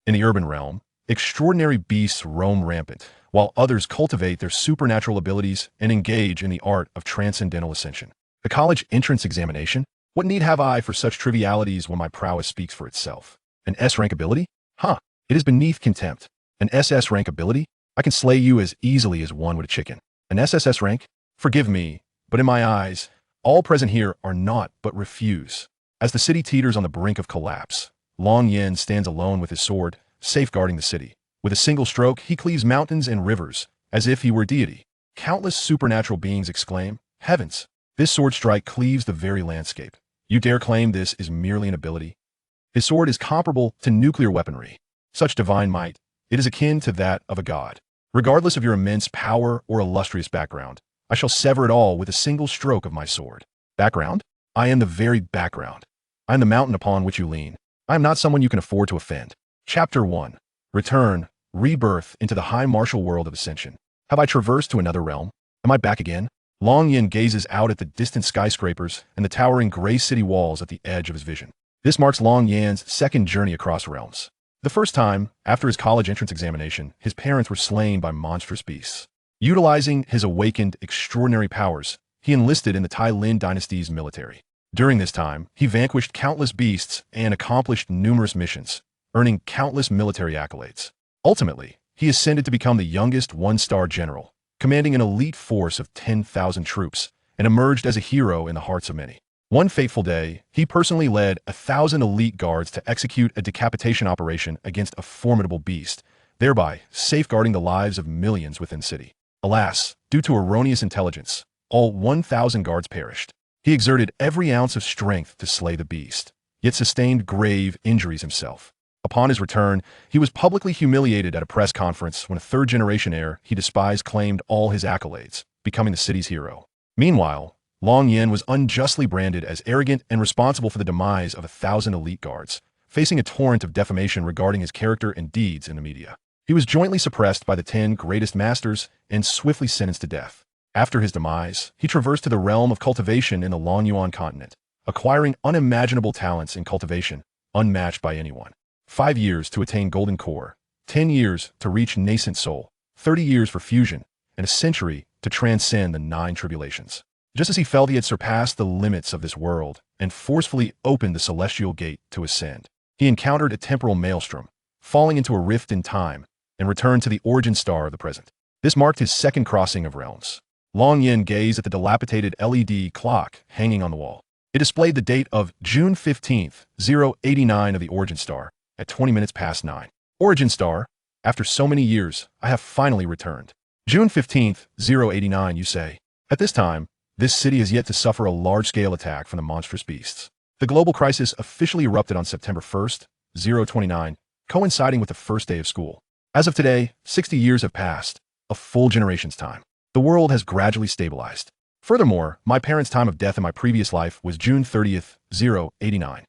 In the urban realm, extraordinary beasts roam rampant, while others cultivate their supernatural abilities and engage in the art of transcendental ascension. The college entrance examination? What need have I for such trivialities when my prowess speaks for itself? An S-rank ability? Huh, it is beneath contempt. An SS rank ability? I can slay you as easily as one would a chicken. An SSS rank? Forgive me, but in my eyes, all present here are naught but refuse. As the city teeters on the brink of collapse, Long Yen stands alone with his sword, safeguarding the city. With a single stroke, he cleaves mountains and rivers, as if he were deity. Countless supernatural beings exclaim, "Heavens! This sword strike cleaves the very landscape. You dare claim this is merely an ability?" His sword is comparable to nuclear weaponry. Such divine might, it is akin to that of a god. Regardless of your immense power or illustrious background, I shall sever it all with a single stroke of my sword. Background? I am the very background. I am the mountain upon which you lean. I am not someone you can afford to offend. Chapter 1. Return, rebirth into the high martial world of ascension. Have I traversed to another realm? Am I back again? Long Yen gazes out at the distant skyscrapers and the towering gray city walls at the edge of his vision. This marks Long Yan's second journey across realms. The first time, after his college entrance examination, his parents were slain by monstrous beasts. Utilizing his awakened extraordinary powers, he enlisted in the Tai Lin dynasty's military. During this time, he vanquished countless beasts and accomplished numerous missions, earning countless military accolades. Ultimately, he ascended to become the youngest one-star general, commanding an elite force of 10,000 troops, and emerged as a hero in the hearts of many. One fateful day, he personally led 1,000 elite guards to execute a decapitation operation against a formidable beast, thereby safeguarding the lives of millions within the city. Alas, due to erroneous intelligence, all 1,000 guards perished. He exerted every ounce of strength to slay the beast, yet sustained grave injuries himself. Upon his return, he was publicly humiliated at a press conference when a third-generation heir he despised claimed all his accolades, becoming the city's hero. Meanwhile, Long Yen was unjustly branded as arrogant and responsible for the demise of 1,000 elite guards, facing a torrent of defamation regarding his character and deeds in the media. He was jointly suppressed by the 10 greatest masters and swiftly sentenced to death. After his demise, he traversed to the realm of cultivation in the Longyuan continent, acquiring unimaginable talents in cultivation, unmatched by anyone. 5 years to attain golden core, 10 years to reach nascent soul, 30 years for fusion, and a century to transcend the 9 tribulations. Just as he felt he had surpassed the limits of this world and forcefully opened the celestial gate to ascend, he encountered a temporal maelstrom, falling into a rift in time, and returned to the origin star of the present. This marked his second crossing of realms. Long Yen gazed at the dilapidated LED clock hanging on the wall. It displayed the date of June 15th, 089 of the origin star, at 20 minutes past 9. Origin star, after so many years, I have finally returned. June 15th, 089, you say. At this time, this city has yet to suffer a large-scale attack from the monstrous beasts. The global crisis officially erupted on September 1st, 029, coinciding with the first day of school. As of today, 60 years have passed, a full generation's time. The world has gradually stabilized. Furthermore, my parents' time of death in my previous life was June 30th, 089.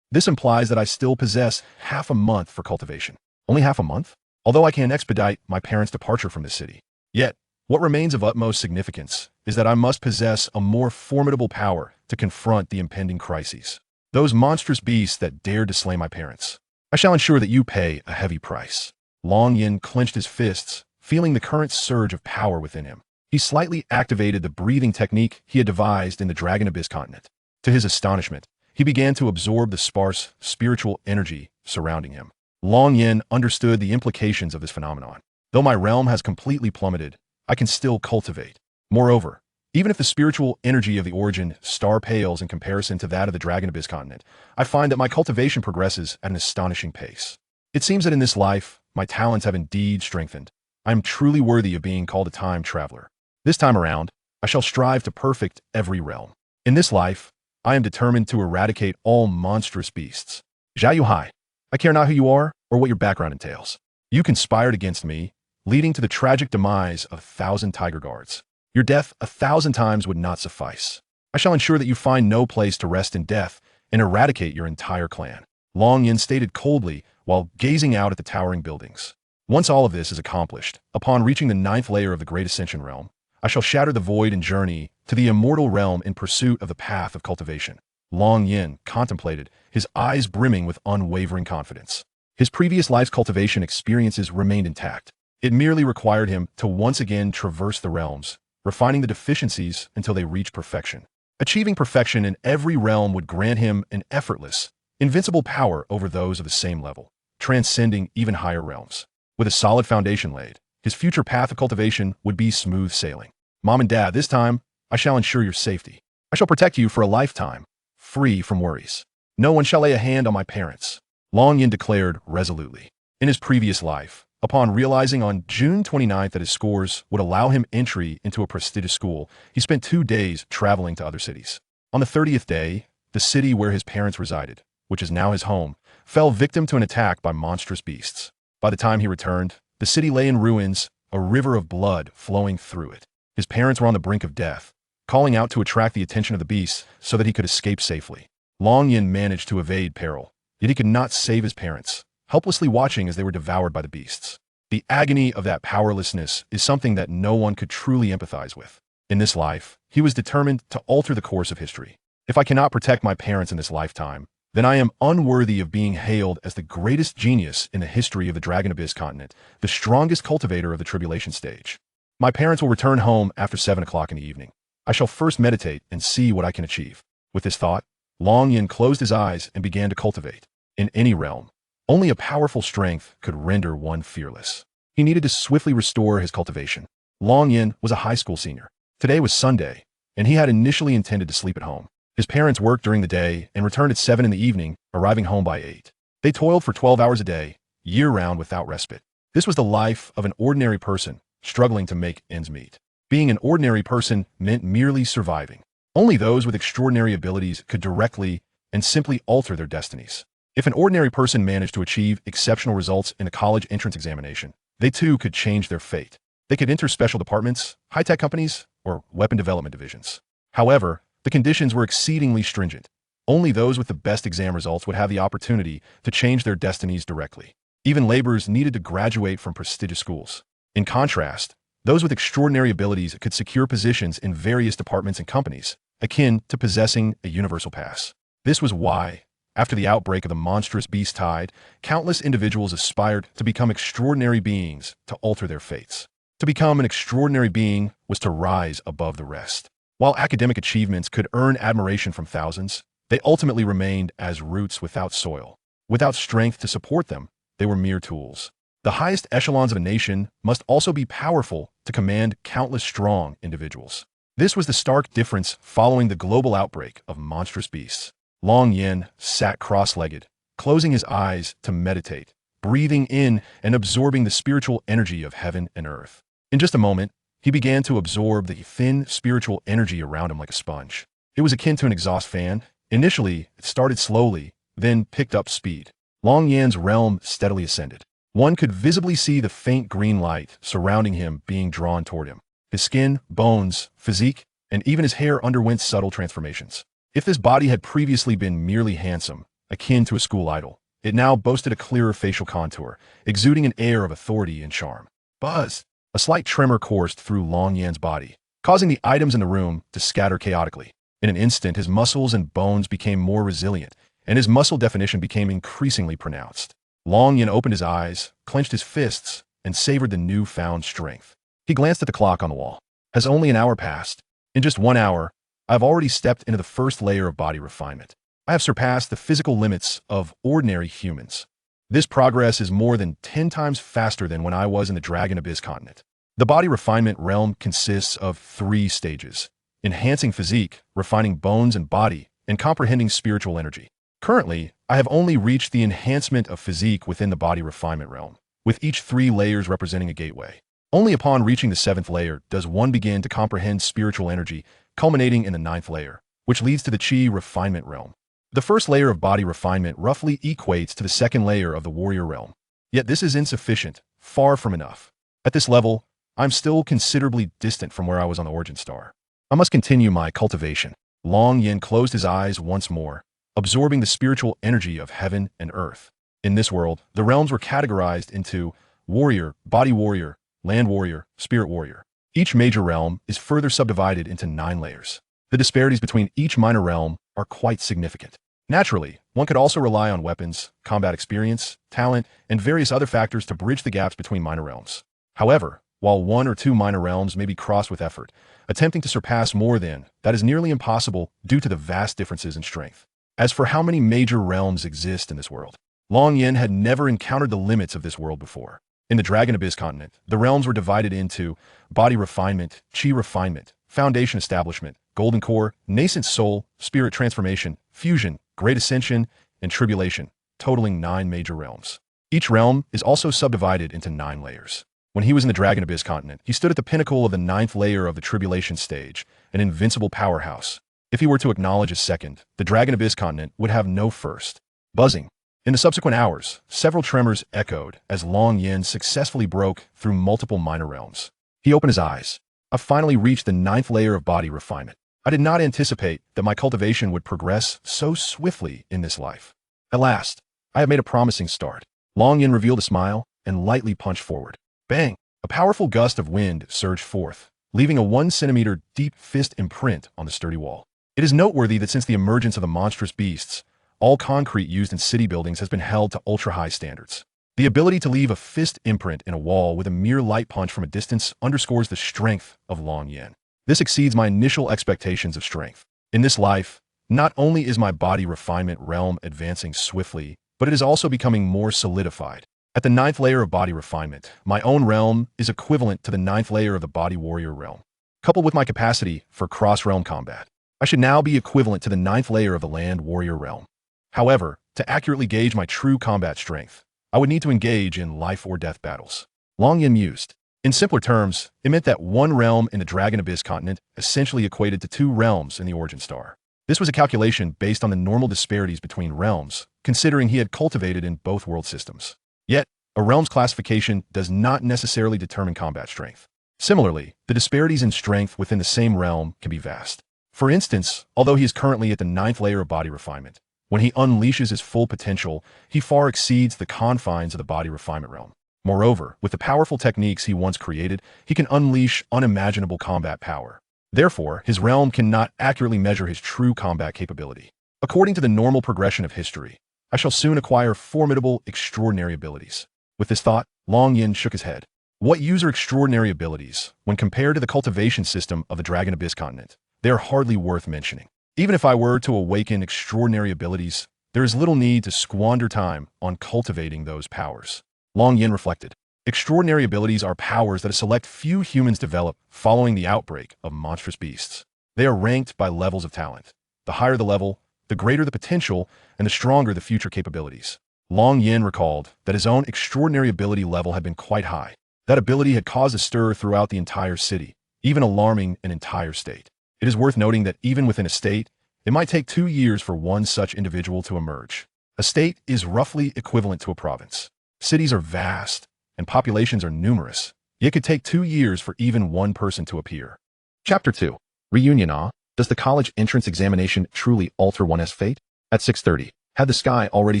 This implies that I still possess half a month for cultivation. Only half a month? Although I can expedite my parents' departure from this city. Yet, what remains of utmost significance is that I must possess a more formidable power to confront the impending crises. Those monstrous beasts that dared to slay my parents. I shall ensure that you pay a heavy price. Long Yen clenched his fists, feeling the current surge of power within him. He slightly activated the breathing technique he had devised in the Dragon Abyss continent. To his astonishment, he began to absorb the sparse, spiritual energy surrounding him. Long Yen understood the implications of this phenomenon. Though my realm has completely plummeted, I can still cultivate. Moreover, even if the spiritual energy of the origin star pales in comparison to that of the Dragon Abyss continent, I find that my cultivation progresses at an astonishing pace. It seems that in this life, my talents have indeed strengthened. I am truly worthy of being called a time traveler. This time around, I shall strive to perfect every realm. In this life, I am determined to eradicate all monstrous beasts. Zhao Yuhai, I care not who you are or what your background entails. You conspired against me, leading to the tragic demise of 1,000 tiger guards. Your death 1,000 times would not suffice. I shall ensure that you find no place to rest in death and eradicate your entire clan. Long Yen stated coldly while gazing out at the towering buildings. Once all of this is accomplished, upon reaching the 9th layer of the Great Ascension realm, I shall shatter the void and journey to the immortal realm in pursuit of the path of cultivation. Long Yen contemplated, his eyes brimming with unwavering confidence. His previous life's cultivation experiences remained intact. It merely required him to once again traverse the realms, refining the deficiencies until they reached perfection. Achieving perfection in every realm would grant him an effortless, invincible power over those of the same level, transcending even higher realms. With a solid foundation laid, his future path of cultivation would be smooth sailing. Mom and Dad, this time, I shall ensure your safety. I shall protect you for a lifetime, free from worries. No one shall lay a hand on my parents, Long Yin declared resolutely. In his previous life, upon realizing on June 29th that his scores would allow him entry into a prestigious school, he spent 2 days traveling to other cities. On the 30th day, the city where his parents resided, which is now his home, fell victim to an attack by monstrous beasts. By the time he returned, the city lay in ruins, a river of blood flowing through it. His parents were on the brink of death, calling out to attract the attention of the beasts so that he could escape safely. Long Yin managed to evade peril, yet he could not save his parents, helplessly watching as they were devoured by the beasts. The agony of that powerlessness is something that no one could truly empathize with. In this life, he was determined to alter the course of history. If I cannot protect my parents in this lifetime, then I am unworthy of being hailed as the greatest genius in the history of the Dragon Abyss continent, the strongest cultivator of the tribulation stage. My parents will return home after 7 o'clock in the evening. I shall first meditate and see what I can achieve. With this thought, Long Yin closed his eyes and began to cultivate. In any realm, only a powerful strength could render one fearless. He needed to swiftly restore his cultivation. Long Yin was a high school senior. Today was Sunday, and he had initially intended to sleep at home. His parents worked during the day and returned at 7 in the evening, arriving home by 8. They toiled for 12 hours a day, year-round without respite. This was the life of an ordinary person, struggling to make ends meet. Being an ordinary person meant merely surviving. Only those with extraordinary abilities could directly and simply alter their destinies. If an ordinary person managed to achieve exceptional results in a college entrance examination, they too could change their fate. They could enter special departments, high-tech companies, or weapon development divisions. However, the conditions were exceedingly stringent. Only those with the best exam results would have the opportunity to change their destinies directly. Even laborers needed to graduate from prestigious schools. In contrast, those with extraordinary abilities could secure positions in various departments and companies, akin to possessing a universal pass. This was why, after the outbreak of the monstrous beast tide, countless individuals aspired to become extraordinary beings to alter their fates. To become an extraordinary being was to rise above the rest. While academic achievements could earn admiration from thousands, they ultimately remained as roots without soil. Without strength to support them, they were mere tools. The highest echelons of a nation must also be powerful to command countless strong individuals. This was the stark difference following the global outbreak of monstrous beasts. Long Yin sat cross-legged, closing his eyes to meditate, breathing in and absorbing the spiritual energy of heaven and earth. In just a moment, he began to absorb the thin spiritual energy around him like a sponge. It was akin to an exhaust fan. Initially, it started slowly, then picked up speed. Long Yin's realm steadily ascended. One could visibly see the faint green light surrounding him being drawn toward him. His skin, bones, physique, and even his hair underwent subtle transformations. If this body had previously been merely handsome, akin to a school idol, it now boasted a clearer facial contour, exuding an air of authority and charm. Buzz! A slight tremor coursed through Long Yan's body, causing the items in the room to scatter chaotically. In an instant, his muscles and bones became more resilient, and his muscle definition became increasingly pronounced. Long Yan opened his eyes, clenched his fists, and savored the newfound strength. He glanced at the clock on the wall. Has only an hour passed? In just 1 hour, I have already stepped into the first layer of body refinement. I have surpassed the physical limits of ordinary humans. This progress is more than 10 times faster than when I was in the Dragon Abyss continent. The body refinement realm consists of 3 stages: enhancing physique, refining bones and body, and comprehending spiritual energy. Currently, I have only reached the enhancement of physique within the body refinement realm, with each 3 layers representing a gateway. Only upon reaching the 7th layer does one begin to comprehend spiritual energy, culminating in the 9th layer, which leads to the chi refinement realm. The first layer of body refinement roughly equates to the 2nd layer of the warrior realm. Yet this is insufficient, far from enough. At this level, I'm still considerably distant from where I was on the origin star. I must continue my cultivation. Long Yin closed his eyes once more, absorbing the spiritual energy of heaven and earth. In this world, the realms were categorized into warrior, body warrior, land warrior, spirit warrior. Each major realm is further subdivided into 9 layers. The disparities between each minor realm are quite significant. Naturally, one could also rely on weapons, combat experience, talent, and various other factors to bridge the gaps between minor realms. However, while one or two minor realms may be crossed with effort, attempting to surpass more than that is nearly impossible due to the vast differences in strength. As for how many major realms exist in this world, Long Yin had never encountered the limits of this world before. In the Dragon Abyss continent, the realms were divided into body refinement, chi refinement, foundation establishment, golden core, nascent soul, spirit transformation, fusion, great ascension, and tribulation, totaling 9 major realms. Each realm is also subdivided into 9 layers. When he was in the Dragon Abyss continent, he stood at the pinnacle of the 9th layer of the tribulation stage, an invincible powerhouse. If he were to acknowledge a second, the Dragon Abyss continent would have no first. Buzzing. In the subsequent hours, several tremors echoed as Long Yin successfully broke through multiple minor realms. He opened his eyes. I finally reached the 9th layer of body refinement. I did not anticipate that my cultivation would progress so swiftly in this life. At last, I have made a promising start. Long Yin revealed a smile and lightly punched forward. Bang! A powerful gust of wind surged forth, leaving a 1 centimeter deep fist imprint on the sturdy wall. It is noteworthy that since the emergence of the monstrous beasts, all concrete used in city buildings has been held to ultra-high standards. The ability to leave a fist imprint in a wall with a mere light punch from a distance underscores the strength of Long Yin. This exceeds my initial expectations of strength. In this life, not only is my body refinement realm advancing swiftly, but it is also becoming more solidified. At the 9th layer of body refinement, my own realm is equivalent to the 9th layer of the body warrior realm. Coupled with my capacity for cross-realm combat, I should now be equivalent to the 9th layer of the land warrior realm. However, to accurately gauge my true combat strength, I would need to engage in life or death battles. Long Yin mused. In simpler terms, it meant that 1 realm in the Dragon Abyss continent essentially equated to 2 realms in the Origin Star. This was a calculation based on the normal disparities between realms, considering he had cultivated in both world systems. Yet, a realm's classification does not necessarily determine combat strength. Similarly, the disparities in strength within the same realm can be vast. For instance, although he is currently at the 9th layer of body refinement, when he unleashes his full potential, he far exceeds the confines of the body refinement realm. Moreover, with the powerful techniques he once created, he can unleash unimaginable combat power. Therefore, his realm cannot accurately measure his true combat capability. According to the normal progression of history, I shall soon acquire formidable, extraordinary abilities. With this thought, Long Yin shook his head. What use are extraordinary abilities when compared to the cultivation system of the Dragon Abyss continent? They are hardly worth mentioning. Even if I were to awaken extraordinary abilities, there is little need to squander time on cultivating those powers. Long Yin reflected. Extraordinary abilities are powers that a select few humans develop following the outbreak of monstrous beasts. They are ranked by levels of talent. The higher the level, the greater the potential, and the stronger the future capabilities. Long Yin recalled that his own extraordinary ability level had been quite high. That ability had caused a stir throughout the entire city, even alarming an entire state. It is worth noting that even within a state, it might take 2 years for one such individual to emerge. A state is roughly equivalent to a province. Cities are vast, and populations are numerous. It could take 2 years for even one person to appear. Chapter 2. Reunion. Does the college entrance examination truly alter one's fate? At 6:30, had the sky already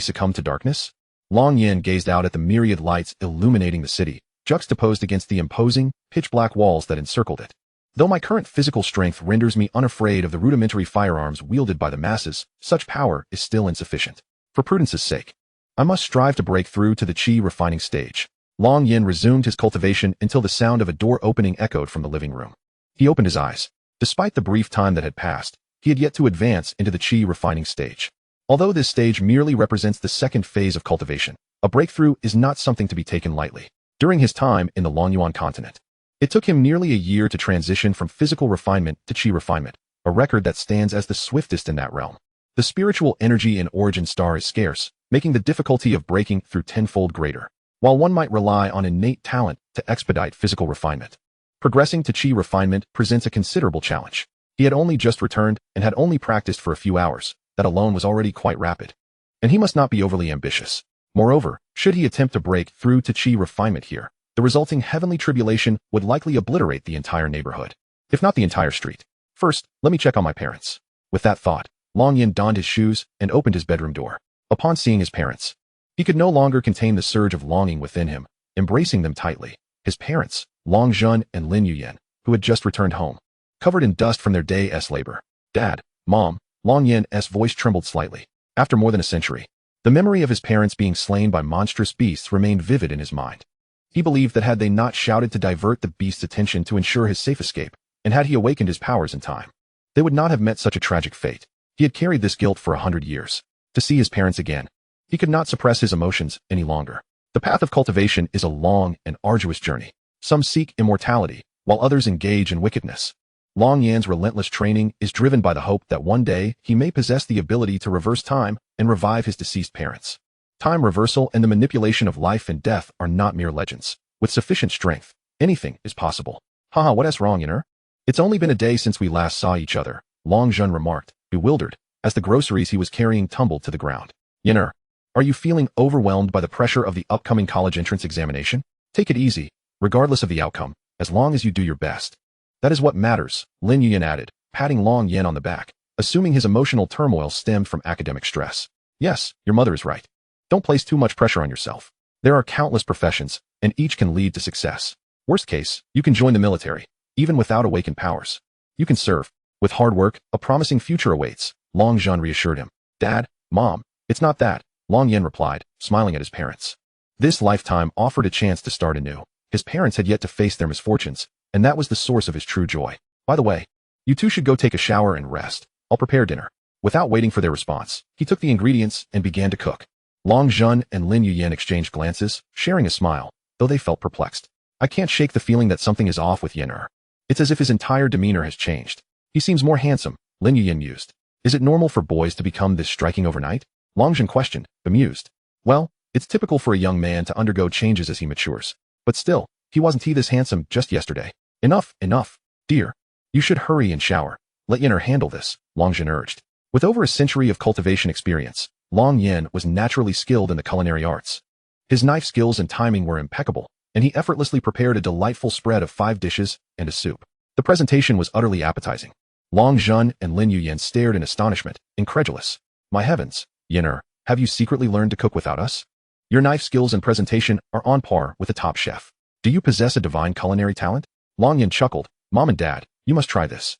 succumbed to darkness? Long Yin gazed out at the myriad lights illuminating the city, juxtaposed against the imposing, pitch-black walls that encircled it. Though my current physical strength renders me unafraid of the rudimentary firearms wielded by the masses, such power is still insufficient. For prudence's sake, I must strive to break through to the chi refining stage. Long Yin resumed his cultivation until the sound of a door opening echoed from the living room. He opened his eyes. Despite the brief time that had passed, he had yet to advance into the chi refining stage. Although this stage merely represents the second phase of cultivation, a breakthrough is not something to be taken lightly. During his time in the Longyuan continent, it took him nearly a year to transition from physical refinement to chi refinement, a record that stands as the swiftest in that realm. The spiritual energy in Origin Star is scarce, making the difficulty of breaking through tenfold greater. While one might rely on innate talent to expedite physical refinement, progressing to chi refinement presents a considerable challenge. He had only just returned and had only practiced for a few hours. That alone was already quite rapid. And he must not be overly ambitious. Moreover, should he attempt to break through to chi refinement here, the resulting heavenly tribulation would likely obliterate the entire neighborhood, if not the entire street. First, let me check on my parents. With that thought, Long Yin donned his shoes and opened his bedroom door. Upon seeing his parents, he could no longer contain the surge of longing within him, embracing them tightly. His parents, Long Jun and Lin Yuyan, who had just returned home, covered in dust from their day's labor. Dad, Mom, Long Yin's voice trembled slightly. After more than a century, the memory of his parents being slain by monstrous beasts remained vivid in his mind. He believed that had they not shouted to divert the beast's attention to ensure his safe escape, and had he awakened his powers in time, they would not have met such a tragic fate. He had carried this guilt for 100 years. To see his parents again, he could not suppress his emotions any longer. The path of cultivation is a long and arduous journey. Some seek immortality, while others engage in wickedness. Long Yan's relentless training is driven by the hope that one day he may possess the ability to reverse time and revive his deceased parents. Time reversal and the manipulation of life and death are not mere legends. With sufficient strength, anything is possible. Haha, what's wrong, Yinner? It's only been a day since we last saw each other, Long Zhun remarked, bewildered, as the groceries he was carrying tumbled to the ground. Yinner, are you feeling overwhelmed by the pressure of the upcoming college entrance examination? Take it easy, regardless of the outcome, as long as you do your best. That is what matters, Lin Yuyan added, patting Long Yan on the back, assuming his emotional turmoil stemmed from academic stress. Yes, your mother is right. Don't place too much pressure on yourself. There are countless professions, and each can lead to success. Worst case, you can join the military, even without awakened powers. You can serve. With hard work, a promising future awaits, Long Zhun reassured him. Dad, Mom, it's not that, Long Yan replied, smiling at his parents. This lifetime offered a chance to start anew. His parents had yet to face their misfortunes, and that was the source of his true joy. By the way, you two should go take a shower and rest. I'll prepare dinner. Without waiting for their response, he took the ingredients and began to cook. Long Zhun and Lin Yuyan exchanged glances, sharing a smile, though they felt perplexed. I can't shake the feeling that something is off with Yinner. It's as if his entire demeanor has changed. He seems more handsome, Lin Yuyan mused. Is it normal for boys to become this striking overnight? Long Zhun questioned, bemused. Well, it's typical for a young man to undergo changes as he matures. But still, he wasn't this handsome just yesterday. Enough, dear. You should hurry and shower. Let Yinner handle this, Long Zhun urged. With over a century of cultivation experience, Long Yan was naturally skilled in the culinary arts. His knife skills and timing were impeccable, and he effortlessly prepared a delightful spread of 5 dishes and a soup. The presentation was utterly appetizing. Long Zhun and Lin Yuyan stared in astonishment, incredulous. My heavens, Yinner, have you secretly learned to cook without us? Your knife skills and presentation are on par with a top chef. Do you possess a divine culinary talent? Long Yan chuckled. Mom and Dad, you must try this.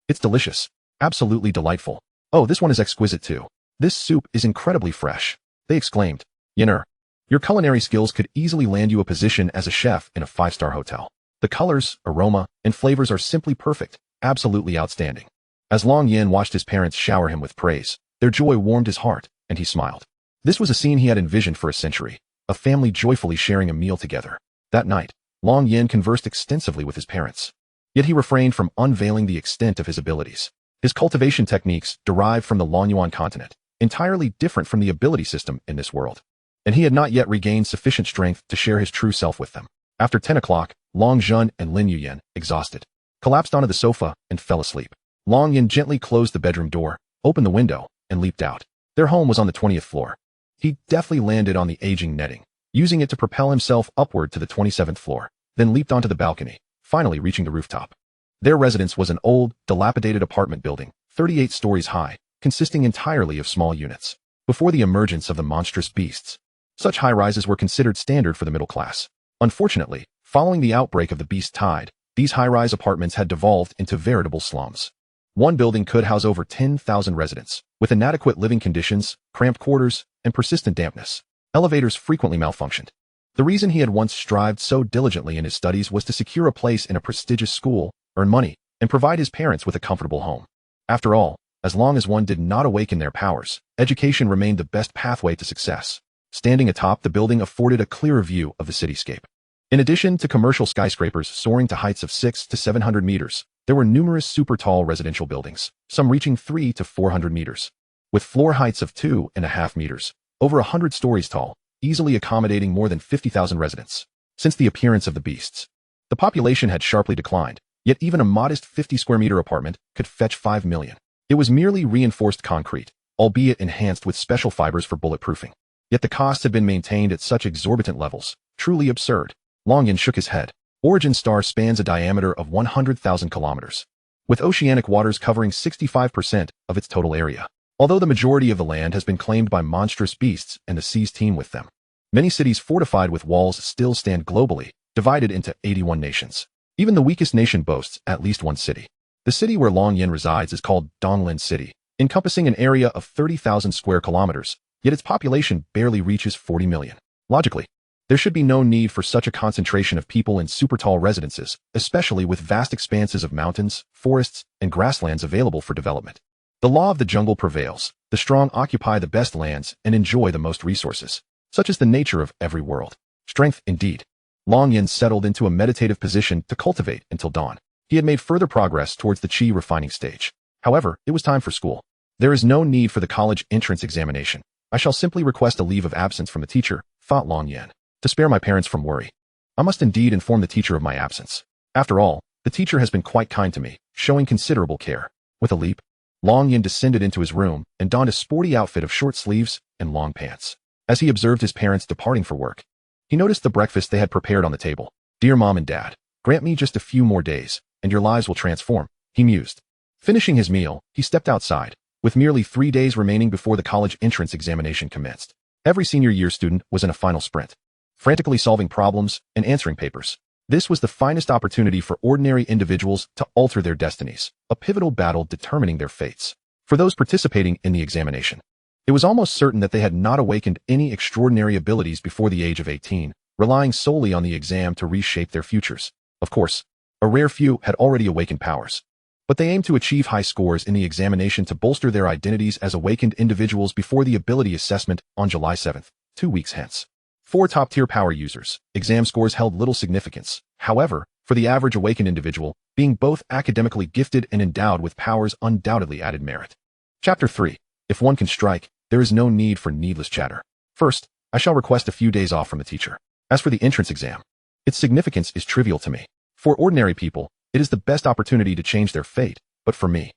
It's delicious. Absolutely delightful. Oh, this one is exquisite too. This soup is incredibly fresh. They exclaimed. Yinner, your culinary skills could easily land you a position as a chef in a 5-star hotel. The colors, aroma, and flavors are simply perfect, absolutely outstanding. As Long Yan watched his parents shower him with praise, their joy warmed his heart, and he smiled. This was a scene he had envisioned for a century, a family joyfully sharing a meal together. That night, Long Yan conversed extensively with his parents. Yet he refrained from unveiling the extent of his abilities. His cultivation techniques derived from the Lonyuan continent, entirely different from the ability system in this world. And he had not yet regained sufficient strength to share his true self with them. After 10 o'clock, Long Zhun and Lin Yuyan, exhausted, collapsed onto the sofa and fell asleep. Long Yan gently closed the bedroom door, opened the window, and leaped out. Their home was on the 20th floor. He deftly landed on the aging netting, using it to propel himself upward to the 27th floor, then leaped onto the balcony, finally reaching the rooftop. Their residence was an old, dilapidated apartment building, 38 stories high, consisting entirely of small units. Before the emergence of the monstrous beasts, such high-rises were considered standard for the middle class. Unfortunately, following the outbreak of the beast tide, these high-rise apartments had devolved into veritable slums. One building could house over 10,000 residents, with inadequate living conditions, cramped quarters, and persistent dampness. Elevators frequently malfunctioned. The reason he had once strived so diligently in his studies was to secure a place in a prestigious school, earn money, and provide his parents with a comfortable home. After all, as long as one did not awaken their powers, education remained the best pathway to success. Standing atop the building afforded a clearer view of the cityscape. In addition to commercial skyscrapers soaring to heights of 600 to 700 meters, there were numerous super-tall residential buildings, some reaching 300 to 400 meters, with floor heights of 2.5 meters, over 100 stories tall, easily accommodating more than 50,000 residents. Since the appearance of the beasts, the population had sharply declined, yet even a modest 50-square-meter apartment could fetch 5 million. It was merely reinforced concrete, albeit enhanced with special fibers for bulletproofing. Yet the costs had been maintained at such exorbitant levels, truly absurd. Long Yan shook his head. Origin Star spans a diameter of 100,000 kilometers, with oceanic waters covering 65% of its total area. Although the majority of the land has been claimed by monstrous beasts and the seas teem with them, many cities fortified with walls still stand globally, divided into 81 nations. Even the weakest nation boasts at least one city. The city where Long Yan resides is called Donglin City, encompassing an area of 30,000 square kilometers, yet its population barely reaches 40 million. Logically, there should be no need for such a concentration of people in super tall residences, especially with vast expanses of mountains, forests, and grasslands available for development. The law of the jungle prevails. The strong occupy the best lands and enjoy the most resources. Such is the nature of every world. Strength, indeed. Long Yin settled into a meditative position to cultivate until dawn. He had made further progress towards the chi refining stage. However, it was time for school. There is no need for the college entrance examination. I shall simply request a leave of absence from the teacher, thought Long Yin, to spare my parents from worry. I must indeed inform the teacher of my absence. After all, the teacher has been quite kind to me, showing considerable care. With a leap, Long Yin descended into his room and donned a sporty outfit of short sleeves and long pants. As he observed his parents departing for work, he noticed the breakfast they had prepared on the table. Dear Mom and Dad, grant me just a few more days, and your lives will transform, he mused. Finishing his meal, he stepped outside, with merely 3 days remaining before the college entrance examination commenced. Every senior year student was in a final sprint, frantically solving problems and answering papers. This was the finest opportunity for ordinary individuals to alter their destinies, a pivotal battle determining their fates. For those participating in the examination, it was almost certain that they had not awakened any extraordinary abilities before the age of 18, relying solely on the exam to reshape their futures. Of course, a rare few had already awakened powers, but they aimed to achieve high scores in the examination to bolster their identities as awakened individuals before the ability assessment on July 7th, 2 weeks hence. For top-tier power users, exam scores held little significance. However, for the average awakened individual, being both academically gifted and endowed with powers undoubtedly added merit. Chapter 3. If one can strike, there is no need for needless chatter. First, I shall request a few days off from the teacher. As for the entrance exam, its significance is trivial to me. For ordinary people, it is the best opportunity to change their fate, but for me,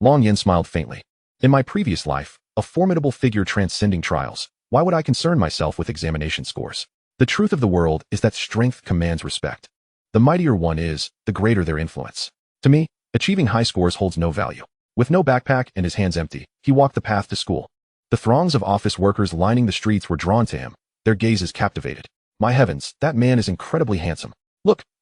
Long Yin smiled faintly. In my previous life, a formidable figure transcending trials, why would I concern myself with examination scores? The truth of the world is that strength commands respect. The mightier one is, the greater their influence. To me, achieving high scores holds no value. With no backpack and his hands empty, he walked the path to school. The throngs of office workers lining the streets were drawn to him, their gazes captivated. My heavens, that man is incredibly handsome.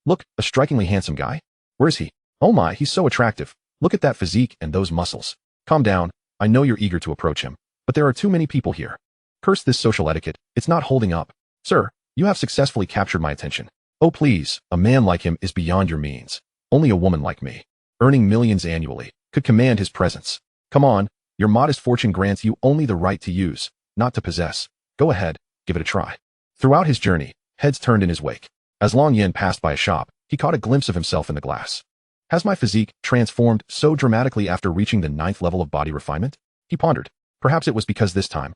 Look, a strikingly handsome guy. Where is he? Oh my, he's so attractive. Look at that physique and those muscles. Calm down, I know you're eager to approach him, but there are too many people here. Curse this social etiquette, it's not holding up. Sir, you have successfully captured my attention. Oh please, a man like him is beyond your means. Only a woman like me, earning millions annually, could command his presence. Come on, your modest fortune grants you only the right to use, not to possess. Go ahead, give it a try. Throughout his journey, heads turned in his wake. As Long Yin passed by a shop, he caught a glimpse of himself in the glass. Has my physique transformed so dramatically after reaching the 9th level of body refinement? He pondered. Perhaps it was because this time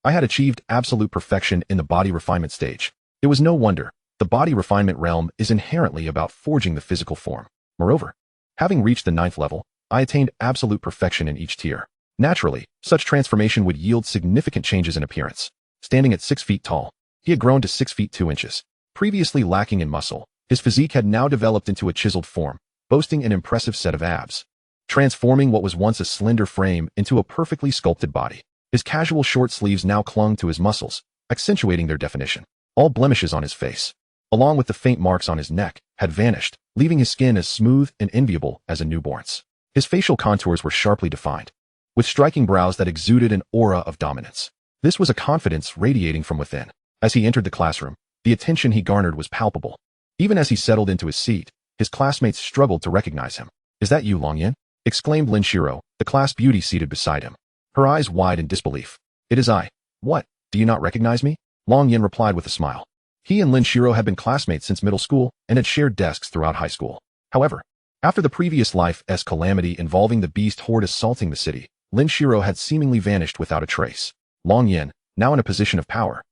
I had achieved absolute perfection in the body refinement stage. It was no wonder. The body refinement realm is inherently about forging the physical form. Moreover, having reached the 9th level, I attained absolute perfection in each tier. Naturally, such transformation would yield significant changes in appearance. Standing at 6 feet tall, he had grown to 6 feet 2 inches. Previously lacking in muscle, his physique had now developed into a chiseled form, boasting an impressive set of abs, transforming what was once a slender frame into a perfectly sculpted body. His casual short sleeves now clung to his muscles, accentuating their definition. All blemishes on his face, along with the faint marks on his neck, had vanished, leaving his skin as smooth and enviable as a newborn's. His facial contours were sharply defined, with striking brows that exuded an aura of dominance. This was a confidence radiating from within. As he entered the classroom, the attention he garnered was palpable. Even as he settled into his seat, his classmates struggled to recognize him. Is that you, Long Yin? Exclaimed Lin Shiro, the class beauty seated beside him, her eyes wide in disbelief. It is I. What, do you not recognize me? Long Yin replied with a smile. He and Lin Shiro had been classmates since middle school and had shared desks throughout high school. However, after the previous life's calamity involving the beast horde assaulting the city, Lin Shiro had seemingly vanished without a trace. Long Yin, now in a position of power,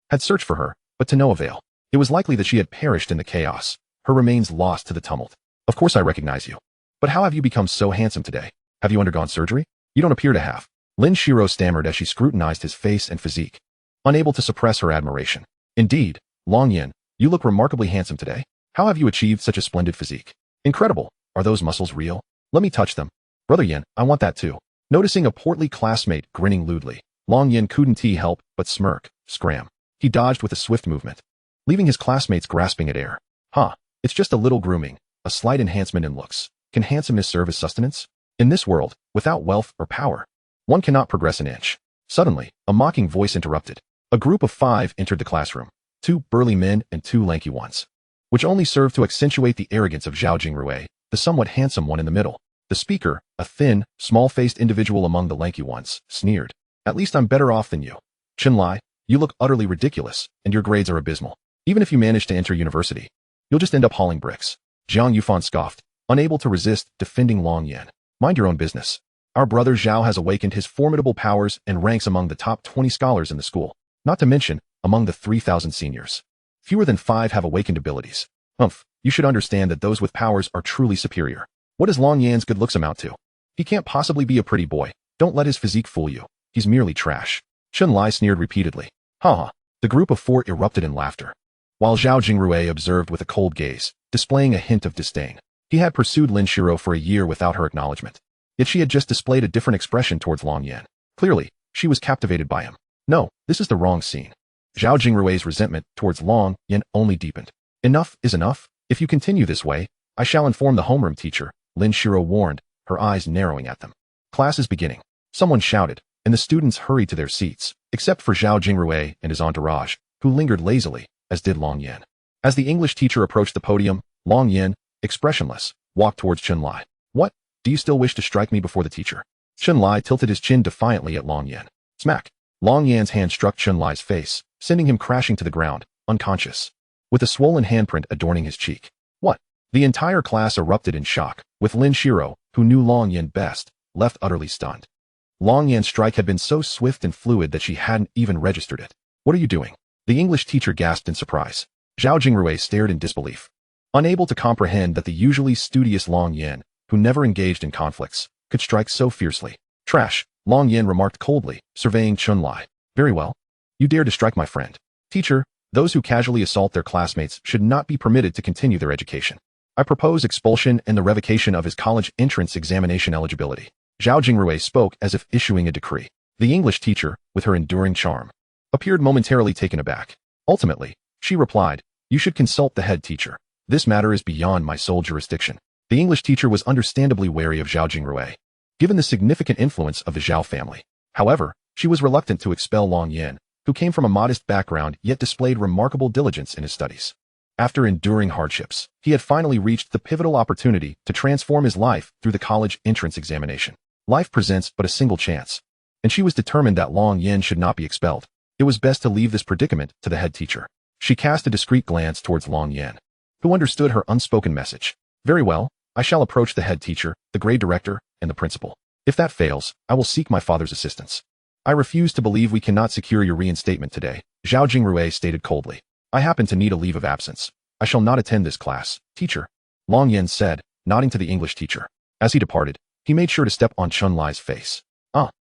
had searched for her, but to no avail. It was likely that she had perished in the chaos, her remains lost to the tumult. Of course I recognize you. But how have you become so handsome today? Have you undergone surgery? You don't appear to have. Lin Shiro stammered as she scrutinized his face and physique, unable to suppress her admiration. Indeed, Long Yin, you look remarkably handsome today. How have you achieved such a splendid physique? Incredible. Are those muscles real? Let me touch them. Brother Yin, I want that too. Noticing a portly classmate grinning lewdly, Long Yin couldn't help but scram. He dodged with a swift movement, leaving his classmates grasping at air. It's just a little grooming, a slight enhancement in looks. Can handsomeness serve as sustenance? In this world, without wealth or power, one cannot progress an inch. Suddenly, a mocking voice interrupted. A group of 5 entered the classroom, 2 burly men and 2 lanky ones, which only served to accentuate the arrogance of Zhao Jingrui, the somewhat handsome one in the middle. The speaker, a thin, small-faced individual among the lanky ones, sneered. At least I'm better off than you. Chenlai, you look utterly ridiculous, and your grades are abysmal. Even if you manage to enter university, you'll just end up hauling bricks. Jiang Yufan scoffed, unable to resist defending Long Yan. Mind your own business. Our brother Zhao has awakened his formidable powers and ranks among the top 20 scholars in the school, not to mention among the 3,000 seniors. Fewer than 5 have awakened abilities. You should understand that those with powers are truly superior. What does Long Yan's good looks amount to? He can't possibly be a pretty boy. Don't let his physique fool you. He's merely trash. Chenlai sneered repeatedly. Ha! The group of 4 erupted in laughter, while Zhao Jingrui observed with a cold gaze, displaying a hint of disdain. He had pursued Lin Shiro for a year without her acknowledgement, yet she had just displayed a different expression towards Long Yan. Clearly, she was captivated by him. No, this is the wrong scene. Zhao Jingrui's resentment towards Long Yan only deepened. Enough is enough. If you continue this way, I shall inform the homeroom teacher, Lin Shiro warned, her eyes narrowing at them. Class is beginning. Someone shouted, and the students hurried to their seats, except for Zhao Jingrui and his entourage, who lingered lazily, as did Long Yan. As the English teacher approached the podium, Long Yan, expressionless, walked towards Chenlai. What? Do you still wish to strike me before the teacher? Chenlai tilted his chin defiantly at Long Yan. Smack! Long Yan's hand struck Chenlai's face, sending him crashing to the ground, unconscious, with a swollen handprint adorning his cheek. What? The entire class erupted in shock, with Lin Shiro, who knew Long Yan best, left utterly stunned. Long Yan's strike had been so swift and fluid that she hadn't even registered it. What are you doing? The English teacher gasped in surprise. Zhao Jingrui stared in disbelief, unable to comprehend that the usually studious Long Yan, who never engaged in conflicts, could strike so fiercely. Trash, Long Yan remarked coldly, surveying Chenlai. Very well. You dare to strike my friend. Teacher, those who casually assault their classmates should not be permitted to continue their education. I propose expulsion and the revocation of his college entrance examination eligibility. Zhao Jingrui spoke as if issuing a decree. The English teacher, with her enduring charm, appeared momentarily taken aback. Ultimately, she replied, you should consult the head teacher. This matter is beyond my sole jurisdiction. The English teacher was understandably wary of Zhao Jingrui, given the significant influence of the Zhao family. However, she was reluctant to expel Long Yan, who came from a modest background yet displayed remarkable diligence in his studies. After enduring hardships, he had finally reached the pivotal opportunity to transform his life through the college entrance examination. Life presents but a single chance, and she was determined that Long Yan should not be expelled. It was best to leave this predicament to the head teacher. She cast a discreet glance towards Long Yan, who understood her unspoken message. Very well, I shall approach the head teacher, the grade director, and the principal. If that fails, I will seek my father's assistance. I refuse to believe we cannot secure your reinstatement today, Zhao Jingrui stated coldly. I happen to need a leave of absence. I shall not attend this class, teacher, Long Yan said, nodding to the English teacher. As he departed, he made sure to step on Chenlai's face.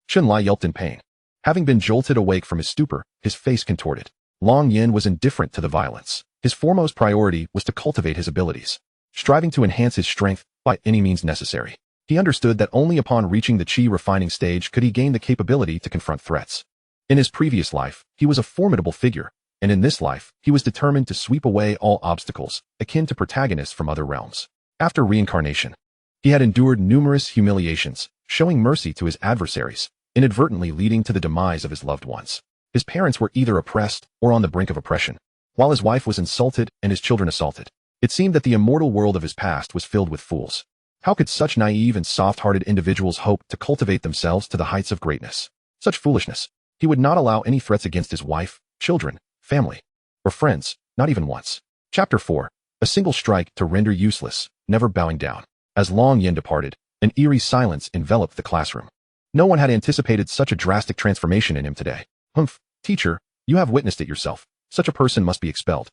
Chenlai yelped in pain. Having been jolted awake from his stupor, his face contorted. Long Yan was indifferent to the violence. His foremost priority was to cultivate his abilities, striving to enhance his strength by any means necessary. He understood that only upon reaching the chi refining stage could he gain the capability to confront threats. In his previous life, he was a formidable figure, and in this life, he was determined to sweep away all obstacles, akin to protagonists from other realms. After reincarnation, he had endured numerous humiliations, showing mercy to his adversaries, inadvertently leading to the demise of his loved ones. His parents were either oppressed or on the brink of oppression, while his wife was insulted and his children assaulted. It seemed that the immortal world of his past was filled with fools. How could such naive and soft-hearted individuals hope to cultivate themselves to the heights of greatness? Such foolishness. He would not allow any threats against his wife, children, family, or friends, not even once. Chapter 4. A single strike to render useless, never bowing down. As Long Yan departed, an eerie silence enveloped the classroom. No one had anticipated such a drastic transformation in him today. Teacher, you have witnessed it yourself. Such a person must be expelled.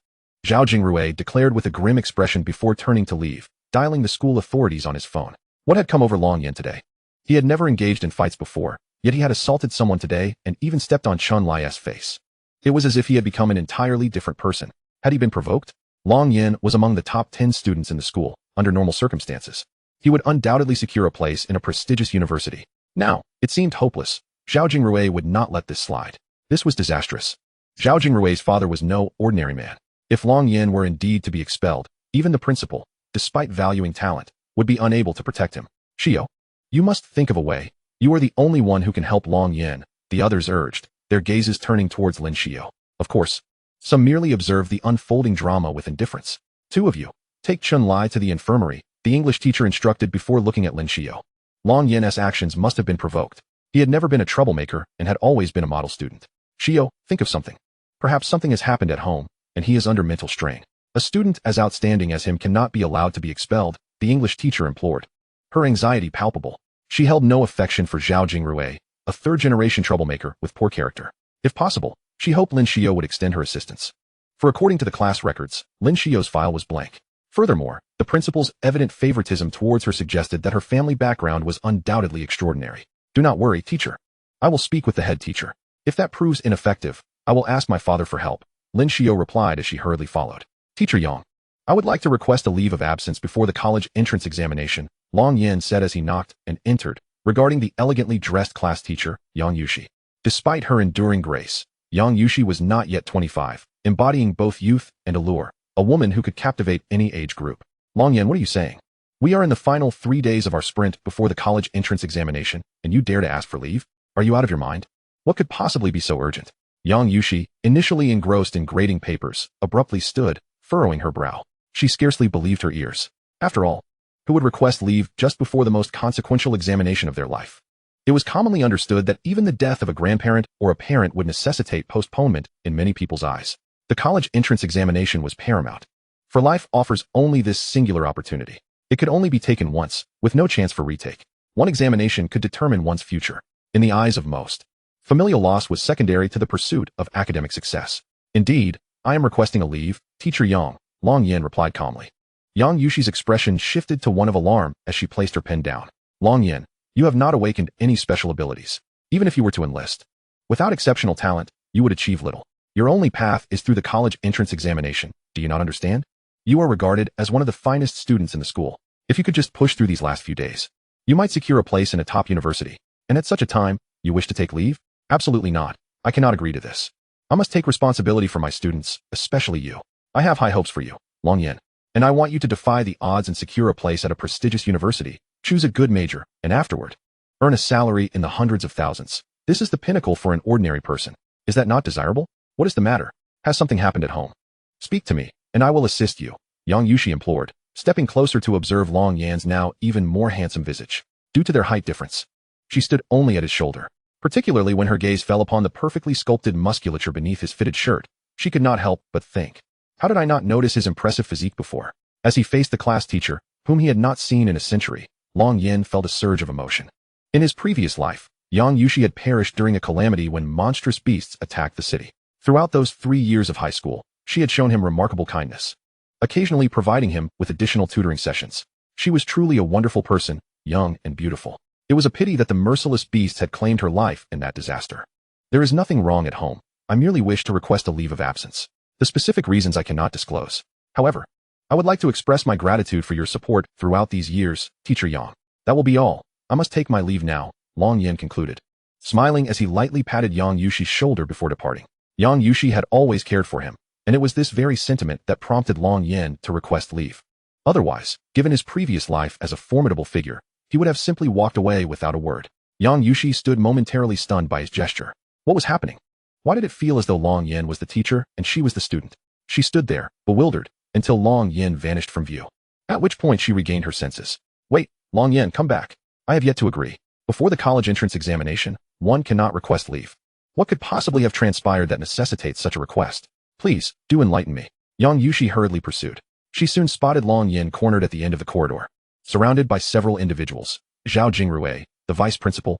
Zhao Jingrui declared with a grim expression before turning to leave, dialing the school authorities on his phone. What had come over Long Yan today? He had never engaged in fights before, yet he had assaulted someone today and even stepped on Chenlai's face. It was as if he had become an entirely different person. Had he been provoked? Long Yan was among the top 10 students in the school, under normal circumstances. He would undoubtedly secure a place in a prestigious university. Now, it seemed hopeless. Zhao Jingrui would not let this slide. This was disastrous. Zhao Jingrui's father was no ordinary man. If Long Yan were indeed to be expelled, even the principal, despite valuing talent, would be unable to protect him. Shio. You must think of a way. You are the only one who can help Long Yin, the others urged, their gazes turning towards Lin Xiao. Of course, some merely observed the unfolding drama with indifference. Two of you, take Chun Lai to the infirmary, the English teacher instructed before looking at Lin Xiao. Long Yin's actions must have been provoked. He had never been a troublemaker and had always been a model student. Xiao, think of something. Perhaps something has happened at home, and he is under mental strain. A student as outstanding as him cannot be allowed to be expelled, the English teacher implored. Her anxiety palpable. She held no affection for Zhao Jingrui, a third-generation troublemaker with poor character. If possible, she hoped Lin Xiao would extend her assistance. For according to the class records, Lin Xiao's file was blank. Furthermore, the principal's evident favoritism towards her suggested that her family background was undoubtedly extraordinary. Do not worry, teacher. I will speak with the head teacher. If that proves ineffective, I will ask my father for help, Lin Xiao replied as she hurriedly followed. Teacher Yang, I would like to request a leave of absence before the college entrance examination, Long Yin said as he knocked and entered, regarding the elegantly dressed class teacher, Yang Yushi. Despite her enduring grace, Yang Yushi was not yet 25, embodying both youth and allure, a woman who could captivate any age group. Long Yin, what are you saying? We are in the final 3 days of our sprint before the college entrance examination, and you dare to ask for leave? Are you out of your mind? What could possibly be so urgent? Yang Yushi, initially engrossed in grading papers, abruptly stood, furrowing her brow. She scarcely believed her ears. After all, who would request leave just before the most consequential examination of their life? It was commonly understood that even the death of a grandparent or a parent would necessitate postponement in many people's eyes. The college entrance examination was paramount. For life offers only this singular opportunity. It could only be taken once, with no chance for retake. One examination could determine one's future. In the eyes of most, familial loss was secondary to the pursuit of academic success. Indeed, I am requesting a leave, Teacher Yang, Long Yin replied calmly. Yang Yushi's expression shifted to one of alarm as she placed her pen down. Long Yin, you have not awakened any special abilities. Even if you were to enlist, without exceptional talent, you would achieve little. Your only path is through the college entrance examination. Do you not understand? You are regarded as one of the finest students in the school. If you could just push through these last few days, you might secure a place in a top university. And at such a time, you wish to take leave? Absolutely not. I cannot agree to this. I must take responsibility for my students, especially you. I have high hopes for you, Long Yin, and I want you to defy the odds and secure a place at a prestigious university. Choose a good major, and afterward, earn a salary in the hundreds of thousands. This is the pinnacle for an ordinary person. Is that not desirable? What is the matter? Has something happened at home? Speak to me, and I will assist you, Yang Yushi implored, stepping closer to observe Long Yan's now even more handsome visage. Due to their height difference, she stood only at his shoulder. Particularly when her gaze fell upon the perfectly sculpted musculature beneath his fitted shirt, she could not help but think, how did I not notice his impressive physique before? As he faced the class teacher, whom he had not seen in a century, Long Yin felt a surge of emotion. In his previous life, Yang Yushi had perished during a calamity when monstrous beasts attacked the city. Throughout those 3 years of high school, she had shown him remarkable kindness, occasionally providing him with additional tutoring sessions. She was truly a wonderful person, young and beautiful. It was a pity that the merciless beasts had claimed her life in that disaster. There is nothing wrong at home. I merely wish to request a leave of absence. The specific reasons I cannot disclose. However, I would like to express my gratitude for your support throughout these years, Teacher Yang. That will be all. I must take my leave now, Long Yin concluded, smiling as he lightly patted Yang Yushi's shoulder before departing. Yang Yushi had always cared for him, and it was this very sentiment that prompted Long Yin to request leave. Otherwise, given his previous life as a formidable figure, he would have simply walked away without a word. Yang Yushi stood momentarily stunned by his gesture. What was happening? Why did it feel as though Long Yin was the teacher and she was the student? She stood there, bewildered, until Long Yin vanished from view. At which point she regained her senses. Wait, Long Yin, come back. I have yet to agree. Before the college entrance examination, one cannot request leave. What could possibly have transpired that necessitates such a request? Please, do enlighten me. Yang Yushi hurriedly pursued. She soon spotted Long Yin cornered at the end of the corridor, surrounded by several individuals, Zhao Jingrui, the vice principal,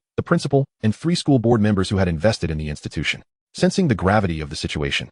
and 3 school board members who had invested in the institution. Sensing the gravity of the situation,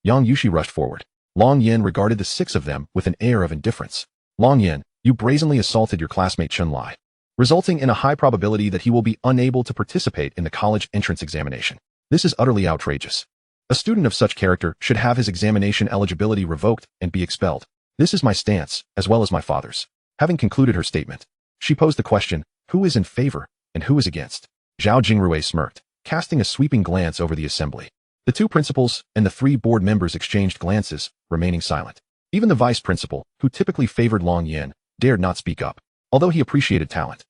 Yang Yushi rushed forward. Long Yin regarded the 6 of them with an air of indifference. Long Yin, you brazenly assaulted your classmate Chun Lai, resulting in a high probability that he will be unable to participate in the college entrance examination. This is utterly outrageous. A student of such character should have his examination eligibility revoked and be expelled. This is my stance, as well as my father's. Having concluded her statement, she posed the question, who is in favor and who is against? Zhao Jingrui smirked, casting a sweeping glance over the assembly. The 2 principals and the 3 board members exchanged glances, remaining silent. Even the vice principal, who typically favored Long Yin, dared not speak up, although he appreciated talent.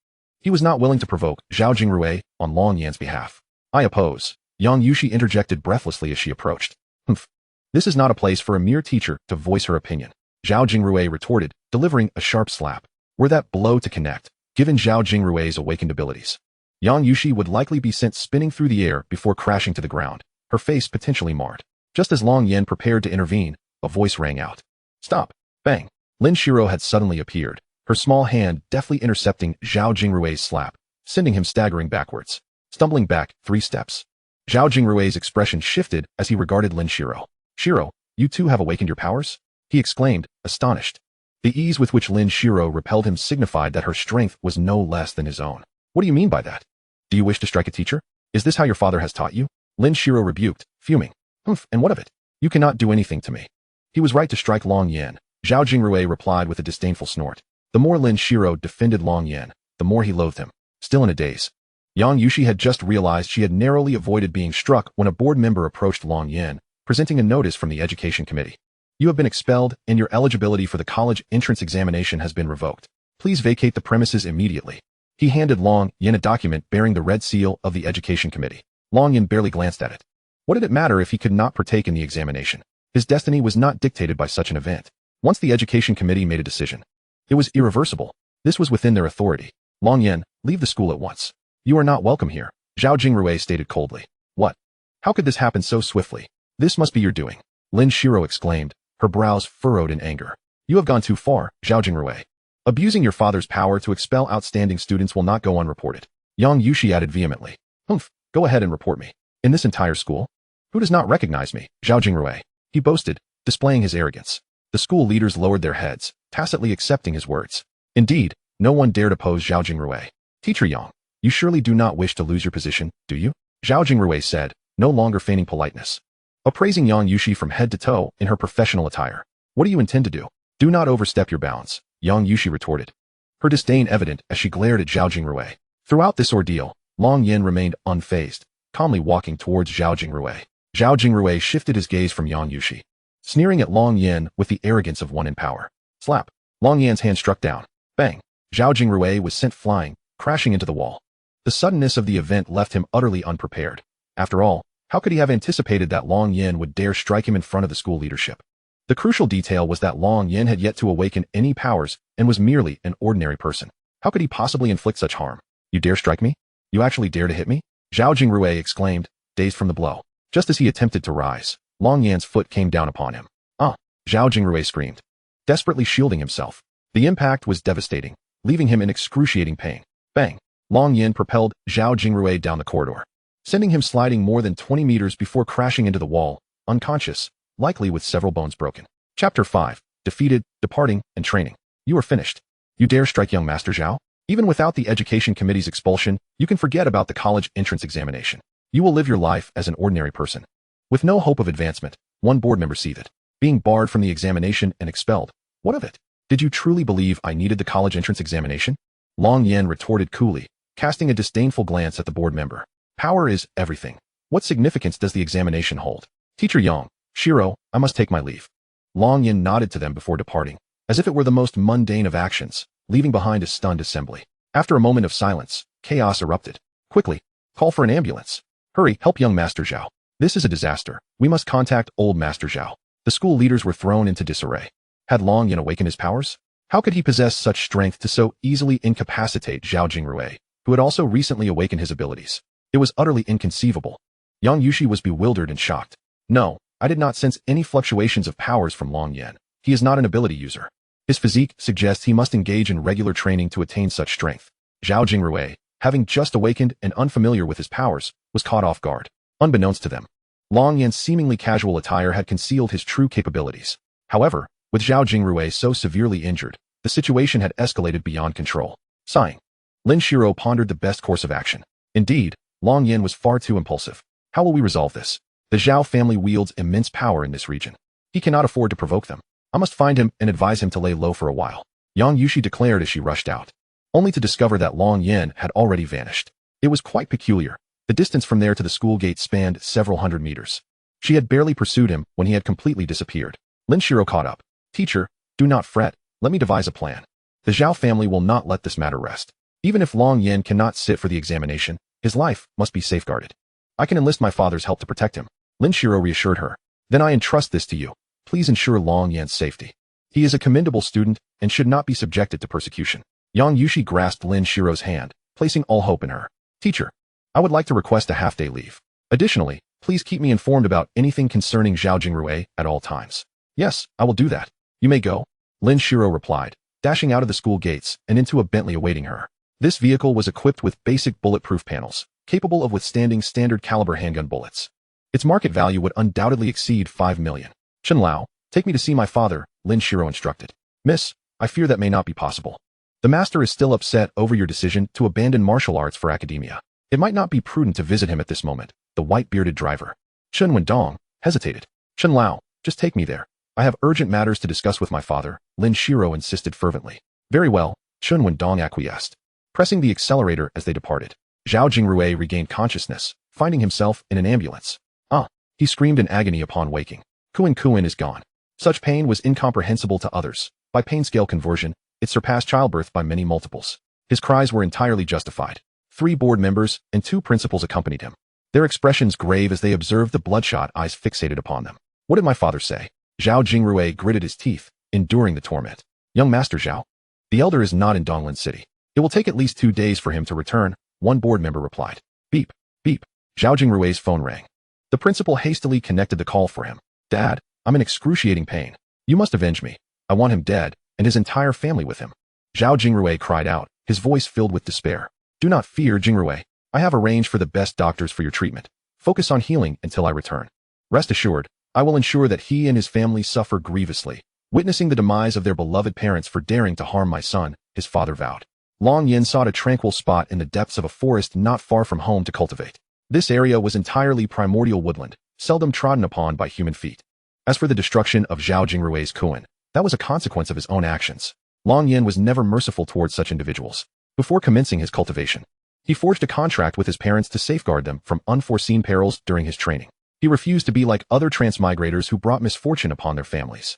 He was not willing to provoke Zhao Jingrui on Long Yan's behalf. I oppose. Yang Yushi interjected breathlessly as she approached. Humph. This is not a place for a mere teacher to voice her opinion. Zhao Jingrui retorted, delivering a sharp slap. Were that blow to connect, given Zhao Jingrui's awakened abilities, Yang Yushi would likely be sent spinning through the air before crashing to the ground, her face potentially marred. Just as Long Yan prepared to intervene, a voice rang out. Stop! Bang! Lin Shiro had suddenly appeared, her small hand deftly intercepting Zhao Jingrui's slap, sending him staggering backwards, stumbling back 3 steps. Zhao Jingrui's expression shifted as he regarded Lin Shiro. Shiro, you too have awakened your powers? He exclaimed, astonished. The ease with which Lin Shiro repelled him signified that her strength was no less than his own. What do you mean by that? Do you wish to strike a teacher? Is this how your father has taught you? Lin Shiro rebuked, fuming. Humph, and what of it? You cannot do anything to me. He was right to strike Long Yan, Zhao Jingrui replied with a disdainful snort. The more Lin Shiro defended Long Yan, the more he loathed him. Still in a daze, Yang Yushi had just realized she had narrowly avoided being struck when a board member approached Long Yan, presenting a notice from the education committee. You have been expelled, and your eligibility for the college entrance examination has been revoked. Please vacate the premises immediately. He handed Long Yan a document bearing the red seal of the education committee. Long Yan barely glanced at it. What did it matter if he could not partake in the examination? His destiny was not dictated by such an event. Once the education committee made a decision, it was irreversible. This was within their authority. Long Yan, leave the school at once. You are not welcome here, Zhao Jingrui stated coldly. What? How could this happen so swiftly? This must be your doing, Lin Shiro exclaimed, her brows furrowed in anger. You have gone too far, Zhao Jingrui. Abusing your father's power to expel outstanding students will not go unreported. Yang Yushi added vehemently. Humph, go ahead and report me. In this entire school? Who does not recognize me, Zhao Jingrui? He boasted, displaying his arrogance. The school leaders lowered their heads, tacitly accepting his words. Indeed, no one dared oppose Zhao Jingrui. Teacher Yang, you surely do not wish to lose your position, do you? Zhao Jingrui said, no longer feigning politeness. Appraising Yang Yushi from head to toe in her professional attire. What do you intend to do? Do not overstep your bounds, Yang Yushi retorted, her disdain evident as she glared at Zhao Jingrui. Throughout this ordeal, Long Yan remained unfazed, calmly walking towards Zhao Jingrui. Zhao Jingrui shifted his gaze from Yang Yushi, sneering at Long Yan with the arrogance of one in power. Slap! Long Yan's hand struck down. Bang! Zhao Jingrui was sent flying, crashing into the wall. The suddenness of the event left him utterly unprepared. After all, how could he have anticipated that Long Yan would dare strike him in front of the school leadership? The crucial detail was that Long Yan had yet to awaken any powers and was merely an ordinary person. How could he possibly inflict such harm? You dare strike me? You actually dare to hit me? Zhao Jingrui exclaimed, dazed from the blow. Just as he attempted to rise, Long Yan's foot came down upon him. Ah! Zhao Jingrui screamed, desperately shielding himself. The impact was devastating, leaving him in excruciating pain. Bang! Long Yan propelled Zhao Jingrui down the corridor, sending him sliding more than 20 meters before crashing into the wall, unconscious, likely with several bones broken. Chapter 5. Defeated, Departing, and Training. You are finished. You dare strike young Master Zhao? Even without the education committee's expulsion, you can forget about the college entrance examination. You will live your life as an ordinary person, with no hope of advancement. One board member seethed. Being barred from the examination and expelled. What of it? Did you truly believe I needed the college entrance examination? Long Yan retorted coolly, casting a disdainful glance at the board member. Power is everything. What significance does the examination hold? Teacher Yang, Shiro, I must take my leave. Long Yan nodded to them before departing, as if it were the most mundane of actions, leaving behind a stunned assembly. After a moment of silence, chaos erupted. Quickly, call for an ambulance. Hurry, help young Master Zhao. This is a disaster. We must contact old Master Zhao. The school leaders were thrown into disarray. Had Long Yan awakened his powers? How could he possess such strength to so easily incapacitate Zhao Jingrui, who had also recently awakened his abilities? It was utterly inconceivable. Yang Yushi was bewildered and shocked. No, I did not sense any fluctuations of powers from Long Yan. He is not an ability user. His physique suggests he must engage in regular training to attain such strength. Zhao Jingrui, having just awakened and unfamiliar with his powers, was caught off guard. Unbeknownst to them, Long Yan's seemingly casual attire had concealed his true capabilities. However, with Zhao Jingrui so severely injured, the situation had escalated beyond control. Sighing, Lin Shiro pondered the best course of action. Indeed, Long Yan was far too impulsive. How will we resolve this? The Zhao family wields immense power in this region. He cannot afford to provoke them. I must find him and advise him to lay low for a while, Yang Yushi declared as she rushed out, only to discover that Long Yan had already vanished. It was quite peculiar. The distance from there to the school gate spanned several hundred meters. She had barely pursued him when he had completely disappeared. Lin Shiro caught up. Teacher, do not fret. Let me devise a plan. The Zhao family will not let this matter rest. Even if Long Yin cannot sit for the examination, his life must be safeguarded. I can enlist my father's help to protect him, Lin Shiro reassured her. Then I entrust this to you. Please ensure Long Yan's safety. He is a commendable student and should not be subjected to persecution. Yang Yushi grasped Lin Shiro's hand, placing all hope in her. Teacher, I would like to request a half-day leave. Additionally, please keep me informed about anything concerning Zhao Jingrui at all times. Yes, I will do that. You may go, Lin Shiro replied, dashing out of the school gates and into a Bentley awaiting her. This vehicle was equipped with basic bulletproof panels, capable of withstanding standard caliber handgun bullets. Its market value would undoubtedly exceed 5 million. Chen Lao, take me to see my father, Lin Shiro instructed. Miss, I fear that may not be possible. The master is still upset over your decision to abandon martial arts for academia. It might not be prudent to visit him at this moment, the white-bearded driver. Chen Wendong hesitated. Chen Lao, just take me there. I have urgent matters to discuss with my father, Lin Shiro insisted fervently. Very well, Chen Wendong acquiesced, pressing the accelerator as they departed. Zhao Jingrui regained consciousness, finding himself in an ambulance. Ah, he screamed in agony upon waking. Kuin is gone. Such pain was incomprehensible to others. By pain scale conversion, it surpassed childbirth by many multiples. His cries were entirely justified. 3 board members and 2 principals accompanied him, their expressions grave as they observed the bloodshot eyes fixated upon them. What did my father say? Zhao Jingrui gritted his teeth, enduring the torment. Young Master Zhao, the elder is not in Donglin City. It will take at least 2 days for him to return, one board member replied. Beep, beep. Zhao Jingrui's phone rang. The principal hastily connected the call for him. Dad, I'm in excruciating pain. You must avenge me. I want him dead, and his entire family with him. Zhao Jingrui cried out, his voice filled with despair. Do not fear, Jingrui. I have arranged for the best doctors for your treatment. Focus on healing until I return. Rest assured, I will ensure that he and his family suffer grievously, witnessing the demise of their beloved parents for daring to harm my son, his father vowed. Long Yin sought a tranquil spot in the depths of a forest not far from home to cultivate. This area was entirely primordial woodland, seldom trodden upon by human feet. As for the destruction of Zhao Jingrui's Kuan, that was a consequence of his own actions. Long Yin was never merciful towards such individuals. Before commencing his cultivation, he forged a contract with his parents to safeguard them from unforeseen perils during his training. He refused to be like other transmigrators who brought misfortune upon their families.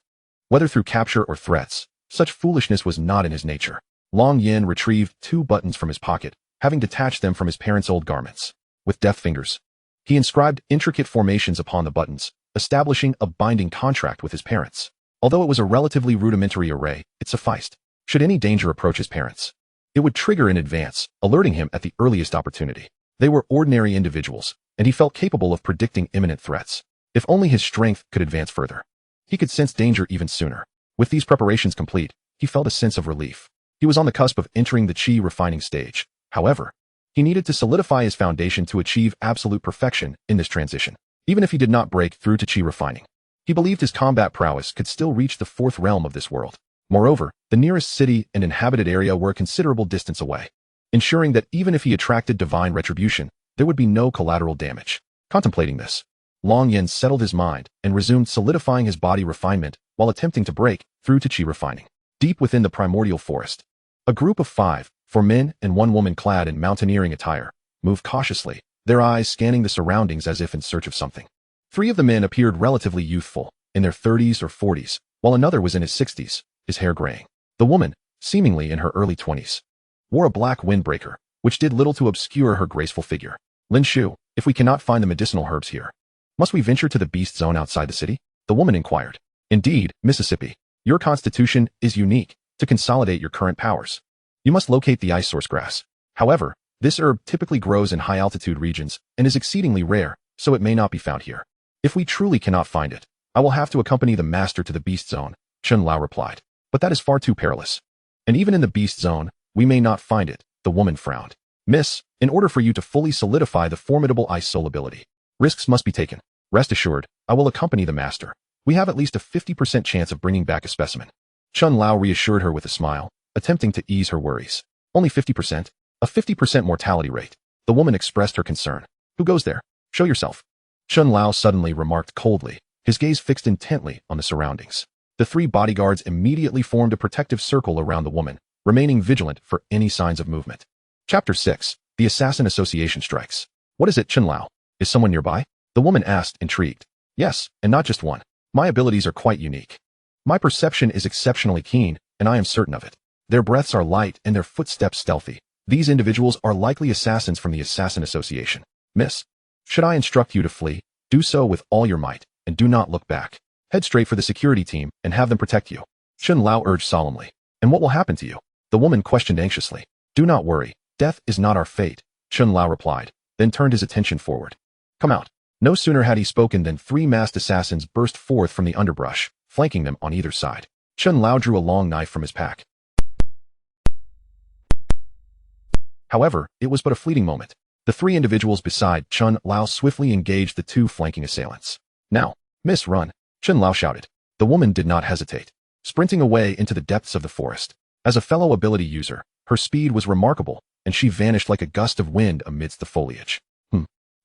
Whether through capture or threats, such foolishness was not in his nature. Long Yin retrieved 2 buttons from his pocket, having detached them from his parents' old garments. With deft fingers, he inscribed intricate formations upon the buttons, establishing a binding contract with his parents. Although it was a relatively rudimentary array, it sufficed. Should any danger approach his parents, it would trigger in advance, alerting him at the earliest opportunity. They were ordinary individuals, and he felt capable of predicting imminent threats. If only his strength could advance further, he could sense danger even sooner. With these preparations complete, he felt a sense of relief. He was on the cusp of entering the chi refining stage. However, he needed to solidify his foundation to achieve absolute perfection in this transition. Even if he did not break through to chi refining, he believed his combat prowess could still reach the 4th realm of this world. Moreover, the nearest city and inhabited area were a considerable distance away, ensuring that even if he attracted divine retribution, there would be no collateral damage. Contemplating this, Long Yin settled his mind and resumed solidifying his body refinement while attempting to break through to chi refining. Deep within the primordial forest, a group of 4 men and 1 woman clad in mountaineering attire moved cautiously, their eyes scanning the surroundings as if in search of something. 3 of the men appeared relatively youthful, in their 30s or 40s, while another was in his 60s, his hair graying. The woman, seemingly in her early 20s, wore a black windbreaker, which did little to obscure her graceful figure. Lin Shu, if we cannot find the medicinal herbs here, must we venture to the beast zone outside the city? The woman inquired. Indeed, Mississippi, your constitution is unique to consolidate your current powers. You must locate the ice source grass. However, this herb typically grows in high-altitude regions and is exceedingly rare, so it may not be found here. If we truly cannot find it, I will have to accompany the master to the beast zone, Chen Lao replied. But that is far too perilous. And even in the beast zone, we may not find it, the woman frowned. Miss, in order for you to fully solidify the formidable ice soul ability, risks must be taken. Rest assured, I will accompany the master. We have at least a 50% chance of bringing back a specimen. Chen Lao reassured her with a smile, attempting to ease her worries. Only 50%? A 50% mortality rate. The woman expressed her concern. Who goes there? Show yourself. Chen Lao suddenly remarked coldly, his gaze fixed intently on the surroundings. The 3 bodyguards immediately formed a protective circle around the woman, remaining vigilant for any signs of movement. Chapter 6. The Assassin Association Strikes. What is it, Chen Lao? Is someone nearby? The woman asked, intrigued. Yes, and not just one. My abilities are quite unique. My perception is exceptionally keen, and I am certain of it. Their breaths are light and their footsteps stealthy, These individuals are likely assassins from the Assassin Association. Miss, should I instruct you to flee? Do so with all your might, and do not look back. Head straight for the security team and have them protect you. Chen Lao urged solemnly. And what will happen to you? The woman questioned anxiously. Do not worry. Death is not our fate, Chen Lao replied, then turned his attention forward. Come out. No sooner had he spoken than 3 masked assassins burst forth from the underbrush, flanking them on either side. Chen Lao drew a long knife from his pack. However, it was but a fleeting moment. The 3 individuals beside Chen Lao swiftly engaged the 2 flanking assailants. Now, miss, run, Chen Lao shouted. The woman did not hesitate, sprinting away into the depths of the forest. As a fellow ability user, her speed was remarkable, and she vanished like a gust of wind amidst the foliage.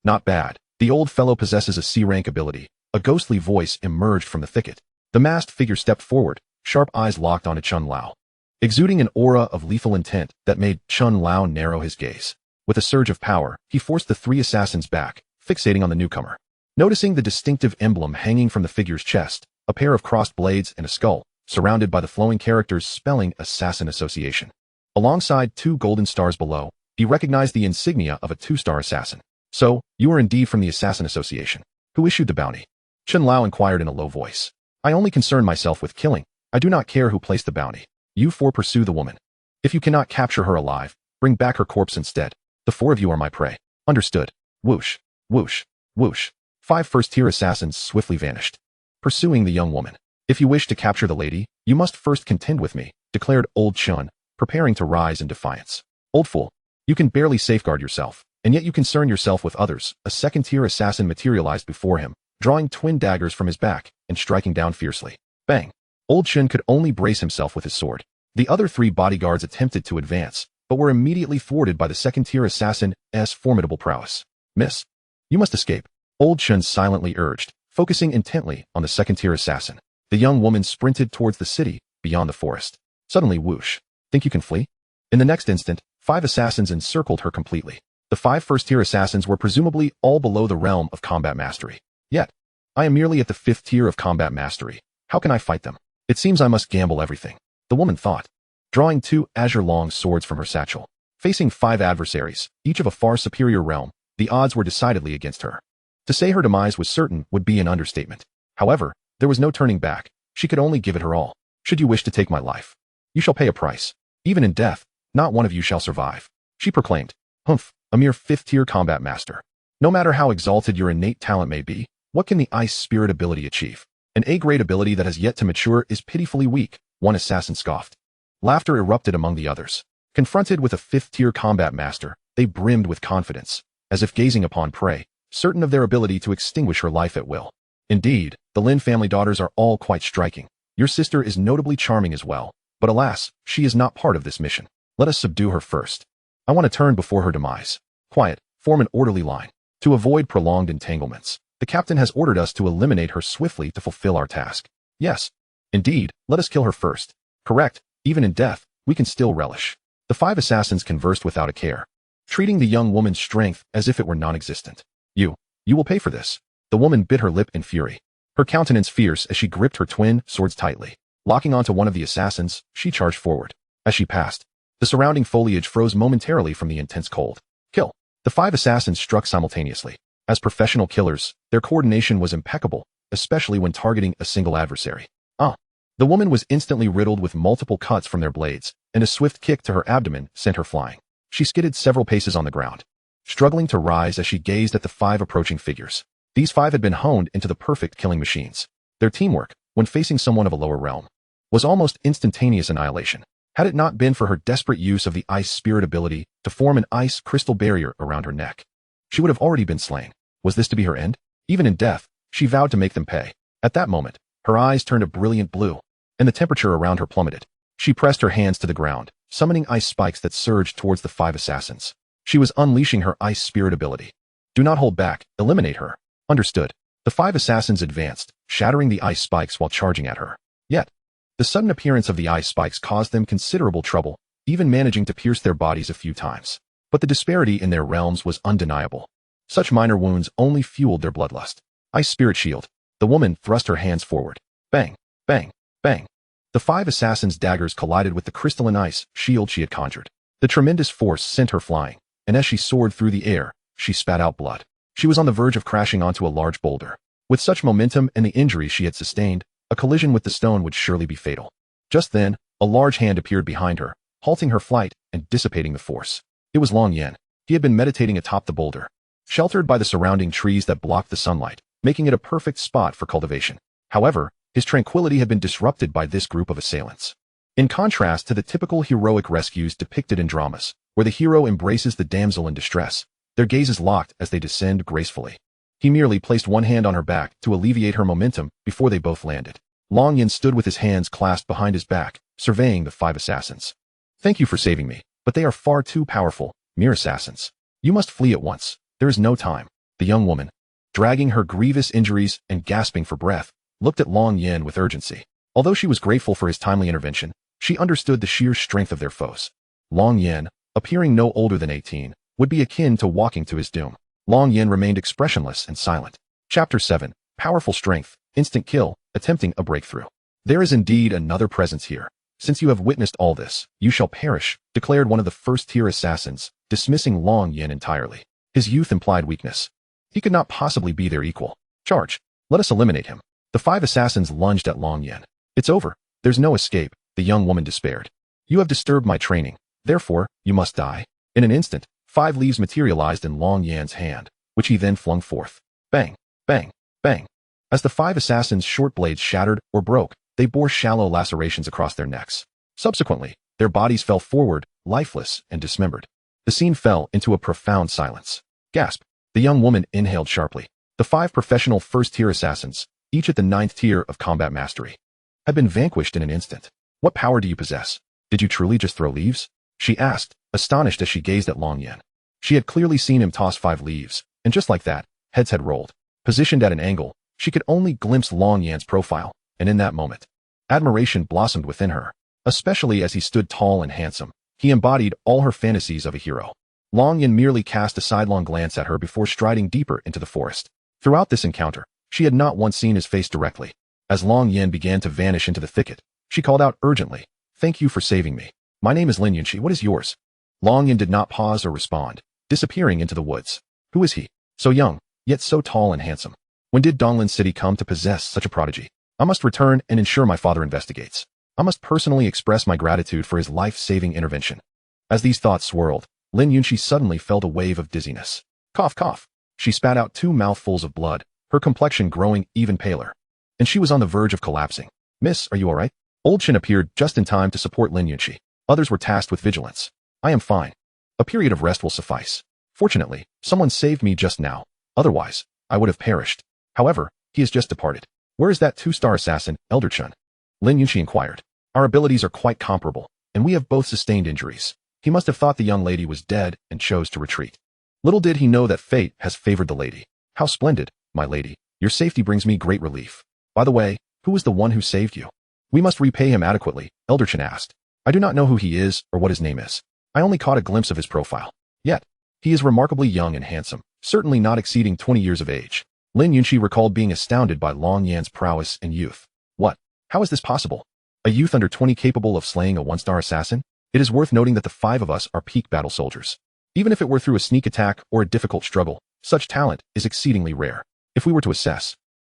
Not bad. The old fellow possesses a C-rank ability. A ghostly voice emerged from the thicket. The masked figure stepped forward, sharp eyes locked onto Chen Lao, exuding an aura of lethal intent that made Chen Lao narrow his gaze. With a surge of power, he forced the 3 assassins back, fixating on the newcomer. Noticing the distinctive emblem hanging from the figure's chest, a pair of crossed blades and a skull, surrounded by the flowing characters spelling Assassin Association. Alongside 2 golden stars below, he recognized the insignia of a 2-star assassin. So, you are indeed from the Assassin Association. Who issued the bounty? Chen Lao inquired in a low voice. I only concern myself with killing. I do not care who placed the bounty. You 4 pursue the woman. If you cannot capture her alive, bring back her corpse instead. The 4 of you are my prey. Understood. Whoosh, whoosh, whoosh. 5 first-tier assassins swiftly vanished, pursuing the young woman. If you wish to capture the lady, you must first contend with me, declared old Chen, preparing to rise in defiance. Old fool, you can barely safeguard yourself, and yet you concern yourself with others. A second-tier assassin materialized before him, drawing twin daggers from his back and striking down fiercely. Bang! Old Chen could only brace himself with his sword. The other 3 bodyguards attempted to advance, but were immediately thwarted by the second-tier assassin's formidable prowess. Miss, you must escape, old Chen silently urged, focusing intently on the second-tier assassin. The young woman sprinted towards the city, beyond the forest. Suddenly, whoosh. Think you can flee? In the next instant, 5 assassins encircled her completely. The 5 first-tier assassins were presumably all below the realm of combat mastery. Yet, I am merely at the 5th tier of combat mastery. How can I fight them? It seems I must gamble everything, the woman thought, drawing 2 azure-long swords from her satchel. Facing 5 adversaries, each of a far superior realm, the odds were decidedly against her. To say her demise was certain would be an understatement. However, there was no turning back. She could only give it her all. Should you wish to take my life, you shall pay a price. Even in death, not one of you shall survive, she proclaimed. Humph, a mere 5th-tier combat master. No matter how exalted your innate talent may be, what can the ice spirit ability achieve? An A-grade ability that has yet to mature is pitifully weak, one assassin scoffed. Laughter erupted among the others. Confronted with a 5th-tier combat master, they brimmed with confidence, as if gazing upon prey, certain of their ability to extinguish her life at will. Indeed, the Lin family daughters are all quite striking. Your sister is notably charming as well, but alas, she is not part of this mission. Let us subdue her first. I want to turn before her demise. Quiet, form an orderly line. To avoid prolonged entanglements, the captain has ordered us to eliminate her swiftly to fulfill our task. Yes. Indeed, let us kill her first. Correct, even in death, we can still relish. The 5 assassins conversed without a care, treating the young woman's strength as if it were non-existent. You will pay for this. The woman bit her lip in fury, her countenance fierce as she gripped her twin swords tightly. Locking onto one of the assassins, she charged forward. As she passed, the surrounding foliage froze momentarily from the intense cold. Kill. The 5 assassins struck simultaneously. As professional killers, their coordination was impeccable, especially when targeting a single adversary. The woman was instantly riddled with multiple cuts from their blades, and a swift kick to her abdomen sent her flying. She skidded several paces on the ground, struggling to rise as she gazed at the 5 approaching figures. These 5 had been honed into the perfect killing machines. Their teamwork, when facing someone of a lower realm, was almost instantaneous annihilation. Had it not been for her desperate use of the ice spirit ability to form an ice crystal barrier around her neck, she would have already been slain. Was this to be her end? Even in death, she vowed to make them pay. At that moment, her eyes turned a brilliant blue, and the temperature around her plummeted. She pressed her hands to the ground, summoning ice spikes that surged towards the 5 assassins. She was unleashing her ice spirit ability. Do not hold back, eliminate her. Understood. The 5 assassins advanced, shattering the ice spikes while charging at her. Yet, the sudden appearance of the ice spikes caused them considerable trouble, even managing to pierce their bodies a few times. But the disparity in their realms was undeniable. Such minor wounds only fueled their bloodlust. Ice spirit shield. The woman thrust her hands forward. Bang, bang, bang. The 5 assassins' daggers collided with the crystalline ice shield she had conjured. The tremendous force sent her flying, and as she soared through the air, she spat out blood. She was on the verge of crashing onto a large boulder. With such momentum and the injuries she had sustained, a collision with the stone would surely be fatal. Just then, a large hand appeared behind her, halting her flight and dissipating the force. It was Long Yen. He had been meditating atop the boulder, sheltered by the surrounding trees that blocked the sunlight, making it a perfect spot for cultivation. However, his tranquility had been disrupted by this group of assailants. In contrast to the typical heroic rescues depicted in dramas, where the hero embraces the damsel in distress, their gazes locked as they descend gracefully. He merely placed one hand on her back to alleviate her momentum before they both landed. Long Yen stood with his hands clasped behind his back, surveying the 5 assassins. "Thank you for saving me, but they are far too powerful, mere assassins. You must flee at once. There is no time." The young woman, dragging her grievous injuries and gasping for breath, looked at Long Yen with urgency. Although she was grateful for his timely intervention, she understood the sheer strength of their foes. Long Yen, appearing no older than 18, would be akin to walking to his doom. Long Yen remained expressionless and silent. Chapter 7. Powerful Strength, Instant Kill, Attempting a Breakthrough. "There is indeed another presence here. Since you have witnessed all this, you shall perish," declared one of the first-tier assassins, dismissing Long Yen entirely. His youth implied weakness. He could not possibly be their equal. "Charge! Let us eliminate him." The 5 assassins lunged at Long Yen. "It's over. There's no escape," the young woman despaired. "You have disturbed my training. Therefore, you must die." In an instant, 5 leaves materialized in Long Yan's hand, which he then flung forth. Bang, bang, bang. As the 5 assassins' short blades shattered or broke, they bore shallow lacerations across their necks. Subsequently, their bodies fell forward, lifeless and dismembered. The scene fell into a profound silence. Gasp. The young woman inhaled sharply. The 5 professional first-tier assassins, each at the 9th tier of combat mastery, had been vanquished in an instant. "What power do you possess? Did you truly just throw leaves?" she asked, astonished as she gazed at Long Yen. She had clearly seen him toss 5 leaves, and just like that, heads had rolled. Positioned at an angle, she could only glimpse Long Yan's profile, and in that moment, admiration blossomed within her. Especially as he stood tall and handsome, he embodied all her fantasies of a hero. Long Yen merely cast a sidelong glance at her before striding deeper into the forest. Throughout this encounter, she had not once seen his face directly. As Long Yen began to vanish into the thicket, she called out urgently, "Thank you for saving me. My name is Lin Yunxi. What is yours?" Long Yen did not pause or respond, disappearing into the woods. Who is he? So young, yet so tall and handsome. When did Donglin City come to possess such a prodigy? I must return and ensure my father investigates. I must personally express my gratitude for his life-saving intervention. As these thoughts swirled, Lin Yunxi suddenly felt a wave of dizziness. Cough, cough. She spat out 2 mouthfuls of blood, her complexion growing even paler. And she was on the verge of collapsing. "Miss, are you all right?" Old Chen appeared just in time to support Lin Yunxi. Others were tasked with vigilance. "I am fine. A period of rest will suffice. Fortunately, someone saved me just now. Otherwise, I would have perished. However, he has just departed." "Where is that 2-star assassin, Elder Chen?" Lin Yunxi inquired. "Our abilities are quite comparable, and we have both sustained injuries. He must have thought the young lady was dead and chose to retreat. Little did he know that fate has favored the lady." "How splendid, my lady. Your safety brings me great relief. By the way, who is the one who saved you?" "We must repay him adequately," Elder Chen asked. "I do not know who he is or what his name is. I only caught a glimpse of his profile. Yet, he is remarkably young and handsome, certainly not exceeding 20 years of age." Lin Yunxi recalled being astounded by Long Yan's prowess and youth. "What? How is this possible? A youth under 20 capable of slaying a 1-star assassin? It is worth noting that the 5 of us are peak battle soldiers. Even if it were through a sneak attack or a difficult struggle, such talent is exceedingly rare. If we were to assess,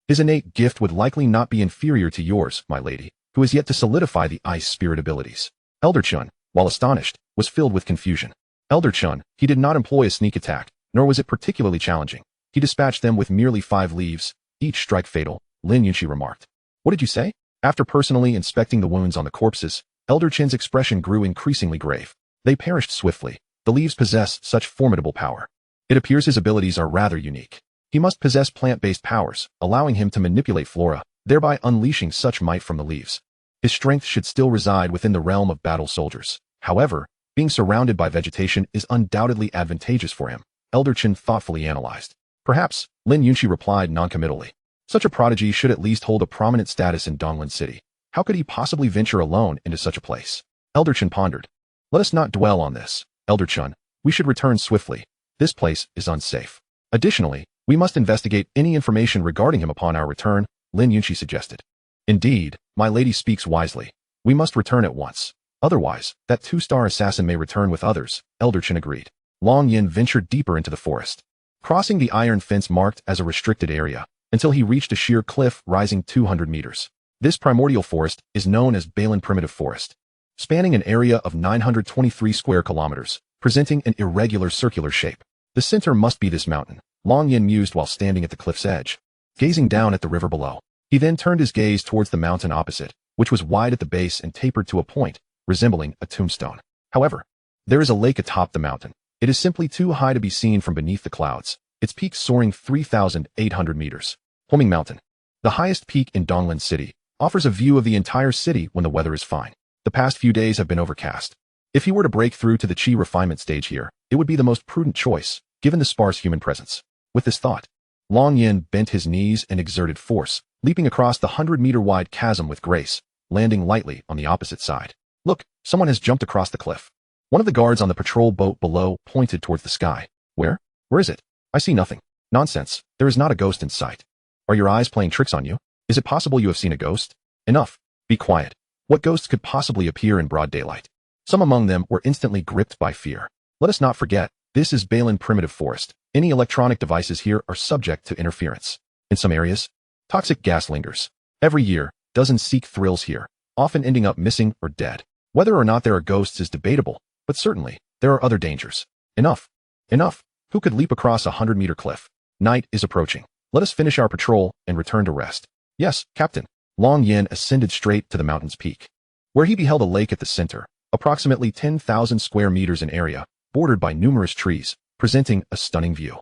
his innate gift would likely not be inferior to yours, my lady, who has yet to solidify the ice spirit abilities." Elder Chun, while astonished, was filled with confusion. Elder Chun, he did not employ a sneak attack, nor was it particularly challenging. He dispatched them with merely 5 leaves, each strike fatal, Lin Yunxi remarked. "What did you say?" After personally inspecting the wounds on the corpses, Elder Chen's expression grew increasingly grave. "They perished swiftly. The leaves possess such formidable power. It appears his abilities are rather unique. He must possess plant-based powers, allowing him to manipulate flora, thereby unleashing such might from the leaves. His strength should still reside within the realm of battle soldiers. However, being surrounded by vegetation is undoubtedly advantageous for him," Elder Chen thoughtfully analyzed. "Perhaps," Lin Yunxi replied noncommittally. "Such a prodigy should at least hold a prominent status in Donglin City. How could he possibly venture alone into such a place?" Elder Chen pondered. "Let us not dwell on this, Elder Chen. We should return swiftly. This place is unsafe. Additionally, we must investigate any information regarding him upon our return," Lin Yunxi suggested. "Indeed, my lady speaks wisely. We must return at once." Otherwise, that two-star assassin may return with others, Elder Chen agreed. Long Yin ventured deeper into the forest, crossing the iron fence marked as a restricted area, until he reached a sheer cliff rising 200 meters. This primordial forest is known as Balin Primitive Forest, spanning an area of 923 square kilometers, presenting an irregular circular shape. The center must be this mountain, Long Yin mused while standing at the cliff's edge, gazing down at the river below. He then turned his gaze towards the mountain opposite, which was wide at the base and tapered to a point, resembling a tombstone. However, there is a lake atop the mountain. It is simply too high to be seen from beneath the clouds, its peak soaring 3,800 meters. Homing Mountain, the highest peak in Donglin City, offers a view of the entire city when the weather is fine. The past few days have been overcast. If he were to break through to the Qi refinement stage here, it would be the most prudent choice, given the sparse human presence. With this thought, Long Yin bent his knees and exerted force, leaping across the 100-meter-wide chasm with grace, landing lightly on the opposite side. Look, someone has jumped across the cliff. One of the guards on the patrol boat below pointed towards the sky. Where? Where is it? I see nothing. Nonsense. There is not a ghost in sight. Are your eyes playing tricks on you? Is it possible you have seen a ghost? Enough. Be quiet. What ghosts could possibly appear in broad daylight? Some among them were instantly gripped by fear. Let us not forget, this is Balin Primitive Forest. Any electronic devices here are subject to interference. In some areas, toxic gas lingers. Every year, dozens seek thrills here, often ending up missing or dead. Whether or not there are ghosts is debatable, but certainly, there are other dangers. Enough. Enough. Who could leap across a 100-meter cliff? Night is approaching. Let us finish our patrol and return to rest. Yes, Captain. Long Yin ascended straight to the mountain's peak, where he beheld a lake at the center, approximately 10,000 square meters in area, bordered by numerous trees, presenting a stunning view.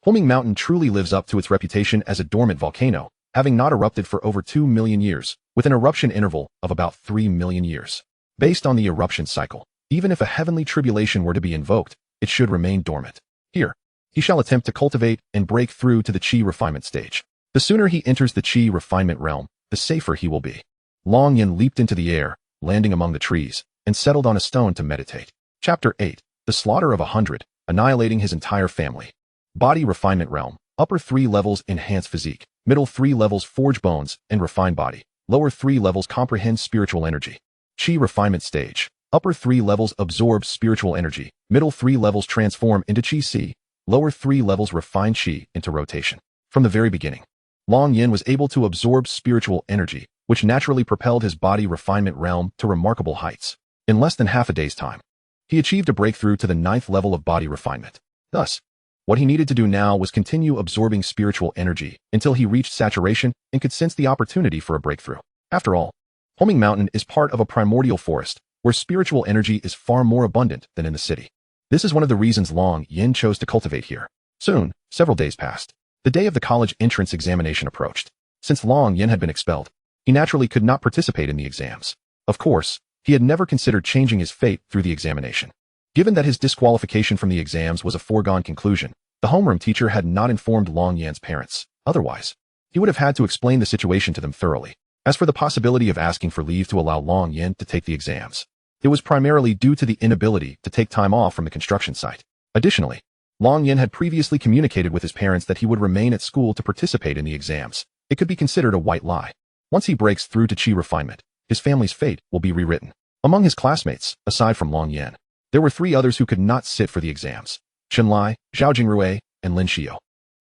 Homing Mountain truly lives up to its reputation as a dormant volcano, having not erupted for over 2 million years, with an eruption interval of about 3 million years. Based on the eruption cycle, even if a heavenly tribulation were to be invoked, it should remain dormant. Here, he shall attempt to cultivate and break through to the Qi refinement stage. The sooner he enters the Qi refinement realm, the safer he will be. Long Yin leaped into the air, landing among the trees, and settled on a stone to meditate. Chapter 8. The Slaughter of 100, Annihilating His Entire Family. Body Refinement Realm. Upper 3 levels enhance physique. Middle 3 levels forge bones and refine body. Lower 3 levels comprehend spiritual energy. Qi refinement stage. Upper 3 levels absorb spiritual energy. Middle 3 levels transform into Qi Si. Lower 3 levels refine Qi into rotation. From the very beginning, Long Yin was able to absorb spiritual energy, which naturally propelled his body refinement realm to remarkable heights. In less than half a day's time, he achieved a breakthrough to the 9th level of body refinement. Thus, what he needed to do now was continue absorbing spiritual energy until he reached saturation and could sense the opportunity for a breakthrough. After all, Homing Mountain is part of a primordial forest where spiritual energy is far more abundant than in the city. This is one of the reasons Long Yin chose to cultivate here. Soon, several days passed. The day of the college entrance examination approached. Since Long Yin had been expelled, he naturally could not participate in the exams. Of course, he had never considered changing his fate through the examination. Given that his disqualification from the exams was a foregone conclusion, the homeroom teacher had not informed Long Yin's parents. Otherwise, he would have had to explain the situation to them thoroughly. As for the possibility of asking for leave to allow Long Yin to take the exams, it was primarily due to the inability to take time off from the construction site. Additionally, Long Yin had previously communicated with his parents that he would remain at school to participate in the exams. It could be considered a white lie. Once he breaks through to Qi refinement, his family's fate will be rewritten. Among his classmates, aside from Long Yin, there were 3 others who could not sit for the exams: Chen Lai, Zhao Jingrui, and Lin Xiao.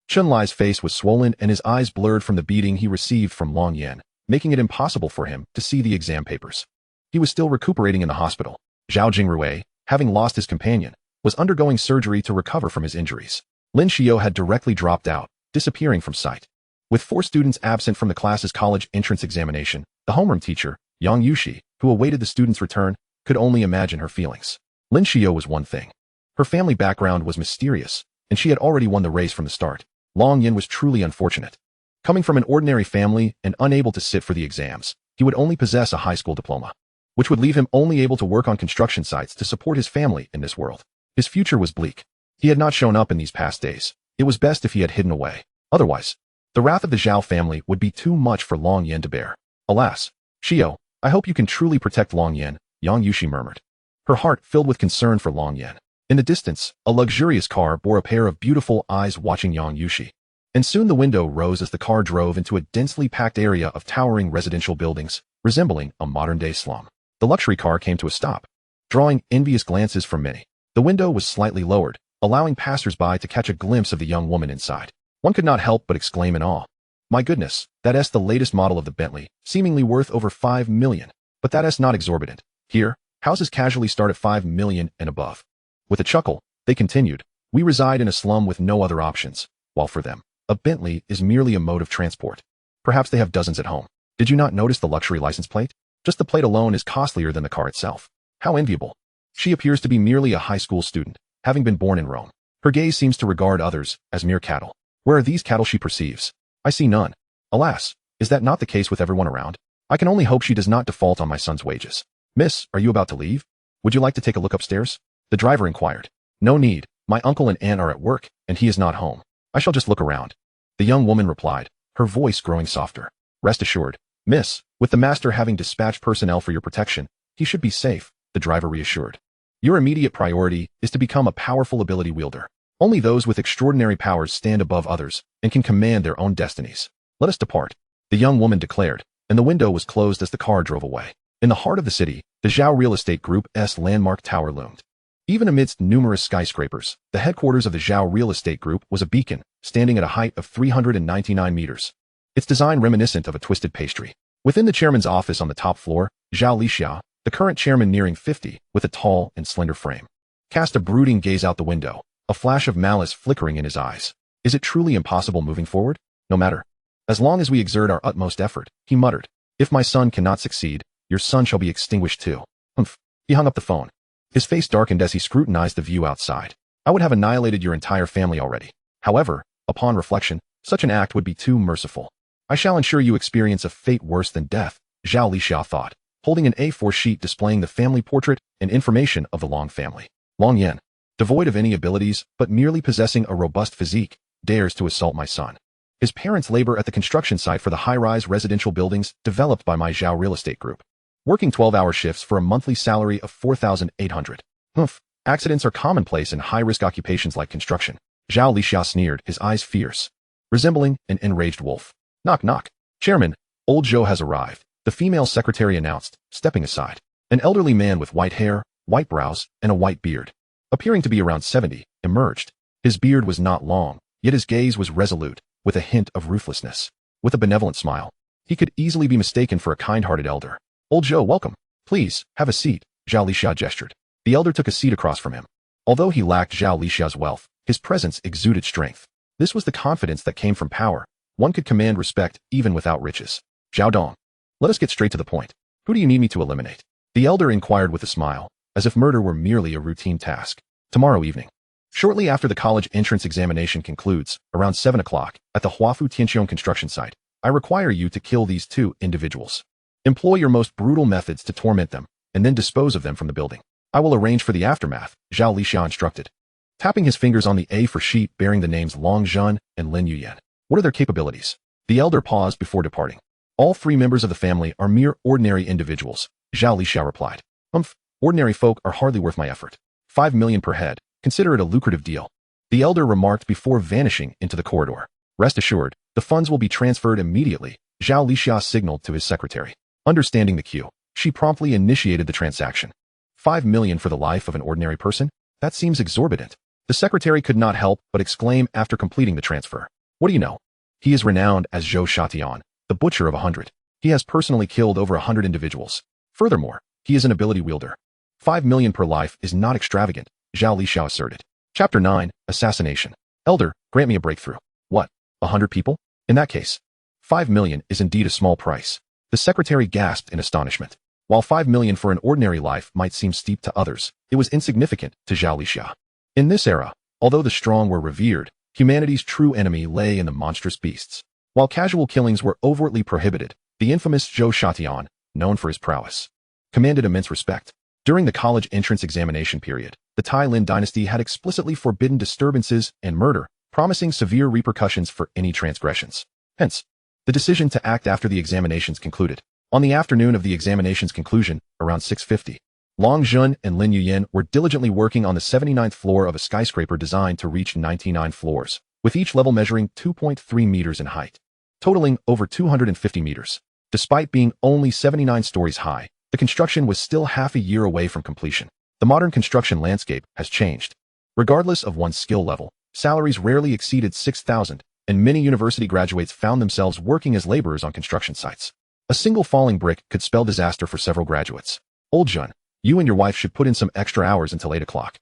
Chen Lai's face was swollen and his eyes blurred from the beating he received from Long Yin, making it impossible for him to see the exam papers. He was still recuperating in the hospital. Zhao Jingrui, having lost his companion, was undergoing surgery to recover from his injuries. Lin Xiao had directly dropped out, disappearing from sight. With 4 students absent from the class's college entrance examination, the homeroom teacher, Yang Yushi, who awaited the students' return, could only imagine her feelings. Lin Xiao was one thing. Her family background was mysterious, and she had already won the race from the start. Long Yin was truly unfortunate. Coming from an ordinary family and unable to sit for the exams, he would only possess a high school diploma, which would leave him only able to work on construction sites to support his family in this world. His future was bleak. He had not shown up in these past days. It was best if he had hidden away. Otherwise, the wrath of the Zhao family would be too much for Long Yin to bear. Alas, Xiao, I hope you can truly protect Long Yin, Yang Yushi murmured, her heart filled with concern for Long Yin. In the distance, a luxurious car bore a pair of beautiful eyes watching Yang Yushi. And soon the window rose as the car drove into a densely packed area of towering residential buildings, resembling a modern-day slum. The luxury car came to a stop, drawing envious glances from many. The window was slightly lowered, allowing passers-by to catch a glimpse of the young woman inside. One could not help but exclaim in awe. My goodness, that's the latest model of the Bentley, seemingly worth over $5 million. But that's not exorbitant. Here, houses casually start at $5 million and above. With a chuckle, they continued, we reside in a slum with no other options, while for them, a Bentley is merely a mode of transport. Perhaps they have dozens at home. Did you not notice the luxury license plate? Just the plate alone is costlier than the car itself. How enviable. She appears to be merely a high school student, having been born in Rome. Her gaze seems to regard others as mere cattle. Where are these cattle she perceives? I see none. Alas, is that not the case with everyone around? I can only hope she does not default on my son's wages. Miss, are you about to leave? Would you like to take a look upstairs? The driver inquired. No need. My uncle and aunt are at work, and he is not home. I shall just look around. The young woman replied, her voice growing softer. Rest assured, miss, with the master having dispatched personnel for your protection, he should be safe, the driver reassured. Your immediate priority is to become a powerful ability wielder. Only those with extraordinary powers stand above others and can command their own destinies. Let us depart, the young woman declared, and the window was closed as the car drove away. In the heart of the city, the Zhao Real Estate Group's landmark tower loomed. Even amidst numerous skyscrapers, the headquarters of the Zhao Real Estate Group was a beacon, standing at a height of 399 meters. Its design reminiscent of a twisted pastry. Within the chairman's office on the top floor, Zhao Lixia, the current chairman nearing 50, with a tall and slender frame, cast a brooding gaze out the window, a flash of malice flickering in his eyes. Is it truly impossible moving forward? No matter. As long as we exert our utmost effort, he muttered. If my son cannot succeed, your son shall be extinguished too. Humph. He hung up the phone. His face darkened as he scrutinized the view outside. I would have annihilated your entire family already. However, upon reflection, such an act would be too merciful. I shall ensure you experience a fate worse than death, Zhao Lixia thought, holding an A4 sheet displaying the family portrait and information of the Long family. Long Yan, devoid of any abilities but merely possessing a robust physique, dares to assault my son. His parents labor at the construction site for the high-rise residential buildings developed by my Zhao Real Estate Group, working 12-hour shifts for a monthly salary of 4,800. Humph, accidents are commonplace in high-risk occupations like construction. Zhao Lixia sneered, his eyes fierce, resembling an enraged wolf. Knock knock. Chairman, old Zhou has arrived, the female secretary announced, stepping aside. An elderly man with white hair, white brows, and a white beard, appearing to be around 70, emerged. His beard was not long, yet his gaze was resolute, with a hint of ruthlessness. With a benevolent smile, he could easily be mistaken for a kind-hearted elder. Old Zhou, welcome. Please, have a seat, Zhao Lixia gestured. The elder took a seat across from him. Although he lacked Zhao Lixia's wealth, his presence exuded strength. This was the confidence that came from power. One could command respect even without riches. Zhao Dong. Let us get straight to the point. Who do you need me to eliminate? The elder inquired with a smile, as if murder were merely a routine task. Tomorrow evening. Shortly after the college entrance examination concludes, around 7 o'clock, at the Huafu Tianqiong construction site, I require you to kill these two individuals. Employ your most brutal methods to torment them, and then dispose of them from the building. I will arrange for the aftermath, Zhao Lixia instructed, tapping his fingers on the A4 sheet bearing the names Long Zhun and Lin Yuyan. What are their capabilities? The elder paused before departing. All three members of the family are mere ordinary individuals, Zhao Lixia replied. Ordinary folk are hardly worth my effort. 5 million per head, consider it a lucrative deal. The elder remarked before vanishing into the corridor. Rest assured, the funds will be transferred immediately, Zhao Lixia signaled to his secretary. Understanding the cue, she promptly initiated the transaction. 5 million for the life of an ordinary person? That seems exorbitant. The secretary could not help but exclaim after completing the transfer. What do you know? He is renowned as Zhou Shatian, the butcher of 100. He has personally killed over 100 individuals. Furthermore, he is an ability wielder. 5 million per life is not extravagant, Zhao Lixia asserted. Chapter 9, Assassination. Elder, grant me a breakthrough. What? 100 people? In that case, 5 million is indeed a small price. The secretary gasped in astonishment. While 5 million for an ordinary life might seem steep to others, it was insignificant to Zhao Lixia. In this era, although the strong were revered, humanity's true enemy lay in the monstrous beasts. While casual killings were overtly prohibited, the infamous Zhou Shatian, known for his prowess, commanded immense respect. During the college entrance examination period, the Tai Lin dynasty had explicitly forbidden disturbances and murder, promising severe repercussions for any transgressions. Hence, the decision to act after the examinations concluded. On the afternoon of the examination's conclusion, around 6:50, Long Zhun and Lin Yuyan were diligently working on the 79th floor of a skyscraper designed to reach 99 floors, with each level measuring 2.3 meters in height, totaling over 250 meters. Despite being only 79 stories high, The construction was still half a year away from completion. The modern construction landscape has changed. Regardless of one's skill level, salaries rarely exceeded 6,000, and many university graduates found themselves working as laborers on construction sites. A single falling brick could spell disaster for several graduates. Old Jun, you and your wife should put in some extra hours until 8 o'clock.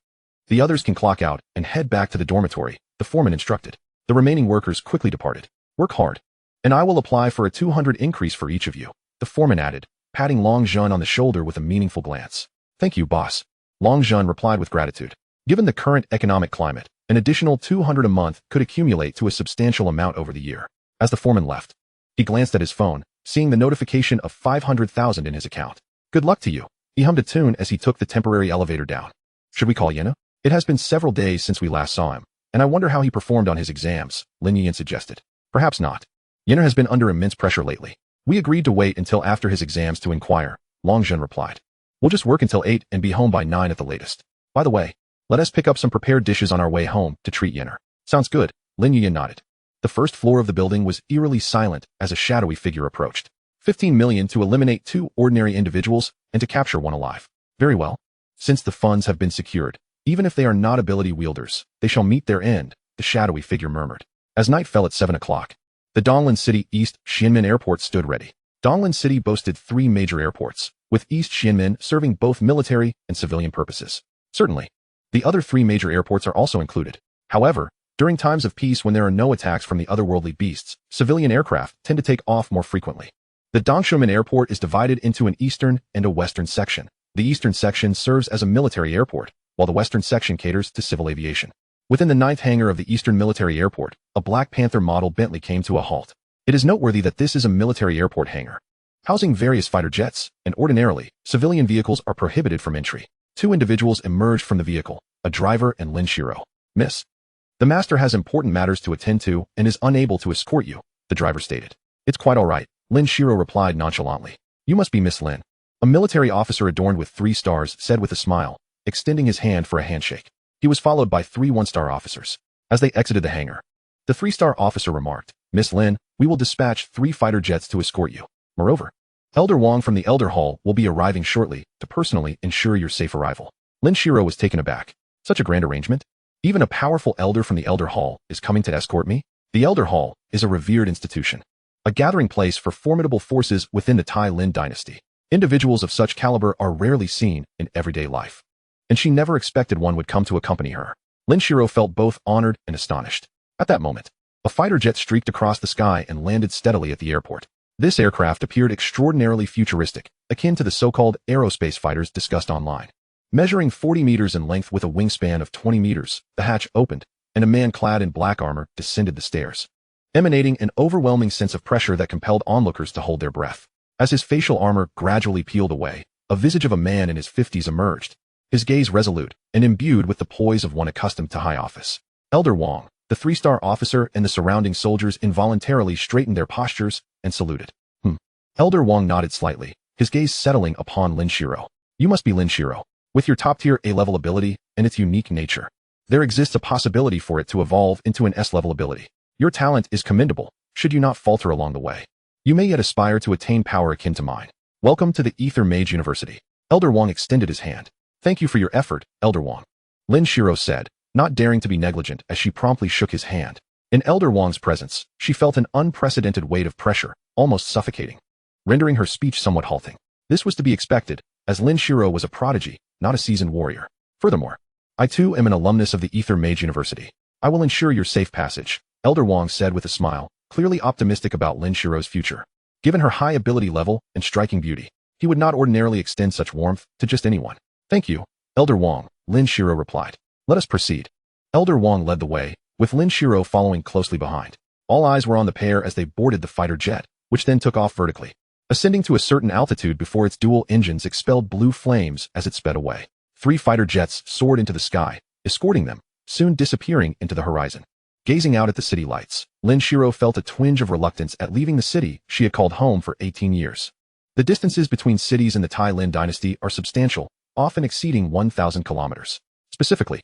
The others can clock out and head back to the dormitory, the foreman instructed. The remaining workers quickly departed. Work hard, and I will apply for a 200 increase for each of you, the foreman added, patting Long Jun on the shoulder with a meaningful glance. Thank you, boss. Long Jun replied with gratitude. Given the current economic climate, an additional 200 a month could accumulate to a substantial amount over the year. As the foreman left, he glanced at his phone, seeing the notification of 500,000 in his account. Good luck to you. He hummed a tune as he took the temporary elevator down. Should we call Yena? It has been several days since we last saw him, and I wonder how he performed on his exams, Lin Yin suggested. Perhaps not. Yena has been under immense pressure lately. We agreed to wait until after his exams to inquire, Long Jun replied. We'll just work until 8 and be home by 9 at the latest. By the way, let us pick up some prepared dishes on our way home to treat Yener. Sounds good, Lin Yin nodded. The first floor of the building was eerily silent as a shadowy figure approached. 15 million to eliminate 2 ordinary individuals and to capture 1 alive. Very well. Since the funds have been secured, even if they are not ability wielders, they shall meet their end, the shadowy figure murmured. As night fell at 7 o'clock, the Donglan City East Xianmen Airport stood ready. Donglan City boasted 3 major airports, with East Xianmen serving both military and civilian purposes. Certainly, the other 3 major airports are also included. However, during times of peace when there are no attacks from the otherworldly beasts, civilian aircraft tend to take off more frequently. The Dongshumen Airport is divided into an eastern and a western section. The eastern section serves as a military airport, while the western section caters to civil aviation. Within the 9th hangar of the Eastern Military Airport, a Black Panther model Bentley came to a halt. It is noteworthy that this is a military airport hangar, housing various fighter jets, and ordinarily, civilian vehicles are prohibited from entry. 2 individuals emerged from the vehicle, a driver and Lin Shiro. Miss, the master has important matters to attend to and is unable to escort you, the driver stated. It's quite all right, Lin Shiro replied nonchalantly. You must be Miss Lin. A military officer adorned with 3 stars said with a smile, extending his hand for a handshake. He was followed by 3 1-star officers. As they exited the hangar, the 3-star officer remarked, Miss Lin, we will dispatch 3 fighter jets to escort you. Moreover, Elder Wong from the Elder Hall will be arriving shortly to personally ensure your safe arrival. Lin Shiro was taken aback. Such a grand arrangement? Even a powerful elder from the Elder Hall is coming to escort me? The Elder Hall is a revered institution, a gathering place for formidable forces within the Tai Lin dynasty. Individuals of such caliber are rarely seen in everyday life, and she never expected one would come to accompany her. Lin Shiro felt both honored and astonished. At that moment, a fighter jet streaked across the sky and landed steadily at the airport. This aircraft appeared extraordinarily futuristic, akin to the so-called aerospace fighters discussed online. Measuring 40 meters in length with a wingspan of 20 meters, the hatch opened, and a man clad in black armor descended the stairs, emanating an overwhelming sense of pressure that compelled onlookers to hold their breath. As his facial armor gradually peeled away, a visage of a man in his 50s emerged, his gaze resolute and imbued with the poise of one accustomed to high office. Elder Wong, the 3-star officer and the surrounding soldiers involuntarily straightened their postures and saluted. Elder Wong nodded slightly, his gaze settling upon Lin Shiro. You must be Lin Shiro. With your top-tier A-level ability and its unique nature, there exists a possibility for it to evolve into an S-level ability. Your talent is commendable, should you not falter along the way. You may yet aspire to attain power akin to mine. Welcome to the Ether Mage University. Elder Wong extended his hand. Thank you for your effort, Elder Wong. Lin Shiro said, not daring to be negligent as she promptly shook his hand. In Elder Wong's presence, she felt an unprecedented weight of pressure, almost suffocating, rendering her speech somewhat halting. This was to be expected, as Lin Shiro was a prodigy, not a seasoned warrior. Furthermore, I too am an alumnus of the Ether Mage University. I will ensure your safe passage, Elder Wong said with a smile, clearly optimistic about Lin Shiro's future. Given her high ability level and striking beauty, he would not ordinarily extend such warmth to just anyone. Thank you, Elder Wong, Lin Shiro replied. Let us proceed. Elder Wong led the way, with Lin Shiro following closely behind. All eyes were on the pair as they boarded the fighter jet, which then took off vertically, ascending to a certain altitude before its dual engines expelled blue flames as it sped away. 3 fighter jets soared into the sky, escorting them, soon disappearing into the horizon. Gazing out at the city lights, Lin Shiro felt a twinge of reluctance at leaving the city she had called home for 18 years. The distances between cities in the Tai Lin dynasty are substantial, often exceeding 1,000 kilometers. Specifically,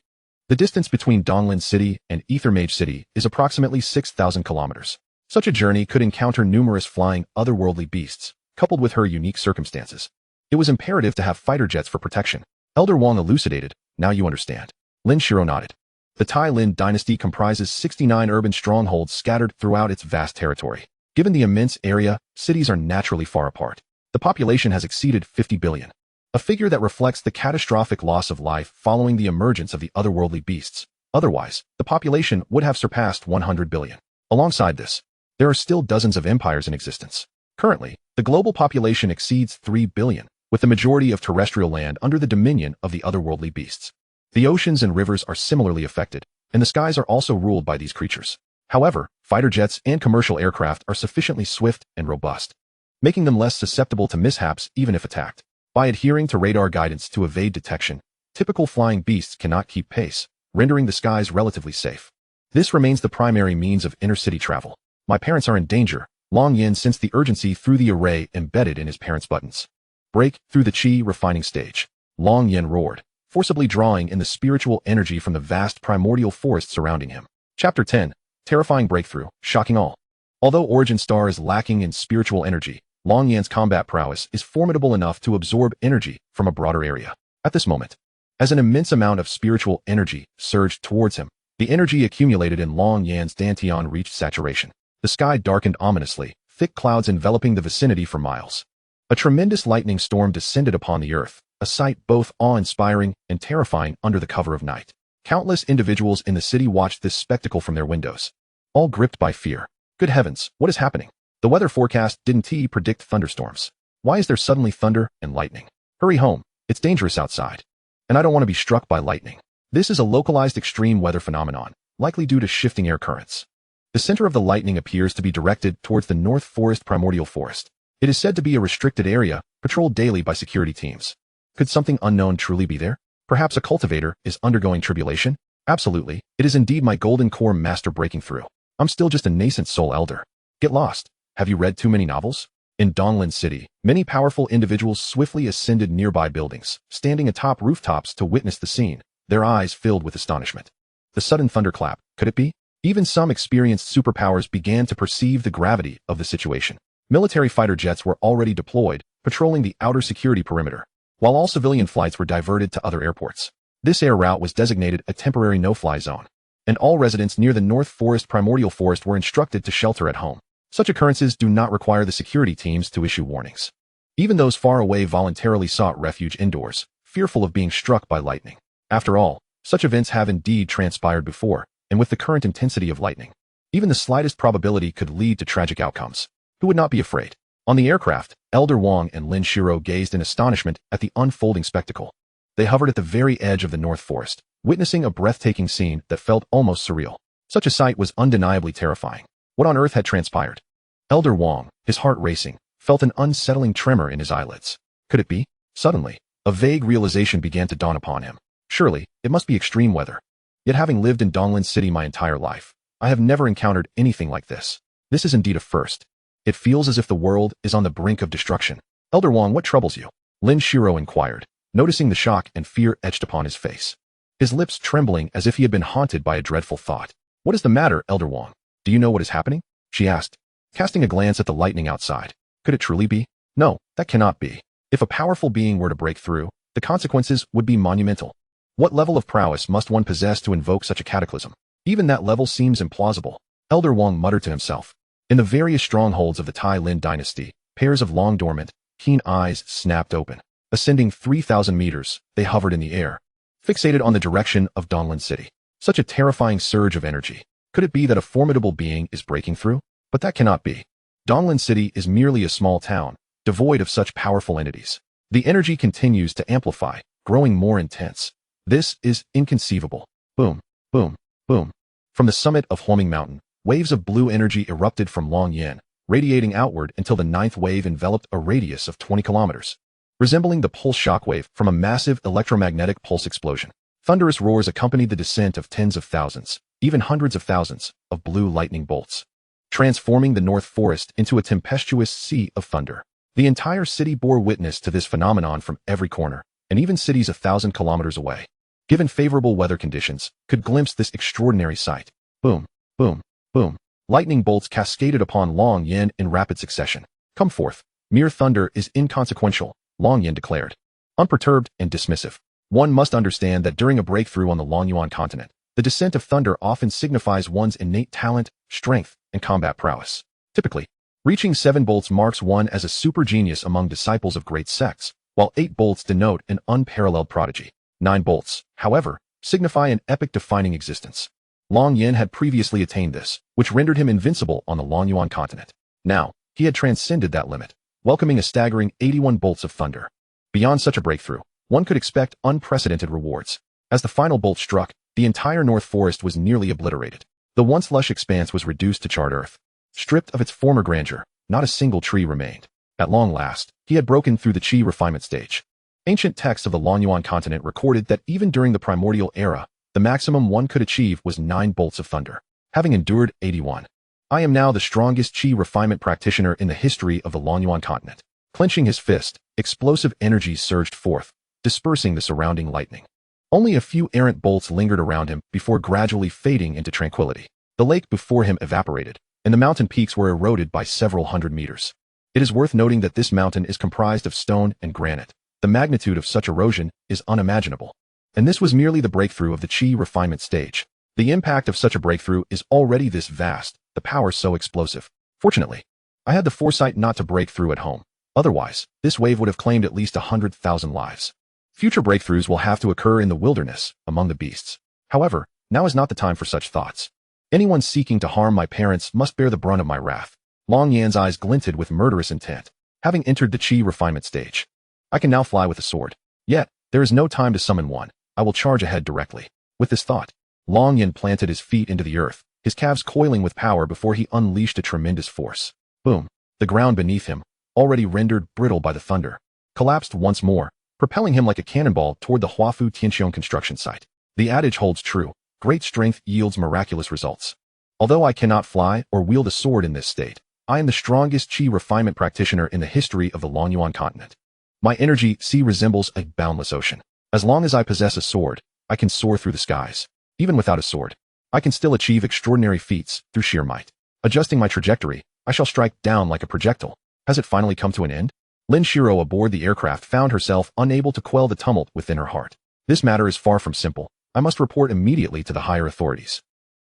the distance between Donglin City and Ethermage City is approximately 6,000 kilometers. Such a journey could encounter numerous flying, otherworldly beasts, coupled with her unique circumstances. It was imperative to have fighter jets for protection. Elder Wang elucidated, now you understand. Lin Shiro nodded. The Tai Lin dynasty comprises 69 urban strongholds scattered throughout its vast territory. Given the immense area, cities are naturally far apart. The population has exceeded 50 billion. A figure that reflects the catastrophic loss of life following the emergence of the otherworldly beasts. Otherwise, the population would have surpassed 100 billion. Alongside this, there are still dozens of empires in existence. Currently, the global population exceeds 3 billion, with the majority of terrestrial land under the dominion of the otherworldly beasts. The oceans and rivers are similarly affected, and the skies are also ruled by these creatures. However, fighter jets and commercial aircraft are sufficiently swift and robust, making them less susceptible to mishaps even if attacked. By adhering to radar guidance to evade detection, typical flying beasts cannot keep pace, rendering the skies relatively safe. This remains the primary means of inner-city travel. My parents are in danger, Long Yin sensed the urgency through the array embedded in his parents' buttons. Break through the chi refining stage. Long Yin roared, forcibly drawing in the spiritual energy from the vast primordial forest surrounding him. Chapter 10. Terrifying breakthrough, shocking all. Although Origin Star is lacking in spiritual energy, Long Yan's combat prowess is formidable enough to absorb energy from a broader area. At this moment, as an immense amount of spiritual energy surged towards him, the energy accumulated in Long Yan's dantian reached saturation. The sky darkened ominously, thick clouds enveloping the vicinity for miles. A tremendous lightning storm descended upon the earth, a sight both awe-inspiring and terrifying under the cover of night. Countless individuals in the city watched this spectacle from their windows, all gripped by fear. Good heavens, what is happening? The weather forecast didn't predict thunderstorms. Why is there suddenly thunder and lightning? Hurry home, it's dangerous outside. And I don't want to be struck by lightning. This is a localized extreme weather phenomenon, likely due to shifting air currents. The center of the lightning appears to be directed towards the North Forest primordial forest. It is said to be a restricted area, patrolled daily by security teams. Could something unknown truly be there? Perhaps a cultivator is undergoing tribulation? Absolutely, it is indeed my golden core master breaking through. I'm still just a nascent soul elder. Get lost. Have you read too many novels? In Donglin City, many powerful individuals swiftly ascended nearby buildings, standing atop rooftops to witness the scene, their eyes filled with astonishment. The sudden thunderclap, could it be? Even some experienced superpowers began to perceive the gravity of the situation. Military fighter jets were already deployed, patrolling the outer security perimeter, while all civilian flights were diverted to other airports. This air route was designated a temporary no-fly zone, and all residents near the North Forest primordial forest were instructed to shelter at home. Such occurrences do not require the security teams to issue warnings. Even those far away voluntarily sought refuge indoors, fearful of being struck by lightning. After all, such events have indeed transpired before, and with the current intensity of lightning, even the slightest probability could lead to tragic outcomes. Who would not be afraid? On the aircraft, Elder Wang and Lin Shiro gazed in astonishment at the unfolding spectacle. They hovered at the very edge of the North Forest, witnessing a breathtaking scene that felt almost surreal. Such a sight was undeniably terrifying. What on earth had transpired? Elder Wang, his heart racing, felt an unsettling tremor in his eyelids. Could it be? Suddenly, a vague realization began to dawn upon him. Surely, it must be extreme weather. Yet having lived in Donglin City my entire life, I have never encountered anything like this. This is indeed a first. It feels as if the world is on the brink of destruction. Elder Wang, what troubles you? Lin Shiro inquired, noticing the shock and fear etched upon his face, his lips trembling as if he had been haunted by a dreadful thought. What is the matter, Elder Wang? Do you know what is happening? She asked, casting a glance at the lightning outside. Could it truly be? No, that cannot be. If a powerful being were to break through, the consequences would be monumental. What level of prowess must one possess to invoke such a cataclysm? Even that level seems implausible. Elder Wang muttered to himself. In the various strongholds of the Tai Lin dynasty, pairs of long dormant, keen eyes snapped open. Ascending 3,000 meters, they hovered in the air, fixated on the direction of Donglin City. Such a terrifying surge of energy. Could it be that a formidable being is breaking through? But that cannot be. Donglin City is merely a small town, devoid of such powerful entities. The energy continues to amplify, growing more intense. This is inconceivable. Boom, boom, boom. From the summit of Huoming Mountain, waves of blue energy erupted from Long Yin, radiating outward until the ninth wave enveloped a radius of 20 kilometers, resembling the pulse shockwave from a massive electromagnetic pulse explosion. Thunderous roars accompanied the descent of tens of thousands, even hundreds of thousands, of blue lightning bolts, transforming the North Forest into a tempestuous sea of thunder. The entire city bore witness to this phenomenon from every corner, and even cities 1,000 kilometers away, given favorable weather conditions, could glimpse this extraordinary sight. Boom, boom, boom. Lightning bolts cascaded upon Long Yin in rapid succession. Come forth. Mere thunder is inconsequential, Long Yin declared. Unperturbed and dismissive. One must understand that during a breakthrough on the Longyuan continent, the descent of thunder often signifies one's innate talent, strength, and combat prowess. Typically, reaching 7 bolts marks one as a super genius among disciples of great sects, while 8 bolts denote an unparalleled prodigy. 9 bolts, however, signify an epic-defining existence. Long Yin had previously attained this, which rendered him invincible on the Longyuan continent. Now, he had transcended that limit, welcoming a staggering 81 bolts of thunder. Beyond such a breakthrough, one could expect unprecedented rewards. As the final bolt struck, the entire North Forest was nearly obliterated. The once lush expanse was reduced to charred earth. Stripped of its former grandeur, not a single tree remained. At long last, he had broken through the Qi refinement stage. Ancient texts of the Longyuan continent recorded that even during the primordial era, the maximum one could achieve was 9 bolts of thunder. Having endured 81, I am now the strongest Qi refinement practitioner in the history of the Longyuan continent. Clenching his fist, explosive energies surged forth, dispersing the surrounding lightning. Only a few errant bolts lingered around him before gradually fading into tranquility. The lake before him evaporated, and the mountain peaks were eroded by several hundred meters. It is worth noting that this mountain is comprised of stone and granite. The magnitude of such erosion is unimaginable. And this was merely the breakthrough of the Qi refinement stage. The impact of such a breakthrough is already this vast, the power so explosive. Fortunately, I had the foresight not to break through at home. Otherwise, this wave would have claimed at least 100,000 lives. Future breakthroughs will have to occur in the wilderness, among the beasts. However, now is not the time for such thoughts. Anyone seeking to harm my parents must bear the brunt of my wrath. Long Yan's eyes glinted with murderous intent. Having entered the Qi refinement stage, I can now fly with a sword. Yet, there is no time to summon one. I will charge ahead directly. With this thought, Long Yan planted his feet into the earth, his calves coiling with power before he unleashed a tremendous force. Boom! The ground beneath him, already rendered brittle by the thunder, collapsed once more, propelling him like a cannonball toward the Huafu Tianxiong construction site. The adage holds true. Great strength yields miraculous results. Although I cannot fly or wield a sword in this state, I am the strongest Qi refinement practitioner in the history of the Longyuan continent. My energy resembles a boundless ocean. As long as I possess a sword, I can soar through the skies. Even without a sword, I can still achieve extraordinary feats through sheer might. Adjusting my trajectory, I shall strike down like a projectile. Has it finally come to an end? Lin Shiro aboard the aircraft found herself unable to quell the tumult within her heart. This matter is far from simple. I must report immediately to the higher authorities.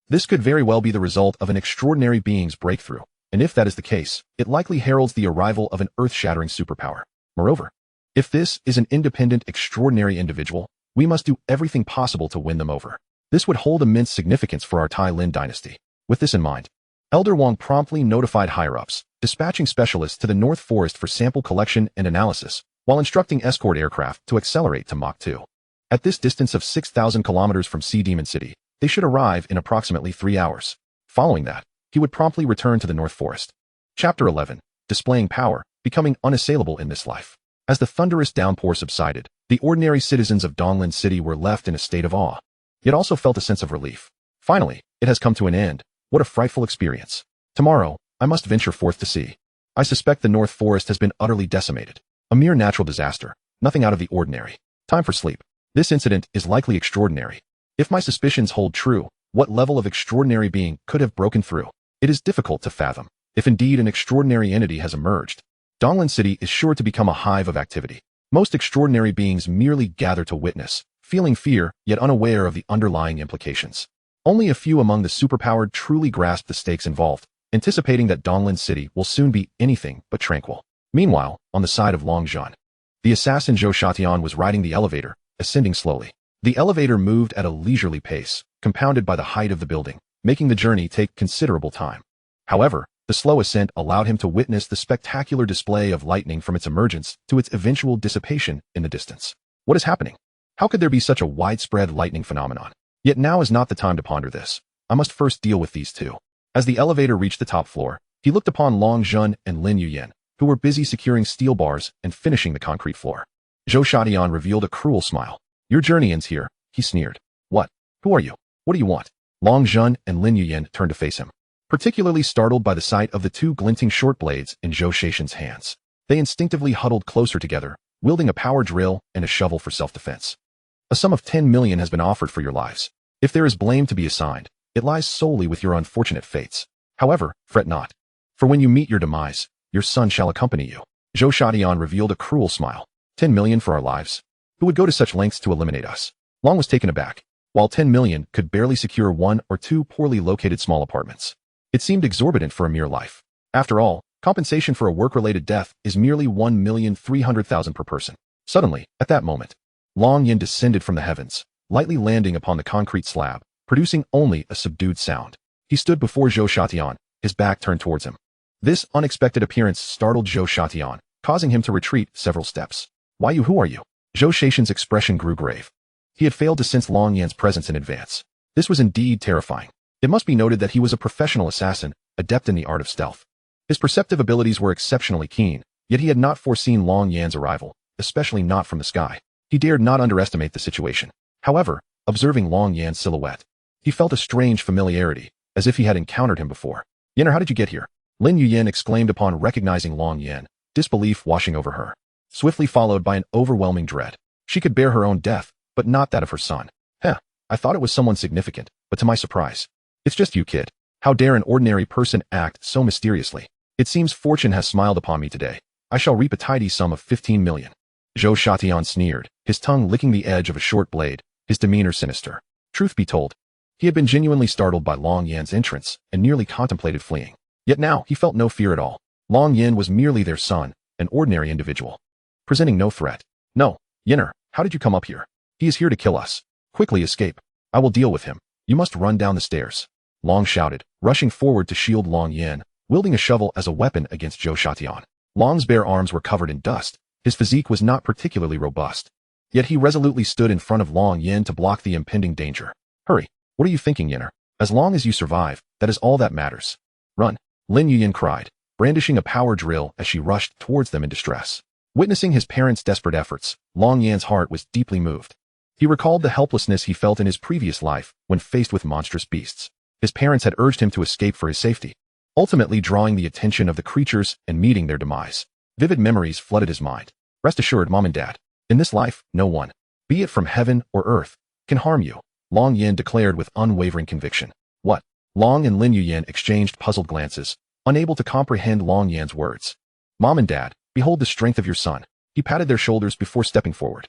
This could very well be the result of an extraordinary being's breakthrough, and if that is the case, it likely heralds the arrival of an earth-shattering superpower. Moreover, if this is an independent, extraordinary individual, we must do everything possible to win them over. This would hold immense significance for our Tai Lin dynasty. With this in mind, Elder Wang promptly notified higher-ups, dispatching specialists to the North Forest for sample collection and analysis, while instructing escort aircraft to accelerate to Mach 2. At this distance of 6,000 kilometers from Sea Demon City, they should arrive in approximately 3 hours. Following that, he would promptly return to the North Forest. Chapter 11. Displaying power, becoming unassailable in this life. As the thunderous downpour subsided, the ordinary citizens of Donglin City were left in a state of awe, yet also felt a sense of relief. Finally, it has come to an end. What a frightful experience. Tomorrow, I must venture forth to sea. I suspect the North Forest has been utterly decimated. A mere natural disaster, nothing out of the ordinary. Time for sleep. This incident is likely extraordinary. If my suspicions hold true, what level of extraordinary being could have broken through? It is difficult to fathom. If indeed an extraordinary entity has emerged, Donglin City is sure to become a hive of activity. Most extraordinary beings merely gather to witness, feeling fear, yet unaware of the underlying implications. Only a few among the superpowered truly grasp the stakes involved, anticipating that Donglin City will soon be anything but tranquil. Meanwhile, on the side of Longzhan, the assassin Zhou Shatian was riding the elevator, ascending slowly. The elevator moved at a leisurely pace, compounded by the height of the building, making the journey take considerable time. However, the slow ascent allowed him to witness the spectacular display of lightning from its emergence to its eventual dissipation in the distance. What is happening? How could there be such a widespread lightning phenomenon? Yet now is not the time to ponder this. I must first deal with these two. As the elevator reached the top floor, he looked upon Long Zhun and Lin Yuyan, who were busy securing steel bars and finishing the concrete floor. Zhou Shatian revealed a cruel smile. Your journey ends here, he sneered. What? Who are you? What do you want? Long Zhun and Lin Yuyan turned to face him, particularly startled by the sight of the two glinting short blades in Zhou Shaishan's hands. They instinctively huddled closer together, wielding a power drill and a shovel for self-defense. A sum of 10 million has been offered for your lives. If there is blame to be assigned, it lies solely with your unfortunate fates. However, fret not. For when you meet your demise, your son shall accompany you. Zhou Shatian revealed a cruel smile. 10 million for our lives? Who would go to such lengths to eliminate us? Long was taken aback. While 10 million could barely secure 1 or 2 poorly located small apartments, it seemed exorbitant for a mere life. After all, compensation for a work-related death is merely 1,300,000 per person. Suddenly, at that moment, Long Yin descended from the heavens, lightly landing upon the concrete slab, producing only a subdued sound. He stood before Zhou Shatian, his back turned towards him. This unexpected appearance startled Zhou Shatian, causing him to retreat several steps. Who are you? Zhou Shatian's expression grew grave. He had failed to sense Long Yan's presence in advance. This was indeed terrifying. It must be noted that he was a professional assassin, adept in the art of stealth. His perceptive abilities were exceptionally keen, yet he had not foreseen Long Yan's arrival, especially not from the sky. He dared not underestimate the situation. However, observing Long Yan's silhouette, he felt a strange familiarity, as if he had encountered him before. Yenner, how did you get here? Lin Yuyin exclaimed upon recognizing Long Yan, disbelief washing over her, swiftly followed by an overwhelming dread. She could bear her own death, but not that of her son. I thought it was someone significant, but to my surprise, it's just you, kid. How dare an ordinary person act so mysteriously? It seems fortune has smiled upon me today. I shall reap a tidy sum of 15 million. Zhou Shatian sneered, his tongue licking the edge of a short blade, his demeanor sinister. Truth be told, he had been genuinely startled by Long Yan's entrance and nearly contemplated fleeing. Yet now he felt no fear at all. Long Yan was merely their son, an ordinary individual, presenting no threat. No, Yenner, how did you come up here? He is here to kill us. Quickly escape. I will deal with him. You must run down the stairs. Long shouted, rushing forward to shield Long Yan, wielding a shovel as a weapon against Zhou Shatian. Long's bare arms were covered in dust. His physique was not particularly robust. Yet he resolutely stood in front of Long Yan to block the impending danger. Hurry. What are you thinking, Yenner? As long as you survive, that is all that matters. Run. Lin Yuyin cried, brandishing a power drill as she rushed towards them in distress. Witnessing his parents' desperate efforts, Long Yan's heart was deeply moved. He recalled the helplessness he felt in his previous life when faced with monstrous beasts. His parents had urged him to escape for his safety, ultimately drawing the attention of the creatures and meeting their demise. Vivid memories flooded his mind. Rest assured, Mom and Dad, in this life, no one, be it from heaven or earth, can harm you, Long Yin declared with unwavering conviction. What? Long and Lin Yuyin exchanged puzzled glances, unable to comprehend Long Yan's words. Mom and Dad, behold the strength of your son. He patted their shoulders before stepping forward.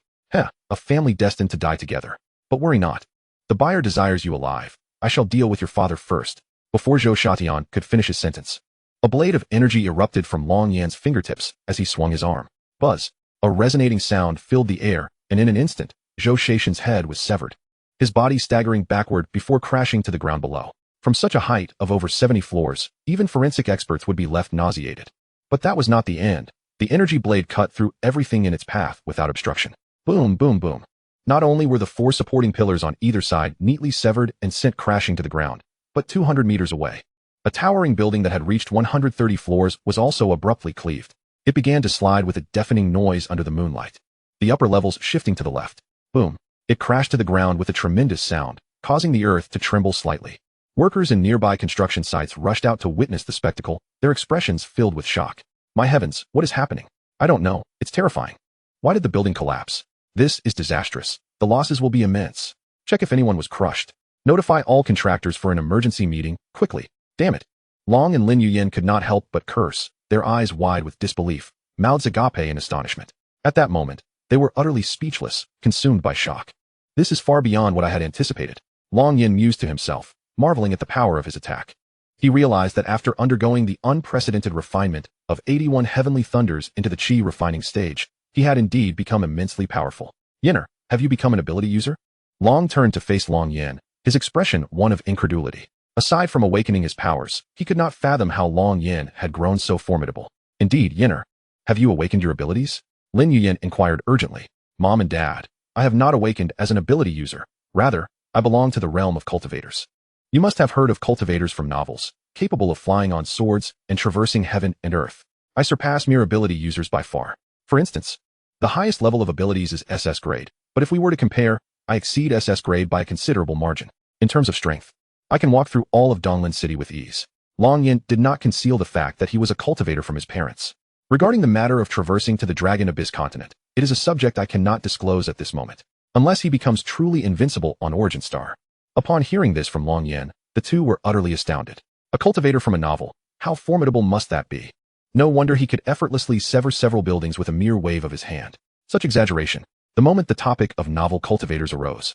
A family destined to die together. But worry not. The buyer desires you alive. I shall deal with your father first. Before Zhou Shatian could finish his sentence, a blade of energy erupted from Long Yan's fingertips as he swung his arm. Buzz. A resonating sound filled the air, and in an instant, Zhou Shatian's head was severed, his body staggering backward before crashing to the ground below. From such a height of over 70 floors, even forensic experts would be left nauseated. But that was not the end. The energy blade cut through everything in its path without obstruction. Boom, boom, boom. Not only were the 4 supporting pillars on either side neatly severed and sent crashing to the ground, but 200 meters away, a towering building that had reached 130 floors was also abruptly cleaved. It began to slide with a deafening noise under the moonlight, the upper levels shifting to the left. Boom. It crashed to the ground with a tremendous sound, causing the earth to tremble slightly. Workers in nearby construction sites rushed out to witness the spectacle, their expressions filled with shock. My heavens, what is happening? I don't know. It's terrifying. Why did the building collapse? This is disastrous. The losses will be immense. Check if anyone was crushed. Notify all contractors for an emergency meeting, quickly. Damn it. Long and Lin Yuyin could not help but curse, their eyes wide with disbelief, mouths agape in astonishment. At that moment, they were utterly speechless, consumed by shock. This is far beyond what I had anticipated. Long Yin mused to himself, marveling at the power of his attack. He realized that after undergoing the unprecedented refinement of 81 heavenly thunders into the chi refining stage, he had indeed become immensely powerful. Yenner, have you become an ability user? Long turned to face Long Yin, his expression one of incredulity. Aside from awakening his powers, he could not fathom how Long Yin had grown so formidable. Indeed, Yenner, have you awakened your abilities? Lin Yuyin inquired urgently. Mom and Dad, I have not awakened as an ability user. Rather, I belong to the realm of cultivators. You must have heard of cultivators from novels, capable of flying on swords and traversing heaven and earth. I surpass mere ability users by far. For instance, the highest level of abilities is SS grade, but if we were to compare, I exceed SS grade by a considerable margin. In terms of strength, I can walk through all of Donglin City with ease. Long Yin did not conceal the fact that he was a cultivator from his parents. Regarding the matter of traversing to the Dragon Abyss continent, it is a subject I cannot disclose at this moment, unless he becomes truly invincible on Origin Star. Upon hearing this from Long Yin, the two were utterly astounded. A cultivator from a novel, how formidable must that be? No wonder he could effortlessly sever several buildings with a mere wave of his hand. Such exaggeration. The moment the topic of novel cultivators arose,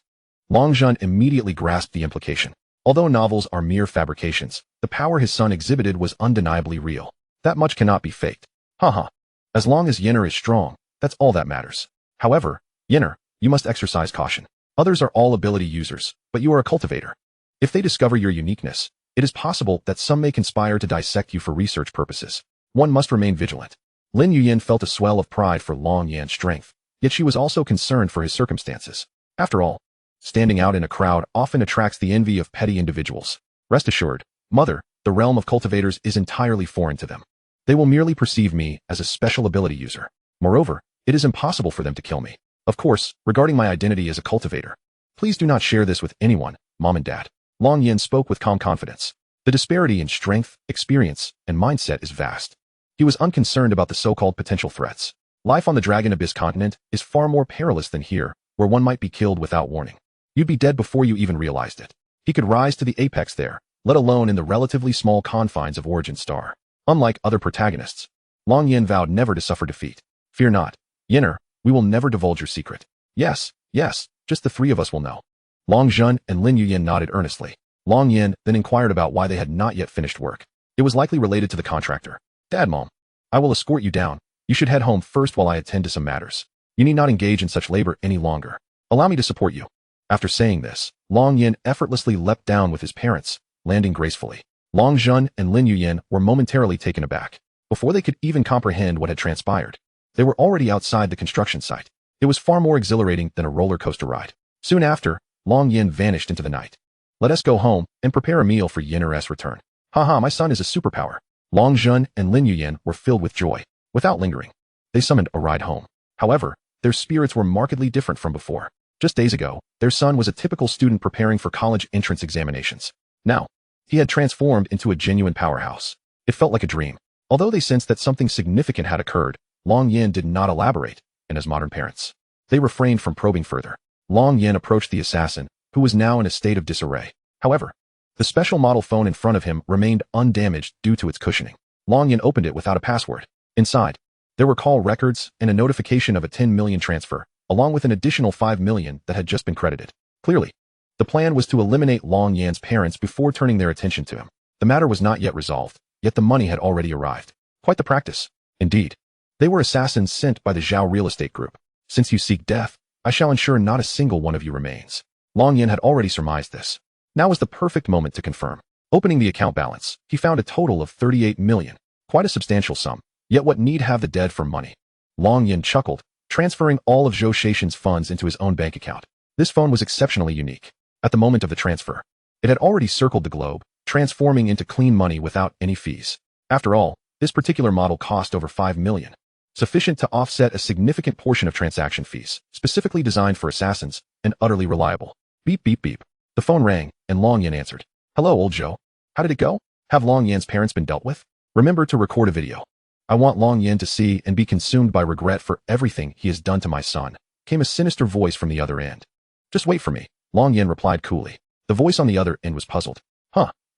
Long Jun immediately grasped the implication. Although novels are mere fabrications, the power his son exhibited was undeniably real. That much cannot be faked. Haha. As long as Yinner is strong, that's all that matters. However, Yinner, you must exercise caution. Others are all ability users, but you are a cultivator. If they discover your uniqueness, it is possible that some may conspire to dissect you for research purposes. One must remain vigilant. Lin Yuyin felt a swell of pride for Long Yan's strength, yet she was also concerned for his circumstances. After all, standing out in a crowd often attracts the envy of petty individuals. Rest assured, Mother, the realm of cultivators is entirely foreign to them. They will merely perceive me as a special ability user. Moreover, it is impossible for them to kill me. Of course, regarding my identity as a cultivator, please do not share this with anyone, Mom and Dad. Long Yin spoke with calm confidence. The disparity in strength, experience, and mindset is vast. He was unconcerned about the so-called potential threats. Life on the Dragon Abyss continent is far more perilous than here, where one might be killed without warning. You'd be dead before you even realized it. He could rise to the apex there, let alone in the relatively small confines of Origin Star. Unlike other protagonists, Long Yin vowed never to suffer defeat. Fear not, Yinner, we will never divulge your secret. Yes, just the three of us will know. Long Jun and Lin Yuyin nodded earnestly. Long Yin then inquired about why they had not yet finished work. It was likely related to the contractor. Dad, Mom, I will escort you down. You should head home first while I attend to some matters. You need not engage in such labor any longer. Allow me to support you. After saying this, Long Yin effortlessly leapt down with his parents, landing gracefully. Long Jun and Lin Yuyin were momentarily taken aback. Before they could even comprehend what had transpired, they were already outside the construction site. It was far more exhilarating than a roller coaster ride. Soon after, Long Yin vanished into the night. Let us go home and prepare a meal for Yinner's return. Haha, my son is a superpower. Long Jun and Lin Yuyin were filled with joy. Without lingering, they summoned a ride home. However, their spirits were markedly different from before. Just days ago, their son was a typical student preparing for college entrance examinations. Now, he had transformed into a genuine powerhouse. It felt like a dream. Although they sensed that something significant had occurred, Long Yin did not elaborate, and as modern parents, they refrained from probing further. Long Yin approached the assassin, who was now in a state of disarray. However, the special model phone in front of him remained undamaged due to its cushioning. Long Yin opened it without a password. Inside, there were call records and a notification of a 10 million transfer, along with an additional 5 million that had just been credited. Clearly, the plan was to eliminate Long Yan's parents before turning their attention to him. The matter was not yet resolved, yet the money had already arrived. Quite the practice. Indeed, they were assassins sent by the Zhao real estate group. Since you seek death, I shall ensure not a single one of you remains. Long Yin had already surmised this. Now was the perfect moment to confirm. Opening the account balance, he found a total of 38 million. Quite a substantial sum. Yet what need have the dead for money? Long Yin chuckled, transferring all of Zhou Shaishan's funds into his own bank account. This phone was exceptionally unique. At the moment of the transfer, it had already circled the globe, transforming into clean money without any fees. After all, this particular model cost over 5 million, sufficient to offset a significant portion of transaction fees, specifically designed for assassins, and utterly reliable. Beep, beep, beep. The phone rang, and Long Yin answered. Hello, old Zhou. How did it go? Have Long Yan's parents been dealt with? Remember to record a video. I want Long Yin to see and be consumed by regret for everything he has done to my son, came a sinister voice from the other end. Just wait for me, Long Yin replied coolly. The voice on the other end was puzzled.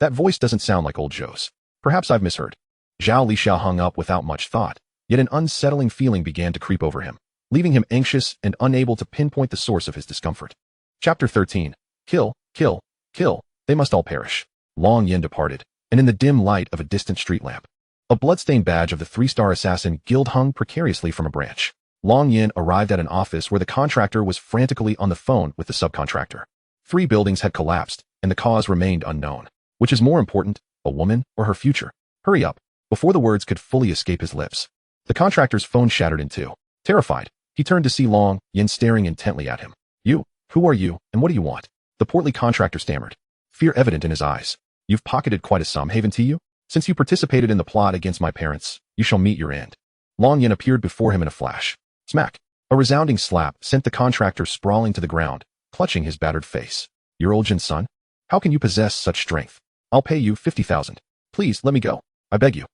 That voice doesn't sound like old Zhou's. Perhaps I've misheard. Zhao Lixiao hung up without much thought, yet an unsettling feeling began to creep over him, leaving him anxious and unable to pinpoint the source of his discomfort. Chapter 13. Kill, kill, kill. They must all perish. Long Yin departed, and in the dim light of a distant street lamp, a bloodstained badge of the 3-star assassin guild hung precariously from a branch. Long Yin arrived at an office where the contractor was frantically on the phone with the subcontractor. 3 buildings had collapsed, and the cause remained unknown. Which is more important, a woman or her future? Hurry up, before the words could fully escape his lips. The contractor's phone shattered in two. Terrified, he turned to see Long Yin staring intently at him. You, who are you, and what do you want? The portly contractor stammered, fear evident in his eyes. You've pocketed quite a sum, haven't you? Since you participated in the plot against my parents, you shall meet your end. Long Yin appeared before him in a flash. Smack! A resounding slap sent the contractor sprawling to the ground, clutching his battered face. Your old Jin's son? How can you possess such strength? I'll pay you 50,000. Please, let me go. I beg you.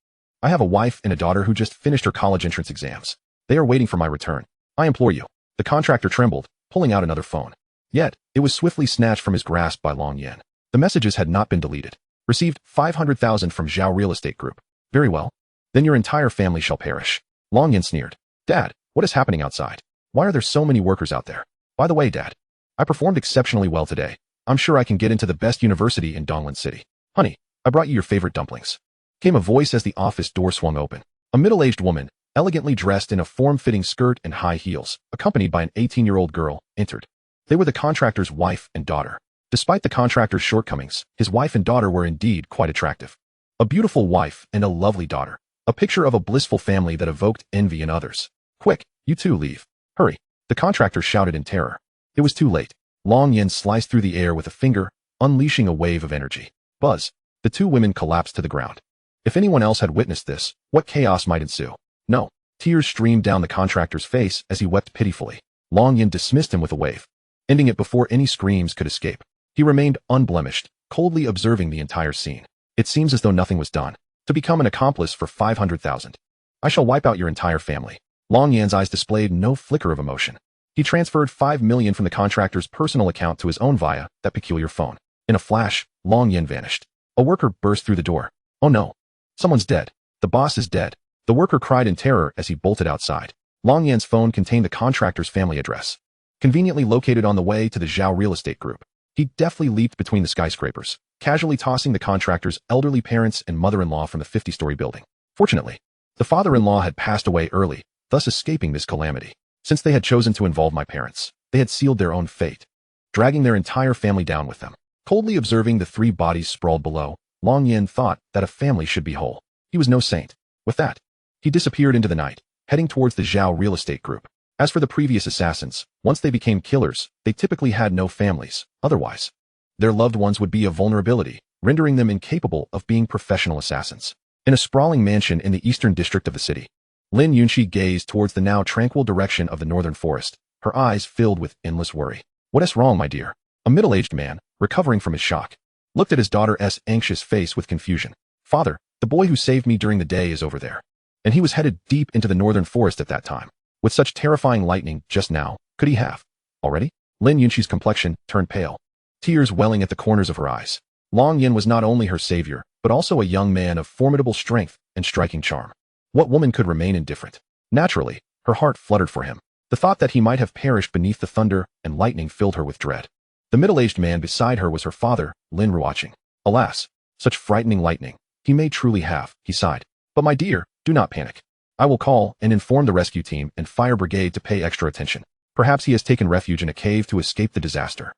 I have a wife and a daughter who just finished her college entrance exams. They are waiting for my return. I implore you. The contractor trembled, pulling out another phone. Yet, it was swiftly snatched from his grasp by Long Yin. The messages had not been deleted. Received 500,000 from Zhao Real Estate Group. Very well. Then your entire family shall perish. Long Yin sneered. Dad, what is happening outside? Why are there so many workers out there? By the way, Dad, I performed exceptionally well today. I'm sure I can get into the best university in Donglan City. Honey, I brought you your favorite dumplings. Came a voice as the office door swung open. A middle-aged woman, elegantly dressed in a form-fitting skirt and high heels, accompanied by an 18-year-old girl, entered. They were the contractor's wife and daughter. Despite the contractor's shortcomings, his wife and daughter were indeed quite attractive. A beautiful wife and a lovely daughter. A picture of a blissful family that evoked envy in others. Quick, you two leave. Hurry, the contractor shouted in terror. It was too late. Long Yin sliced through the air with a finger, unleashing a wave of energy. Buzz. The two women collapsed to the ground. If anyone else had witnessed this, what chaos might ensue? No. Tears streamed down the contractor's face as he wept pitifully. Long Yin dismissed him with a wave, ending it before any screams could escape. He remained unblemished, coldly observing the entire scene. It seems as though nothing was done. To become an accomplice for 500,000. I shall wipe out your entire family. Long Yan's eyes displayed no flicker of emotion. He transferred 5 million from the contractor's personal account to his own via that peculiar phone. In a flash, Long Yan vanished. A worker burst through the door. Oh no. Someone's dead. The boss is dead. The worker cried in terror as he bolted outside. Long Yan's phone contained the contractor's family address, conveniently located on the way to the Zhao real estate group. He deftly leaped between the skyscrapers, casually tossing the contractor's elderly parents and mother-in-law from the 50-story building. Fortunately, the father-in-law had passed away early, thus escaping this calamity. Since they had chosen to involve my parents, they had sealed their own fate, dragging their entire family down with them. Coldly observing the 3 bodies sprawled below, Long Yin thought that a family should be whole. He was no saint. With that, he disappeared into the night, heading towards the Zhao real estate group. As for the previous assassins, once they became killers, they typically had no families. Otherwise, their loved ones would be a vulnerability, rendering them incapable of being professional assassins. In a sprawling mansion in the eastern district of the city, Lin Yunxi gazed towards the now tranquil direction of the northern forest, her eyes filled with endless worry. What's wrong, my dear? A middle-aged man, recovering from his shock, looked at his daughter's anxious face with confusion. Father, the boy who saved me during the day is over there. And he was headed deep into the northern forest at that time. With such terrifying lightning just now, could he have? Already? Lin Yunxi's complexion turned pale, tears welling at the corners of her eyes. Long Yin was not only her savior, but also a young man of formidable strength and striking charm. What woman could remain indifferent? Naturally, her heart fluttered for him. The thought that he might have perished beneath the thunder and lightning filled her with dread. The middle-aged man beside her was her father, Lin Ruoqing. Alas, such frightening lightning. He may truly have, he sighed. But my dear, do not panic. I will call and inform the rescue team and fire brigade to pay extra attention. Perhaps he has taken refuge in a cave to escape the disaster.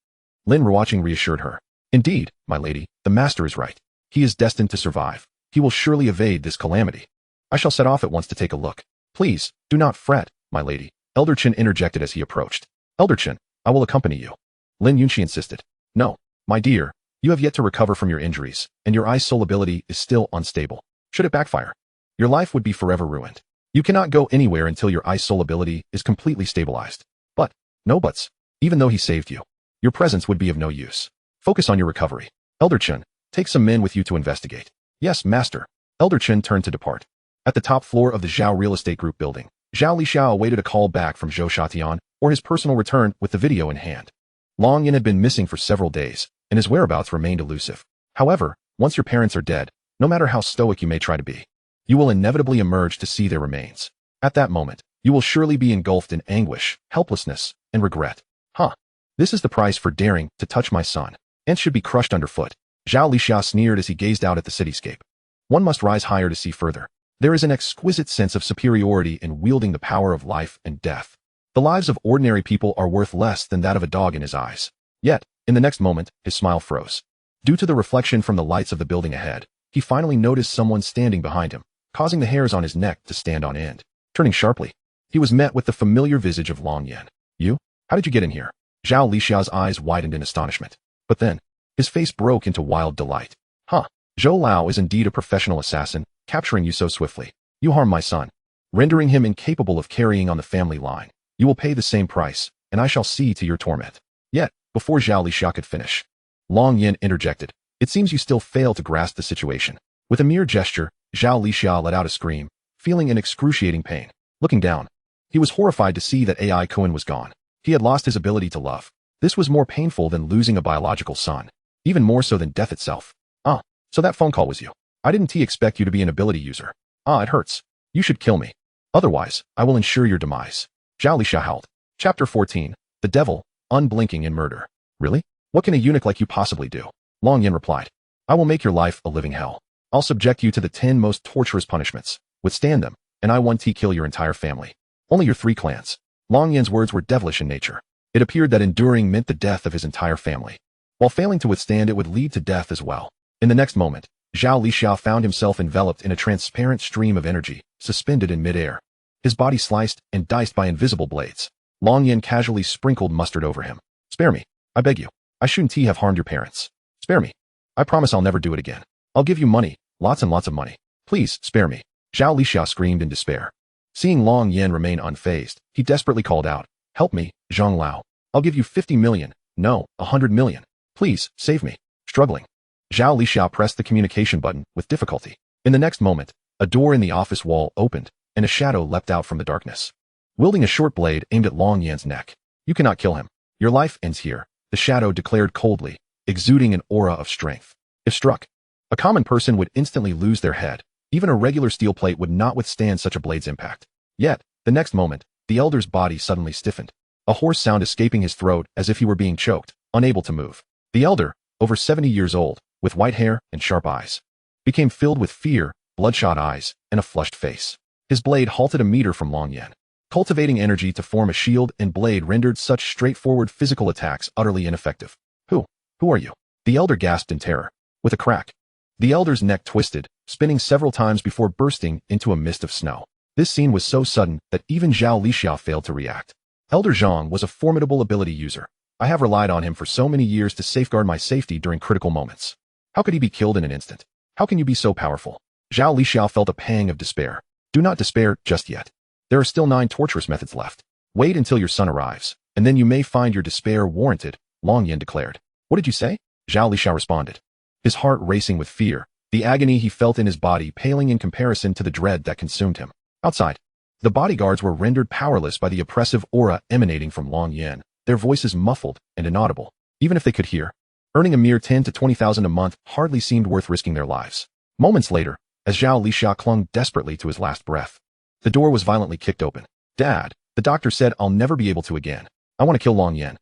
Lin Ruoqing reassured her. Indeed, my lady, the master is right. He is destined to survive. He will surely evade this calamity. I shall set off at once to take a look. Please, do not fret, my lady. Elder Chen interjected as he approached. Elder Chen, I will accompany you. Lin Yunxi insisted. No, my dear, you have yet to recover from your injuries, and your eye's soul ability is still unstable. Should it backfire, your life would be forever ruined. You cannot go anywhere until your eye's soul ability is completely stabilized. But, no buts. Even though he saved you, your presence would be of no use. Focus on your recovery. Elder Chen, take some men with you to investigate. Yes, master. Elder Chen turned to depart. At the top floor of the Zhao real estate group building, Zhao Lixiao awaited a call back from Zhou Shatian or his personal return with the video in hand. Long Yin had been missing for several days, and his whereabouts remained elusive. However, once your parents are dead, no matter how stoic you may try to be, you will inevitably emerge to see their remains. At that moment, you will surely be engulfed in anguish, helplessness, and regret. This is the price for daring to touch my son, and should be crushed underfoot. Zhao Lixia sneered as he gazed out at the cityscape. One must rise higher to see further. There is an exquisite sense of superiority in wielding the power of life and death. The lives of ordinary people are worth less than that of a dog in his eyes. Yet, in the next moment, his smile froze. Due to the reflection from the lights of the building ahead, he finally noticed someone standing behind him, causing the hairs on his neck to stand on end. Turning sharply, he was met with the familiar visage of Long Yan. You? How did you get in here? Zhao Lixia's eyes widened in astonishment. But then, his face broke into wild delight. Zhou Lao is indeed a professional assassin, capturing you so swiftly. You harm my son, rendering him incapable of carrying on the family line. You will pay the same price, and I shall see to your torment. Yet, before Zhao Lixia could finish, Long Yin interjected. It seems you still fail to grasp the situation. With a mere gesture, Zhao Lixia let out a scream, feeling an excruciating pain. Looking down, he was horrified to see that AI Kuan was gone. He had lost his ability to love. This was more painful than losing a biological son, even more so than death itself. So that phone call was you. I didn't expect you to be an ability user. It hurts. You should kill me. Otherwise, I will ensure your demise. Zhao Lixia howled. Chapter 14. The Devil, Unblinking in Murder. Really? What can a eunuch like you possibly do? Long Yin replied. I will make your life a living hell. I'll subject you to the 10 most torturous punishments. Withstand them, and I want to kill your entire family. Only your 3 clans. Long Yin's words were devilish in nature. It appeared that enduring meant the death of his entire family. While failing to withstand it would lead to death as well. In the next moment, Zhao Lixiao found himself enveloped in a transparent stream of energy, suspended in midair. His body sliced and diced by invisible blades. Long Yin casually sprinkled mustard over him. Spare me. I beg you. I shouldn't have harmed your parents. Spare me. I promise I'll never do it again. I'll give you money, lots and lots of money. Please, spare me. Zhao Lixiao screamed in despair. Seeing Long Yin remain unfazed, he desperately called out, Help me, Zhang Lao. I'll give you 50 million, no, 100 million. Please, save me. Struggling. Zhao Lixiao pressed the communication button with difficulty. In the next moment, a door in the office wall opened, and a shadow leapt out from the darkness. Wielding a short blade aimed at Long Yin's neck. You cannot kill him. Your life ends here, the shadow declared coldly, exuding an aura of strength. If struck, a common person would instantly lose their head. Even a regular steel plate would not withstand such a blade's impact. Yet, the next moment, the elder's body suddenly stiffened. A hoarse sound escaping his throat as if he were being choked, unable to move. The elder, over 70 years old, with white hair and sharp eyes, became filled with fear, bloodshot eyes, and a flushed face. His blade halted a meter from Long Yin. Cultivating energy to form a shield and blade rendered such straightforward physical attacks utterly ineffective. Who are you? The elder gasped in terror. With a crack, the elder's neck twisted, spinning several times before bursting into a mist of snow. This scene was so sudden that even Zhao Lixiao failed to react. Elder Zhang was a formidable ability user. I have relied on him for so many years to safeguard my safety during critical moments. How could he be killed in an instant? How can you be so powerful? Zhao Lixiao felt a pang of despair. Do not despair just yet. There are still 9 torturous methods left. Wait until your son arrives, and then you may find your despair warranted, Long Yin declared. What did you say? Zhao Lixiao responded. His heart racing with fear, the agony he felt in his body paling in comparison to the dread that consumed him. Outside, the bodyguards were rendered powerless by the oppressive aura emanating from Long Yin, their voices muffled and inaudible. Even if they could hear, earning a mere 10 to 20,000 a month hardly seemed worth risking their lives. Moments later, as Zhao Lixiao clung desperately to his last breath, the door was violently kicked open. Dad, the doctor said I'll never be able to again. I want to kill Long Yin.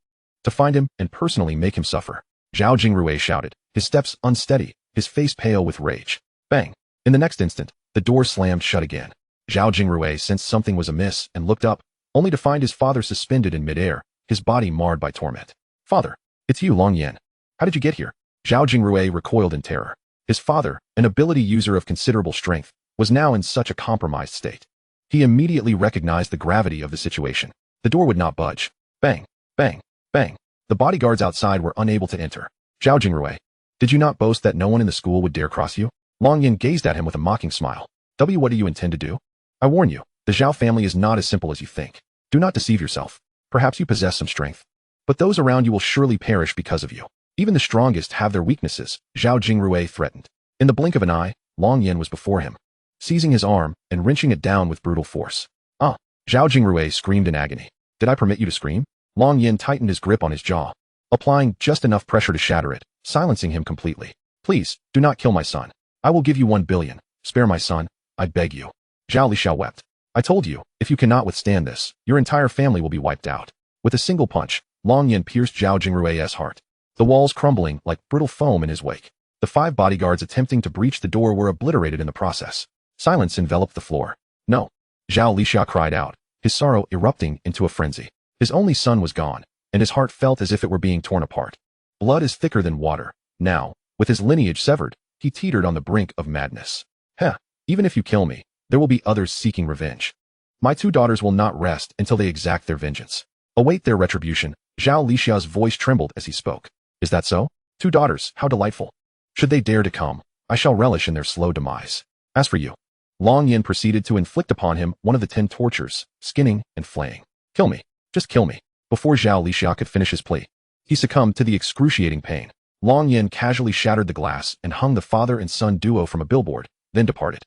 To find him and personally make him suffer. Zhao Jingrui shouted, his steps unsteady, his face pale with rage. Bang. In the next instant, the door slammed shut again. Zhao Jingrui sensed something was amiss and looked up, only to find his father suspended in midair, his body marred by torment. Father, it's you, Long Yin. How did you get here? Zhao Jingrui recoiled in terror. His father, an ability user of considerable strength, was now in such a compromised state. He immediately recognized the gravity of the situation. The door would not budge. Bang, bang, bang. The bodyguards outside were unable to enter. Zhao Jingrui, did you not boast that no one in the school would dare cross you? Long Yin gazed at him with a mocking smile. What do you intend to do? I warn you, the Zhao family is not as simple as you think. Do not deceive yourself. Perhaps you possess some strength, but those around you will surely perish because of you. Even the strongest have their weaknesses, Zhao Jingrui threatened. In the blink of an eye, Long Yin was before him, seizing his arm and wrenching it down with brutal force. Ah! Zhao Jingrui screamed in agony. Did I permit you to scream? Long Yin tightened his grip on his jaw, applying just enough pressure to shatter it, silencing him completely. Please, do not kill my son. I will give you 1 billion. Spare my son, I beg you. Zhao Lixiao wept. I told you, if you cannot withstand this, your entire family will be wiped out. With a single punch, Long Yin pierced Zhao Jingrui's heart, the walls crumbling like brittle foam in his wake. The 5 bodyguards attempting to breach the door were obliterated in the process. Silence enveloped the floor. No. Zhao Lixiao cried out, his sorrow erupting into a frenzy. His only son was gone, and his heart felt as if it were being torn apart. Blood is thicker than water. Now, with his lineage severed, he teetered on the brink of madness. Heh, even if you kill me, there will be others seeking revenge. My 2 daughters will not rest until they exact their vengeance. Await their retribution. Zhao Lixiao's voice trembled as he spoke. Is that so? 2 daughters, how delightful. Should they dare to come, I shall relish in their slow demise. As for you, Long Yin proceeded to inflict upon him one of the 10 tortures, skinning and flaying. Kill me. Just kill me. Before Zhao Lixiao could finish his plea, he succumbed to the excruciating pain. Long Yin casually shattered the glass and hung the father and son duo from a billboard, then departed.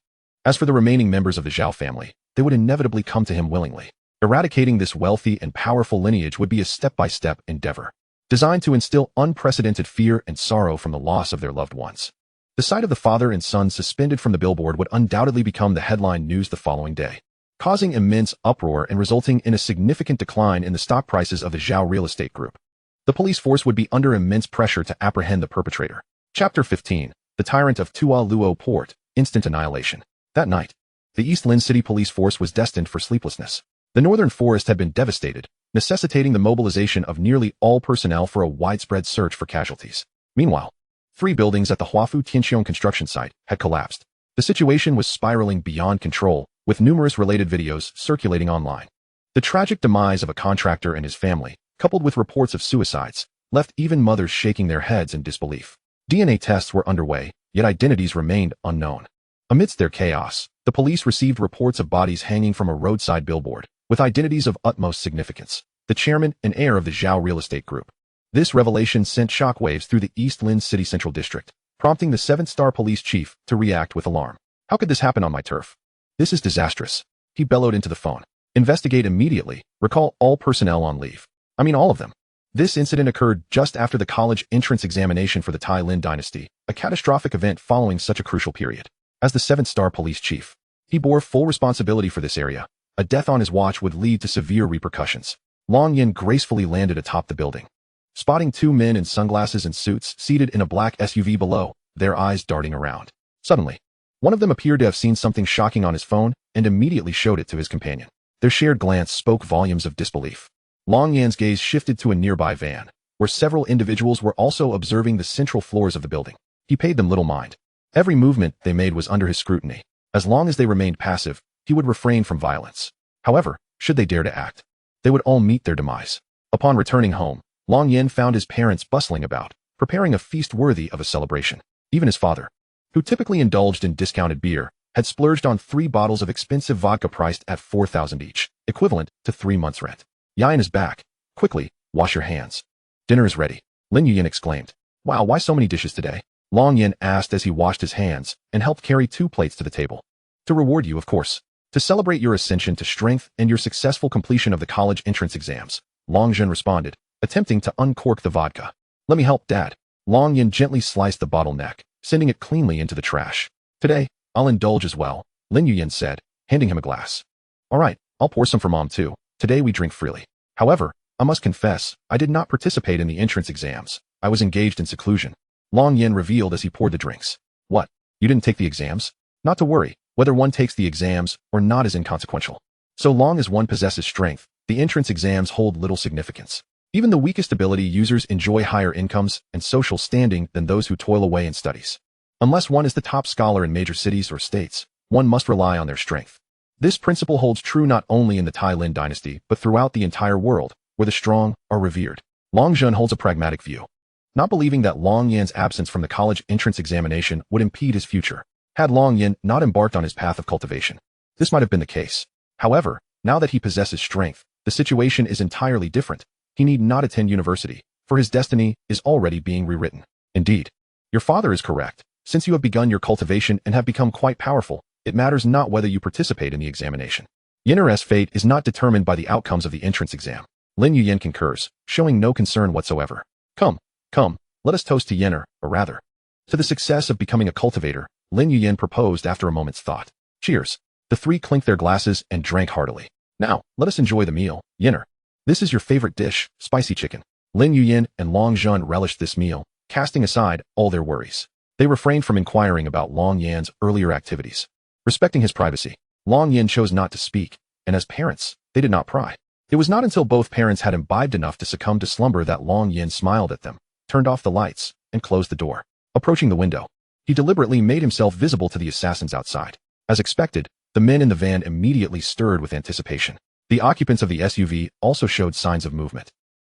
As for the remaining members of the Zhao family, they would inevitably come to him willingly. Eradicating this wealthy and powerful lineage would be a step-by-step endeavor, designed to instill unprecedented fear and sorrow from the loss of their loved ones. The sight of the father and son suspended from the billboard would undoubtedly become the headline news the following day. causing immense uproar and resulting in a significant decline in the stock prices of the Zhao real estate group. The police force would be under immense pressure to apprehend the perpetrator. Chapter 15. The Tyrant of Tua Luo Port, Instant Annihilation. That night, the East Lynn City police force was destined for sleeplessness. The northern forest had been devastated, necessitating the mobilization of nearly all personnel for a widespread search for casualties. Meanwhile, 3 buildings at the Huafu Tianxiong construction site had collapsed. The situation was spiraling beyond control, with numerous related videos circulating online. The tragic demise of a contractor and his family, coupled with reports of suicides, left even mothers shaking their heads in disbelief. DNA tests were underway, yet identities remained unknown. Amidst their chaos, the police received reports of bodies hanging from a roadside billboard, with identities of utmost significance: the chairman and heir of the Zhao real estate group. This revelation sent shockwaves through the East Lynn City Central District, prompting the 7-star police chief to react with alarm. How could this happen on my turf? This is disastrous. He bellowed into the phone. Investigate immediately. Recall all personnel on leave. I mean all of them. This incident occurred just after the college entrance examination for the Tai Lin dynasty, a catastrophic event following such a crucial period. As the 7-star police chief, he bore full responsibility for this area. A death on his watch would lead to severe repercussions. Long Yin gracefully landed atop the building. Spotting 2 men in sunglasses and suits seated in a black SUV below, their eyes darting around. Suddenly, one of them appeared to have seen something shocking on his phone and immediately showed it to his companion. Their shared glance spoke volumes of disbelief. Long Yan's gaze shifted to a nearby van, where several individuals were also observing the central floors of the building. He paid them little mind. Every movement they made was under his scrutiny. As long as they remained passive, he would refrain from violence. However, should they dare to act, they would all meet their demise. Upon returning home, Long Yin found his parents bustling about, preparing a feast worthy of a celebration. Even his father, who typically indulged in discounted beer, had splurged on 3 bottles of expensive vodka priced at 4,000 each, equivalent to 3 months' rent. Yin is back. Quickly, wash your hands. Dinner is ready. Lin Yuyin exclaimed. Wow, why so many dishes today? Long Yin asked as he washed his hands and helped carry 2 plates to the table. To reward you, of course. To celebrate your ascension to strength and your successful completion of the college entrance exams, Long Jun responded, attempting to uncork the vodka. Let me help, Dad. Long Yin gently sliced the bottleneck, sending it cleanly into the trash. Today, I'll indulge as well, Lin Yuyin said, handing him a glass. All right, I'll pour some for Mom too. Today we drink freely. However, I must confess, I did not participate in the entrance exams. I was engaged in seclusion. Long Yin revealed as he poured the drinks. What? You didn't take the exams? Not to worry. Whether one takes the exams or not is inconsequential. So long as one possesses strength, the entrance exams hold little significance. Even the weakest ability users enjoy higher incomes and social standing than those who toil away in studies. Unless one is the top scholar in major cities or states, one must rely on their strength. This principle holds true not only in the Tai Lin dynasty, but throughout the entire world, where the strong are revered. Long Jun holds a pragmatic view, not believing that Long Yan's absence from the college entrance examination would impede his future. Had Long Yin not embarked on his path of cultivation, this might have been the case. However, now that he possesses strength, the situation is entirely different. He need not attend university, for his destiny is already being rewritten. Indeed, your father is correct. Since you have begun your cultivation and have become quite powerful, it matters not whether you participate in the examination. Yinner's fate is not determined by the outcomes of the entrance exam. Lin Yuyin concurs, showing no concern whatsoever. Come, let us toast to Yinner, or rather, to the success of becoming a cultivator, Lin Yuyin proposed after a moment's thought. Cheers. The 3 clinked their glasses and drank heartily. Now, let us enjoy the meal, Yinner. This is your favorite dish, spicy chicken. Lin Yuyin and Long Jun relished this meal, casting aside all their worries. They refrained from inquiring about Long Yan's earlier activities. Respecting his privacy, Long Yin chose not to speak, and as parents, they did not pry. It was not until both parents had imbibed enough to succumb to slumber that Long Yin smiled at them, turned off the lights, and closed the door. Approaching the window, he deliberately made himself visible to the assassins outside. As expected, the men in the van immediately stirred with anticipation. The occupants of the SUV also showed signs of movement,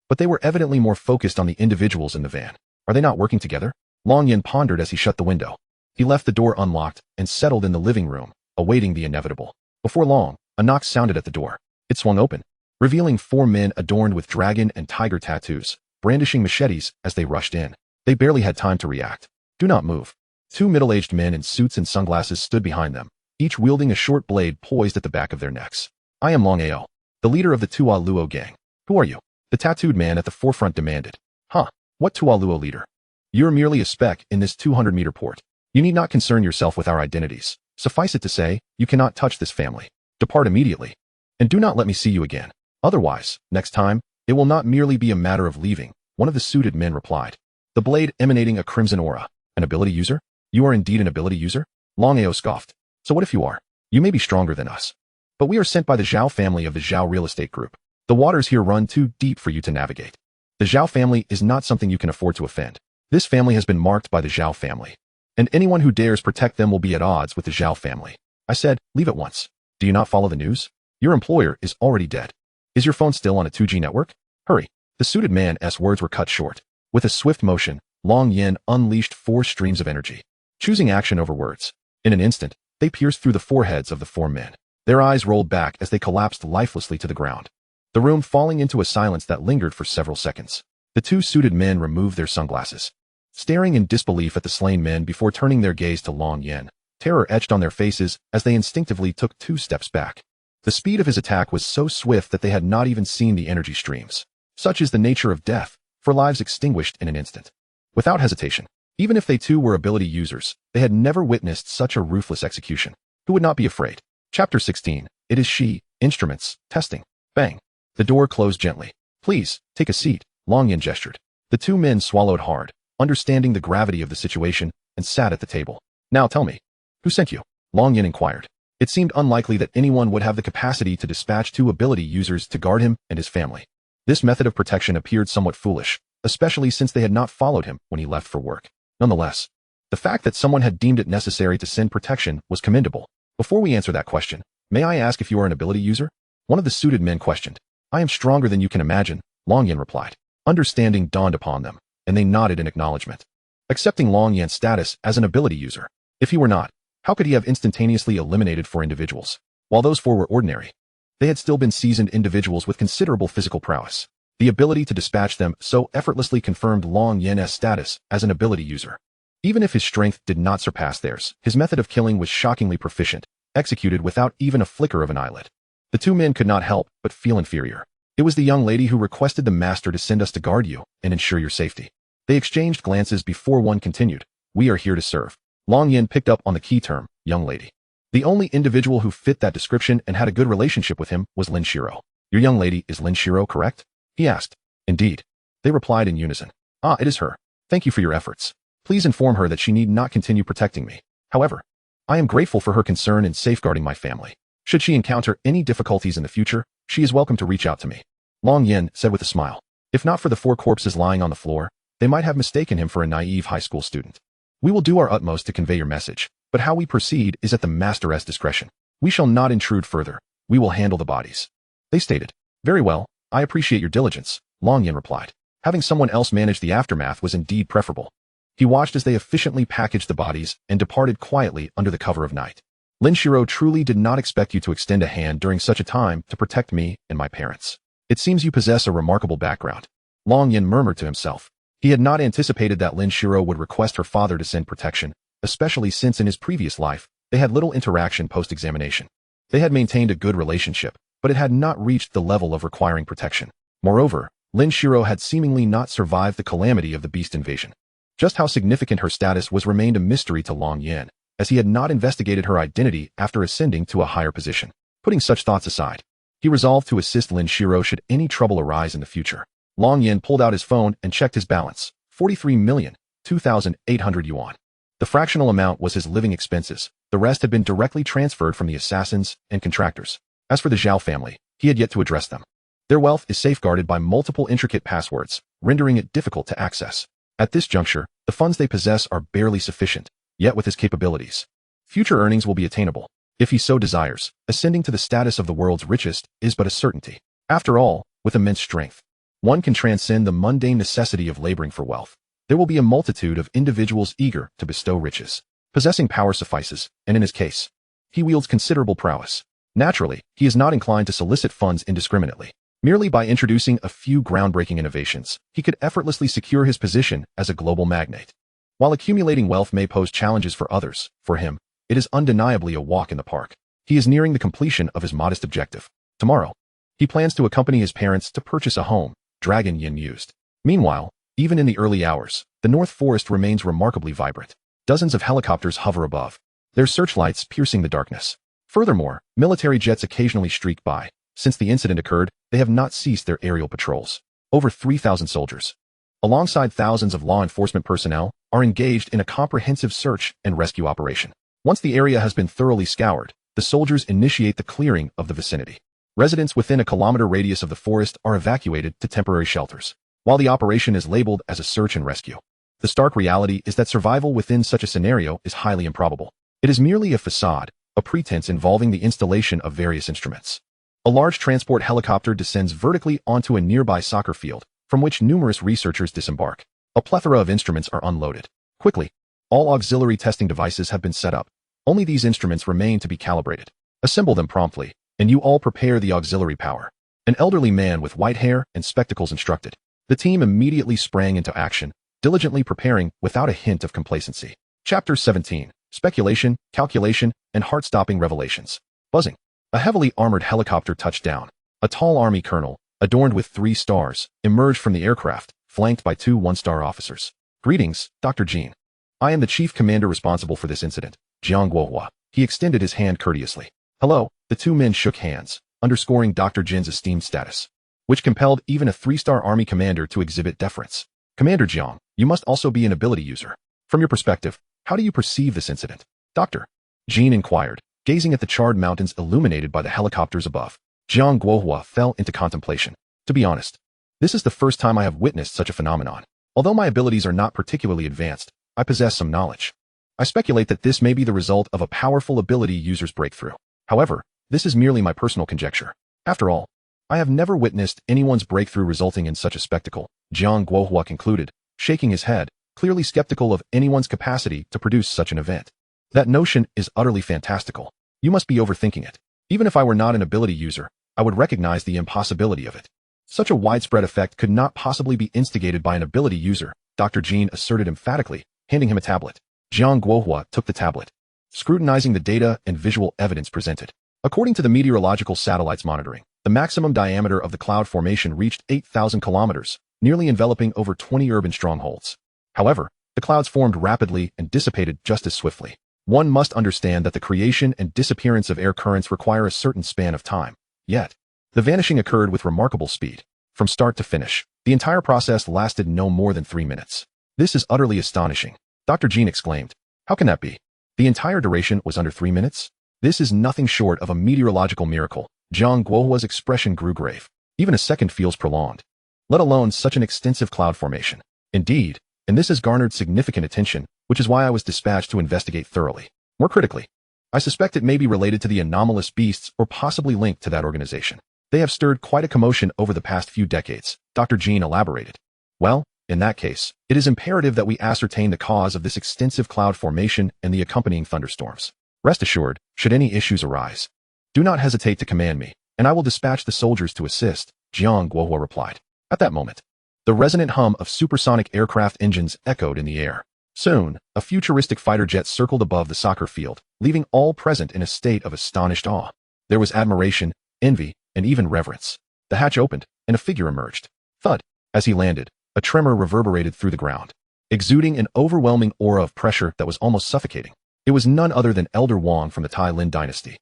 but they were evidently more focused on the individuals in the van. Are they not working together? Long Yin pondered as he shut the window. He left the door unlocked and settled in the living room, awaiting the inevitable. Before long, a knock sounded at the door. It swung open, revealing 4 men adorned with dragon and tiger tattoos, brandishing machetes as they rushed in. They barely had time to react. Do not move. 2 middle-aged men in suits and sunglasses stood behind them, each wielding a short blade poised at the back of their necks. I am Long Ao, the leader of the Tua Luo gang. Who are you? The tattooed man at the forefront demanded. Huh, what Tua Luo leader? You're merely a speck in this 200-meter port. You need not concern yourself with our identities. Suffice it to say, you cannot touch this family. Depart immediately, and do not let me see you again. Otherwise, next time, it will not merely be a matter of leaving, one of the suited men replied, the blade emanating a crimson aura. An ability user? You are indeed an ability user? Long Ao scoffed. So what if you are? You may be stronger than us. But we are sent by the Zhao family of the Zhao real estate group. The waters here run too deep for you to navigate. The Zhao family is not something you can afford to offend. This family has been marked by the Zhao family, and anyone who dares protect them will be at odds with the Zhao family. I said, leave at once. Do you not follow the news? Your employer is already dead. Is your phone still on a 2G network? Hurry. The suited man's words were cut short. With a swift motion, Long Yin unleashed 4 streams of energy, choosing action over words. In an instant, they pierced through the foreheads of the 4 men. Their eyes rolled back as they collapsed lifelessly to the ground, the room falling into a silence that lingered for several seconds. The 2 suited men removed their sunglasses, staring in disbelief at the slain men before turning their gaze to Long Yin. Terror etched on their faces as they instinctively took 2 steps back. The speed of his attack was so swift that they had not even seen the energy streams. Such is the nature of death, for lives extinguished in an instant. Without hesitation, even if they too were ability users, they had never witnessed such a ruthless execution. Who would not be afraid? Chapter 16. It is she. Instruments. Testing. Bang. The door closed gently. Please, take a seat, Long Yin gestured. The 2 men swallowed hard, understanding the gravity of the situation, and sat at the table. Now tell me, who sent you? Long Yin inquired. It seemed unlikely that anyone would have the capacity to dispatch 2 ability users to guard him and his family. This method of protection appeared somewhat foolish, especially since they had not followed him when he left for work. Nonetheless, the fact that someone had deemed it necessary to send protection was commendable. Before we answer that question, may I ask if you are an ability user? One of the suited men questioned. I am stronger than you can imagine, Long Yin replied. Understanding dawned upon them, and they nodded in acknowledgement, accepting Long Yin's status as an ability user. If he were not, how could he have instantaneously eliminated 4 individuals? While those 4 were ordinary, they had still been seasoned individuals with considerable physical prowess. The ability to dispatch them so effortlessly confirmed Long Yin's status as an ability user. Even if his strength did not surpass theirs, his method of killing was shockingly proficient, executed without even a flicker of an eyelid. The 2 men could not help but feel inferior. It was the young lady who requested the master to send us to guard you and ensure your safety. They exchanged glances before one continued. We are here to serve. Long Yin picked up on the key term, young lady. The only individual who fit that description and had a good relationship with him was Lin Shiro. Your young lady is Lin Shiro, correct? He asked. Indeed. They replied in unison. Ah, it is her. Thank you for your efforts. Please inform her that she need not continue protecting me. However, I am grateful for her concern in safeguarding my family. Should she encounter any difficulties in the future, she is welcome to reach out to me. Long Yin said with a smile. If not for the 4 corpses lying on the floor, they might have mistaken him for a naive high school student. We will do our utmost to convey your message, but how we proceed is at the master's discretion. We shall not intrude further. We will handle the bodies. They stated. Very well, I appreciate your diligence, Long Yin replied. Having someone else manage the aftermath was indeed preferable. He watched as they efficiently packaged the bodies and departed quietly under the cover of night. Lin Shiro truly did not expect you to extend a hand during such a time to protect me and my parents. It seems you possess a remarkable background. Long Yin murmured to himself. He had not anticipated that Lin Shiro would request her father to send protection, especially since in his previous life, they had little interaction post-examination. They had maintained a good relationship, but it had not reached the level of requiring protection. Moreover, Lin Shiro had seemingly not survived the calamity of the beast invasion. Just how significant her status was remained a mystery to Long Yin, as he had not investigated her identity after ascending to a higher position. Putting such thoughts aside, he resolved to assist Lin Shiro should any trouble arise in the future. Long Yin pulled out his phone and checked his balance, 43,002,800 yuan. The fractional amount was his living expenses. The rest had been directly transferred from the assassins and contractors. As for the Zhao family, he had yet to address them. Their wealth is safeguarded by multiple intricate passwords, rendering it difficult to access. At this juncture, the funds they possess are barely sufficient, yet with his capabilities, future earnings will be attainable. If he so desires, ascending to the status of the world's richest is but a certainty. After all, with immense strength, one can transcend the mundane necessity of laboring for wealth. There will be a multitude of individuals eager to bestow riches. Possessing power suffices, and in his case, he wields considerable prowess. Naturally, he is not inclined to solicit funds indiscriminately. Merely by introducing a few groundbreaking innovations, he could effortlessly secure his position as a global magnate. While accumulating wealth may pose challenges for others, for him, it is undeniably a walk in the park. He is nearing the completion of his modest objective. Tomorrow, he plans to accompany his parents to purchase a home, Dragon Yin mused. Meanwhile, even in the early hours, the North Forest remains remarkably vibrant. Dozens of helicopters hover above, their searchlights piercing the darkness. Furthermore, military jets occasionally streak by. Since the incident occurred, they have not ceased their aerial patrols. Over 3,000 soldiers, alongside thousands of law enforcement personnel, are engaged in a comprehensive search and rescue operation. Once the area has been thoroughly scoured, the soldiers initiate the clearing of the vicinity. Residents within a kilometer radius of the forest are evacuated to temporary shelters. While the operation is labeled as a search and rescue, the stark reality is that survival within such a scenario is highly improbable. It is merely a facade, a pretense involving the installation of various instruments. A large transport helicopter descends vertically onto a nearby soccer field, from which numerous researchers disembark. A plethora of instruments are unloaded. Quickly, all auxiliary testing devices have been set up. Only these instruments remain to be calibrated. Assemble them promptly, and you all prepare the auxiliary power. An elderly man with white hair and spectacles instructed. The team immediately sprang into action, diligently preparing without a hint of complacency. Chapter 17. Speculation, Calculation, and Heart-Stopping Revelations. Buzzing. A heavily armored helicopter touched down. A tall army colonel, adorned with 3 stars, emerged from the aircraft, flanked by 2 one-star officers. Greetings, Dr. Jean. I am the chief commander responsible for this incident, Jiang Guohua. He extended his hand courteously. Hello. The 2 men shook hands, underscoring Dr. Jin's esteemed status, which compelled even a 3-star army commander to exhibit deference. Commander Jiang, you must also be an ability user. From your perspective, how do you perceive this incident? Dr. Jean inquired, gazing at the charred mountains illuminated by the helicopters above. Jiang Guohua fell into contemplation. To be honest, this is the first time I have witnessed such a phenomenon. Although my abilities are not particularly advanced, I possess some knowledge. I speculate that this may be the result of a powerful ability user's breakthrough. However, this is merely my personal conjecture. After all, I have never witnessed anyone's breakthrough resulting in such a spectacle, Jiang Guohua concluded, shaking his head, clearly skeptical of anyone's capacity to produce such an event. That notion is utterly fantastical. You must be overthinking it. Even if I were not an ability user, I would recognize the impossibility of it. Such a widespread effect could not possibly be instigated by an ability user, Dr. Jean asserted emphatically, handing him a tablet. Jiang Guohua took the tablet, scrutinizing the data and visual evidence presented. According to the meteorological satellites monitoring, the maximum diameter of the cloud formation reached 8,000 kilometers, nearly enveloping over 20 urban strongholds. However, the clouds formed rapidly and dissipated just as swiftly. One must understand that the creation and disappearance of air currents require a certain span of time. Yet, the vanishing occurred with remarkable speed. From start to finish, the entire process lasted no more than 3 minutes. This is utterly astonishing, Dr. Jean exclaimed. How can that be? The entire duration was under 3 minutes? This is nothing short of a meteorological miracle. Jiang Guohua's expression grew grave. Even a second feels prolonged, let alone such an extensive cloud formation. Indeed, and this has garnered significant attention, which is why I was dispatched to investigate thoroughly. More critically, I suspect it may be related to the anomalous beasts or possibly linked to that organization. They have stirred quite a commotion over the past few decades, Dr. Jean elaborated. Well, in that case, it is imperative that we ascertain the cause of this extensive cloud formation and the accompanying thunderstorms. Rest assured, should any issues arise, do not hesitate to command me, and I will dispatch the soldiers to assist, Jiang Guohua replied. At that moment, the resonant hum of supersonic aircraft engines echoed in the air. Soon, a futuristic fighter jet circled above the soccer field, leaving all present in a state of astonished awe. There was admiration, envy, and even reverence. The hatch opened, and a figure emerged. Thud. As he landed, a tremor reverberated through the ground, exuding an overwhelming aura of pressure that was almost suffocating. It was none other than Elder Wang from the Tai Lin dynasty,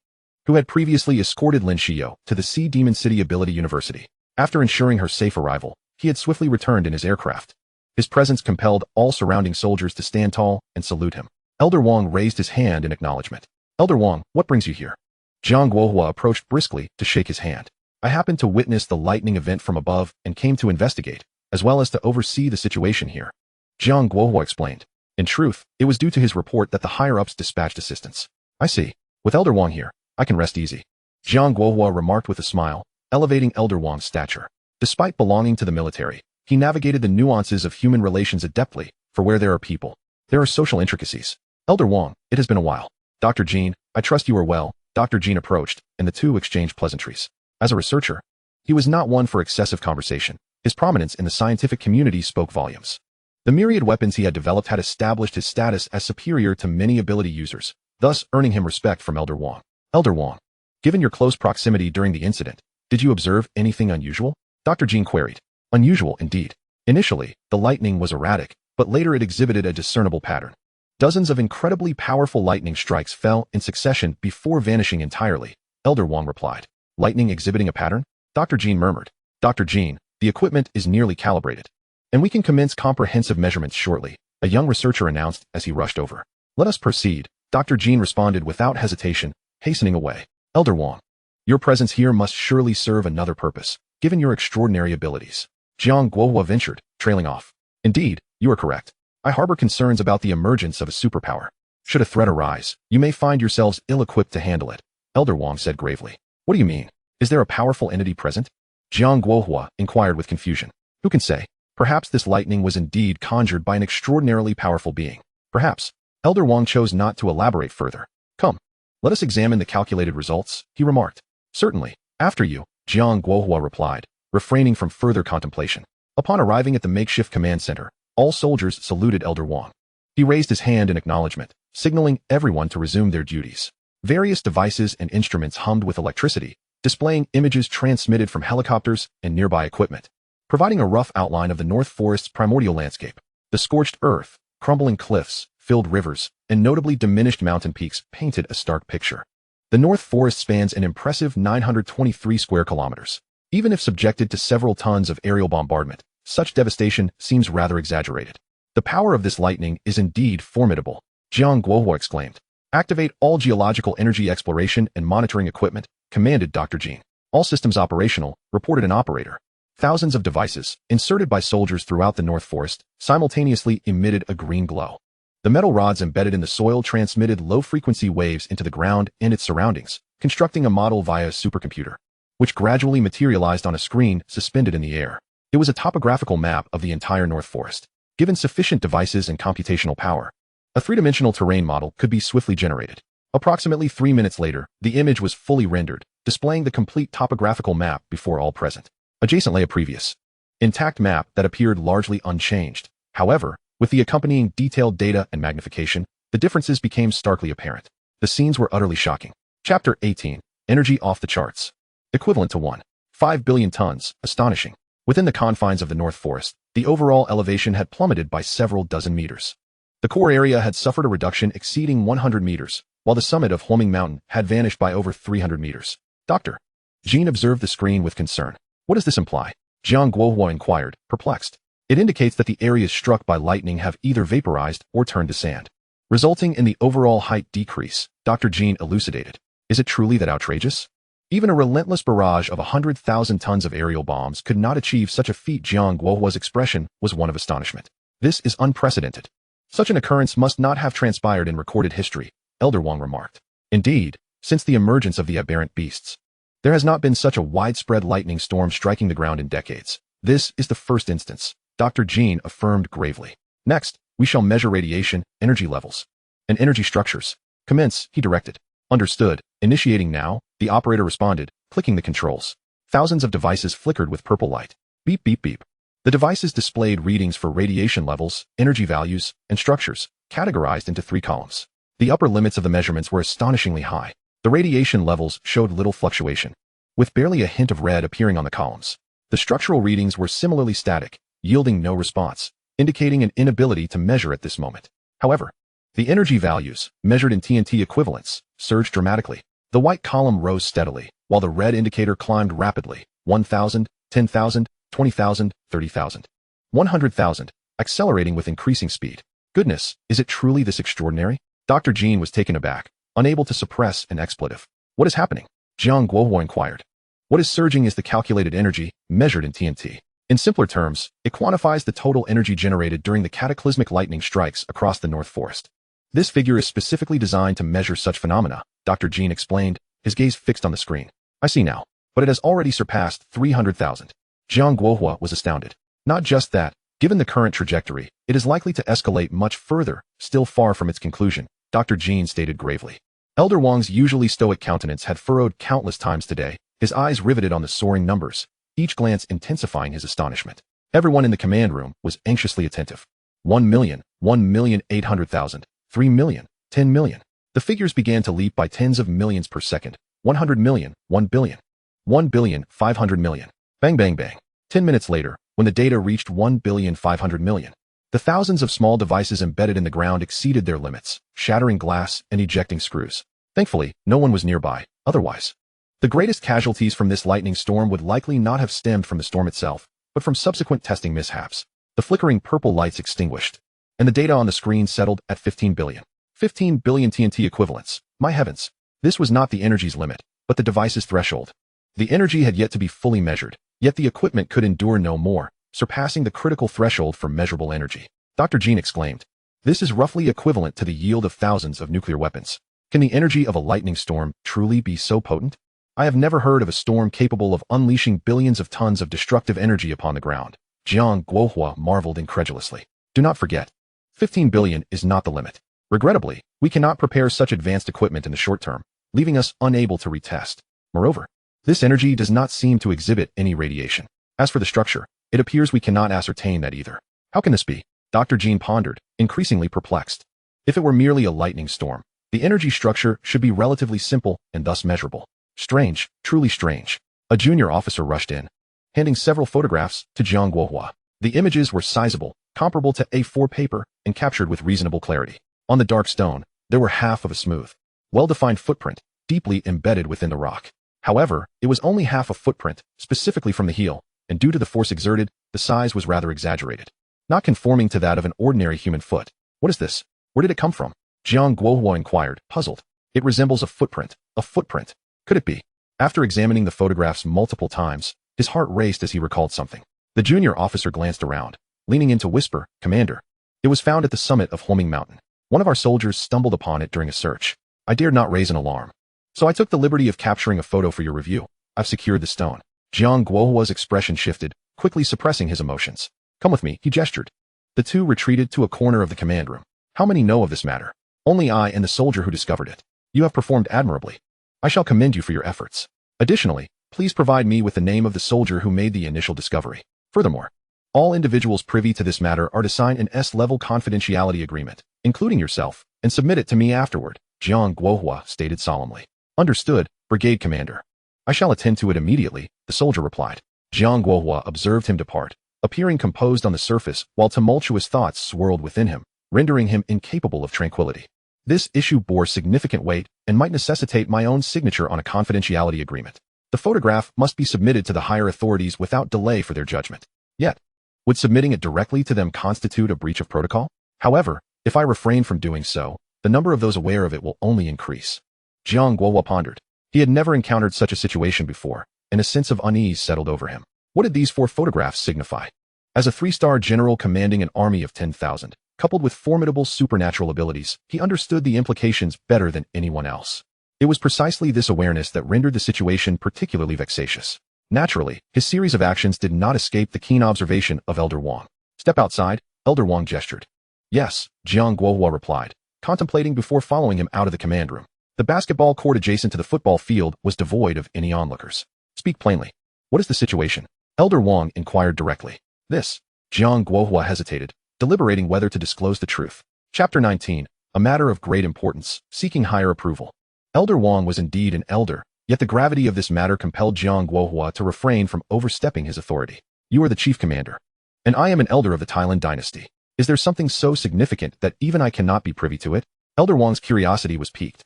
who had previously escorted Lin Xiyo to the Sea Demon City Ability University. After ensuring her safe arrival, he had swiftly returned in his aircraft. His presence compelled all surrounding soldiers to stand tall and salute him. Elder Wang raised his hand in acknowledgement. Elder Wang, what brings you here? Jiang Guohua approached briskly to shake his hand. I happened to witness the lightning event from above and came to investigate, as well as to oversee the situation here, Jiang Guohua explained. In truth, it was due to his report that the higher-ups dispatched assistance. I see. With Elder Wang here, I can rest easy, Jiang Guohua remarked with a smile, elevating Elder Wang's stature. Despite belonging to the military, he navigated the nuances of human relations adeptly, for where there are people, there are social intricacies. Elder Wang, it has been a while. Dr. Jean, I trust you are well. Dr. Jean approached, and the two exchanged pleasantries. As a researcher, he was not one for excessive conversation. His prominence in the scientific community spoke volumes. The myriad weapons he had developed had established his status as superior to many ability users, thus earning him respect from Elder Wang. Elder Wang, given your close proximity during the incident, did you observe anything unusual? Dr. Jean queried. Unusual indeed. Initially, the lightning was erratic, but later it exhibited a discernible pattern. Dozens of incredibly powerful lightning strikes fell in succession before vanishing entirely. Elder Wang replied. Lightning exhibiting a pattern? Dr. Jean murmured. Dr. Jean, the equipment is nearly calibrated, and we can commence comprehensive measurements shortly, a young researcher announced as he rushed over. Let us proceed, Dr. Jean responded without hesitation, hastening away. Elder Wang, your presence here must surely serve another purpose, given your extraordinary abilities. Jiang Guohua ventured, trailing off. Indeed, you are correct. I harbor concerns about the emergence of a superpower. Should a threat arise, you may find yourselves ill-equipped to handle it, Elder Wang said gravely. What do you mean? Is there a powerful entity present? Jiang Guohua inquired with confusion. Who can say? Perhaps this lightning was indeed conjured by an extraordinarily powerful being. Perhaps. Elder Wang chose not to elaborate further. Come, let us examine the calculated results, he remarked. Certainly. After you, Jiang Guohua replied, refraining from further contemplation. Upon arriving at the makeshift command center, all soldiers saluted Elder Wang. He raised his hand in acknowledgement, signaling everyone to resume their duties. Various devices and instruments hummed with electricity, displaying images transmitted from helicopters and nearby equipment, providing a rough outline of the North Forest's primordial landscape. The scorched earth, crumbling cliffs, filled rivers, and notably diminished mountain peaks painted a stark picture. The North Forest spans an impressive 923 square kilometers. Even if subjected to several tons of aerial bombardment, such devastation seems rather exaggerated. The power of this lightning is indeed formidable, Jiang Guohua exclaimed. Activate all geological energy exploration and monitoring equipment, commanded Dr. Jean. All systems operational, reported an operator. Thousands of devices, inserted by soldiers throughout the North Forest, simultaneously emitted a green glow. The metal rods embedded in the soil transmitted low-frequency waves into the ground and its surroundings, constructing a model via a supercomputer, which gradually materialized on a screen suspended in the air. It was a topographical map of the entire North Forest. Given sufficient devices and computational power, a three-dimensional terrain model could be swiftly generated. Approximately 3 minutes later, the image was fully rendered, displaying the complete topographical map before all present. Adjacent lay a previous, intact map that appeared largely unchanged. However, with the accompanying detailed data and magnification, the differences became starkly apparent. The scenes were utterly shocking. Chapter 18. Energy off the charts. Equivalent to 1.5 billion tons. Astonishing. Within the confines of the North Forest, the overall elevation had plummeted by several dozen meters. The core area had suffered a reduction exceeding 100 meters, while the summit of Huoming Mountain had vanished by over 300 meters. Dr. Jean observed the screen with concern. What does this imply? Jiang Guohua inquired, perplexed. It indicates that the areas struck by lightning have either vaporized or turned to sand, resulting in the overall height decrease, Dr. Jean elucidated. Is it truly that outrageous? Even a relentless barrage of 100,000 tons of aerial bombs could not achieve such a feat. Jiang Guohua's expression was one of astonishment. This is unprecedented. Such an occurrence must not have transpired in recorded history, Elder Wang remarked. Indeed, since the emergence of the aberrant beasts, there has not been such a widespread lightning storm striking the ground in decades. This is the first instance, Dr. Jean affirmed gravely. Next, we shall measure radiation, energy levels, and energy structures. Commence, he directed. Understood. Initiating now, the operator responded, clicking the controls. Thousands of devices flickered with purple light. Beep, beep, beep. The devices displayed readings for radiation levels, energy values, and structures, categorized into 3 columns. The upper limits of the measurements were astonishingly high. The radiation levels showed little fluctuation, with barely a hint of red appearing on the columns. The structural readings were similarly static, yielding no response, indicating an inability to measure at this moment. However, the energy values, measured in TNT equivalents, surged dramatically. The white column rose steadily, while the red indicator climbed rapidly, 1,000, 10,000, 20,000, 30,000, 100,000, accelerating with increasing speed. Goodness, is it truly this extraordinary? Dr. Jean was taken aback, unable to suppress an expletive. What is happening? Jiang Guohua inquired. What is surging is the calculated energy, measured in TNT. In simpler terms, it quantifies the total energy generated during the cataclysmic lightning strikes across the North Forest. This figure is specifically designed to measure such phenomena, Dr. Jean explained, his gaze fixed on the screen. I see now, but it has already surpassed 300,000. Jiang Guohua was astounded. Not just that, given the current trajectory, it is likely to escalate much further, still far from its conclusion, Dr. Jean stated gravely. Elder Wang's usually stoic countenance had furrowed countless times today, his eyes riveted on the soaring numbers, each glance intensifying his astonishment. Everyone in the command room was anxiously attentive. 1 million, 1,800,000, 3 million, 10 million. The figures began to leap by tens of millions per second. 100 million, 1 billion, 1,500,000,000. Bang, bang, bang. 10 minutes later, when the data reached 1,500,000,000, The thousands of small devices embedded in the ground exceeded their limits, shattering glass and ejecting screws. Thankfully, no one was nearby, otherwise. The greatest casualties from this lightning storm would likely not have stemmed from the storm itself, but from subsequent testing mishaps. The flickering purple lights extinguished, and the data on the screen settled at 15 billion. 15 billion TNT equivalents. My heavens. This was not the energy's limit, but the device's threshold. The energy had yet to be fully measured, yet the equipment could endure no more, surpassing the critical threshold for measurable energy. Dr. Jean exclaimed, "This is roughly equivalent to the yield of thousands of nuclear weapons. Can the energy of a lightning storm truly be so potent? I have never heard of a storm capable of unleashing billions of tons of destructive energy upon the ground." Jiang Guohua marveled incredulously. Do not forget, 15 billion is not the limit. Regrettably, we cannot prepare such advanced equipment in the short term, leaving us unable to retest. Moreover, this energy does not seem to exhibit any radiation. As for the structure, it appears we cannot ascertain that either. How can this be? Dr. Jean pondered, increasingly perplexed. If it were merely a lightning storm, the energy structure should be relatively simple and thus measurable. Strange, truly strange. A junior officer rushed in, handing several photographs to Jiang Guohua. The images were sizable, comparable to A4 paper, and captured with reasonable clarity. On the dark stone, there were half of a smooth, well-defined footprint, deeply embedded within the rock. However, it was only half a footprint, specifically from the heel, and due to the force exerted, the size was rather exaggerated, not conforming to that of an ordinary human foot. What is this? Where did it come from? Jiang Guohua inquired, puzzled. It resembles a footprint. A footprint. Could it be? After examining the photographs multiple times, his heart raced as he recalled something. The junior officer glanced around, leaning in to whisper, "Commander, it was found at the summit of Homing Mountain. One of our soldiers stumbled upon it during a search. I dared not raise an alarm, so I took the liberty of capturing a photo for your review. I've secured the stone." Jiang Guohua's expression shifted, quickly suppressing his emotions. "Come with me," he gestured. The two retreated to a corner of the command room. "How many know of this matter?" "Only I and the soldier who discovered it. You have performed admirably. I shall commend you for your efforts. Additionally, please provide me with the name of the soldier who made the initial discovery. Furthermore, all individuals privy to this matter are to sign an S-level confidentiality agreement, including yourself, and submit it to me afterward," Jiang Guohua stated solemnly. "Understood, Brigade Commander. I shall attend to it immediately," the soldier replied. Jiang Guohua observed him depart, appearing composed on the surface while tumultuous thoughts swirled within him, rendering him incapable of tranquility. This issue bore significant weight and might necessitate my own signature on a confidentiality agreement. The photograph must be submitted to the higher authorities without delay for their judgment. Yet, would submitting it directly to them constitute a breach of protocol? However, if I refrain from doing so, the number of those aware of it will only increase. Jiang Guohua pondered. He had never encountered such a situation before, and a sense of unease settled over him. What did these 4 photographs signify? As a 3-star general commanding an army of 10,000, coupled with formidable supernatural abilities, he understood the implications better than anyone else. It was precisely this awareness that rendered the situation particularly vexatious. Naturally, his series of actions did not escape the keen observation of Elder Wang. "Step outside," Elder Wang gestured. "Yes," Jiang Guohua replied, contemplating before following him out of the command room. The basketball court adjacent to the football field was devoid of any onlookers. "Speak plainly. What is the situation?" Elder Wang inquired directly. "This." Jiang Guohua hesitated, deliberating whether to disclose the truth. Chapter 19, a matter of great importance, seeking higher approval. Elder Wang was indeed an elder, yet the gravity of this matter compelled Jiang Guohua to refrain from overstepping his authority. "You are the chief commander, and I am an elder of the Thailand dynasty. Is there something so significant that even I cannot be privy to it?" Elder Wang's curiosity was piqued.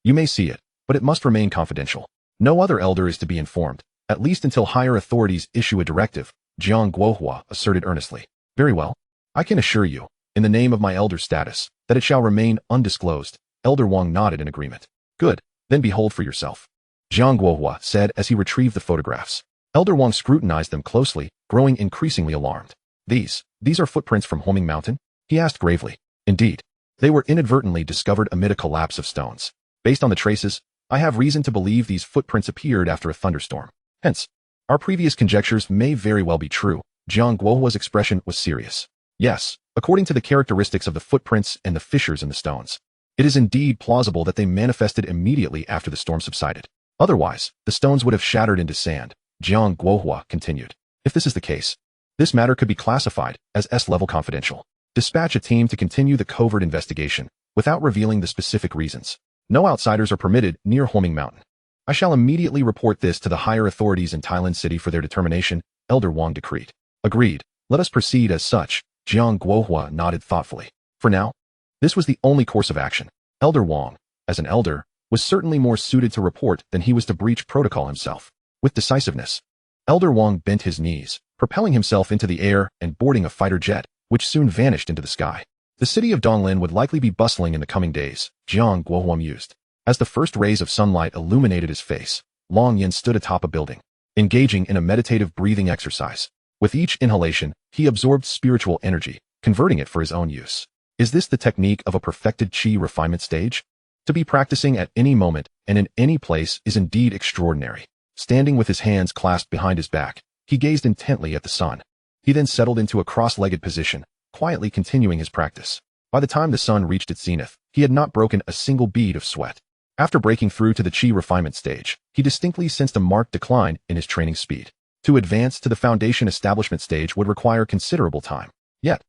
"You may see it, but it must remain confidential. No other elder is to be informed, at least until higher authorities issue a directive," Jiang Guohua asserted earnestly. "Very well. I can assure you, in the name of my elder status, that it shall remain undisclosed." Elder Wang nodded in agreement. "Good, then behold for yourself," Jiang Guohua said as he retrieved the photographs. Elder Wang scrutinized them closely, growing increasingly alarmed. These are footprints from Homing Mountain?" he asked gravely. "Indeed. They were inadvertently discovered amid a collapse of stones. Based on the traces, I have reason to believe these footprints appeared after a thunderstorm. Hence, our previous conjectures may very well be true." Jiang Guohua's expression was serious. "Yes, according to the characteristics of the footprints and the fissures in the stones, it is indeed plausible that they manifested immediately after the storm subsided. Otherwise, the stones would have shattered into sand," Jiang Guohua continued. "If this is the case, this matter could be classified as S-level confidential. Dispatch a team to continue the covert investigation, without revealing the specific reasons. No outsiders are permitted near Homing Mountain. I shall immediately report this to the higher authorities in Thailand City for their determination," Elder Wang decreed. "Agreed. Let us proceed as such," Jiang Guohua nodded thoughtfully. For now, this was the only course of action. Elder Wang, as an elder, was certainly more suited to report than he was to breach protocol himself. With decisiveness, Elder Wang bent his knees, propelling himself into the air and boarding a fighter jet, which soon vanished into the sky. The city of Donglin would likely be bustling in the coming days, Jiang Guohua mused. As the first rays of sunlight illuminated his face, Long Yin stood atop a building, engaging in a meditative breathing exercise. With each inhalation, he absorbed spiritual energy, converting it for his own use. Is this the technique of a perfected qi refinement stage? To be practicing at any moment and in any place is indeed extraordinary. Standing with his hands clasped behind his back, he gazed intently at the sun. He then settled into a cross-legged position, quietly continuing his practice. By the time the sun reached its zenith, he had not broken a single bead of sweat. After breaking through to the qi refinement stage, he distinctly sensed a marked decline in his training speed. To advance to the foundation establishment stage would require considerable time. Yet,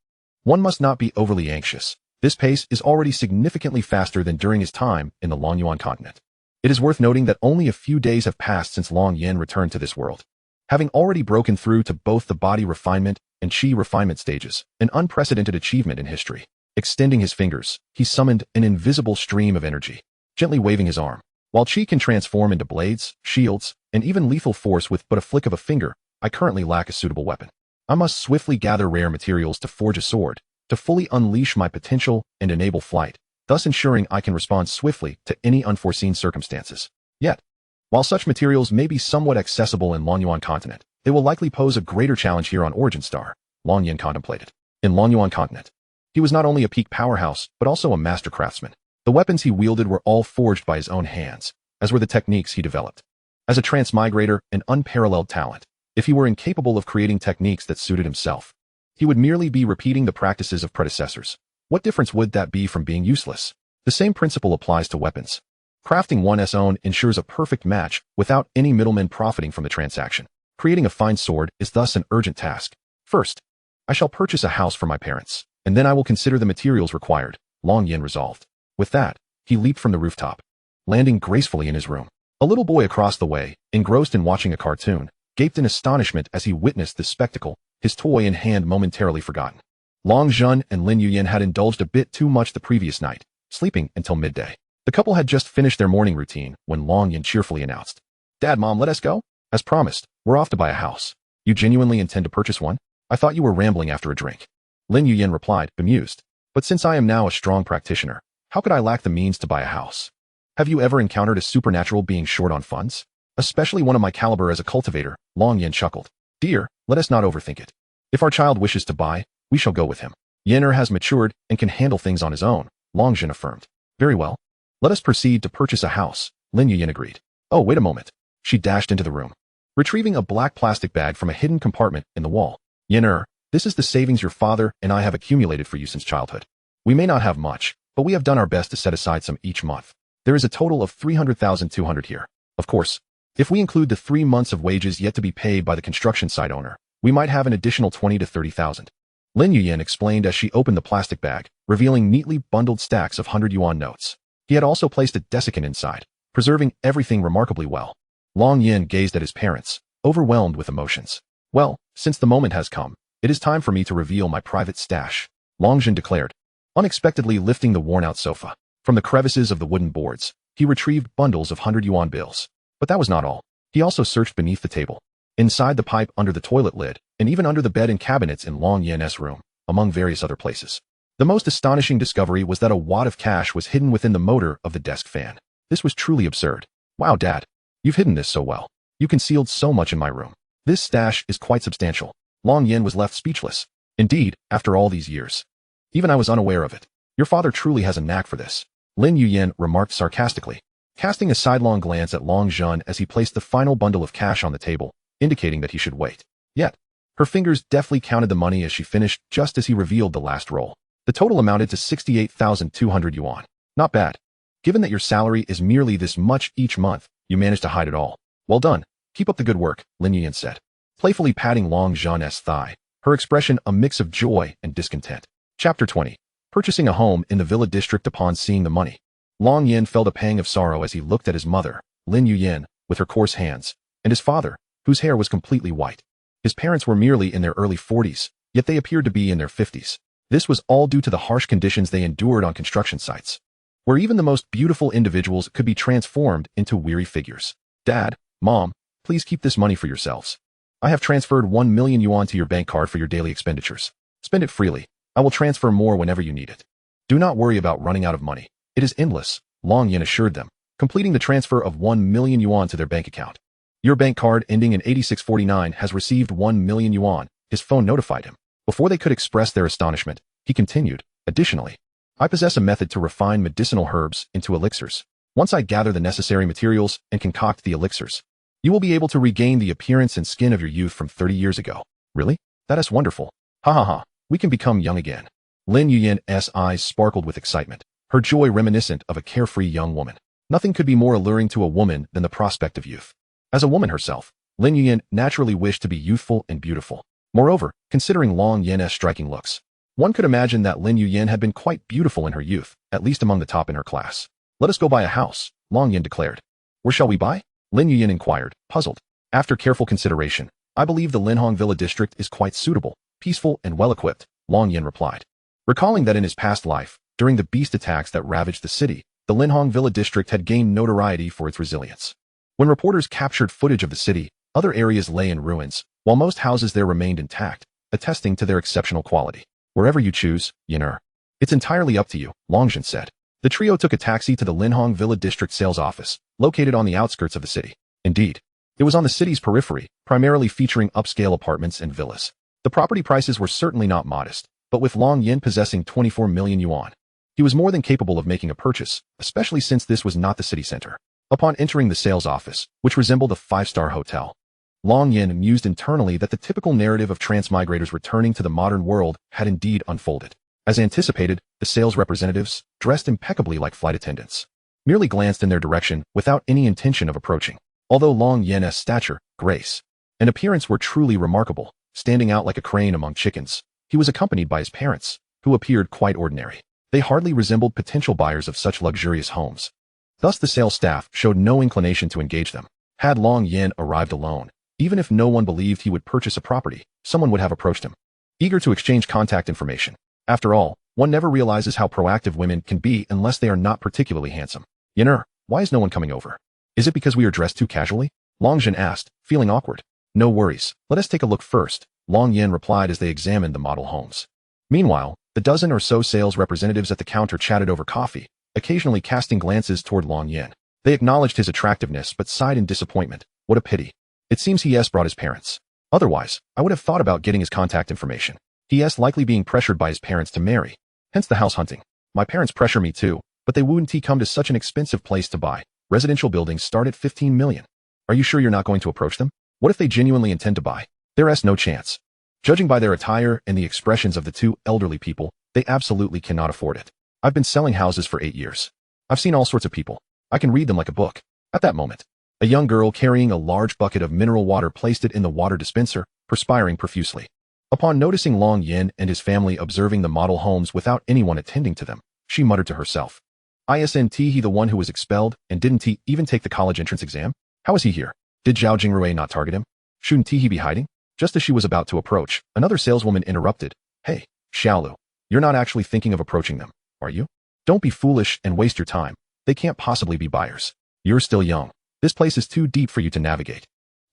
one must not be overly anxious. This pace is already significantly faster than during his time in the Longyuan continent. It is worth noting that only a few days have passed since Long Yin returned to this world. Having already broken through to both the body refinement and qi refinement stages, an unprecedented achievement in history. Extending his fingers, he summoned an invisible stream of energy, gently waving his arm. While qi can transform into blades, shields, and even lethal force with but a flick of a finger, I currently lack a suitable weapon. I must swiftly gather rare materials to forge a sword, to fully unleash my potential and enable flight, thus ensuring I can respond swiftly to any unforeseen circumstances. Yet, while such materials may be somewhat accessible in Longyuan continent, they will likely pose a greater challenge here on Origin Star, Long Yin contemplated. In Longyuan continent, he was not only a peak powerhouse, but also a master craftsman. The weapons he wielded were all forged by his own hands, as were the techniques he developed. As a transmigrator, an unparalleled talent, if he were incapable of creating techniques that suited himself, he would merely be repeating the practices of predecessors. What difference would that be from being useless? The same principle applies to weapons. Crafting one's own ensures a perfect match without any middlemen profiting from the transaction. Creating a fine sword is thus an urgent task. First, I shall purchase a house for my parents, and then I will consider the materials required, Long Yin resolved. With that, he leaped from the rooftop, landing gracefully in his room. A little boy across the way, engrossed in watching a cartoon, gaped in astonishment as he witnessed this spectacle, his toy in hand momentarily forgotten. Long Zhun and Lin Yuyan had indulged a bit too much the previous night, sleeping until midday. The couple had just finished their morning routine when Long Yin cheerfully announced, "Dad, Mom, let us go? As promised, we're off to buy a house. You genuinely intend to purchase one? I thought you were rambling after a drink." Lin Yuyan replied, bemused, "But since I am now a strong practitioner, how could I lack the means to buy a house? Have you ever encountered a supernatural being short on funds? Especially one of my caliber as a cultivator," Long Yin chuckled. "Dear, let us not overthink it. If our child wishes to buy, we shall go with him. Yen'er has matured and can handle things on his own," Long Zhen affirmed. "Very well. Let us proceed to purchase a house," Lin Yuyan agreed. "Oh, wait a moment." She dashed into the room, retrieving a black plastic bag from a hidden compartment in the wall. "Yen'er, this is the savings your father and I have accumulated for you since childhood. We may not have much, but we have done our best to set aside some each month. There is a total of 300,200 here. Of course, if we include the 3 months of wages yet to be paid by the construction site owner, we might have an additional 20 to 30,000. Lin Yuyan explained as she opened the plastic bag, revealing neatly bundled stacks of 100 yuan notes. He had also placed a desiccant inside, preserving everything remarkably well. Long Yin gazed at his parents, overwhelmed with emotions. "Well, since the moment has come, it is time for me to reveal my private stash," Long Zhen declared, unexpectedly lifting the worn-out sofa. From the crevices of the wooden boards, he retrieved bundles of 100 yuan bills. But that was not all. He also searched beneath the table, inside the pipe under the toilet lid, and even under the bed and cabinets in Long Yin's room, among various other places. The most astonishing discovery was that a wad of cash was hidden within the motor of the desk fan. This was truly absurd. "Wow, Dad, you've hidden this so well. You concealed so much in my room. This stash is quite substantial." Long Yin was left speechless. Indeed, after all these years, even I was unaware of it. "Your father truly has a knack for this," Lin Yuyan remarked sarcastically, casting a sidelong glance at Long Zhun as he placed the final bundle of cash on the table, indicating that he should wait. Yet, her fingers deftly counted the money as she finished just as he revealed the last roll. The total amounted to 68,200 yuan. "Not bad. Given that your salary is merely this much each month, you managed to hide it all. Well done. Keep up the good work," Lin Yuyan said, playfully patting Long Zhun's thigh, her expression a mix of joy and discontent. Chapter 20. Purchasing a home in the Villa district. Upon seeing the money, Long Yin felt a pang of sorrow as he looked at his mother, Lin Yuyan, with her coarse hands, and his father, whose hair was completely white. His parents were merely in their early 40s, yet they appeared to be in their 50s. This was all due to the harsh conditions they endured on construction sites, where even the most beautiful individuals could be transformed into weary figures. Dad, Mom, please keep this money for yourselves. I have transferred 1 million yuan to your bank card for your daily expenditures. Spend it freely. I will transfer more whenever you need it. Do not worry about running out of money. It is endless, Long Yin assured them, completing the transfer of 1 million yuan to their bank account. Your bank card ending in 8649 has received 1 million yuan, his phone notified him. Before they could express their astonishment, he continued, additionally, I possess a method to refine medicinal herbs into elixirs. Once I gather the necessary materials and concoct the elixirs, you will be able to regain the appearance and skin of your youth from 30 years ago. Really? That is wonderful. Ha ha ha, we can become young again. Lin Yuyan's eyes sparkled with excitement, her joy reminiscent of a carefree young woman. Nothing could be more alluring to a woman than the prospect of youth. As a woman herself, Lin Yuyan naturally wished to be youthful and beautiful. Moreover, considering Long Yan's striking looks, one could imagine that Lin Yuyan had been quite beautiful in her youth, at least among the top in her class. Let us go buy a house, Long Yan declared. Where shall we buy? Lin Yuyan inquired, puzzled. After careful consideration, I believe the Linhong Villa district is quite suitable, peaceful and well-equipped, Long Yan replied. Recalling that in his past life, during the beast attacks that ravaged the city, the Linhong Villa district had gained notoriety for its resilience. When reporters captured footage of the city, other areas lay in ruins, while most houses there remained intact, attesting to their exceptional quality. Wherever you choose, Yaner. It's entirely up to you, Longjin said. The trio took a taxi to the Linhong Villa district sales office, located on the outskirts of the city. Indeed, it was on the city's periphery, primarily featuring upscale apartments and villas. The property prices were certainly not modest, but with Long Yin possessing 24 million yuan, he was more than capable of making a purchase, especially since this was not the city center. Upon entering the sales office, which resembled a five-star hotel, Long Yin mused internally that the typical narrative of transmigrators returning to the modern world had indeed unfolded. As anticipated, the sales representatives, dressed impeccably like flight attendants, merely glanced in their direction without any intention of approaching. Although Long Yan's stature, grace, and appearance were truly remarkable, standing out like a crane among chickens, he was accompanied by his parents, who appeared quite ordinary. They hardly resembled potential buyers of such luxurious homes. Thus the sales staff showed no inclination to engage them. Had Long Yin arrived alone, even if no one believed he would purchase a property, someone would have approached him, eager to exchange contact information. After all, one never realizes how proactive women can be unless they are not particularly handsome. Yaner, why is no one coming over? Is it because we are dressed too casually? Longjin asked, feeling awkward. No worries, let us take a look first, Long Yin replied as they examined the model homes. Meanwhile, the dozen or so sales representatives at the counter chatted over coffee, occasionally casting glances toward Long Yin. They acknowledged his attractiveness but sighed in disappointment. What a pity. It seems he brought his parents. Otherwise, I would have thought about getting his contact information. He likely being pressured by his parents to marry. Hence the house hunting. My parents pressure me too, but they wouldn't come to such an expensive place to buy. Residential buildings start at 15 million. Are you sure you're not going to approach them? What if they genuinely intend to buy? There's no chance. Judging by their attire and the expressions of the two elderly people, they absolutely cannot afford it. I've been selling houses for 8 years. I've seen all sorts of people. I can read them like a book. At that moment, a young girl carrying a large bucket of mineral water placed it in the water dispenser, perspiring profusely. Upon noticing Long Yin and his family observing the model homes without anyone attending to them, she muttered to herself. Isn't he the one who was expelled, and didn't he even take the college entrance exam? How is he here? Did Zhao Jingrui not target him? Shouldn't he be hiding? Just as she was about to approach, another saleswoman interrupted. Hey, Xiaolu, you're not actually thinking of approaching them, are you? Don't be foolish and waste your time. They can't possibly be buyers. You're still young. This place is too deep for you to navigate.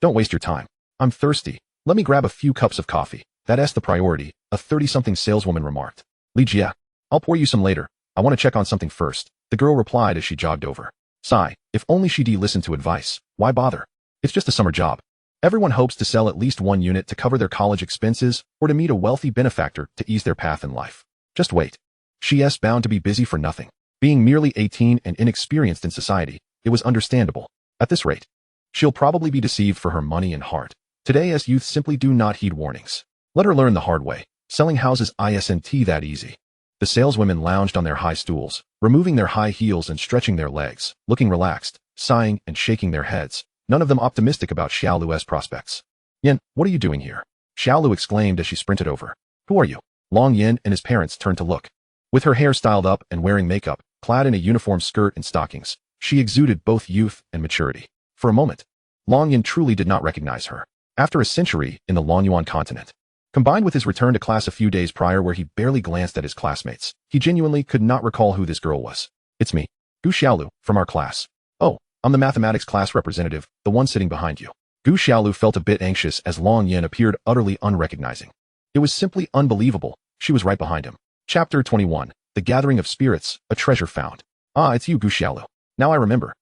Don't waste your time. I'm thirsty. Let me grab a few cups of coffee. That's the priority, a 30-something saleswoman remarked. Li Jia, I'll pour you some later. I want to check on something first, the girl replied as she jogged over. Sigh, if only she'd listened to advice. Why bother? It's just a summer job. Everyone hopes to sell at least one unit to cover their college expenses or to meet a wealthy benefactor to ease their path in life. Just wait. She's bound to be busy for nothing. Being merely 18 and inexperienced in society, it was understandable. At this rate, she'll probably be deceived for her money and heart. Today's youth simply do not heed warnings. Let her learn the hard way. Selling houses isn't that easy. The saleswomen lounged on their high stools, removing their high heels and stretching their legs, looking relaxed, sighing and shaking their heads, none of them optimistic about Xiaolu's prospects. Yin, what are you doing here? Xiaolu exclaimed as she sprinted over. Who are you? Long Yin and his parents turned to look. With her hair styled up and wearing makeup, clad in a uniform skirt and stockings, she exuded both youth and maturity. For a moment, Long Yin truly did not recognize her. After a century in the Longyuan continent, Combined with his return to class a few days prior where he barely glanced at his classmates, he genuinely could not recall who this girl was. It's me, Gu Xiaolu, from our class. Oh, I'm the mathematics class representative, the one sitting behind you. Gu Xiaolu felt a bit anxious as Long Yin appeared utterly unrecognizing. It was simply unbelievable. She was right behind him. Chapter 21, The Gathering of Spirits, A Treasure Found. Ah, it's you, Gu Xiaolu. Now I remember.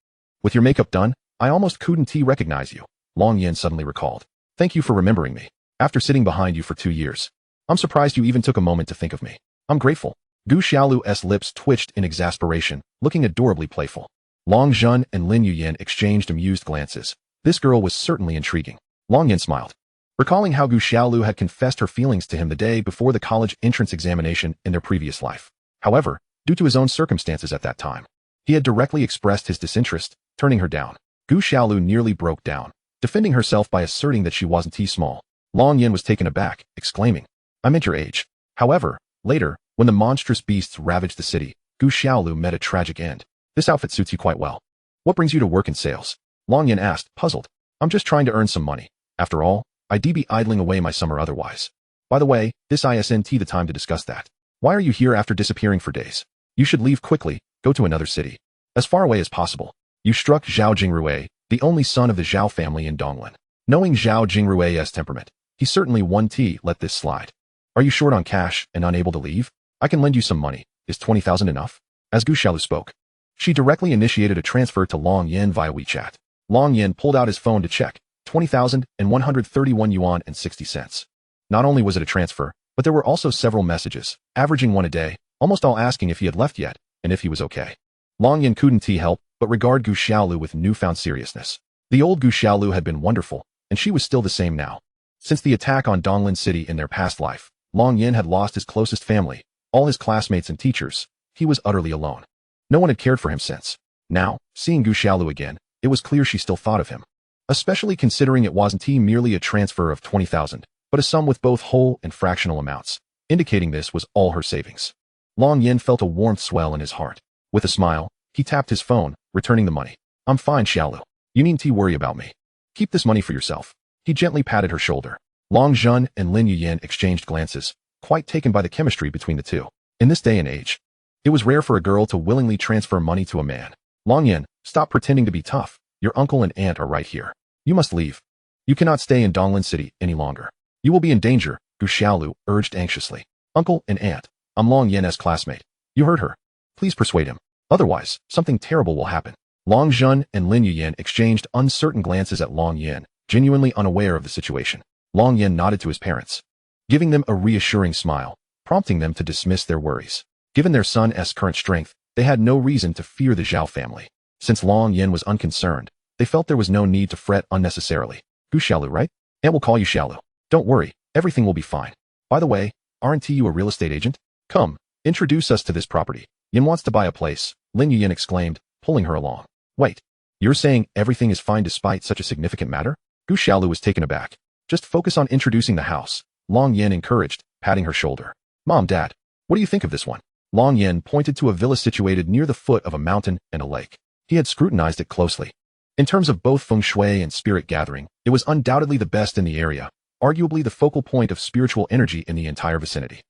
With your makeup done, I almost couldn't recognize you, Long Yin suddenly recalled. Thank you for remembering me. After sitting behind you for 2 years. I'm surprised you even took a moment to think of me. I'm grateful. Gu Xiaolu's lips twitched in exasperation, looking adorably playful. Long Zhun and Lin Yuyan exchanged amused glances. This girl was certainly intriguing. Long Yin smiled, recalling how Gu Xiaolu had confessed her feelings to him the day before the college entrance examination in their previous life. However, due to his own circumstances at that time, he had directly expressed his disinterest, turning her down. Gu Xiaolu nearly broke down, defending herself by asserting that she wasn't too small. Long Yin was taken aback, exclaiming, I meant your age. However, later, when the monstrous beasts ravaged the city, Gu Xiaolu met a tragic end. This outfit suits you quite well. What brings you to work in sales? Long Yin asked, puzzled. I'm just trying to earn some money. After all, I'd be idling away my summer otherwise. By the way, this isn't the time to discuss that. Why are you here after disappearing for days? You should leave quickly, go to another city. As far away as possible. You struck Zhao Jingrui, the only son of the Zhao family in Donglan. Knowing Zhao Jingrui's temperament, he certainly wouldn't let this slide. Are you short on cash and unable to leave? I can lend you some money. Is 20,000 enough? As Gu Xiaolu spoke, she directly initiated a transfer to Long Yin via WeChat. Long Yin pulled out his phone to check, 20,131 yuan and 60 cents. Not only was it a transfer, but there were also several messages, averaging one a day, almost all asking if he had left yet, and if he was okay. Long Yin couldn't help but regard Gu Xiaolu with newfound seriousness. The old Gu Xiaolu had been wonderful, and she was still the same now. Since the attack on Donglan City in their past life, Long Yin had lost his closest family, all his classmates and teachers. He was utterly alone. No one had cared for him since. Now, seeing Gu Xiaolu again, it was clear she still thought of him. Especially considering it wasn't merely a transfer of 20,000, but a sum with both whole and fractional amounts, indicating this was all her savings. Long Yin felt a warmth swell in his heart. With a smile, he tapped his phone, returning the money. I'm fine, Xiaolu. You needn't worry about me. Keep this money for yourself. He gently patted her shoulder. Long Zhun and Lin Yuyan exchanged glances, quite taken by the chemistry between the two. In this day and age, it was rare for a girl to willingly transfer money to a man. Long Yin, stop pretending to be tough. Your uncle and aunt are right here. You must leave. You cannot stay in Donglan City any longer. You will be in danger, Gu Xiaolu urged anxiously. Uncle and aunt, I'm Long Yin's classmate. You heard her. Please persuade him. Otherwise, something terrible will happen. Long Zhun and Lin Yuyan exchanged uncertain glances at Long Yin, genuinely unaware of the situation. Long Yin nodded to his parents, giving them a reassuring smile, prompting them to dismiss their worries. Given their son's current strength, they had no reason to fear the Zhao family. Since Long Yin was unconcerned, they felt there was no need to fret unnecessarily. Gu Xiaolu, right? Aunt will call you Xiaolu. Don't worry, everything will be fine. By the way, aren't you a real estate agent? Come, introduce us to this property. Yin wants to buy a place, Lin Yuyan exclaimed, pulling her along. Wait, you're saying everything is fine despite such a significant matter? Gu Xiaolu was taken aback. Just focus on introducing the house, Long Yin encouraged, patting her shoulder. Mom, Dad, what do you think of this one? Long Yin pointed to a villa situated near the foot of a mountain and a lake. He had scrutinized it closely. In terms of both feng shui and spirit gathering, it was undoubtedly the best in the area, arguably the focal point of spiritual energy in the entire vicinity.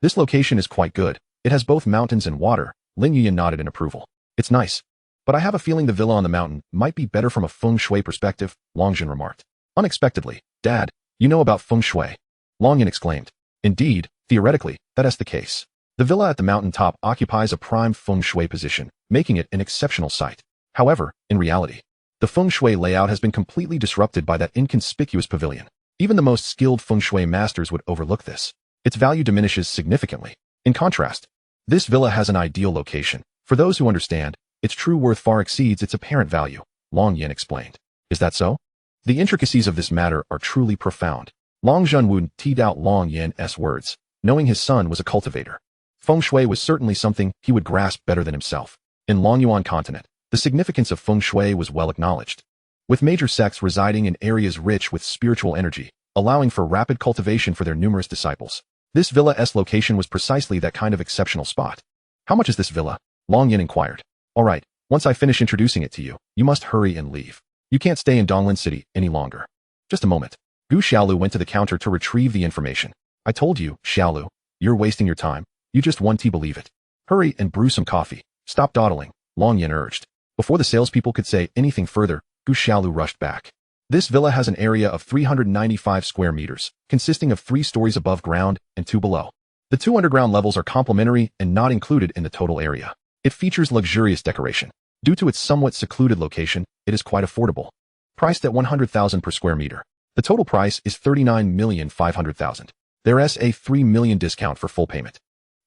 This location is quite good. It has both mountains and water. Lin Yuyan nodded in approval. It's nice. But I have a feeling the villa on the mountain might be better from a feng shui perspective, Long Zhun remarked. Unexpectedly, Dad, you know about feng shui. Long Yin exclaimed. Indeed, theoretically, that is the case. The villa at the mountain top occupies a prime feng shui position, making it an exceptional site. However, in reality, the feng shui layout has been completely disrupted by that inconspicuous pavilion. Even the most skilled feng shui masters would overlook this. Its value diminishes significantly. In contrast, this villa has an ideal location. For those who understand, its true worth far exceeds its apparent value, Long Yin explained. Is that so? The intricacies of this matter are truly profound. Long Zhenwu teed out Long Yin's words, knowing his son was a cultivator. Feng shui was certainly something he would grasp better than himself. In Longyuan continent, the significance of feng shui was well acknowledged, with major sects residing in areas rich with spiritual energy, allowing for rapid cultivation for their numerous disciples. This villa's location was precisely that kind of exceptional spot. How much is this villa? Long Yin inquired. All right, once I finish introducing it to you, you must hurry and leave. You can't stay in Donglan City any longer. Just a moment. Gu Xiaolu went to the counter to retrieve the information. I told you, Xiaolu, you're wasting your time. You just want to believe it. Hurry and brew some coffee. Stop dawdling, Long Yin urged. Before the salespeople could say anything further, Gu Xiaolu rushed back. This villa has an area of 395 square meters, consisting of 3 stories above ground and 2 below. The 2 underground levels are complimentary and not included in the total area. It features luxurious decoration. Due to its somewhat secluded location, it is quite affordable. Priced at 100,000 per square meter. The total price is 39,500,000. There's a 3 million discount for full payment,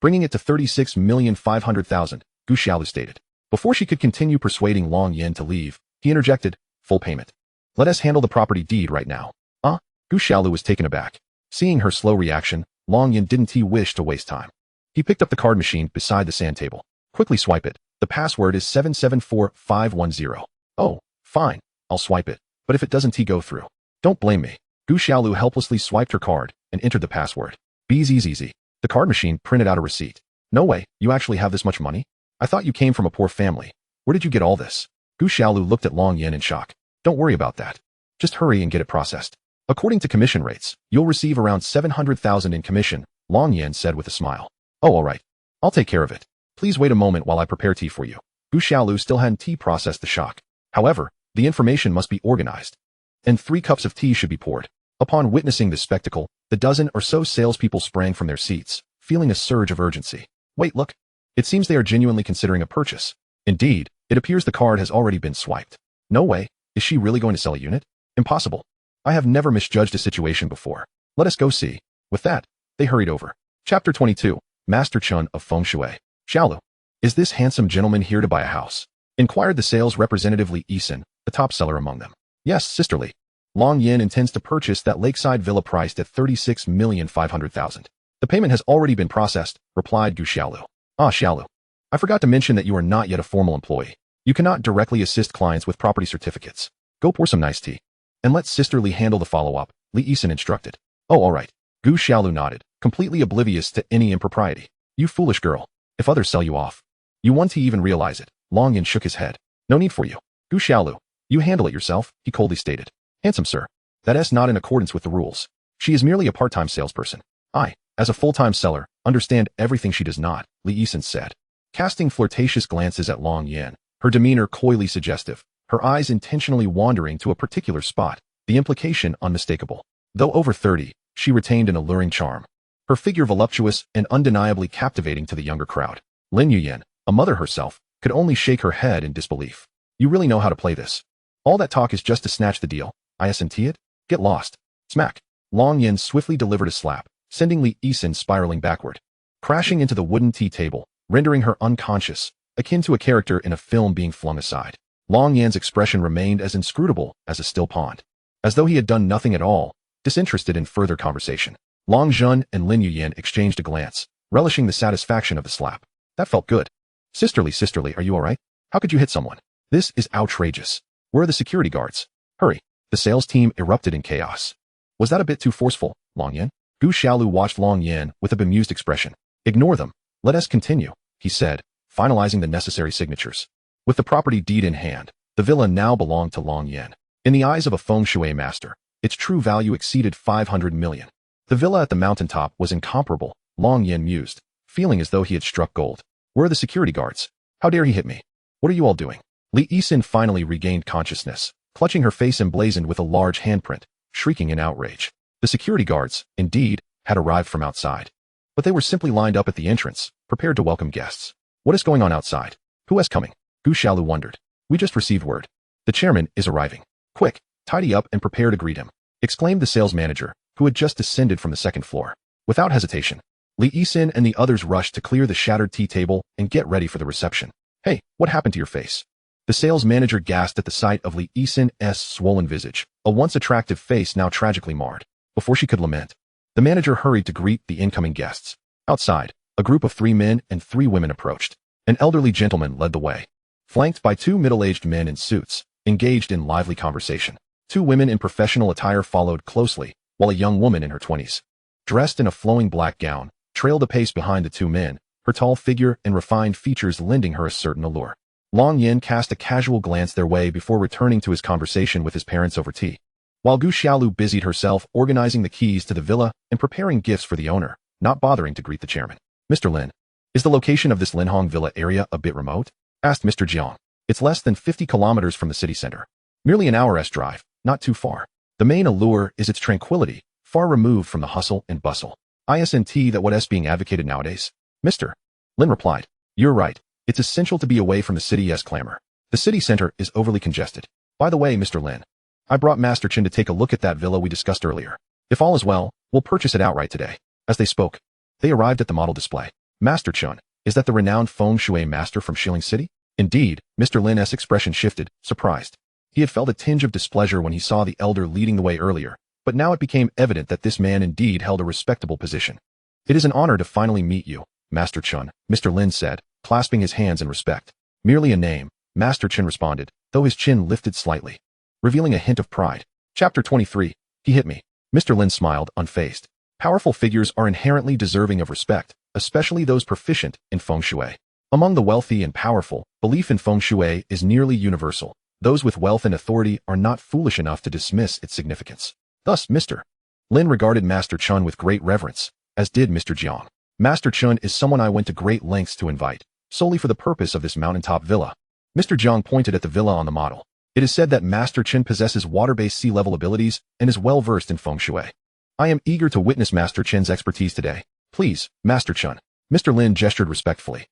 bringing it to 36,500,000, Gu Xiaolu stated. Before she could continue persuading Long Yin to leave, he interjected, full payment. Let us handle the property deed right now. Gu Xiaolu was taken aback. Seeing her slow reaction, Long Yin didn't wish to waste time. He picked up the card machine beside the sand table. Quickly swipe it. The password is 774510. Oh, fine. I'll swipe it. But if it doesn't go through, don't blame me. Gu Xiaolu helplessly swiped her card and entered the password. BZZZ. The card machine printed out a receipt. No way, you actually have this much money? I thought you came from a poor family. Where did you get all this? Gu Xiaolu looked at Long Yin in shock. Don't worry about that. Just hurry and get it processed. According to commission rates, you'll receive around 700,000 in commission, Long Yin said with a smile. Oh, all right. I'll take care of it. Please wait a moment while I prepare tea for you. Gu Xiaolu still hadn't processed the shock. However, the information must be organized, and 3 cups of tea should be poured. Upon witnessing this spectacle, the dozen or so salespeople sprang from their seats, feeling a surge of urgency. Wait, look. It seems they are genuinely considering a purchase. Indeed, it appears the card has already been swiped. No way. Is she really going to sell a unit? Impossible. I have never misjudged a situation before. Let us go see. With that, they hurried over. Chapter 22. Master Chun of Feng Shui. Xiaolu. Is this handsome gentleman here to buy a house? Inquired the sales representative Li Yisin, the top seller among them. Yes, sisterly. Long Yin intends to purchase that lakeside villa priced at 36,500,000. The payment has already been processed, replied Gu Xiaolu. Xiaolu. I forgot to mention that you are not yet a formal employee. You cannot directly assist clients with property certificates. Go pour some nice tea. And let sisterly handle the follow-up, Li Yisin instructed. Oh, all right. Gu Xiaolu nodded, completely oblivious to any impropriety. You foolish girl. If others sell you off, you want to even realize it. Long Yin shook his head. No need for you. Gu Xiaolu. You handle it yourself, he coldly stated. Handsome sir. That's not in accordance with the rules. She is merely a part-time salesperson. I, as a full-time seller, understand everything she does not, Li Yisin said. Casting flirtatious glances at Long Yin, her demeanor coyly suggestive, her eyes intentionally wandering to a particular spot, the implication unmistakable. Though over 30, she retained an alluring charm. Her figure voluptuous and undeniably captivating to the younger crowd. Lin Yuyan, a mother herself, could only shake her head in disbelief. You really know how to play this. All that talk is just to snatch the deal. Isn't it? Get lost. Smack. Long Yin swiftly delivered a slap, sending Li Yisin spiraling backward, crashing into the wooden tea table, rendering her unconscious, akin to a character in a film being flung aside. Long Yin's expression remained as inscrutable as a still pond, as though he had done nothing at all, disinterested in further conversation. Long Zhun and Lin Yuyan exchanged a glance, relishing the satisfaction of the slap. That felt good. Sisterly, are you all right? How could you hit someone? This is outrageous. Where are the security guards? Hurry. The sales team erupted in chaos. Was that a bit too forceful, Long Yin? Gu Xiaolu watched Long Yin with a bemused expression. Ignore them. Let us continue, he said, finalizing the necessary signatures. With the property deed in hand, the villa now belonged to Long Yin. In the eyes of a feng shui master, its true value exceeded 500 million. The villa at the mountaintop was incomparable, Long Yin mused, feeling as though he had struck gold. Where are the security guards? How dare he hit me? What are you all doing? Li Yisin finally regained consciousness, clutching her face emblazoned with a large handprint, shrieking in outrage. The security guards, indeed, had arrived from outside. But they were simply lined up at the entrance, prepared to welcome guests. What is going on outside? Who is coming? Gu Xiaolu wondered. We just received word. The chairman is arriving. Quick, tidy up and prepare to greet him, exclaimed the sales manager, who had just descended from the second floor. Without hesitation, Li Yisin and the others rushed to clear the shattered tea table and get ready for the reception. Hey, what happened to your face? The sales manager gasped at the sight of Li Yisin's swollen visage, a once attractive face now tragically marred. Before she could lament, the manager hurried to greet the incoming guests. Outside, a group of 3 men and 3 women approached. An elderly gentleman led the way, flanked by 2 middle-aged men in suits, engaged in lively conversation. 2 women in professional attire followed closely, while a young woman in her 20s, dressed in a flowing black gown, trailed a pace behind the 2 men, her tall figure and refined features lending her a certain allure. Long Yin cast a casual glance their way before returning to his conversation with his parents over tea. while Gu Xiaolu busied herself organizing the keys to the villa and preparing gifts for the owner, not bothering to greet the chairman. Mr. Lin, is the location of this Linhong Villa area a bit remote? Asked Mr. Jiang. It's less than 50 kilometers from the city center. Merely an hour's drive, not too far. The main allure is its tranquility, far removed from the hustle and bustle. Isn't that what is being advocated nowadays? Mr. Lin replied. You're right. It's essential to be away from the city's clamor. The city center is overly congested. By the way, Mr. Lin, I brought Master Chen to take a look at that villa we discussed earlier. If all is well, we'll purchase it outright today. As they spoke, they arrived at the model display. Master Chen, is that the renowned feng shui master from Shilling City? Indeed, Mr. Lin's expression shifted, surprised. He had felt a tinge of displeasure when he saw the elder leading the way earlier, but now it became evident that this man indeed held a respectable position. It is an honor to finally meet you, Master Chen, Mr. Lin said, clasping his hands in respect. Merely a name, Master Chen responded, though his chin lifted slightly, revealing a hint of pride. Chapter 23. He hit me. Mr. Lin smiled, unfazed. Powerful figures are inherently deserving of respect, especially those proficient in feng shui. Among the wealthy and powerful, belief in feng shui is nearly universal. Those with wealth and authority are not foolish enough to dismiss its significance. Thus, Mr. Lin regarded Master Chen with great reverence, as did Mr. Jiang. Master Chen is someone I went to great lengths to invite, solely for the purpose of this mountaintop villa. Mr. Jiang pointed at the villa on the model. It is said that Master Chen possesses water-based sea-level abilities and is well-versed in feng shui. I am eager to witness Master Chen's expertise today. Please, Master Chen. Mr. Lin gestured respectfully.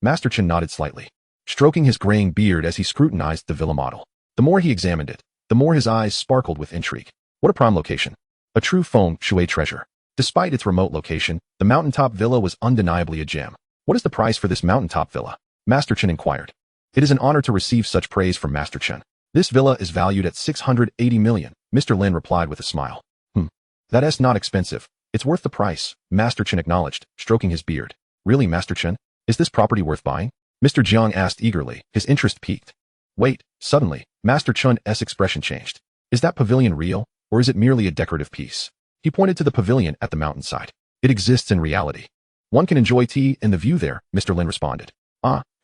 Master Chen nodded slightly, stroking his graying beard as he scrutinized the villa model. The more he examined it, the more his eyes sparkled with intrigue. What a prime location. A true feng shui treasure. Despite its remote location, the mountaintop villa was undeniably a gem. What is the price for this mountaintop villa? Master Chen inquired. It is an honor to receive such praise from Master Chen. This villa is valued at 680 million, Mr. Lin replied with a smile. That is not expensive. It's worth the price, Master Chen acknowledged, stroking his beard. Really, Master Chen? Is this property worth buying? Mr. Jiang asked eagerly, his interest piqued. Wait, suddenly, Master Chen's expression changed. Is that pavilion real, or is it merely a decorative piece? He pointed to the pavilion at the mountainside. It exists in reality. One can enjoy tea and the view there, Mr. Lin responded.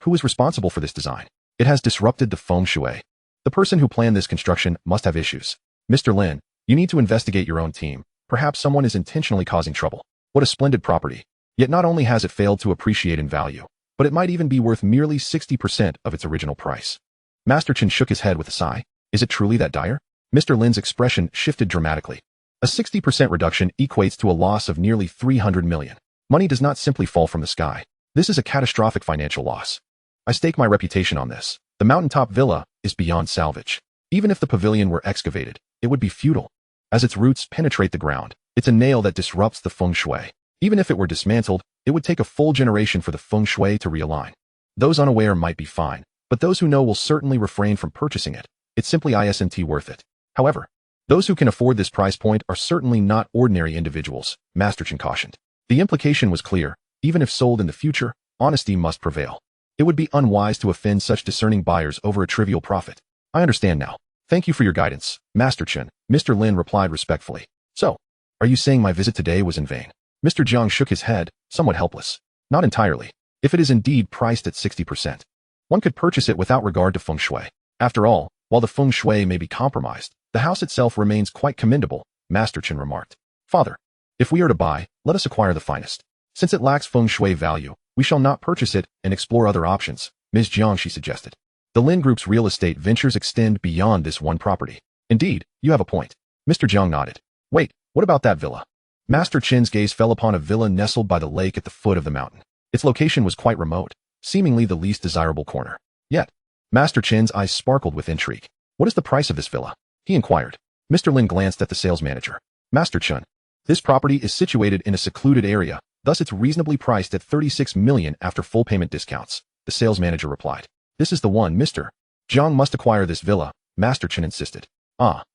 Who is responsible for this design? It has disrupted the feng shui. The person who planned this construction must have issues. Mr. Lin, you need to investigate your own team. Perhaps someone is intentionally causing trouble. What a splendid property. Yet not only has it failed to appreciate in value, but it might even be worth merely 60% of its original price. Master Chen shook his head with a sigh. Is it truly that dire? Mr. Lin's expression shifted dramatically. A 60% reduction equates to a loss of nearly 300 million. Money does not simply fall from the sky. This is a catastrophic financial loss. I stake my reputation on this. The mountaintop villa is beyond salvage. Even if the pavilion were excavated, it would be futile. As its roots penetrate the ground, it's a nail that disrupts the feng shui. Even if it were dismantled, it would take a full generation for the feng shui to realign. Those unaware might be fine, but those who know will certainly refrain from purchasing it. It's simply isn't worth it. However, those who can afford this price point are certainly not ordinary individuals, Master Chen cautioned. The implication was clear. Even if sold in the future, honesty must prevail. It would be unwise to offend such discerning buyers over a trivial profit. I understand now. Thank you for your guidance, Master Chen, Mr. Lin replied respectfully. So, are you saying my visit today was in vain? Mr. Jiang shook his head, somewhat helpless. Not entirely. If it is indeed priced at 60%, one could purchase it without regard to feng shui. After all, while the feng shui may be compromised, the house itself remains quite commendable, Master Chen remarked. Father, if we are to buy, let us acquire the finest. Since it lacks feng shui value, we shall not purchase it and explore other options, Ms. Jiang, she suggested. The Lin Group's real estate ventures extend beyond this one property. Indeed, you have a point. Mr. Jiang nodded. Wait, what about that villa? Master Chen's gaze fell upon a villa nestled by the lake at the foot of the mountain. Its location was quite remote, seemingly the least desirable corner. Yet, Master Chen's eyes sparkled with intrigue. What is the price of this villa? He inquired. Mr. Lin glanced at the sales manager. Master Chen, this property is situated in a secluded area, thus it's reasonably priced at 36 million after full payment discounts, the sales manager replied. This is the one, Mr. Jiang must acquire this villa, Master Chen insisted.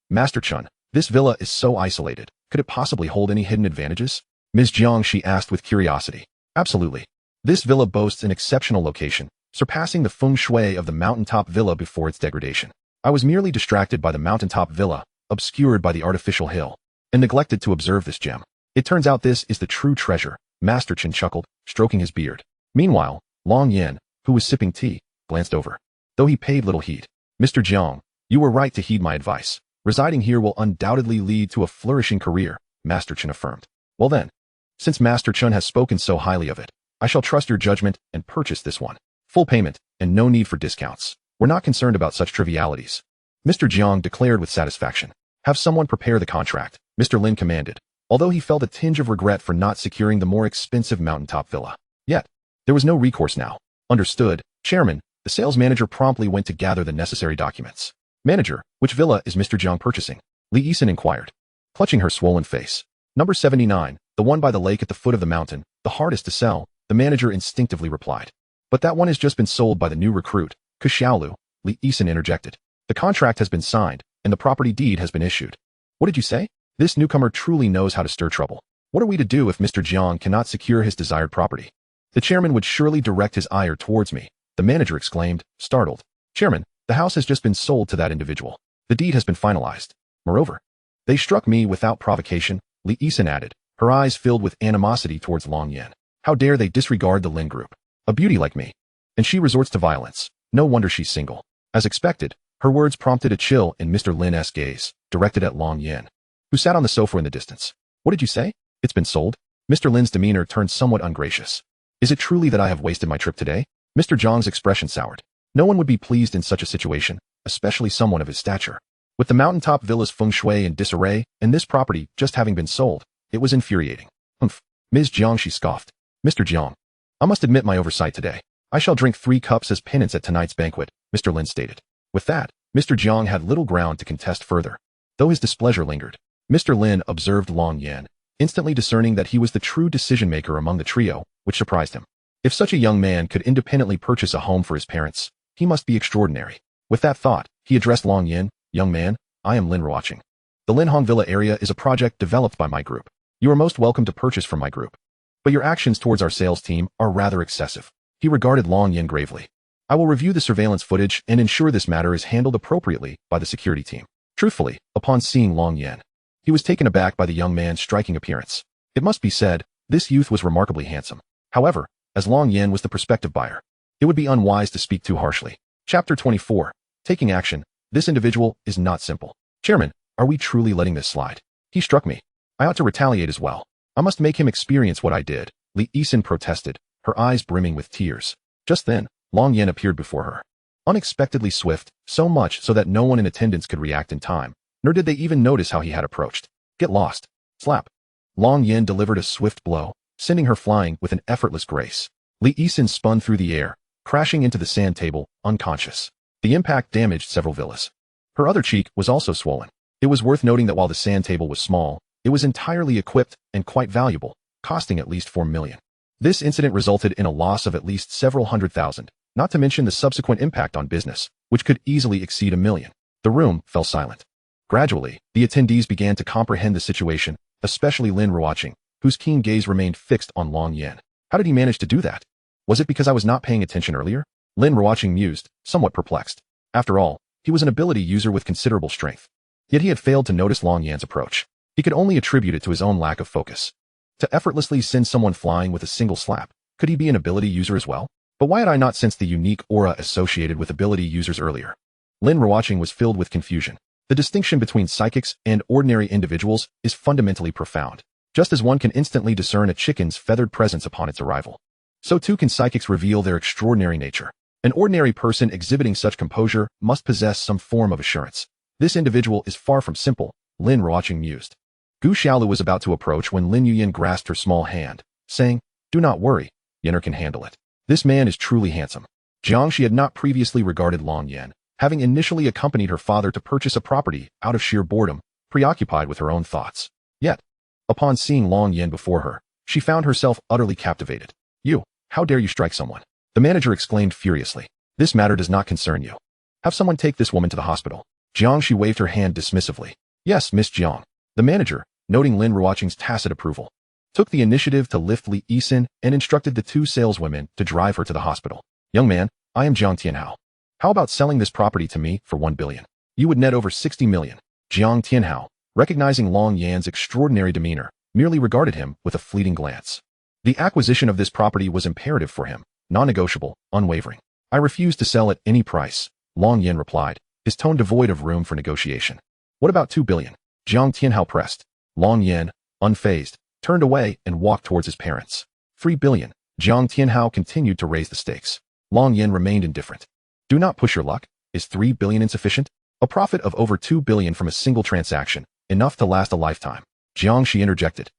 Master Chen, this villa is so isolated. Could it possibly hold any hidden advantages? Ms. Jiang, she asked with curiosity. Absolutely. This villa boasts an exceptional location, surpassing the feng shui of the mountaintop villa before its degradation. I was merely distracted by the mountaintop villa, obscured by the artificial hill, and neglected to observe this gem. It turns out this is the true treasure, Master Chen chuckled, stroking his beard. Meanwhile, Long Yen, who was sipping tea, glanced over. Though he paid little heed. Mr. Jiang, you were right to heed my advice. Residing here will undoubtedly lead to a flourishing career, Master Chen affirmed. Well then, since Master Chen has spoken so highly of it, I shall trust your judgment and purchase this one. Full payment, and no need for discounts. We're not concerned about such trivialities. Mr. Jiang declared with satisfaction. Have someone prepare the contract, Mr. Lin commanded, although he felt a tinge of regret for not securing the more expensive mountaintop villa. Yet, there was no recourse now. Understood, Chairman. The sales manager promptly went to gather the necessary documents. Manager, which villa is Mr. Jiang purchasing? Li Yisan inquired, clutching her swollen face. Number 79, the one by the lake at the foot of the mountain, the hardest to sell, the manager instinctively replied. But that one has just been sold by the new recruit, Xiaolu, Li Yisan interjected. The contract has been signed, and the property deed has been issued. What did you say? This newcomer truly knows how to stir trouble. What are we to do if Mr. Jiang cannot secure his desired property? The chairman would surely direct his ire towards me, the manager exclaimed, startled. Chairman, the house has just been sold to that individual. The deed has been finalized. Moreover, they struck me without provocation, Li Yisan added, her eyes filled with animosity towards Long Yan. How dare they disregard the Lin group? A beauty like me. And she resorts to violence. No wonder she's single. As expected, her words prompted a chill in Mr. Lin's gaze, directed at Long Yan, who sat on the sofa in the distance. What did you say? It's been sold? Mr. Lin's demeanor turned somewhat ungracious. Is it truly that I have wasted my trip today? Mr. Jiang's expression soured. No one would be pleased in such a situation, especially someone of his stature. With the mountaintop villa's feng shui in disarray, and this property just having been sold, it was infuriating. Humph. Ms. Jiang, she scoffed. Mr. Jiang, I must admit my oversight today. I shall drink 3 cups as penance at tonight's banquet, Mr. Lin stated. With that, Mr. Jiang had little ground to contest further. Though his displeasure lingered, Mr. Lin observed Long Yan, instantly discerning that he was the true decision-maker among the trio, which surprised him. If such a young man could independently purchase a home for his parents, he must be extraordinary. With that thought, he addressed Long Yan, young man, I am Lin Ruoqing. The Linhong Villa area is a project developed by my group. You are most welcome to purchase from my group. But your actions towards our sales team are rather excessive. He regarded Long Yan gravely. I will review the surveillance footage and ensure this matter is handled appropriately by the security team. Truthfully, upon seeing Long Yan, he was taken aback by the young man's striking appearance. It must be said, this youth was remarkably handsome. However, as Long Yan was the prospective buyer, it would be unwise to speak too harshly. Chapter 24. Taking action. This individual is not simple. Chairman, are we truly letting this slide? He struck me. I ought to retaliate as well. I must make him experience what I did, Li Yisan protested, her eyes brimming with tears. Just then, Long Yan appeared before her. Unexpectedly swift, so much so that no one in attendance could react in time, nor did they even notice how he had approached. Get lost. Slap. Long Yan delivered a swift blow, sending her flying with an effortless grace. Li Yisan spun through the air, crashing into the sand table, unconscious. The impact damaged several villas. Her other cheek was also swollen. It was worth noting that while the sand table was small, it was entirely equipped and quite valuable, costing at least 4 million. This incident resulted in a loss of at least several $100,000, not to mention the subsequent impact on business, which could easily exceed $1 million. The room fell silent. Gradually, the attendees began to comprehend the situation, especially Lin Ruoqing, whose keen gaze remained fixed on Long Yan. How did he manage to do that? Was it because I was not paying attention earlier? Lin Ruoqing mused, somewhat perplexed. After all, he was an ability user with considerable strength. Yet he had failed to notice Long Yan's approach. He could only attribute it to his own lack of focus. To effortlessly send someone flying with a single slap, could he be an ability user as well? But why had I not sensed the unique aura associated with ability users earlier? Lin Ruoqing was filled with confusion. The distinction between psychics and ordinary individuals is fundamentally profound. Just as one can instantly discern a chicken's feathered presence upon its arrival, so too can psychics reveal their extraordinary nature. An ordinary person exhibiting such composure must possess some form of assurance. This individual is far from simple, Lin Ruoqing mused. Gu Xiaolu was about to approach when Lin Yuyan grasped her small hand, saying, Do not worry, Yenner can handle it. This man is truly handsome. Jiangxi had not previously regarded Long Yan, having initially accompanied her father to purchase a property out of sheer boredom, preoccupied with her own thoughts. Yet, upon seeing Long Yan before her, she found herself utterly captivated. You, how dare you strike someone? The manager exclaimed furiously. This matter does not concern you. Have someone take this woman to the hospital. Jiangxi waved her hand dismissively. Yes, Miss Jiang. The manager, noting Lin Ruoqing's tacit approval, took the initiative to lift Li Yisan and instructed the 2 saleswomen to drive her to the hospital. Young man, I am Jiang Tianhao. How about selling this property to me for 1 billion? You would net over 60 million. Jiang Tianhao, recognizing Long Yan's extraordinary demeanor, merely regarded him with a fleeting glance. The acquisition of this property was imperative for him, non-negotiable, unwavering. I refuse to sell at any price, Long Yan replied, his tone devoid of room for negotiation. What about 2 billion? Jiang Tianhao pressed. Long Yan, unfazed, turned away and walked towards his parents. 3 billion. Jiang Tianhao continued to raise the stakes. Long Yan remained indifferent. Do not push your luck. Is 3 billion insufficient? A profit of over 2 billion from a single transaction, enough to last a lifetime. Jiang Shi interjected.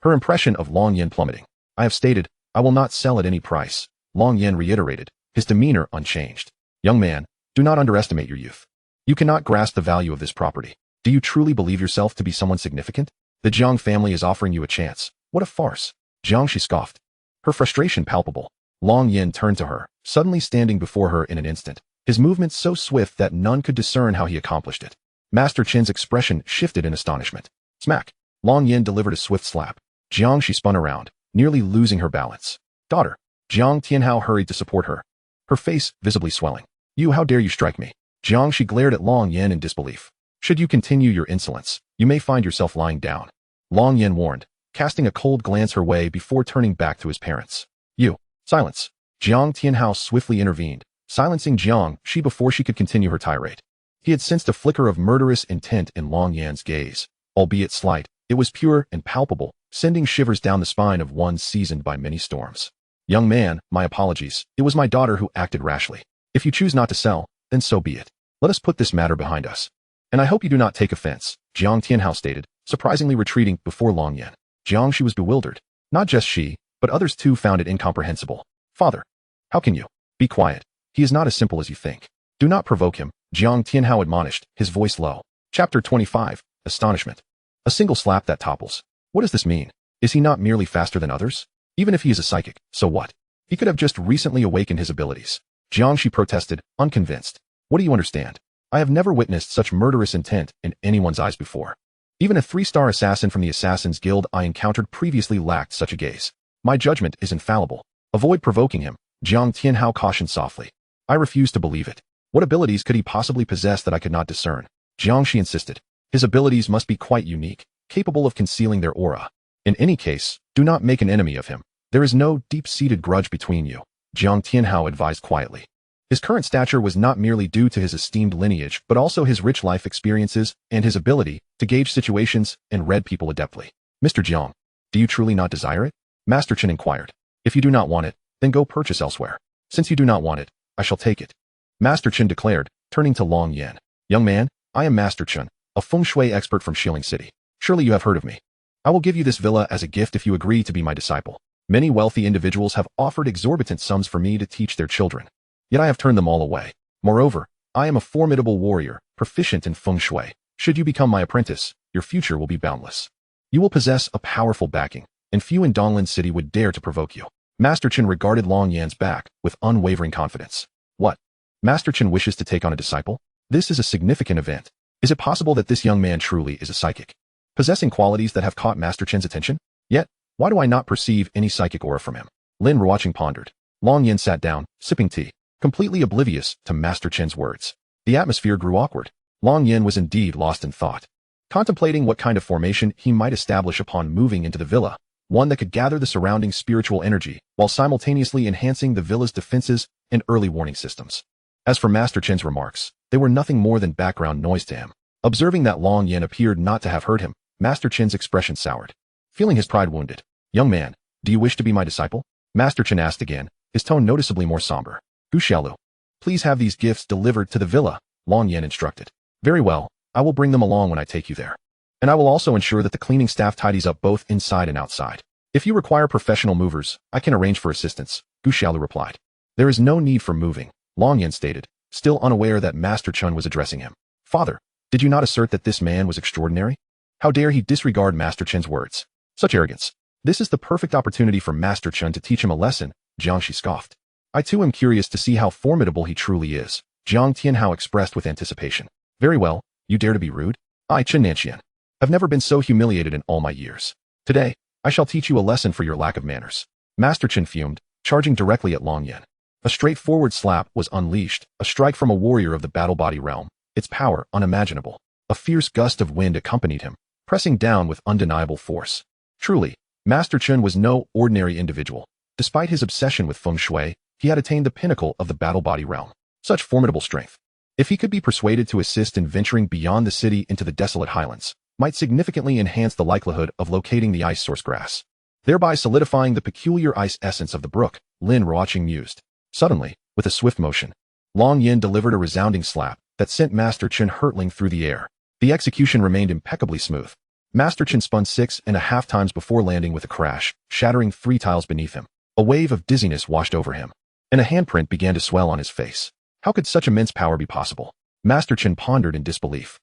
Her impression of Long Yan plummeting. I have stated, I will not sell at any price. Long Yan reiterated, his demeanor unchanged. Young man, do not underestimate your youth. You cannot grasp the value of this property. Do you truly believe yourself to be someone significant? The Jiang family is offering you a chance. What a farce. Jiang Shi scoffed. Her frustration palpable. Long Yan turned to her, suddenly standing before her in an instant, his movements so swift that none could discern how he accomplished it. Master Chen's expression shifted in astonishment. Smack. Long Yan delivered a swift slap. Jiang Shi spun around, nearly losing her balance. Daughter. Jiang Tianhao hurried to support her, her face visibly swelling. You, how dare you strike me? Jiang Shi glared at Long Yan in disbelief. Should you continue your insolence, you may find yourself lying down. Long Yan warned, casting a cold glance her way before turning back to his parents. You. Silence. Jiang Tianhao swiftly intervened, silencing Jiang Shi before she could continue her tirade. He had sensed a flicker of murderous intent in Long Yan's gaze. Albeit slight, it was pure and palpable, sending shivers down the spine of one seasoned by many storms. Young man, my apologies. It was my daughter who acted rashly. If you choose not to sell, then so be it. Let us put this matter behind us. And I hope you do not take offense, Jiang Tianhao stated, surprisingly retreating before Long Yan. Jiang Shi was bewildered. Not just she, but others too found it incomprehensible. Father. How can you? Be quiet. He is not as simple as you think. Do not provoke him, Jiang Tianhao admonished, his voice low. Chapter 25. Astonishment. A single slap that topples. What does this mean? Is he not merely faster than others? Even if he is a psychic, so what? He could have just recently awakened his abilities. Jiang Shi protested, unconvinced. What do you understand? I have never witnessed such murderous intent in anyone's eyes before. Even a 3-star assassin from the Assassin's Guild I encountered previously lacked such a gaze. My judgment is infallible. Avoid provoking him, Jiang Tianhao cautioned softly. I refuse to believe it. What abilities could he possibly possess that I could not discern? Jiang Shi insisted. His abilities must be quite unique, capable of concealing their aura. In any case, do not make an enemy of him. There is no deep-seated grudge between you, Jiang Tianhao advised quietly. His current stature was not merely due to his esteemed lineage, but also his rich life experiences and his ability to gauge situations and read people adeptly. Mr. Jiang, do you truly not desire it? Master Chen inquired. If you do not want it, then go purchase elsewhere. Since you do not want it, I shall take it. Master Chen declared, turning to Long Yan. Young man, I am Master Chen, a feng shui expert from Shilling City. Surely you have heard of me. I will give you this villa as a gift if you agree to be my disciple. Many wealthy individuals have offered exorbitant sums for me to teach their children. Yet I have turned them all away. Moreover, I am a formidable warrior, proficient in feng shui. Should you become my apprentice, your future will be boundless. You will possess a powerful backing, and few in Donglan City would dare to provoke you. Master Chen regarded Long Yan's back with unwavering confidence. What? Master Chen wishes to take on a disciple? This is a significant event. Is it possible that this young man truly is a psychic, possessing qualities that have caught Master Chen's attention? Yet, why do I not perceive any psychic aura from him? Lin Ruoqing pondered. Long Yan sat down, sipping tea, completely oblivious to Master Chen's words. The atmosphere grew awkward. Long Yan was indeed lost in thought, contemplating what kind of formation he might establish upon moving into the villa, one that could gather the surrounding spiritual energy while simultaneously enhancing the villa's defenses and early warning systems. As for Master Chen's remarks, they were nothing more than background noise to him. Observing that Long Yan appeared not to have heard him, Master Chen's expression soured. Feeling his pride wounded. Young man, do you wish to be my disciple? Master Chen asked again, his tone noticeably more somber. Gu Xiaolu, please have these gifts delivered to the villa, Long Yan instructed. Very well, I will bring them along when I take you there. And I will also ensure that the cleaning staff tidies up both inside and outside. If you require professional movers, I can arrange for assistance, Gu Xiaolu replied. There is no need for moving, Long Yan stated, still unaware that Master Chen was addressing him. Father, did you not assert that this man was extraordinary? How dare he disregard Master Chen's words? Such arrogance. This is the perfect opportunity for Master Chen to teach him a lesson, Jiang Shi scoffed. I too am curious to see how formidable he truly is, Jiang Tianhao expressed with anticipation. Very well, you dare to be rude? I, Chen Nanxian, have never been so humiliated in all my years. Today, I shall teach you a lesson for your lack of manners. Master Chen fumed, charging directly at Long Yan. A straightforward slap was unleashed, a strike from a warrior of the battle body realm, its power unimaginable. A fierce gust of wind accompanied him, pressing down with undeniable force. Truly, Master Chen was no ordinary individual. Despite his obsession with feng shui, he had attained the pinnacle of the battle body realm. Such formidable strength. If he could be persuaded to assist in venturing beyond the city into the desolate highlands, might significantly enhance the likelihood of locating the ice source grass, thereby solidifying the peculiar ice essence of the brook, Lin Ruoqing mused. Suddenly, with a swift motion, Long Yin delivered a resounding slap that sent Master Chen hurtling through the air. The execution remained impeccably smooth. Master Chen spun 6.5 times before landing with a crash, shattering 3 tiles beneath him. A wave of dizziness washed over him, and a handprint began to swell on his face. How could such immense power be possible? Master Chen pondered in disbelief.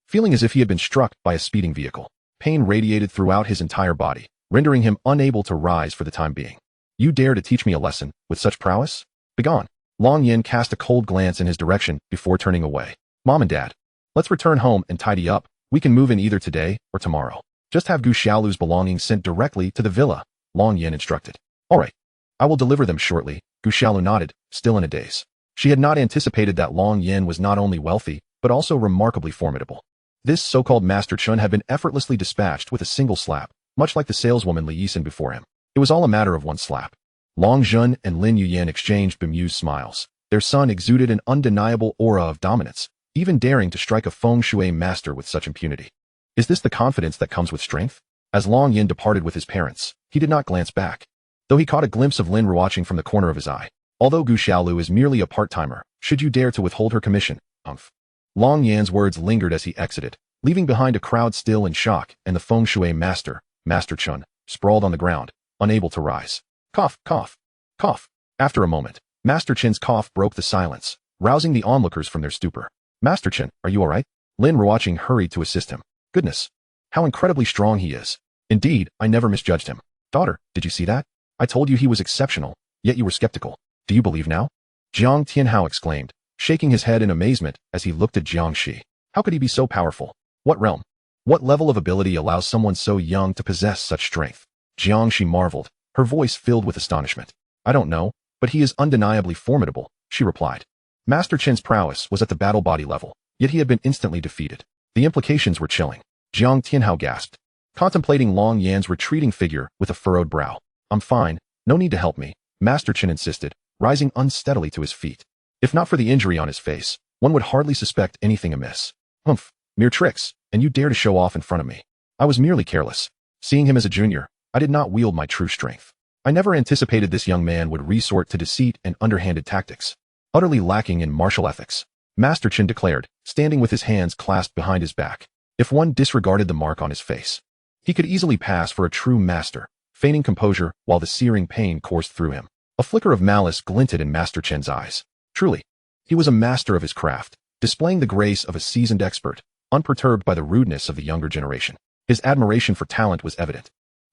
Feeling as if he had been struck by a speeding vehicle, pain radiated throughout his entire body, rendering him unable to rise for the time being. You dare to teach me a lesson with such prowess? Begone. Long Yin cast a cold glance in his direction before turning away. Mom and Dad, let's return home and tidy up. We can move in either today or tomorrow. Just have Gu Xiaolu's belongings sent directly to the villa, Long Yin instructed. All right. I will deliver them shortly, Gu Xiaolu nodded, still in a daze. She had not anticipated that Long Yin was not only wealthy, but also remarkably formidable. This so-called Master Chun had been effortlessly dispatched with a single slap, much like the saleswoman Li Yisan before him. It was all a matter of one slap. Long Jun and Lin Yuyan exchanged bemused smiles. Their son exuded an undeniable aura of dominance, even daring to strike a feng shui master with such impunity. Is this the confidence that comes with strength? As Long Yin departed with his parents, he did not glance back, though he caught a glimpse of Lin Ruoqing from the corner of his eye. Although Gu Xiaolu is merely a part-timer, should you dare to withhold her commission, umph. Long Yan's words lingered as he exited, leaving behind a crowd still in shock and the feng shui master, Master Chun, sprawled on the ground, unable to rise. Cough, cough, cough. After a moment, Master Chen's cough broke the silence, rousing the onlookers from their stupor. Master Chen, are you all right? Lin Ruoqing hurried to assist him. Goodness, how incredibly strong he is. Indeed, I never misjudged him. Daughter, did you see that? I told you he was exceptional, yet you were skeptical. Do you believe now? Jiang Tianhao exclaimed, shaking his head in amazement as he looked at Jiang Shi. How could he be so powerful? What realm? What level of ability allows someone so young to possess such strength? Jiang Shi marveled, her voice filled with astonishment. I don't know, but he is undeniably formidable, she replied. Master Chen's prowess was at the battle body level, yet he had been instantly defeated. The implications were chilling. Jiang Tianhao gasped, contemplating Long Yan's retreating figure with a furrowed brow. I'm fine, no need to help me, Master Chen insisted, rising unsteadily to his feet. If not for the injury on his face, one would hardly suspect anything amiss. Humph, mere tricks, and you dare to show off in front of me. I was merely careless. Seeing him as a junior, I did not wield my true strength. I never anticipated this young man would resort to deceit and underhanded tactics. Utterly lacking in martial ethics, Master Chen declared, standing with his hands clasped behind his back. If one disregarded the mark on his face, he could easily pass for a true master, feigning composure while the searing pain coursed through him. A flicker of malice glinted in Master Chen's eyes. Truly, he was a master of his craft, displaying the grace of a seasoned expert, unperturbed by the rudeness of the younger generation. His admiration for talent was evident.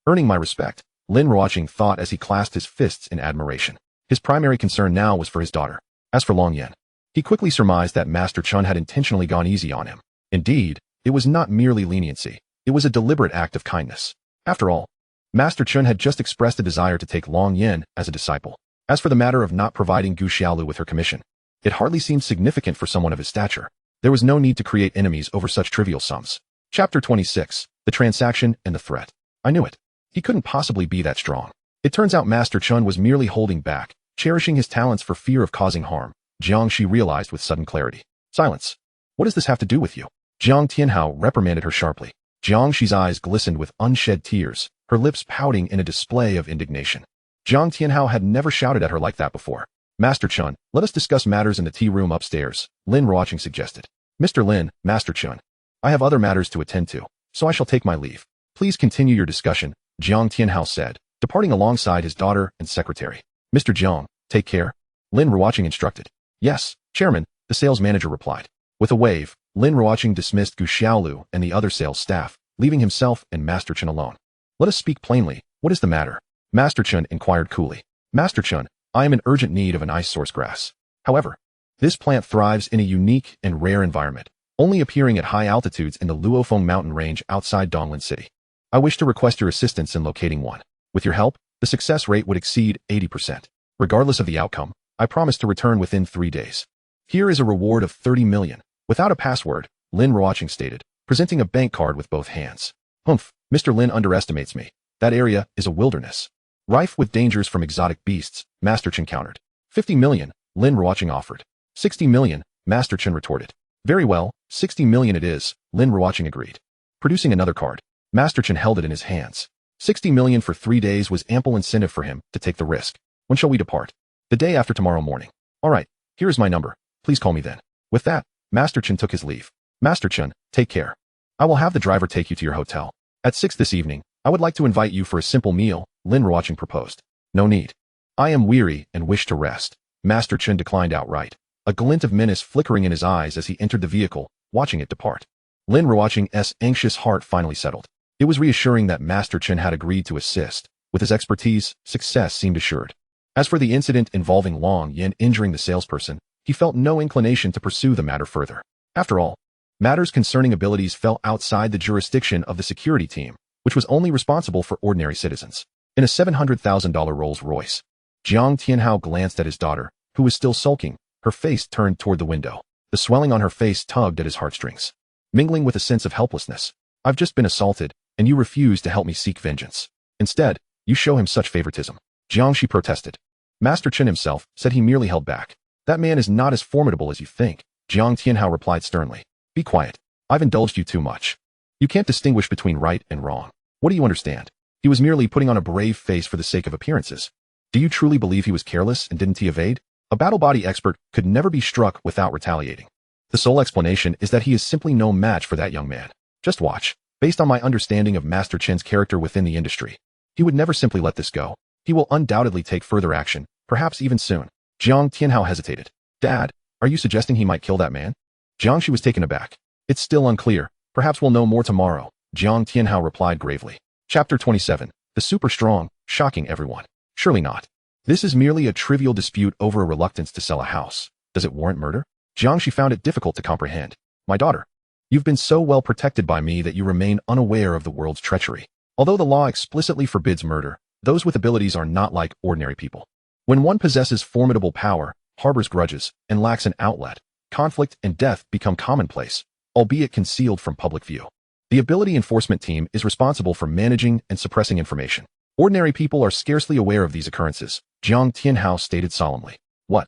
Earning my respect, Lin Ruoqing thought as he clasped his fists in admiration. His primary concern now was for his daughter. As for Long Yan, he quickly surmised that Master Chun had intentionally gone easy on him. Indeed, it was not merely leniency, it was a deliberate act of kindness. After all, Master Chun had just expressed a desire to take Long Yan as a disciple. As for the matter of not providing Gu Xiaolu with her commission, it hardly seemed significant for someone of his stature. There was no need to create enemies over such trivial sums. Chapter 26, The Transaction and the Threat. I knew it. He couldn't possibly be that strong. It turns out Master Chun was merely holding back, cherishing his talents for fear of causing harm. Jiang Shi realized with sudden clarity. Silence. What does this have to do with you? Jiang Tianhao reprimanded her sharply. Jiang Shi's eyes glistened with unshed tears, her lips pouting in a display of indignation. Jiang Tianhao had never shouted at her like that before. Master Chun, let us discuss matters in the tea room upstairs, Lin Ruoqing suggested. Mr. Lin, Master Chun, I have other matters to attend to, so I shall take my leave. Please continue your discussion, Jiang Tianhao said, departing alongside his daughter and secretary. Mr. Jiang, take care, Lin Ruoqing instructed. Yes, Chairman, the sales manager replied. With a wave, Lin Ruoqing dismissed Gu Xiaolu and the other sales staff, leaving himself and Master Chun alone. Let us speak plainly. What is the matter? Master Chun inquired coolly. Master Chun, I am in urgent need of an ice source grass. However, this plant thrives in a unique and rare environment, only appearing at high altitudes in the Luofeng mountain range outside Donglin City. I wish to request your assistance in locating one. With your help, the success rate would exceed 80%. Regardless of the outcome, I promise to return within 3 days. Here is a reward of 30 million. Without a password, Lin Ruoqing stated, presenting a bank card with both hands. Humph, Mr. Lin underestimates me. That area is a wilderness, rife with dangers from exotic beasts, Master Chen countered. 50 million, Lin Ruoqing offered. 60 million, Master Chen retorted. Very well, 60 million it is, Lin Ruoqing agreed. Producing another card, Master Chen held it in his hands. 60 million for 3 days was ample incentive for him to take the risk. When shall we depart? The day after tomorrow morning. All right, here is my number. Please call me then. With that, Master Chen took his leave. Master Chen, take care. I will have the driver take you to your hotel. At 6 this evening, I would like to invite you for a simple meal, Lin Ruoqing proposed. No need. I am weary and wish to rest. Master Chen declined outright, a glint of menace flickering in his eyes as he entered the vehicle, watching it depart. Lin Ruoqing's anxious heart finally settled. It was reassuring that Master Chen had agreed to assist. With his expertise, success seemed assured. As for the incident involving Long Yin injuring the salesperson, he felt no inclination to pursue the matter further. After all, matters concerning abilities fell outside the jurisdiction of the security team, which was only responsible for ordinary citizens. In a $700,000 Rolls-Royce, Jiang Tianhao glanced at his daughter, who was still sulking, her face turned toward the window. The swelling on her face tugged at his heartstrings, mingling with a sense of helplessness. I've just been assaulted, and you refuse to help me seek vengeance. Instead, you show him such favoritism. Jiangxi protested. Master Chen himself said he merely held back. That man is not as formidable as you think, Jiang Tianhao replied sternly. Be quiet. I've indulged you too much. You can't distinguish between right and wrong. What do you understand? He was merely putting on a brave face for the sake of appearances. Do you truly believe he was careless and didn't he evade? A battle body expert could never be struck without retaliating. The sole explanation is that he is simply no match for that young man. Just watch. Based on my understanding of Master Chen's character within the industry, he would never simply let this go. He will undoubtedly take further action, perhaps even soon. Jiang Tianhao hesitated. Dad, are you suggesting he might kill that man? Jiangxi was taken aback. It's still unclear. Perhaps we'll know more tomorrow, Jiang Tianhao replied gravely. Chapter 27. The Super Strong, shocking everyone. Surely not. This is merely a trivial dispute over a reluctance to sell a house. Does it warrant murder? Jiangxi found it difficult to comprehend. My daughter, you've been so well protected by me that you remain unaware of the world's treachery. Although the law explicitly forbids murder, those with abilities are not like ordinary people. When one possesses formidable power, harbors grudges, and lacks an outlet, conflict and death become commonplace, albeit concealed from public view. The ability enforcement team is responsible for managing and suppressing information. Ordinary people are scarcely aware of these occurrences, Jiang Tianhao stated solemnly. What?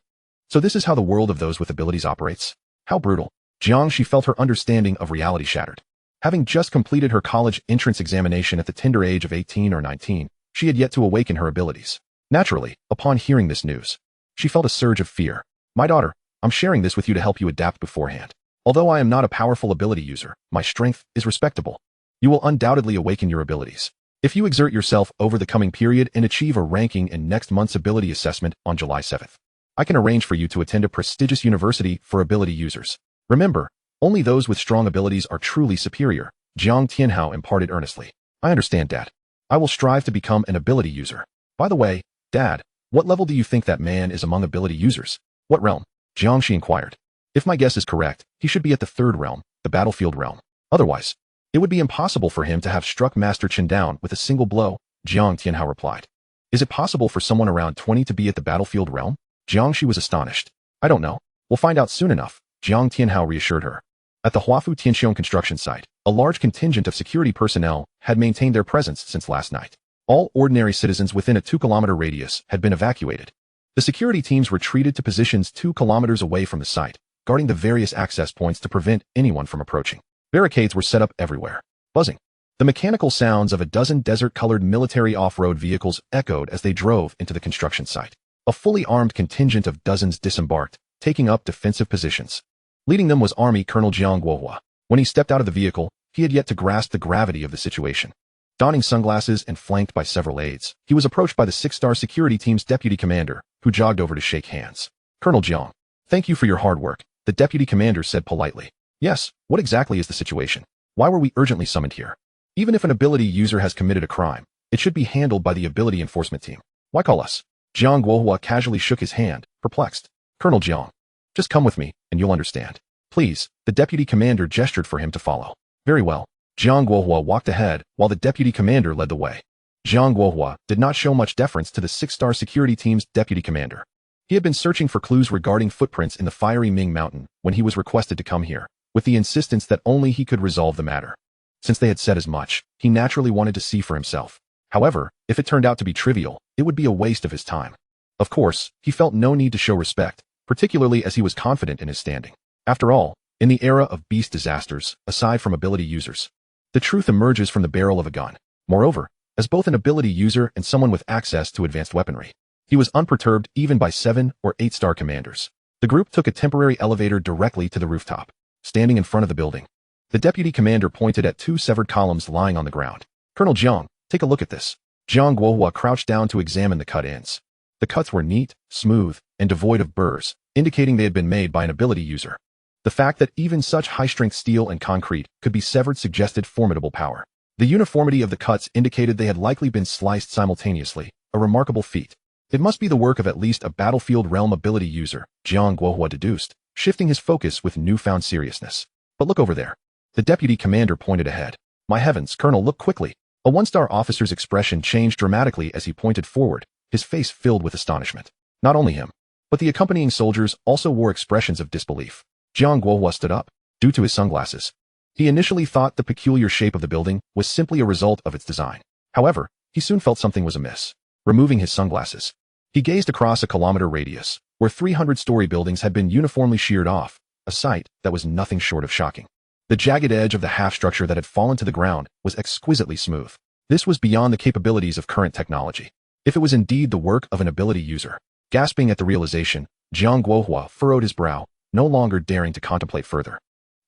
So this is how the world of those with abilities operates? How brutal. Jiangxi felt her understanding of reality shattered. Having just completed her college entrance examination at the tender age of 18 or 19, she had yet to awaken her abilities. Naturally, upon hearing this news, she felt a surge of fear. My daughter, I'm sharing this with you to help you adapt beforehand. Although I am not a powerful ability user, my strength is respectable. You will undoubtedly awaken your abilities. If you exert yourself over the coming period and achieve a ranking in next month's ability assessment on July 7th, I can arrange for you to attend a prestigious university for ability users. Remember, only those with strong abilities are truly superior, Jiang Tianhao imparted earnestly. I understand, Dad. I will strive to become an ability user. By the way, Dad, what level do you think that man is among ability users? What realm? Jiangxi inquired. If my guess is correct, he should be at the 3rd realm, the battlefield realm. Otherwise, it would be impossible for him to have struck Master Chen down with a single blow, Jiang Tianhao replied. Is it possible for someone around 20 to be at the battlefield realm? Jiangxi was astonished. I don't know. We'll find out soon enough, Jiang Tianhao reassured her. At the Huafu Tianxiong construction site, a large contingent of security personnel had maintained their presence since last night. All ordinary citizens within a 2-kilometer radius had been evacuated. The security teams retreated to positions 2 kilometers away from the site, guarding the various access points to prevent anyone from approaching. Barricades were set up everywhere. Buzzing. The mechanical sounds of a dozen desert-colored military off-road vehicles echoed as they drove into the construction site. A fully armed contingent of dozens disembarked, taking up defensive positions. Leading them was Army Colonel Jiang Guohua. When he stepped out of the vehicle, he had yet to grasp the gravity of the situation. Donning sunglasses and flanked by several aides, he was approached by the 6-star security team's deputy commander, who jogged over to shake hands. Colonel Jiang, thank you for your hard work, the deputy commander said politely. Yes, what exactly is the situation? Why were we urgently summoned here? Even if an ability user has committed a crime, it should be handled by the ability enforcement team. Why call us? Jiang Guohua casually shook his hand, perplexed. Colonel Jiang, just come with me, and you'll understand. Please, the deputy commander gestured for him to follow. Very well. Jiang Guohua walked ahead, while the deputy commander led the way. Jiang Guohua did not show much deference to the 6-star security team's deputy commander. He had been searching for clues regarding footprints in the fiery Ming Mountain when he was requested to come here, with the insistence that only he could resolve the matter. Since they had said as much, he naturally wanted to see for himself. However, if it turned out to be trivial, it would be a waste of his time. Of course, he felt no need to show respect, particularly as he was confident in his standing. After all, in the era of beast disasters, aside from ability users, the truth emerges from the barrel of a gun. Moreover, as both an ability user and someone with access to advanced weaponry, he was unperturbed even by 7- or 8-star commanders. The group took a temporary elevator directly to the rooftop. Standing in front of the building, the deputy commander pointed at 2 severed columns lying on the ground. Colonel Jiang, take a look at this. Jiang Guohua crouched down to examine the cut ends. The cuts were neat, smooth, and devoid of burrs, indicating they had been made by an ability user. The fact that even such high-strength steel and concrete could be severed suggested formidable power. The uniformity of the cuts indicated they had likely been sliced simultaneously, a remarkable feat. It must be the work of at least a battlefield realm ability user, Jiang Guohua deduced, shifting his focus with newfound seriousness. But look over there. The deputy commander pointed ahead. My heavens, Colonel, look quickly. A 1-star officer's expression changed dramatically as he pointed forward, his face filled with astonishment. Not only him, but the accompanying soldiers also wore expressions of disbelief. Jiang Guohua stood up, due to his sunglasses. He initially thought the peculiar shape of the building was simply a result of its design. However, he soon felt something was amiss. Removing his sunglasses, he gazed across a kilometer radius, where 300-story buildings had been uniformly sheared off, a sight that was nothing short of shocking. The jagged edge of the half-structure that had fallen to the ground was exquisitely smooth. This was beyond the capabilities of current technology. If it was indeed the work of an ability user. Gasping at the realization, Jiang Guohua furrowed his brow, no longer daring to contemplate further.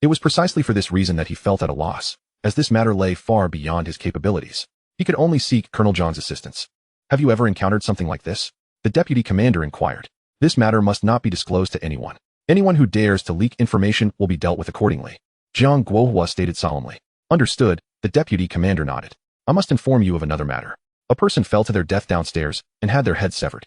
It was precisely for this reason that he felt at a loss, as this matter lay far beyond his capabilities. He could only seek Colonel Zhang's assistance. Have you ever encountered something like this? The deputy commander inquired. This matter must not be disclosed to anyone. Anyone who dares to leak information will be dealt with accordingly. Jiang Guohua stated solemnly. Understood, the deputy commander nodded. I must inform you of another matter. A person fell to their death downstairs and had their head severed.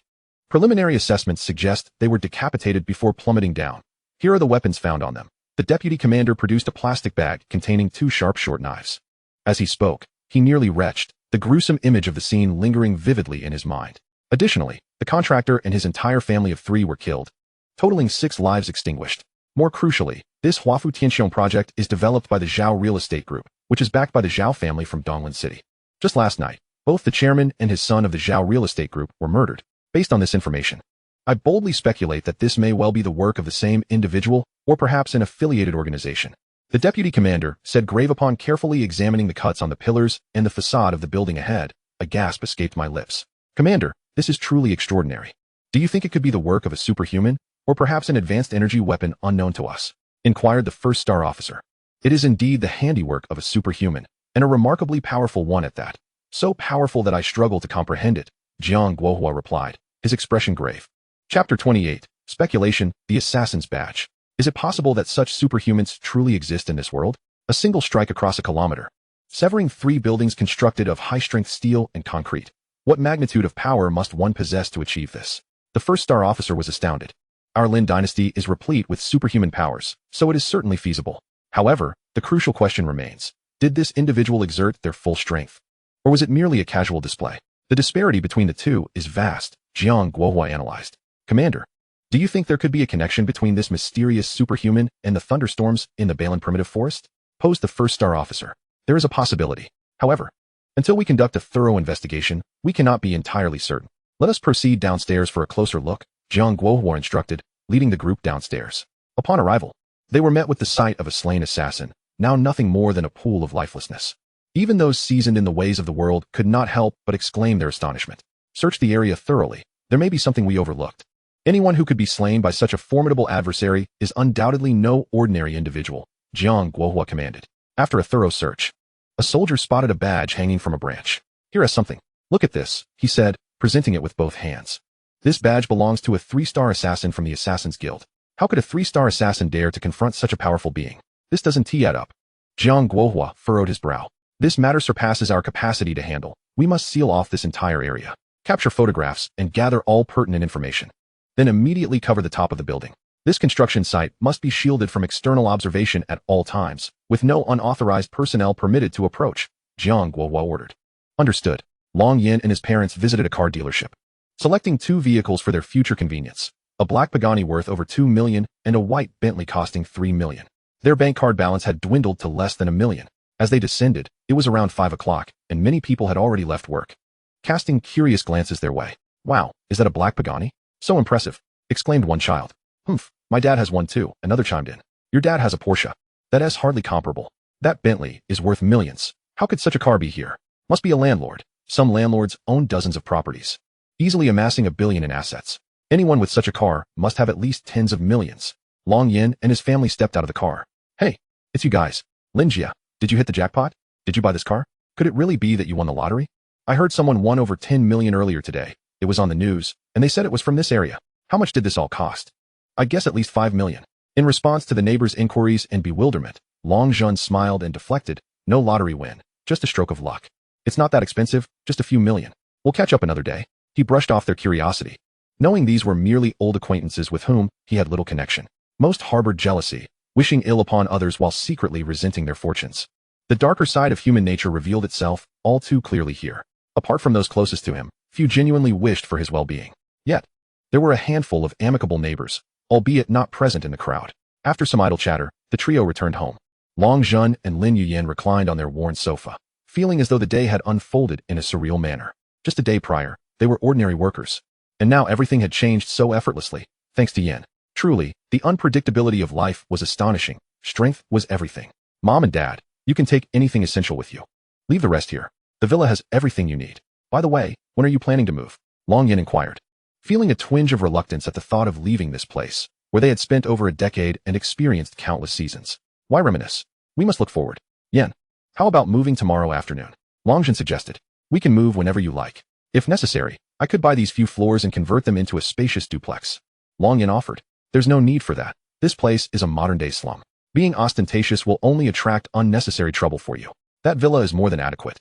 Preliminary assessments suggest they were decapitated before plummeting down. Here are the weapons found on them. The deputy commander produced a plastic bag containing 2 sharp short knives. As he spoke, he nearly retched, the gruesome image of the scene lingering vividly in his mind. Additionally, the contractor and his entire family of 3 were killed, totaling 6 lives extinguished. More crucially, this Huafu Tianxiong project is developed by the Zhao Real Estate Group, which is backed by the Zhao family from Donglin City. Just last night, both the chairman and his son of the Zhao Real Estate Group were murdered. Based on this information, I boldly speculate that this may well be the work of the same individual or perhaps an affiliated organization. The deputy commander said, grave upon carefully examining the cuts on the pillars and the facade of the building ahead. A gasp escaped my lips. Commander, this is truly extraordinary. Do you think it could be the work of a superhuman or perhaps an advanced energy weapon unknown to us? Inquired the 1-star officer. It is indeed the handiwork of a superhuman, and a remarkably powerful one at that. So powerful that I struggle to comprehend it, Jiang Guohua replied, his expression grave. Chapter 28, Speculation, the Assassin's Badge. Is it possible that such superhumans truly exist in this world? A single strike across a kilometer, severing 3 buildings constructed of high-strength steel and concrete. What magnitude of power must one possess to achieve this? The 1-star officer was astounded. Our Lin dynasty is replete with superhuman powers, so it is certainly feasible. However, the crucial question remains. Did this individual exert their full strength? Or was it merely a casual display? The disparity between the two is vast, Jiang Guohua analyzed. Commander, do you think there could be a connection between this mysterious superhuman and the thunderstorms in the Balin primitive forest? Posed the 1-star officer. There is a possibility. However, until we conduct a thorough investigation, we cannot be entirely certain. Let us proceed downstairs for a closer look, Jiang Guohua instructed, leading the group downstairs. Upon arrival, they were met with the sight of a slain assassin, now nothing more than a pool of lifelessness. Even those seasoned in the ways of the world could not help but exclaim their astonishment. Search the area thoroughly. There may be something we overlooked. Anyone who could be slain by such a formidable adversary is undoubtedly no ordinary individual, Jiang Guohua commanded. After a thorough search, a soldier spotted a badge hanging from a branch. Here is something. Look at this, he said, presenting it with both hands. This badge belongs to a 3-star assassin from the Assassin's Guild. How could a 3-star assassin dare to confront such a powerful being? This doesn't add up. Jiang Guohua furrowed his brow. This matter surpasses our capacity to handle. We must seal off this entire area, capture photographs, and gather all pertinent information. Then immediately cover the top of the building. This construction site must be shielded from external observation at all times, with no unauthorized personnel permitted to approach, Jiang Guohua ordered. Understood. Long Yin and his parents visited a car dealership, selecting 2 vehicles for their future convenience, a black Pagani worth over 2 million and a white Bentley costing 3 million. Their bank card balance had dwindled to less than 1 million. As they descended, it was around 5 o'clock, and many people had already left work, casting curious glances their way. Wow, is that a black Pagani? So impressive, exclaimed one child. Humph, my dad has one too, another chimed in. Your dad has a Porsche. That is hardly comparable. That Bentley is worth millions. How could such a car be here? Must be a landlord. Some landlords own dozens of properties, easily amassing $1 billion in assets. Anyone with such a car must have at least tens of millions. Long Yin and his family stepped out of the car. Hey, it's you guys. Linjia, did you hit the jackpot? Did you buy this car? Could it really be that you won the lottery? I heard someone won over 10 million earlier today. It was on the news, and they said it was from this area. How much did this all cost? I guess at least 5 million. In response to the neighbors' inquiries and bewilderment, Long Jun smiled and deflected. No lottery win, just a stroke of luck. It's not that expensive, just a few million. We'll catch up another day. He brushed off their curiosity, knowing these were merely old acquaintances with whom he had little connection. Most harbored jealousy, wishing ill upon others while secretly resenting their fortunes. The darker side of human nature revealed itself all too clearly here. Apart from those closest to him, few genuinely wished for his well-being. Yet, there were a handful of amicable neighbors, albeit not present in the crowd. After some idle chatter, the trio returned home. Long Jun and Lin Yuyan reclined on their worn sofa, feeling as though the day had unfolded in a surreal manner. Just a day prior, they were ordinary workers. And now everything had changed so effortlessly, thanks to Yin. Truly, the unpredictability of life was astonishing. Strength was everything. Mom and Dad, you can take anything essential with you. Leave the rest here. The villa has everything you need. By the way, when are you planning to move? Long Yin inquired, feeling a twinge of reluctance at the thought of leaving this place, where they had spent over a decade and experienced countless seasons. Why reminisce? We must look forward. Yin, how about moving tomorrow afternoon? Longjin suggested. We can move whenever you like. If necessary, I could buy these few floors and convert them into a spacious duplex. Longyin offered. There's no need for that. This place is a modern-day slum. Being ostentatious will only attract unnecessary trouble for you. That villa is more than adequate.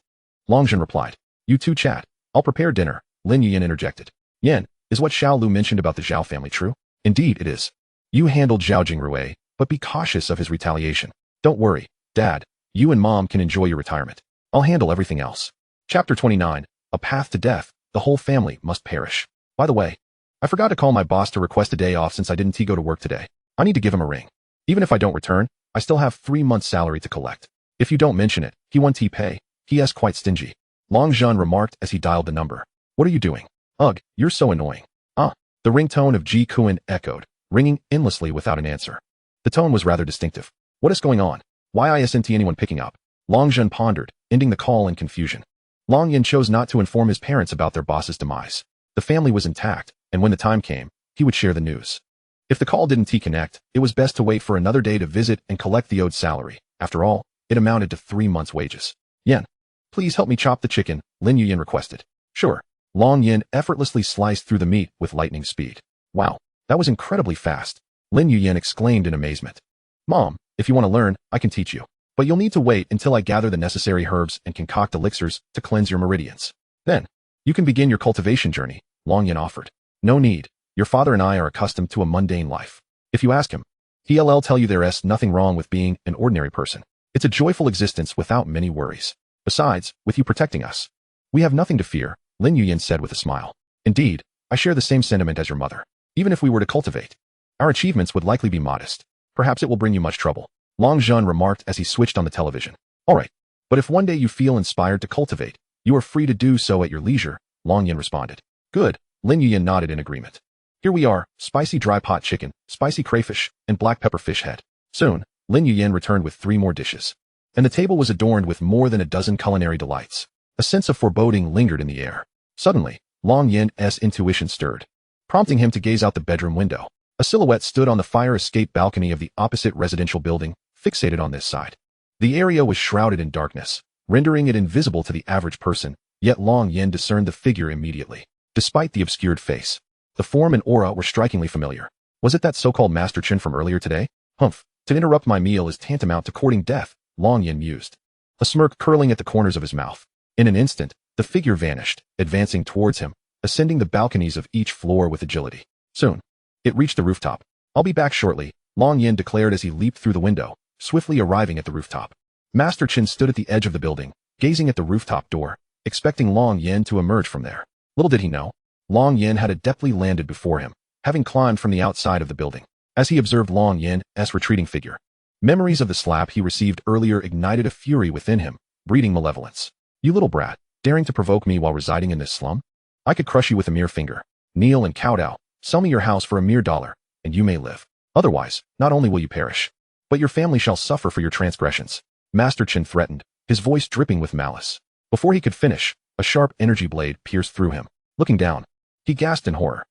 Longjin replied. You two chat. I'll prepare dinner. Lin Yin interjected. Yin, is what Xiao Lu mentioned about the Zhao family true? Indeed it is. You handled Zhao Jingrui, but be cautious of his retaliation. Don't worry, Dad. You and Mom can enjoy your retirement. I'll handle everything else. Chapter 29. A path to death. The whole family must perish. By the way, I forgot to call my boss to request a day off since I didn't go to work today. I need to give him a ring. Even if I don't return, I still have 3 months' salary to collect. If you don't mention it, he won't pay. He is quite stingy. Long Zhan remarked as he dialed the number. What are you doing? Ugh, you're so annoying. The ringtone of Ji Kuan echoed, ringing endlessly without an answer. The tone was rather distinctive. What is going on? Why isn't anyone picking up? Long Zhan pondered, ending the call in confusion. Long Yin chose not to inform his parents about their boss's demise. The family was intact, and when the time came, he would share the news. If the call didn't connect, it was best to wait for another day to visit and collect the owed salary. After all, it amounted to 3 months' wages. Yin, please help me chop the chicken, Lin Yuyan requested. Sure. Long Yin effortlessly sliced through the meat with lightning speed. Wow, that was incredibly fast. Lin Yuyan exclaimed in amazement. Mom, if you want to learn, I can teach you. But you'll need to wait until I gather the necessary herbs and concoct elixirs to cleanse your meridians. Then, you can begin your cultivation journey, Long Yin offered. No need. Your father and I are accustomed to a mundane life. If you ask him, he'll tell you there's nothing wrong with being an ordinary person. It's a joyful existence without many worries. Besides, with you protecting us, we have nothing to fear, Lin Yuyan said with a smile. Indeed, I share the same sentiment as your mother. Even if we were to cultivate, our achievements would likely be modest. Perhaps it will bring you much trouble. Long Zhan remarked as he switched on the television. All right, but if one day you feel inspired to cultivate, you are free to do so at your leisure, Long Yin responded. Good, Lin Yuyan nodded in agreement. Here we are, spicy dry pot chicken, spicy crayfish, and black pepper fish head. Soon, Lin Yuyan returned with 3 more dishes. And the table was adorned with more than a dozen culinary delights. A sense of foreboding lingered in the air. Suddenly, Long Yin's intuition stirred, prompting him to gaze out the bedroom window. A silhouette stood on the fire escape balcony of the opposite residential building, fixated on this side. The area was shrouded in darkness, rendering it invisible to the average person, yet Long Yin discerned the figure immediately. Despite the obscured face, the form and aura were strikingly familiar. Was it that so-called Master Chin from earlier today? Humph, to interrupt my meal is tantamount to courting death, Long Yin mused, a smirk curling at the corners of his mouth. In an instant, the figure vanished, advancing towards him, ascending the balconies of each floor with agility. Soon, it reached the rooftop. I'll be back shortly, Long Yin declared as he leaped through the window, swiftly arriving at the rooftop. Master Chin stood at the edge of the building, gazing at the rooftop door, expecting Long Yin to emerge from there. Little did he know, Long Yin had adeptly landed before him, having climbed from the outside of the building. As he observed Long Yin's retreating figure, memories of the slap he received earlier ignited a fury within him, breeding malevolence. You little brat, daring to provoke me while residing in this slum? I could crush you with a mere finger. Kneel and kowtow, sell me your house for a mere $1, and you may live. Otherwise, not only will you perish, but your family shall suffer for your transgressions. Master Chen threatened, his voice dripping with malice. Before he could finish, a sharp energy blade pierced through him. Looking down, he gasped in horror.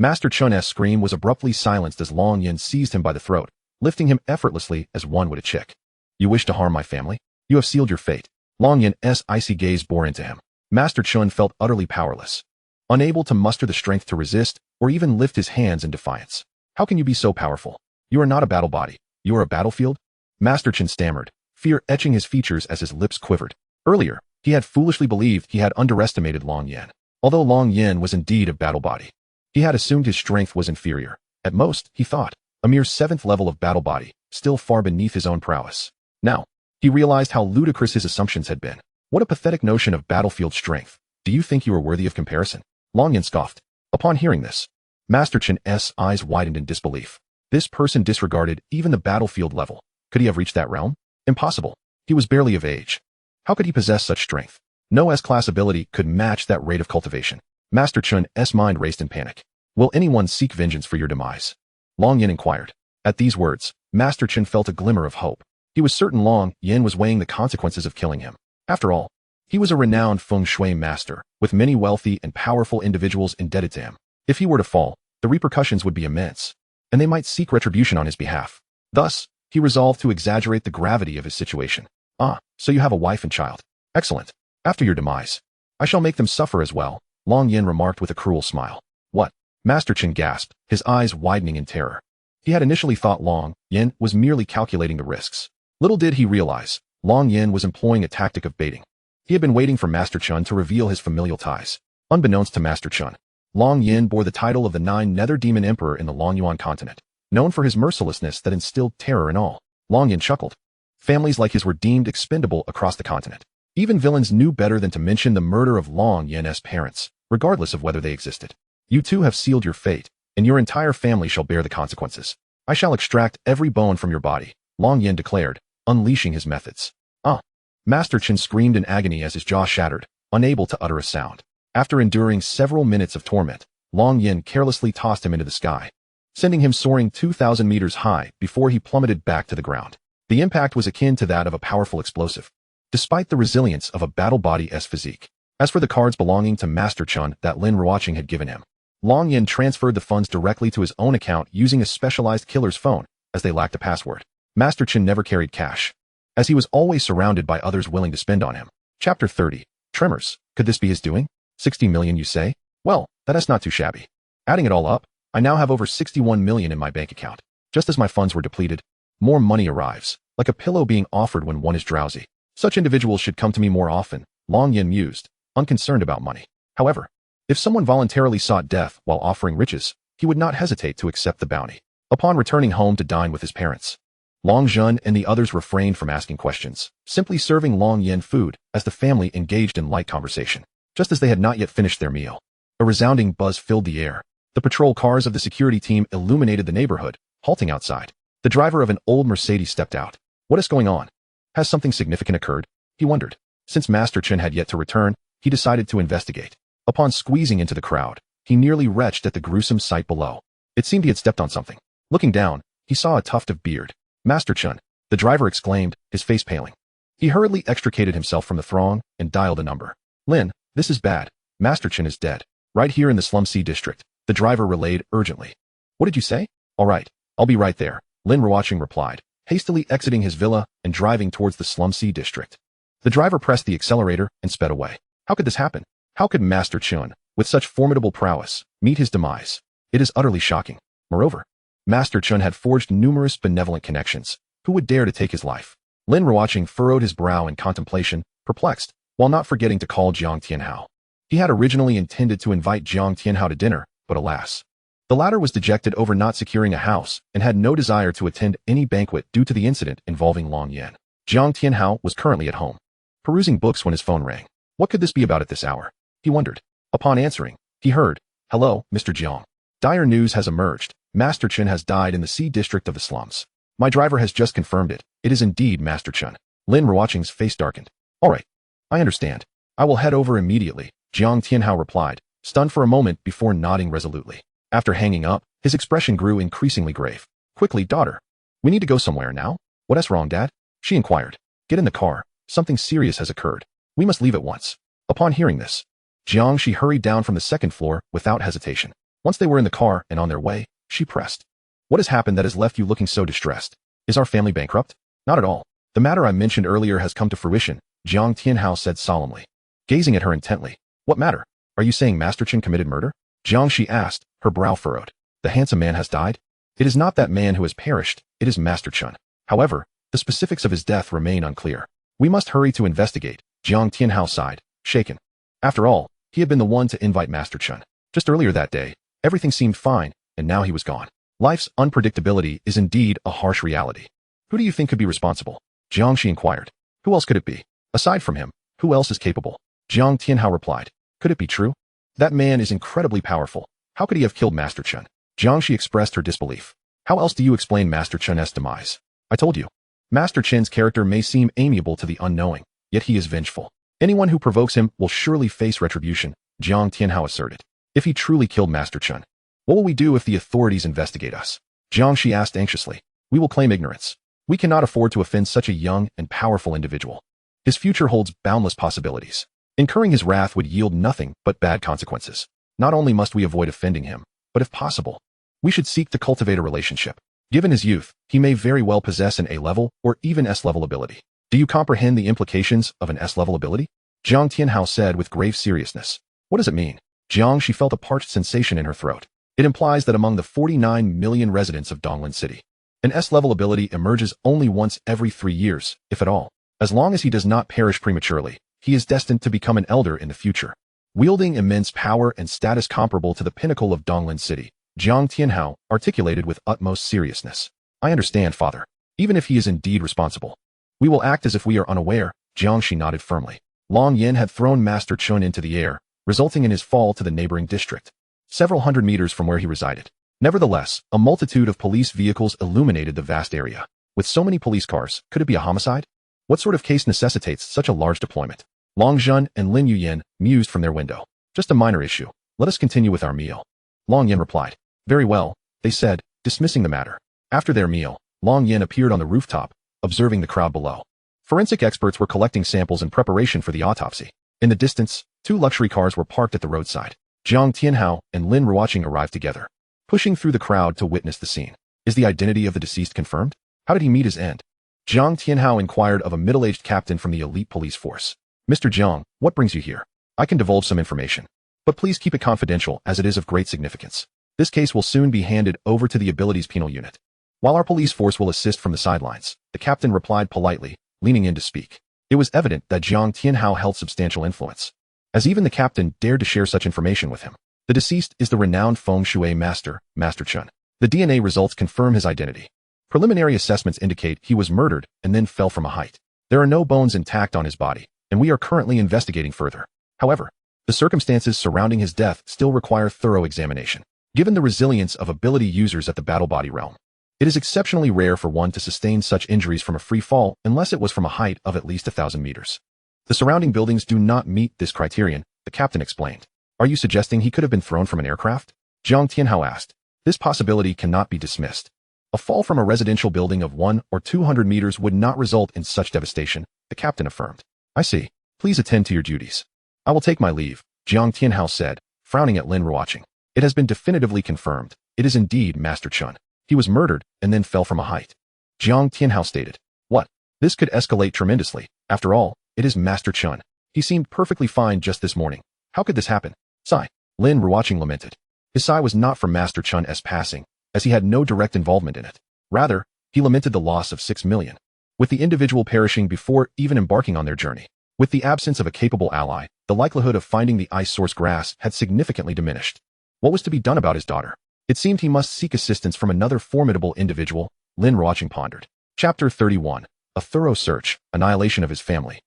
Master Chun's scream was abruptly silenced as Long Yin seized him by the throat, lifting him effortlessly as one would a chick. You wish to harm my family? You have sealed your fate. Long Yin's icy gaze bore into him. Master Chun felt utterly powerless, unable to muster the strength to resist or even lift his hands in defiance. How can you be so powerful? You are not a battle body. You are a battlefield? Master Chen stammered, fear etching his features as his lips quivered. Earlier, he had foolishly believed he had underestimated Long Yin. Although Long Yin was indeed a battle body, he had assumed his strength was inferior. At most, he thought, a mere 7th level of battle body, still far beneath his own prowess. Now, he realized how ludicrous his assumptions had been. What a pathetic notion of battlefield strength. Do you think you are worthy of comparison? Long Yin scoffed. Upon hearing this, Master Chen's eyes widened in disbelief. This person disregarded even the battlefield level. Could he have reached that realm? Impossible. He was barely of age. How could he possess such strength? No S-class ability could match that rate of cultivation. Master Chun's mind raced in panic. Will anyone seek vengeance for your demise? Long Yin inquired. At these words, Master Chen felt a glimmer of hope. He was certain Long Yin was weighing the consequences of killing him. After all, he was a renowned feng shui master, with many wealthy and powerful individuals indebted to him. If he were to fall, the repercussions would be immense, and they might seek retribution on his behalf. Thus, he resolved to exaggerate the gravity of his situation. So you have a wife and child. Excellent. After your demise, I shall make them suffer as well, Long Yin remarked with a cruel smile. What? Master Chen gasped, his eyes widening in terror. He had initially thought Long Yin was merely calculating the risks. Little did he realize, Long Yin was employing a tactic of baiting. He had been waiting for Master Chun to reveal his familial ties. Unbeknownst to Master Chun, Long Yin bore the title of the 9 Nether Demon Emperor in the Longyuan continent, known for his mercilessness that instilled terror in all. Long Yin chuckled. Families like his were deemed expendable across the continent. Even villains knew better than to mention the murder of Long Yin's parents, regardless of whether they existed. You two have sealed your fate, and your entire family shall bear the consequences. I shall extract every bone from your body, Long Yin declared, unleashing his methods. Master Chen screamed in agony as his jaw shattered, unable to utter a sound. After enduring several minutes of torment, Long Yin carelessly tossed him into the sky, sending him soaring 2,000 meters high before he plummeted back to the ground. The impact was akin to that of a powerful explosive, despite the resilience of a battle body's physique. As for the cards belonging to Master Chun that Lin Ruoqing had given him, Long Yin transferred the funds directly to his own account using a specialized killer's phone, as they lacked a password. Master Chen never carried cash, as he was always surrounded by others willing to spend on him. Chapter 30. Tremors. Could this be his doing? 60 million, you say? Well, that is not too shabby. Adding it all up, I now have over 61 million in my bank account. Just as my funds were depleted, more money arrives, like a pillow being offered when one is drowsy. Such individuals should come to me more often, Long Yin mused, unconcerned about money. However, if someone voluntarily sought death while offering riches, he would not hesitate to accept the bounty. Upon returning home to dine with his parents, Long Zhun and the others refrained from asking questions, simply serving Long Yin food as the family engaged in light conversation. Just as they had not yet finished their meal, a resounding buzz filled the air. The patrol cars of the security team illuminated the neighborhood, halting outside. The driver of an old Mercedes stepped out. What is going on? Has something significant occurred? He wondered. Since Master Chen had yet to return, he decided to investigate. Upon squeezing into the crowd, he nearly retched at the gruesome sight below. It seemed he had stepped on something. Looking down, he saw a tuft of beard. Master Chen, the driver exclaimed, his face paling. He hurriedly extricated himself from the throng and dialed a number. Lin, this is bad. Master Chen is dead. Right here in the Slum C district, the driver relayed urgently. What did you say? All right, I'll be right there, Lin Ruoqing replied, hastily exiting his villa and driving towards the Slum C district. The driver pressed the accelerator and sped away. How could this happen? How could Master Chen, with such formidable prowess, meet his demise? It is utterly shocking. Moreover, Master Chen had forged numerous benevolent connections. Who would dare to take his life? Lin Ruoqing furrowed his brow in contemplation, perplexed, while not forgetting to call Jiang Tianhao. He had originally intended to invite Jiang Tianhao to dinner, but alas, the latter was dejected over not securing a house and had no desire to attend any banquet due to the incident involving Long Yin. Jiang Tianhao was currently at home, perusing books when his phone rang. What could this be about at this hour? He wondered. Upon answering, he heard, "Hello, Mr. Jiang. Dire news has emerged. Master Chen has died in the C district of the slums. My driver has just confirmed it. It is indeed Master Chen." Lin Ruoqing's face darkened. All right, I understand. I will head over immediately, Jiang Tianhao replied, stunned for a moment before nodding resolutely. After hanging up, his expression grew increasingly grave. Quickly, daughter. We need to go somewhere now. What's wrong, Dad? She inquired. Get in the car. Something serious has occurred. We must leave at once. Upon hearing this, Jiangshi hurried down from the second floor without hesitation. Once they were in the car and on their way, she pressed. What has happened that has left you looking so distressed? Is our family bankrupt? Not at all. The matter I mentioned earlier has come to fruition, Jiang Tianhao said solemnly, gazing at her intently. What matter? Are you saying Master Chen committed murder? Jiangshi asked, her brow furrowed. The handsome man has died? It is not that man who has perished, it is Master Chen. However, the specifics of his death remain unclear. We must hurry to investigate, Jiang Tianhao sighed, shaken. After all, he had been the one to invite Master Chen. Just earlier that day, everything seemed fine, and now he was gone. Life's unpredictability is indeed a harsh reality. Who do you think could be responsible? Jiangshi inquired. Who else could it be? Aside from him, who else is capable? Jiang Tianhao replied. Could it be true? That man is incredibly powerful. How could he have killed Master Chen? Jiangshi expressed her disbelief. How else do you explain Master Chen's demise? I told you. Master Chen's character may seem amiable to the unknowing, yet he is vengeful. Anyone who provokes him will surely face retribution, Jiang Tianhao asserted. If he truly killed Master Chen, what will we do if the authorities investigate us? Jiangshi asked anxiously. We will claim ignorance. We cannot afford to offend such a young and powerful individual. His future holds boundless possibilities. Incurring his wrath would yield nothing but bad consequences. Not only must we avoid offending him, but if possible, we should seek to cultivate a relationship. Given his youth, he may very well possess an A-level or even S-level ability. Do you comprehend the implications of an S-level ability? Jiang Tianhao said with grave seriousness. What does it mean? Jiang, she felt a parched sensation in her throat. It implies that among the 49 million residents of Donglin City, an S-level ability emerges only once every 3 years, if at all. As long as he does not perish prematurely, he is destined to become an elder in the future. Wielding immense power and status comparable to the pinnacle of Donglin City, Jiang Tianhao articulated with utmost seriousness. I understand, father. Even if he is indeed responsible, we will act as if we are unaware, Jiangshi nodded firmly. Long Yin had thrown Master Chen into the air, resulting in his fall to the neighboring district, several hundred meters from where he resided. Nevertheless, a multitude of police vehicles illuminated the vast area. With so many police cars, could it be a homicide? What sort of case necessitates such a large deployment? Long Zhen and Lin Yuyan mused from their window. Just a minor issue. Let us continue with our meal. Long Yin replied. Very well, they said, dismissing the matter. After their meal, Long Yin appeared on the rooftop, observing the crowd below. Forensic experts were collecting samples in preparation for the autopsy. In the distance, 2 luxury cars were parked at the roadside. Jiang Tianhao and Lin Ruoqing arrived together, pushing through the crowd to witness the scene. Is the identity of the deceased confirmed? How did he meet his end? Jiang Tianhao inquired of a middle-aged captain from the elite police force. Mr. Jiang, what brings you here? I can divulge some information, but please keep it confidential as it is of great significance. This case will soon be handed over to the abilities penal unit, while our police force will assist from the sidelines, the captain replied politely, leaning in to speak. It was evident that Jiang Tianhao held substantial influence, as even the captain dared to share such information with him. The deceased is the renowned feng shui master, Master Chen. The DNA results confirm his identity. Preliminary assessments indicate he was murdered and then fell from a height. There are no bones intact on his body, and we are currently investigating further. However, the circumstances surrounding his death still require thorough examination. Given the resilience of ability users at the battle body realm, it is exceptionally rare for one to sustain such injuries from a free fall unless it was from a height of at least 1,000 meters. The surrounding buildings do not meet this criterion, the captain explained. Are you suggesting he could have been thrown from an aircraft? Jiang Tianhao asked. This possibility cannot be dismissed. A fall from a residential building of 100 or 200 meters would not result in such devastation, the captain affirmed. I see. Please attend to your duties. I will take my leave, Jiang Tianhao said, frowning at Lin Ruoqing. It has been definitively confirmed. It is indeed Master Chen. He was murdered and then fell from a height. Jiang Tianhao stated. What? This could escalate tremendously. After all, it is Master Chen. He seemed perfectly fine just this morning. How could this happen? Sigh. Lin Ruoqing lamented. His sigh was not for Master Chen's passing, as he had no direct involvement in it. Rather, he lamented the loss of 6 million, with the individual perishing before even embarking on their journey. With the absence of a capable ally, the likelihood of finding the ice source grass had significantly diminished. What was to be done about his daughter? It seemed he must seek assistance from another formidable individual, Lin Ruoqing pondered. Chapter 31. A thorough search, annihilation of his family.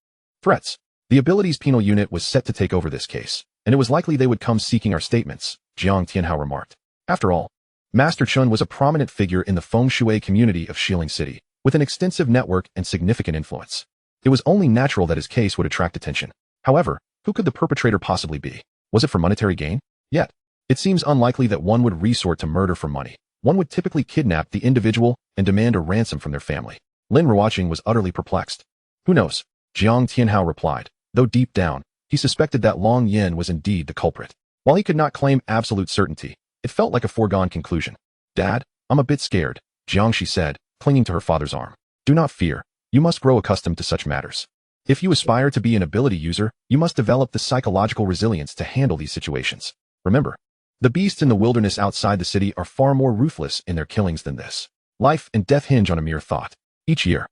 Threats. The abilities penal unit was set to take over this case, and it was likely they would come seeking our statements, Jiang Tianhao remarked. After all, Master Chen was a prominent figure in the feng shui community of Shilin City, with an extensive network and significant influence. It was only natural that his case would attract attention. However, who could the perpetrator possibly be? Was it for monetary gain? Yet, it seems unlikely that one would resort to murder for money. one would typically kidnap the individual and demand a ransom from their family. Lin Ruoqing was utterly perplexed. Who knows? Jiang Tianhao replied, though deep down, he suspected that Long Yin was indeed the culprit. While he could not claim absolute certainty, it felt like a foregone conclusion. Dad, I'm a bit scared, Jiangxi said, clinging to her father's arm. Do not fear. You must grow accustomed to such matters. If you aspire to be an ability user, you must develop the psychological resilience to handle these situations. Remember, the beasts in the wilderness outside the city are far more ruthless in their killings than this. Life and death hinge on a mere thought. Each year,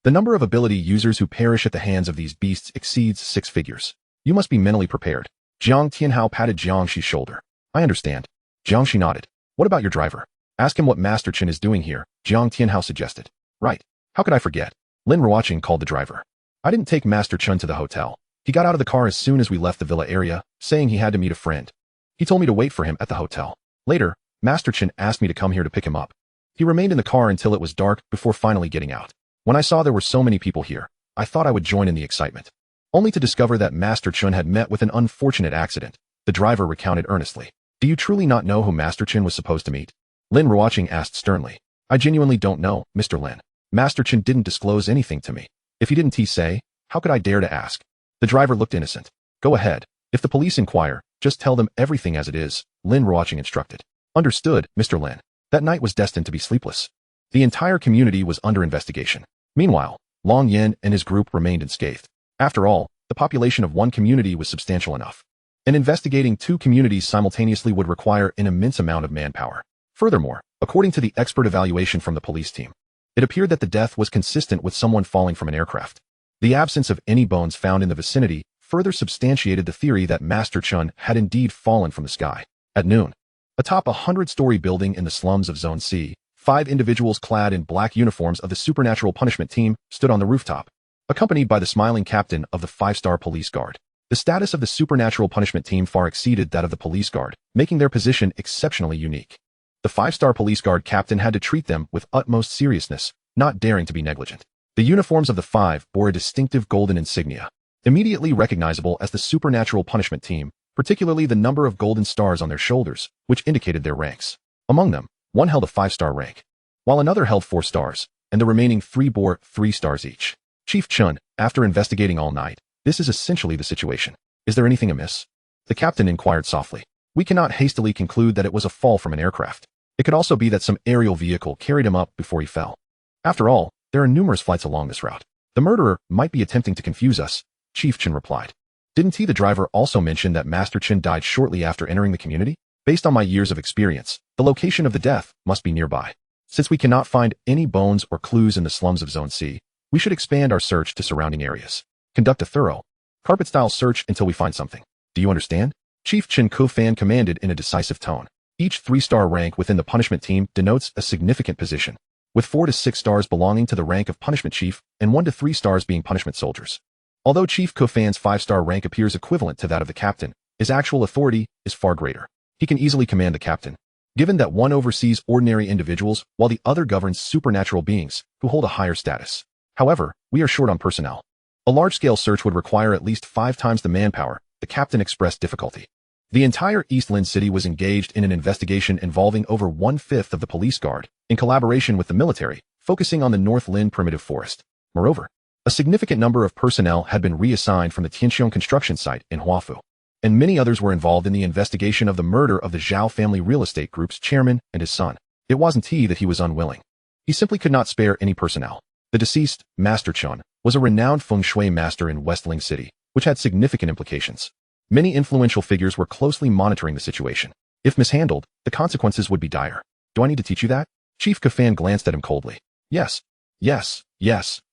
the number of ability users who perish at the hands of these beasts exceeds 6 figures. You must be mentally prepared. Jiang Tianhao patted Jiangxi's shoulder. I understand. Jiangxi nodded. What about your driver? Ask him what Master Chen is doing here, Jiang Tianhao suggested. Right. How could I forget? Lin Ruoqing called the driver. I didn't take Master Chen to the hotel. He got out of the car as soon as we left the villa area, saying he had to meet a friend. He told me to wait for him at the hotel. Later, Master Chen asked me to come here to pick him up. He remained in the car until it was dark before finally getting out. When I saw there were so many people here, I thought I would join in the excitement. Only to discover that Master Chen had met with an unfortunate accident, the driver recounted earnestly. Do you truly not know who Master Chen was supposed to meet? Lin Ruoqing asked sternly. I genuinely don't know, Mr. Lin. Master Chen didn't disclose anything to me. If he didn't say, how could I dare to ask? The driver looked innocent. Go ahead. If the police inquire, just tell them everything as it is, Lin Ruoqing instructed. Understood, Mr. Lin. That night was destined to be sleepless. The entire community was under investigation. Meanwhile, Long Yin and his group remained unscathed. After all, the population of one community was substantial enough. And investigating 2 communities simultaneously would require an immense amount of manpower. Furthermore, according to the expert evaluation from the police team, it appeared that the death was consistent with someone falling from an aircraft. The absence of any bones found in the vicinity further substantiated the theory that Master Chen had indeed fallen from the sky. At noon, atop a 100-story building in the slums of Zone C, 5 individuals clad in black uniforms of the Supernatural Punishment Team stood on the rooftop, accompanied by the smiling captain of the 5-star police guard. The status of the Supernatural Punishment Team far exceeded that of the police guard, making their position exceptionally unique. The 5-star police guard captain had to treat them with utmost seriousness, not daring to be negligent. The uniforms of the 5 bore a distinctive golden insignia, immediately recognizable as the Supernatural Punishment Team, particularly the number of golden stars on their shoulders, which indicated their ranks. Among them, one held a 5-star rank, while another held 4 stars, and the remaining 3 bore 3 stars each. Chief Chun, after investigating all night, this is essentially the situation. Is there anything amiss? The captain inquired softly. We cannot hastily conclude that it was a fall from an aircraft. It could also be that some aerial vehicle carried him up before he fell. After all, there are numerous flights along this route. The murderer might be attempting to confuse us, Chief Chen replied. Didn't he, the driver, also mention that Master Chen died shortly after entering the community? Based on my years of experience, the location of the death must be nearby. Since we cannot find any bones or clues in the slums of Zone C, we should expand our search to surrounding areas. Conduct a thorough, carpet-style search until we find something. Do you understand? Chief Chen Kufan commanded in a decisive tone. Each 3-star rank within the punishment team denotes a significant position, with 4 to 6 stars belonging to the rank of punishment chief and 1 to 3 stars being punishment soldiers. Although Chief Kufan's 5-star rank appears equivalent to that of the captain, his actual authority is far greater. He can easily command the captain, given that one oversees ordinary individuals while the other governs supernatural beings who hold a higher status. However, we are short on personnel. A large-scale search would require at least 5 times the manpower, the captain expressed difficulty. The entire Eastland City was engaged in an investigation involving over 1/5 of the police guard, in collaboration with the military, focusing on the North Lin primitive forest. Moreover, a significant number of personnel had been reassigned from the Tianxiong construction site in Huafu, and many others were involved in the investigation of the murder of the Zhao family real estate group's chairman and his son. It wasn't that he was unwilling. He simply could not spare any personnel. The deceased, Master Chun, was a renowned feng shui master in Westling City, which had significant implications. Many influential figures were closely monitoring the situation. If mishandled, the consequences would be dire. Do I need to teach you that? Chief Kafan glanced at him coldly. Yes.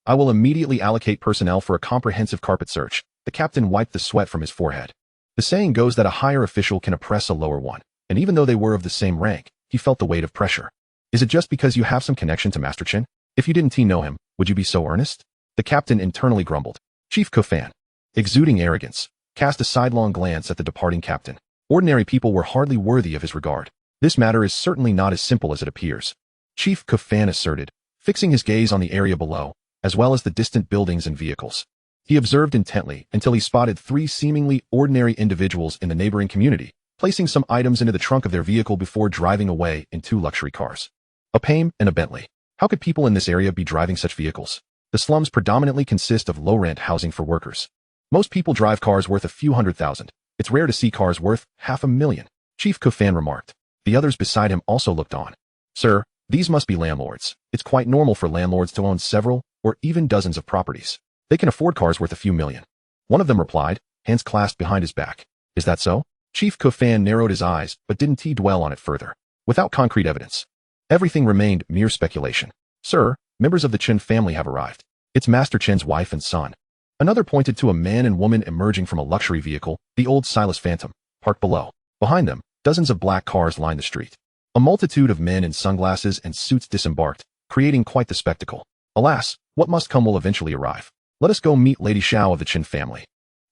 I will immediately allocate personnel for a comprehensive carpet search. The captain wiped the sweat from his forehead. The saying goes that a higher official can oppress a lower one, and even though they were of the same rank, he felt the weight of pressure. Is it just because you have some connection to Master Chin? If you didn't know him, would you be so earnest? The captain internally grumbled. Chief Kofan, exuding arrogance, cast a sidelong glance at the departing captain. Ordinary people were hardly worthy of his regard. This matter is certainly not as simple as it appears, Chief Kofan asserted, fixing his gaze on the area below, as well as the distant buildings and vehicles. He observed intently until he spotted 3 seemingly ordinary individuals in the neighboring community, placing some items into the trunk of their vehicle before driving away in 2 luxury cars. A Pame and a Bentley. How could people in this area be driving such vehicles? The slums predominantly consist of low-rent housing for workers. Most people drive cars worth a few $100,000. It's rare to see cars worth $500,000. Chief Kufan remarked. The others beside him also looked on. Sir, these must be landlords. It's quite normal for landlords to own several or even dozens of properties. They can afford cars worth a few million. One of them replied, hands clasped behind his back. Is that so? Chief Kufan narrowed his eyes but didn't dwell on it further. Without concrete evidence, everything remained mere speculation. Sir, members of the Chen family have arrived. It's Master Chen's wife and son. Another pointed to a man and woman emerging from a luxury vehicle, the old Silas Phantom, parked below. Behind them, dozens of black cars lined the street. A multitude of men in sunglasses and suits disembarked, creating quite the spectacle. Alas, what must come will eventually arrive. Let us go meet Lady Xiao of the Chen family.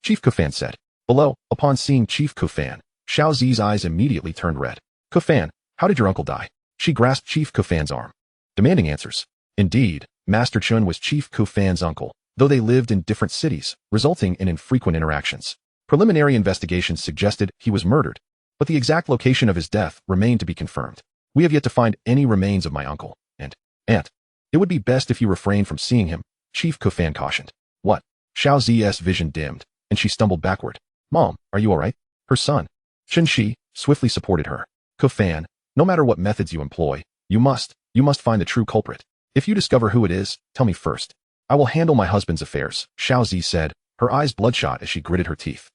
Chief Kufan said. Below, upon seeing Chief Kufan, Xiao Zi's eyes immediately turned red. Kufan, how did your uncle die? She grasped Chief Kufan's arm, demanding answers. Indeed, Master Chun was Chief Kufan's uncle, though they lived in different cities, resulting in infrequent interactions. Preliminary investigations suggested he was murdered, but the exact location of his death remained to be confirmed. We have yet to find any remains of my uncle and aunt. It would be best if you refrain from seeing him, Chief Kufan cautioned. What? Xiao Zi's vision dimmed, and she stumbled backward. Mom, are you all right? Her son, Chen Shi, swiftly supported her. Kufan, no matter what methods you employ, you must find the true culprit. If you discover who it is, tell me first. I will handle my husband's affairs, Xiao Zi said, her eyes bloodshot as she gritted her teeth.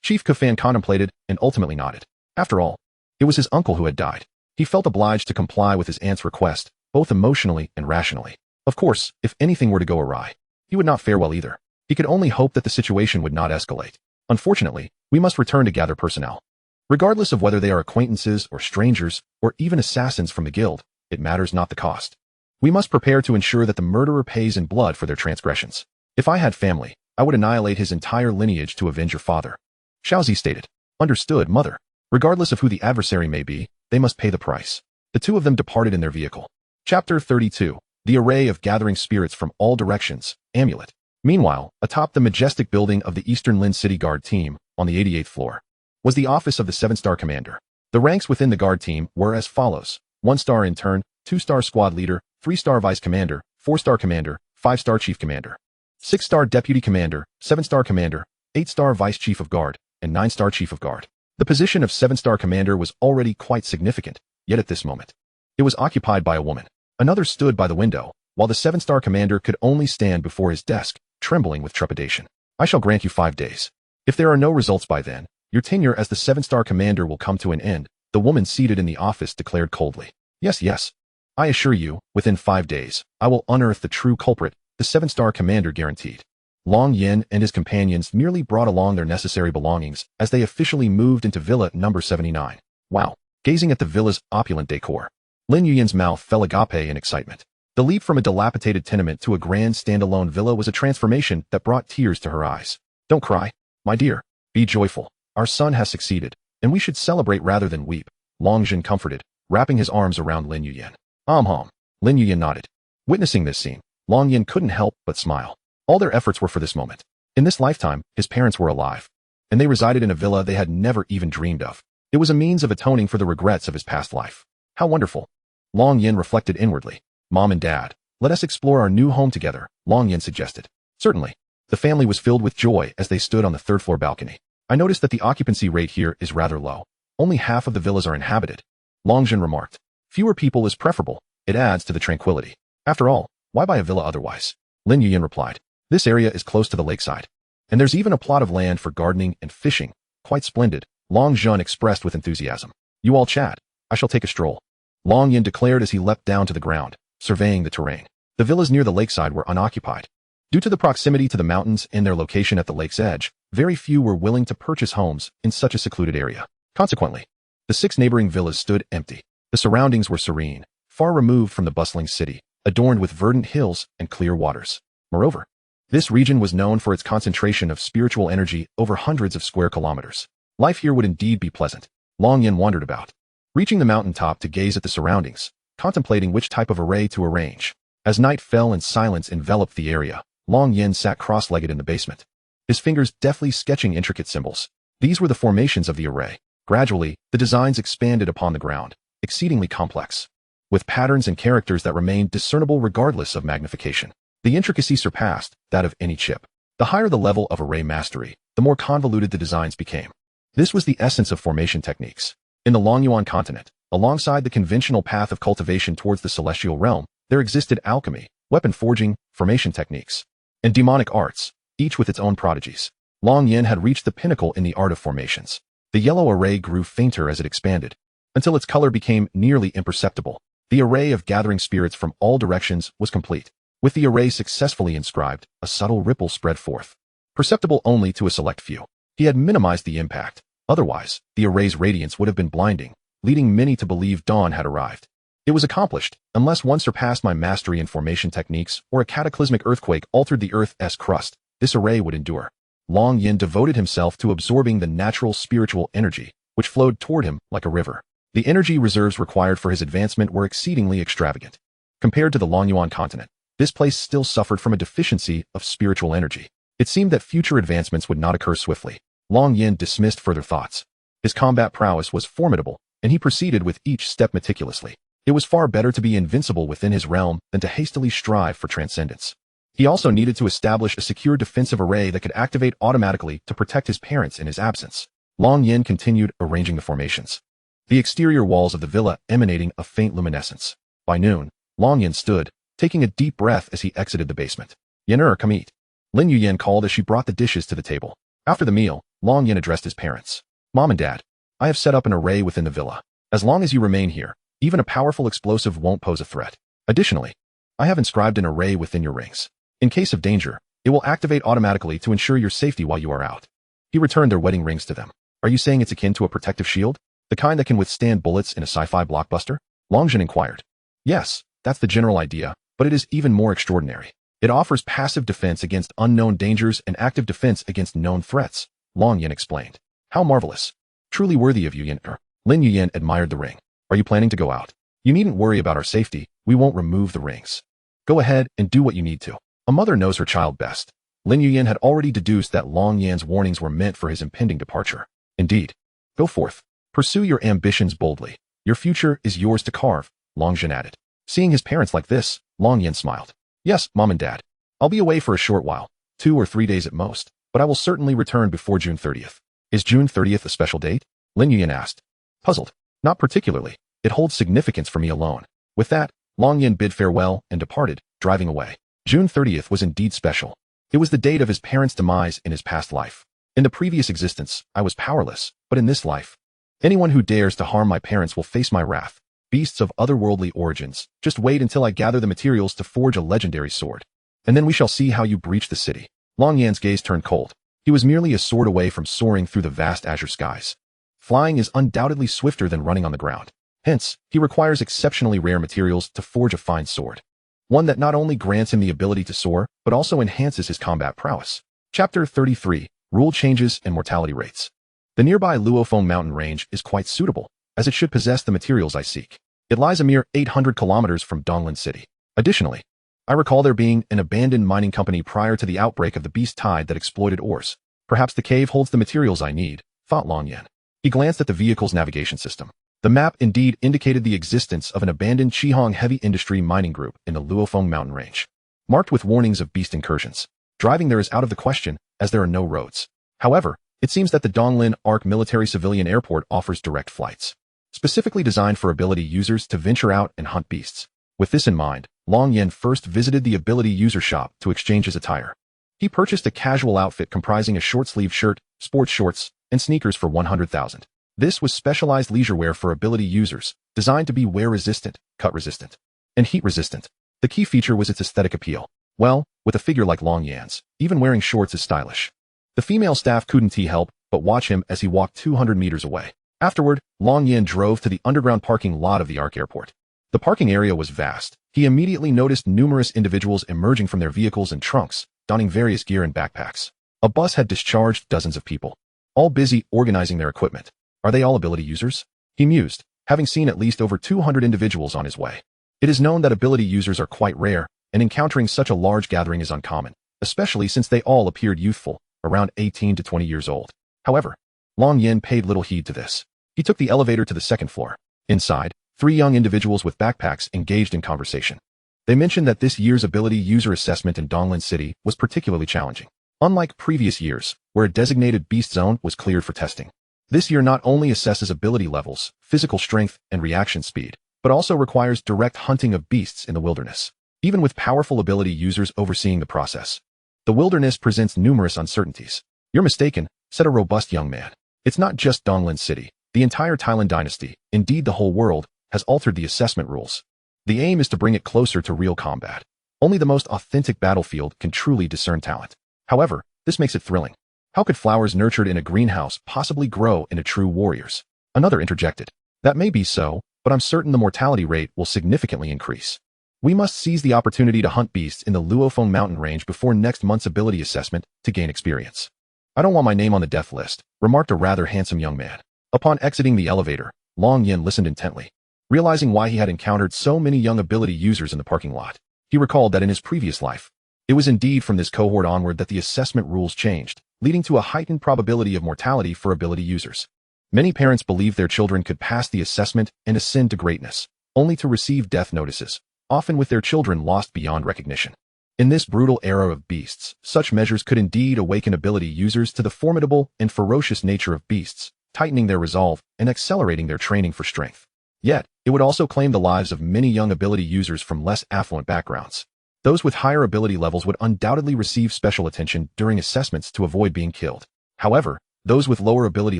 Chief Kufan contemplated and ultimately nodded. After all, it was his uncle who had died. He felt obliged to comply with his aunt's request, both emotionally and rationally. Of course, if anything were to go awry, he would not fare well either. He could only hope that the situation would not escalate. Unfortunately, we must return to gather personnel. Regardless of whether they are acquaintances or strangers or even assassins from the guild, it matters not the cost. We must prepare to ensure that the murderer pays in blood for their transgressions. If I had family, I would annihilate his entire lineage to avenge your father. Xiao Zi stated. Understood, mother. Regardless of who the adversary may be, they must pay the price. The two of them departed in their vehicle. Chapter 32. The array of gathering spirits from all directions, amulet. Meanwhile, atop the majestic building of the Eastern Lin City Guard team, on the 88th floor, was the office of the 7-star commander. The ranks within the guard team were as follows: 1-star intern, 2-star squad leader, 3-star vice commander, 4-star commander, 5-star chief commander, 6-star deputy commander, 7-star commander, 8-star vice chief of guard, and 9-star chief of guard. The position of 7-star commander was already quite significant, yet at this moment, it was occupied by a woman. Another stood by the window, while the 7-star commander could only stand before his desk, trembling with trepidation. I shall grant you 5 days. If there are no results by then, your tenure as the 7-star commander will come to an end, the woman seated in the office declared coldly. Yes. I assure you, within 5 days, I will unearth the true culprit, the 7-star commander guaranteed. Long Yin and his companions merely brought along their necessary belongings as they officially moved into Villa number 79. Wow. Gazing at the villa's opulent decor, Lin Yuyan's mouth fell agape in excitement. The leap from a dilapidated tenement to a grand standalone villa was a transformation that brought tears to her eyes. Don't cry, my dear. Be joyful. Our son has succeeded, and we should celebrate rather than weep, Long Jin comforted, wrapping his arms around Lin Yuyan. Lin Yuyan nodded. Witnessing this scene, Long Yin couldn't help but smile. All their efforts were for this moment. In this lifetime, his parents were alive, and they resided in a villa they had never even dreamed of. It was a means of atoning for the regrets of his past life. How wonderful. Long Yin reflected inwardly. Mom and Dad, let us explore our new home together, Long Yin suggested. Certainly. The family was filled with joy as they stood on the 3rd-floor balcony. I noticed that the occupancy rate here is rather low. Only half of the villas are inhabited. Long Jin remarked. Fewer people is preferable. It adds to the tranquility. After all, why buy a villa otherwise? Lin Yuyan replied. This area is close to the lakeside, and there's even a plot of land for gardening and fishing. Quite splendid, Long Jun expressed with enthusiasm. You all chat. I shall take a stroll, Long Yin declared as he leapt down to the ground, surveying the terrain. The villas near the lakeside were unoccupied. Due to the proximity to the mountains and their location at the lake's edge, very few were willing to purchase homes in such a secluded area. Consequently, the 6 neighboring villas stood empty. The surroundings were serene, far removed from the bustling city, adorned with verdant hills and clear waters. Moreover, this region was known for its concentration of spiritual energy over hundreds of square kilometers. Life here would indeed be pleasant. Long Yin wandered about, reaching the mountaintop to gaze at the surroundings, contemplating which type of array to arrange. As night fell and silence enveloped the area, Long Yin sat cross-legged in the basement, his fingers deftly sketching intricate symbols. These were the formations of the array: Gradually, the designs expanded upon the ground, exceedingly complex, with patterns and characters that remained discernible regardless of magnification. The intricacy surpassed that of any chip. The higher the level of array mastery, the more convoluted the designs became. This was the essence of formation techniques. In the Longyuan continent, alongside the conventional path of cultivation towards the celestial realm, there existed alchemy, weapon forging, formation techniques, and demonic arts, each with its own prodigies. Long Yin had reached the pinnacle in the art of formations. The yellow array grew fainter as it expanded, until its color became nearly imperceptible. The array of gathering spirits from all directions was complete. With the array successfully inscribed, a subtle ripple spread forth, perceptible only to a select few. He had minimized the impact. Otherwise, the array's radiance would have been blinding, leading many to believe dawn had arrived. It was accomplished, unless one surpassed my mastery in formation techniques or a cataclysmic earthquake altered the Earth's crust, this array would endure. Long Yin devoted himself to absorbing the natural spiritual energy, which flowed toward him like a river. The energy reserves required for his advancement were exceedingly extravagant. Compared to the Longyuan continent, this place still suffered from a deficiency of spiritual energy. It seemed that future advancements would not occur swiftly. Long Yin dismissed further thoughts. His combat prowess was formidable, and he proceeded with each step meticulously. It was far better to be invincible within his realm than to hastily strive for transcendence. He also needed to establish a secure defensive array that could activate automatically to protect his parents in his absence. Long Yin continued arranging the formations, the exterior walls of the villa emanating a faint luminescence. By noon, Long Yin stood, taking a deep breath as he exited the basement. "Yin, come eat," Lin Yuyan called as she brought the dishes to the table. After the meal, Long Yin addressed his parents. "Mom and Dad, I have set up an array within the villa. As long as you remain here, even a powerful explosive won't pose a threat. Additionally, I have inscribed an array within your rings. In case of danger, it will activate automatically to ensure your safety while you are out." He returned their wedding rings to them. "Are you saying it's akin to a protective shield? The kind that can withstand bullets in a sci-fi blockbuster?" Longjin inquired. "Yes, that's the general idea, but it is even more extraordinary. It offers passive defense against unknown dangers and active defense against known threats," Long Yin explained. "How marvelous. Truly worthy of you, Yin." Lin Yuyan admired the ring. "Are you planning to go out? You needn't worry about our safety. We won't remove the rings. Go ahead and do what you need to. A mother knows her child best." Lin Yuyan had already deduced that Long Yan's warnings were meant for his impending departure. "Indeed. Go forth. Pursue your ambitions boldly. Your future is yours to carve," Long Jin added. Seeing his parents like this, Long Yin smiled. "Yes, Mom and Dad. I'll be away for a short while, 2 or 3 days at most, but I will certainly return before June 30th. "Is June 30th a special date?" Lin Yuyan asked. Puzzled. "Not particularly. It holds significance for me alone." With that, Long Yin bid farewell and departed, driving away. June 30th was indeed special. It was the date of his parents' demise in his past life. "In the previous existence, I was powerless, but in this life, anyone who dares to harm my parents will face my wrath. Beasts of otherworldly origins, just wait until I gather the materials to forge a legendary sword. And then we shall see how you breach the city." Long Yan's gaze turned cold. He was merely a sword away from soaring through the vast azure skies. Flying is undoubtedly swifter than running on the ground. Hence, he requires exceptionally rare materials to forge a fine sword. One that not only grants him the ability to soar, but also enhances his combat prowess. Chapter 33, Rule Changes and Mortality Rates. The nearby Luofeng mountain range is quite suitable, as it should possess the materials I seek. It lies a mere 800 kilometers from Donglin City. Additionally, I recall there being an abandoned mining company prior to the outbreak of the beast tide that exploited ores. Perhaps the cave holds the materials I need, thought Long Yan. He glanced at the vehicle's navigation system. The map indeed indicated the existence of an abandoned Qihong heavy industry mining group in the Luofeng mountain range, marked with warnings of beast incursions. Driving there is out of the question, as there are no roads. However, it seems that the Donglin Arc military civilian airport offers direct flights, specifically designed for ability users to venture out and hunt beasts. With this in mind, Long Yen first visited the ability user shop to exchange his attire. He purchased a casual outfit comprising a short-sleeved shirt, sports shorts, and sneakers for 100,000. This was specialized leisure wear for ability users, designed to be wear-resistant, cut-resistant, and heat-resistant. The key feature was its aesthetic appeal. Well, with a figure like Long Yan's, even wearing shorts is stylish. The female staff couldn't help but watch him as he walked 200 meters away. Afterward, Long Yan drove to the underground parking lot of the Arc airport. The parking area was vast. He immediately noticed numerous individuals emerging from their vehicles and trunks, donning various gear and backpacks. A bus had discharged dozens of people, all busy organizing their equipment. Are they all ability users? He mused, having seen at least over 200 individuals on his way. It is known that ability users are quite rare, and encountering such a large gathering is uncommon, especially since they all appeared youthful, around 18 to 20 years old. However, Long Yin paid little heed to this. He took the elevator to the second floor. Inside, three young individuals with backpacks engaged in conversation. They mentioned that this year's ability user assessment in Donglan City was particularly challenging. Unlike previous years, where a designated beast zone was cleared for testing, this year not only assesses ability levels, physical strength, and reaction speed, but also requires direct hunting of beasts in the wilderness. Even with powerful ability users overseeing the process, the wilderness presents numerous uncertainties. "You're mistaken," said a robust young man. "It's not just Donglan City. The entire Thailand dynasty, indeed the whole world, has altered the assessment rules. The aim is to bring it closer to real combat. Only the most authentic battlefield can truly discern talent. However, this makes it thrilling. How could flowers nurtured in a greenhouse possibly grow into true warriors?" Another interjected. "That may be so, but I'm certain the mortality rate will significantly increase. We must seize the opportunity to hunt beasts in the Luophone mountain range before next month's ability assessment to gain experience." "I don't want my name on the death list," remarked a rather handsome young man. Upon exiting the elevator, Long Yin listened intently. Realizing why he had encountered so many young ability users in the parking lot, he recalled that in his previous life, it was indeed from this cohort onward that the assessment rules changed, leading to a heightened probability of mortality for ability users. Many parents believed their children could pass the assessment and ascend to greatness, only to receive death notices, often with their children lost beyond recognition. In this brutal era of beasts, such measures could indeed awaken ability users to the formidable and ferocious nature of beasts, tightening their resolve and accelerating their training for strength. Yet, it would also claim the lives of many young ability users from less affluent backgrounds. Those with higher ability levels would undoubtedly receive special attention during assessments to avoid being killed. However, those with lower ability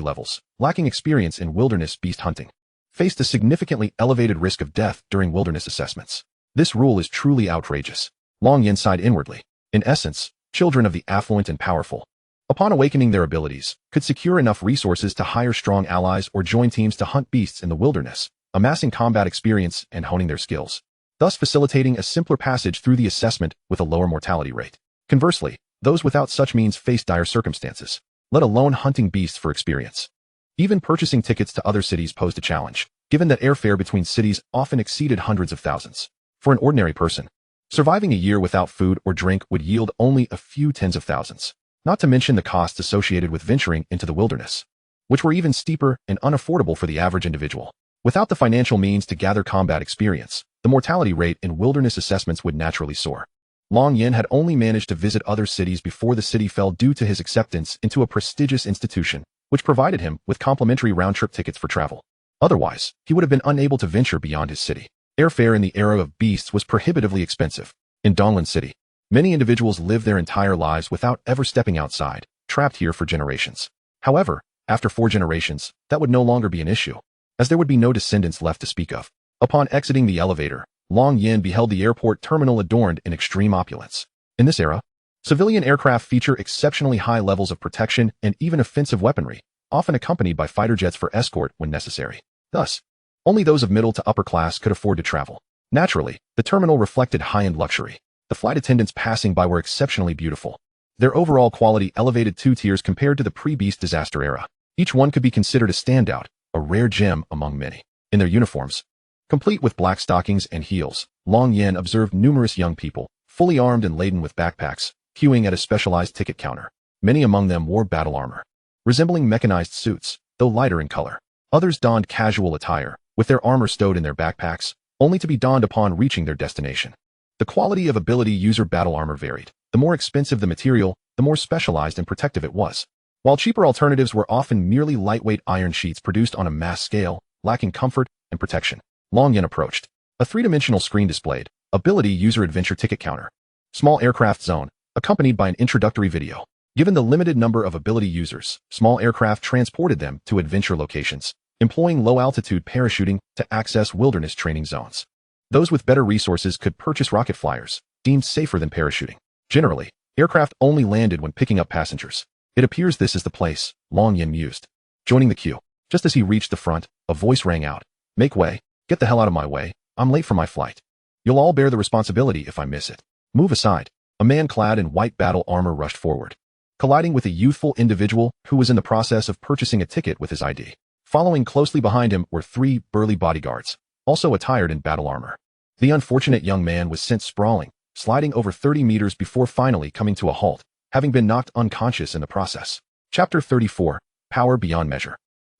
levels, lacking experience in wilderness beast hunting, faced a significantly elevated risk of death during wilderness assessments. This rule is truly outrageous. Long Yin sighed inwardly. In essence, children of the affluent and powerful, upon awakening their abilities, could secure enough resources to hire strong allies or join teams to hunt beasts in the wilderness, amassing combat experience and honing their skills, thus facilitating a simpler passage through the assessment with a lower mortality rate. Conversely, those without such means face dire circumstances, let alone hunting beasts for experience. Even purchasing tickets to other cities posed a challenge, given that airfare between cities often exceeded hundreds of thousands. For an ordinary person, surviving a year without food or drink would yield only a few tens of thousands, not to mention the costs associated with venturing into the wilderness, which were even steeper and unaffordable for the average individual. Without the financial means to gather combat experience, the mortality rate in wilderness assessments would naturally soar. Long Yin had only managed to visit other cities before the city fell due to his acceptance into a prestigious institution, which provided him with complimentary round-trip tickets for travel. Otherwise, he would have been unable to venture beyond his city. Airfare in the era of beasts was prohibitively expensive. In Donglan City, many individuals live their entire lives without ever stepping outside, trapped here for generations. However, after 4 generations, that would no longer be an issue, as there would be no descendants left to speak of. Upon exiting the elevator, Long Yin beheld the airport terminal adorned in extreme opulence. In this era, civilian aircraft feature exceptionally high levels of protection and even offensive weaponry, often accompanied by fighter jets for escort when necessary. Thus, only those of middle to upper class could afford to travel. Naturally, the terminal reflected high-end luxury. The flight attendants passing by were exceptionally beautiful. Their overall quality elevated 2 tiers compared to the pre-beast disaster era. Each one could be considered a standout, a rare gem among many. In their uniforms, complete with black stockings and heels, Long Yin observed numerous young people, fully armed and laden with backpacks, queuing at a specialized ticket counter. Many among them wore battle armor, resembling mechanized suits, though lighter in color. Others donned casual attire, with their armor stowed in their backpacks, only to be donned upon reaching their destination. The quality of ability user battle armor varied. The more expensive the material, the more specialized and protective it was. While cheaper alternatives were often merely lightweight iron sheets produced on a mass scale, lacking comfort and protection. Long Yin approached. A 3-dimensional screen displayed ability user adventure ticket counter. Small aircraft zone, accompanied by an introductory video. Given the limited number of ability users, small aircraft transported them to adventure locations, employing low-altitude parachuting to access wilderness training zones. Those with better resources could purchase rocket flyers, deemed safer than parachuting. Generally, aircraft only landed when picking up passengers. It appears this is the place, Long Yin mused. Joining the queue. Just as he reached the front, a voice rang out. "Make way. Get the hell out of my way. I'm late for my flight. You'll all bear the responsibility if I miss it. Move aside." A man clad in white battle armor rushed forward, colliding with a youthful individual who was in the process of purchasing a ticket with his ID. Following closely behind him were 3 burly bodyguards, also attired in battle armor. The unfortunate young man was sent sprawling, sliding over 30 meters before finally coming to a halt, having been knocked unconscious in the process. Chapter 34, Power Beyond Measure.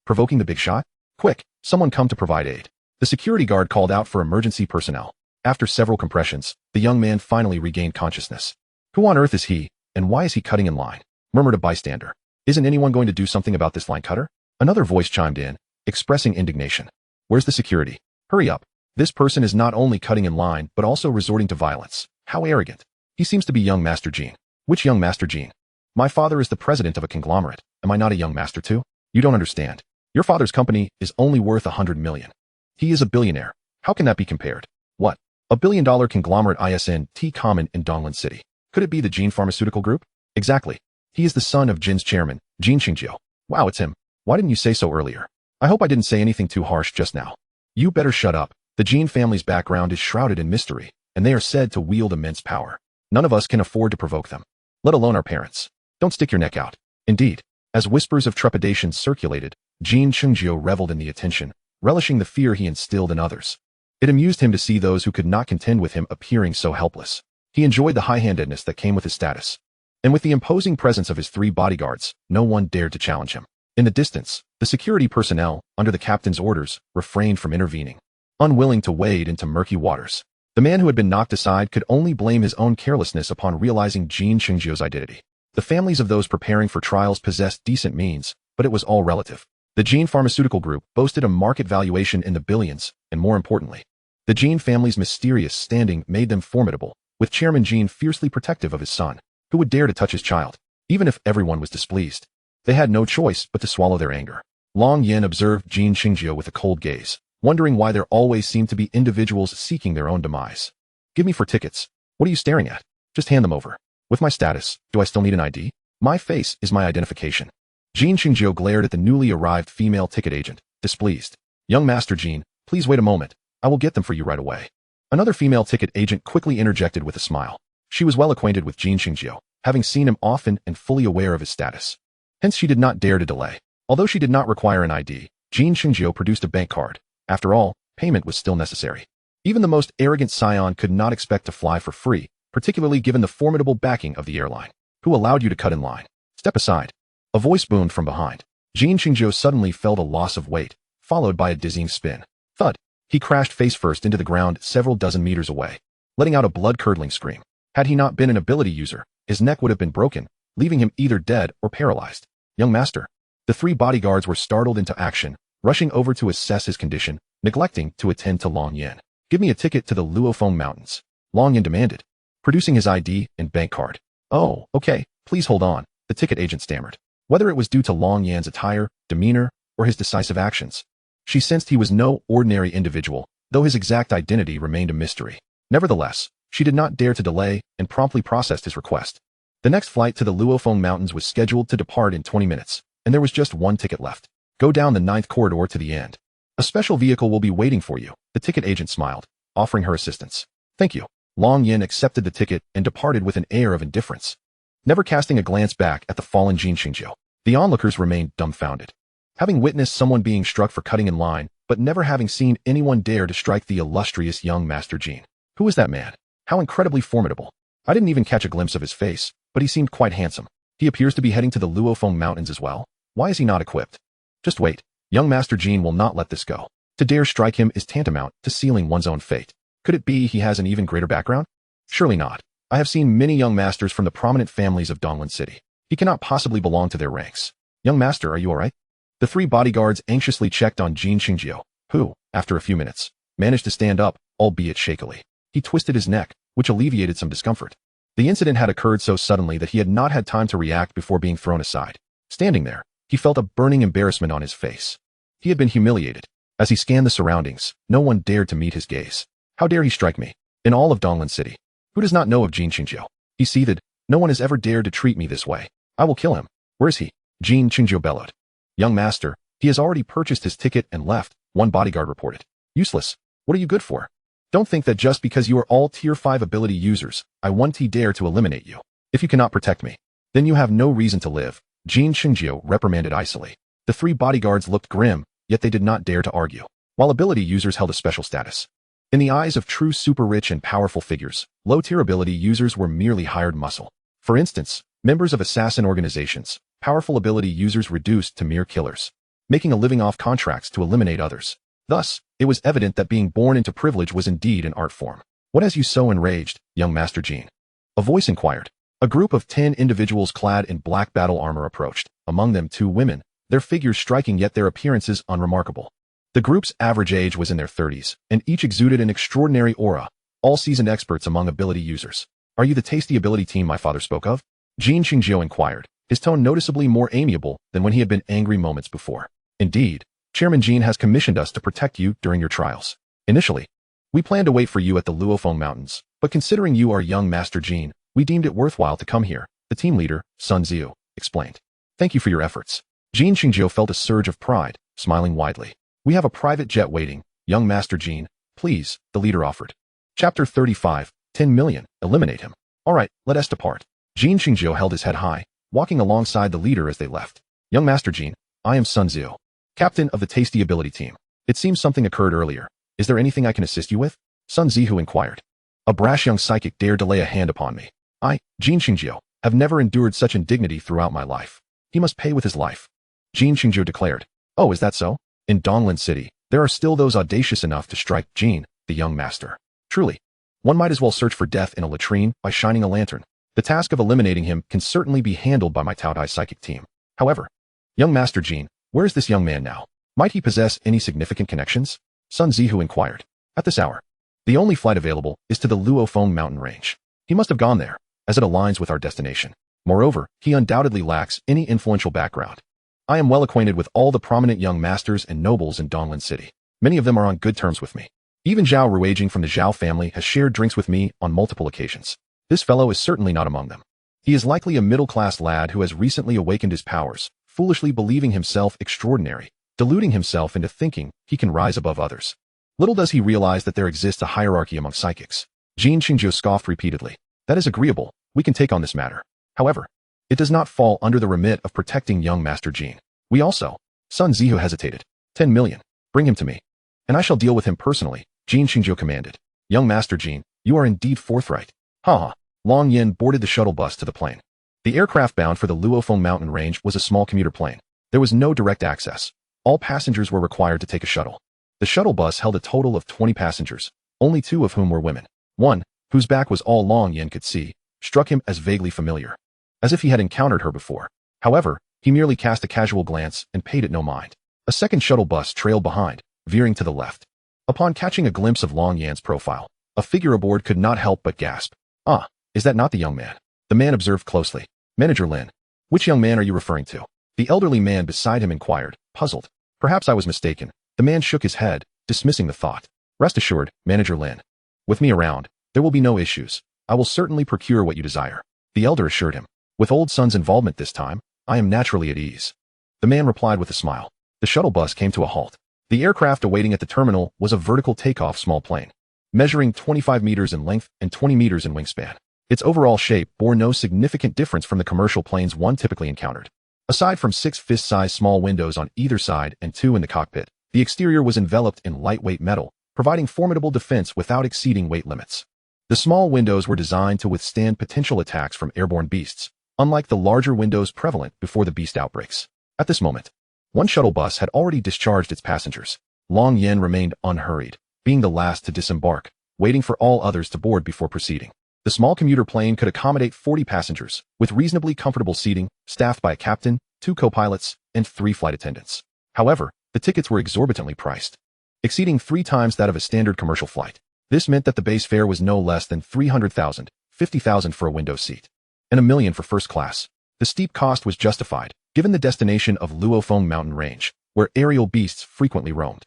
Provoking the big shot? Quick, someone come to provide aid. The security guard called out for emergency personnel. After several compressions, the young man finally regained consciousness. Who on earth is he, and why is he cutting in line? Murmured a bystander. Isn't anyone going to do something about this line cutter? Another voice chimed in, expressing indignation. Where's the security? Hurry up. This person is not only cutting in line, but also resorting to violence. How arrogant. He seems to be young Master Gene. Which young Master Gene? My father is the president of a conglomerate. Am I not a young master too? You don't understand. Your father's company is only worth 100 million. He is a billionaire. How can that be compared? What? A billion-dollar conglomerate isn't common in Donglan City. Could it be the Gene Pharmaceutical Group? Exactly. He is the son of Jin's chairman, Gene Qingjio. Wow, it's him. Why didn't you say so earlier? I hope I didn't say anything too harsh just now. You better shut up. The Gene family's background is shrouded in mystery, and they are said to wield immense power. None of us can afford to provoke them, let alone our parents. Don't stick your neck out. Indeed, as whispers of trepidation circulated, Gene Qingjio reveled in the attention, relishing the fear he instilled in others. It amused him to see those who could not contend with him appearing so helpless. He enjoyed the high-handedness that came with his status. And with the imposing presence of his 3 bodyguards, no one dared to challenge him. In the distance, the security personnel, under the captain's orders, refrained from intervening, unwilling to wade into murky waters. The man who had been knocked aside could only blame his own carelessness upon realizing Gene Qingjio's identity. The families of those preparing for trials possessed decent means, but it was all relative. The Gene Pharmaceutical Group boasted a market valuation in the billions, and more importantly, the Gene family's mysterious standing made them formidable, with Chairman Gene fiercely protective of his son. Who would dare to touch his child, even if everyone was displeased? They had no choice but to swallow their anger. Long Yin observed Gene Qingjio with a cold gaze, wondering why there always seemed to be individuals seeking their own demise. Give me 4 tickets. What are you staring at? Just hand them over. With my status, do I still need an ID? My face is my identification. Gene Qingjio glared at the newly arrived female ticket agent, displeased. Young Master Gene, please wait a moment. I will get them for you right away. Another female ticket agent quickly interjected with a smile. She was well acquainted with Gene Qingjio, having seen him often and fully aware of his status. Hence she did not dare to delay. Although she did not require an ID, Gene Qingjio produced a bank card. After all, payment was still necessary. Even the most arrogant scion could not expect to fly for free, particularly given the formidable backing of the airline. Who allowed you to cut in line? Step aside. A voice boomed from behind. Gene Qingjio suddenly felt a loss of weight, followed by a dizzying spin. Thud. He crashed face first into the ground several dozen meters away, letting out a blood-curdling scream. Had he not been an ability user, his neck would have been broken, leaving him either dead or paralyzed. Young Master. The 3 bodyguards were startled into action, rushing over to assess his condition, neglecting to attend to Long Yin. Give me a ticket to the Luofeng Mountains, Long Yin demanded, producing his ID and bank card. Oh, okay, please hold on, the ticket agent stammered. Whether it was due to Long Yan's attire, demeanor, or his decisive actions, she sensed he was no ordinary individual, though his exact identity remained a mystery. Nevertheless, she did not dare to delay and promptly processed his request. The next flight to the Luofeng Mountains was scheduled to depart in 20 minutes, and there was just 1 ticket left. Go down the 9th corridor to the end. A special vehicle will be waiting for you, the ticket agent smiled, offering her assistance. Thank you. Long Yin accepted the ticket and departed with an air of indifference, never casting a glance back at the fallen Gene Qingjio. The onlookers remained dumbfounded, having witnessed someone being struck for cutting in line, but never having seen anyone dare to strike the illustrious young Master Gene. Who is that man? How incredibly formidable. I didn't even catch a glimpse of his face, but he seemed quite handsome. He appears to be heading to the Luofeng Mountains as well. Why is he not equipped? Just wait. Young Master Gene will not let this go. To dare strike him is tantamount to sealing one's own fate. Could it be he has an even greater background? Surely not. I have seen many young masters from the prominent families of Donglan City. He cannot possibly belong to their ranks. Young Master, are you alright? The 3 bodyguards anxiously checked on Gene Qingjio, who, after a few minutes, managed to stand up, albeit shakily. He twisted his neck, which alleviated some discomfort. The incident had occurred so suddenly that he had not had time to react before being thrown aside. Standing there, he felt a burning embarrassment on his face. He had been humiliated. As he scanned the surroundings, no one dared to meet his gaze. How dare he strike me? In all of Donglan City. Who does not know of Gene Qingjio? He seethed. No one has ever dared to treat me this way. I will kill him. Where is he? Gene Qingjio bellowed. Young Master, he has already purchased his ticket and left, one bodyguard reported. Useless. What are you good for? Don't think that just because you are all tier 5 ability users, I won't dare to eliminate you. If you cannot protect me, then you have no reason to live, Gene Qingjio reprimanded icily. The 3 bodyguards looked grim, yet they did not dare to argue, while ability users held a special status. In the eyes of true super rich and powerful figures, low-tier ability users were merely hired muscle. For instance, members of assassin organizations, powerful ability users reduced to mere killers. making a living off contracts to eliminate others. Thus, it was evident that being born into privilege was indeed an art form. What has you so enraged, young Master Jean? A voice inquired. A group of 10 individuals clad in black battle armor approached, among them 2 women, their figures striking yet their appearances unremarkable. The group's average age was in their 30s, and each exuded an extraordinary aura, all seasoned experts among ability users. Are you the tasty ability team my father spoke of? Jean Xingjiu inquired, his tone noticeably more amiable than when he had been angry moments before. Indeed, Chairman Jean has commissioned us to protect you during your trials. Initially, we planned to wait for you at the Luofeng Mountains, but considering you are young Master Jean, we deemed it worthwhile to come here, the team leader, Sun Xiu, explained. Thank you for your efforts. Jean Xingjiu felt a surge of pride, smiling widely. We have a private jet waiting, young Master Jean. Please, the leader offered. Chapter 35, 10 million, eliminate him. All right, let us depart. Jean Xingjiu held his head high, walking alongside the leader as they left. Young Master Jean, I am Sun Xiu, captain of the Tasty Ability Team. It seems something occurred earlier. Is there anything I can assist you with? Sun Zihu inquired. A brash young psychic dared to lay a hand upon me. I, Jean Xingjiu, have never endured such indignity throughout my life. He must pay with his life. Jean Xingjiu declared. Oh, is that so? In Donglin City, there are still those audacious enough to strike Jean, the young master. Truly, one might as well search for death in a latrine by shining a lantern. The task of eliminating him can certainly be handled by my Taotai psychic team. However, young Master Jean, where is this young man now? Might he possess any significant connections? Sun Zihu inquired. At this hour, the only flight available is to the Luofeng mountain range. He must have gone there, as it aligns with our destination. Moreover, he undoubtedly lacks any influential background. I am well acquainted with all the prominent young masters and nobles in Donglin City. Many of them are on good terms with me. Even Zhao Ruijing from the Zhao family has shared drinks with me on multiple occasions. This fellow is certainly not among them. He is likely a middle-class lad who has recently awakened his powers, foolishly believing himself extraordinary, deluding himself into thinking he can rise above others. Little does he realize that there exists a hierarchy among psychics. Jean Xingjiu scoffed repeatedly. That is agreeable. We can take on this matter. However, it does not fall under the remit of protecting young Master Jean. We also, Sun Zihu hesitated. 10 million. Bring him to me, and I shall deal with him personally, Jean Xingjiu commanded. Young Master Jean, you are indeed forthright. Ha. Long Yin boarded the shuttle bus to the plane. The aircraft bound for the Luofeng mountain range was a small commuter plane. There was no direct access. All passengers were required to take a shuttle. The shuttle bus held a total of 20 passengers, only 2 of whom were women. One, whose back was all Long Yin could see, struck him as vaguely familiar, as if he had encountered her before. However, he merely cast a casual glance and paid it no mind. A second shuttle bus trailed behind, veering to the left. Upon catching a glimpse of Long Yan's profile, a figure aboard could not help but gasp. Ah, is that not the young man? The man observed closely. Manager Lin. Which young man are you referring to? The elderly man beside him inquired, puzzled. Perhaps I was mistaken. The man shook his head, dismissing the thought. Rest assured, Manager Lin. With me around, there will be no issues. I will certainly procure what you desire. The elder assured him. With old son's involvement this time, I am naturally at ease. The man replied with a smile. The shuttle bus came to a halt. The aircraft awaiting at the terminal was a vertical takeoff small plane, measuring 25 meters in length and 20 meters in wingspan. Its overall shape bore no significant difference from the commercial planes one typically encountered. Aside from 6 fist-sized small windows on either side and 2 in the cockpit, the exterior was enveloped in lightweight metal, providing formidable defense without exceeding weight limits. The small windows were designed to withstand potential attacks from airborne beasts, unlike the larger windows prevalent before the beast outbreaks. At this moment, one shuttle bus had already discharged its passengers. Long Yen remained unhurried, being the last to disembark, waiting for all others to board before proceeding. The small commuter plane could accommodate 40 passengers, with reasonably comfortable seating, staffed by a captain, 2 co-pilots, and 3 flight attendants. However, the tickets were exorbitantly priced, exceeding 3 times that of a standard commercial flight. This meant that the base fare was no less than 300,000, 50,000 for a window seat, and $1 million for first class. The steep cost was justified, given the destination of Luofeng mountain range, where aerial beasts frequently roamed.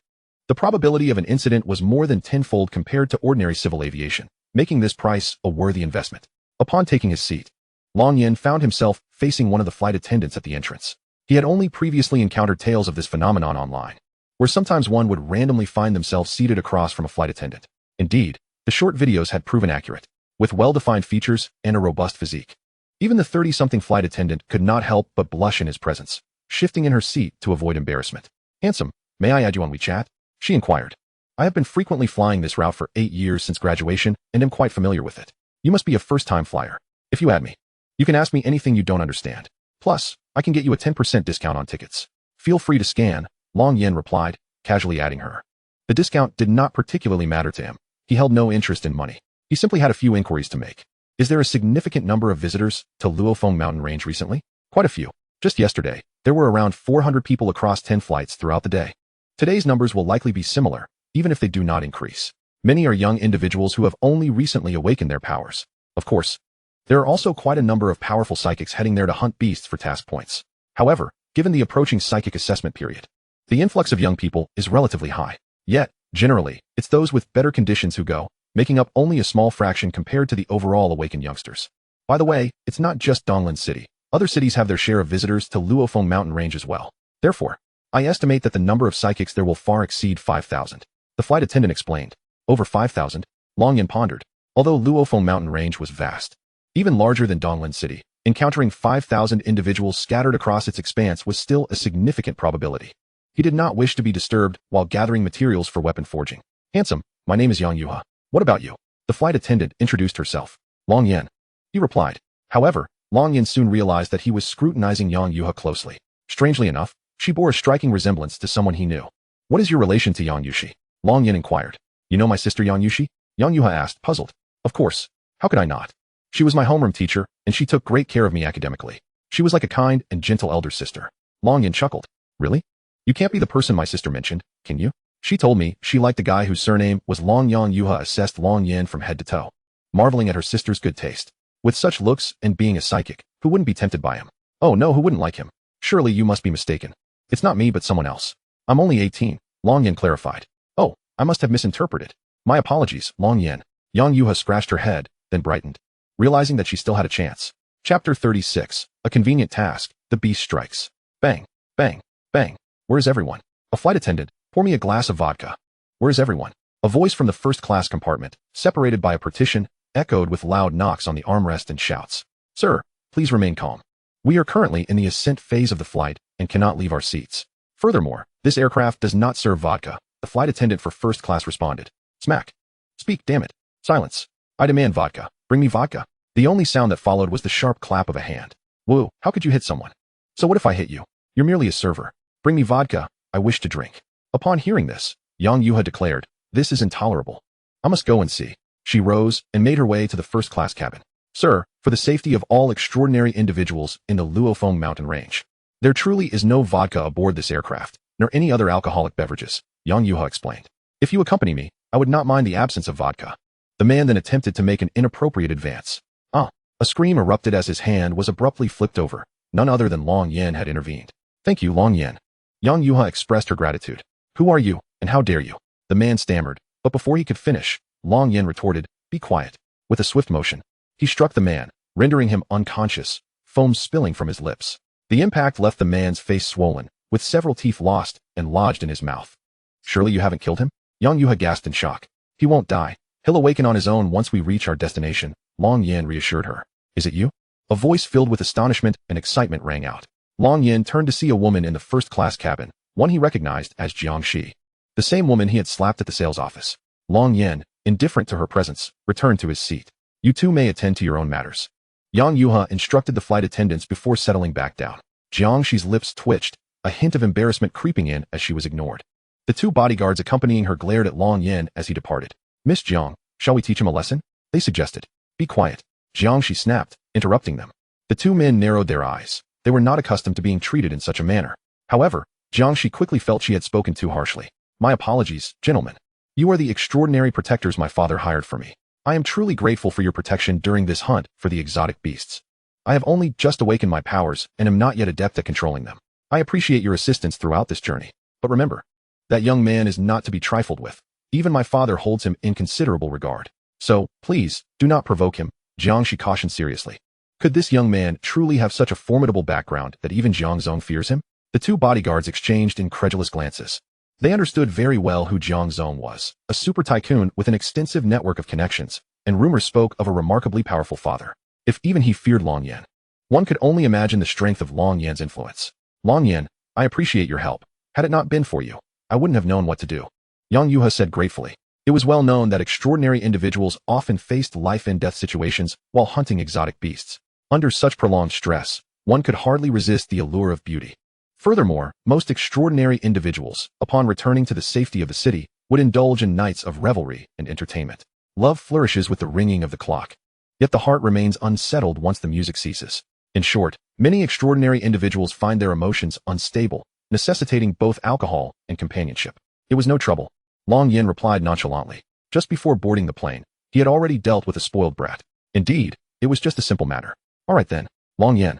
The probability of an incident was more than tenfold compared to ordinary civil aviation, making this price a worthy investment. Upon taking his seat, Long Yin found himself facing one of the flight attendants at the entrance. He had only previously encountered tales of this phenomenon online, where sometimes one would randomly find themselves seated across from a flight attendant. Indeed, the short videos had proven accurate, with well-defined features and a robust physique. Even the 30-something flight attendant could not help but blush in his presence, shifting in her seat to avoid embarrassment. Handsome, may I add you on WeChat? She inquired. I have been frequently flying this route for 8 years since graduation and am quite familiar with it. You must be a first-time flyer. If you add me, you can ask me anything you don't understand. Plus, I can get you a 10% discount on tickets. Feel free to scan, Long Yin replied, casually adding her. The discount did not particularly matter to him. He held no interest in money. He simply had a few inquiries to make. Is there a significant number of visitors to Luofeng mountain range recently? Quite a few. Just yesterday, there were around 400 people across 10 flights throughout the day. Today's numbers will likely be similar, even if they do not increase. Many are young individuals who have only recently awakened their powers. Of course, there are also quite a number of powerful psychics heading there to hunt beasts for task points. However, given the approaching psychic assessment period, the influx of young people is relatively high. Yet, generally, it's those with better conditions who go, making up only a small fraction compared to the overall awakened youngsters. By the way, it's not just Donglan City. Other cities have their share of visitors to Luofeng mountain range as well. Therefore, I estimate that the number of psychics there will far exceed 5,000. The flight attendant explained. Over 5,000? Long Yin pondered. Although Luofeng mountain range was vast, even larger than Donglan City, encountering 5,000 individuals scattered across its expanse was still a significant probability. He did not wish to be disturbed while gathering materials for weapon forging. Handsome, my name is Yang Yuha. What about you? The flight attendant introduced herself. Long Yin. He replied. However, Long Yin soon realized that he was scrutinizing Yang Yuha closely. Strangely enough, she bore a striking resemblance to someone he knew. What is your relation to Yang Yushi? Long Yin inquired. You know my sister Yang Yushi? Yang Yuha asked, puzzled. Of course. How could I not? She was my homeroom teacher, and she took great care of me academically. She was like a kind and gentle elder sister. Long Yin chuckled. Really? You can't be the person my sister mentioned, can you? She told me she liked a guy whose surname was Long. Yang Yuha assessed Long Yin from head to toe, marveling at her sister's good taste. With such looks and being a psychic, who wouldn't be tempted by him? Oh no, who wouldn't like him? Surely you must be mistaken. It's not me but someone else. I'm only 18, Long Yin clarified. Oh, I must have misinterpreted. My apologies, Long Yin. Yang Yuha scratched her head, then brightened, realizing that she still had a chance. Chapter 36. A convenient task. The beast strikes. Bang, bang, bang. Where's everyone? A flight attendant, pour me a glass of vodka. Where's everyone? A voice from the first-class compartment, separated by a partition, echoed with loud knocks on the armrest and shouts. Sir, please remain calm. We are currently in the ascent phase of the flight and cannot leave our seats. Furthermore, this aircraft does not serve vodka. The flight attendant for first class responded. Smack. Speak, damn it. Silence. I demand vodka. Bring me vodka. The only sound that followed was the sharp clap of a hand. Whoa, how could you hit someone? So what if I hit you? You're merely a server. Bring me vodka. I wish to drink. Upon hearing this, Yang Yuha declared, this is intolerable. I must go and see. She rose and made her way to the first-class cabin. Sir, for the safety of all extraordinary individuals in the Luofeng mountain range, there truly is no vodka aboard this aircraft, nor any other alcoholic beverages, Yang Yuha explained. If you accompany me, I would not mind the absence of vodka. The man then attempted to make an inappropriate advance. A scream erupted as his hand was abruptly flipped over. None other than Long Yin had intervened. Thank you, Long Yin. Yang Yuha expressed her gratitude. Who are you, and how dare you? The man stammered, but before he could finish, Long Yin retorted, be quiet. With a swift motion, he struck the man, rendering him unconscious, foam spilling from his lips. The impact left the man's face swollen, with several teeth lost and lodged in his mouth. Surely you haven't killed him? Yang Yuha gasped in shock. He won't die. He'll awaken on his own once we reach our destination, Long Yin reassured her. Is it you? A voice filled with astonishment and excitement rang out. Long Yin turned to see a woman in the first-class cabin, one he recognized as Jiang Shi, the same woman he had slapped at the sales office. Long Yin, indifferent to her presence, returned to his seat. You two may attend to your own matters. Yang Yuha instructed the flight attendants before settling back down. Jiang Shi's lips twitched, a hint of embarrassment creeping in as she was ignored. The two bodyguards accompanying her glared at Long Yin as he departed. Miss Jiang, shall we teach him a lesson? They suggested. Be quiet. Jiang Shi snapped, interrupting them. The two men narrowed their eyes. They were not accustomed to being treated in such a manner. However, Jiang Shi quickly felt she had spoken too harshly. My apologies, gentlemen. You are the extraordinary protectors my father hired for me. I am truly grateful for your protection during this hunt for the exotic beasts. I have only just awakened my powers and am not yet adept at controlling them. I appreciate your assistance throughout this journey. But remember, that young man is not to be trifled with. Even my father holds him in considerable regard. So, please, do not provoke him, Jiang Shi cautioned seriously. Could this young man truly have such a formidable background that even Jiang Zong fears him? The two bodyguards exchanged incredulous glances. They understood very well who Jiang Zong was, a super tycoon with an extensive network of connections, and rumors spoke of a remarkably powerful father. If even he feared Long Yin, one could only imagine the strength of Long Yin's influence. Long Yin, I appreciate your help. Had it not been for you, I wouldn't have known what to do. Yang Yuha said gratefully. It was well known that extraordinary individuals often faced life-and-death situations while hunting exotic beasts. Under such prolonged stress, one could hardly resist the allure of beauty. Furthermore, most extraordinary individuals, upon returning to the safety of the city, would indulge in nights of revelry and entertainment. Love flourishes with the ringing of the clock. Yet the heart remains unsettled once the music ceases. In short, many extraordinary individuals find their emotions unstable, necessitating both alcohol and companionship. It was no trouble. Long Yin replied nonchalantly. Just before boarding the plane, he had already dealt with a spoiled brat. Indeed, it was just a simple matter. All right then, Long Yin.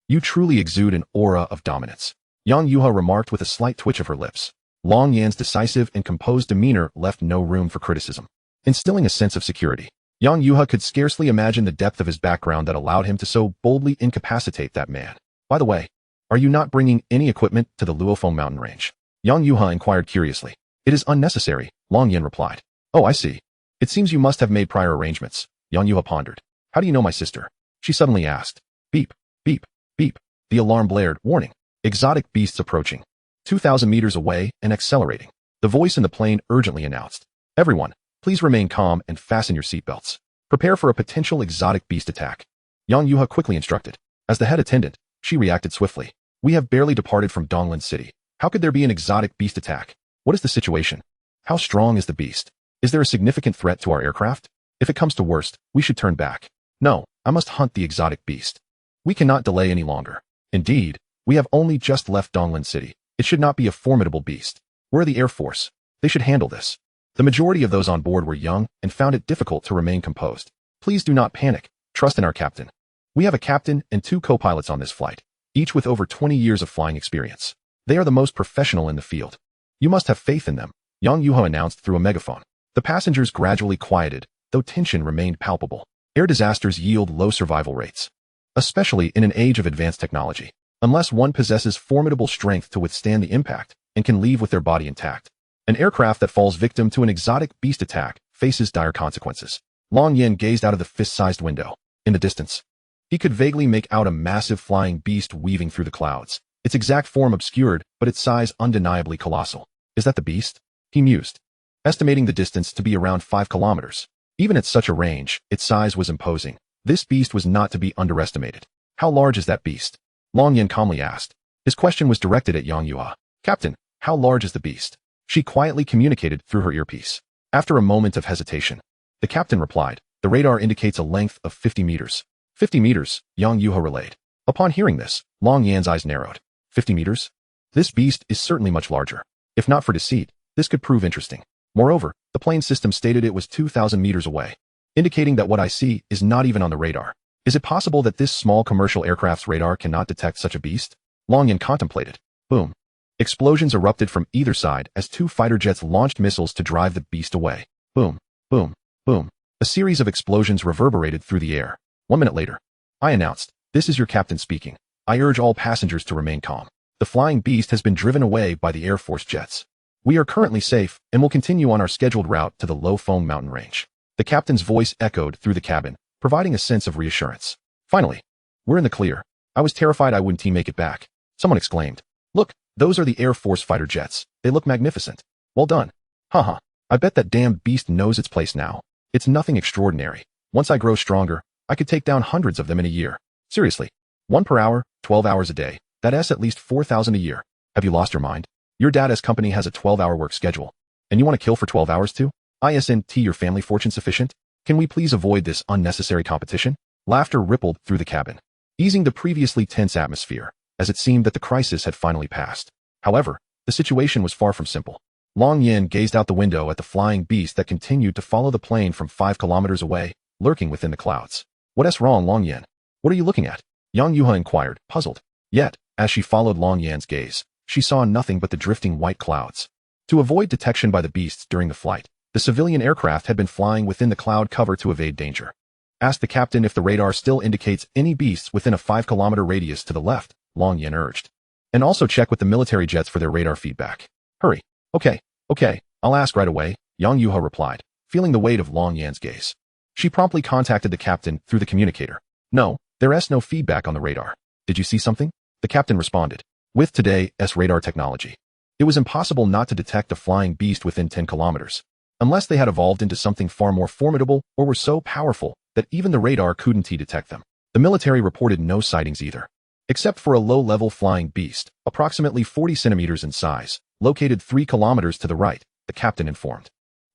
You truly exude an aura of dominance. Yang Yuha remarked with a slight twitch of her lips. Long Yan's decisive and composed demeanor left no room for criticism, instilling a sense of security. Yang Yuha could scarcely imagine the depth of his background that allowed him to so boldly incapacitate that man. By the way, are you not bringing any equipment to the Luofeng mountain range? Yang Yuha inquired curiously. It is unnecessary, Long Yin replied. Oh, I see. It seems you must have made prior arrangements. Yang Yuha pondered. How do you know my sister? She suddenly asked. Beep, beep, beep. The alarm blared, warning. Exotic beasts approaching. 2,000 meters away and accelerating. The voice in the plane urgently announced. Everyone, please remain calm and fasten your seatbelts. Prepare for a potential exotic beast attack. Yang Yuha quickly instructed. As the head attendant, she reacted swiftly. We have barely departed from Donglan City. How could there be an exotic beast attack? What is the situation? How strong is the beast? Is there a significant threat to our aircraft? If it comes to worst, we should turn back. No, I must hunt the exotic beast. We cannot delay any longer. Indeed, we have only just left Donglan City. It should not be a formidable beast. We're the Air Force. They should handle this. The majority of those on board were young and found it difficult to remain composed. Please do not panic. Trust in our captain. We have a captain and 2 co-pilots on this flight, each with over 20 years of flying experience. They are the most professional in the field. You must have faith in them, Yang Yuho announced through a megaphone. The passengers gradually quieted, though tension remained palpable. Air disasters yield low survival rates, especially in an age of advanced technology, unless one possesses formidable strength to withstand the impact and can leave with their body intact. An aircraft that falls victim to an exotic beast attack faces dire consequences. Long Yin gazed out of the fist-sized window. In the distance, he could vaguely make out a massive flying beast weaving through the clouds, its exact form obscured, but its size undeniably colossal. Is that the beast? He mused, estimating the distance to be around 5 kilometers. Even at such a range, its size was imposing. This beast was not to be underestimated. How large is that beast? Long Yin calmly asked. His question was directed at Yang Yuha. Captain, how large is the beast? She quietly communicated through her earpiece. After a moment of hesitation, the captain replied, the radar indicates a length of 50 meters. 50 meters, Yang Yuha relayed. Upon hearing this, Long Yan's eyes narrowed. 50 meters? This beast is certainly much larger. If not for deceit, this could prove interesting. Moreover, the plane system stated it was 2,000 meters away, indicating that what I see is not even on the radar. Is it possible that this small commercial aircraft's radar cannot detect such a beast? Long Yin contemplated. Boom. Explosions erupted from either side as 2 fighter jets launched missiles to drive the beast away. Boom, boom, boom. A series of explosions reverberated through the air. 1 minute later, I announced, this is your captain speaking. I urge all passengers to remain calm. The flying beast has been driven away by the Air Force jets. We are currently safe and will continue on our scheduled route to the Luofeng mountain range. The captain's voice echoed through the cabin, providing a sense of reassurance. Finally, we're in the clear. I was terrified I wouldn't make it back. Someone exclaimed. Look, those are the Air Force fighter jets. They look magnificent. Well done. Haha. I bet that damn beast knows its place now. It's nothing extraordinary. Once I grow stronger, I could take down hundreds of them in a year. Seriously. 1 per hour, 12 hours a day. That's at least 4,000 a year. Have you lost your mind? Your dad's company has a 12-hour work schedule. And you want to kill for 12 hours too? Isn't your family fortune sufficient? Can we please avoid this unnecessary competition? Laughter rippled through the cabin, easing the previously tense atmosphere, as it seemed that the crisis had finally passed. However, the situation was far from simple. Long Yin gazed out the window at the flying beast that continued to follow the plane from 5 kilometers away, lurking within the clouds. What's wrong, Long Yin? What are you looking at? Yang Yuha inquired, puzzled. Yet, as she followed Long Yan's gaze, she saw nothing but the drifting white clouds. To avoid detection by the beasts during the flight, the civilian aircraft had been flying within the cloud cover to evade danger. Ask the captain if the radar still indicates any beasts within a 5-kilometer radius to the left, Long Yin urged. And also check with the military jets for their radar feedback. Hurry. Okay, I'll ask right away, Yang Yuha replied, feeling the weight of Long Yan's gaze. She promptly contacted the captain through the communicator. No, there's no feedback on the radar. Did you see something? The captain responded. With today's radar technology, it was impossible not to detect a flying beast within 10 kilometers, unless they had evolved into something far more formidable or were so powerful that even the radar couldn't detect them. The military reported no sightings either. Except for a low-level flying beast, approximately 40 centimeters in size, located 3 kilometers to the right, the captain informed.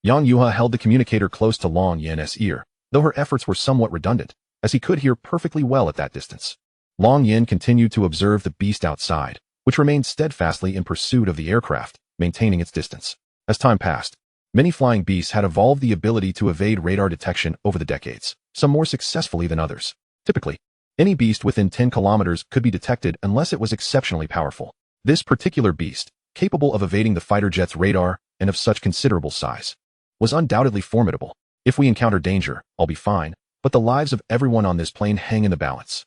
Yang Yuha held the communicator close to Long Yin's ear, though her efforts were somewhat redundant, as he could hear perfectly well at that distance. Long Yin continued to observe the beast outside, which remained steadfastly in pursuit of the aircraft, maintaining its distance. As time passed, many flying beasts had evolved the ability to evade radar detection over the decades, some more successfully than others. Typically, any beast within 10 kilometers could be detected unless it was exceptionally powerful. This particular beast, capable of evading the fighter jet's radar and of such considerable size, was undoubtedly formidable. If we encounter danger, I'll be fine, but the lives of everyone on this plane hang in the balance.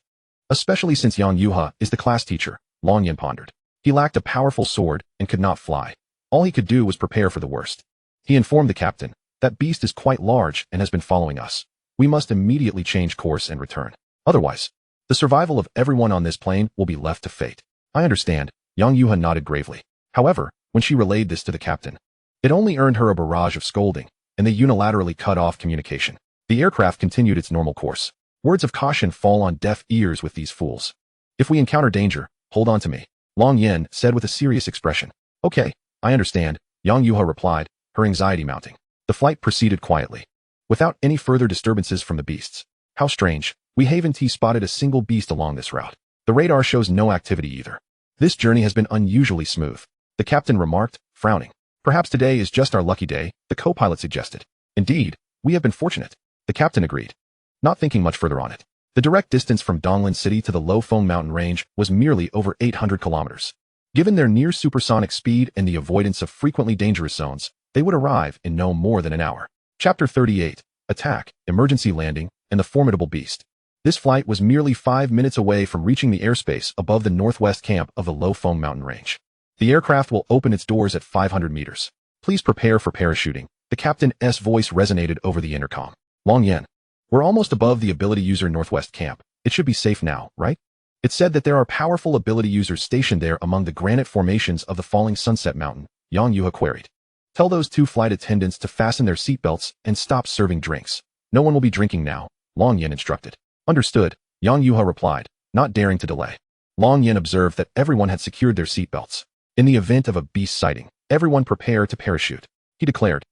Especially since Yang Yuha is the class teacher, Long Yin pondered. He lacked a powerful sword and could not fly. All he could do was prepare for the worst. He informed the captain, "That beast is quite large and has been following us. We must immediately change course and return. Otherwise, the survival of everyone on this plane will be left to fate." "I understand," Yang Yuha nodded gravely. However, when she relayed this to the captain, it only earned her a barrage of scolding, and they unilaterally cut off communication. The aircraft continued its normal course. Words of caution fall on deaf ears with these fools. "If we encounter danger, hold on to me," Long Yin said with a serious expression. "Okay, I understand," Yang Yuha replied, her anxiety mounting. The flight proceeded quietly, without any further disturbances from the beasts. "How strange, we haven't spotted a single beast along this route. The radar shows no activity either. This journey has been unusually smooth," the captain remarked, frowning. "Perhaps today is just our lucky day," the co-pilot suggested. "Indeed, we have been fortunate," the captain agreed, not thinking much further on it. The direct distance from Donglin City to the Lo Feng mountain range was merely over 800 kilometers. Given their near supersonic speed and the avoidance of frequently dangerous zones, they would arrive in no more than an hour. Chapter 38, Attack, Emergency Landing, and the Formidable Beast. This flight was merely 5 minutes away from reaching the airspace above the northwest camp of the Lo Feng mountain range. The aircraft will open its doors at 500 meters. Please prepare for parachuting. The captain's voice resonated over the intercom. Long Yin, we're almost above the ability user northwest camp. It should be safe now, right? It said that there are powerful ability users stationed there among the granite formations of the falling Sunset Mountain, Yang Yuha queried. Tell those 2 flight attendants to fasten their seatbelts and stop serving drinks. No one will be drinking now, Long Yin instructed. Understood, Yang Yuha replied, not daring to delay. Long Yin observed that everyone had secured their seatbelts. In the event of a beast sighting, everyone prepare to parachute, he declared,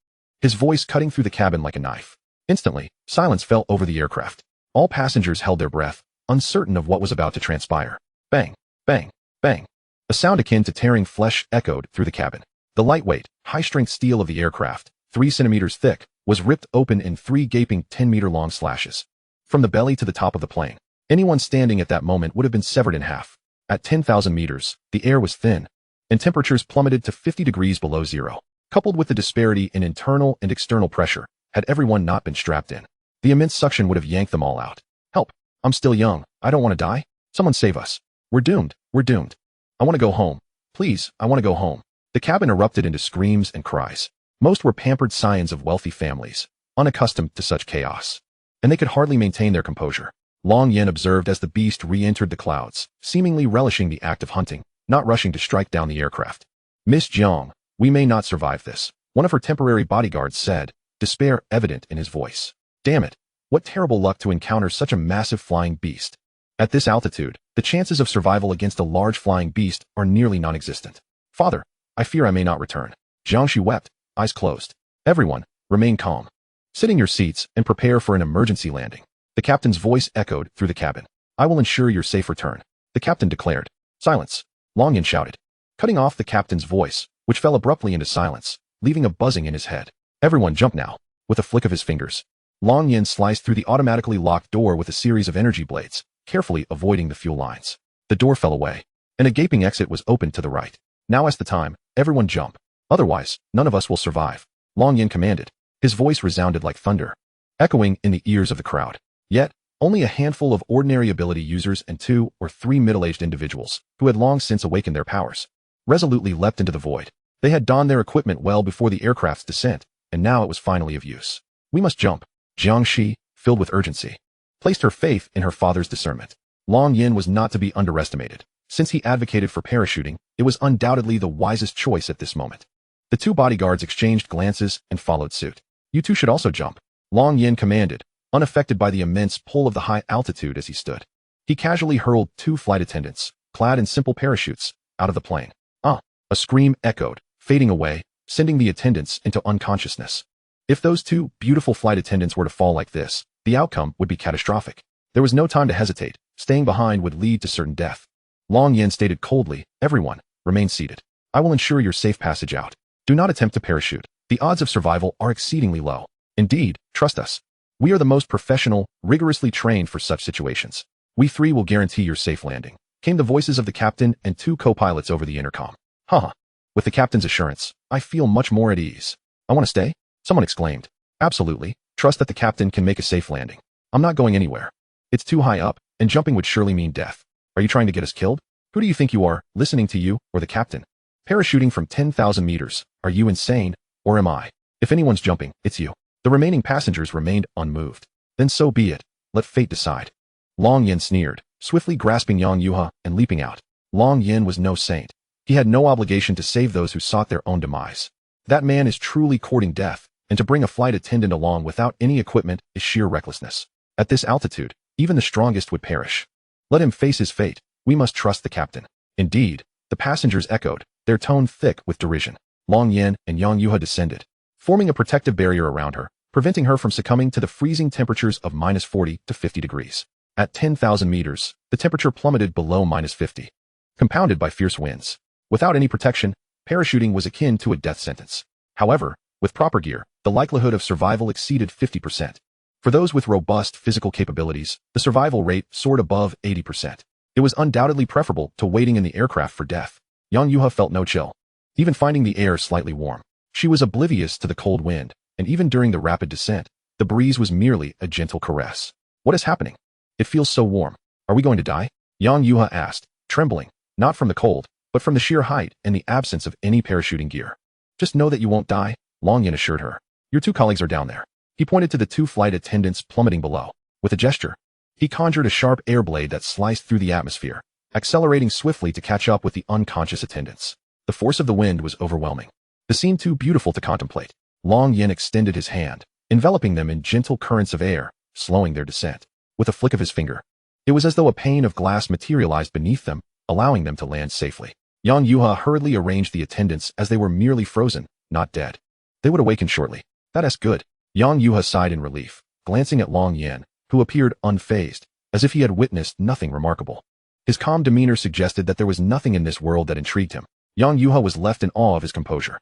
his voice cutting through the cabin like a knife. Instantly, silence fell over the aircraft. All passengers held their breath, uncertain of what was about to transpire. Bang, bang, bang. A sound akin to tearing flesh echoed through the cabin. The lightweight, high-strength steel of the aircraft, 3 centimeters thick, was ripped open in 3 gaping 10-meter-long slashes. From the belly to the top of the plane, anyone standing at that moment would have been severed in half. At 10,000 meters, the air was thin, and temperatures plummeted to 50 degrees below zero. Coupled with the disparity in internal and external pressure, had everyone not been strapped in, the immense suction would have yanked them all out. Help! I'm still young. I don't want to die. Someone save us. We're doomed. We're doomed. I want to go home. Please, I want to go home. The cabin erupted into screams and cries. Most were pampered scions of wealthy families, unaccustomed to such chaos, and they could hardly maintain their composure. Long Yin observed as the beast re-entered the clouds, seemingly relishing the act of hunting, not rushing to strike down the aircraft. Miss Jiang, we may not survive this, one of her temporary bodyguards said, despair evident in his voice. Damn it, what terrible luck to encounter such a massive flying beast. At this altitude, the chances of survival against a large flying beast are nearly non-existent. Father, I fear I may not return. Jiangxi wept, eyes closed. Everyone, remain calm. Sit in your seats and prepare for an emergency landing. The captain's voice echoed through the cabin. I will ensure your safe return, the captain declared. Silence, Long Yin shouted, cutting off the captain's voice, which fell abruptly into silence, leaving a buzzing in his head. Everyone jump now. With a flick of his fingers, Long Yin sliced through the automatically locked door with a series of energy blades, carefully avoiding the fuel lines. The door fell away, and a gaping exit was opened to the right. Now is the time, everyone jump. Otherwise, none of us will survive, Long Yin commanded. His voice resounded like thunder, echoing in the ears of the crowd. Yet, only a handful of ordinary ability users and 2 or 3 middle-aged individuals, who had long since awakened their powers, resolutely leapt into the void. They had donned their equipment well before the aircraft's descent, and now it was finally of use. We must jump. Jiangxi, filled with urgency, placed her faith in her father's discernment. Long Yin was not to be underestimated. Since he advocated for parachuting, it was undoubtedly the wisest choice at this moment. The 2 bodyguards exchanged glances and followed suit. You 2 should also jump, Long Yin commanded, unaffected by the immense pull of the high altitude as he stood. He casually hurled 2 flight attendants, clad in simple parachutes, out of the plane. Ah! A scream echoed, fading away, sending the attendants into unconsciousness. If those 2 beautiful flight attendants were to fall like this, the outcome would be catastrophic. There was no time to hesitate. Staying behind would lead to certain death. Long Yin stated coldly, "Everyone, remain seated. I will ensure your safe passage out. Do not attempt to parachute. The odds of survival are exceedingly low. Indeed, trust us. We are the most professional, rigorously trained for such situations. We 3 will guarantee your safe landing," came the voices of the captain and 2 co-pilots over the intercom. Haha. With the captain's assurance, I feel much more at ease. "I want to stay?" someone exclaimed. "Absolutely. Trust that the captain can make a safe landing. I'm not going anywhere. It's too high up, and jumping would surely mean death. Are you trying to get us killed? Who do you think you are, listening to you, or the captain? Parachuting from 10,000 meters, are you insane, or am I? If anyone's jumping, it's you." The remaining passengers remained unmoved. "Then so be it. Let fate decide." Long Yin sneered, swiftly grasping Yang Yuha and leaping out. Long Yin was no saint. He had no obligation to save those who sought their own demise. That man is truly courting death, and to bring a flight attendant along without any equipment is sheer recklessness. At this altitude, even the strongest would perish. Let him face his fate. We must trust the captain. Indeed, the passengers echoed, their tone thick with derision. Long Yin and Yang Yuha descended, forming a protective barrier around her, preventing her from succumbing to the freezing temperatures of -40 to 50 degrees. At 10,000 meters, the temperature plummeted below -50, compounded by fierce winds. Without any protection, parachuting was akin to a death sentence. However, with proper gear, the likelihood of survival exceeded 50%. For those with robust physical capabilities, the survival rate soared above 80%. It was undoubtedly preferable to waiting in the aircraft for death. Yang Yuha felt no chill, even finding the air slightly warm. She was oblivious to the cold wind, and even during the rapid descent, the breeze was merely a gentle caress. "What is happening? It feels so warm. Are we going to die?" Yang Yuha asked, trembling, not from the cold, but from the sheer height and the absence of any parachuting gear. "Just know that you won't die," Long Yin assured her. "Your 2 colleagues are down there." He pointed to the 2 flight attendants plummeting below. With a gesture, he conjured a sharp air blade that sliced through the atmosphere, accelerating swiftly to catch up with the unconscious attendants. The force of the wind was overwhelming. The scene too beautiful to contemplate. Long Yin extended his hand, enveloping them in gentle currents of air, slowing their descent. With a flick of his finger, it was as though a pane of glass materialized beneath them, allowing them to land safely. Yang Yuha hurriedly arranged the attendants as they were merely frozen, not dead. They would awaken shortly. "That's good." Yang Yuha sighed in relief, glancing at Long Yin, who appeared unfazed, as if he had witnessed nothing remarkable. His calm demeanor suggested that there was nothing in this world that intrigued him. Yang Yuha was left in awe of his composure.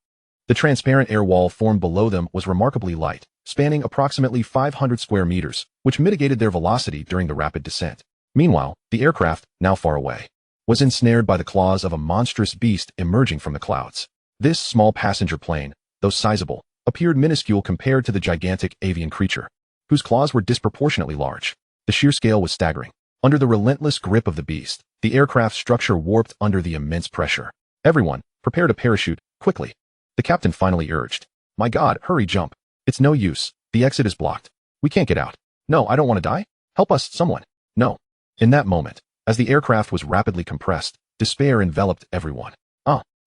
The transparent air wall formed below them was remarkably light, spanning approximately 500 square meters, which mitigated their velocity during the rapid descent. Meanwhile, the aircraft, now far away, was ensnared by the claws of a monstrous beast emerging from the clouds. This small passenger plane, though sizable, appeared minuscule compared to the gigantic avian creature, whose claws were disproportionately large. The sheer scale was staggering. Under the relentless grip of the beast, the aircraft's structure warped under the immense pressure. "Everyone, prepare to parachute, quickly," the captain finally urged. "My God, hurry, jump. It's no use. The exit is blocked. We can't get out. No, I don't want to die. Help us, someone. No." In that moment, as the aircraft was rapidly compressed, despair enveloped everyone.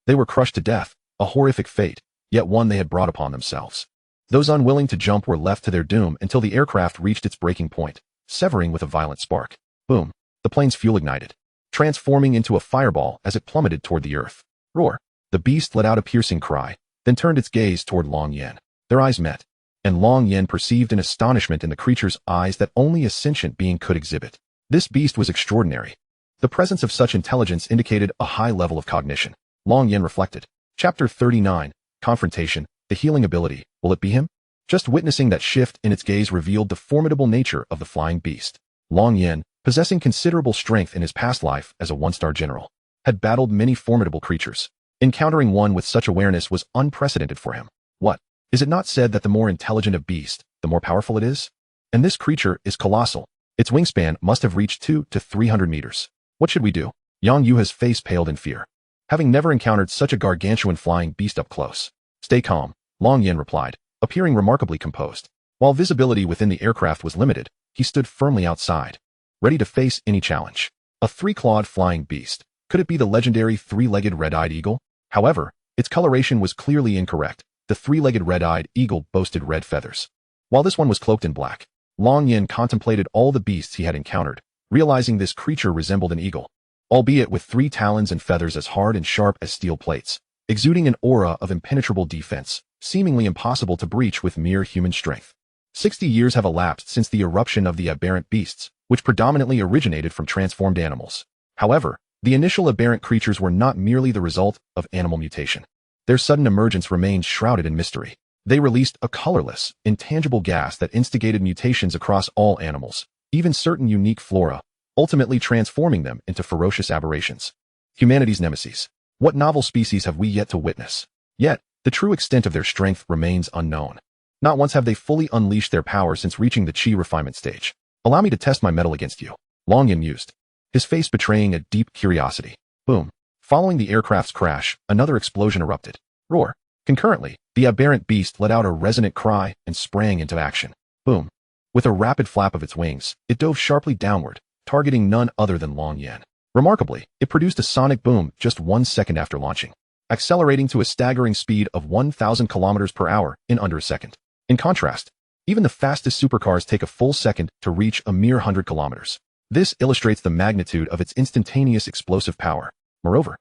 They were crushed to death, a horrific fate, yet one they had brought upon themselves. Those unwilling to jump were left to their doom until the aircraft reached its breaking point, severing with a violent spark. Boom! The plane's fuel ignited, transforming into a fireball as it plummeted toward the earth. Roar! The beast let out a piercing cry, then turned its gaze toward Long Yin. Their eyes met, and Long Yin perceived an astonishment in the creature's eyes that only a sentient being could exhibit. This beast was extraordinary. The presence of such intelligence indicated a high level of cognition. Long Yin reflected. Chapter 39, Confrontation, the healing ability. Will it be him? Just witnessing that shift in its gaze revealed the formidable nature of the flying beast. Long Yin, possessing considerable strength in his past life as a one-star general, had battled many formidable creatures. Encountering one with such awareness was unprecedented for him. What? Is it not said that the more intelligent a beast, the more powerful it is? And this creature is colossal. Its wingspan must have reached 200 to 300 meters. What should we do? Yang Yuha's face paled in fear, having never encountered such a gargantuan flying beast up close. Stay calm, Long Yin replied, appearing remarkably composed. While visibility within the aircraft was limited, he stood firmly outside, ready to face any challenge. A three-clawed flying beast. Could it be the legendary three-legged red-eyed eagle? However, its coloration was clearly incorrect. The three-legged red-eyed eagle boasted red feathers, while this one was cloaked in black. Long Yin contemplated all the beasts he had encountered, Realizing this creature resembled an eagle, albeit with 3 talons and feathers as hard and sharp as steel plates, exuding an aura of impenetrable defense, seemingly impossible to breach with mere human strength. 60 years have elapsed since the eruption of the aberrant beasts, which predominantly originated from transformed animals. However, the initial aberrant creatures were not merely the result of animal mutation. Their sudden emergence remained shrouded in mystery. They released a colorless, intangible gas that instigated mutations across all animals, even certain unique flora, ultimately transforming them into ferocious aberrations. Humanity's nemesis. What novel species have we yet to witness? Yet, the true extent of their strength remains unknown. Not once have they fully unleashed their power since reaching the chi refinement stage. Allow me to test my mettle against you, Long Yin mused, his face betraying a deep curiosity. Boom. Following the aircraft's crash, another explosion erupted. Roar. Concurrently, the aberrant beast let out a resonant cry and sprang into action. Boom. With a rapid flap of its wings, it dove sharply downward, targeting none other than Long Yin. Remarkably, it produced a sonic boom just 1 second after launching, accelerating to a staggering speed of 1,000 kilometers per hour in under a second. In contrast, even the fastest supercars take a full second to reach a mere 100 kilometers. This illustrates the magnitude of its instantaneous explosive power. Moreover,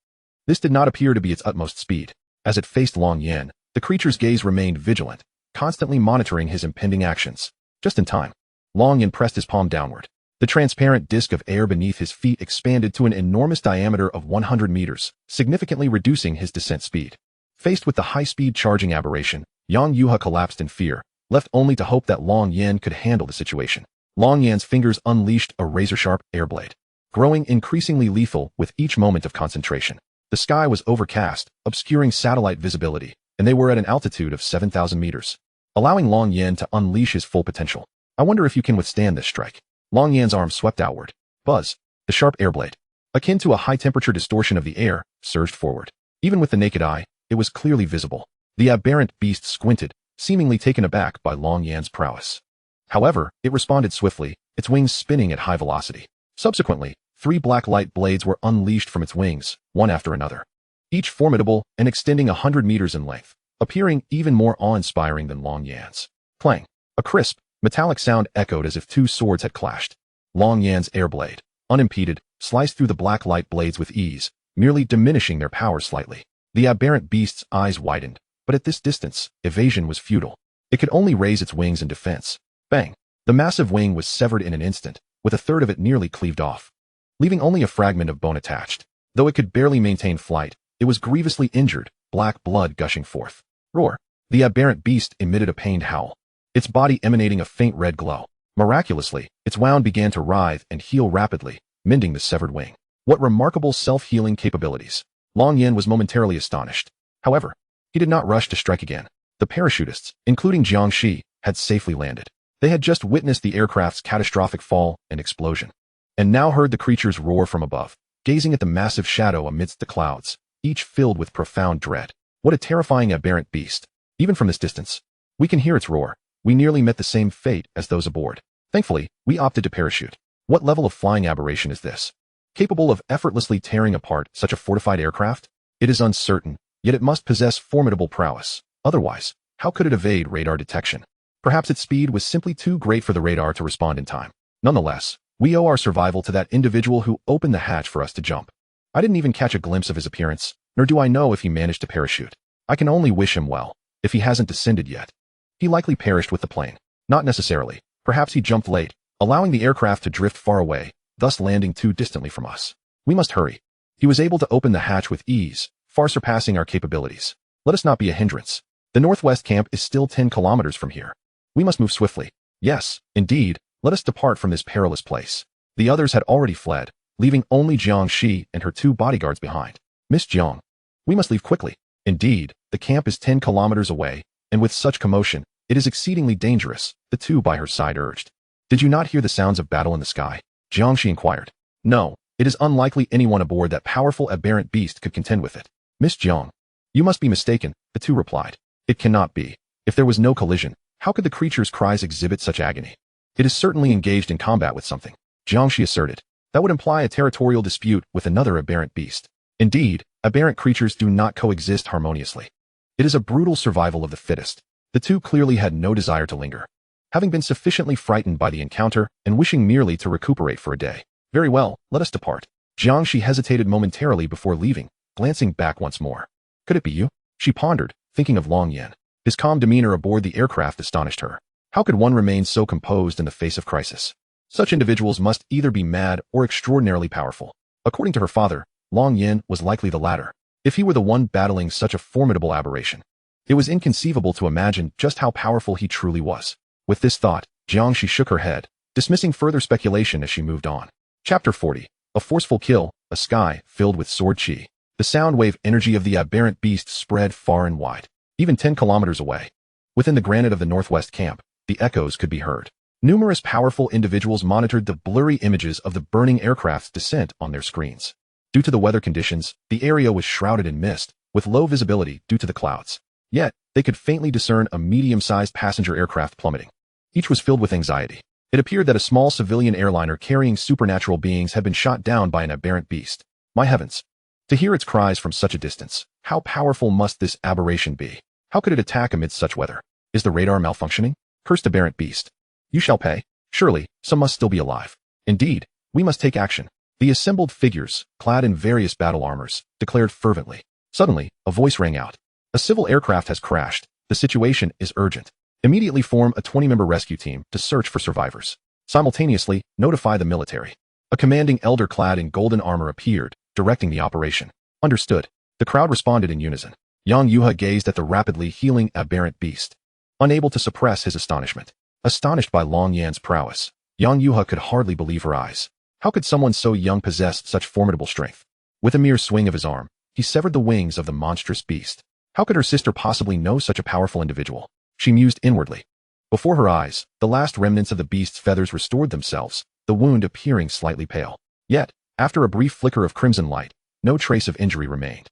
this did not appear to be its utmost speed. As it faced Long Yin, the creature's gaze remained vigilant, constantly monitoring his impending actions. Just in time, Long Yin pressed his palm downward. The transparent disk of air beneath his feet expanded to an enormous diameter of 100 meters, significantly reducing his descent speed. Faced with the high-speed charging aberration, Yang Yuha collapsed in fear, left only to hope that Long Yin could handle the situation. Long Yan's fingers unleashed a razor-sharp airblade, growing increasingly lethal with each moment of concentration. The sky was overcast, obscuring satellite visibility, and they were at an altitude of 7,000 meters, allowing Long Yin to unleash his full potential. I wonder if you can withstand this strike. Long Yan's arm swept outward. Buzz. The sharp airblade, akin to a high-temperature distortion of the air, surged forward. Even with the naked eye, it was clearly visible. The aberrant beast squinted, seemingly taken aback by Long Yan's prowess. However, it responded swiftly, its wings spinning at high velocity. Subsequently, 3 black light blades were unleashed from its wings, one after another, each formidable and extending 100 meters in length, appearing even more awe-inspiring than Long Yan's. Clang. A crisp, metallic sound echoed as if 2 swords had clashed. Long Yan's airblade, unimpeded, sliced through the black light blades with ease, merely diminishing their power slightly. The aberrant beast's eyes widened, but at this distance, evasion was futile. It could only raise its wings in defense. Bang! The massive wing was severed in an instant, with a third of it nearly cleaved off, leaving only a fragment of bone attached. Though it could barely maintain flight, it was grievously injured, black blood gushing forth. Roar! The aberrant beast emitted a pained howl, its body emanating a faint red glow. Miraculously, its wound began to writhe and heal rapidly, mending the severed wing. What remarkable self-healing capabilities! Long Yin was momentarily astonished. However, he did not rush to strike again. The parachutists, including Jiangxi, had safely landed. They had just witnessed the aircraft's catastrophic fall and explosion, and now heard the creatures roar from above, gazing at the massive shadow amidst the clouds, each filled with profound dread. What a terrifying aberrant beast! Even from this distance, we can hear its roar. We nearly met the same fate as those aboard. Thankfully, we opted to parachute. What level of flying aberration is this? Capable of effortlessly tearing apart such a fortified aircraft? It is uncertain, yet it must possess formidable prowess. Otherwise, how could it evade radar detection? Perhaps its speed was simply too great for the radar to respond in time. Nonetheless, we owe our survival to that individual who opened the hatch for us to jump. I didn't even catch a glimpse of his appearance, nor do I know if he managed to parachute. I can only wish him well, if he hasn't descended yet. He likely perished with the plane. Not necessarily. Perhaps he jumped late, allowing the aircraft to drift far away, thus landing too distantly from us. We must hurry. He was able to open the hatch with ease, far surpassing our capabilities. Let us not be a hindrance. The northwest camp is still 10 kilometers from here. We must move swiftly. Yes, indeed, let us depart from this perilous place. The others had already fled, leaving only Jiangxi and her 2 bodyguards behind. Miss Jiang, we must leave quickly. Indeed, the camp is 10 kilometers away, and with such commotion, it is exceedingly dangerous, the 2 by her side urged. Did you not hear the sounds of battle in the sky? Jiangxi inquired. No, it is unlikely anyone aboard that powerful aberrant beast could contend with it. Miss Jiang, you must be mistaken, the 2 replied. It cannot be. If there was no collision, how could the creature's cries exhibit such agony? It is certainly engaged in combat with something, Jiangxi asserted. That would imply a territorial dispute with another aberrant beast. Indeed, aberrant creatures do not coexist harmoniously. It is a brutal survival of the fittest. The 2 clearly had no desire to linger, having been sufficiently frightened by the encounter and wishing merely to recuperate for a day. Very well, let us depart. Jiangxi hesitated momentarily before leaving, glancing back once more. Could it be you? She pondered, thinking of Long Yan. His calm demeanor aboard the aircraft astonished her. How could one remain so composed in the face of crisis? Such individuals must either be mad or extraordinarily powerful. According to her father, Long Yan was likely the latter, if he were the one battling such a formidable aberration. It was inconceivable to imagine just how powerful he truly was. With this thought, Jiangxi shook her head, dismissing further speculation as she moved on. Chapter 40. A forceful kill, a sky filled with sword chi. The sound wave energy of the aberrant beast spread far and wide, even 10 kilometers away. Within the granite of the northwest camp, the echoes could be heard. Numerous powerful individuals monitored the blurry images of the burning aircraft's descent on their screens. Due to the weather conditions, the area was shrouded in mist, with low visibility due to the clouds. Yet, they could faintly discern a medium-sized passenger aircraft plummeting. Each was filled with anxiety. It appeared that a small civilian airliner carrying supernatural beings had been shot down by an aberrant beast. My heavens! To hear its cries from such a distance, how powerful must this aberration be? How could it attack amidst such weather? Is the radar malfunctioning? Cursed aberrant beast. You shall pay. Surely, some must still be alive. Indeed, we must take action. The assembled figures, clad in various battle armors, declared fervently. Suddenly, a voice rang out. A civil aircraft has crashed. The situation is urgent. Immediately form a 20-member rescue team to search for survivors. Simultaneously, notify the military. A commanding elder clad in golden armor appeared, directing the operation. Understood. The crowd responded in unison. Yang Yuha gazed at the rapidly healing aberrant beast, unable to suppress his astonishment. Astonished by Long Yan's prowess, Yang Yuha could hardly believe her eyes. How could someone so young possess such formidable strength? With a mere swing of his arm, he severed the wings of the monstrous beast. How could her sister possibly know such a powerful individual? She mused inwardly. Before her eyes, the last remnants of the beast's feathers restored themselves, the wound appearing slightly pale. Yet, after a brief flicker of crimson light, no trace of injury remained.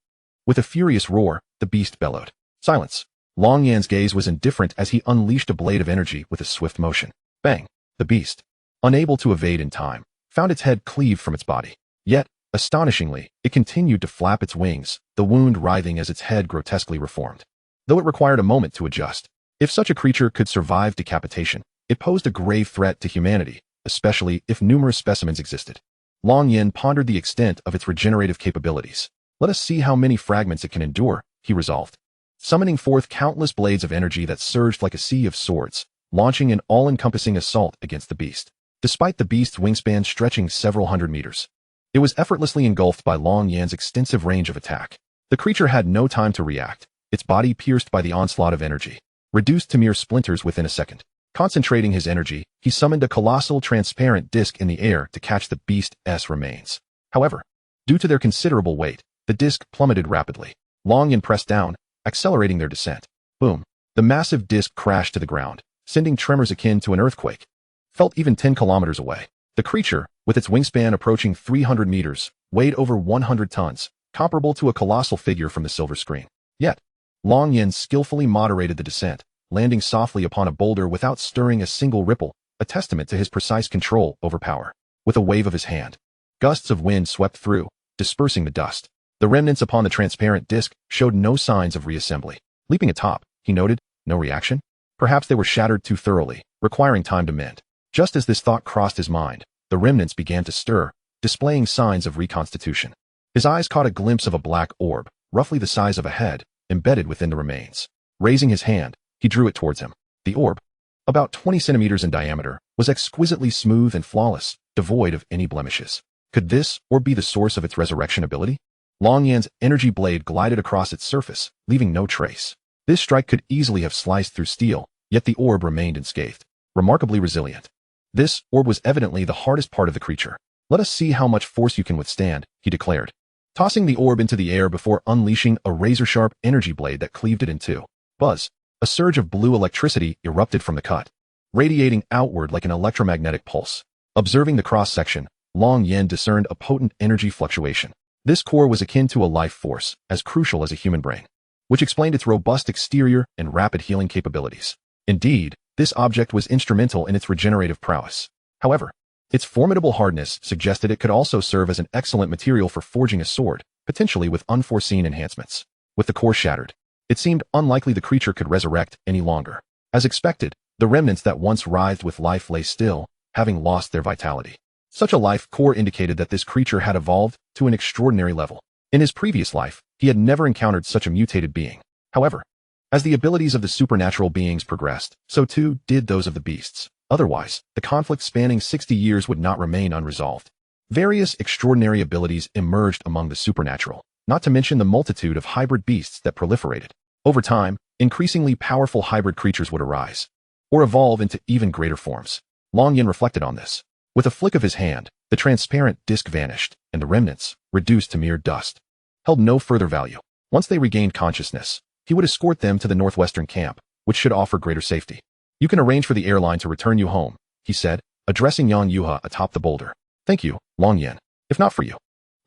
With a furious roar, the beast bellowed. Silence. Long Yan's gaze was indifferent as he unleashed a blade of energy with a swift motion. Bang! The beast, unable to evade in time, found its head cleaved from its body. Yet, astonishingly, it continued to flap its wings, the wound writhing as its head grotesquely reformed. Though it required a moment to adjust, if such a creature could survive decapitation, it posed a grave threat to humanity, especially if numerous specimens existed. Long Yan pondered the extent of its regenerative capabilities. Let us see how many fragments it can endure, he resolved. Summoning forth countless blades of energy that surged like a sea of swords, launching an all-encompassing assault against the beast. Despite the beast's wingspan stretching several hundred meters, it was effortlessly engulfed by Long Yan's extensive range of attack. The creature had no time to react, its body pierced by the onslaught of energy, reduced to mere splinters within a second. Concentrating his energy, he summoned a colossal transparent disc in the air to catch the beast's remains. However, due to their considerable weight, the disc plummeted rapidly. Long Yan pressed down, accelerating their descent. Boom! The massive disc crashed to the ground, sending tremors akin to an earthquake. Felt even 10 kilometers away. The creature, with its wingspan approaching 300 meters, weighed over 100 tons, comparable to a colossal figure from the silver screen. Yet, Long Yan skillfully moderated the descent, landing softly upon a boulder without stirring a single ripple, a testament to his precise control over power. With a wave of his hand, gusts of wind swept through, dispersing the dust. The remnants upon the transparent disc showed no signs of reassembly. Leaping atop, he noted, no reaction? Perhaps they were shattered too thoroughly, requiring time to mend. Just as this thought crossed his mind, the remnants began to stir, displaying signs of reconstitution. His eyes caught a glimpse of a black orb, roughly the size of a head, embedded within the remains. Raising his hand, he drew it towards him. The orb, about 20 centimeters in diameter, was exquisitely smooth and flawless, devoid of any blemishes. Could this orb be the source of its resurrection ability? Long Yan's energy blade glided across its surface, leaving no trace. This strike could easily have sliced through steel, yet the orb remained unscathed, remarkably resilient. This orb was evidently the hardest part of the creature. Let us see how much force you can withstand, he declared, tossing the orb into the air before unleashing a razor-sharp energy blade that cleaved it in two. Buzz! A surge of blue electricity erupted from the cut, radiating outward like an electromagnetic pulse. Observing the cross-section, Long Yan discerned a potent energy fluctuation. This core was akin to a life force, as crucial as a human brain, which explained its robust exterior and rapid healing capabilities. Indeed, this object was instrumental in its regenerative prowess. However, its formidable hardness suggested it could also serve as an excellent material for forging a sword, potentially with unforeseen enhancements. With the core shattered, it seemed unlikely the creature could resurrect any longer. As expected, the remnants that once writhed with life lay still, having lost their vitality. Such a life core indicated that this creature had evolved to an extraordinary level. In his previous life, he had never encountered such a mutated being. However, as the abilities of the supernatural beings progressed, so too did those of the beasts. Otherwise, the conflict spanning 60 years would not remain unresolved. Various extraordinary abilities emerged among the supernatural, not to mention the multitude of hybrid beasts that proliferated. Over time, increasingly powerful hybrid creatures would arise, or evolve into even greater forms. Long Yin reflected on this. With a flick of his hand, the transparent disk vanished, and the remnants, reduced to mere dust, held no further value. Once they regained consciousness, he would escort them to the northwestern camp, which should offer greater safety. You can arrange for the airline to return you home, he said, addressing Yang Yuha atop the boulder. Thank you, Long Yin. If not for you,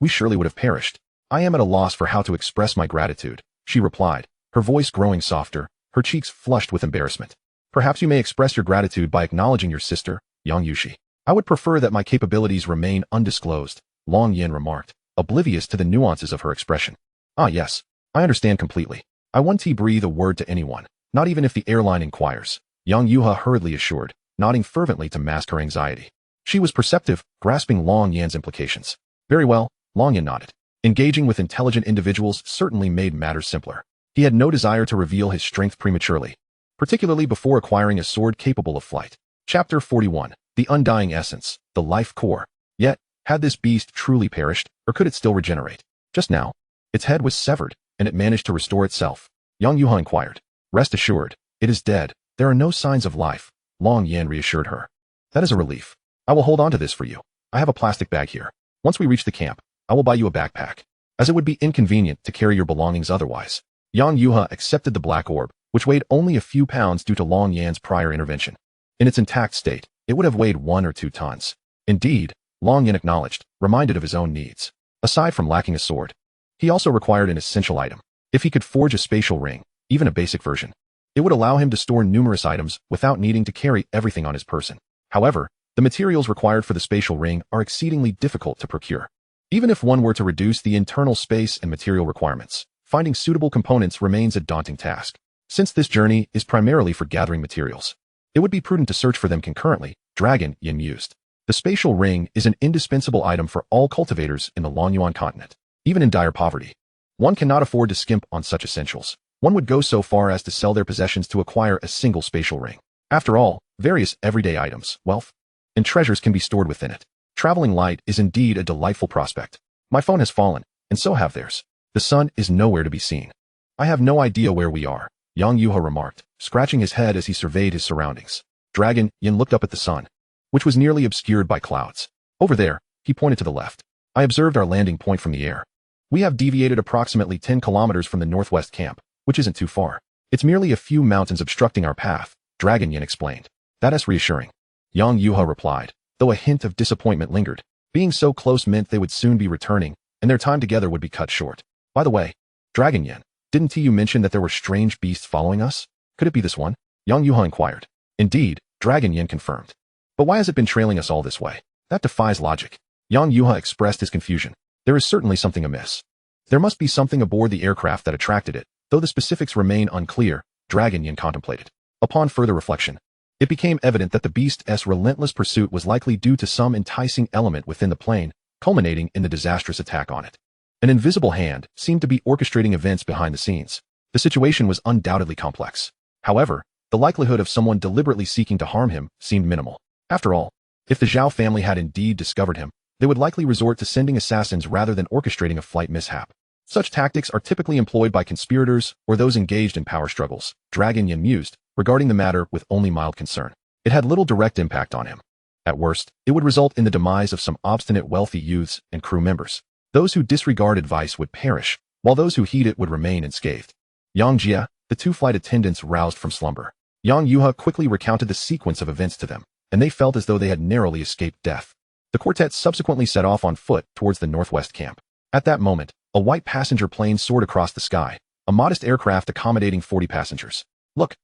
we surely would have perished. I am at a loss for how to express my gratitude, she replied, her voice growing softer, her cheeks flushed with embarrassment. Perhaps you may express your gratitude by acknowledging your sister, Yang Yushi. I would prefer that my capabilities remain undisclosed, Long Yin remarked, oblivious to the nuances of her expression. Ah yes, I understand completely. I won't breathe a word to anyone, not even if the airline inquires, Yang Yuha hurriedly assured, nodding fervently to mask her anxiety. She was perceptive, grasping Long Yan's implications. Very well, Long Yan nodded. Engaging with intelligent individuals certainly made matters simpler. He had no desire to reveal his strength prematurely, particularly before acquiring a sword capable of flight. Chapter 41. The Undying Essence, the Life Core. Yet, had this beast truly perished, or could it still regenerate? Just now, its head was severed, and it managed to restore itself. Yang Yuha inquired. Rest assured, it is dead. There are no signs of life, Long Yan reassured her. That is a relief. I will hold on to this for you. I have a plastic bag here. Once we reach the camp, I will buy you a backpack, as it would be inconvenient to carry your belongings otherwise. Yang Yuha accepted the black orb, which weighed only a few pounds due to Long Yan's prior intervention. In its intact state, it would have weighed 1 or 2 tons. Indeed, Long Yan acknowledged, reminded of his own needs. Aside from lacking a sword, he also required an essential item. If he could forge a spatial ring, even a basic version, it would allow him to store numerous items without needing to carry everything on his person. However, the materials required for the spatial ring are exceedingly difficult to procure. Even if one were to reduce the internal space and material requirements, finding suitable components remains a daunting task. Since this journey is primarily for gathering materials, it would be prudent to search for them concurrently, Dragon Yin mused. The spatial ring is an indispensable item for all cultivators in the Longyuan continent. Even in dire poverty, one cannot afford to skimp on such essentials. One would go so far as to sell their possessions to acquire a single spatial ring. After all, various everyday items, wealth, and treasures can be stored within it. Traveling light is indeed a delightful prospect. My phone has fallen, and so have theirs. The sun is nowhere to be seen. I have no idea where we are, Yang Yuha remarked, scratching his head as he surveyed his surroundings. Dragon Yin looked up at the sun, which was nearly obscured by clouds. Over there, he pointed to the left. I observed our landing point from the air. We have deviated approximately 10 kilometers from the northwest camp, which isn't too far. It's merely a few mountains obstructing our path, Dragon Yin explained. That is reassuring, Yang Yuha replied, though a hint of disappointment lingered. Being so close meant they would soon be returning, and their time together would be cut short. By the way, Dragon Yin, didn't you mention that there were strange beasts following us? Could it be this one? Yang Yuha inquired. Indeed, Dragon Yin confirmed. But why has it been trailing us all this way? That defies logic. Yang Yuha expressed his confusion. There is certainly something amiss. There must be something aboard the aircraft that attracted it, though the specifics remain unclear, Dragon Yin contemplated. Upon further reflection, it became evident that the beast's relentless pursuit was likely due to some enticing element within the plane, culminating in the disastrous attack on it. An invisible hand seemed to be orchestrating events behind the scenes. The situation was undoubtedly complex. However, the likelihood of someone deliberately seeking to harm him seemed minimal. After all, if the Zhao family had indeed discovered him, they would likely resort to sending assassins rather than orchestrating a flight mishap. Such tactics are typically employed by conspirators or those engaged in power struggles, Dragon Yin mused, regarding the matter with only mild concern. It had little direct impact on him. At worst, it would result in the demise of some obstinate wealthy youths and crew members. Those who disregard advice would perish, while those who heed it would remain unscathed. Yang Jia, the 2 flight attendants roused from slumber. Yang Yuha quickly recounted the sequence of events to them, and they felt as though they had narrowly escaped death. The quartet subsequently set off on foot towards the northwest camp. At that moment, a white passenger plane soared across the sky, a modest aircraft accommodating 40 passengers. Look,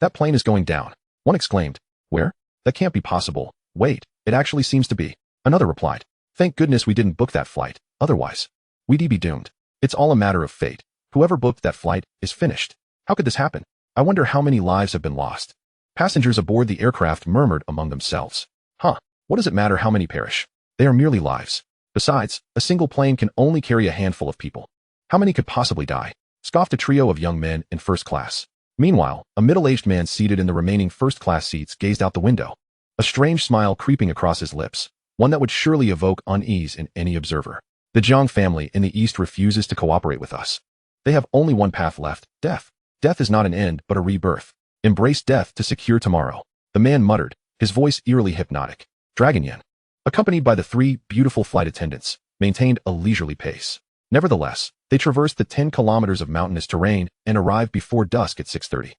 that plane is going down, one exclaimed. Where? That can't be possible. Wait, it actually seems to be. Another replied. Thank goodness we didn't book that flight, otherwise, we'd be doomed. It's all a matter of fate. Whoever booked that flight is finished. How could this happen? I wonder how many lives have been lost. Passengers aboard the aircraft murmured among themselves. Huh, what does it matter how many perish? They are merely lives. Besides, a single plane can only carry a handful of people. How many could possibly die? Scoffed a trio of young men in first class. Meanwhile, a middle-aged man seated in the remaining first-class seats gazed out the window, a strange smile creeping across his lips, one that would surely evoke unease in any observer. The Jiang family in the East refuses to cooperate with us. They have only one path left, death. Death is not an end, but a rebirth. Embrace death to secure tomorrow. The man muttered, his voice eerily hypnotic. Dragon Yen, accompanied by the 3 beautiful flight attendants, maintained a leisurely pace. Nevertheless, they traversed the 10 kilometers of mountainous terrain and arrived before dusk at 6:30.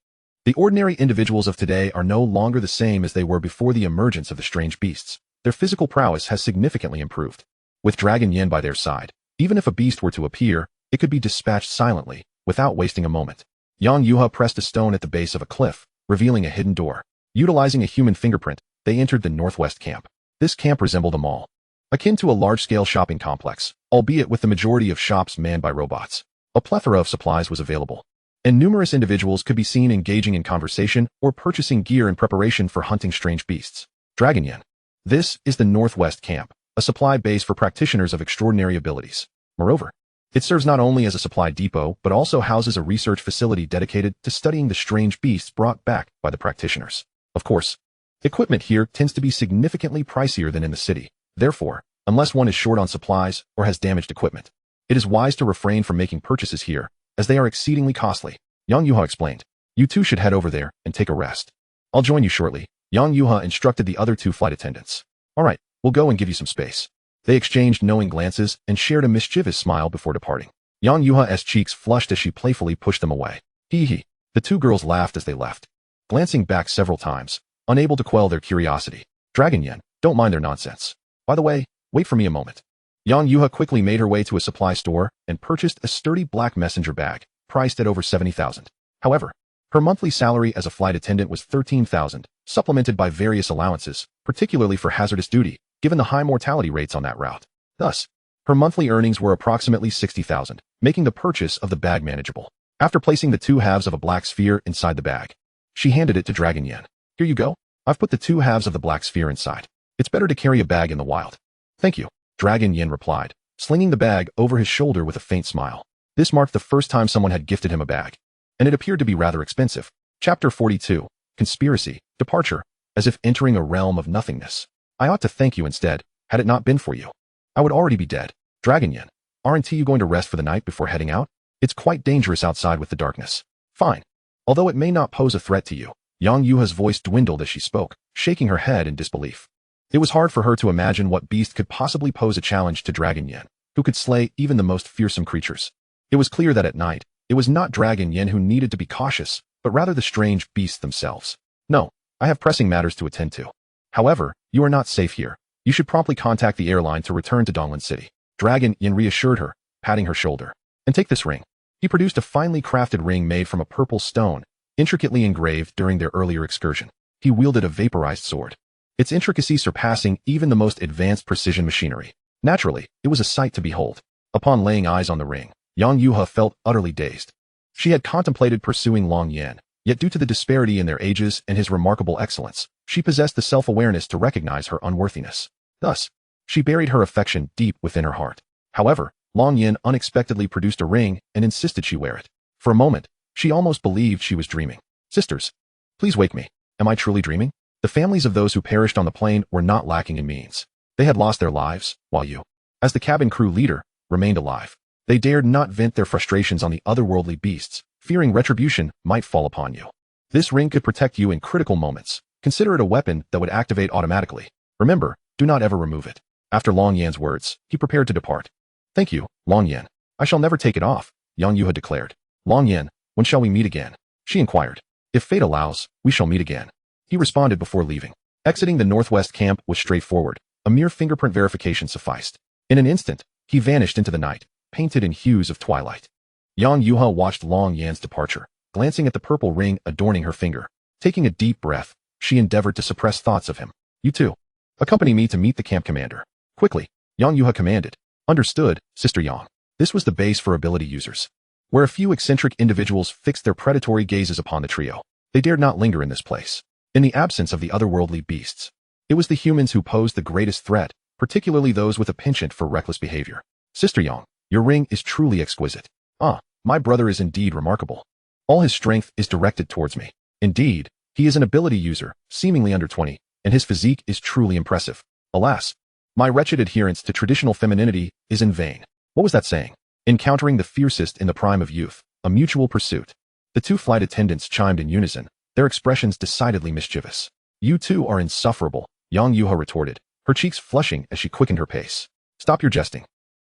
The ordinary individuals of today are no longer the same as they were before the emergence of the strange beasts. Their physical prowess has significantly improved. With Dragon Yen by their side, even if a beast were to appear, it could be dispatched silently, without wasting a moment. Yang Yuha pressed a stone at the base of a cliff, revealing a hidden door. Utilizing a human fingerprint, they entered the northwest camp. This camp resembled a mall, akin to a large-scale shopping complex, albeit with the majority of shops manned by robots. A plethora of supplies was available, and numerous individuals could be seen engaging in conversation or purchasing gear in preparation for hunting strange beasts. Dragon Yen. This is the northwest camp, a supply base for practitioners of extraordinary abilities. Moreover, it serves not only as a supply depot, but also houses a research facility dedicated to studying the strange beasts brought back by the practitioners. Of course, equipment here tends to be significantly pricier than in the city. Therefore, unless one is short on supplies or has damaged equipment, it is wise to refrain from making purchases here, as they are exceedingly costly. Yang Yuha explained. You two should head over there and take a rest. I'll join you shortly. Yang Yuha instructed the other 2 flight attendants. All right, we'll go and give you some space. They exchanged knowing glances and shared a mischievous smile before departing. Yang Yuha's cheeks flushed as she playfully pushed them away. Hee hee. The 2 girls laughed as they left, glancing back several times, unable to quell their curiosity. Dragon Yen, don't mind their nonsense. By the way, wait for me a moment. Yang Yuha quickly made her way to a supply store and purchased a sturdy black messenger bag, priced at over 70,000. However, her monthly salary as a flight attendant was 13,000, supplemented by various allowances, particularly for hazardous duty, given the high mortality rates on that route. Thus, her monthly earnings were approximately 60,000, making the purchase of the bag manageable. After placing the 2 halves of a black sphere inside the bag, she handed it to Dragon Yen. Here you go. I've put the 2 halves of the black sphere inside. It's better to carry a bag in the wild. Thank you, Dragon Yen replied, slinging the bag over his shoulder with a faint smile. This marked the first time someone had gifted him a bag, and it appeared to be rather expensive. Chapter 42, Conspiracy, Departure, as if entering a realm of nothingness. I ought to thank you instead. Had it not been for you, I would already be dead. Dragon Yen, aren't you going to rest for the night before heading out? It's quite dangerous outside with the darkness. Fine. Although it may not pose a threat to you. Yang Yuha's voice dwindled as she spoke, shaking her head in disbelief. It was hard for her to imagine what beast could possibly pose a challenge to Dragon Yen, who could slay even the most fearsome creatures. It was clear that at night, it was not Dragon Yen who needed to be cautious, but rather the strange beasts themselves. No, I have pressing matters to attend to. However, you are not safe here. You should promptly contact the airline to return to Donglan City. Dragon Yen reassured her, patting her shoulder. And take this ring. He produced a finely crafted ring made from a purple stone, intricately engraved during their earlier excursion. He wielded a vaporized sword, its intricacy surpassing even the most advanced precision machinery. Naturally, it was a sight to behold. Upon laying eyes on the ring, Yang Yuha felt utterly dazed. She had contemplated pursuing Long Yan, yet due to the disparity in their ages and his remarkable excellence, she possessed the self-awareness to recognize her unworthiness. Thus, she buried her affection deep within her heart. However, Long Yan unexpectedly produced a ring and insisted she wear it. For a moment, she almost believed she was dreaming. Sisters, please wake me. Am I truly dreaming? The families of those who perished on the plane were not lacking in means. They had lost their lives, while you, as the cabin crew leader, remained alive. They dared not vent their frustrations on the otherworldly beasts, fearing retribution might fall upon you. This ring could protect you in critical moments. Consider it a weapon that would activate automatically. Remember, do not ever remove it. After Long Yan's words, he prepared to depart. Thank you, Long Yan. I shall never take it off, Yang Yuha declared. Long Yan, when shall we meet again? She inquired. If fate allows, we shall meet again. He responded before leaving. Exiting the northwest camp was straightforward. A mere fingerprint verification sufficed. In an instant, he vanished into the night, painted in hues of twilight. Yang Yuha watched Long Yan's departure, glancing at the purple ring adorning her finger. Taking a deep breath, she endeavored to suppress thoughts of him. You too. Accompany me to meet the camp commander. Quickly, Yang Yuha commanded. Understood, Sister Yang. This was the base for ability users, where a few eccentric individuals fixed their predatory gazes upon the trio. They dared not linger in this place. In the absence of the otherworldly beasts, it was the humans who posed the greatest threat, particularly those with a penchant for reckless behavior. Sister Yang, your ring is truly exquisite. Ah, my brother is indeed remarkable. All his strength is directed towards me. Indeed, he is an ability user, seemingly under 20, and his physique is truly impressive. Alas, my wretched adherence to traditional femininity is in vain. What was that saying? Encountering the fiercest in the prime of youth, a mutual pursuit. The two flight attendants chimed in unison, their expressions decidedly mischievous. You two are insufferable, Yang Yuha retorted, her cheeks flushing as she quickened her pace. Stop your jesting.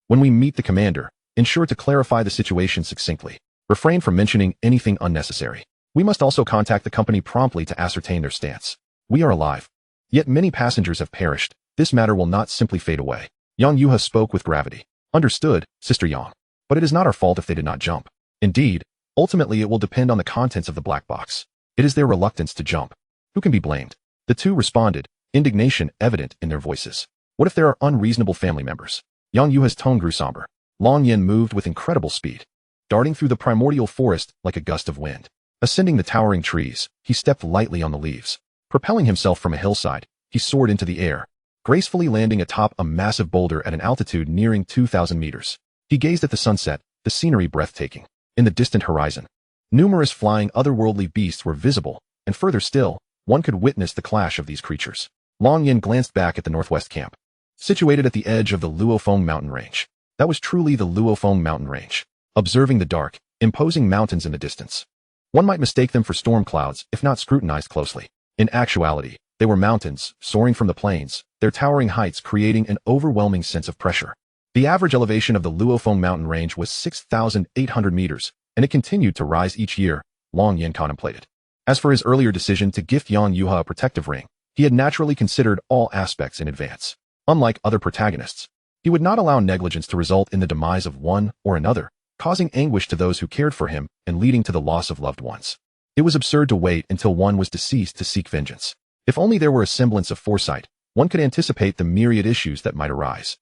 When we meet the commander, ensure to clarify the situation succinctly. Refrain from mentioning anything unnecessary. We must also contact the company promptly to ascertain their stance. We are alive. Yet many passengers have perished. This matter will not simply fade away. Yang Yuha spoke with gravity. Understood, Sister Yang. But it is not our fault if they did not jump. Indeed, ultimately it will depend on the contents of the black box. It is their reluctance to jump. Who can be blamed? The two responded, indignation evident in their voices. What if there are unreasonable family members? Yang Yuha's tone grew somber. Long Yin moved with incredible speed, darting through the primordial forest like a gust of wind. Ascending the towering trees, he stepped lightly on the leaves. Propelling himself from a hillside, he soared into the air, gracefully landing atop a massive boulder at an altitude nearing 2,000 meters. He gazed at the sunset, the scenery breathtaking. In the distant horizon, numerous flying otherworldly beasts were visible, and further still, one could witness the clash of these creatures. Long Yin glanced back at the northwest camp, situated at the edge of the Luofeng mountain range. That was truly the Luofeng mountain range. Observing the dark, imposing mountains in the distance, one might mistake them for storm clouds if not scrutinized closely. In actuality, they were mountains, soaring from the plains, their towering heights creating an overwhelming sense of pressure. The average elevation of the Luofeng mountain range was 6,800 meters, and it continued to rise each year, Long Yin contemplated. As for his earlier decision to gift Yang Yuha a protective ring, he had naturally considered all aspects in advance. Unlike other protagonists, he would not allow negligence to result in the demise of one or another, causing anguish to those who cared for him and leading to the loss of loved ones. It was absurd to wait until one was deceased to seek vengeance. If only there were a semblance of foresight, one could anticipate the myriad issues that might arise.